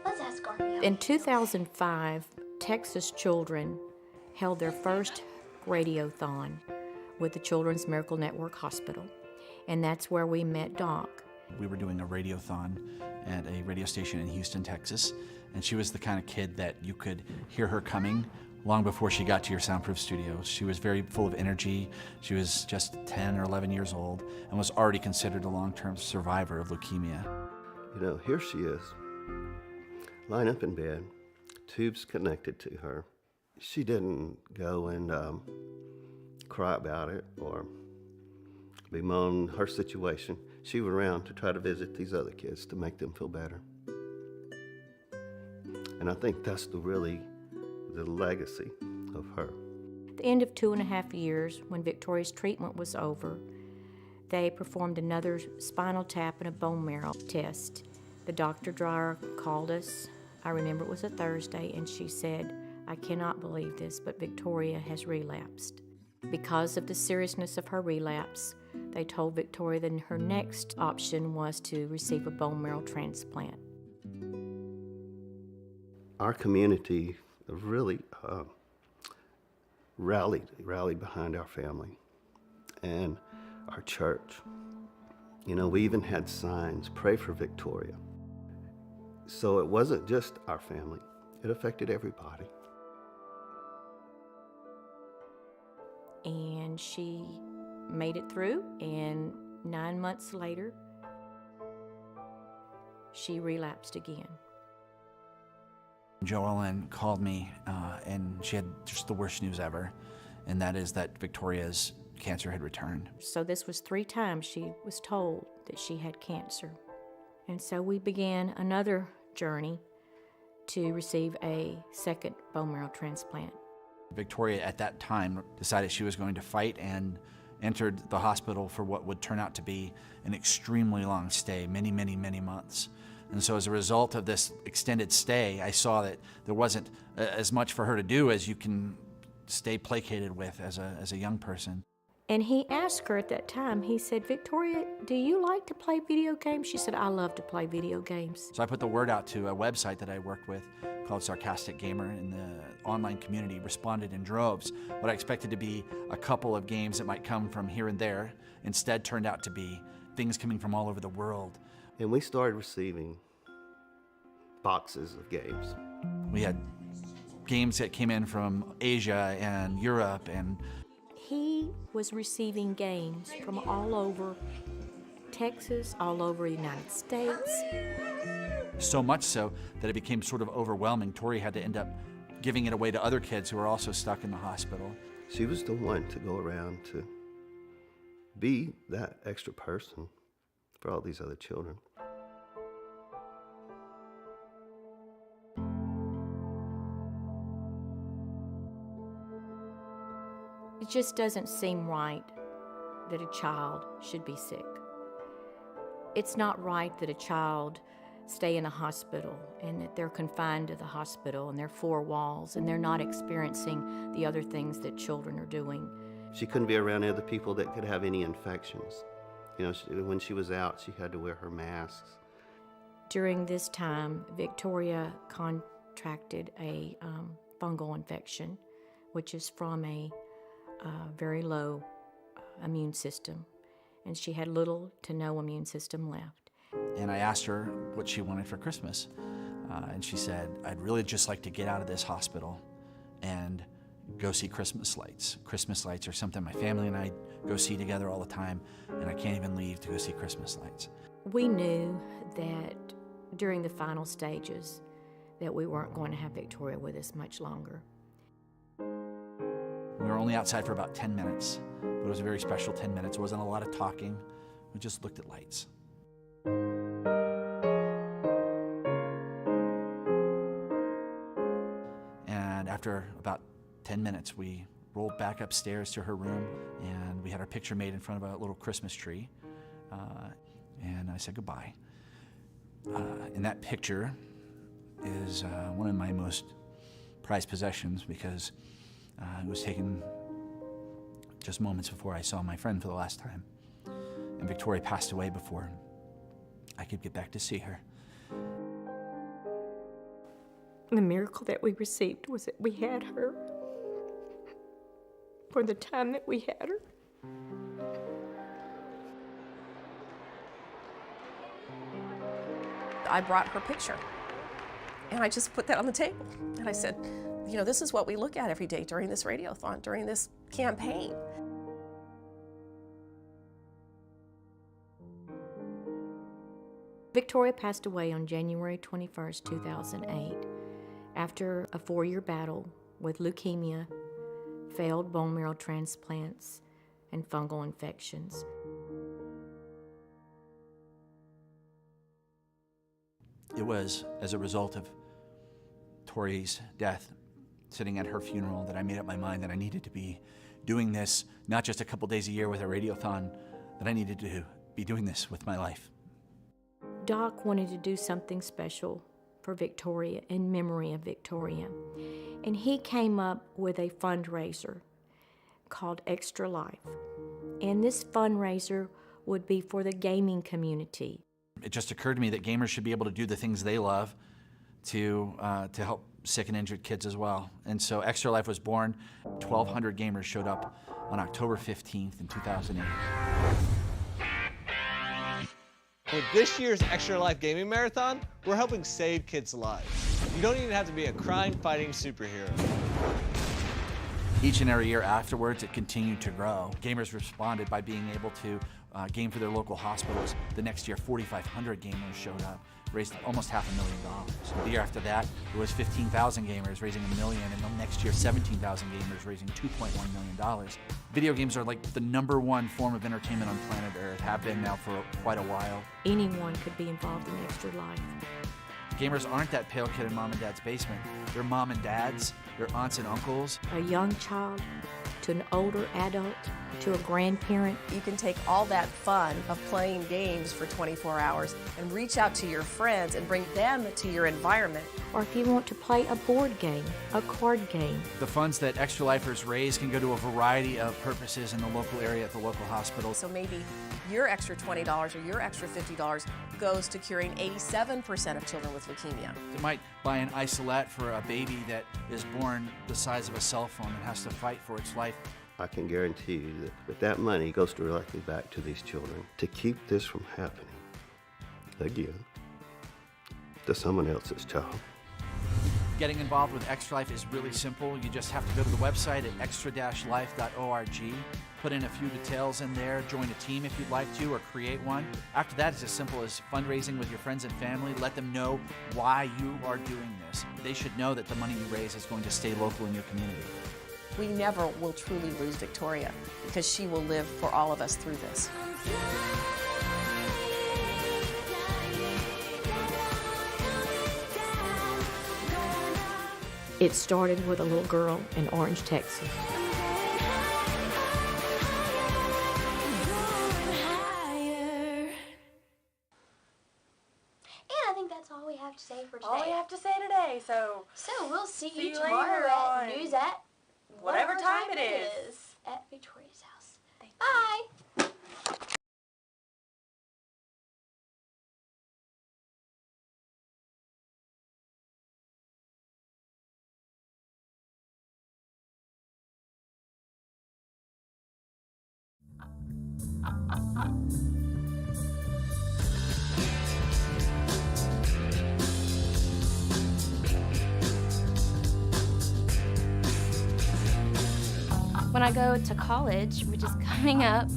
Let's ask Arfie. In 2005, Texas children held their first radiothon with the Children's Miracle Network Hospital, and that's where we met Doc. We were doing a radiothon at a radio station in Houston, Texas, and she was the kind of kid that you could hear her coming long before she got to your soundproof studio. She was very full of energy. She was just 10 or 11 years old and was already considered a long-term survivor of leukemia. You know, here she is, lying up in bed, tubes connected to her. She didn't go and cry about it or bemoan her situation. She was around to try to visit these other kids to make them feel better. And I think that's really the legacy of her. At the end of 2.5 years, when Victoria's treatment was over, they performed another spinal tap and a bone marrow test. The Dr. Dreyer called us. I remember it was a Thursday, and she said, "I cannot believe this, but Victoria has relapsed." Because of the seriousness of her relapse, they told Victoria that her next option was to receive a bone marrow transplant. Our community really rallied behind our family and our church. You know, we even had signs, "Pray for Victoria." So it wasn't just our family, it affected everybody. And she made it through, and 9 months later, she relapsed again. Joellen called me, and she had just the worst news ever, and that is that Victoria's cancer had returned. So this was 3 times she was told that she had cancer. And so we began another journey to receive a second bone marrow transplant. Victoria at that time decided she was going to fight and entered the hospital for what would turn out to be an extremely long stay, many, many, many months. And so as a result of this extended stay, I saw that there wasn't as much for her to do as you can stay placated with as a young person. And he asked her at that time, he said, "Victoria, do you like to play video games?" She said, "I love to play video games." So I put the word out to a website that I worked with called Sarcastic Gamer, and the online community responded in droves. What I expected to be a couple of games that might come from here and there instead turned out to be things coming from all over the world. And we started receiving boxes of games. We had games that came in from Asia and Europe, and He was receiving games from all over Texas, all over the United States. so much so that it became sort of overwhelming. Tori had to end up giving it away to other kids who were also stuck in the hospital. She was the one to go around to be that extra person for all these other children. It just doesn't seem right that a child should be sick. It's not right that a child stay in a hospital and that they're confined to the hospital and their four walls and they're not experiencing the other things that children are doing. She couldn't be around other people that could have any infections. You know, when she was out, she had to wear her masks. During this time, Victoria contracted a fungal infection, which is from a very low immune system, and she had little to no immune system left. And I asked her what she wanted for Christmas, and she said, "I'd really just like to get out of this hospital and go see Christmas lights. Christmas lights are something my family and I go see together all the time, and I can't even leave to go see Christmas lights." We knew that during the final stages that we weren't going to have Victoria with us much longer. We were only outside for about 10 minutes, but it was a very special 10 minutes. It wasn't a lot of talking. We just looked at lights. And after about 10 minutes, we rolled back upstairs to her room, and we had our picture made in front of a little Christmas tree. And I said goodbye. And that picture is one of my most prized possessions because it was taken just moments before I saw my friend for the last time. And Victoria passed away before I could get back to see her. The miracle that we received was that we had her for the time that we had her. I brought her picture, and I just put that on the table. And I said, you know, this is what we look at every day during this radiothon, during this campaign. Victoria passed away on January 21st, 2008, after a 4-year battle with leukemia, failed bone marrow transplants, and fungal infections. It was as a result of Tori's death, sitting at her funeral, that I made up my mind that I needed to be doing this, not just a couple days a year with a radiothon, that I needed to be doing this with my life. Doc wanted to do something special for Victoria, in memory of Victoria, and he came up with a fundraiser called Extra Life. And this fundraiser would be for the gaming community. It just occurred to me that gamers should be able to do the things they love to help sick and injured kids as well. And so Extra Life was born. 1,200 gamers showed up on October 15th in 2008. With this year's Extra Life Gaming Marathon, we're helping save kids' lives. You don't even have to be a crime-fighting superhero. Each and every year afterwards, it continued to grow. Gamers responded by being able to game for their local hospitals. The next year, 4,500 gamers showed up, raised almost $500,000. The year after that, it was 15,000 gamers raising $1 million, and the next year, 17,000 gamers raising $2.1 million. Video games are like the #1 form of entertainment on planet Earth, have been now for quite a while. Anyone could be involved in Extra Life. Gamers aren't that pale kid in mom and dad's basement. They're mom and dads, they're aunts and uncles. A young child to an older adult to a grandparent. You can take all that fun of playing games for 24 hours and reach out to your friends and bring them to your environment. Or if you want to play a board game, a card game. The funds that Extra Lifers raise can go to a variety of purposes in the local area at the local hospital. So maybe your extra $20 or your extra $50 goes to curing 87% of children with leukemia. They might buy an isolette for a baby that is born the size of a cell phone and has to fight for its life. I can guarantee you that that money goes directly back to these children to keep this from happening again to someone else's child. Getting involved with Extra Life is really simple. You just have to go to the website at extra-life.org, put in a few details in there, join a team if you'd like to, or create one. After that, it's as simple as fundraising with your friends and family. Let them know why you are doing this. They should know that the money you raise is going to stay local in your community. We never will truly lose Victoria because she will live for all of us through this. It started with a little girl in Orange, Texas. I think that's all we have to say for today. All we have to say today, so we'll see you you tomorrow later at on. news at whatever time it is. at Victoria's house. Bye. When I go to college, which is coming up,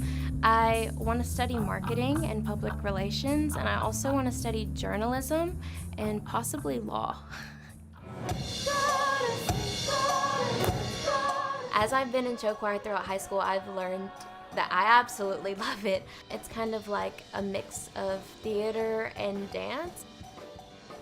I want to study marketing and public relations, and I also want to study journalism and possibly law. As I've been in show choir throughout high school, I've learned that I absolutely love it. It's kind of like a mix of theater and dance.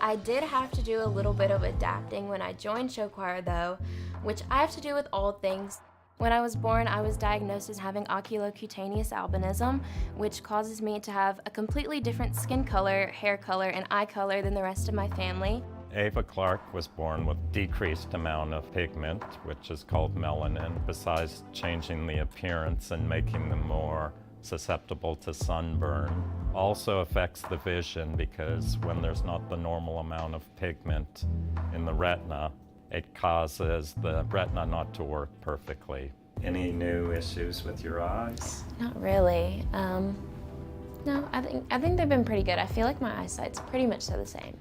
I did have to do a little bit of adapting when I joined show choir though, which I have to do with all things. When I was born, I was diagnosed as having oculocutaneous albinism, which causes me to have a completely different skin color, hair color, and eye color than the rest of my family. Ava Clark was born with decreased amount of pigment, which is called melanin, besides changing the appearance and making them more susceptible to sunburn. Also affects the vision because when there's not the normal amount of pigment in the retina, it causes the retina not to work perfectly. Any new issues with your eyes? Not really. No, I think they've been pretty good. I feel like my eyesight's pretty much the same.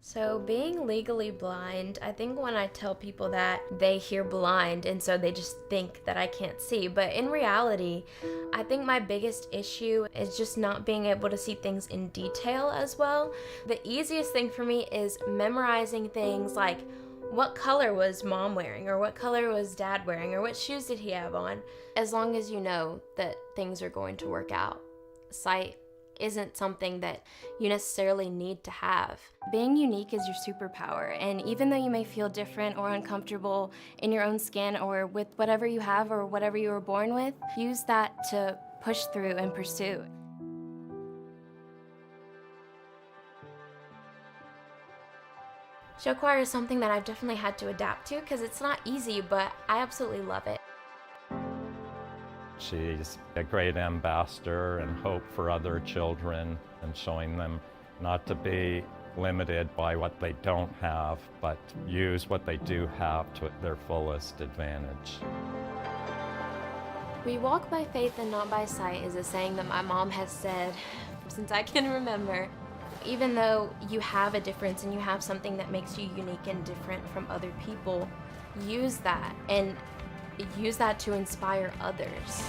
So being legally blind, I think when I tell people that, they hear blind and so they just think that I can't see. But in reality, I think my biggest issue is just not being able to see things in detail as well. The easiest thing for me is memorizing things like what color was mom wearing, or what color was dad wearing, or what shoes did he have on, as long as you know that things are going to work out. Sight isn't something that you necessarily need to have. Being unique is your superpower, and even though you may feel different or uncomfortable in your own skin or with whatever you have or whatever you were born with, use that to push through and pursue. Show choir is something that I've definitely had to adapt to because it's not easy, but I absolutely love it. She's a great ambassador and hope for other children, and showing them not to be limited by what they don't have, but use what they do have to their fullest advantage. We walk by faith and not by sight is a saying that my mom has said since I can remember. Even though you have a difference and you have something that makes you unique and different from other people, use that and use that to inspire others.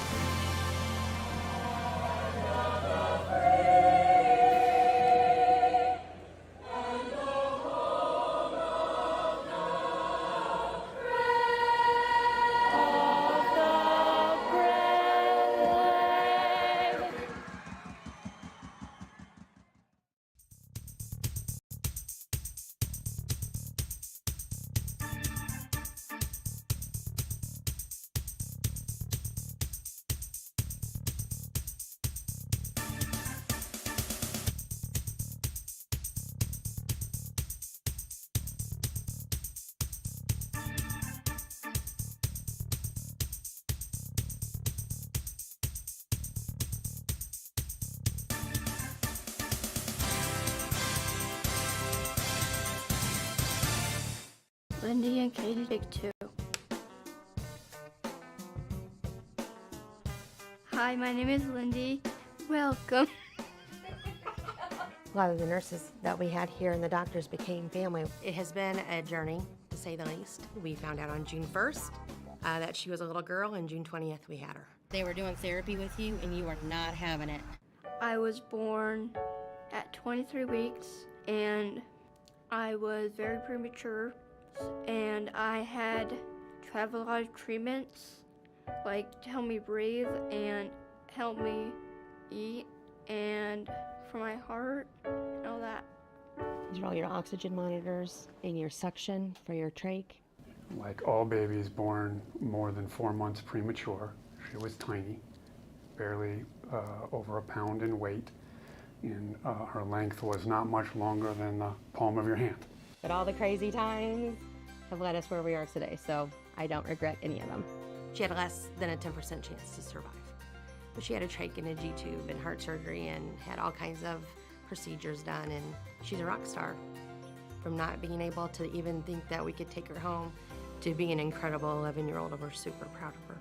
Lindy and Katie, take 2. Hi, my name is Lindy. Welcome. A lot of the nurses that we had here and the doctors became family. It has been a journey, to say the least. We found out on June 1st that she was a little girl, and June 20th we had her. They were doing therapy with you and you were not having it. I was born at 23 weeks and I was very premature and I had to have a lot of treatments, like to help me breathe and help me eat and for my heart and all that. These are all your oxygen monitors and your suction for your trach. Like all babies born more than 4 months premature, she was tiny, barely over a pound in weight, and her length was not much longer than the palm of your hand. But all the crazy times have led us where we are today, so I don't regret any of them. She had less than a 10% chance to survive. But she had a trach and a G-tube and heart surgery and had all kinds of procedures done, and she's a rock star. From not being able to even think that we could take her home to being an incredible 11-year-old, and we're super proud of her.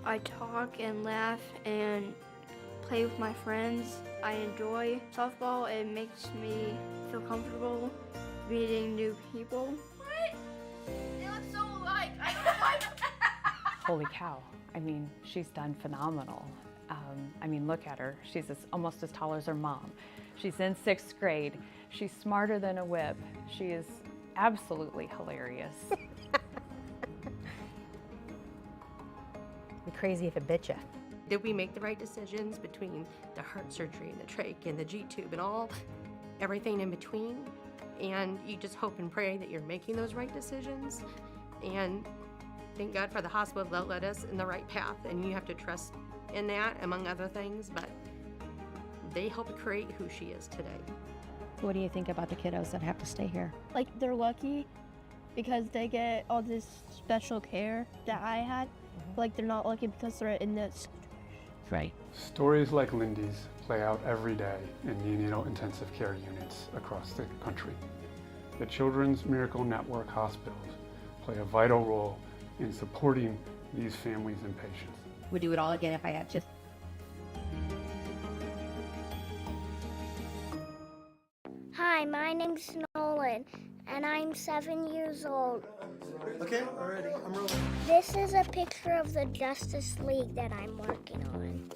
I talk and laugh and play with my friends. I enjoy softball. It makes me feel comfortable meeting new people. What? They look so alike. I don't like Holy cow. I mean, she's done phenomenal. I mean, look at her. She's almost as tall as her mom. She's in 6th grade. She's smarter than a whip. She is absolutely hilarious. Be crazy if it bit you. Did we make the right decisions between the heart surgery and the trach and the G-tube and everything in between? And you just hope and pray that you're making those right decisions. And thank God for the hospital that led us in the right path, and you have to trust in that, among other things, but they helped create who she is today. What do you think about the kiddos that have to stay here? Like, they're lucky because they get all this special care that I had. Like, they're not lucky because they're in this. Right. Stories like Lindy's play out every day in neonatal intensive care units across the country. The Children's Miracle Network hospitals play a vital role in supporting these families and patients. Would do it all again if I had to. Hi, my name's Nolan, and I'm 7 years old. Okay, already, I'm rolling. This is a picture of the Justice League that I'm working on.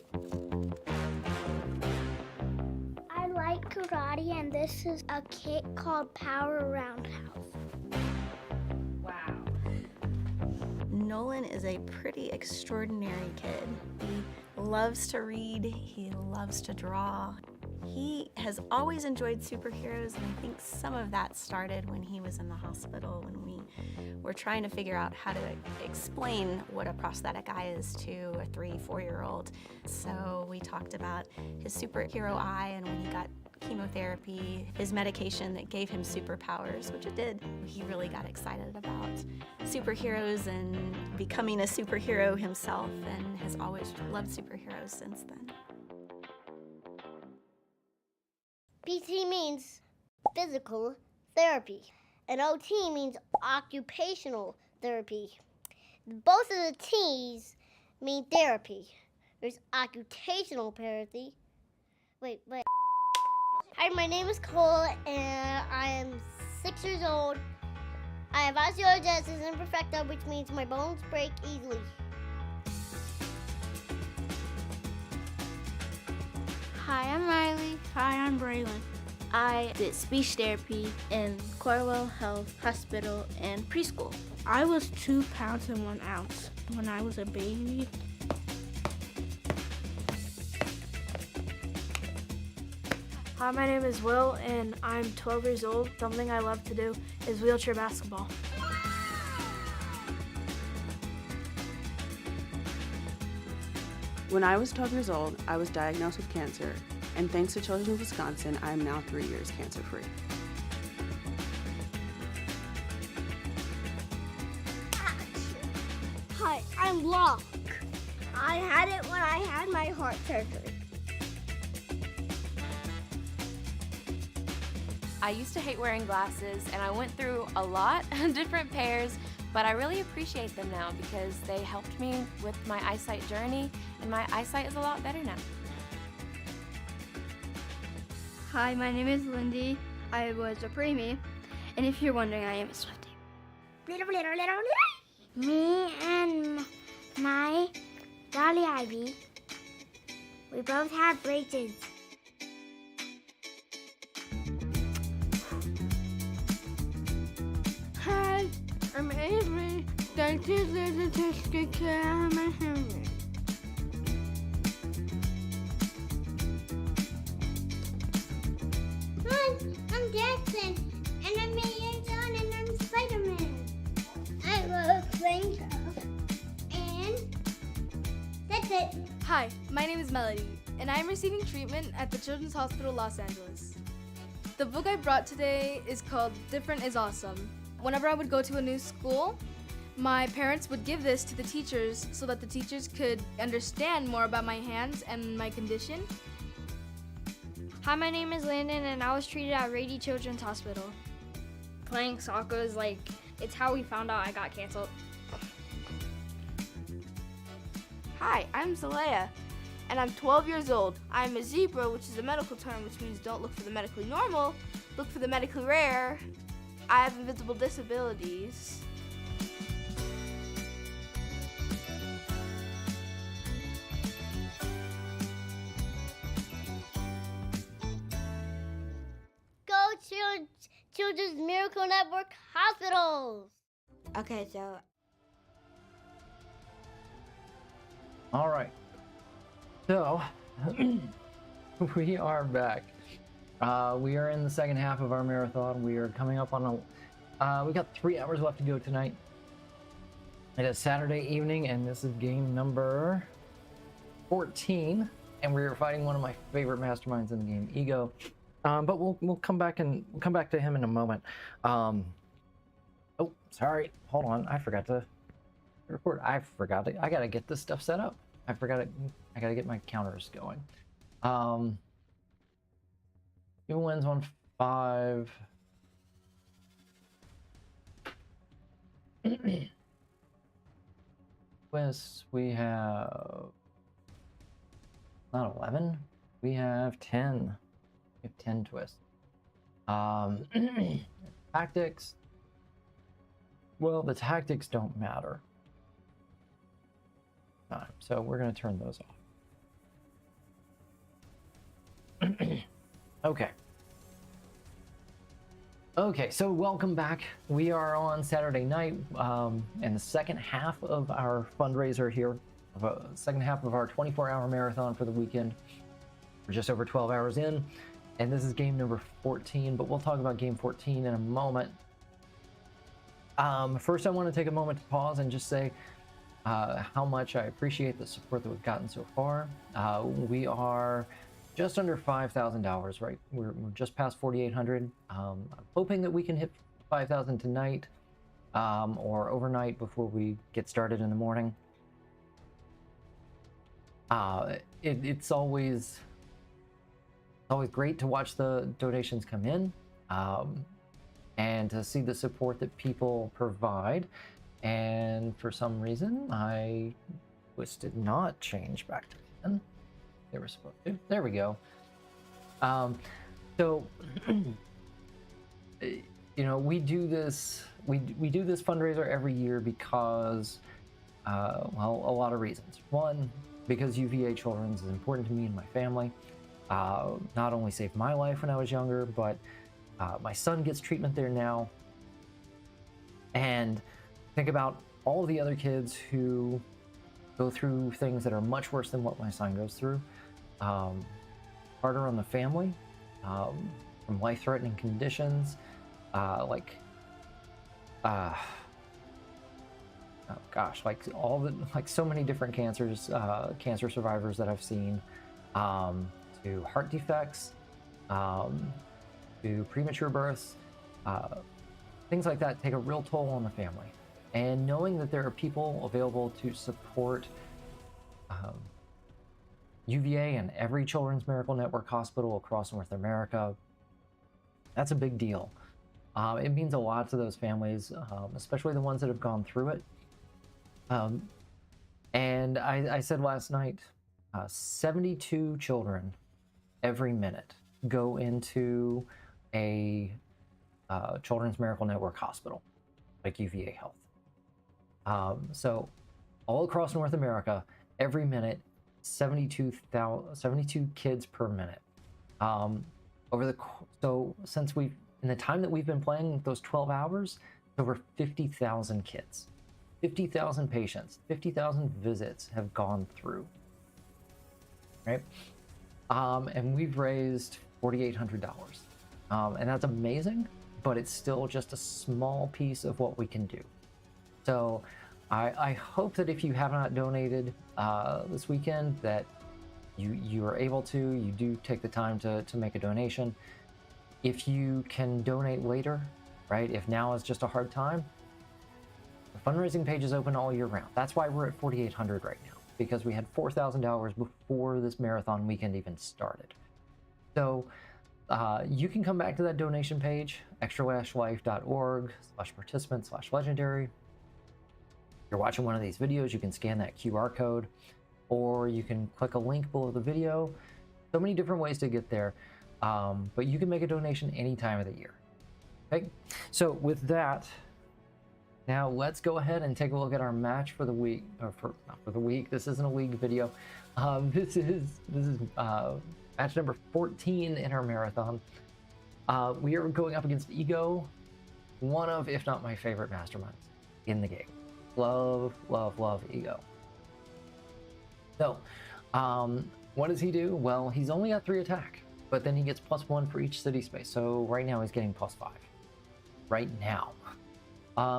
I like karate, and this is a kit called Power Roundhouse. Wow. Nolan is a pretty extraordinary kid. He loves to read, he loves to draw. He has always enjoyed superheroes, and I think some of that started when he was in the hospital when we were trying to figure out how to explain what a prosthetic eye is to a 3-4-year-old. So we talked about his superhero eye, and when he got chemotherapy, his medication that gave him superpowers, which it did. He really got excited about superheroes and becoming a superhero himself, and has always loved superheroes since then. PT means physical therapy, and OT means occupational therapy. Both of the T's mean therapy. There's occupational therapy. Wait. Hi, my name is Cole, and I am 6 years old. I have osteogenesis imperfecta, which means my bones break easily. Hi, I'm Riley. Hi, I'm Braylon. I did speech therapy in Corwell Health Hospital and preschool. I was 2 pounds and 1 ounce when I was a baby. Hi, my name is Will, and I'm 12 years old. Something I love to do is wheelchair basketball. When I was 12 years old, I was diagnosed with cancer, and thanks to Children's of Wisconsin, I am now 3 years cancer-free. Hi, I'm Locke. I had it when I had my heart surgery. I used to hate wearing glasses, and I went through a lot of different pairs, but I really appreciate them now because they helped me with my eyesight journey, and my eyesight is a lot better now. Hi, my name is Lindy. I was a preemie, and if you're wondering, I am a Swiftie. Me and my Dolly Ivy, we both have braces. Hi, I'm Avery. Thank you for taking care of my family. Hi, I'm Jackson, and I'm 8 years old, and I'm Spider-Man. I love playing golf, and that's it. Hi, my name is Melody, and I'm receiving treatment at the Children's Hospital Los Angeles. The book I brought today is called Different is Awesome. Whenever I would go to a new school, my parents would give this to the teachers so that the teachers could understand more about my hands and my condition. Hi, my name is Landon, and I was treated at Rady Children's Hospital. Playing soccer is it's how we found out I got canceled. Hi, I'm Zalea, and I'm 12 years old. I'm a zebra, which is a medical term, which means don't look for the medically normal, look for the medically rare. I have invisible disabilities. Go to Children's Miracle Network Hospitals. Okay, so All right. So, we are back. We are in the second half of our marathon. We are coming up on we got 3 hours left to go tonight. It is Saturday evening, and this is game number 14. And we are fighting one of my favorite masterminds in the game, Ego. But we'll come back to him in a moment. Oh, sorry. Hold on. I forgot to record. I gotta get this stuff set up. I gotta get my counters going. Who wins on 5? Twists, we have not 11. We have 10. We have 10 twists. Tactics. Well, the tactics don't matter. So we're going to turn those off. Okay, so welcome back. We are on Saturday night, and the second half of our fundraiser here, second half of our 24-hour marathon for the weekend. We're just over 12 hours in, and this is game number 14, but we'll talk about game 14 in a moment. First, I want to take a moment to pause and just say how much I appreciate the support that we've gotten so far. We are just under $5,000, right? We're just past 4,800. I'm hoping that we can hit 5,000 tonight or overnight before we get started in the morning. It's always great to watch the donations come in and to see the support that people provide. And for some reason, my twist did not change back to 10. They were supposed to. There we go. So, we do this. We do this fundraiser every year because, a lot of reasons. One, because UVA Children's is important to me and my family. Not only saved my life when I was younger, but my son gets treatment there now. And think about all the other kids who go through things that are much worse than what my son goes through. Harder on the family, from life-threatening conditions, like so many different cancers, cancer survivors that I've seen, to heart defects, to premature births, things like that take a real toll on the family. And knowing that there are people available to support UVA and every Children's Miracle Network hospital across North America That's a big deal. It means a lot to those families, especially the ones that have gone through it. And I said last night, 72 children every minute go into a Children's Miracle Network hospital, like UVA Health. So all across North America, every minute, 72 kids per minute. So since in the time that we've been playing, those 12 hours, over 50,000 kids, 50,000 patients, 50,000 visits have gone through, right? And we've raised $4,800. And that's amazing, but it's still just a small piece of what we can do. So I hope that if you have not donated this weekend, that you are able to, you do take the time to make a donation. If you can donate later, right? If now is just a hard time, the fundraising page is open all year round. That's why we're at $4,800 right now, because we had $4,000 before this marathon weekend even started. So you can come back to that donation page, extra-life.org/participant/legendary. If you're watching one of these videos, you can scan that QR code, or you can click a link below the video. So many different ways to get there. But you can make a donation any time of the year. Okay, so with that, now let's go ahead and take a look at our match for the week. Or not for the week. This isn't a week video. This is match number 14 in our marathon. We are going up against Ego, one of, if not my favorite masterminds in the game. Love, love, love Ego. So, what does he do? Well, he's only got 3 attack. But then he gets +1 for each city space. So right now he's getting +5. Right now.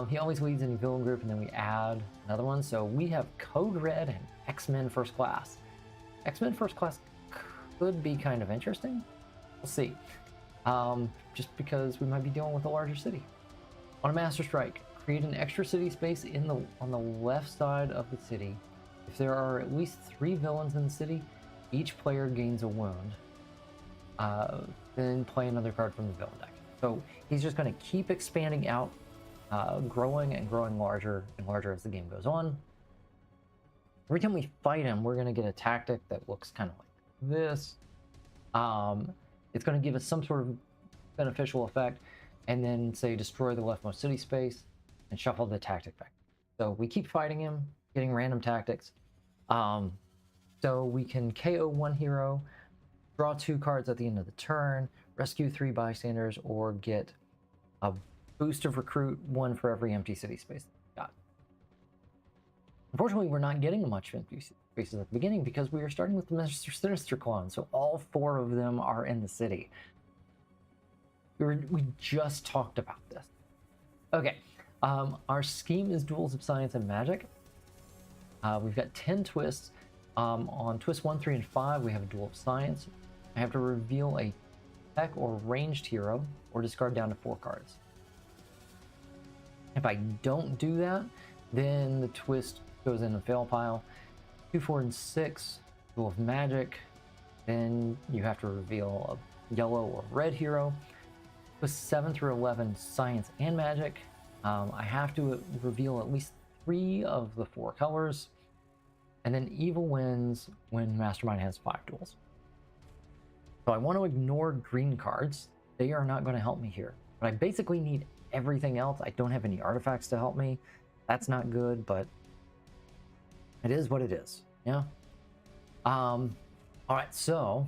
He always leads in villain group, and then we add another one. So we have Code Red and X-Men First Class. X-Men First Class could be kind of interesting. We'll see. Just because we might be dealing with a larger city. On a Master Strike, create an extra city space on the left side of the city. If there are at least 3 villains in the city, each player gains a wound. Then play another card from the villain deck. So he's just going to keep expanding out, growing and growing larger and larger as the game goes on. Every time we fight him, we're going to get a tactic that looks kind of like this. It's going to give us some sort of beneficial effect, and then say destroy the leftmost city space and shuffle the tactic back. So we keep fighting him, getting random tactics. So we can KO 1 hero, draw 2 cards at the end of the turn, rescue 3 bystanders, or get a boost of recruit, 1 for every empty city space we got. Unfortunately, we're not getting much empty spaces at the beginning because we are starting with the Mr. Sinister clone, so all 4 of them are in the city. We just talked about this. Okay, our scheme is Duels of Science and Magic. We've got 10 twists. On twists 1, 3, and 5, we have a Duel of Science. I have to reveal a tech or ranged hero, or discard down to 4 cards. If I don't do that, then the twist goes in the fail pile. 2, 4, and 6, Duel of Magic. Then you have to reveal a yellow or red hero. Twist 7 through 11, Science and Magic. I have to reveal at least 3 of the 4 colors. And then Evil wins when Mastermind has 5 duels. So I want to ignore green cards. They are not going to help me here. But I basically need everything else. I don't have any artifacts to help me. That's not good, but it is what it is. Yeah. All right, so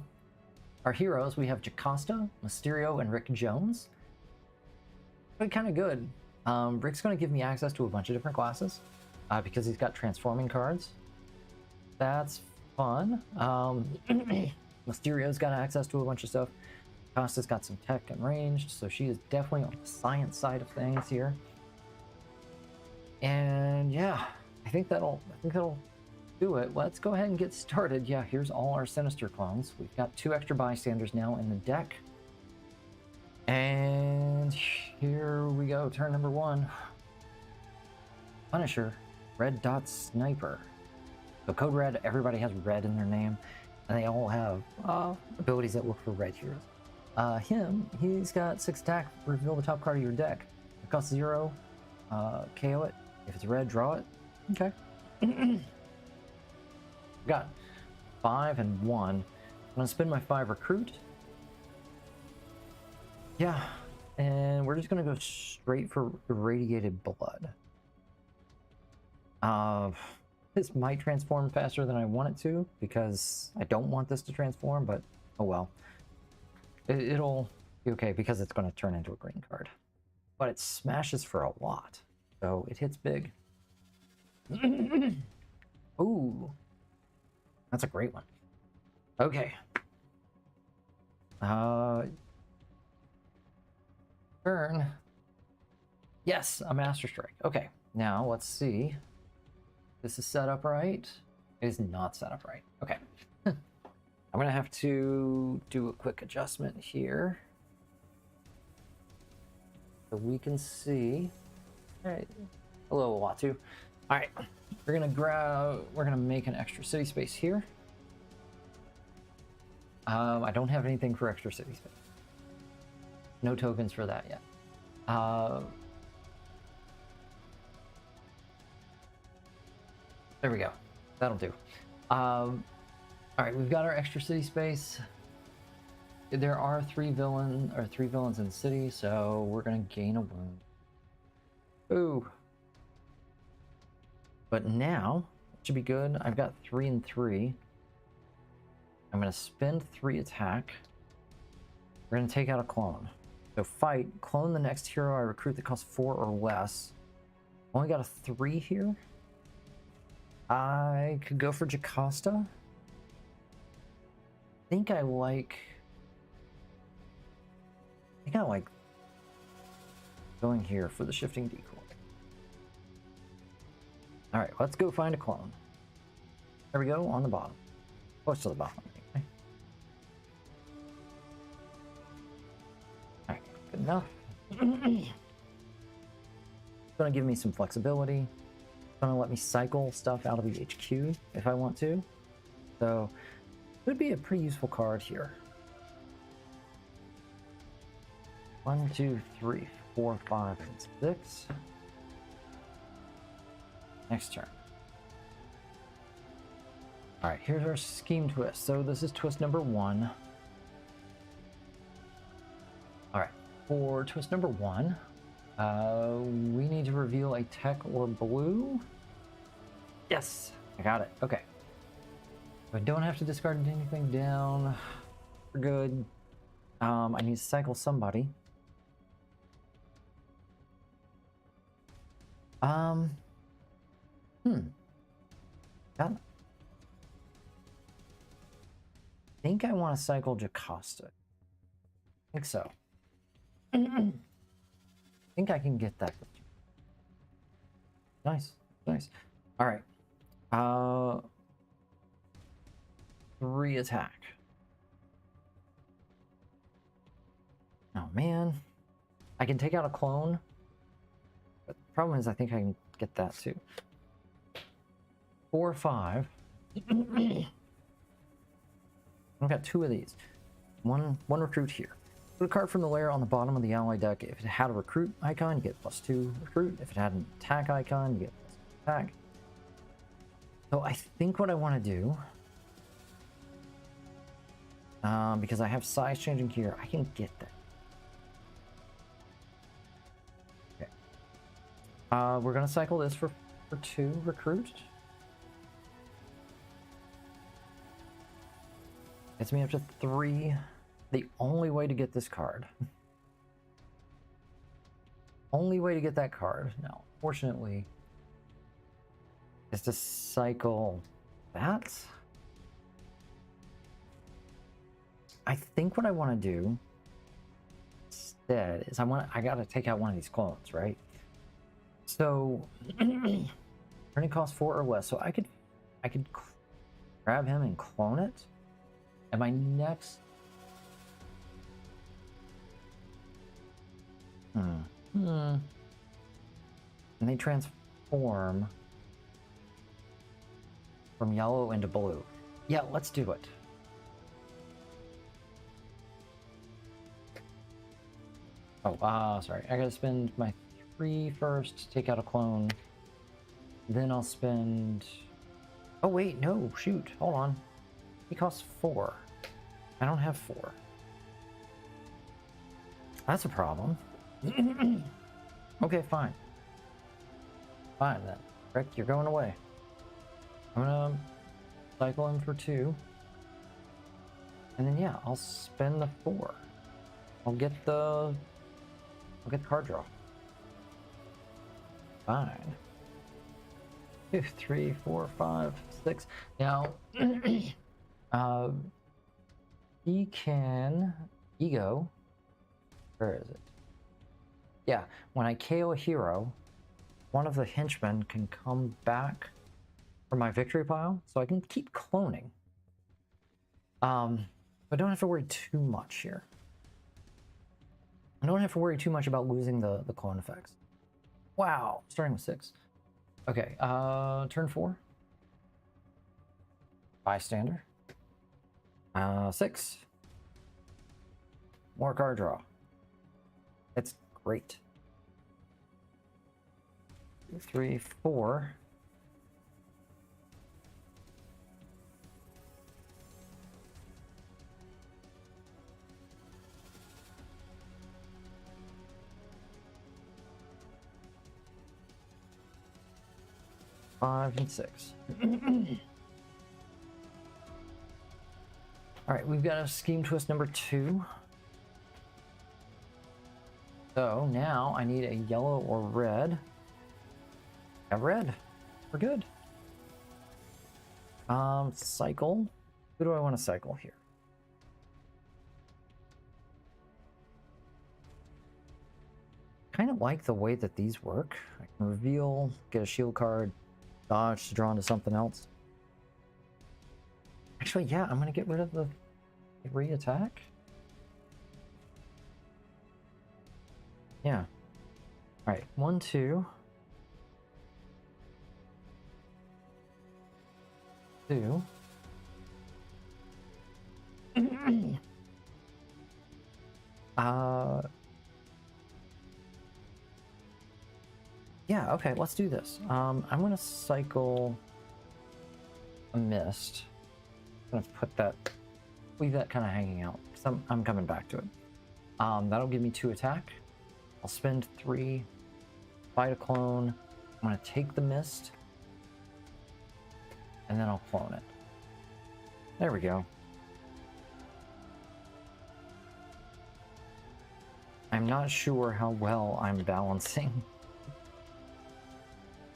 our heroes, we have Jocasta, Mysterio, and Rick Jones. But kind of good. Rick's going to give me access to a bunch of different classes because he's got transforming cards. That's fun. Mysterio's got access to a bunch of stuff. Costa's got some tech and ranged, so she is definitely on the science side of things here. And yeah, I think that'll do it. Let's go ahead and get started. Yeah, here's all our Sinister clones. We've got 2 extra bystanders now in the deck. And here we go, turn number 1. Punisher, Red Dot Sniper. So Code Red, everybody has red in their name, and they all have abilities that look for red heroes. He's got 6 attack. Reveal the top card of your deck. It costs 0. KO it. If it's red, draw it. Okay. Got 5 and 1. I'm gonna spend my 5 recruit. Yeah, and we're just gonna go straight for irradiated blood. This might transform faster than I want it to because I don't want this to transform, but oh well. It'll be okay because it's going to turn into a green card. But it smashes for a lot, so it hits big. Ooh, that's a great one. Okay. Turn. Yes, a Master Strike. Okay, now let's see. This is set up right. It is not set up right. Okay. I'm gonna have to do a quick adjustment here so we can see. All right, hello Watu. All right, we're gonna make an extra city space here. I don't have anything for extra city space. No tokens for that yet. There we go. That'll do. All right, we've got our extra city space. There are 3 villains in the city, so we're gonna gain a wound. Ooh. But now it should be good. I've got 3 and 3. I'm gonna spend 3 attack. We're gonna take out a clone. So fight, clone the next hero I recruit that costs 4 or less. Only got a 3 here. I could go for Jocasta. I think I like going here for the shifting decoy. All right, let's go find a clone. There we go, on the bottom. Close to the bottom. Okay. All right, good enough. It's gonna give me some flexibility. It's gonna let me cycle stuff out of the HQ if I want to. So would be a pretty useful card here. 1, 2, 3, 4, 5, and 6. Next turn. All right, here's our scheme twist. So this is twist number 1. All right, for twist number 1, we need to reveal a tech or blue. Yes, I got it. Okay. I don't have to discard anything down. We're good. I need to cycle somebody. Got it. I think I want to cycle Jocasta. I think so. I think I can get that. Nice, nice. All right. 3 attack. Oh man, I can take out a clone, but the problem is I think I can get that too. 4 or 5. I've got 2 of these. One recruit here. Put a card from the layer on the bottom of the ally deck. If it had a recruit icon, you get +2 recruit. If it had an attack icon, you get +2 attack. So I think what I want to do, because I have size changing here, I can get that. Okay. We're gonna cycle this for 2 recruit. Gets me up to 3. The only way to get this card. Only way to get that card. Now, fortunately, is to cycle that. I think what I want to do instead is I gotta take out one of these clones, right? So turning costs 4 or less. So I could grab him and clone it. And my next and they transform from yellow into blue. Yeah, let's do it. Oh, sorry. I gotta spend my 3 first, take out a clone. Then I'll spend... Oh, wait, no, shoot. Hold on. He costs 4. I don't have 4. That's a problem. Okay, fine. Fine, then. Rick, you're going away. I'm gonna cycle him for 2. And then, yeah, I'll spend the 4. I'll get the card draw. Fine. 2, 3, 4, 5, 6. Now, he can ego. Where is it? Yeah, when I KO a hero, one of the henchmen can come back from my victory pile, so I can keep cloning. I don't have to worry too much here. I don't have to worry too much about losing the clone effects. Wow, starting with 6. Okay, turn 4. Bystander. 6. More card draw. It's great. 2, 3, 4. Five and 6. All right, we've got a scheme twist number 2. So now I need a yellow or red. A red. We're good. Cycle. Who do I want to cycle here? Kind of like the way that these work. I can reveal, get a shield card, dodge to draw into something else. Actually, yeah, I'm going to get rid of the re-attack. Yeah. All right, 1, 2. 2. Yeah, okay, let's do this. I'm gonna cycle a mist. I'm gonna put that, leave that kind of hanging out, because I'm coming back to it. That'll give me 2 attack. I'll spend 3, fight a clone. I'm gonna take the mist, and then I'll clone it. There we go. I'm not sure how well I'm balancing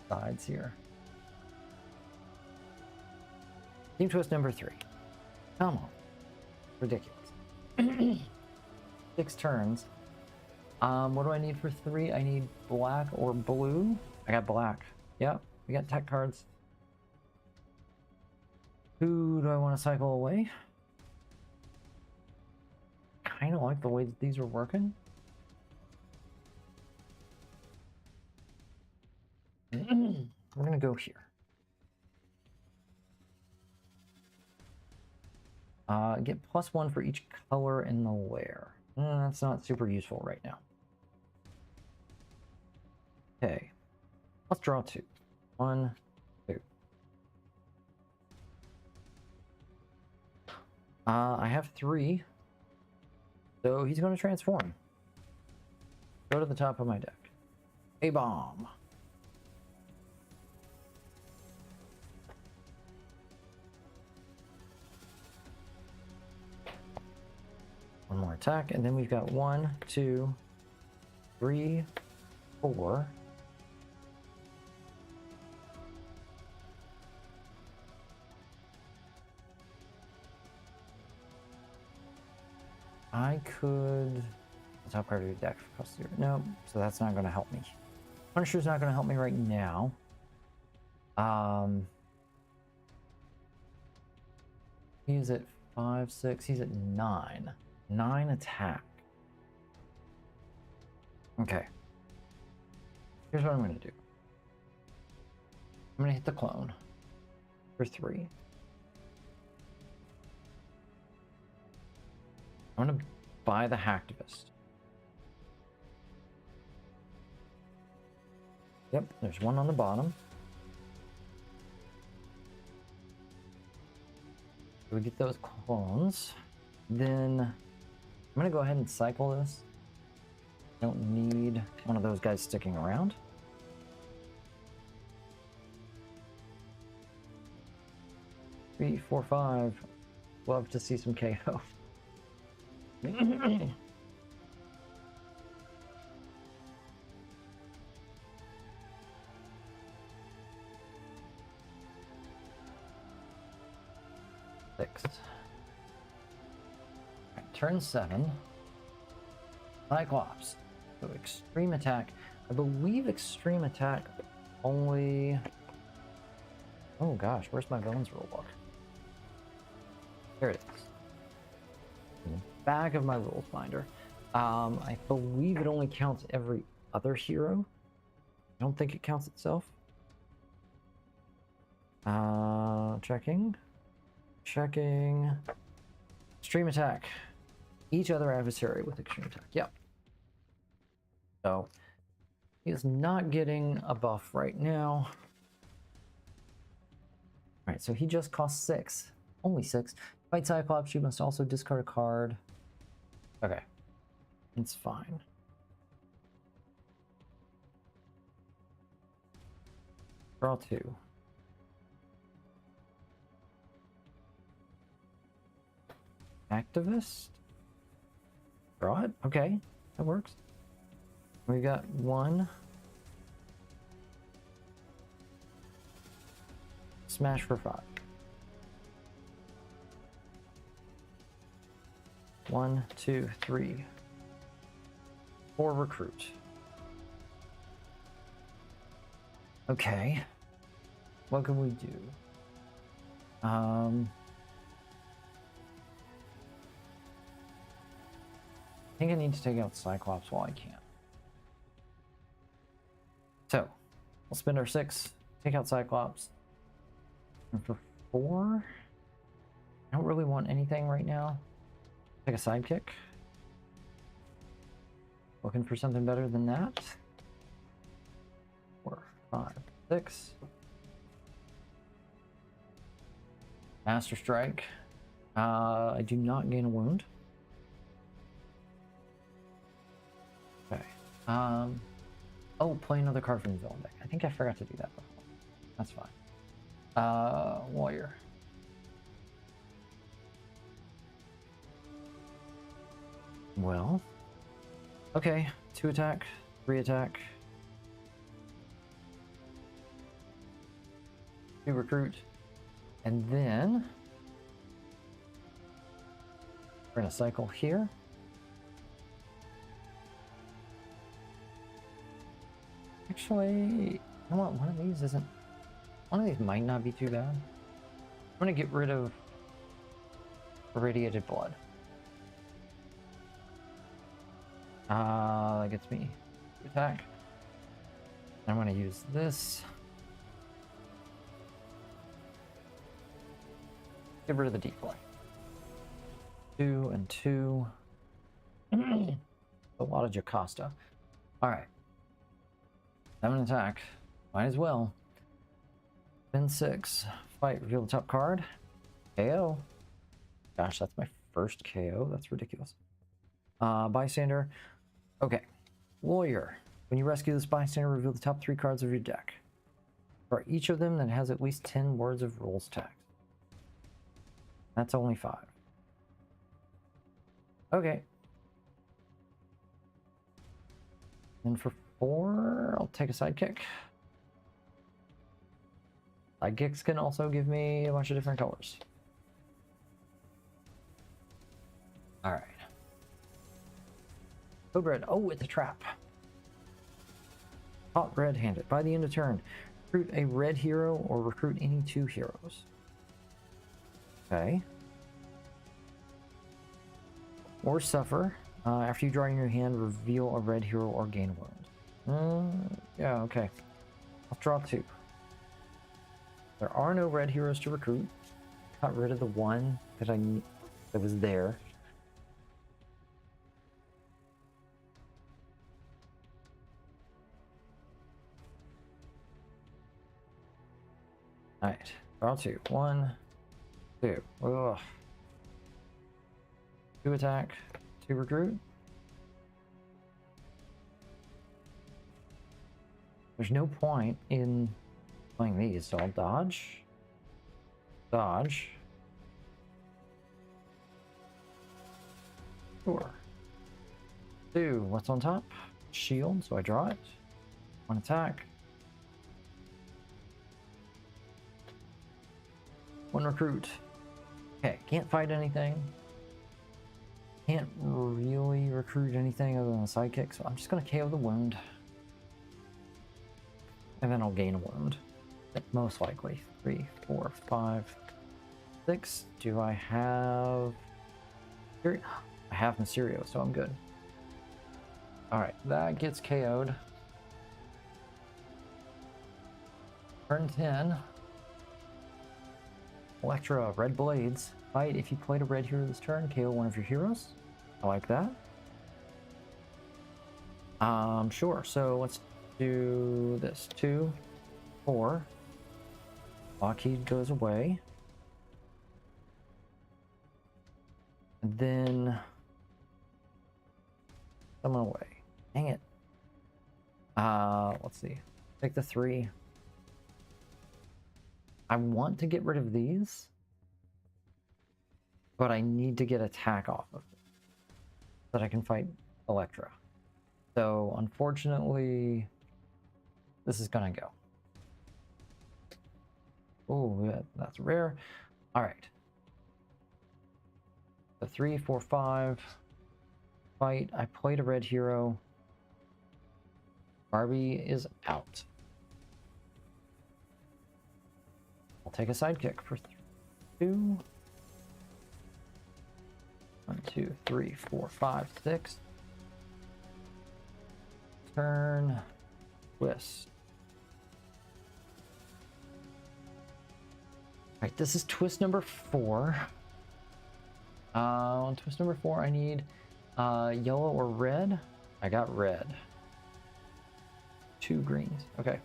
sides here. Team twist number 3. Come on. Ridiculous. 6 turns. What do I need for 3? I need black or blue. I got black. Yep, we got tech cards. Who do I want to cycle away? Kind of like the way that these are working. We're gonna go here. Get +1 for each color in the layer. That's not super useful right now. Okay, let's draw 2. 1, 2. I have 3, so he's going to transform. Go to the top of my deck. A bomb. One more attack, and then we've got 1, 2, 3, 4. I could... the top card of your deck costs 0. No, so that's not going to help me. Punisher's not going to help me right now. He's at 5, 6. He's at 9. 9 attack. Okay. Here's what I'm going to do. I'm going to hit the clone for 3. I'm going to buy the hacktivist. Yep, there's one on the bottom. So we get those clones. Then I'm gonna go ahead and cycle this. Don't need one of those guys sticking around. Three, 4, 5. Love to see some KO. Six. Right, turn 7. Cyclops. So extreme attack. I believe extreme attack only. Oh gosh, where's my villains rule book? There it is. In the back of my rules binder. I believe it only counts every other hero. I don't think it counts itself. Checking. Checking. Extreme attack. Each other adversary with extreme attack. Yep. So he is not getting a buff right now. Alright, so he just costs 6. Only 6. Fight Cyclops, you must also discard a card. Okay. It's fine. Draw 2. Activist? Draw it? Okay, that works. We got 1. Smash for 5. 1, 2, 3, 4 recruit. Okay. What can we do? I think I need to take out Cyclops while I can. So, we'll spend our 6, take out Cyclops. And for 4, I don't really want anything right now. Take a sidekick. Looking for something better than that. 4, 5, 6. Master Strike. I do not gain a wound. Okay. Oh, play another card from the villain deck. I think I forgot to do that before. That's fine. Warrior. Well, okay, 2 attack, 3 attack, 2 recruit, and then we're gonna cycle here. Actually, you know what? One of these might not be too bad. I'm gonna get rid of irradiated blood. That gets me to attack. I'm going to use this. Get rid of the decoy. 2 and 2. A lot of Jocasta. Alright. 7 attack. Might as well. Spin 6. Fight. Reveal the top card. KO. Gosh, that's my first KO. That's ridiculous. Bystander. Okay. Warrior. When you rescue this bystander, reveal the top 3 cards of your deck. For each of them that has at least 10 words of rules text. That's only 5. Okay. And for 4, I'll take a sidekick. Sidekicks can also give me a bunch of different colors. Alright. Code Red. Oh, it's a trap. Hot red-handed. By the end of turn, recruit a red hero or recruit any 2 heroes. Okay. Or suffer. After you draw in your hand, reveal a red hero or gain a wound. Yeah, okay. I'll draw 2. There are no red heroes to recruit. Got rid of the one that that was there. Alright, draw 2. 1, 2. Ugh. 2 attack, 2 recruit. There's no point in playing these, so I'll dodge. Dodge. Sure. 2, what's on top? Shield, so I draw it. 1 attack. 1 recruit. Okay, can't fight anything. Can't really recruit anything other than a sidekick, so I'm just gonna KO the wound. And then I'll gain a wound. Most likely. 3, 4, 5, 6. Do I have... I have Mysterio, so I'm good. Alright, that gets KO'd. Turn 10. Electra, Red Blades. Fight if you played a red hero this turn, KO one of your heroes. I like that. Sure, so let's do this. 2, 4. Lockheed goes away. And then... someone away. Dang it. Let's see. Take the 3. I want to get rid of these, but I need to get attack off of it so that I can fight Electra. So unfortunately, this is gonna go. Oh, yeah, that's rare. All right. So 3, 4, 5. Fight. I played a red hero. Barbie is out. I'll take a sidekick for 2. 1, 2, 3, 4, 5, 6. Turn. Twist. Alright, this is twist number 4. On twist number 4, I need yellow or red. I got red. 2 greens. Okay.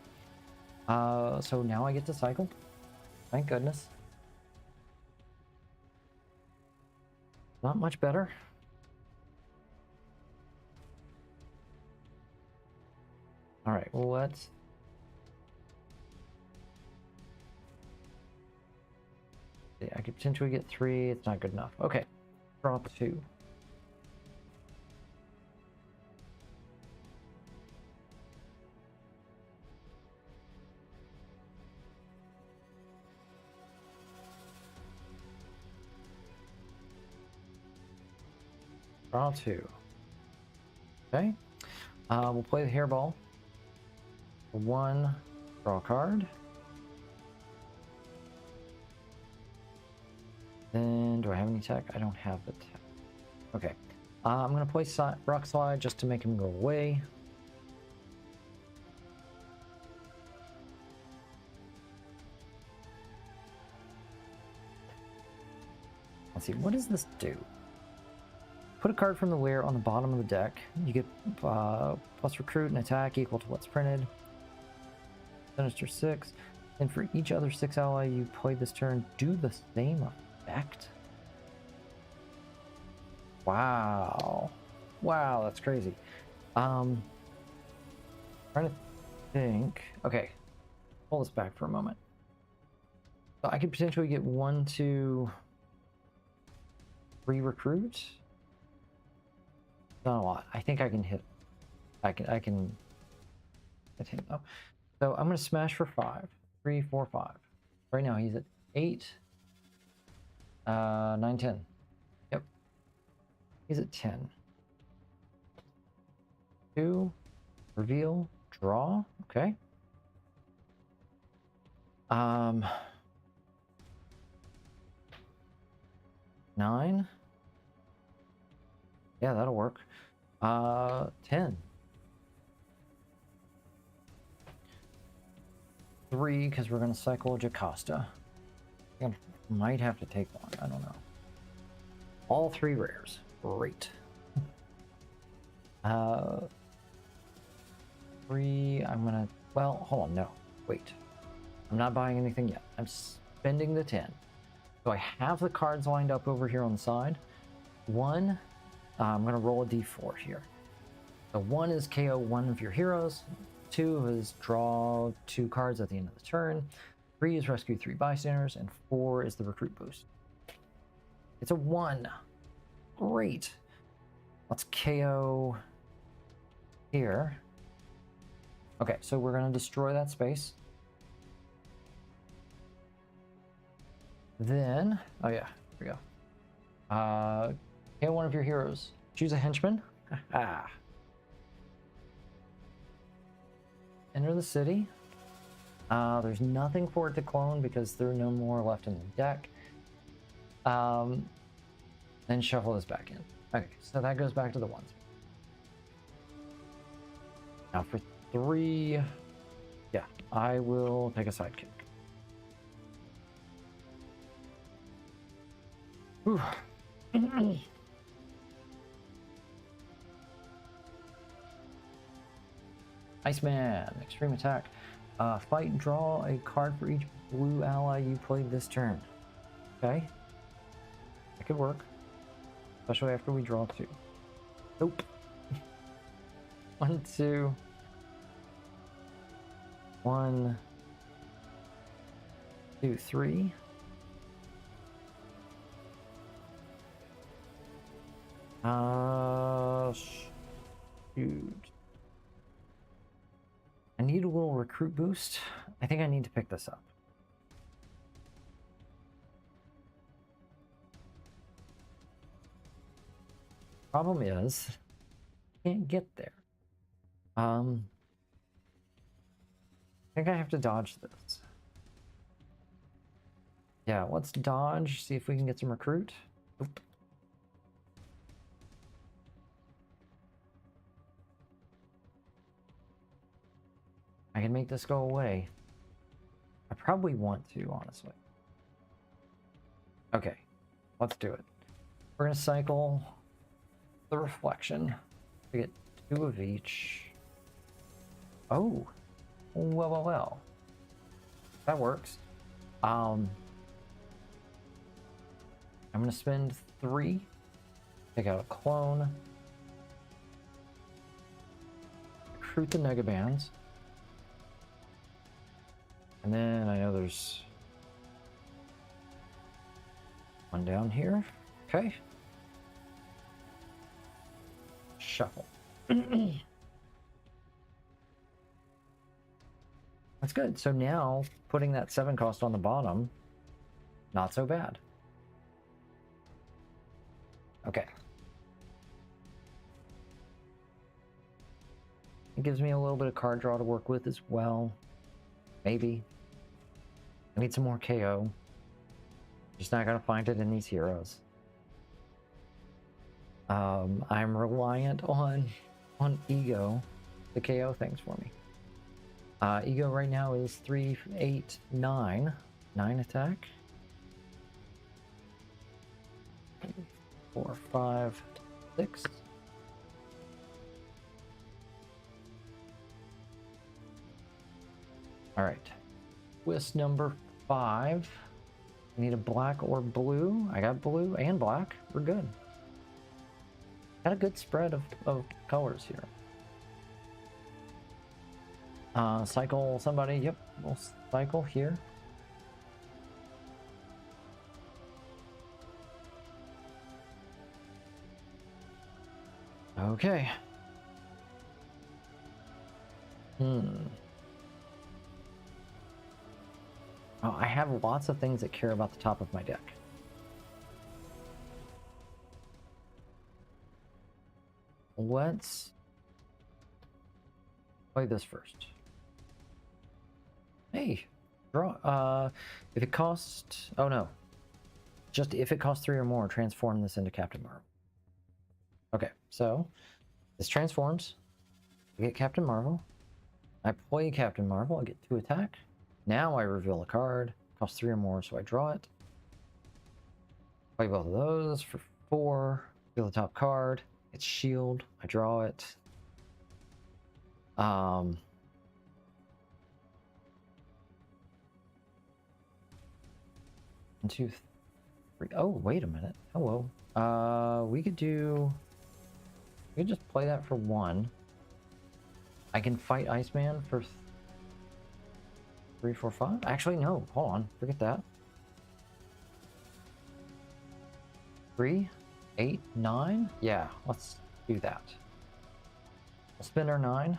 So now I get to cycle. Thank goodness. Not much better. All right, well, let's... see, I could potentially get 3. It's not good enough. Okay, draw 2. Draw 2. Okay. We'll play the hairball. 1, draw a card. Then, do I have any tech? I don't have the tech. Okay. I'm going to play Rock Slide just to make him go away. Let's see, what does this do? Put a card from the lair on the bottom of the deck. You get plus recruit and attack equal to what's printed. Sinister 6. And for each other 6 ally you played this turn, do the same effect. Wow. Wow, that's crazy. Trying to think. Okay. Pull this back for a moment. So I could potentially get 1, 2, 3 recruit. Not a lot. I think I can hit. I can hit him though. So I'm gonna smash for 5. 3, 4, 5. Right now he's at 8. 9, 10. Yep. He's at 10. 2. Reveal. Draw. Okay. 9. Yeah, that'll work. 10. 3, because we're going to cycle Jocasta. I might have to take 1. I don't know. All 3 rares. Great. 3, I'm going to... Well, hold on. No. Wait. I'm not buying anything yet. I'm spending the 10. So I have the cards lined up over here on the side. One, I'm going to roll a d4 here. So 1 is KO one of your heroes. 2 is draw 2 cards at the end of the turn. 3 is rescue 3 bystanders. And 4 is the recruit boost. It's a 1. Great. Let's KO here. Okay, so we're going to destroy that space. Then, oh yeah, here we go. KO one of your heroes. Choose a henchman. Enter the city. There's nothing for it to clone because there are no more left in the deck. Then shuffle this back in. Okay, so that goes back to the ones. Now for 3, yeah, I will take a sidekick. Whew. Iceman, extreme attack. Fight and draw a card for each blue ally you played this turn. Okay. That could work. Especially after we draw 2. Nope. 1, 2. 1, 2, 3. Shoot. I need a little recruit boost. I think I need to pick this up. Problem is, can't get there. I think I have to dodge this. Yeah, let's dodge, see if we can get some recruit. Oop. I can make this go away. I probably want to, honestly. Okay, let's do it. We're gonna cycle the reflection to get 2 of each. Oh, well. That works. I'm gonna spend 3, take out a clone, recruit the Negabands. And then I know there's one down here. Okay. Shuffle. That's good. So now putting that 7 cost on the bottom, not so bad. Okay. It gives me a little bit of card draw to work with as well. Maybe. I need some more KO. Just not gonna find it in these heroes. I'm reliant on Ego to KO things for me. Ego right now is 3, 8, 9. 9 attack. 4, 5, 6. All right. Twist number 5. I need a black or blue. I got blue and black. We're good. Got a good spread of colors here. Cycle somebody. Yep, we'll cycle here. Okay. Oh, I have lots of things that care about the top of my deck. Let's play this first. Hey, draw. If it costs, oh no, just if it costs 3 or more, transform this into Captain Marvel. Okay, so this transforms. I get Captain Marvel. I play Captain Marvel. I get 2 attack. Now I reveal a card. Costs 3 or more, so I draw it. Play both of those for 4. Reveal the top card. It's shield. I draw it. 1, 2, 3. Oh, wait a minute. Hello. We could just play that for 1. I can fight Iceman for 3, 4, 5. Actually, no. Hold on. Forget that. 3, 8, 9. Yeah, let's do that. We'll spend our 9,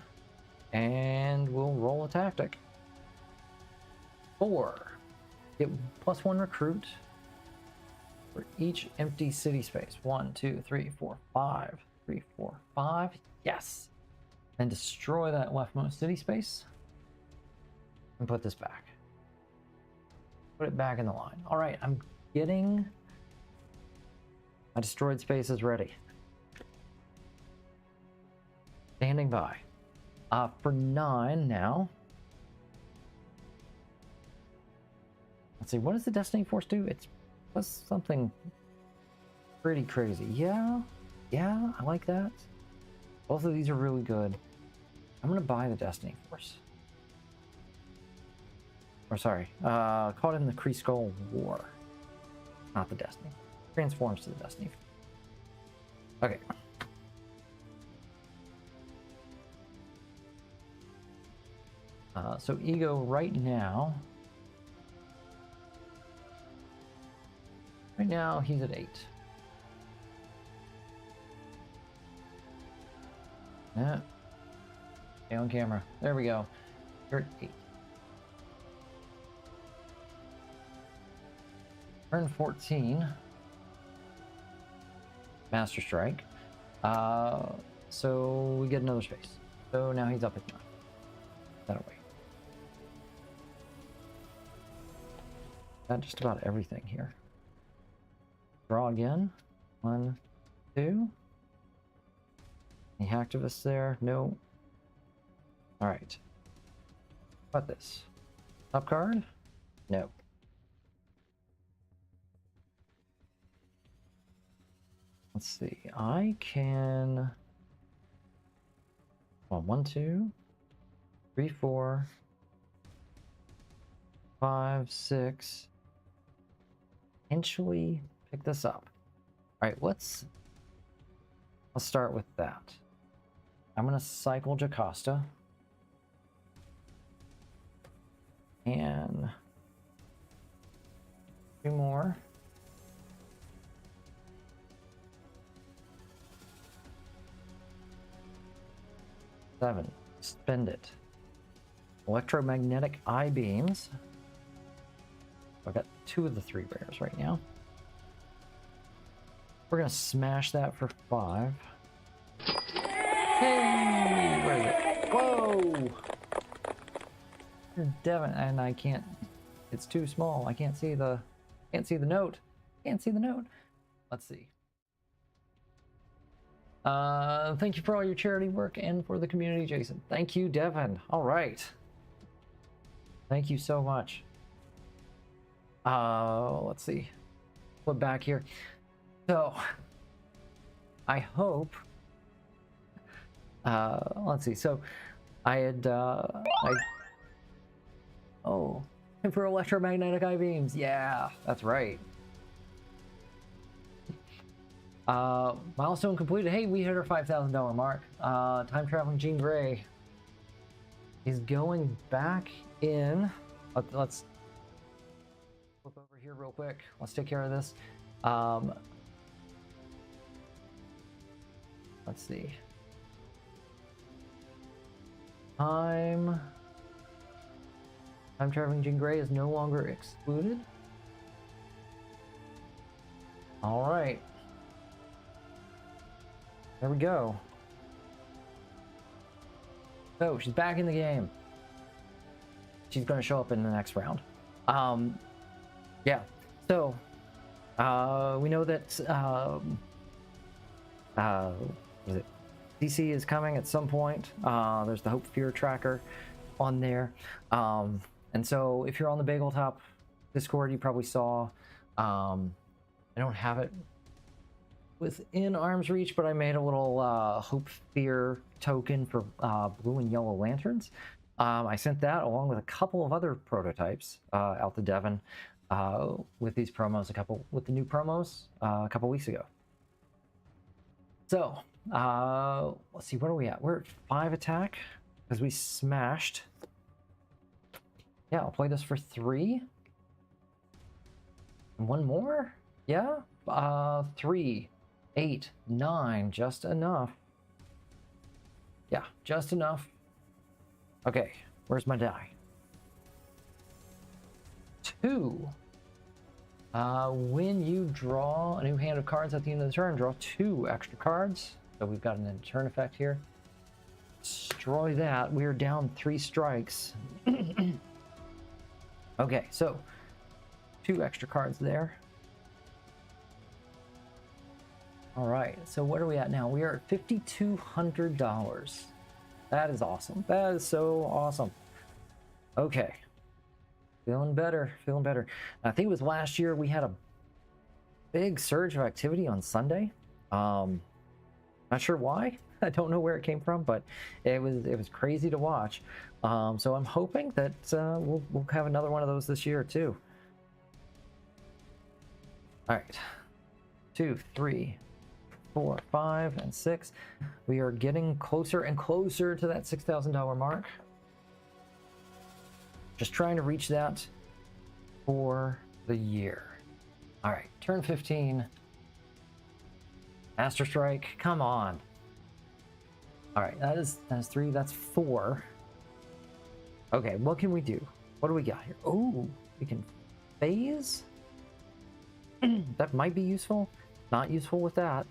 and we'll roll a tactic. 4. Get +1 recruit for each empty city space. 1, 2, 3, 4, 5. 3, 4, 5. Yes. And destroy that leftmost city space. And put this back. Put it back in the line. All right, I'm getting my destroyed spaces ready. Standing by. For 9 now. Let's see, what does the Destiny Force do? It was something pretty crazy. Yeah, I like that. Both of these are really good. I'm gonna buy the Destiny Force. Or sorry, caught in the Kree Skull War. Not the Destiny. Transforms to the Destiny. Okay. So Ego right now he's at 8. Yeah. Stay on camera. There we go. You're at 8. Turn 14. Master Strike. So we get another space. So now he's up at 9. That away. Got just about everything here. Draw again. 1, 2. Any hacktivists there? No. Alright. How about this? Top card? No. Let's see. I can. Well, 1, 2, 3, 4, 5, 6. Potentially pick this up. All right, let's start with that. I'm gonna cycle Jocasta and 2 more. Seven. Spend it. Electromagnetic eye beams. I've got 2 of the 3 rares right now. We're gonna smash that for 5. Hey, where is it? Whoa! Devin, and I can't. It's too small. I can't see the. Can't see the note. Can't see the note. Let's see. Thank you for all your charity work and for the community, Jason. Thank you, Devin. All right. Thank you so much. Let's see. Flip back here. So, I hope. Let's see. So, I had. Oh, and for electromagnetic eye beams. Yeah, that's right. Milestone completed. Hey, we hit our $5,000 mark. Time traveling Jean Grey is going back in. Let's flip over here real quick. Let's take care of this. Let's see. Time traveling Jean Grey is no longer excluded. All right. There we go. So she's back in the game. She's going to show up in the next round. Yeah. So we know that what is it? DC is coming at some point. There's the Hope Fear tracker on there. And so if you're on the Bagel Top Discord, you probably saw. I don't have it within arm's reach, but I made a little Hope Fear token for blue and yellow lanterns. I sent that along with a couple of other prototypes out to Devin with these promos, with the new promos a couple weeks ago. So let's see, where are we at? We're at 5 attack because we smashed. Yeah, I'll play this for 3. And 1 more? Yeah, 3, 8, 9, just enough. Yeah, just enough. Okay, where's my die? 2. When you draw a new hand of cards at the end of the turn, draw 2 extra cards. So we've got an end turn effect here. Destroy that. We're down 3 strikes. Okay, so 2 extra cards there. All right, so what are we at now? We are at $5,200. That is awesome. That is so awesome. Okay. Feeling better, feeling better. I think it was last year we had a big surge of activity on Sunday. Not sure why. I don't know where it came from, but it was crazy to watch. So I'm hoping that we'll have another one of those this year too. All right, 2, 3, 4, 5, and 6. We are getting closer and closer to that $6,000 mark. Just trying to reach that for the year. All right, turn 15. Master Strike, come on. All right, that is 3, that's 4. Okay, what can we do? What do we got here? Oh, we can phase. That might be useful. Not useful with that.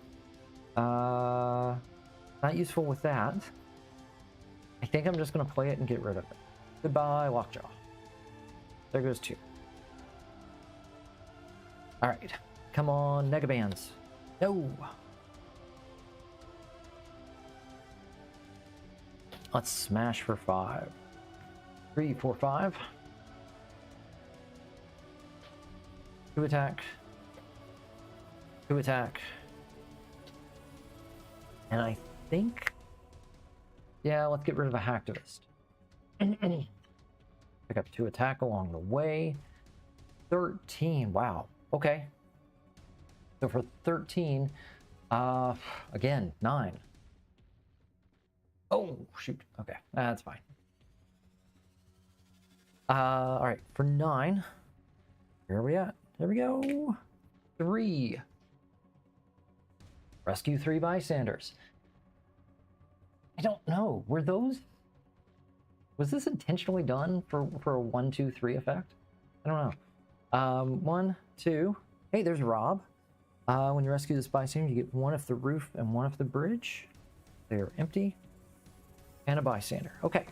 Not useful with that. I think I'm just gonna play it and get rid of it. Goodbye, Lockjaw. There goes 2. All right, come on, Negabands. No. Let's smash for 5. 3, 4, 5. 2 attack. 2 attack. And I think, yeah, let's get rid of a hacktivist. Pick up 2 attack along the way. 13, wow, okay. So for 13, again, 9. Oh, shoot, okay, that's fine. All right, for 9, where are we at? There we go. 3. Rescue 3 bystanders. I don't know, was this intentionally done for a 1, 2, 3 effect? I don't know. 1, 2, hey, there's Rob. When you rescue this bystander, you get 1 off the roof and 1 off the bridge. They're empty. And a bystander, okay.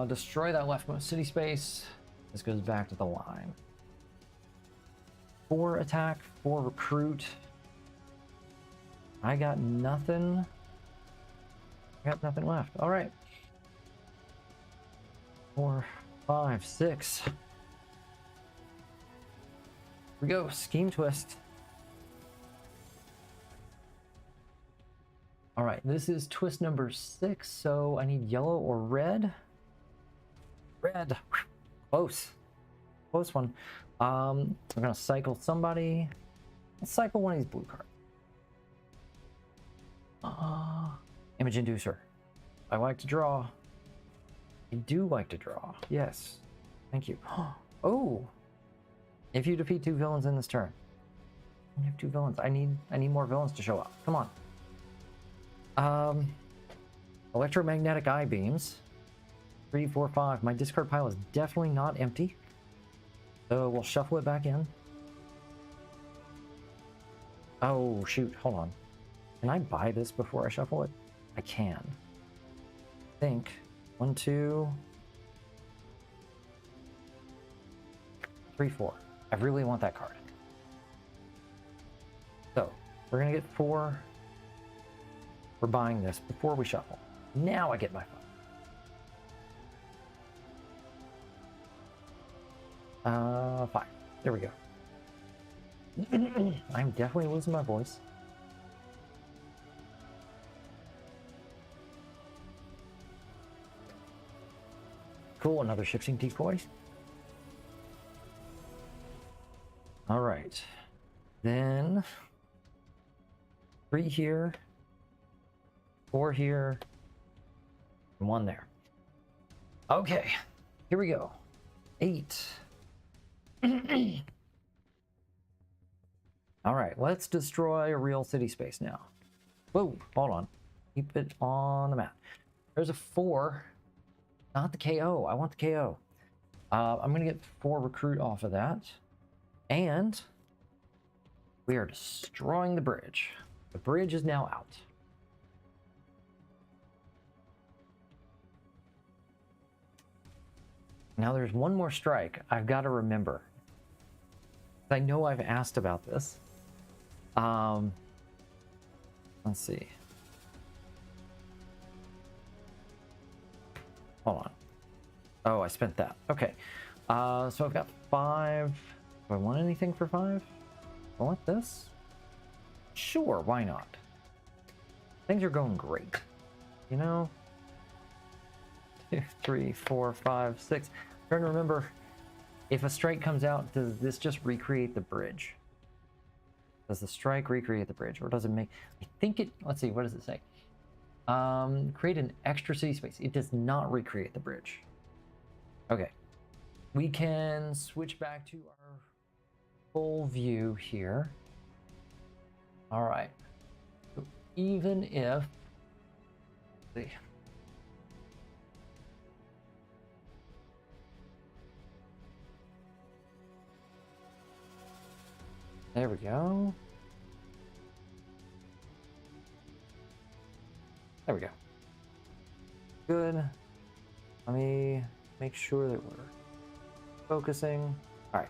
Destroy that leftmost city space. This goes back to the line. 4 attack, 4 recruit. I got nothing. I got nothing left. All right. 4, 5, 6. Here we go. Scheme twist. All right, this is twist number 6, so I need yellow or red. Red. Close. Close one. We're gonna cycle somebody. Let's cycle one of these blue cards. Image inducer. I like to draw. I do like to draw. Yes. Thank you. Oh. If you defeat 2 villains in this turn. I have 2 villains. I need more villains to show up. Come on. Electromagnetic eye beams. 3, 4, 5. My discard pile is definitely not empty. So we'll shuffle it back in. Oh, shoot. Hold on. Can I buy this before I shuffle it? I can. I think. 1, 2, 3, 4. I really want that card. So we're gonna get 4. We're buying this before we shuffle. Now I get my fun. 5. There we go. I'm definitely losing my voice. Cool, another shifting decoy. All right. Then 3 here, 4 here, and 1 there. Okay, here we go. 8. All right, let's destroy a real city space now. Whoa, hold on. Keep it on the map. There's a 4. Not the KO. I want the KO. I'm going to get 4 recruit off of that. And we are destroying the bridge. The bridge is now out. Now there's one more strike I've got to remember. I know I've asked about this. Let's see. Hold on. Oh, I spent that. Okay. So I've got 5. Do I want anything for 5? I want this? Sure, why not? Things are going great. You know? 2, 3, 4, 5, 6. I'm trying to remember, if a strike comes out, does this just recreate the bridge? Does the strike recreate the bridge, or does it make... I think it... Let's see, what does it say? Create an extra city space. It does not recreate the bridge. Okay. We can switch back to our full view here. All right. So even if... Let's see. There we go. There we go. Good. Let me make sure that we're focusing. All right.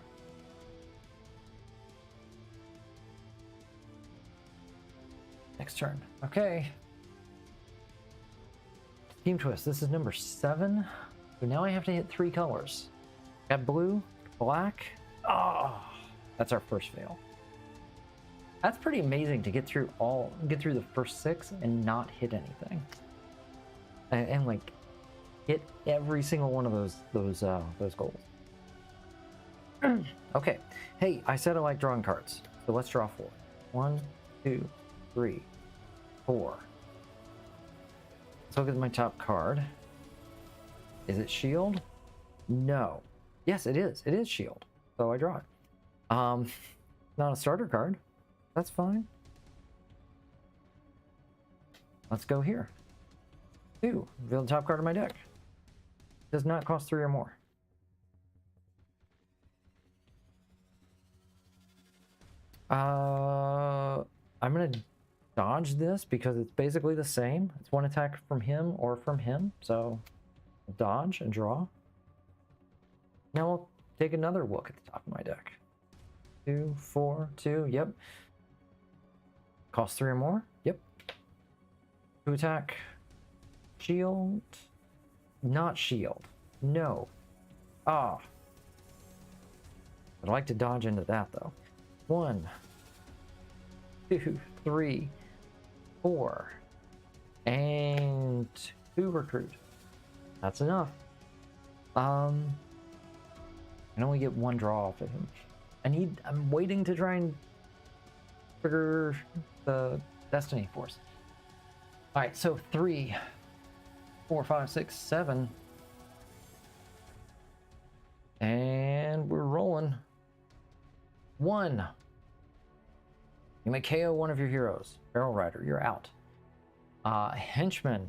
Next turn. Okay. Team twist. This is number 7. So now I have to hit 3 colors. Got blue, black. Oh, that's our first fail. That's pretty amazing to get through the first 6 and not hit anything, and like hit every single one of those goals. Okay, hey, I said I like drawing cards, so let's draw 4. 1, 2, 3, 4. Let's look at my top card. Is it shield? No. Yes, it is. It is shield. So I draw it. Not a starter card. That's fine. Let's go here. 2. Reveal the top card of my deck. Does not cost 3 or more. I'm gonna dodge this because it's basically the same. It's 1 attack from him or from him. So dodge and draw. Now we'll take another look at the top of my deck. 2, 4, 2. Yep. Cost 3 or more? Yep. 2 attack. Shield. Not shield. No. Ah. I'd like to dodge into that though. 1, 2, 3, 4. And 2 recruit. That's enough. I can only get 1 draw off of him. I'm waiting to try and trigger the Destiny Force. All right, so 3, 4, 5, 6, 7. And we're rolling. 1. You may KO one of your heroes. Barrel Rider, you're out. Henchman.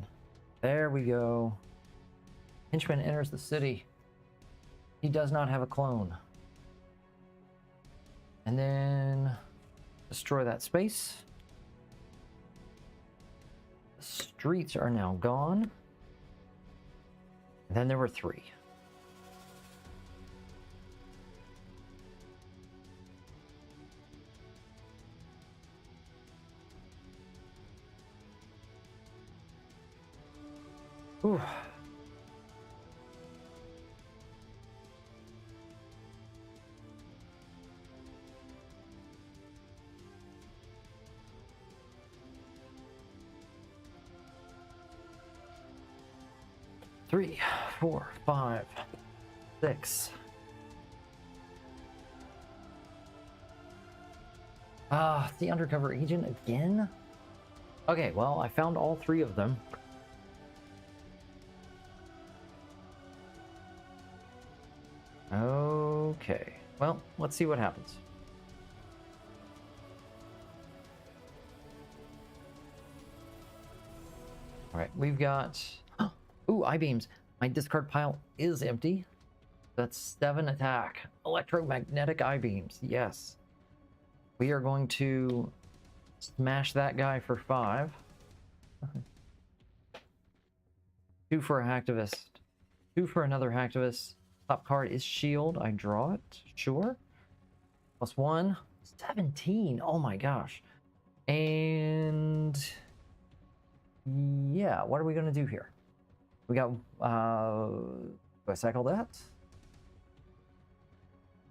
There we go. Henchman enters the city. He does not have a clone. And then destroy that space. The streets are now gone. And then there were 3. Ooh. Three, 4, 5, 6. The undercover agent again? Okay, well, I found all 3 of them. Okay, well, let's see what happens. All right, we've got... Ooh, I-beams. My discard pile is empty. That's 7 attack. Electromagnetic I-beams, yes. We are going to smash that guy for 5. 2 for a hacktivist. 2 for another hacktivist. Top card is shield. I draw it. Sure. +1. 17. Oh my gosh. And yeah, what are we going to do here? We got, do I cycle that?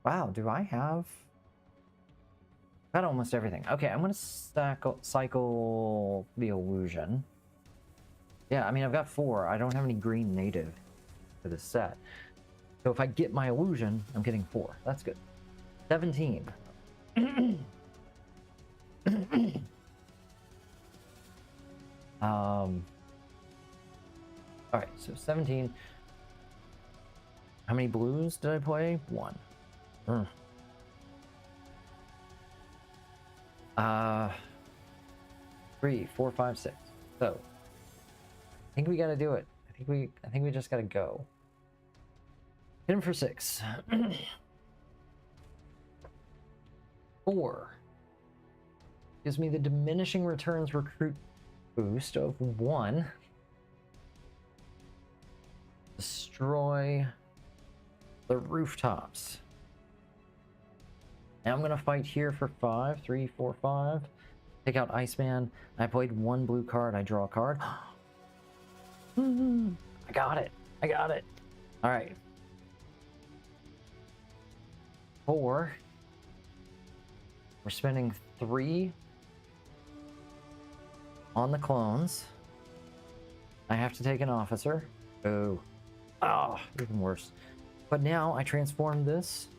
Wow, do I have... Got almost everything. Okay, I'm going to cycle the illusion. Yeah, I mean, I've got 4. I don't have any green native for this set. So if I get my illusion, I'm getting 4. That's good. 17. Alright, so 17. How many blues did I play? 1. 3, 4, 5, 6. So I think we gotta do it. I think we just gotta go. Hit him for 6. 4 gives me the diminishing returns recruit boost of 1. Destroy the rooftops. Now I'm gonna fight here for 5. 3, 4, 5. Take out Iceman. I played 1 blue card. I draw a card. I got it. I got it. All right. 4. We're spending 3 on the clones. I have to take an officer. Oh. Oh, even worse. But now I transform this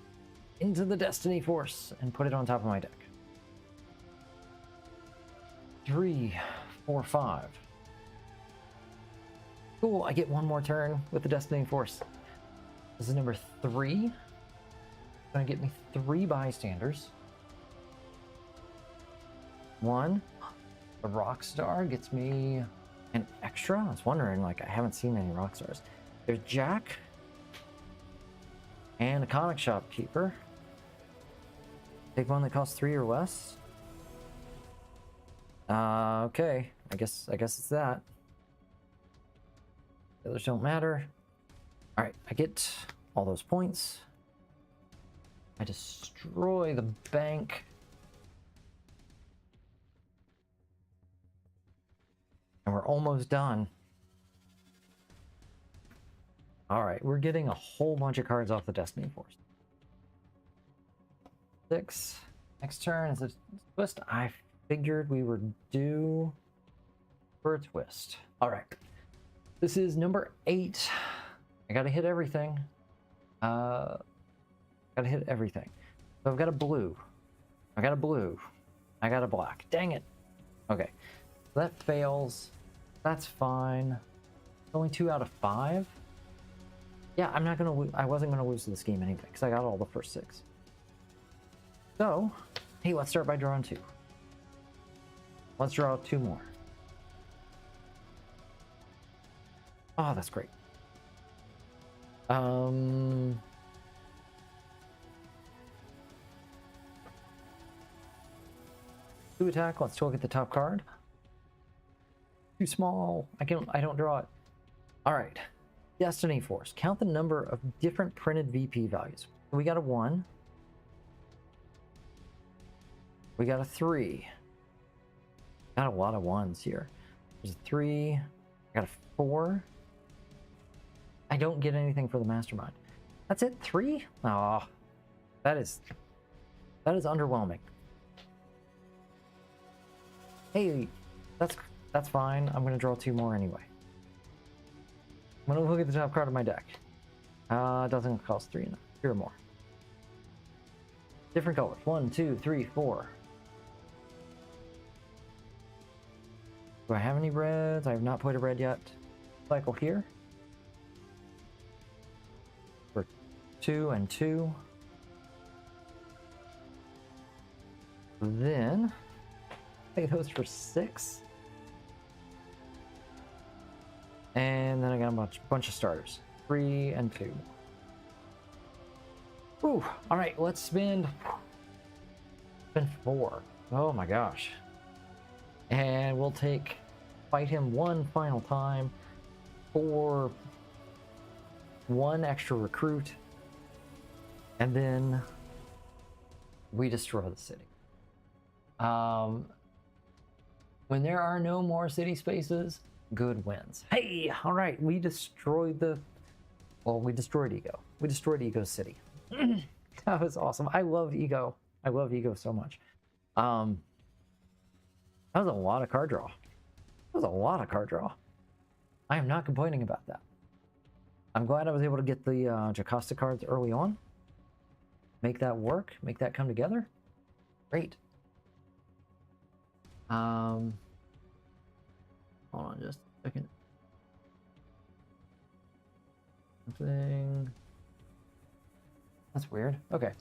into the Destiny Force and put it on top of my deck. 3, 4, 5. Cool, I get 1 more turn with the Destiny Force. This is number 3. It's gonna get me 3 bystanders. 1. The Rockstar gets me an extra. I was wondering, like, I haven't seen any Rockstars. There's Jack. And a comic shop keeper. Take one that costs 3 or less. Okay. I guess it's that. The others don't matter. Alright, I get all those points. I destroy the bank. And we're almost done. Alright, we're getting a whole bunch of cards off the Destiny Force. 6. Next turn is a twist. I figured we were due for a twist. Alright. This is number 8. I gotta hit everything. Gotta hit everything. So I've got a blue. I got a blue. I got a black. Dang it. Okay. So that fails. That's fine. Only 2 out of 5. Yeah, I wasn't gonna lose this game anyway, because I got all the first 6. So, hey, let's start by drawing 2. Let's draw 2 more. Oh, that's great. 2 attack. Let's look at the top card. Too small. I don't draw it. All right. Destiny Force. Count the number of different printed VP values. We got a 1. We got a 3. Got a lot of 1s here. There's a 3. I got a 4. I don't get anything for the Mastermind. That's it? 3? Oh, that is underwhelming. Hey, that's fine. I'm gonna draw 2 more anyway. I'm gonna look at the top card of my deck. Doesn't cost 3 enough. 3 or more. Different colors. 1, 2, 3, 4. Do I have any reds? I have not played a red yet. Cycle here. For 2 and 2. Then play those for 6. And then I got a bunch of starters. 3 and 2. Ooh, all right, let's spend 4. Oh my gosh. And we'll fight him one final time for 1 extra recruit. And then we destroy the city. When there are no more city spaces, good wins. Hey, all right, we destroyed Ego. We destroyed Ego City. That was awesome. I love Ego. I love Ego so much. That was a lot of card draw. I am not complaining about that. I'm glad I was able to get the Jocasta cards early on. Make that work. Make that come together. Great. Hold on just a second. Something. That's weird. Okay.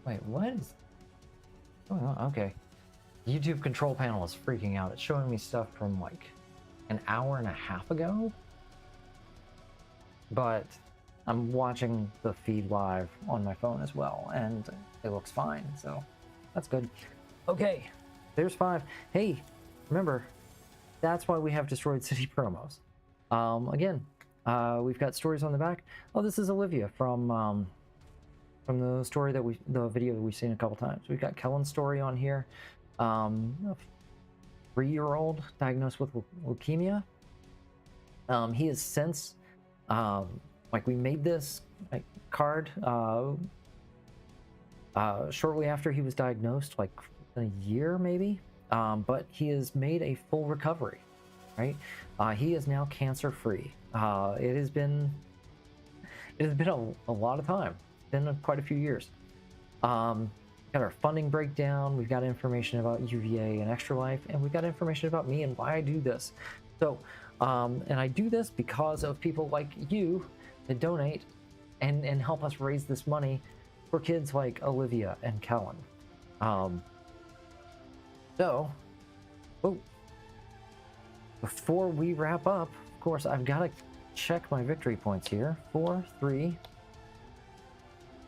Wait, what is going on? Okay. YouTube control panel is freaking out. It's showing me stuff from like an hour and a half ago. But I'm watching the feed live on my phone as well, and it looks fine, so that's good. Okay, there's 5. Hey, remember, that's why we have Destroyed City promos. Again, we've got stories on the back. Oh, this is Olivia from the story that the video that we've seen a couple times. We've got Kellen's story on here. A 3-year-old diagnosed with leukemia. He has since, like, we made this card shortly after he was diagnosed, like a year maybe, but he has made a full recovery, right? He is now cancer-free. It has been a lot of time. It's been quite a few years. Got our funding breakdown. We've got information about UVA and Extra Life, and we've got information about me and why I do this. So, and I do this because of people like you that donate and help us raise this money for kids like Olivia and Kellen. Before we wrap up, of course, I've got to check my victory points here. 4, 3,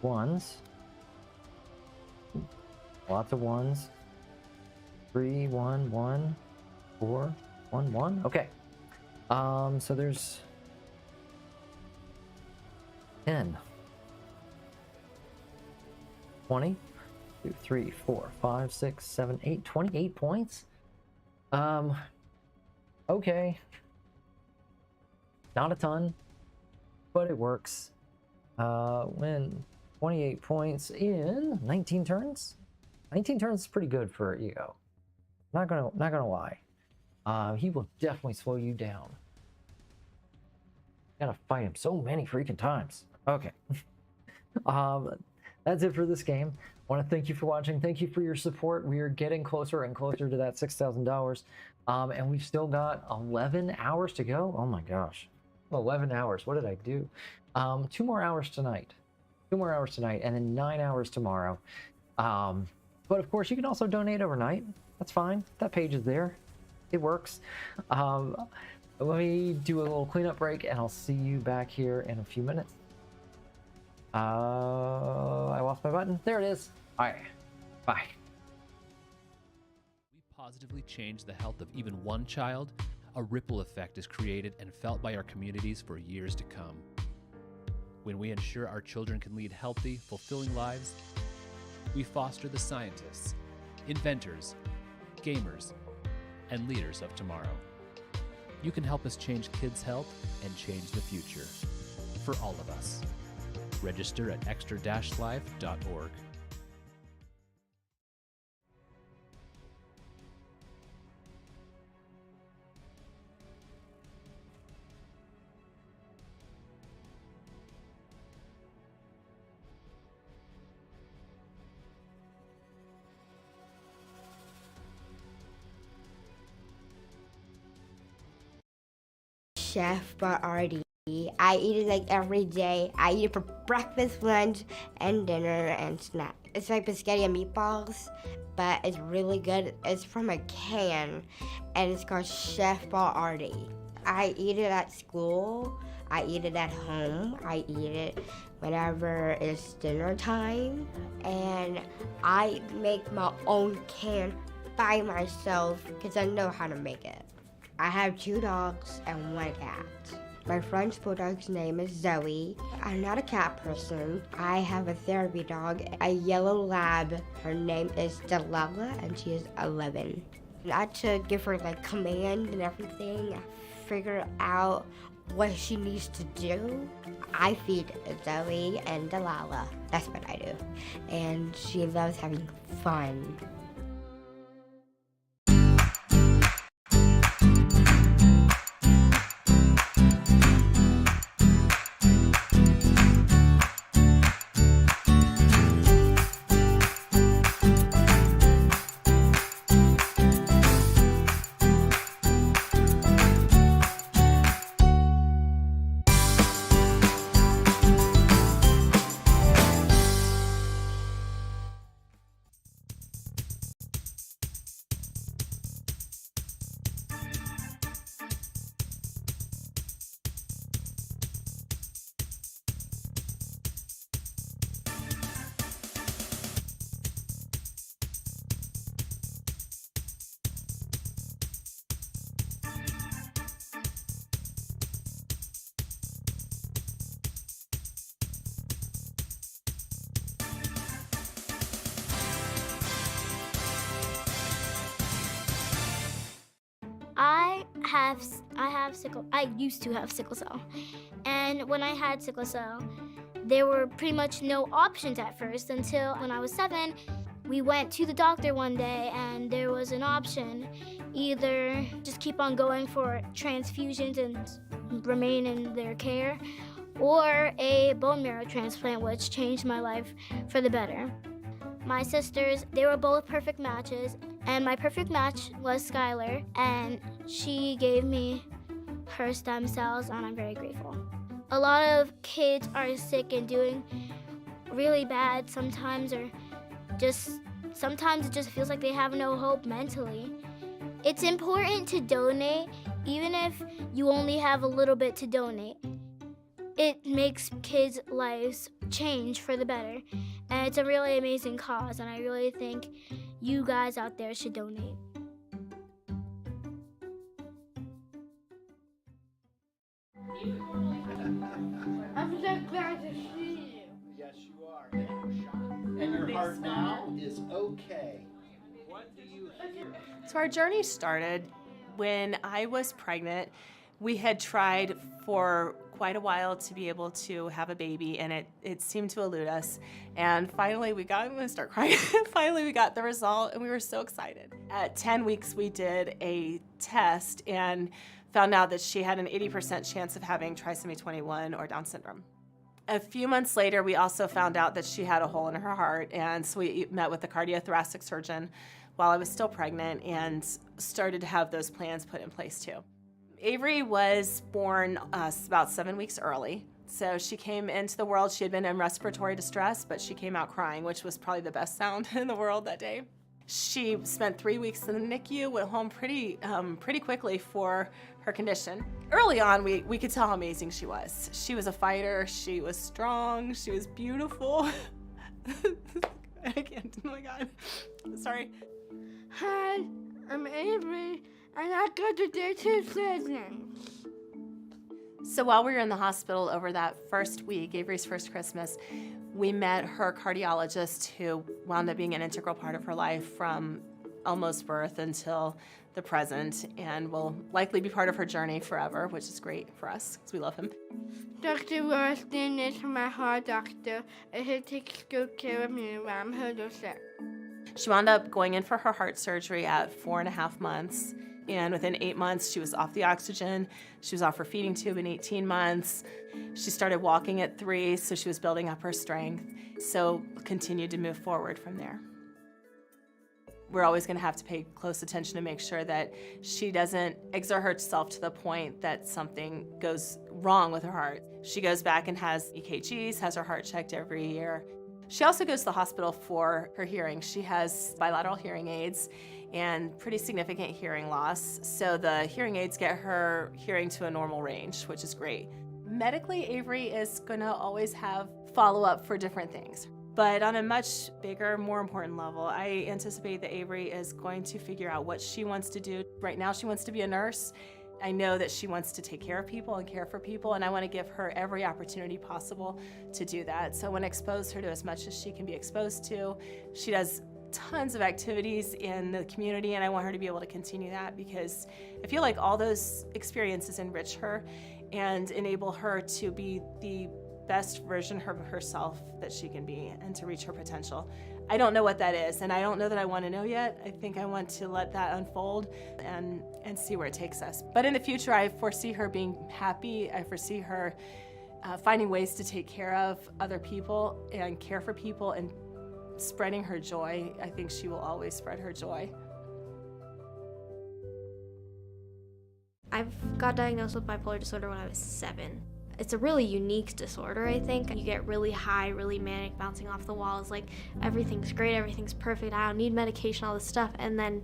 1s. Lots of 1s. 3, 1, 1, 4, 1, 1. Okay. So there's 10, 20, 2, 3, 4, 5, 6, 7, 8, 28 points. Okay. Not a ton, but it works. Win 28 points in 19 turns. 19 turns is pretty good for Ego. Not gonna lie. He will definitely slow you down. Gotta fight him so many freaking times. Okay. That's it for this game. I want to thank you for watching. Thank you for your support. We are getting closer and closer to that $6,000. And we've still got 11 hours to go. Oh my gosh. 11 hours. What did I do? 2 more hours tonight. 2 more hours tonight, and then 9 hours tomorrow. But of course, you can also donate overnight. That's fine. That page is there. It works. Let me do a little cleanup break, and I'll see you back here in a few minutes. I lost my button. There it is. All right. Bye. We positively change the health of even one child. A ripple effect is created and felt by our communities for years to come. When we ensure our children can lead healthy, fulfilling lives, we foster the scientists, inventors, gamers, and leaders of tomorrow. You can help us change kids' health and change the future for all of us. Register at extra-life.org. Chef Boyardee. I eat it like every day. I eat it for breakfast, lunch, and dinner and snack. It's like spaghetti and meatballs, but it's really good. It's from a can, and it's called Chef Boyardee. I eat it at school. I eat it at home. I eat it whenever it's dinner time. And I make my own can by myself because I know how to make it. I have 2 dogs and 1 cat. My French bulldog's name is Zoe. I'm not a cat person. I have a therapy dog, a yellow lab. Her name is Delilah, and she is 11. I had to give her like command and everything, figure out what she needs to do. I feed Zoe and Delilah. That's what I do. And she loves having fun. I used to have sickle cell. And when I had sickle cell, there were pretty much no options at first until when I was 7. We went to the doctor one day and there was an option. Either just keep on going for transfusions and remain in their care, or a bone marrow transplant, which changed my life for the better. My sisters, they were both perfect matches, and my perfect match was Skylar, and she gave me her stem cells, and I'm very grateful. A lot of kids are sick and doing really bad sometimes, or sometimes it just feels like they have no hope mentally. It's important to donate, even if you only have a little bit to donate. It makes kids' lives change for the better, and it's a really amazing cause, and I really think you guys out there should donate. I'm so glad to see you. Yes, you are. And your heart now is okay. What do you hear? So our journey started when I was pregnant. We had tried for quite a while to be able to have a baby, and it seemed to elude us. And finally I'm gonna start crying. Finally we got the result, and we were so excited. At 10 weeks we did a test and found out that she had an 80% chance of having trisomy 21 or Down syndrome. A few months later, we also found out that she had a hole in her heart, and so we met with a cardiothoracic surgeon while I was still pregnant and started to have those plans put in place too. Avery was born about 7 weeks early. So she came into the world, she had been in respiratory distress, but she came out crying, which was probably the best sound in the world that day. She spent 3 weeks in the NICU, went home pretty quickly for her condition. Early on, we could tell how amazing she was. She was a fighter, she was strong, she was beautiful. I can't, oh my God, sorry. Hi, I'm Avery, and I got the day 2 session. So while we were in the hospital over that first week, Avery's first Christmas, we met her cardiologist, who wound up being an integral part of her life from almost birth until the present, and will likely be part of her journey forever, which is great for us because we love him. Dr. Rostin is my heart doctor, and he takes good care of me when I'm hurt or sick. She wound up going in for her heart surgery at 4.5 months, and within 8 months she was off the oxygen. She was off her feeding tube in 18 months. She started walking at 3, so she was building up her strength, so continued to move forward from there. We're always going to have to pay close attention to make sure that she doesn't exert herself to the point that something goes wrong with her heart. She goes back and has EKGs, has her heart checked every year. She also goes to the hospital for her hearing. She has bilateral hearing aids and pretty significant hearing loss. So the hearing aids get her hearing to a normal range, which is great. Medically, Avery is going to always have follow-up for different things. But on a much bigger, more important level, I anticipate that Avery is going to figure out what she wants to do. Right now, she wants to be a nurse. I know that she wants to take care of people and care for people, and I want to give her every opportunity possible to do that. So I want to expose her to as much as she can be exposed to. She does tons of activities in the community, and I want her to be able to continue that because I feel like all those experiences enrich her and enable her to be the best version of herself that she can be and to reach her potential. I don't know what that is, and I don't know that I want to know yet. I think I want to let that unfold and see where it takes us. But in the future, I foresee her being happy. I foresee her finding ways to take care of other people and care for people and spreading her joy. I think she will always spread her joy. I got diagnosed with bipolar disorder when I was 7. It's a really unique disorder, I think. You get really high, really manic, bouncing off the walls, like everything's great, everything's perfect, I don't need medication, all this stuff, and then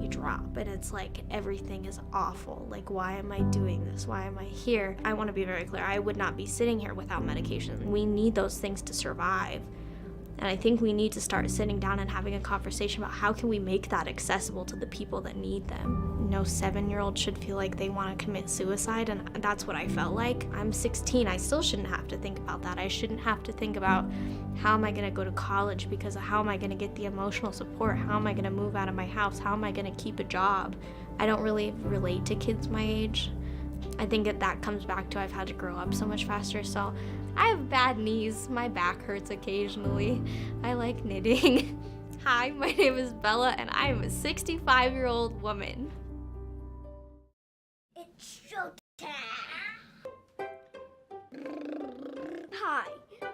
you drop, and it's like everything is awful. Like, why am I doing this? Why am I here? I want to be very clear, I would not be sitting here without medication. We need those things to survive. And I think we need to start sitting down and having a conversation about how can we make that accessible to the people that need them. No 7-year-old should feel like they want to commit suicide, and that's what I felt like. I'm 16, I still shouldn't have to think about that. I shouldn't have to think about how am I going to go to college because of how am I going to get the emotional support? How am I going to move out of my house? How am I going to keep a job? I don't really relate to kids my age. I think that comes back to I've had to grow up so much faster, so I have bad knees, my back hurts occasionally, I like knitting. Hi, my name is Bella and I am a 65-year-old woman. It's showtime! Hi,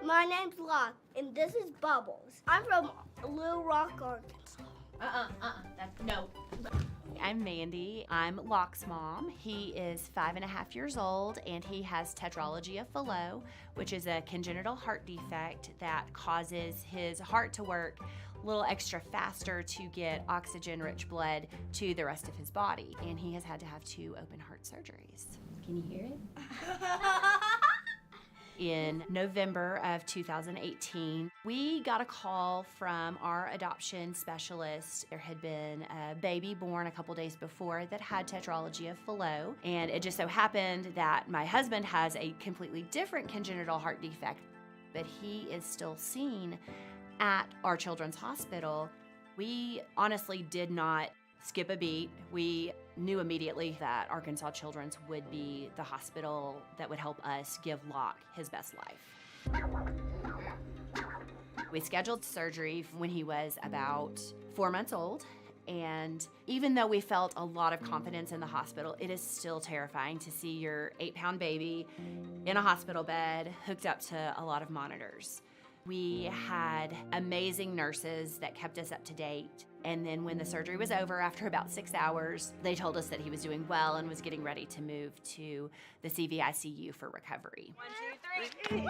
my name's Locke, and this is Bubbles. I'm from Little Rock, Arkansas. No. I'm Mandy. I'm Locke's mom. He is 5.5 years old, and he has tetralogy of Fallot, which is a congenital heart defect that causes his heart to work a little extra faster to get oxygen-rich blood to the rest of his body. And he has had to have 2 open heart surgeries. Can you hear it? In November of 2018, we got a call from our adoption specialist. There had been a baby born a couple days before that had tetralogy of Fallot, and it just so happened that my husband has a completely different congenital heart defect, but he is still seen at our children's hospital. We honestly did not skip a beat. We knew immediately that Arkansas Children's would be the hospital that would help us give Locke his best life. We scheduled surgery when he was about 4 months old, and even though we felt a lot of confidence in the hospital, it is still terrifying to see your 8-pound baby in a hospital bed hooked up to a lot of monitors. We had amazing nurses that kept us up to date. And then when the surgery was over, after about 6 hours, they told us that he was doing well and was getting ready to move to the CVICU for recovery. 1, 2,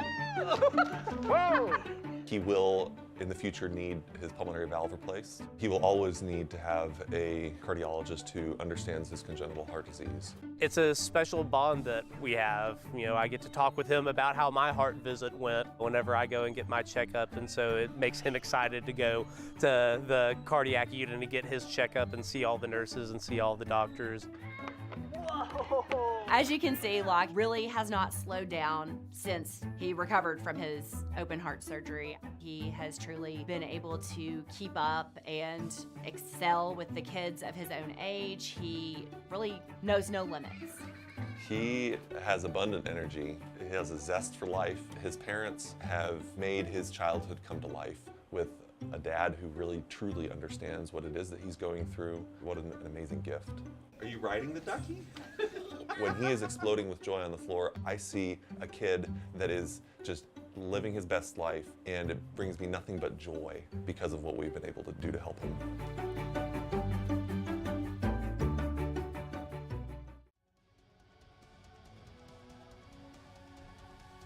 3. Whoa! He will, in the future, need his pulmonary valve replaced. He will always need to have a cardiologist who understands his congenital heart disease. It's a special bond that we have. You know, I get to talk with him about how my heart visit went whenever I go and get my checkup, and so it makes him excited to go to the cardiac unit and to get his checkup and see all the nurses and see all the doctors. As you can see, Locke really has not slowed down since he recovered from his open heart surgery. He has truly been able to keep up and excel with the kids of his own age. He really knows no limits. He has abundant energy. He has a zest for life. His parents have made his childhood come to life with a dad who really truly understands what it is that he's going through. What an amazing gift. Are you riding the ducky? When he is exploding with joy on the floor, I see a kid that is just living his best life, and it brings me nothing but joy because of what we've been able to do to help him.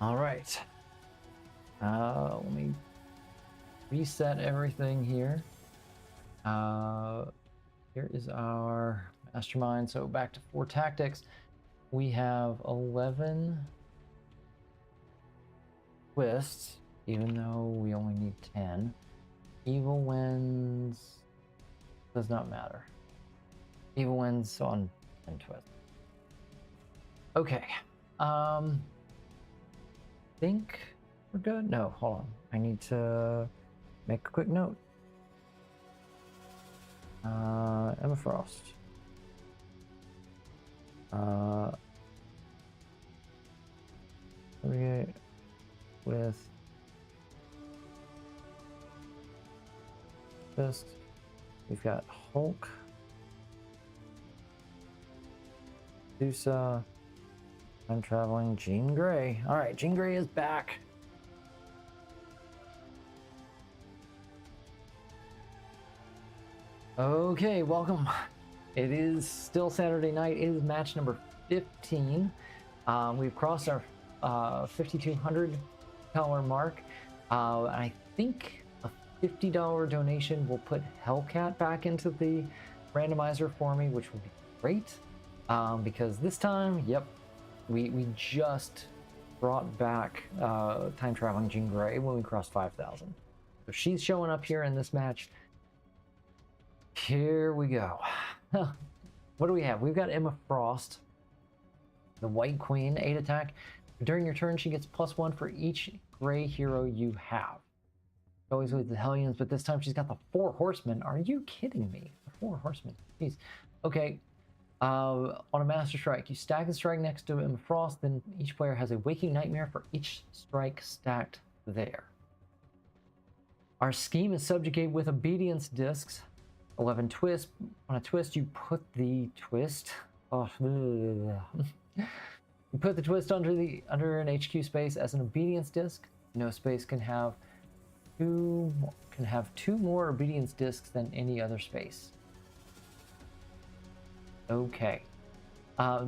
All right. Let me reset everything here. Here is our mastermind. So back to 4 tactics. We have 11 twists, even though we only need 10. Evil wins does not matter. Evil wins on 10 twists. Okay. Think we're good? No, hold on. I need to make a quick note. Emma Frost. We with this, we've got Hulk, Medusa, I'm traveling, Jean Grey. All right, Jean Grey is back. Okay, welcome. It is still Saturday night. It is match number 15. We've crossed our $5,200 mark. I think a $50 donation will put Hellcat back into the randomizer for me, which would be great. Because this time, yep, we just brought back time traveling Jean Grey when we crossed 5,000. So she's showing up here in this match. Here we go. What do we have? We've got Emma Frost, the White Queen, 8 attack. During your turn, she gets +1 for each gray hero you have. Always with the Hellions, but this time she's got the 4 Horsemen. Are you kidding me? The 4 Horsemen. Jeez. Okay. On a Master Strike, you stack the strike next to Emma Frost, then each player has a Waking Nightmare for each strike stacked there. Our scheme is subjugate with obedience discs. 11 twists. On a twist, you put the twist. Oh, you put the twist under an HQ space as an obedience disc. No space can have two more obedience discs than any other space. Okay.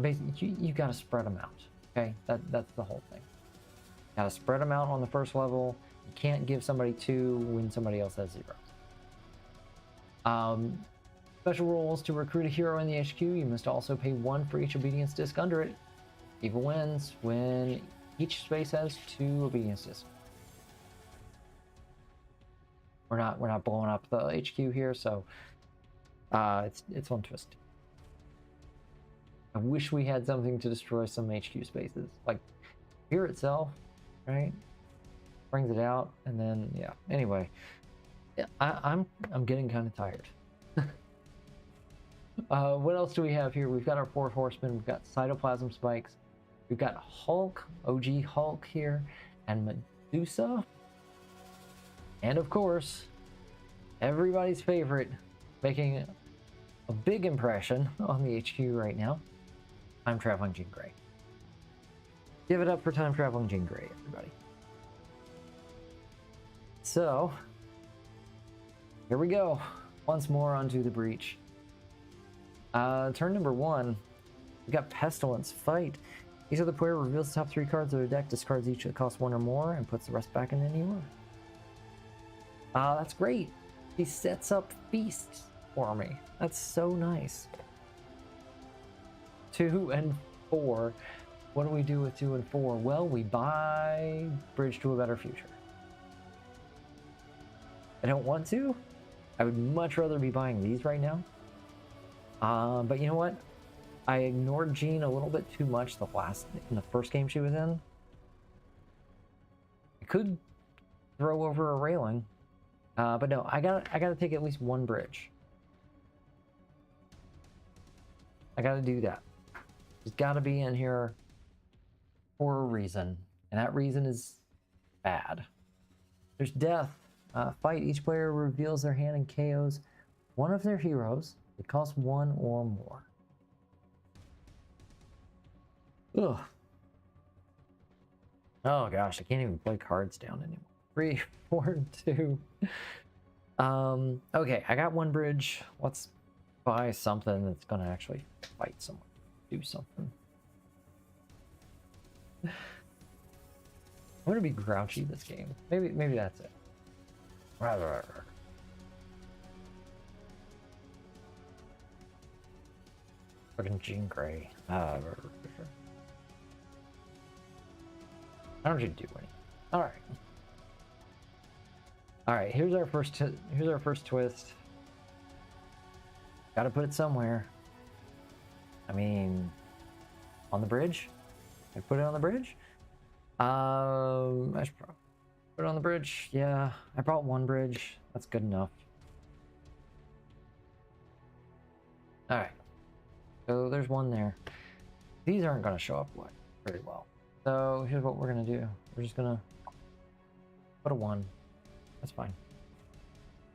Basically, you got to spread them out. Okay, that's the whole thing. Got to spread them out on the first level. You can't give somebody 2 when somebody else has 0. Special rules: to recruit a hero in the HQ, you must also pay 1 for each obedience disc under it. Evil wins when each space has 2 obedience discs. We're not blowing up the HQ here, so it's on twist. I wish we had something to destroy some HQ spaces, like here itself, right? Brings it out, and then yeah. Anyway. I'm getting kind of tired. What else do we have here? We've got our 4 Horsemen. We've got Cytoplasm Spikes. We've got Hulk, OG Hulk here, and Medusa. And of course, everybody's favorite, making a big impression on the HQ right now, Time Traveling Jean Grey. Give it up for Time Traveling Jean Grey, everybody. So, here we go. Once more onto the breach. Turn number 1. We got Pestilence Fight. Each other player reveals the top 3 cards of their deck, discards each that costs 1 or more, and puts the rest back in any order. That's great. He sets up feasts for me. That's so nice. 2 and 4. What do we do with 2 and 4? Well, we buy Bridge to a Better Future. I don't want to. I would much rather be buying these right now. But you know what? I ignored Jean a little bit too much in the first game she was in. I could throw over a railing, but no, I gotta take at least 1 bridge. I gotta do that. She's gotta be in here for a reason, and that reason is bad. There's death. Fight. Each player reveals their hand and KOs one of their heroes. It costs 1 or more. Ugh. Oh gosh, I can't even play cards down anymore. 3, 4, 2. Okay, I got one bridge. Let's buy something that's gonna actually fight someone. Do something. I'm gonna be grouchy this game. Maybe that's it. Fucking Jean Grey. I don't need to do anything. Alright. Alright, here's our first twist. Gotta put it somewhere. I mean, on the bridge? I put it on the bridge? I should probably put it on the bridge. Yeah, I brought one bridge. That's good enough. Alright. So there's one there. These aren't gonna show up very well. So here's what we're gonna do. We're just gonna put a 1. That's fine.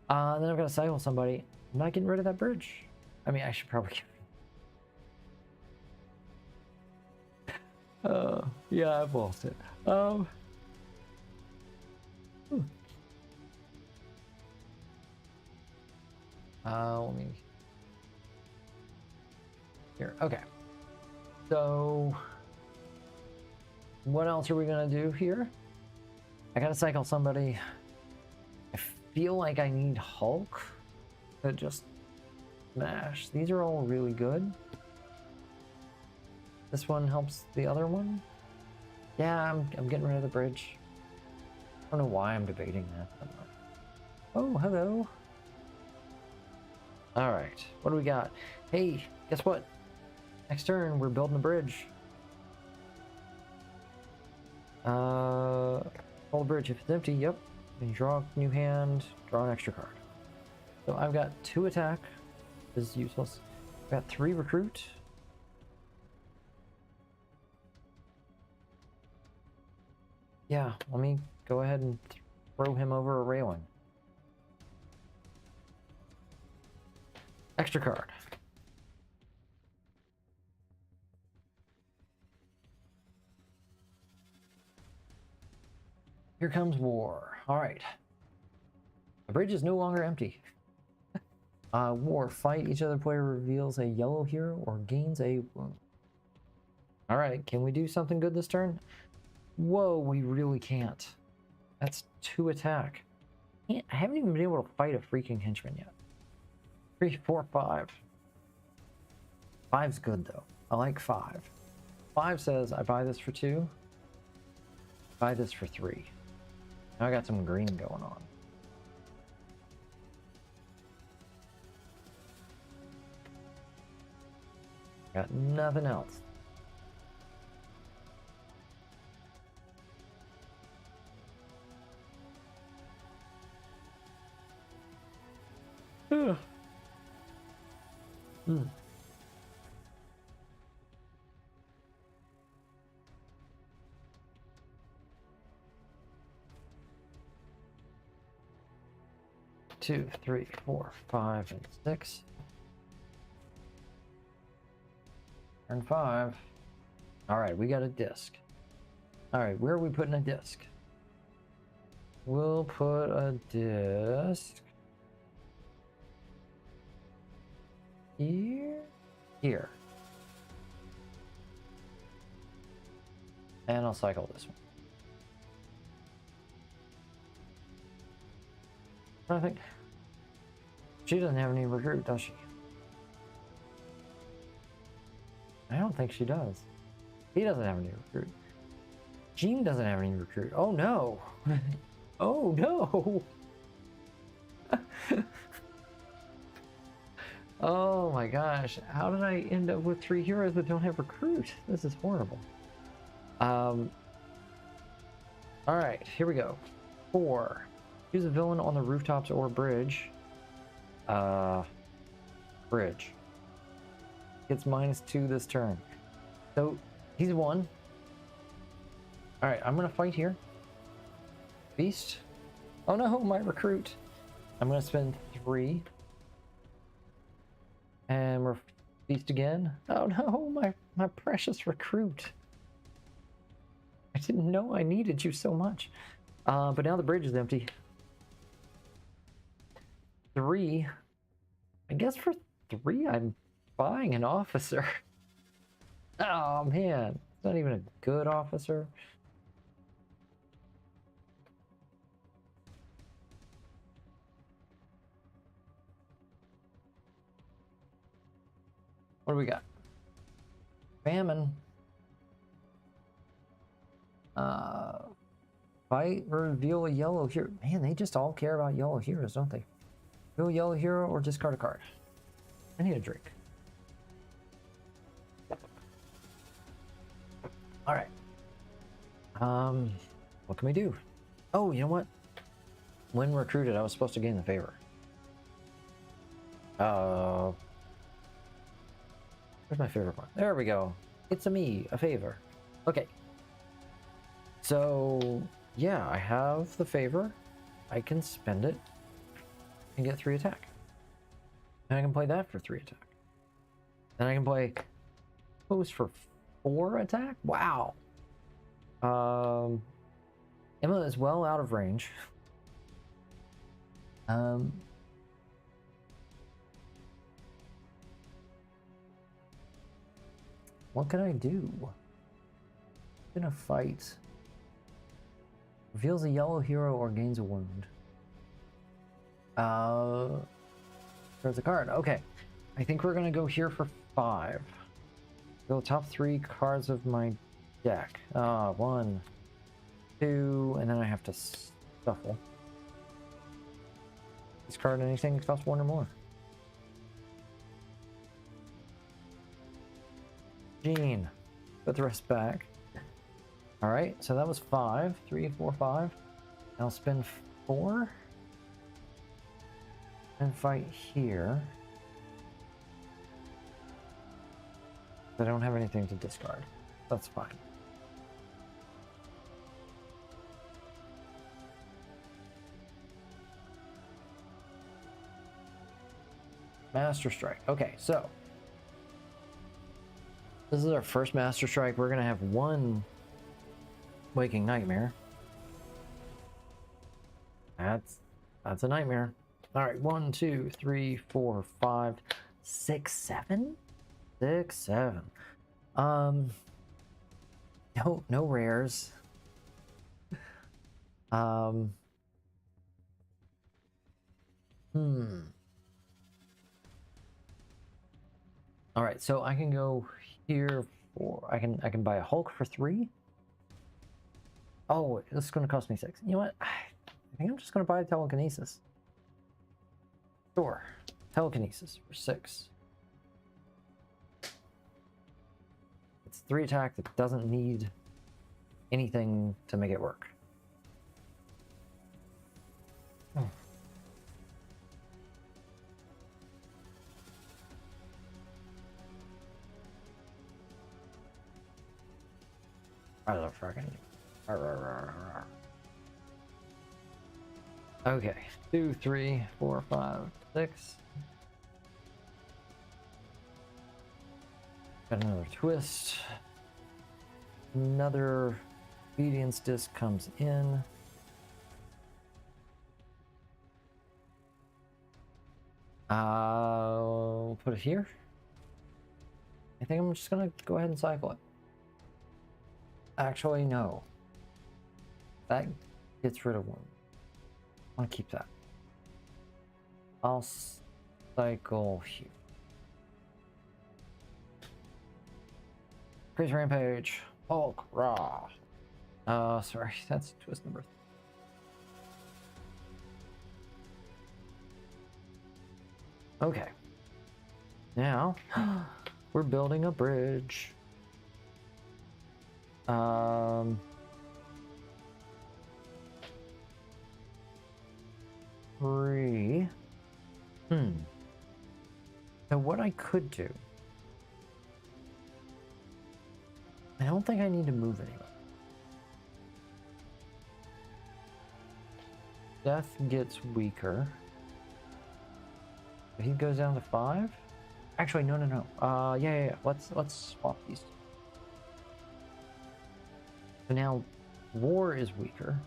Then I've got to cycle somebody. I'm not getting rid of that bridge. I mean, I should probably get yeah, I've lost it. Let me here. Okay. So what else are we gonna do here? I gotta cycle somebody. I feel like I need Hulk to just smash. These are all really good. This one helps the other one. Yeah, I'm getting rid of the bridge. I don't know why I'm debating that. Oh, hello. All right, what do we got? Hey, guess what? Next turn, we're building a bridge. Hold the bridge if it's empty. Yep. And draw a new hand, draw an extra card. So I've got 2 attack. This is useless. I've got 3 recruit. Yeah, let me go ahead and throw him over a railing. Extra card. Here comes war. All right. The bridge is no longer empty. War. Fight. Each other player reveals a yellow hero or gains a wound. All right. Can we do something good this turn? Whoa, we really can't. That's 2 attack. I haven't even been able to fight a freaking henchman yet. 3, 4, 5. 5's good though. I like 5. 5 says I buy this for 2. Buy this for 3. Now I got some green going on. Got nothing else. Hmm. 2, 3, 4, 5, and 6. Turn 5. All right, we got a disc. All right, where are we putting a disc? We'll put a disc here. And I'll cycle this one. I think she doesn't have any recruit, does she? I don't think she does. He doesn't have any recruit. Jean doesn't have any recruit. Oh no. Oh no. Oh my gosh. How did I end up with 3 heroes that don't have recruit? This is horrible. All right, here we go. 4. Choose a villain on the rooftops or bridge. Bridge. Gets -2 this turn. So he's 1. All right, I'm gonna fight here. Beast. Oh no, my recruit. I'm gonna spend 3. And we're beast again. Oh no, my precious recruit. I didn't know I needed you so much. But now the bridge is empty. 3. I guess for 3, I'm buying an officer. Oh, man. It's not even a good officer. What do we got? Famine. Fight or reveal a yellow hero. Man, they just all care about yellow heroes, don't they? Reveal a yellow hero or discard a card. I need a drink. All right. What can we do? Oh, you know what? When recruited, I was supposed to gain the favor. Where's my favorite one? There we go. It's a favor. Okay. So, yeah, I have the favor. I can spend it and get 3 attack. And I can play that for 3 attack. Then I can play Post for 4 attack? Wow. Emma is well out of range. What can I do? I'm gonna fight. Reveals a yellow hero or gains a wound. There's a card. Okay. I think we're gonna go here for 5. Go top 3 cards of my deck. 1, 2, and then I have to shuffle. Discard anything that costs 1 or more. Gene. Put the rest back. Alright, so that was 5. 3, 4, 5. I'll spend 4. And fight here. I don't have anything to discard. That's fine. Master Strike. Okay, so this is our first Master Strike. We're gonna have 1 Waking Nightmare. That's a nightmare. All right, 1, 2, 3, 4, 5, 6, 7. 6, 7. No rares. All right, so I can go here for I can buy a Hulk for 3. Oh, this is going to cost me 6. You know what? I think I'm just going to buy Telekinesis. Sure, Telekinesis for 6. It's 3 attack that doesn't need anything to make it work. Oh. Okay, 2, 3, 4, 5, 6. Got another twist. Another obedience disc comes in. I'll put it here. I think I'm just gonna go ahead and cycle it. Actually, no. That gets rid of 1. I want to keep that. I'll cycle here. Crazy Rampage. Hulk. Raw. Sorry, that's twist number 3. Okay. Now, we're building a bridge. 3. So what I could do, I don't think I need to move anywhere. Death gets weaker. He goes down to 5. Actually, no. Yeah. Let's swap these. So now war is weaker.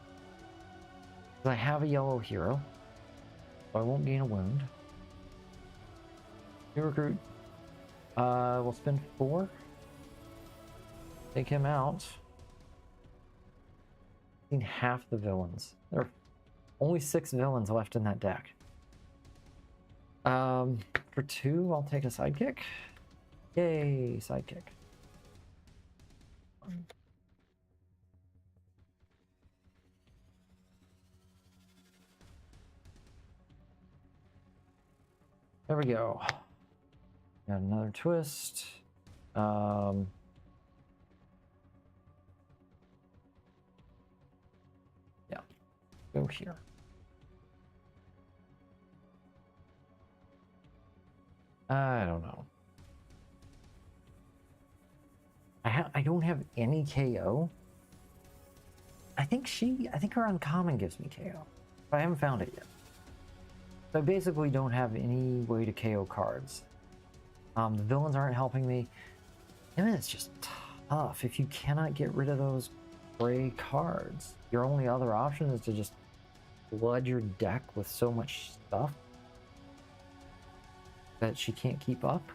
I have a yellow hero, so I won't gain a wound. New recruit. We'll spend 4. Take him out. Seen half the villains. There are only 6 villains left in that deck. For 2, I'll take a sidekick. Yay, sidekick. There we go. Got another twist. Yeah, go here. I don't know. I don't have any KO. I think her uncommon gives me KO. But I haven't found it yet. So I basically don't have any way to KO cards. The villains aren't helping me. I mean, it's just tough. If you cannot get rid of those gray cards, your only other option is to just flood your deck with so much stuff that she can't keep up.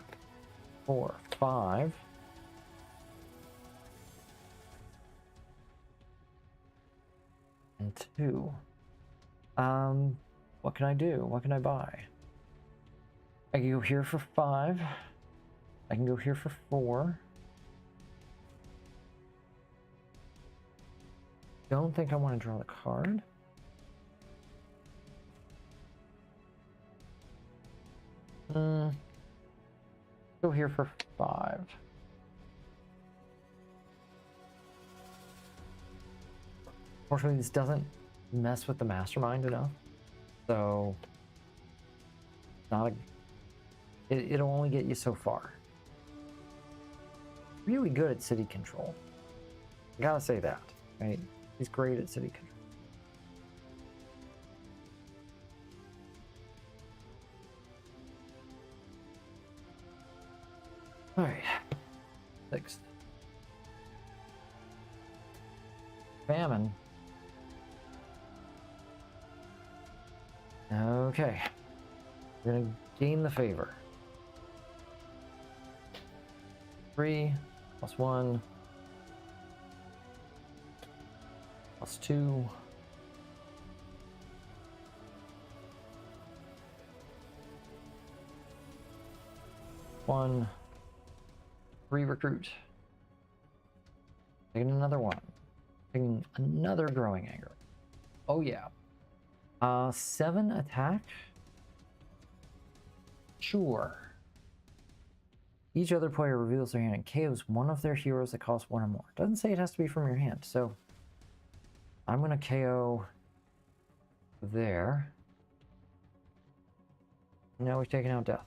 4, 5. And 2. What can I do? What can I buy? I can go here for 5. I can go here for 4. Don't think I want to draw the card. Go here for 5. Fortunately, this doesn't mess with the mastermind enough, so not it'll only get you so far. Really good at city control. I gotta say that, right? He's great at city control. All right, 6th. Famine. Okay, we're gonna gain the favor. 3 plus 1 plus 2 1 3 recruit. Taking another one. Taking another growing anger. Oh yeah. 7 attack. Sure. Each other player reveals their hand and KOs one of their heroes that costs 1 or more. Doesn't say it has to be from your hand, so I'm gonna KO there. Now we've taken out death.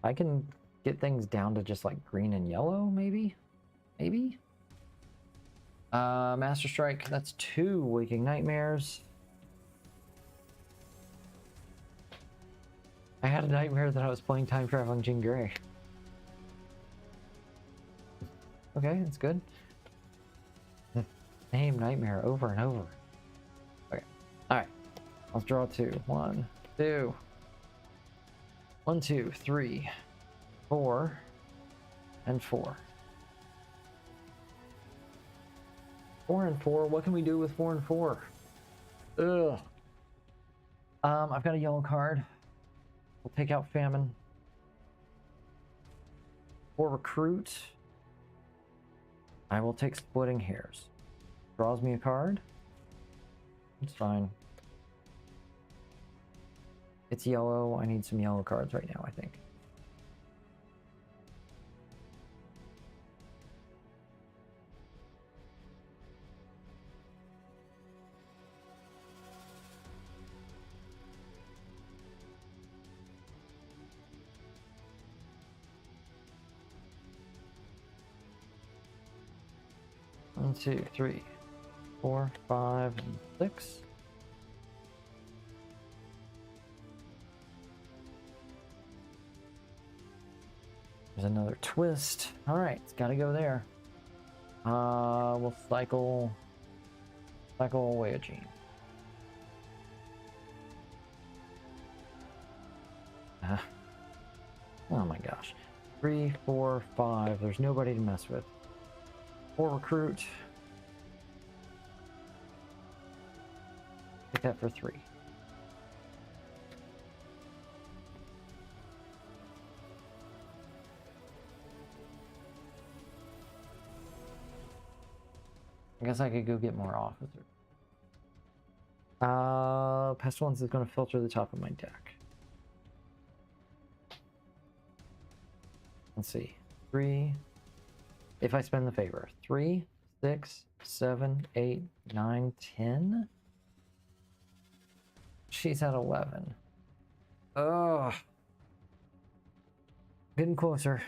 I can get things down to just like green and yellow, maybe? Maybe? Master Strike, that's 2 Waking Nightmares. I had a nightmare that I was playing Time Traveling Jean Grey. Okay, that's good. The same nightmare over and over. Okay, alright. Let's draw 2. 1, 2. 1, 2, 3, 4, and 4. 4 and 4. What can we do with 4 and 4? Ugh. I've got a yellow card. We'll take out Famine. 4 recruit. I will take Splitting Hairs. Draws me a card. It's fine. It's yellow. I need some yellow cards right now, I think. One, 2, 3, 4, 5, and 6. There's another twist. All right, it's got to go there. We'll cycle away a gene. Oh my gosh. 3, 4, 5. There's nobody to mess with. 4 recruit. Take that for 3. I guess I could go get more officers. Pestilence is going to filter the top of my deck. Let's see. 3. If I spend the favor. 3, 6, 7, 8, 9, 10. She's at 11. Oh. Getting closer.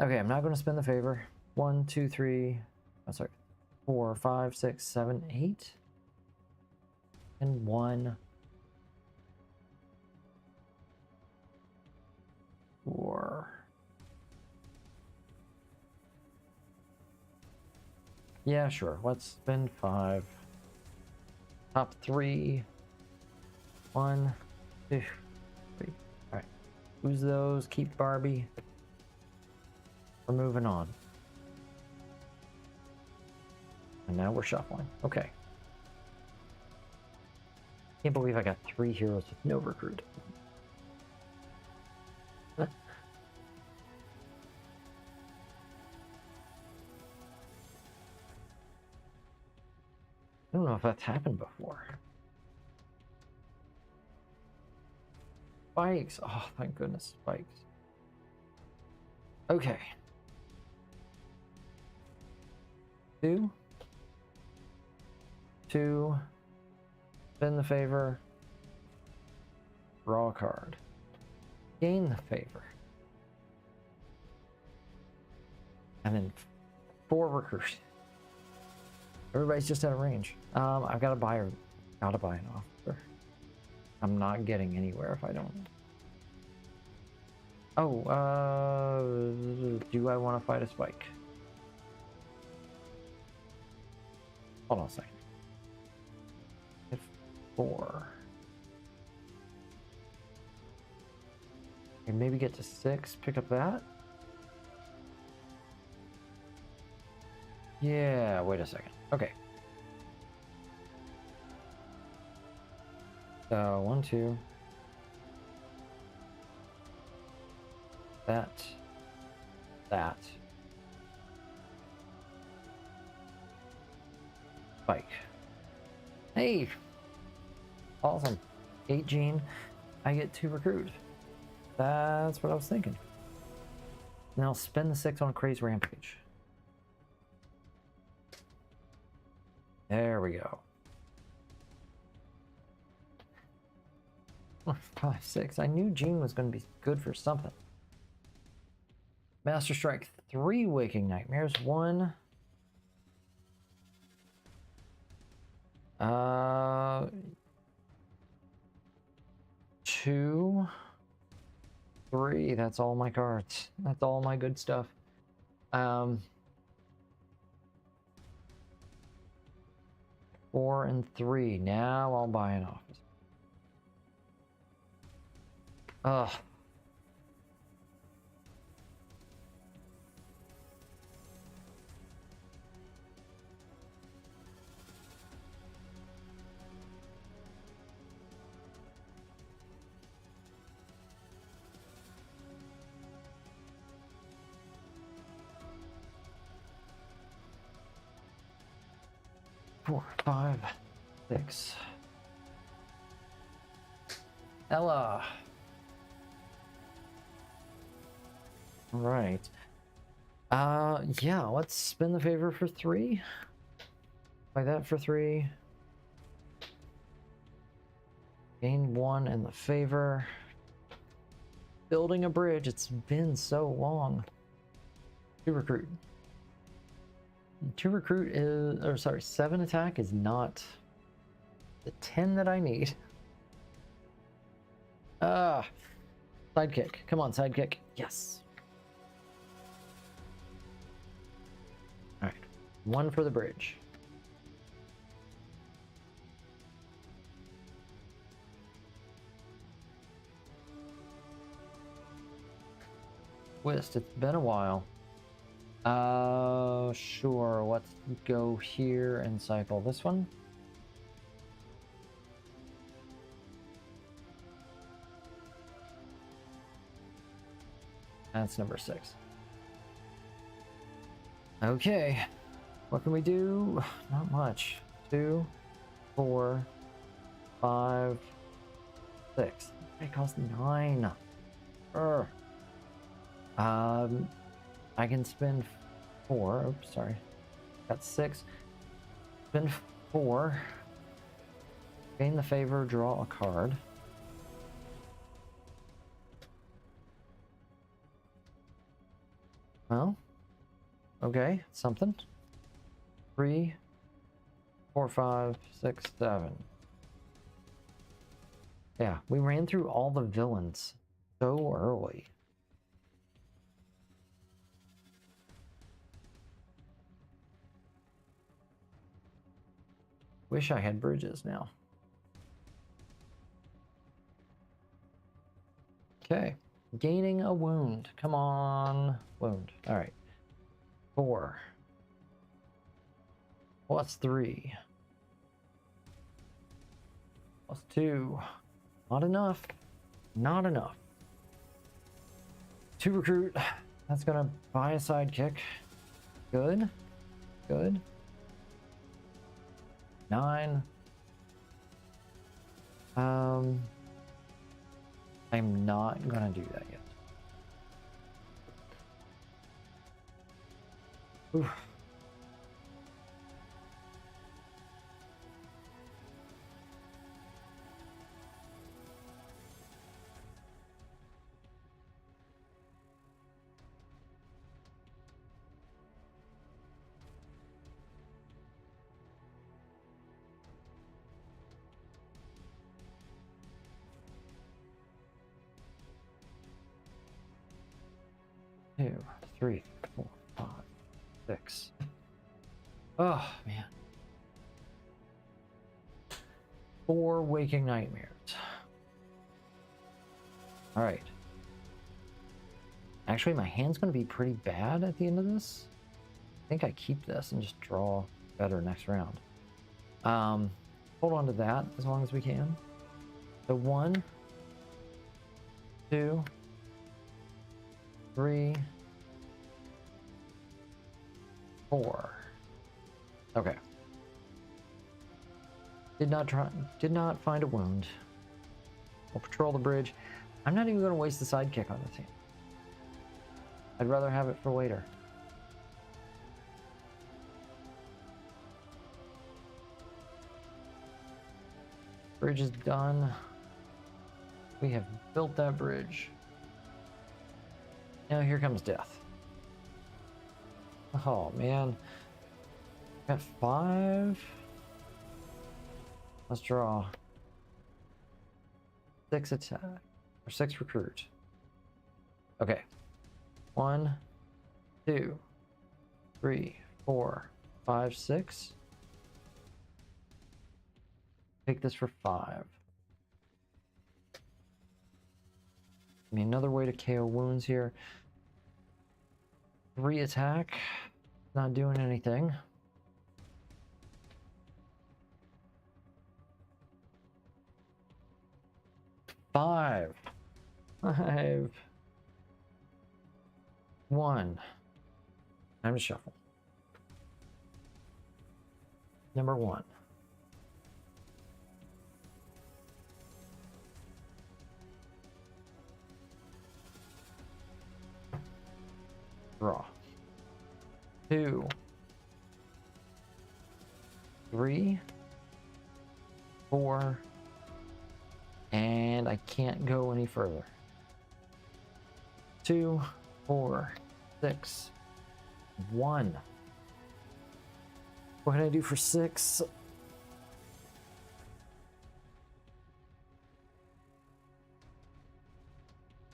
Okay, I'm not going to spend the favor. 1, 2, 3. Oh, sorry. 4, 5, 6, 7, 8. And 1. 4. Yeah, sure. Let's spend 5. Top 3. 1, 2, 3. Alright. Lose those. Keep Barbie. We're moving on. And now we're shuffling. Okay. Can't believe I got 3 heroes with no recruit. I don't know if that's happened before. Spikes. Oh, thank goodness. Spikes. Okay. 2. 2. Spin the favor. Draw a card. Gain the favor. And then 4 recruit. Everybody's just out of range. I've got to buy an officer. I'm not getting anywhere if I don't. Oh, do I want to fight a spike? Hold on a second. 4. Okay, maybe get to 6, pick up that. Yeah, wait a second. Okay. So 1, 2. That. Spike. Hey! Awesome. 8 gene. I get 2 recruit. That's what I was thinking. Now I'll spend the 6 on Craze Rampage. There we go. 5, 6. I knew Gene was going to be good for something. Master Strike 3 Waking Nightmares. 1. 2. 3. That's all my cards. That's all my good stuff. 4 and 3. Now I'll buy an office. Ugh. Four, 5, 6. Ella. All right. Yeah, let's spin the favor for 3. Buy that for 3. Gain 1 in the favor. Building a bridge. It's been so long. 2 recruit. 2 recruit is, or sorry, 7 attack is not the 10 that I need. Sidekick. Come on, sidekick. Yes. 1 for the bridge. Twist, it's been a while. Sure, let's go here and cycle this one. That's number 6. Okay, what can we do? Not much. 2, 4, 5, 6. It costs 9. I can spend 4. Oops, sorry. Got 6. Spend 4. Gain the favor, draw a card. Well, okay, something. 3, 4, 5, 6, 7. Yeah, we ran through all the villains so early. Wish I had bridges now. Okay, gaining a wound. Come on, wound. All right, 4 plus 3 plus 2. Not enough. Not enough. 2 recruit. That's gonna buy a sidekick. Good. Good. 9. I'm not gonna do that yet. Oof. Two, 3, 4, 5, 6. Oh man. 4 waking nightmares. All right. Actually, my hand's going to be pretty bad at the end of this. I think I keep this and just draw better next round. Hold on to that as long as we can. So 1, 2, 3, 4. Okay. Did not find a wound. We'll patrol the bridge. I'm not even going to waste the sidekick on this team. I'd rather have it for later. Bridge is done. We have built that bridge. Now here comes death. Oh man. Got 5. Let's draw. 6 attack. Or 6 recruit. Okay. 1, 2, 3, 4, 5, 6. Take this for 5. Give me another way to KO wounds here. 3 attack. Not doing anything. Five. 1. Time to shuffle. Number 1. Draw. 2, 3, 4, and I can't go any further. 2, 4, 6, 1. What can I do for 6?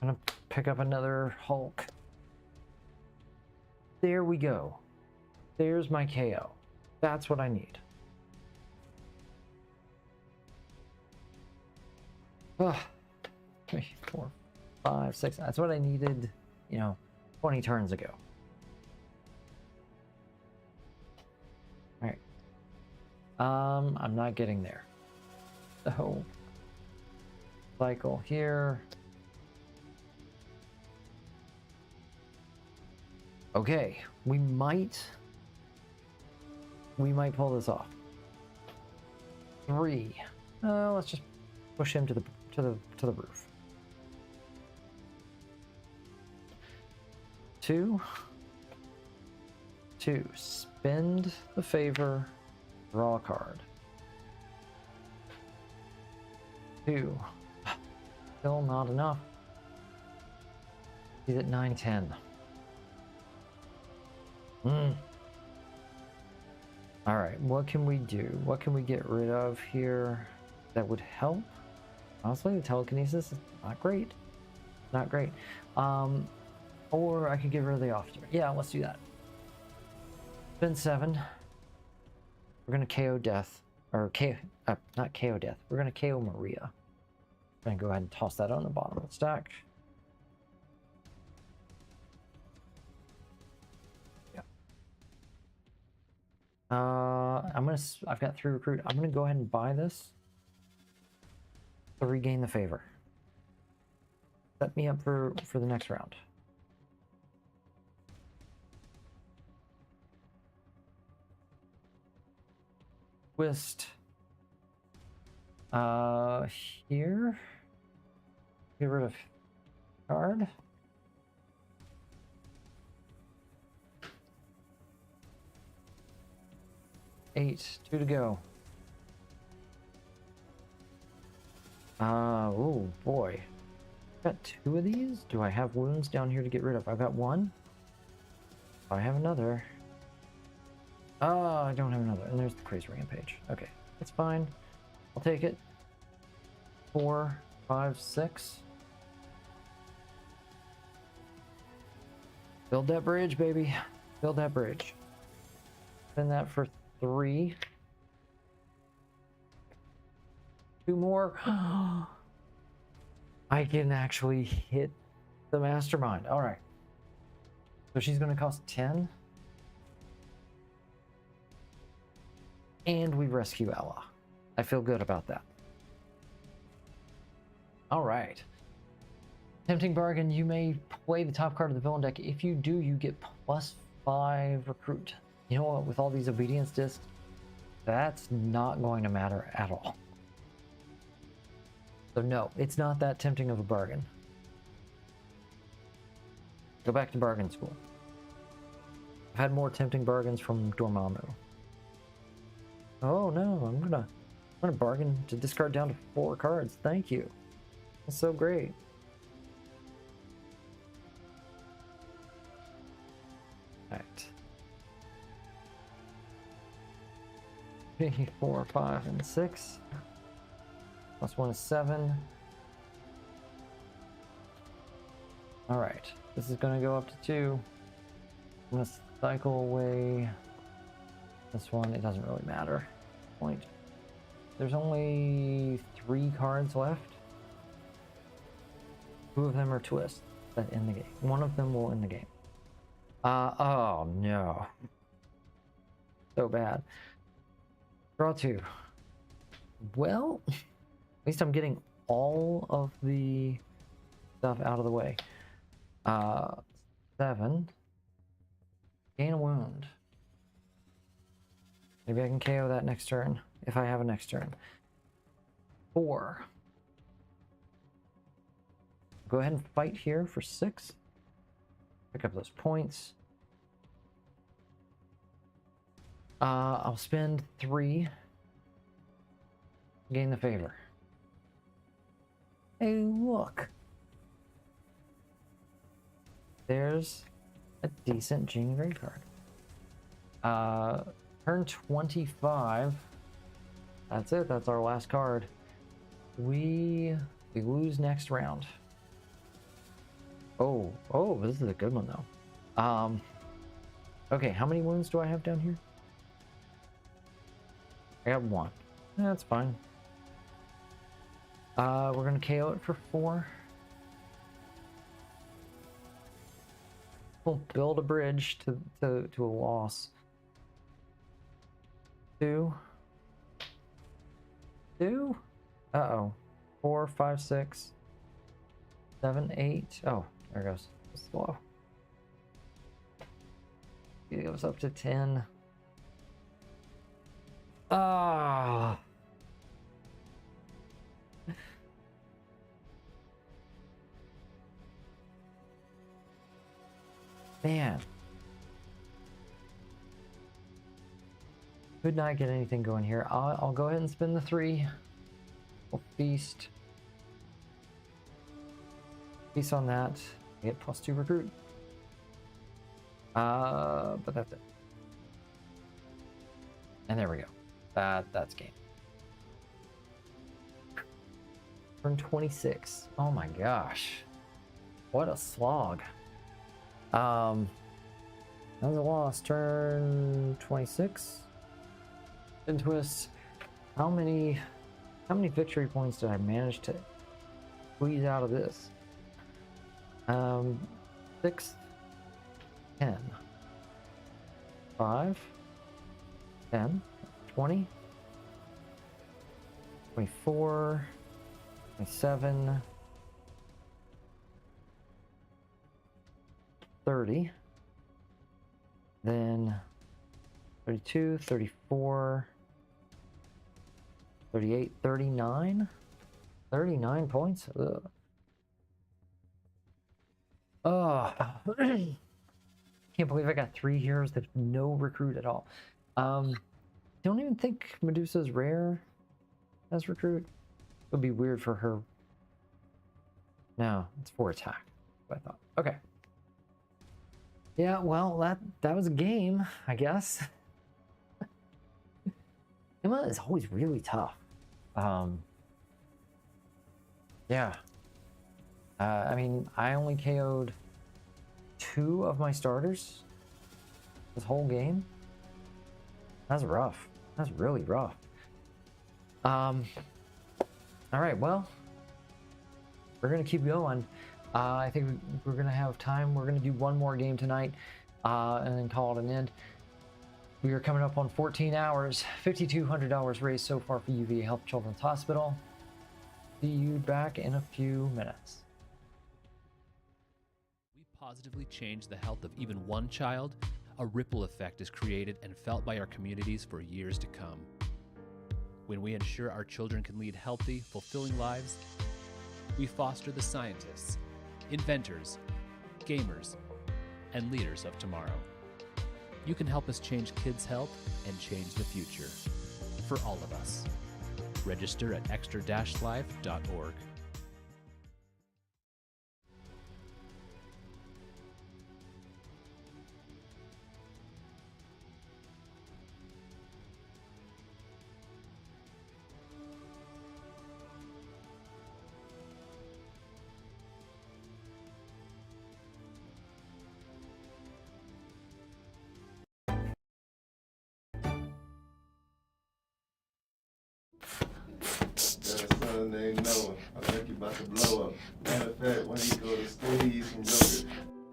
I'm gonna pick up another Hulk. There we go. There's my KO. That's what I need. 3, 4, 5, 6. That's what I needed, 20 turns ago. All right. I'm not getting there. So, cycle here. Okay, we might pull this off. 3. Let's just push him to the roof. 2. Spend the favor, draw a card. 2. Still not enough. He's at 9-10. All right, what can we do? What can we get rid of here that would help? Honestly, the telekinesis is not great. Not great. Or I could get rid of the officer. Yeah, let's do that. Spend 7. We're gonna KO death, or not KO death. We're gonna KO Maria. I'm gonna go ahead and toss that on the bottom of the stack. I've got 3 recruit. I'm gonna go ahead and buy this to regain the favor. Set me up for the next round. Twist. Here. Get rid of card. Eight, 2 to go. Oh boy. I've got 2 of these. Do I have wounds down here to get rid of? I've got 1. I have another. Oh, I don't have another. And there's the crazy rampage. Okay, that's fine. I'll take it. 4, 5, 6. Build that bridge, baby. Build that bridge. Spend that for 3. 2 more. I can actually hit the mastermind. All right. So she's going to cost 10. And we rescue Ella. I feel good about that. All right. Tempting bargain. You may play the top card of the villain deck. If you do, you get +5 recruit. You know what? With all these obedience discs, that's not going to matter at all. So no, it's not that tempting of a bargain. Go back to bargain school. I've had more tempting bargains from Dormammu. Oh no, I'm gonna bargain to discard down to 4 cards. Thank you. That's so great. Alright. 3, 4, 5, and 6. +1 is 7. Alright. This is gonna go up to 2. I'm gonna cycle away this one. It doesn't really matter. Point. There's only 3 cards left. 2 of them are twists that end the game. 1 of them will end the game. Oh no. So bad. Draw 2. Well, at least I'm getting all of the stuff out of the way. 7. Gain a wound. Maybe I can KO that next turn, if I have a next turn. 4. Go ahead and fight here for 6. Pick up those points. I'll spend 3. Gain the favor. Hey, look. There's a decent Jean Grey card. Turn 25. That's it. That's our last card. We lose next round. Oh, this is a good one though. Okay, how many wounds do I have down here? I got 1. That's fine. We're gonna KO it for 4. We'll build a bridge to a loss. 2. 2. Uh-oh. 4, 5, 6, 7, 8. Oh, there it goes. Slow. It goes up to 10. Ah. Man. Could not get anything going here. I'll go ahead and spin the 3. We'll feast. Feast on that. Get +2 recruit. But that's it. And there we go. That's game. Turn 26. Oh my gosh. What a slog. That was a loss. Turn 26. Spin twist. How many victory points did I manage to squeeze out of this? 6, 10, 5, 10, 20, 24, 27, 30, then 32, 34, 38, 39, 39 points. Ugh. Oh, can't believe I got 3 heroes that have no recruit at all. Don't even think Medusa's rare as recruit. It would be weird for her. No, it's 4 attack. What I thought. Okay. Yeah, well, that was a game, I guess. Emma is always really tough. Yeah. I mean, I only KO'd 2 of my starters this whole game. That's rough. That's really rough. All right, well, we're gonna keep going. I think we're gonna have time. We're gonna do one more game tonight, and then call it an end. We are coming up on 14 hours, $5,200 raised so far for UVA Health Children's Hospital. See you back in a few minutes. We positively change the health of even one child. A ripple effect is created and felt by our communities for years to come. When we ensure our children can lead healthy, fulfilling lives, we foster the scientists, inventors, gamers, and leaders of tomorrow. You can help us change kids' health and change the future for all of us. Register at extra-life.org. Named Noah. I think you're about to blow up. Matter of fact, when you go to school, he eats some yogurt.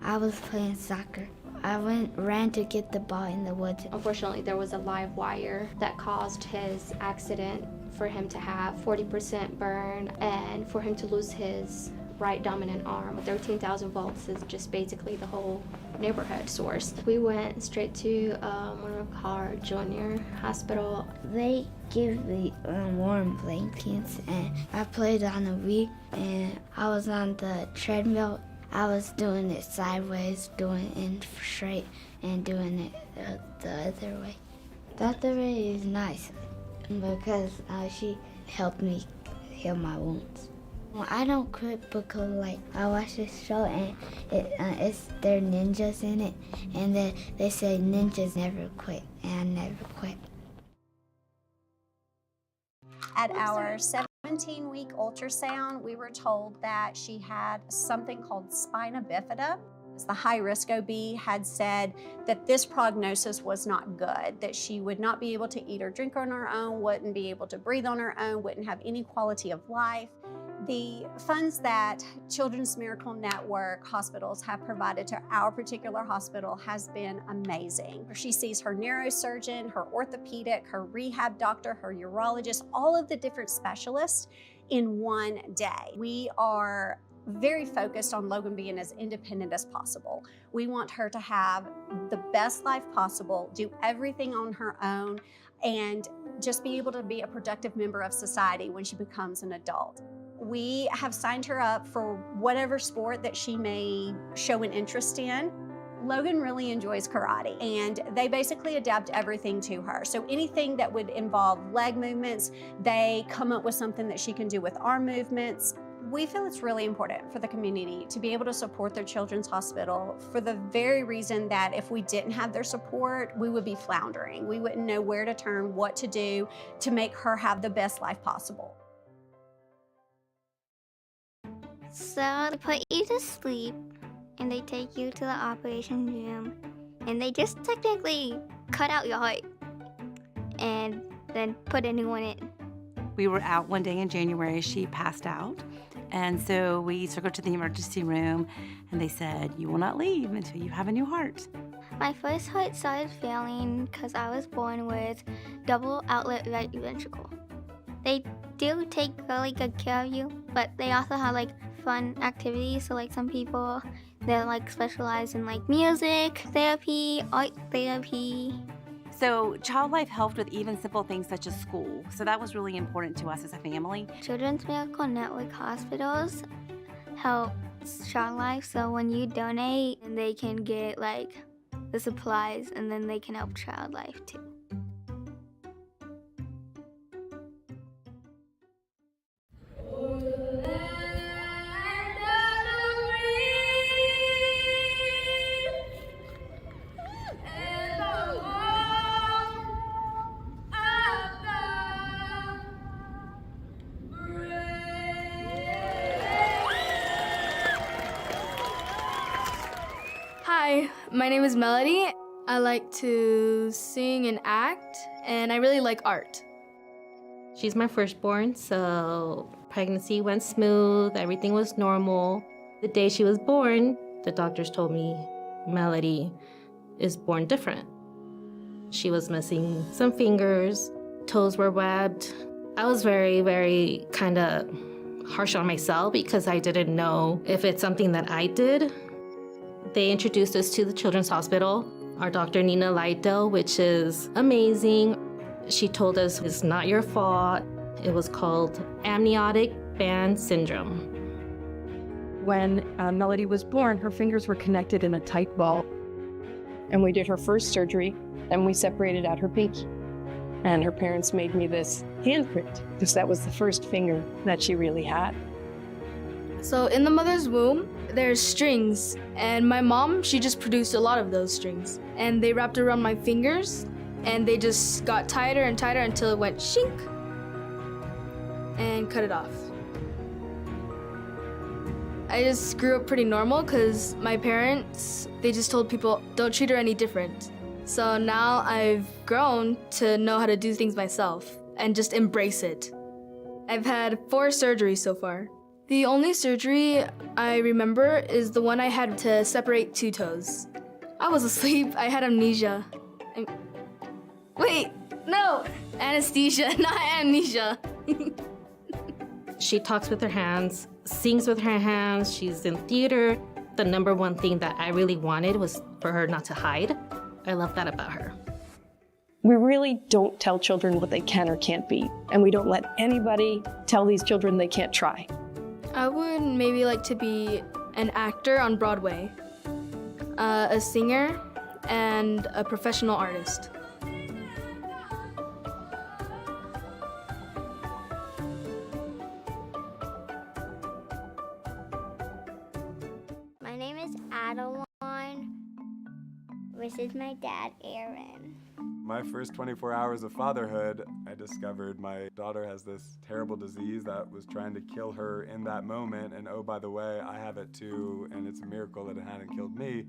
I was playing soccer. I ran to get the ball in the woods. Unfortunately, there was a live wire that caused his accident for him to have 40% burn and for him to lose his right dominant arm. 13,000 volts is just basically the whole neighborhood source. We went straight to Monroe Junior Hospital. They give me warm blankets, and I played on the Wii, and I was on the treadmill. I was doing it sideways, doing it straight, and doing it the other way. The other way is nice because she helped me heal my wounds. I don't quit because I watch this show and they're ninjas in it, and they say ninjas never quit, and I never quit. At our 17-week ultrasound, we were told that she had something called spina bifida. The high-risk OB had said that this prognosis was not good, that she would not be able to eat or drink on her own, wouldn't be able to breathe on her own, wouldn't have any quality of life. The funds that Children's Miracle Network hospitals have provided to our particular hospital has been amazing. She sees her neurosurgeon, her orthopedic, her rehab doctor, her urologist, all of the different specialists in one day. We are very focused on Logan being as independent as possible. We want her to have the best life possible, do everything on her own, and just be able to be a productive member of society when she becomes an adult. We have signed her up for whatever sport that she may show an interest in. Logan really enjoys karate, and they basically adapt everything to her. So anything that would involve leg movements, they come up with something that she can do with arm movements. We feel it's really important for the community to be able to support their children's hospital for the very reason that if we didn't have their support, we would be floundering. We wouldn't know where to turn, what to do to make her have the best life possible. So they put you to sleep and they take you to the operation room and they just technically cut out your heart and then put a new one in. We were out one day in January, she passed out. And so we took her to the emergency room and they said, you will not leave until you have a new heart. My first heart started failing because I was born with double outlet right ventricle. They do take really good care of you, but they also have like fun activities. So like some people, they're like specialize in like music therapy, art therapy. So Child Life helped with even simple things such as school. So that was really important to us as a family. Children's Miracle Network hospitals help Child Life. So when you donate, they can get like the supplies and then they can help Child Life too. Hi, my name is Melody. I like to sing and act, and I really like art. She's my firstborn, so pregnancy went smooth, everything was normal. The day she was born, the doctors told me Melody is born different. She was missing some fingers, toes were webbed. I was very kind of harsh on myself because I didn't know if it's something that I did. They introduced us to the Children's Hospital, our Dr. Nina Lydell, which is amazing. She told us it's not your fault. It was called amniotic band syndrome. When Melody was born, her fingers were connected in a tight ball. And we did her first surgery, and we separated out her pinky. And her parents made me this handprint, because that was the first finger that she really had. So in the mother's womb, there's strings, and my mom, she just produced a lot of those strings. And they wrapped around my fingers, and they just got tighter and tighter until it went shink, and cut it off. I just grew up pretty normal because my parents, they just told people, don't treat her any different. So now I've grown to know how to do things myself and just embrace it. I've had 4 surgeries so far. The only surgery I remember is the one I had to separate 2 toes. I was asleep, I had amnesia. Wait, no, anesthesia, not amnesia. She talks with her hands, sings with her hands, she's in theater. The number one thing that I really wanted was for her not to hide. I love that about her. We really don't tell children what they can or can't be, and we don't let anybody tell these children they can't try. I would maybe like to be an actor on Broadway, a singer, and a professional artist. My name is Adeline. This is my dad, Aaron. My first 24 hours of fatherhood, I discovered my daughter has this terrible disease that was trying to kill her in that moment. And oh, by the way, I have it too, and it's a miracle that it hadn't killed me.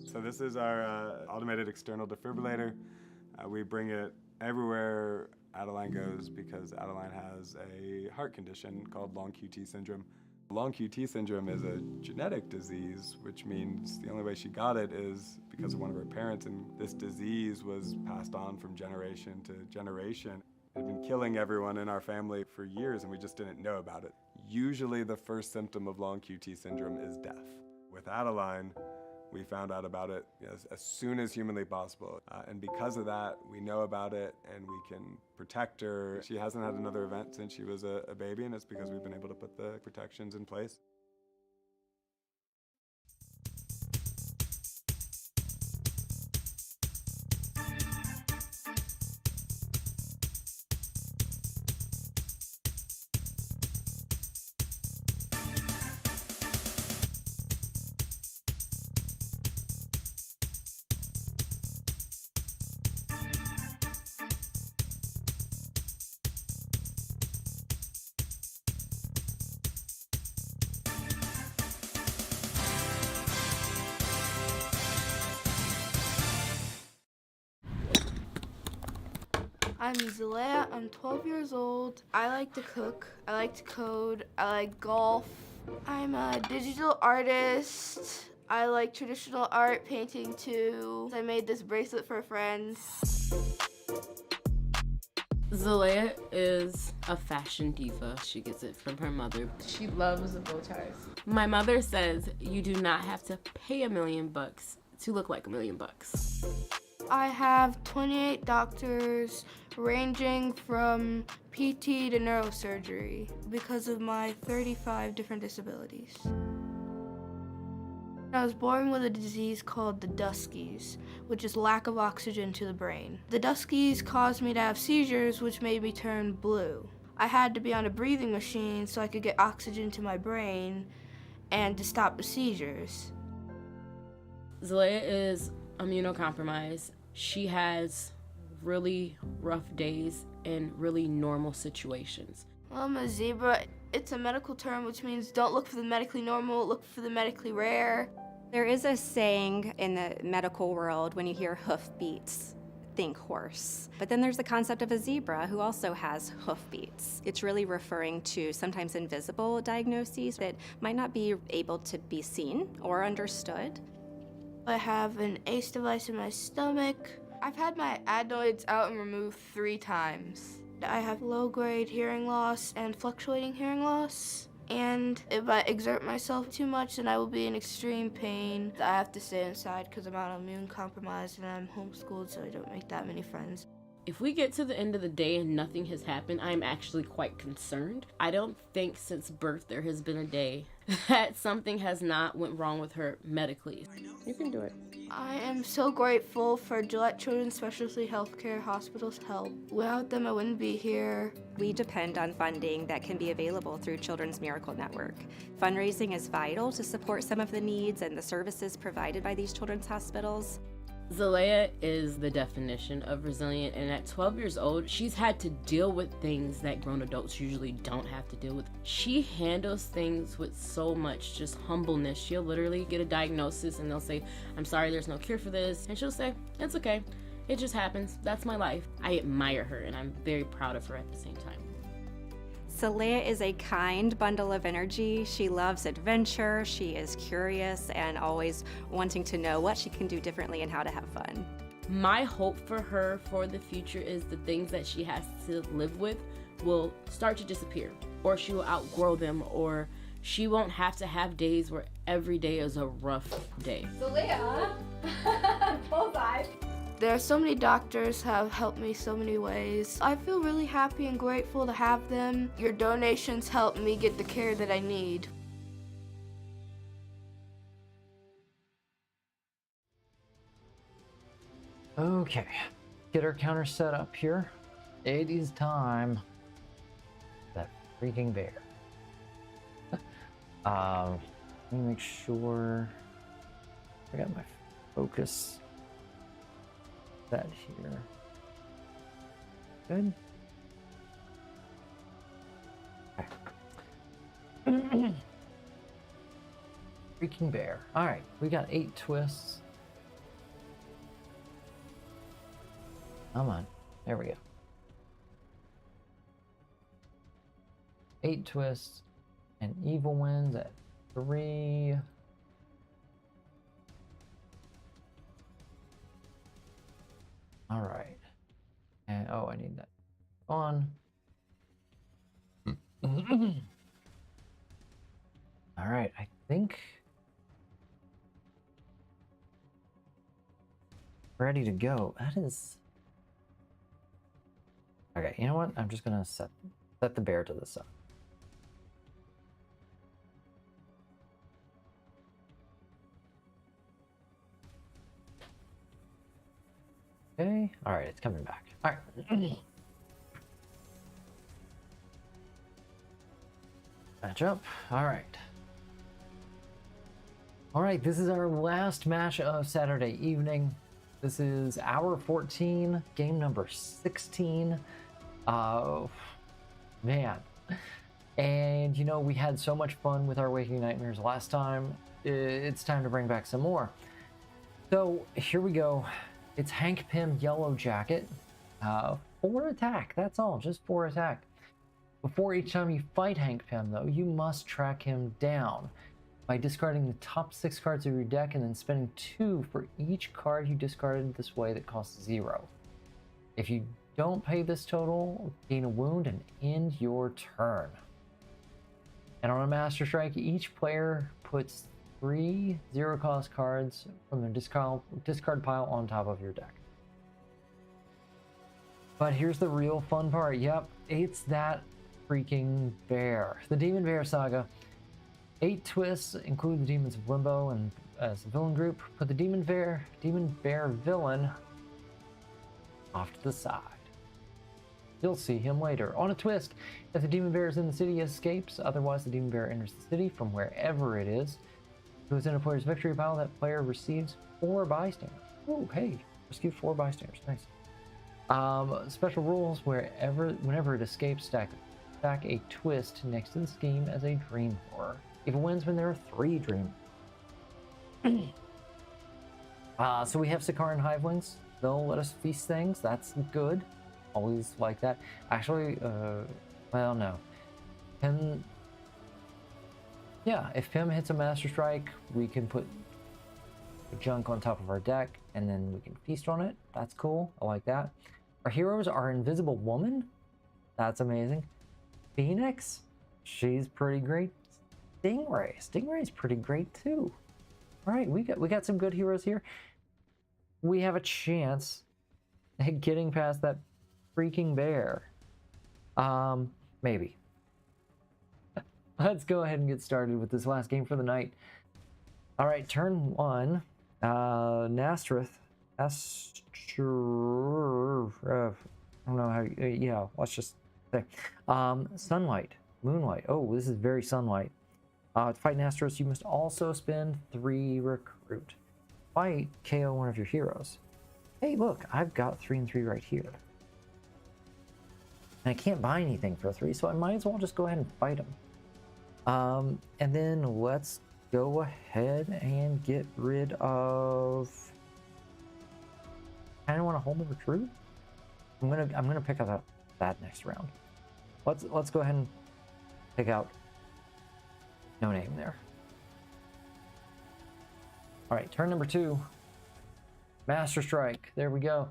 So this is our automated external defibrillator. We bring it everywhere Adeline goes because Adeline has a heart condition called long QT syndrome. Long QT syndrome is a genetic disease, which means the only way she got it is because of one of her parents, and this disease was passed on from generation to generation. It had been killing everyone in our family for years, and we just didn't know about it. Usually the first symptom of long QT syndrome is death. With Adeline, we found out about it as soon as humanly possible. And because of that, we know about it and we can protect her. She hasn't had another event since she was a baby, and it's because we've been able to put the protections in place. I'm Zalea, I'm 12 years old. I like to cook, I like to code, I like golf. I'm a digital artist. I like traditional art, painting too. I made this bracelet for a friend. Zalea is a fashion diva. She gets it from her mother. She loves the bow ties. My mother says you do not have to pay $1 million to look like $1 million. I have 28 doctors ranging from PT to neurosurgery because of my 35 different disabilities. I was born with a disease called the Duskies, which is lack of oxygen to the brain. The Duskies caused me to have seizures, which made me turn blue. I had to be on a breathing machine so I could get oxygen to my brain and to stop the seizures. Zalea is immunocompromised. She has really rough days in really normal situations. I'm a zebra. It's a medical term which means don't look for the medically normal, look for the medically rare. There is a saying in the medical world, when you hear hoofbeats, think horse. But then there's the concept of a zebra who also has hoofbeats. It's really referring to sometimes invisible diagnoses that might not be able to be seen or understood. I have an ACE device in my stomach. I've had my adenoids out and removed 3 times. I have low-grade hearing loss and fluctuating hearing loss. And if I exert myself too much, then I will be in extreme pain. I have to stay inside because I'm immune compromised and I'm homeschooled, so I don't make that many friends. If we get to the end of the day and nothing has happened, I'm actually quite concerned. I don't think since birth there has been a day that something has not went wrong with her medically. You can do it. I am so grateful for Gillette Children's Specialty Healthcare Hospital's help. Without them, I wouldn't be here. We depend on funding that can be available through Children's Miracle Network. Fundraising is vital to support some of the needs and the services provided by these children's hospitals. Zalea is the definition of resilient, and at 12 years old, she's had to deal with things that grown adults usually don't have to deal with. She handles things with so much just humbleness. She'll literally get a diagnosis and they'll say, "I'm sorry, there's no cure for this." And she'll say, "It's okay. It just happens. That's my life." I admire her and I'm very proud of her at the same time. Zalea is a kind bundle of energy. She loves adventure, she is curious, and always wanting to know what she can do differently and how to have fun. My hope for her for the future is the things that she has to live with will start to disappear, or she will outgrow them, or she won't have to have days where every day is a rough day. Zalea, bullseye. There are so many doctors have helped me so many ways. I feel really happy and grateful to have them. Your donations help me get the care that I need. Okay, get our counter set up here. It is time. That freaking bear. Let me make sure I got my focus. that here. Good. Okay. Freaking bear. Alright, we got 8 twists. Come on. There we go. 8 twists, and evil wins at 3. All right. And oh, I need that on. All right, I think ready to go. That is okay. You know what? I'm just gonna set the bear to the side. Okay. All right, it's coming back. All right. Match up. All right. All right, this is our last match of Saturday evening. This is hour 14, game number 16. Man. And you know, we had so much fun with our Waking Nightmares last time. It's time to bring back some more. So here we go. It's Hank Pym Yellow Jacket. 4 attack, that's all, just 4 attack. Before each time you fight Hank Pym, though, you must track him down by discarding the top 6 cards of your deck and then spending 2 for each card you discarded this way that costs 0. If you don't pay this total, gain a wound and end your turn. And on a Master Strike, each player puts 3 zero-cost cards from their discard pile on top of your deck. But here's the real fun part. Yep, it's that freaking bear. The Demon Bear Saga. 8 twists include the Demons of Limbo and as a villain group. Put the Demon Bear villain off to the side. You'll see him later. On a twist, if the Demon Bear is in the city, he escapes. Otherwise, the Demon Bear enters the city from wherever it is. If it was in a player's victory pile, that player receives 4 bystanders. Oh, hey, rescue 4 bystanders. Nice. Special rules: whenever it escapes, stack a twist next to the scheme as a dream horror. If it wins when there are 3 dream. So we have Sakaran Hivewings. They'll let us feast things. That's good. Always like that. Actually, well, no. And yeah, if Pym hits a Master Strike, we can put junk on top of our deck, and then we can feast on it. That's cool. I like that. Our heroes are Invisible Woman. That's amazing. Phoenix. She's pretty great. Stingray. Stingray's pretty great too. All right, we got some good heroes here. We have a chance at getting past that freaking bear. Maybe. Let's go ahead and get started with this last game for the night. All right, turn 1. Nastrith. I don't know how. Yeah, let's just say. Sunlight. Moonlight. Oh, this is very Sunlight. To fight Nastrith, you must also spend 3 recruit. Fight, KO one of your heroes. Hey, look, I've got 3 and 3 right here. And I can't buy anything for 3, so I might as well just go ahead and fight him. And then let's go ahead and get rid of. I don't want to hold the recruit. I'm gonna pick up that next round. Let's go ahead and pick out no name there. All right, turn number 2. Master Strike. There we go.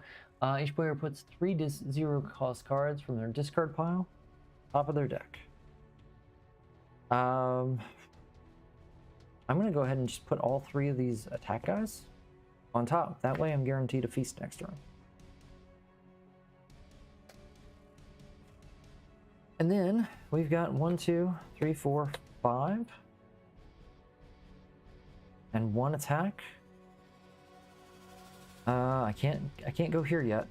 Each player puts 3 zero-cost cards from their discard pile, top of their deck. I'm gonna go ahead and just put all 3 of these attack guys on top. That way I'm guaranteed a feast next turn. And then we've got 1, 2, 3, 4, 5. And 1 attack. I can't go here yet.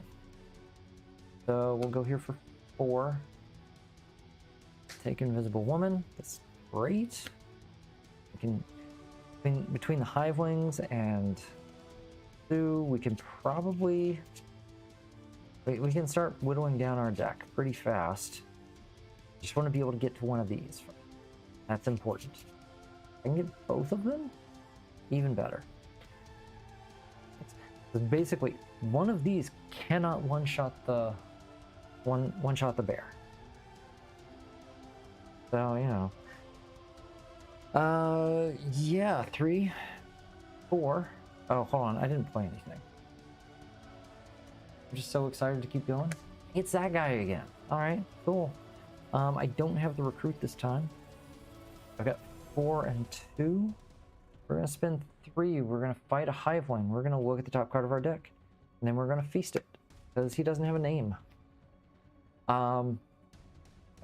So we'll go here for 4. Take Invisible Woman. That's great. We can between the Hivewings and 2, we can probably We can start whittling down our deck pretty fast. Just want to be able to get to one of these. That's important. I can get both of them? Even better. So basically, one of these cannot one-shot the one-shot the bear. So, you know. Yeah, 3, 4. Oh, hold on, I didn't play anything. I'm just so excited to keep going. It's that guy again. All right, cool. I don't have the recruit this time. I've got 4 and 2. We're gonna spend 3. We're gonna fight a hiveling. We're gonna look at the top card of our deck, and then we're gonna feast it because he doesn't have a name. I've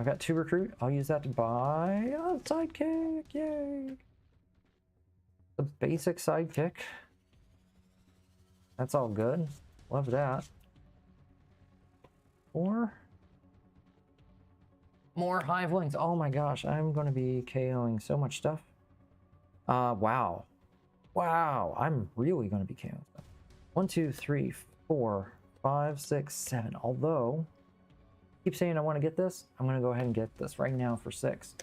got 2 recruit. I'll use that to buy a sidekick. Yay! The basic sidekick. That's all good. Love that. 4 more hivelings. Oh my gosh, I'm going to be KOing so much stuff. Wow. Wow, I'm really going to be KOing stuff. 1, 2, 3, 4, 5, 6, 7. Although, I keep saying I want to get this. I'm going to go ahead and get this right now for 6.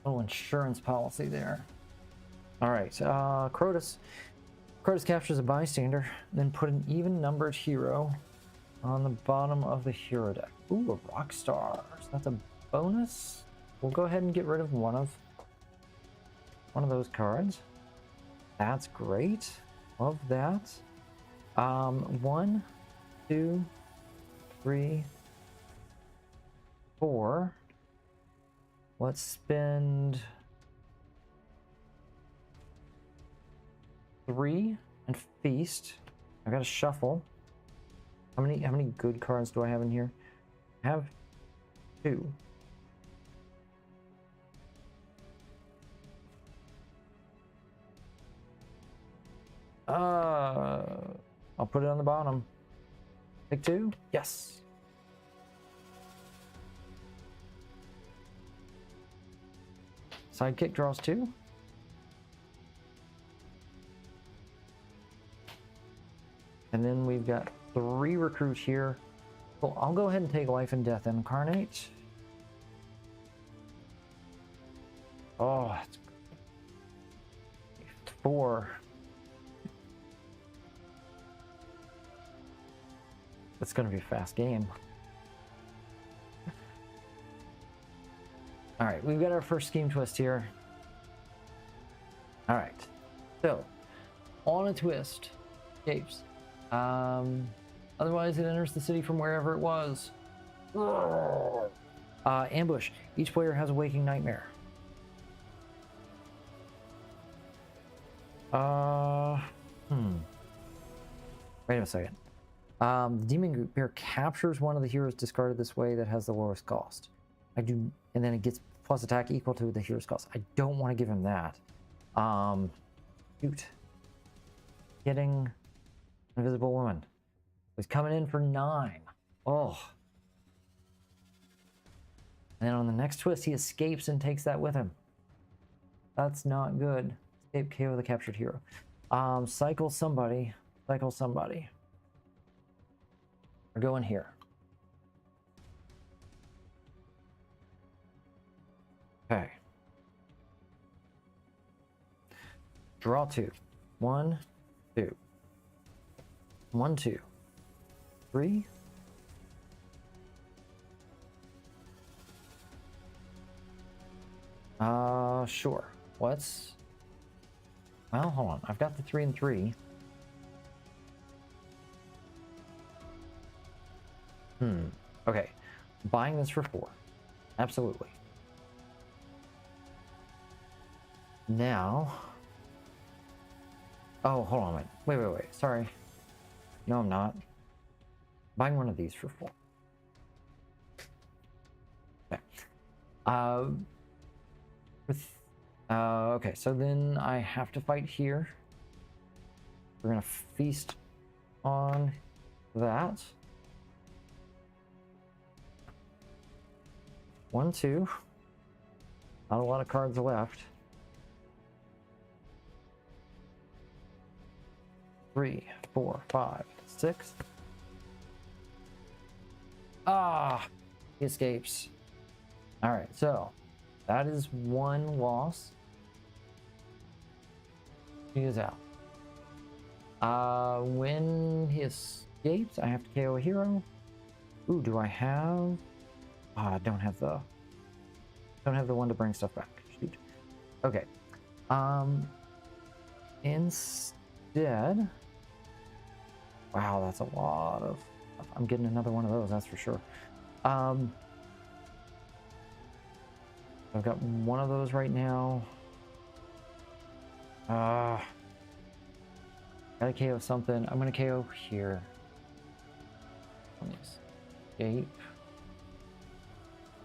Little insurance policy there. All right, Crotus. Crotus captures a bystander, then put an even-numbered hero on the bottom of the hero deck. Ooh, a rock star. So that's a bonus. We'll go ahead and get rid of one of those cards. That's great. Love that. 1, 2, 3, 4. Let's spend 3 and feast. I got to shuffle. How many good cards do I have in here? I have 2. I'll put it on the bottom. Pick 2? Yes. Sidekick draws 2. And then we've got 3 recruits here. Well, I'll go ahead and take Life and Death Incarnate. Oh, it's 4. It's going to be a fast game. All right, we've got our first scheme twist here. All right, so on a twist, escapes. Otherwise, it enters the city from wherever it was. Ambush. Each player has a waking nightmare. Wait a second. The Demon Bear captures one of the heroes discarded this way that has the lowest cost. And then it gets plus attack equal to the hero's cost. I don't want to give him that. Shoot. Getting Invisible Woman. He's coming in for 9. Oh. And then on the next twist, he escapes and takes that with him. That's not good. Escape KO the captured hero. Cycle somebody. Cycle somebody. We're going here. Okay. Draw 2. 1, 2. 1, 2. 3. Sure. Let's... Well, hold on. I've got the 3 and 3. Okay. Buying this for 4. Absolutely. Now... Oh, hold on. Wait. Sorry. No, I'm not. Buying one of these for 4. Okay. Okay, so then I have to fight here. We're gonna feast on that. 1, 2. Not a lot of cards left. 3, 4, 5, 6. Ah, he escapes. All right, so that is one loss. He is out. When he escapes, I have to KO a hero. Ooh, do I have? I don't have the one to bring stuff back. Shoot. Okay. Instead, wow, that's a lot of. I'm getting another one of those, that's for sure. I've got one of those right now. Gotta KO something. I'm gonna KO here. Escape.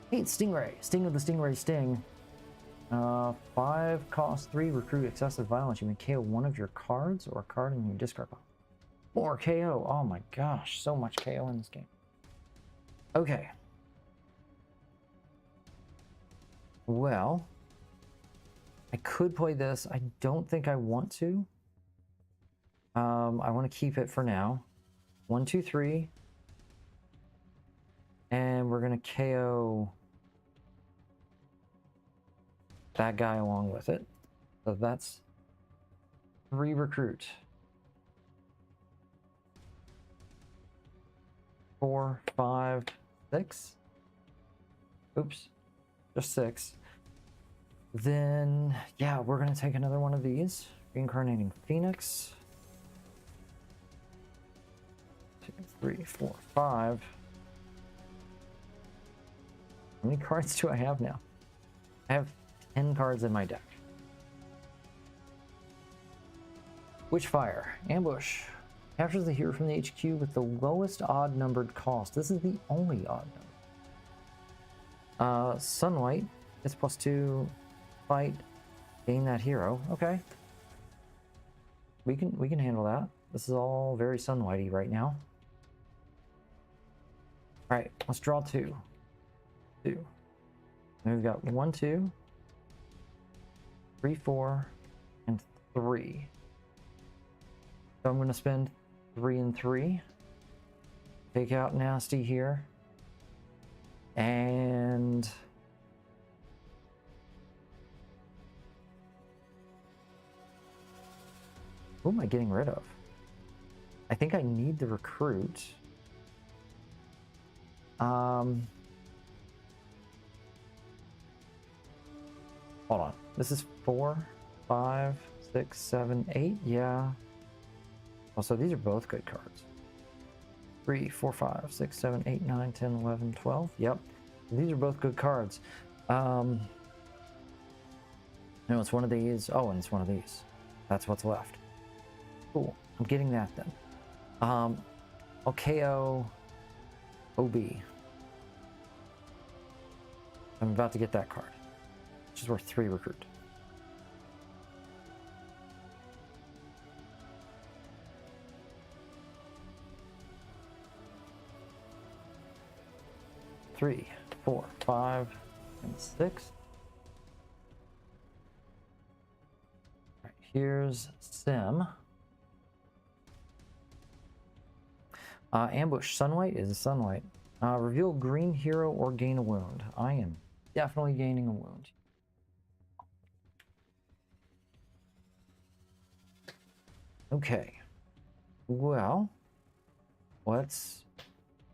Hey, Stingray. Sting of the Stingray Sting. 5 cost 3, recruit excessive violence. You may KO one of your cards or a card in your discard pile. More KO. Oh my gosh, so much KO in this game. Okay. Well, I could play this. I don't think I want to. I want to keep it for now. 1, 2, 3. And we're going to KO that guy along with it. So that's 3 recruit. 4, 5, 6. Oops, just 6. Then, yeah, we're going to take another one of these. Reincarnating Phoenix. 2, 3, 4, 5. How many cards do I have now? I have 10 cards in my deck. Witchfire. Ambush. Captures the hero from the HQ with the lowest odd numbered cost. This is the only odd number. Sunlight. It's +2. Fight. Gain that hero. Okay. We can handle that. This is all very sunlighty right now. Alright, let's draw 2. 2. And we've got 1, 2, 3, 4, and 3. So I'm going to spend 3 and 3. Take out Nasty here. And who am I getting rid of? I think I need the recruit. Hold on. This is 4, 5, 6, 7, 8. Yeah. Also, these are both good cards. 3, 4, 5, 6, 7, 8, 9, 10, 11, 12. Yep. These are both good cards. No, it's one of these. Oh, and it's one of these. That's what's left. Cool. I'm getting that then. I'll KO OB. I'm about to get that card, which is worth 3 recruit. Three, 4, 5, and 6. All right, here's Sim. Ambush. Sunlight is a sunlight. Reveal green hero or gain a wound. I am definitely gaining a wound. Okay. Well, let's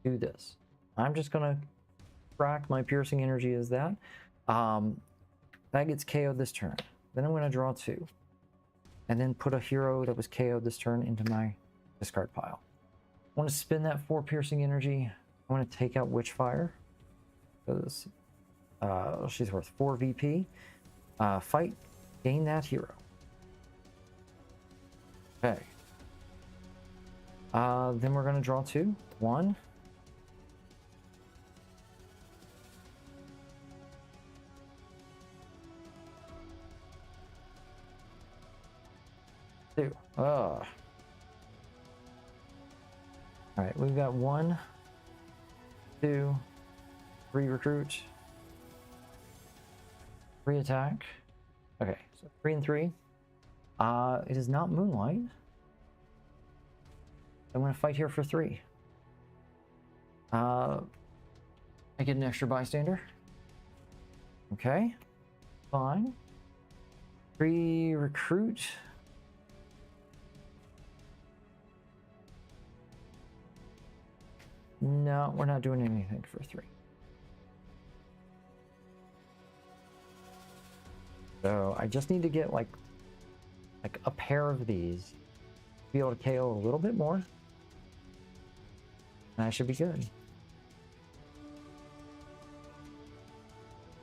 do this. I'm just gonna crack my piercing energy as that. That gets KO'd this turn. Then I'm gonna draw 2. And then put a hero that was KO'd this turn into my discard pile. I want to spin that 4 piercing energy. I want to take out Witchfire. Because she's worth 4 VP. Fight, gain that hero. Okay. Then we're going to draw 2. 1. 2. All right, we've got 1, 2, 3 recruit, 3 attack. Okay, so 3 and 3. It is not Moonlight. I'm going to fight here for 3. I get an extra bystander. Okay, fine. 3 recruit. No, we're not doing anything for 3. So I just need to get like a pair of these to be able to KO a little bit more. And I should be good.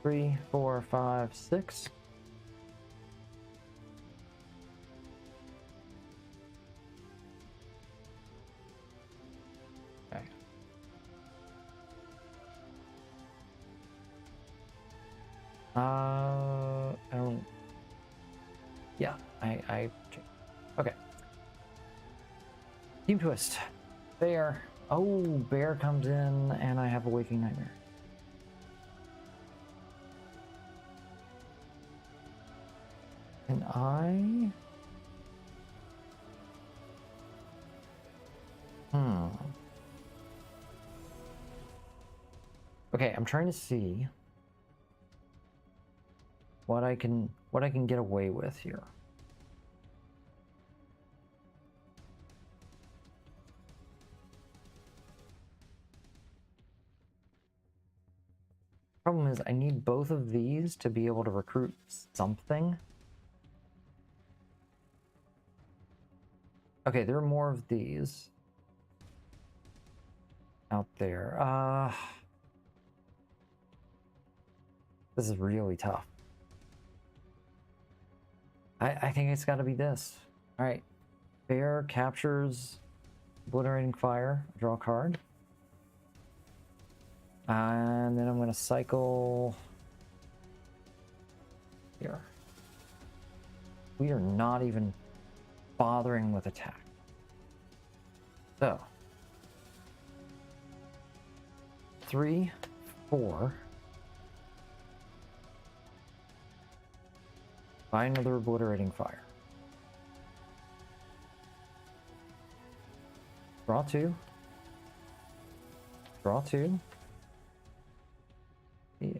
3, 4, 5, 6. Okay. I don't. Yeah, I. Okay. Team twist. Bear. Oh, bear comes in, and I have a waking nightmare. Can I? Okay, I'm trying to see what I can get away with here. Problem is, I need both of these to be able to recruit something. Okay, there are more of these out there. This is really tough. I think it's got to be this. All right, bear captures obliterating fire. Draw a card. And then I'm going to cycle here. We are not even bothering with attack. So 3, 4. Buy another obliterating fire. Draw 2. Draw 2.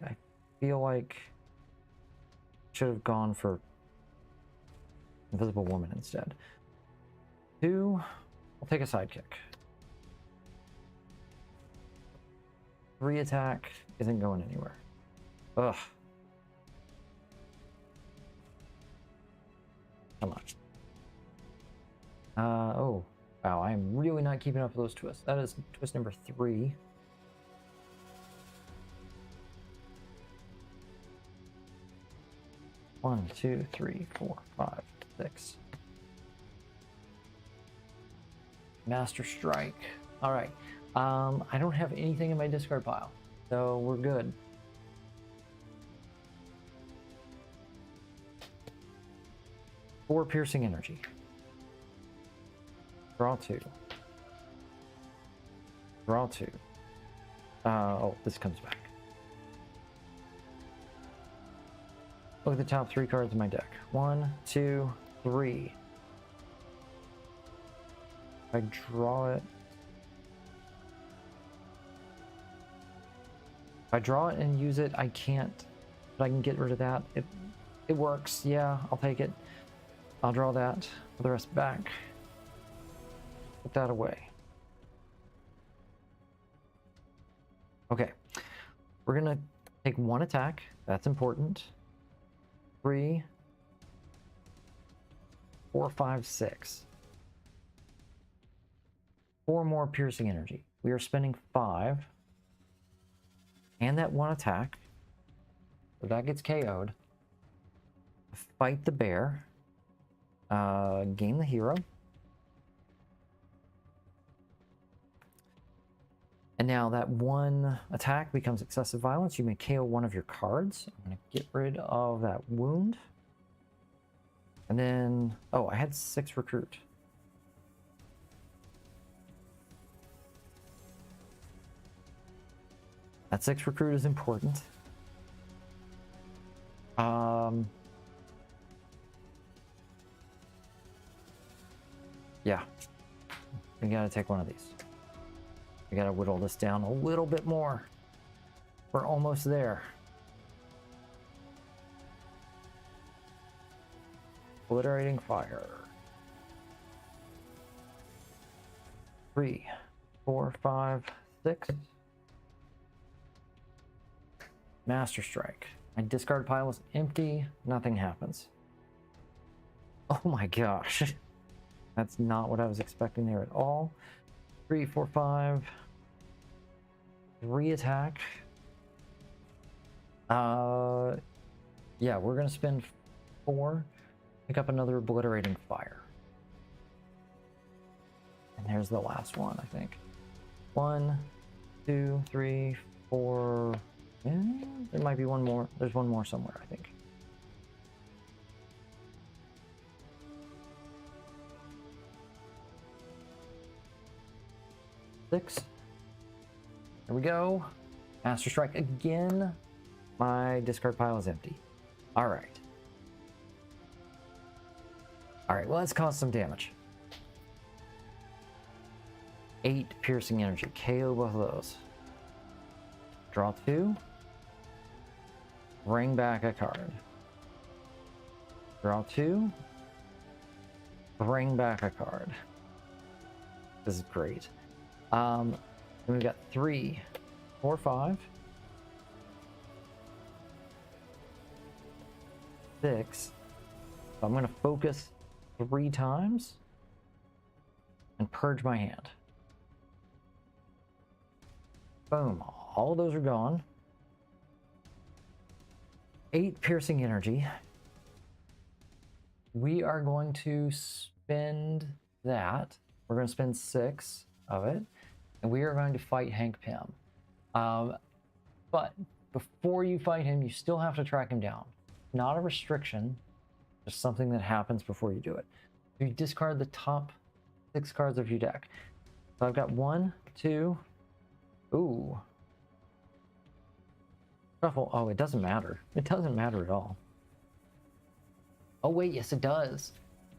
I feel like should have gone for Invisible Woman instead. 2, I'll take a sidekick. 3 attack isn't going anywhere. Ugh. Come on. Oh, wow, I'm really not keeping up with those twists. That is twist number 3. One, 2, 3, 4, 5, 6. Master Strike. All right. I don't have anything in my discard pile, so we're good. Four piercing energy. Draw 2. Draw 2. Oh, this comes back. Look at the top 3 cards in my deck. 1, 2, 3. If I draw it. If I draw it and use it, I can't. But I can get rid of that. It works. Yeah, I'll take it. I'll draw that. Put the rest back. Put that away. Okay. We're gonna take 1 attack. That's important. 3, 4, 5, 6. 4 more piercing energy. We are spending 5. And that 1 attack. So that gets KO'd. Fight the bear. Gain the hero. And now that 1 attack becomes excessive violence. You may KO 1 of your cards. I'm going to get rid of that wound. And then, oh, I had 6 recruit. That 6 recruit is important. Yeah. We gotta take one of these. We gotta whittle this down a little bit more. We're almost there. Obliterating fire. 3, 4, 5, 6. Master Strike. My discard pile is empty. Nothing happens. Oh my gosh. That's not what I was expecting there at all. 3, 4, 5. 3 attack. Yeah, we're gonna spend 4. Pick up another Obliterating Fire. And there's the last one, I think. 1, 2, 3, 4. There might be one more. There's one more somewhere, I think. Six. There we go. Master Strike again. My discard pile is empty. All right. All right, well, let's cause some damage. 8 piercing energy. KO both of those. Draw 2. Bring back a card. Draw 2. Bring back a card. This is great. Then we've got 3, 4, 5. 6. So I'm going to focus 3 times and purge my hand. Boom. All of those are gone. 8 piercing energy. We are going to spend that. We're going to spend 6 of it. And we are going to fight Hank Pym. But before you fight him, you still have to track him down. Not a restriction, just something that happens before you do it. You discard the top 6 cards of your deck. So I've got 1, 2. Ooh. Shuffle. Oh, it doesn't matter. It doesn't matter at all. Oh, wait, yes, it does.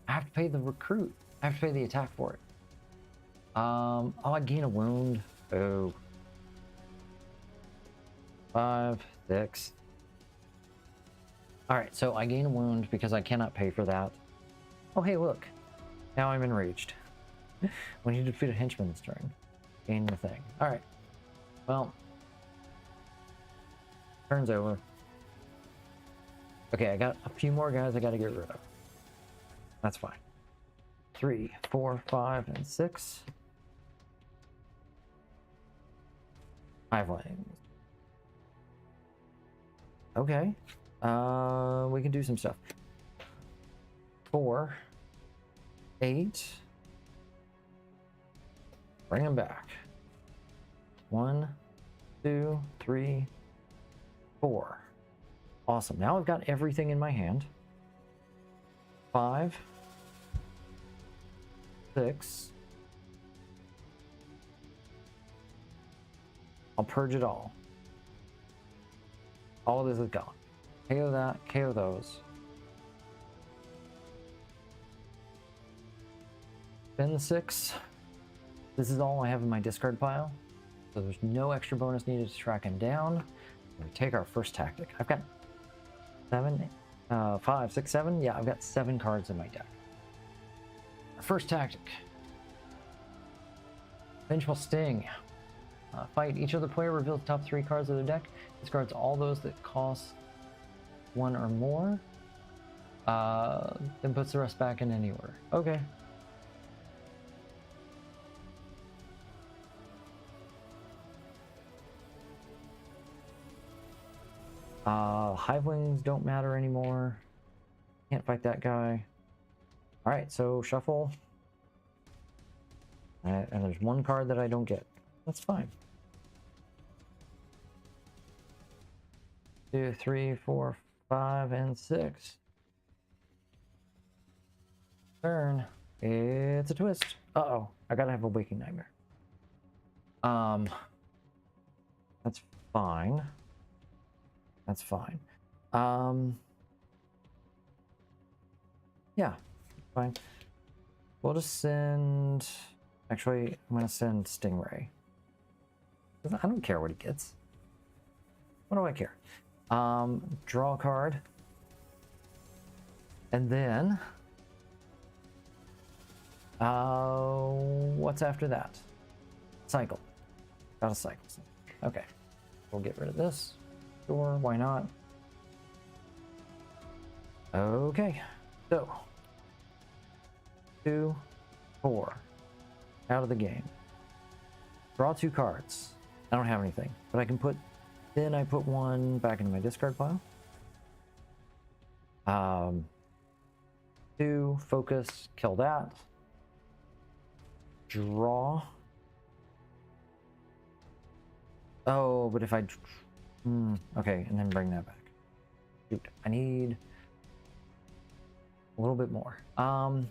I have to pay the recruit. I have to pay the attack for it. Oh, I gain a wound. Oh. 5, 6. Alright, so I gain a wound because I cannot pay for that. Oh, hey, look. Now I'm enraged. When you defeat a henchman this turn, gain the thing. Alright. Well. Turn's over. Okay, I got a few more guys I gotta get rid of. That's fine. 3, 4, 5, and 6. 5 lanes. Okay. We can do some stuff. 4, 8. Bring them back. 1, 2, 3, 4. Awesome. Now I've got everything in my hand. 5, 6. I'll purge it all. All of this is gone. KO that, KO those. Spend the 6. This is all I have in my discard pile. So there's no extra bonus needed to track him down. We take our first tactic. I've got 7, 5, 6, 7. Yeah, I've got 7 cards in my deck. Our first tactic. Vengeful Sting. Fight. Each other player reveals the top 3 cards of their deck. Discards all those that cost 1 or more. Then puts the rest back in any order. Okay. Hive Wings don't matter anymore. Can't fight that guy. Alright, so shuffle. And there's 1 card that I don't get. That's fine. 2, 3, 4, 5, and 6. Turn. It's a twist. Uh-oh. I gotta have a waking nightmare. That's fine. That's fine. Yeah, fine. We'll just send Actually, I'm gonna send Stingray. I don't care what he gets. What do I care? Draw a card. And then... what's after that? Cycle. Got a cycle. Okay. We'll get rid of this. Sure, why not? Okay. So. 2, 4. Out of the game. Draw 2 cards. I don't have anything, but I can put... Then I put one back into my discard pile. 2, focus, kill that. Draw. Oh, but if I... okay, and then bring that back. Shoot, I need a little bit more. Hold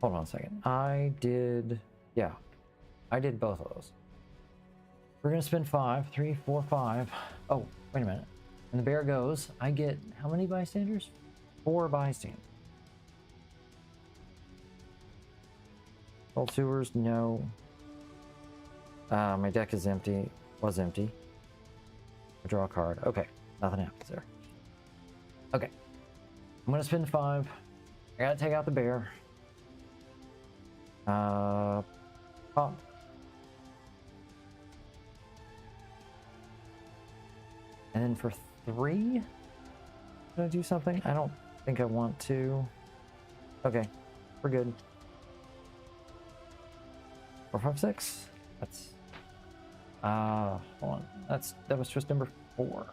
on a second. I did... Yeah, I did both of those. We're going to spend 5. 3, 4, 5. Oh, wait a minute. When the bear goes, I get how many bystanders? 4 bystanders. Cold sewers, no. My deck is empty. Was empty. I draw a card. Okay, nothing happens there. Okay. I'm going to spend 5. I got to take out the bear. Pop. And then for 3, should I do something? I don't think I want to. Okay, we're good. 4, 5, 6. That's hold on. That was just number 4.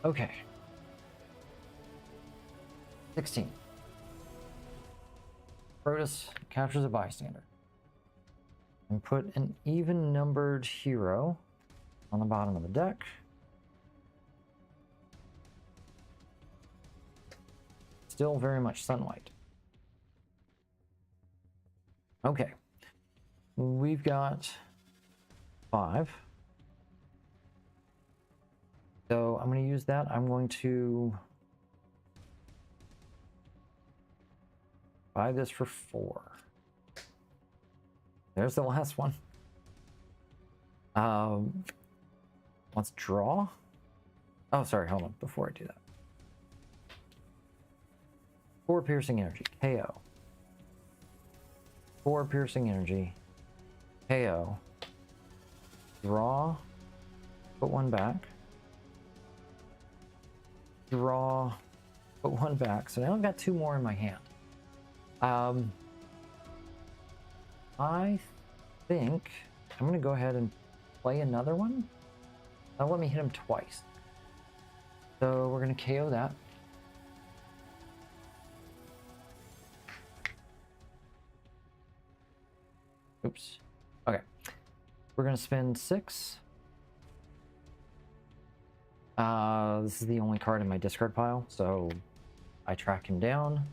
Okay. 16. Protus captures a bystander. And put an even numbered hero on the bottom of the deck. Still very much sunlight. Okay. We've got 5. So I'm going to use that. I'm going to buy this for 4. There's the last one. Let's draw. Oh, sorry, hold on, before I do that. 4 piercing energy, KO. 4 piercing energy, KO. Draw, put 1 back. Draw, put 1 back. So now I've got 2 more in my hand. I think I'm going to go ahead and play another one. Now let me hit him twice. So we're going to KO that. Oops. Okay. We're going to spend 6. This is the only card in my discard pile, so I track him down.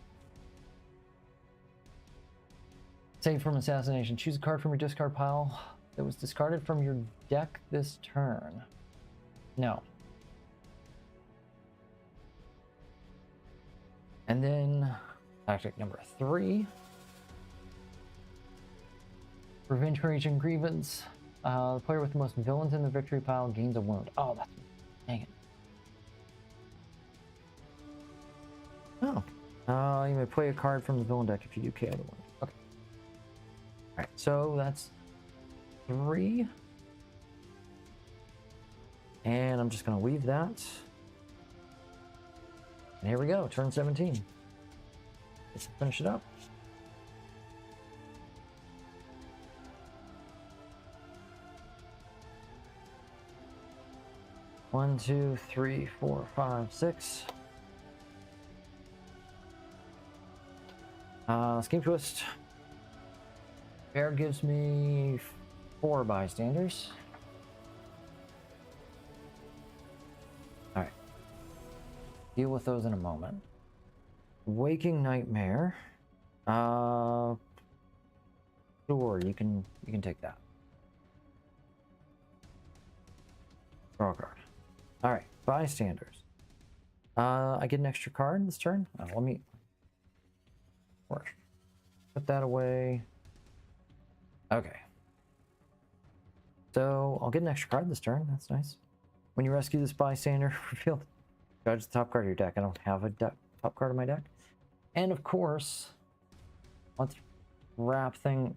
Save from assassination. Choose a card from your discard pile that was discarded from your deck this turn. No. And then tactic number 3. Revenge, Rage, and Grievance. The player with the most villains in the victory pile gains a wound. Oh, that's... Dang it. Oh. You may play a card from the villain deck if you do KO the one. Okay. Alright, so that's 3. And I'm just going to leave that. And here we go, turn 17. Let's finish it up. One, 2, 3, 4, 5, 6. Scheme twist. Bear gives me 4 bystanders. Alright. Deal with those in a moment. Waking Nightmare. Sure, you can take that. Draw a card. Alright, bystanders. I get an extra card this turn. Let me put that away. Okay. So I'll get an extra card this turn. That's nice. When you rescue this bystander, reveal judge the top card of your deck. I don't have a top card of my deck. And of course, let's wrap things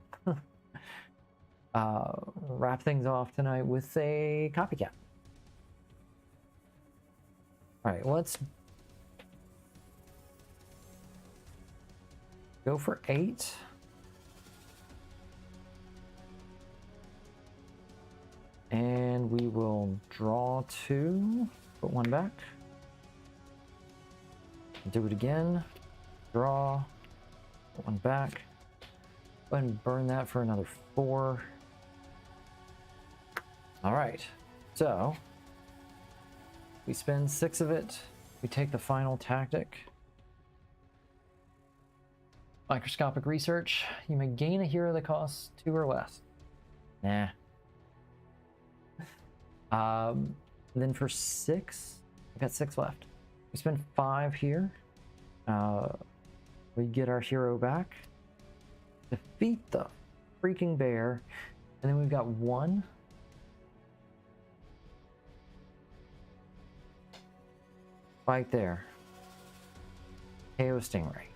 off tonight with a copycat. All right, let's go for 8. And we will draw 2, put 1 back. Do it again. Draw, put 1 back. Go ahead and burn that for another 4. All right, so we spend 6 of it. We take the final tactic. Microscopic research. You may gain a hero that costs 2 or less. Nah. Then for 6, I got 6 left. We spend 5 here. We get our hero back. Defeat the freaking bear. And then we've got 1. Right there. KO Stingray.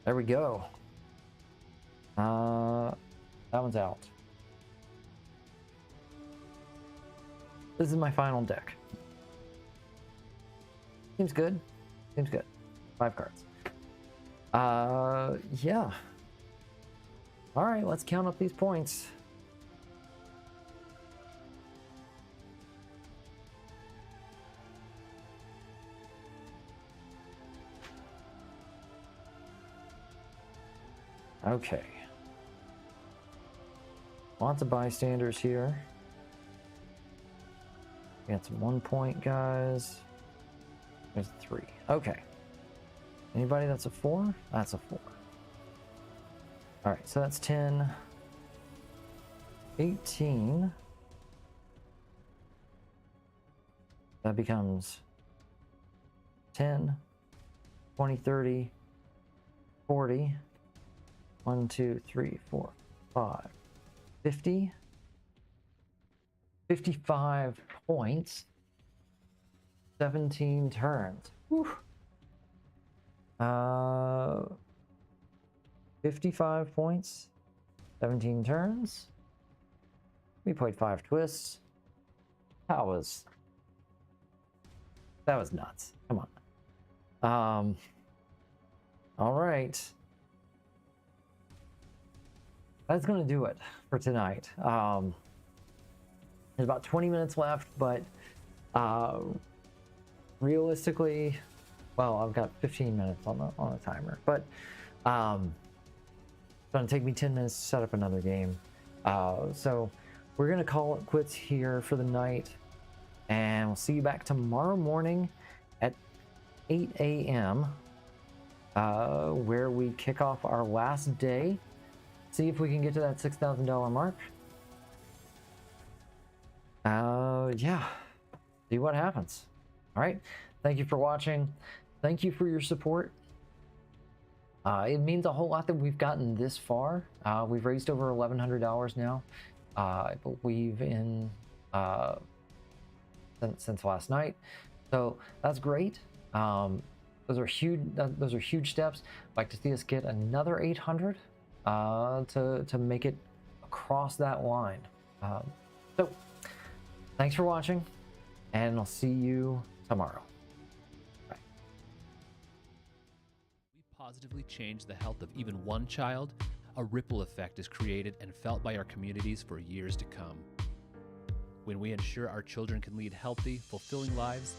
There we go. That one's out. This is my final deck. Seems good. Seems good. 5 cards. Yeah. All right, let's count up these points. Okay. Lots of bystanders here. We got some 1 point guys. There's 3. Okay. Anybody that's a 4? That's a 4. All right, so that's 10, 18. That becomes 10, 20, 30, 40. 1, 2, 3, 4, 5, 50. 55 points. 17 turns. Whew. 55 points. 17 turns. We played 5 twists. That was nuts. Come on. All right. That's going to do it for tonight. There's about 20 minutes left, but realistically, well, I've got 15 minutes on the timer, but it's going to take me 10 minutes to set up another game. So we're going to call it quits here for the night, and we'll see you back tomorrow morning at 8 a.m. Where we kick off our last day. See if we can get to that $6,000 mark. Yeah, see what happens. All right, thank you for watching. Thank you for your support. It means a whole lot that we've gotten this far. We've raised over $1,100 now, I believe, in since last night. So that's great. Those are huge. Those are huge steps. I'd like to see us get another 800 to make it across that line. So thanks for watching, and I'll see you tomorrow. Bye. We positively change the health of even one child, a ripple effect is created and felt by our communities for years to come. When we ensure our children can lead healthy, fulfilling lives,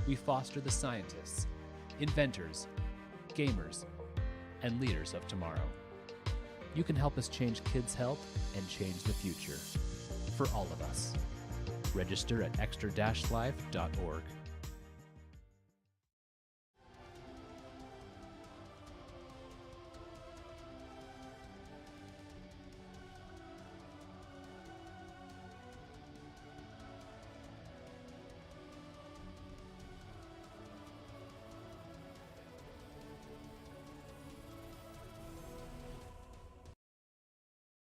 we foster the scientists, inventors, gamers, and leaders of tomorrow. You can help us change kids' health and change the future for all of us. Register at extra-life.org.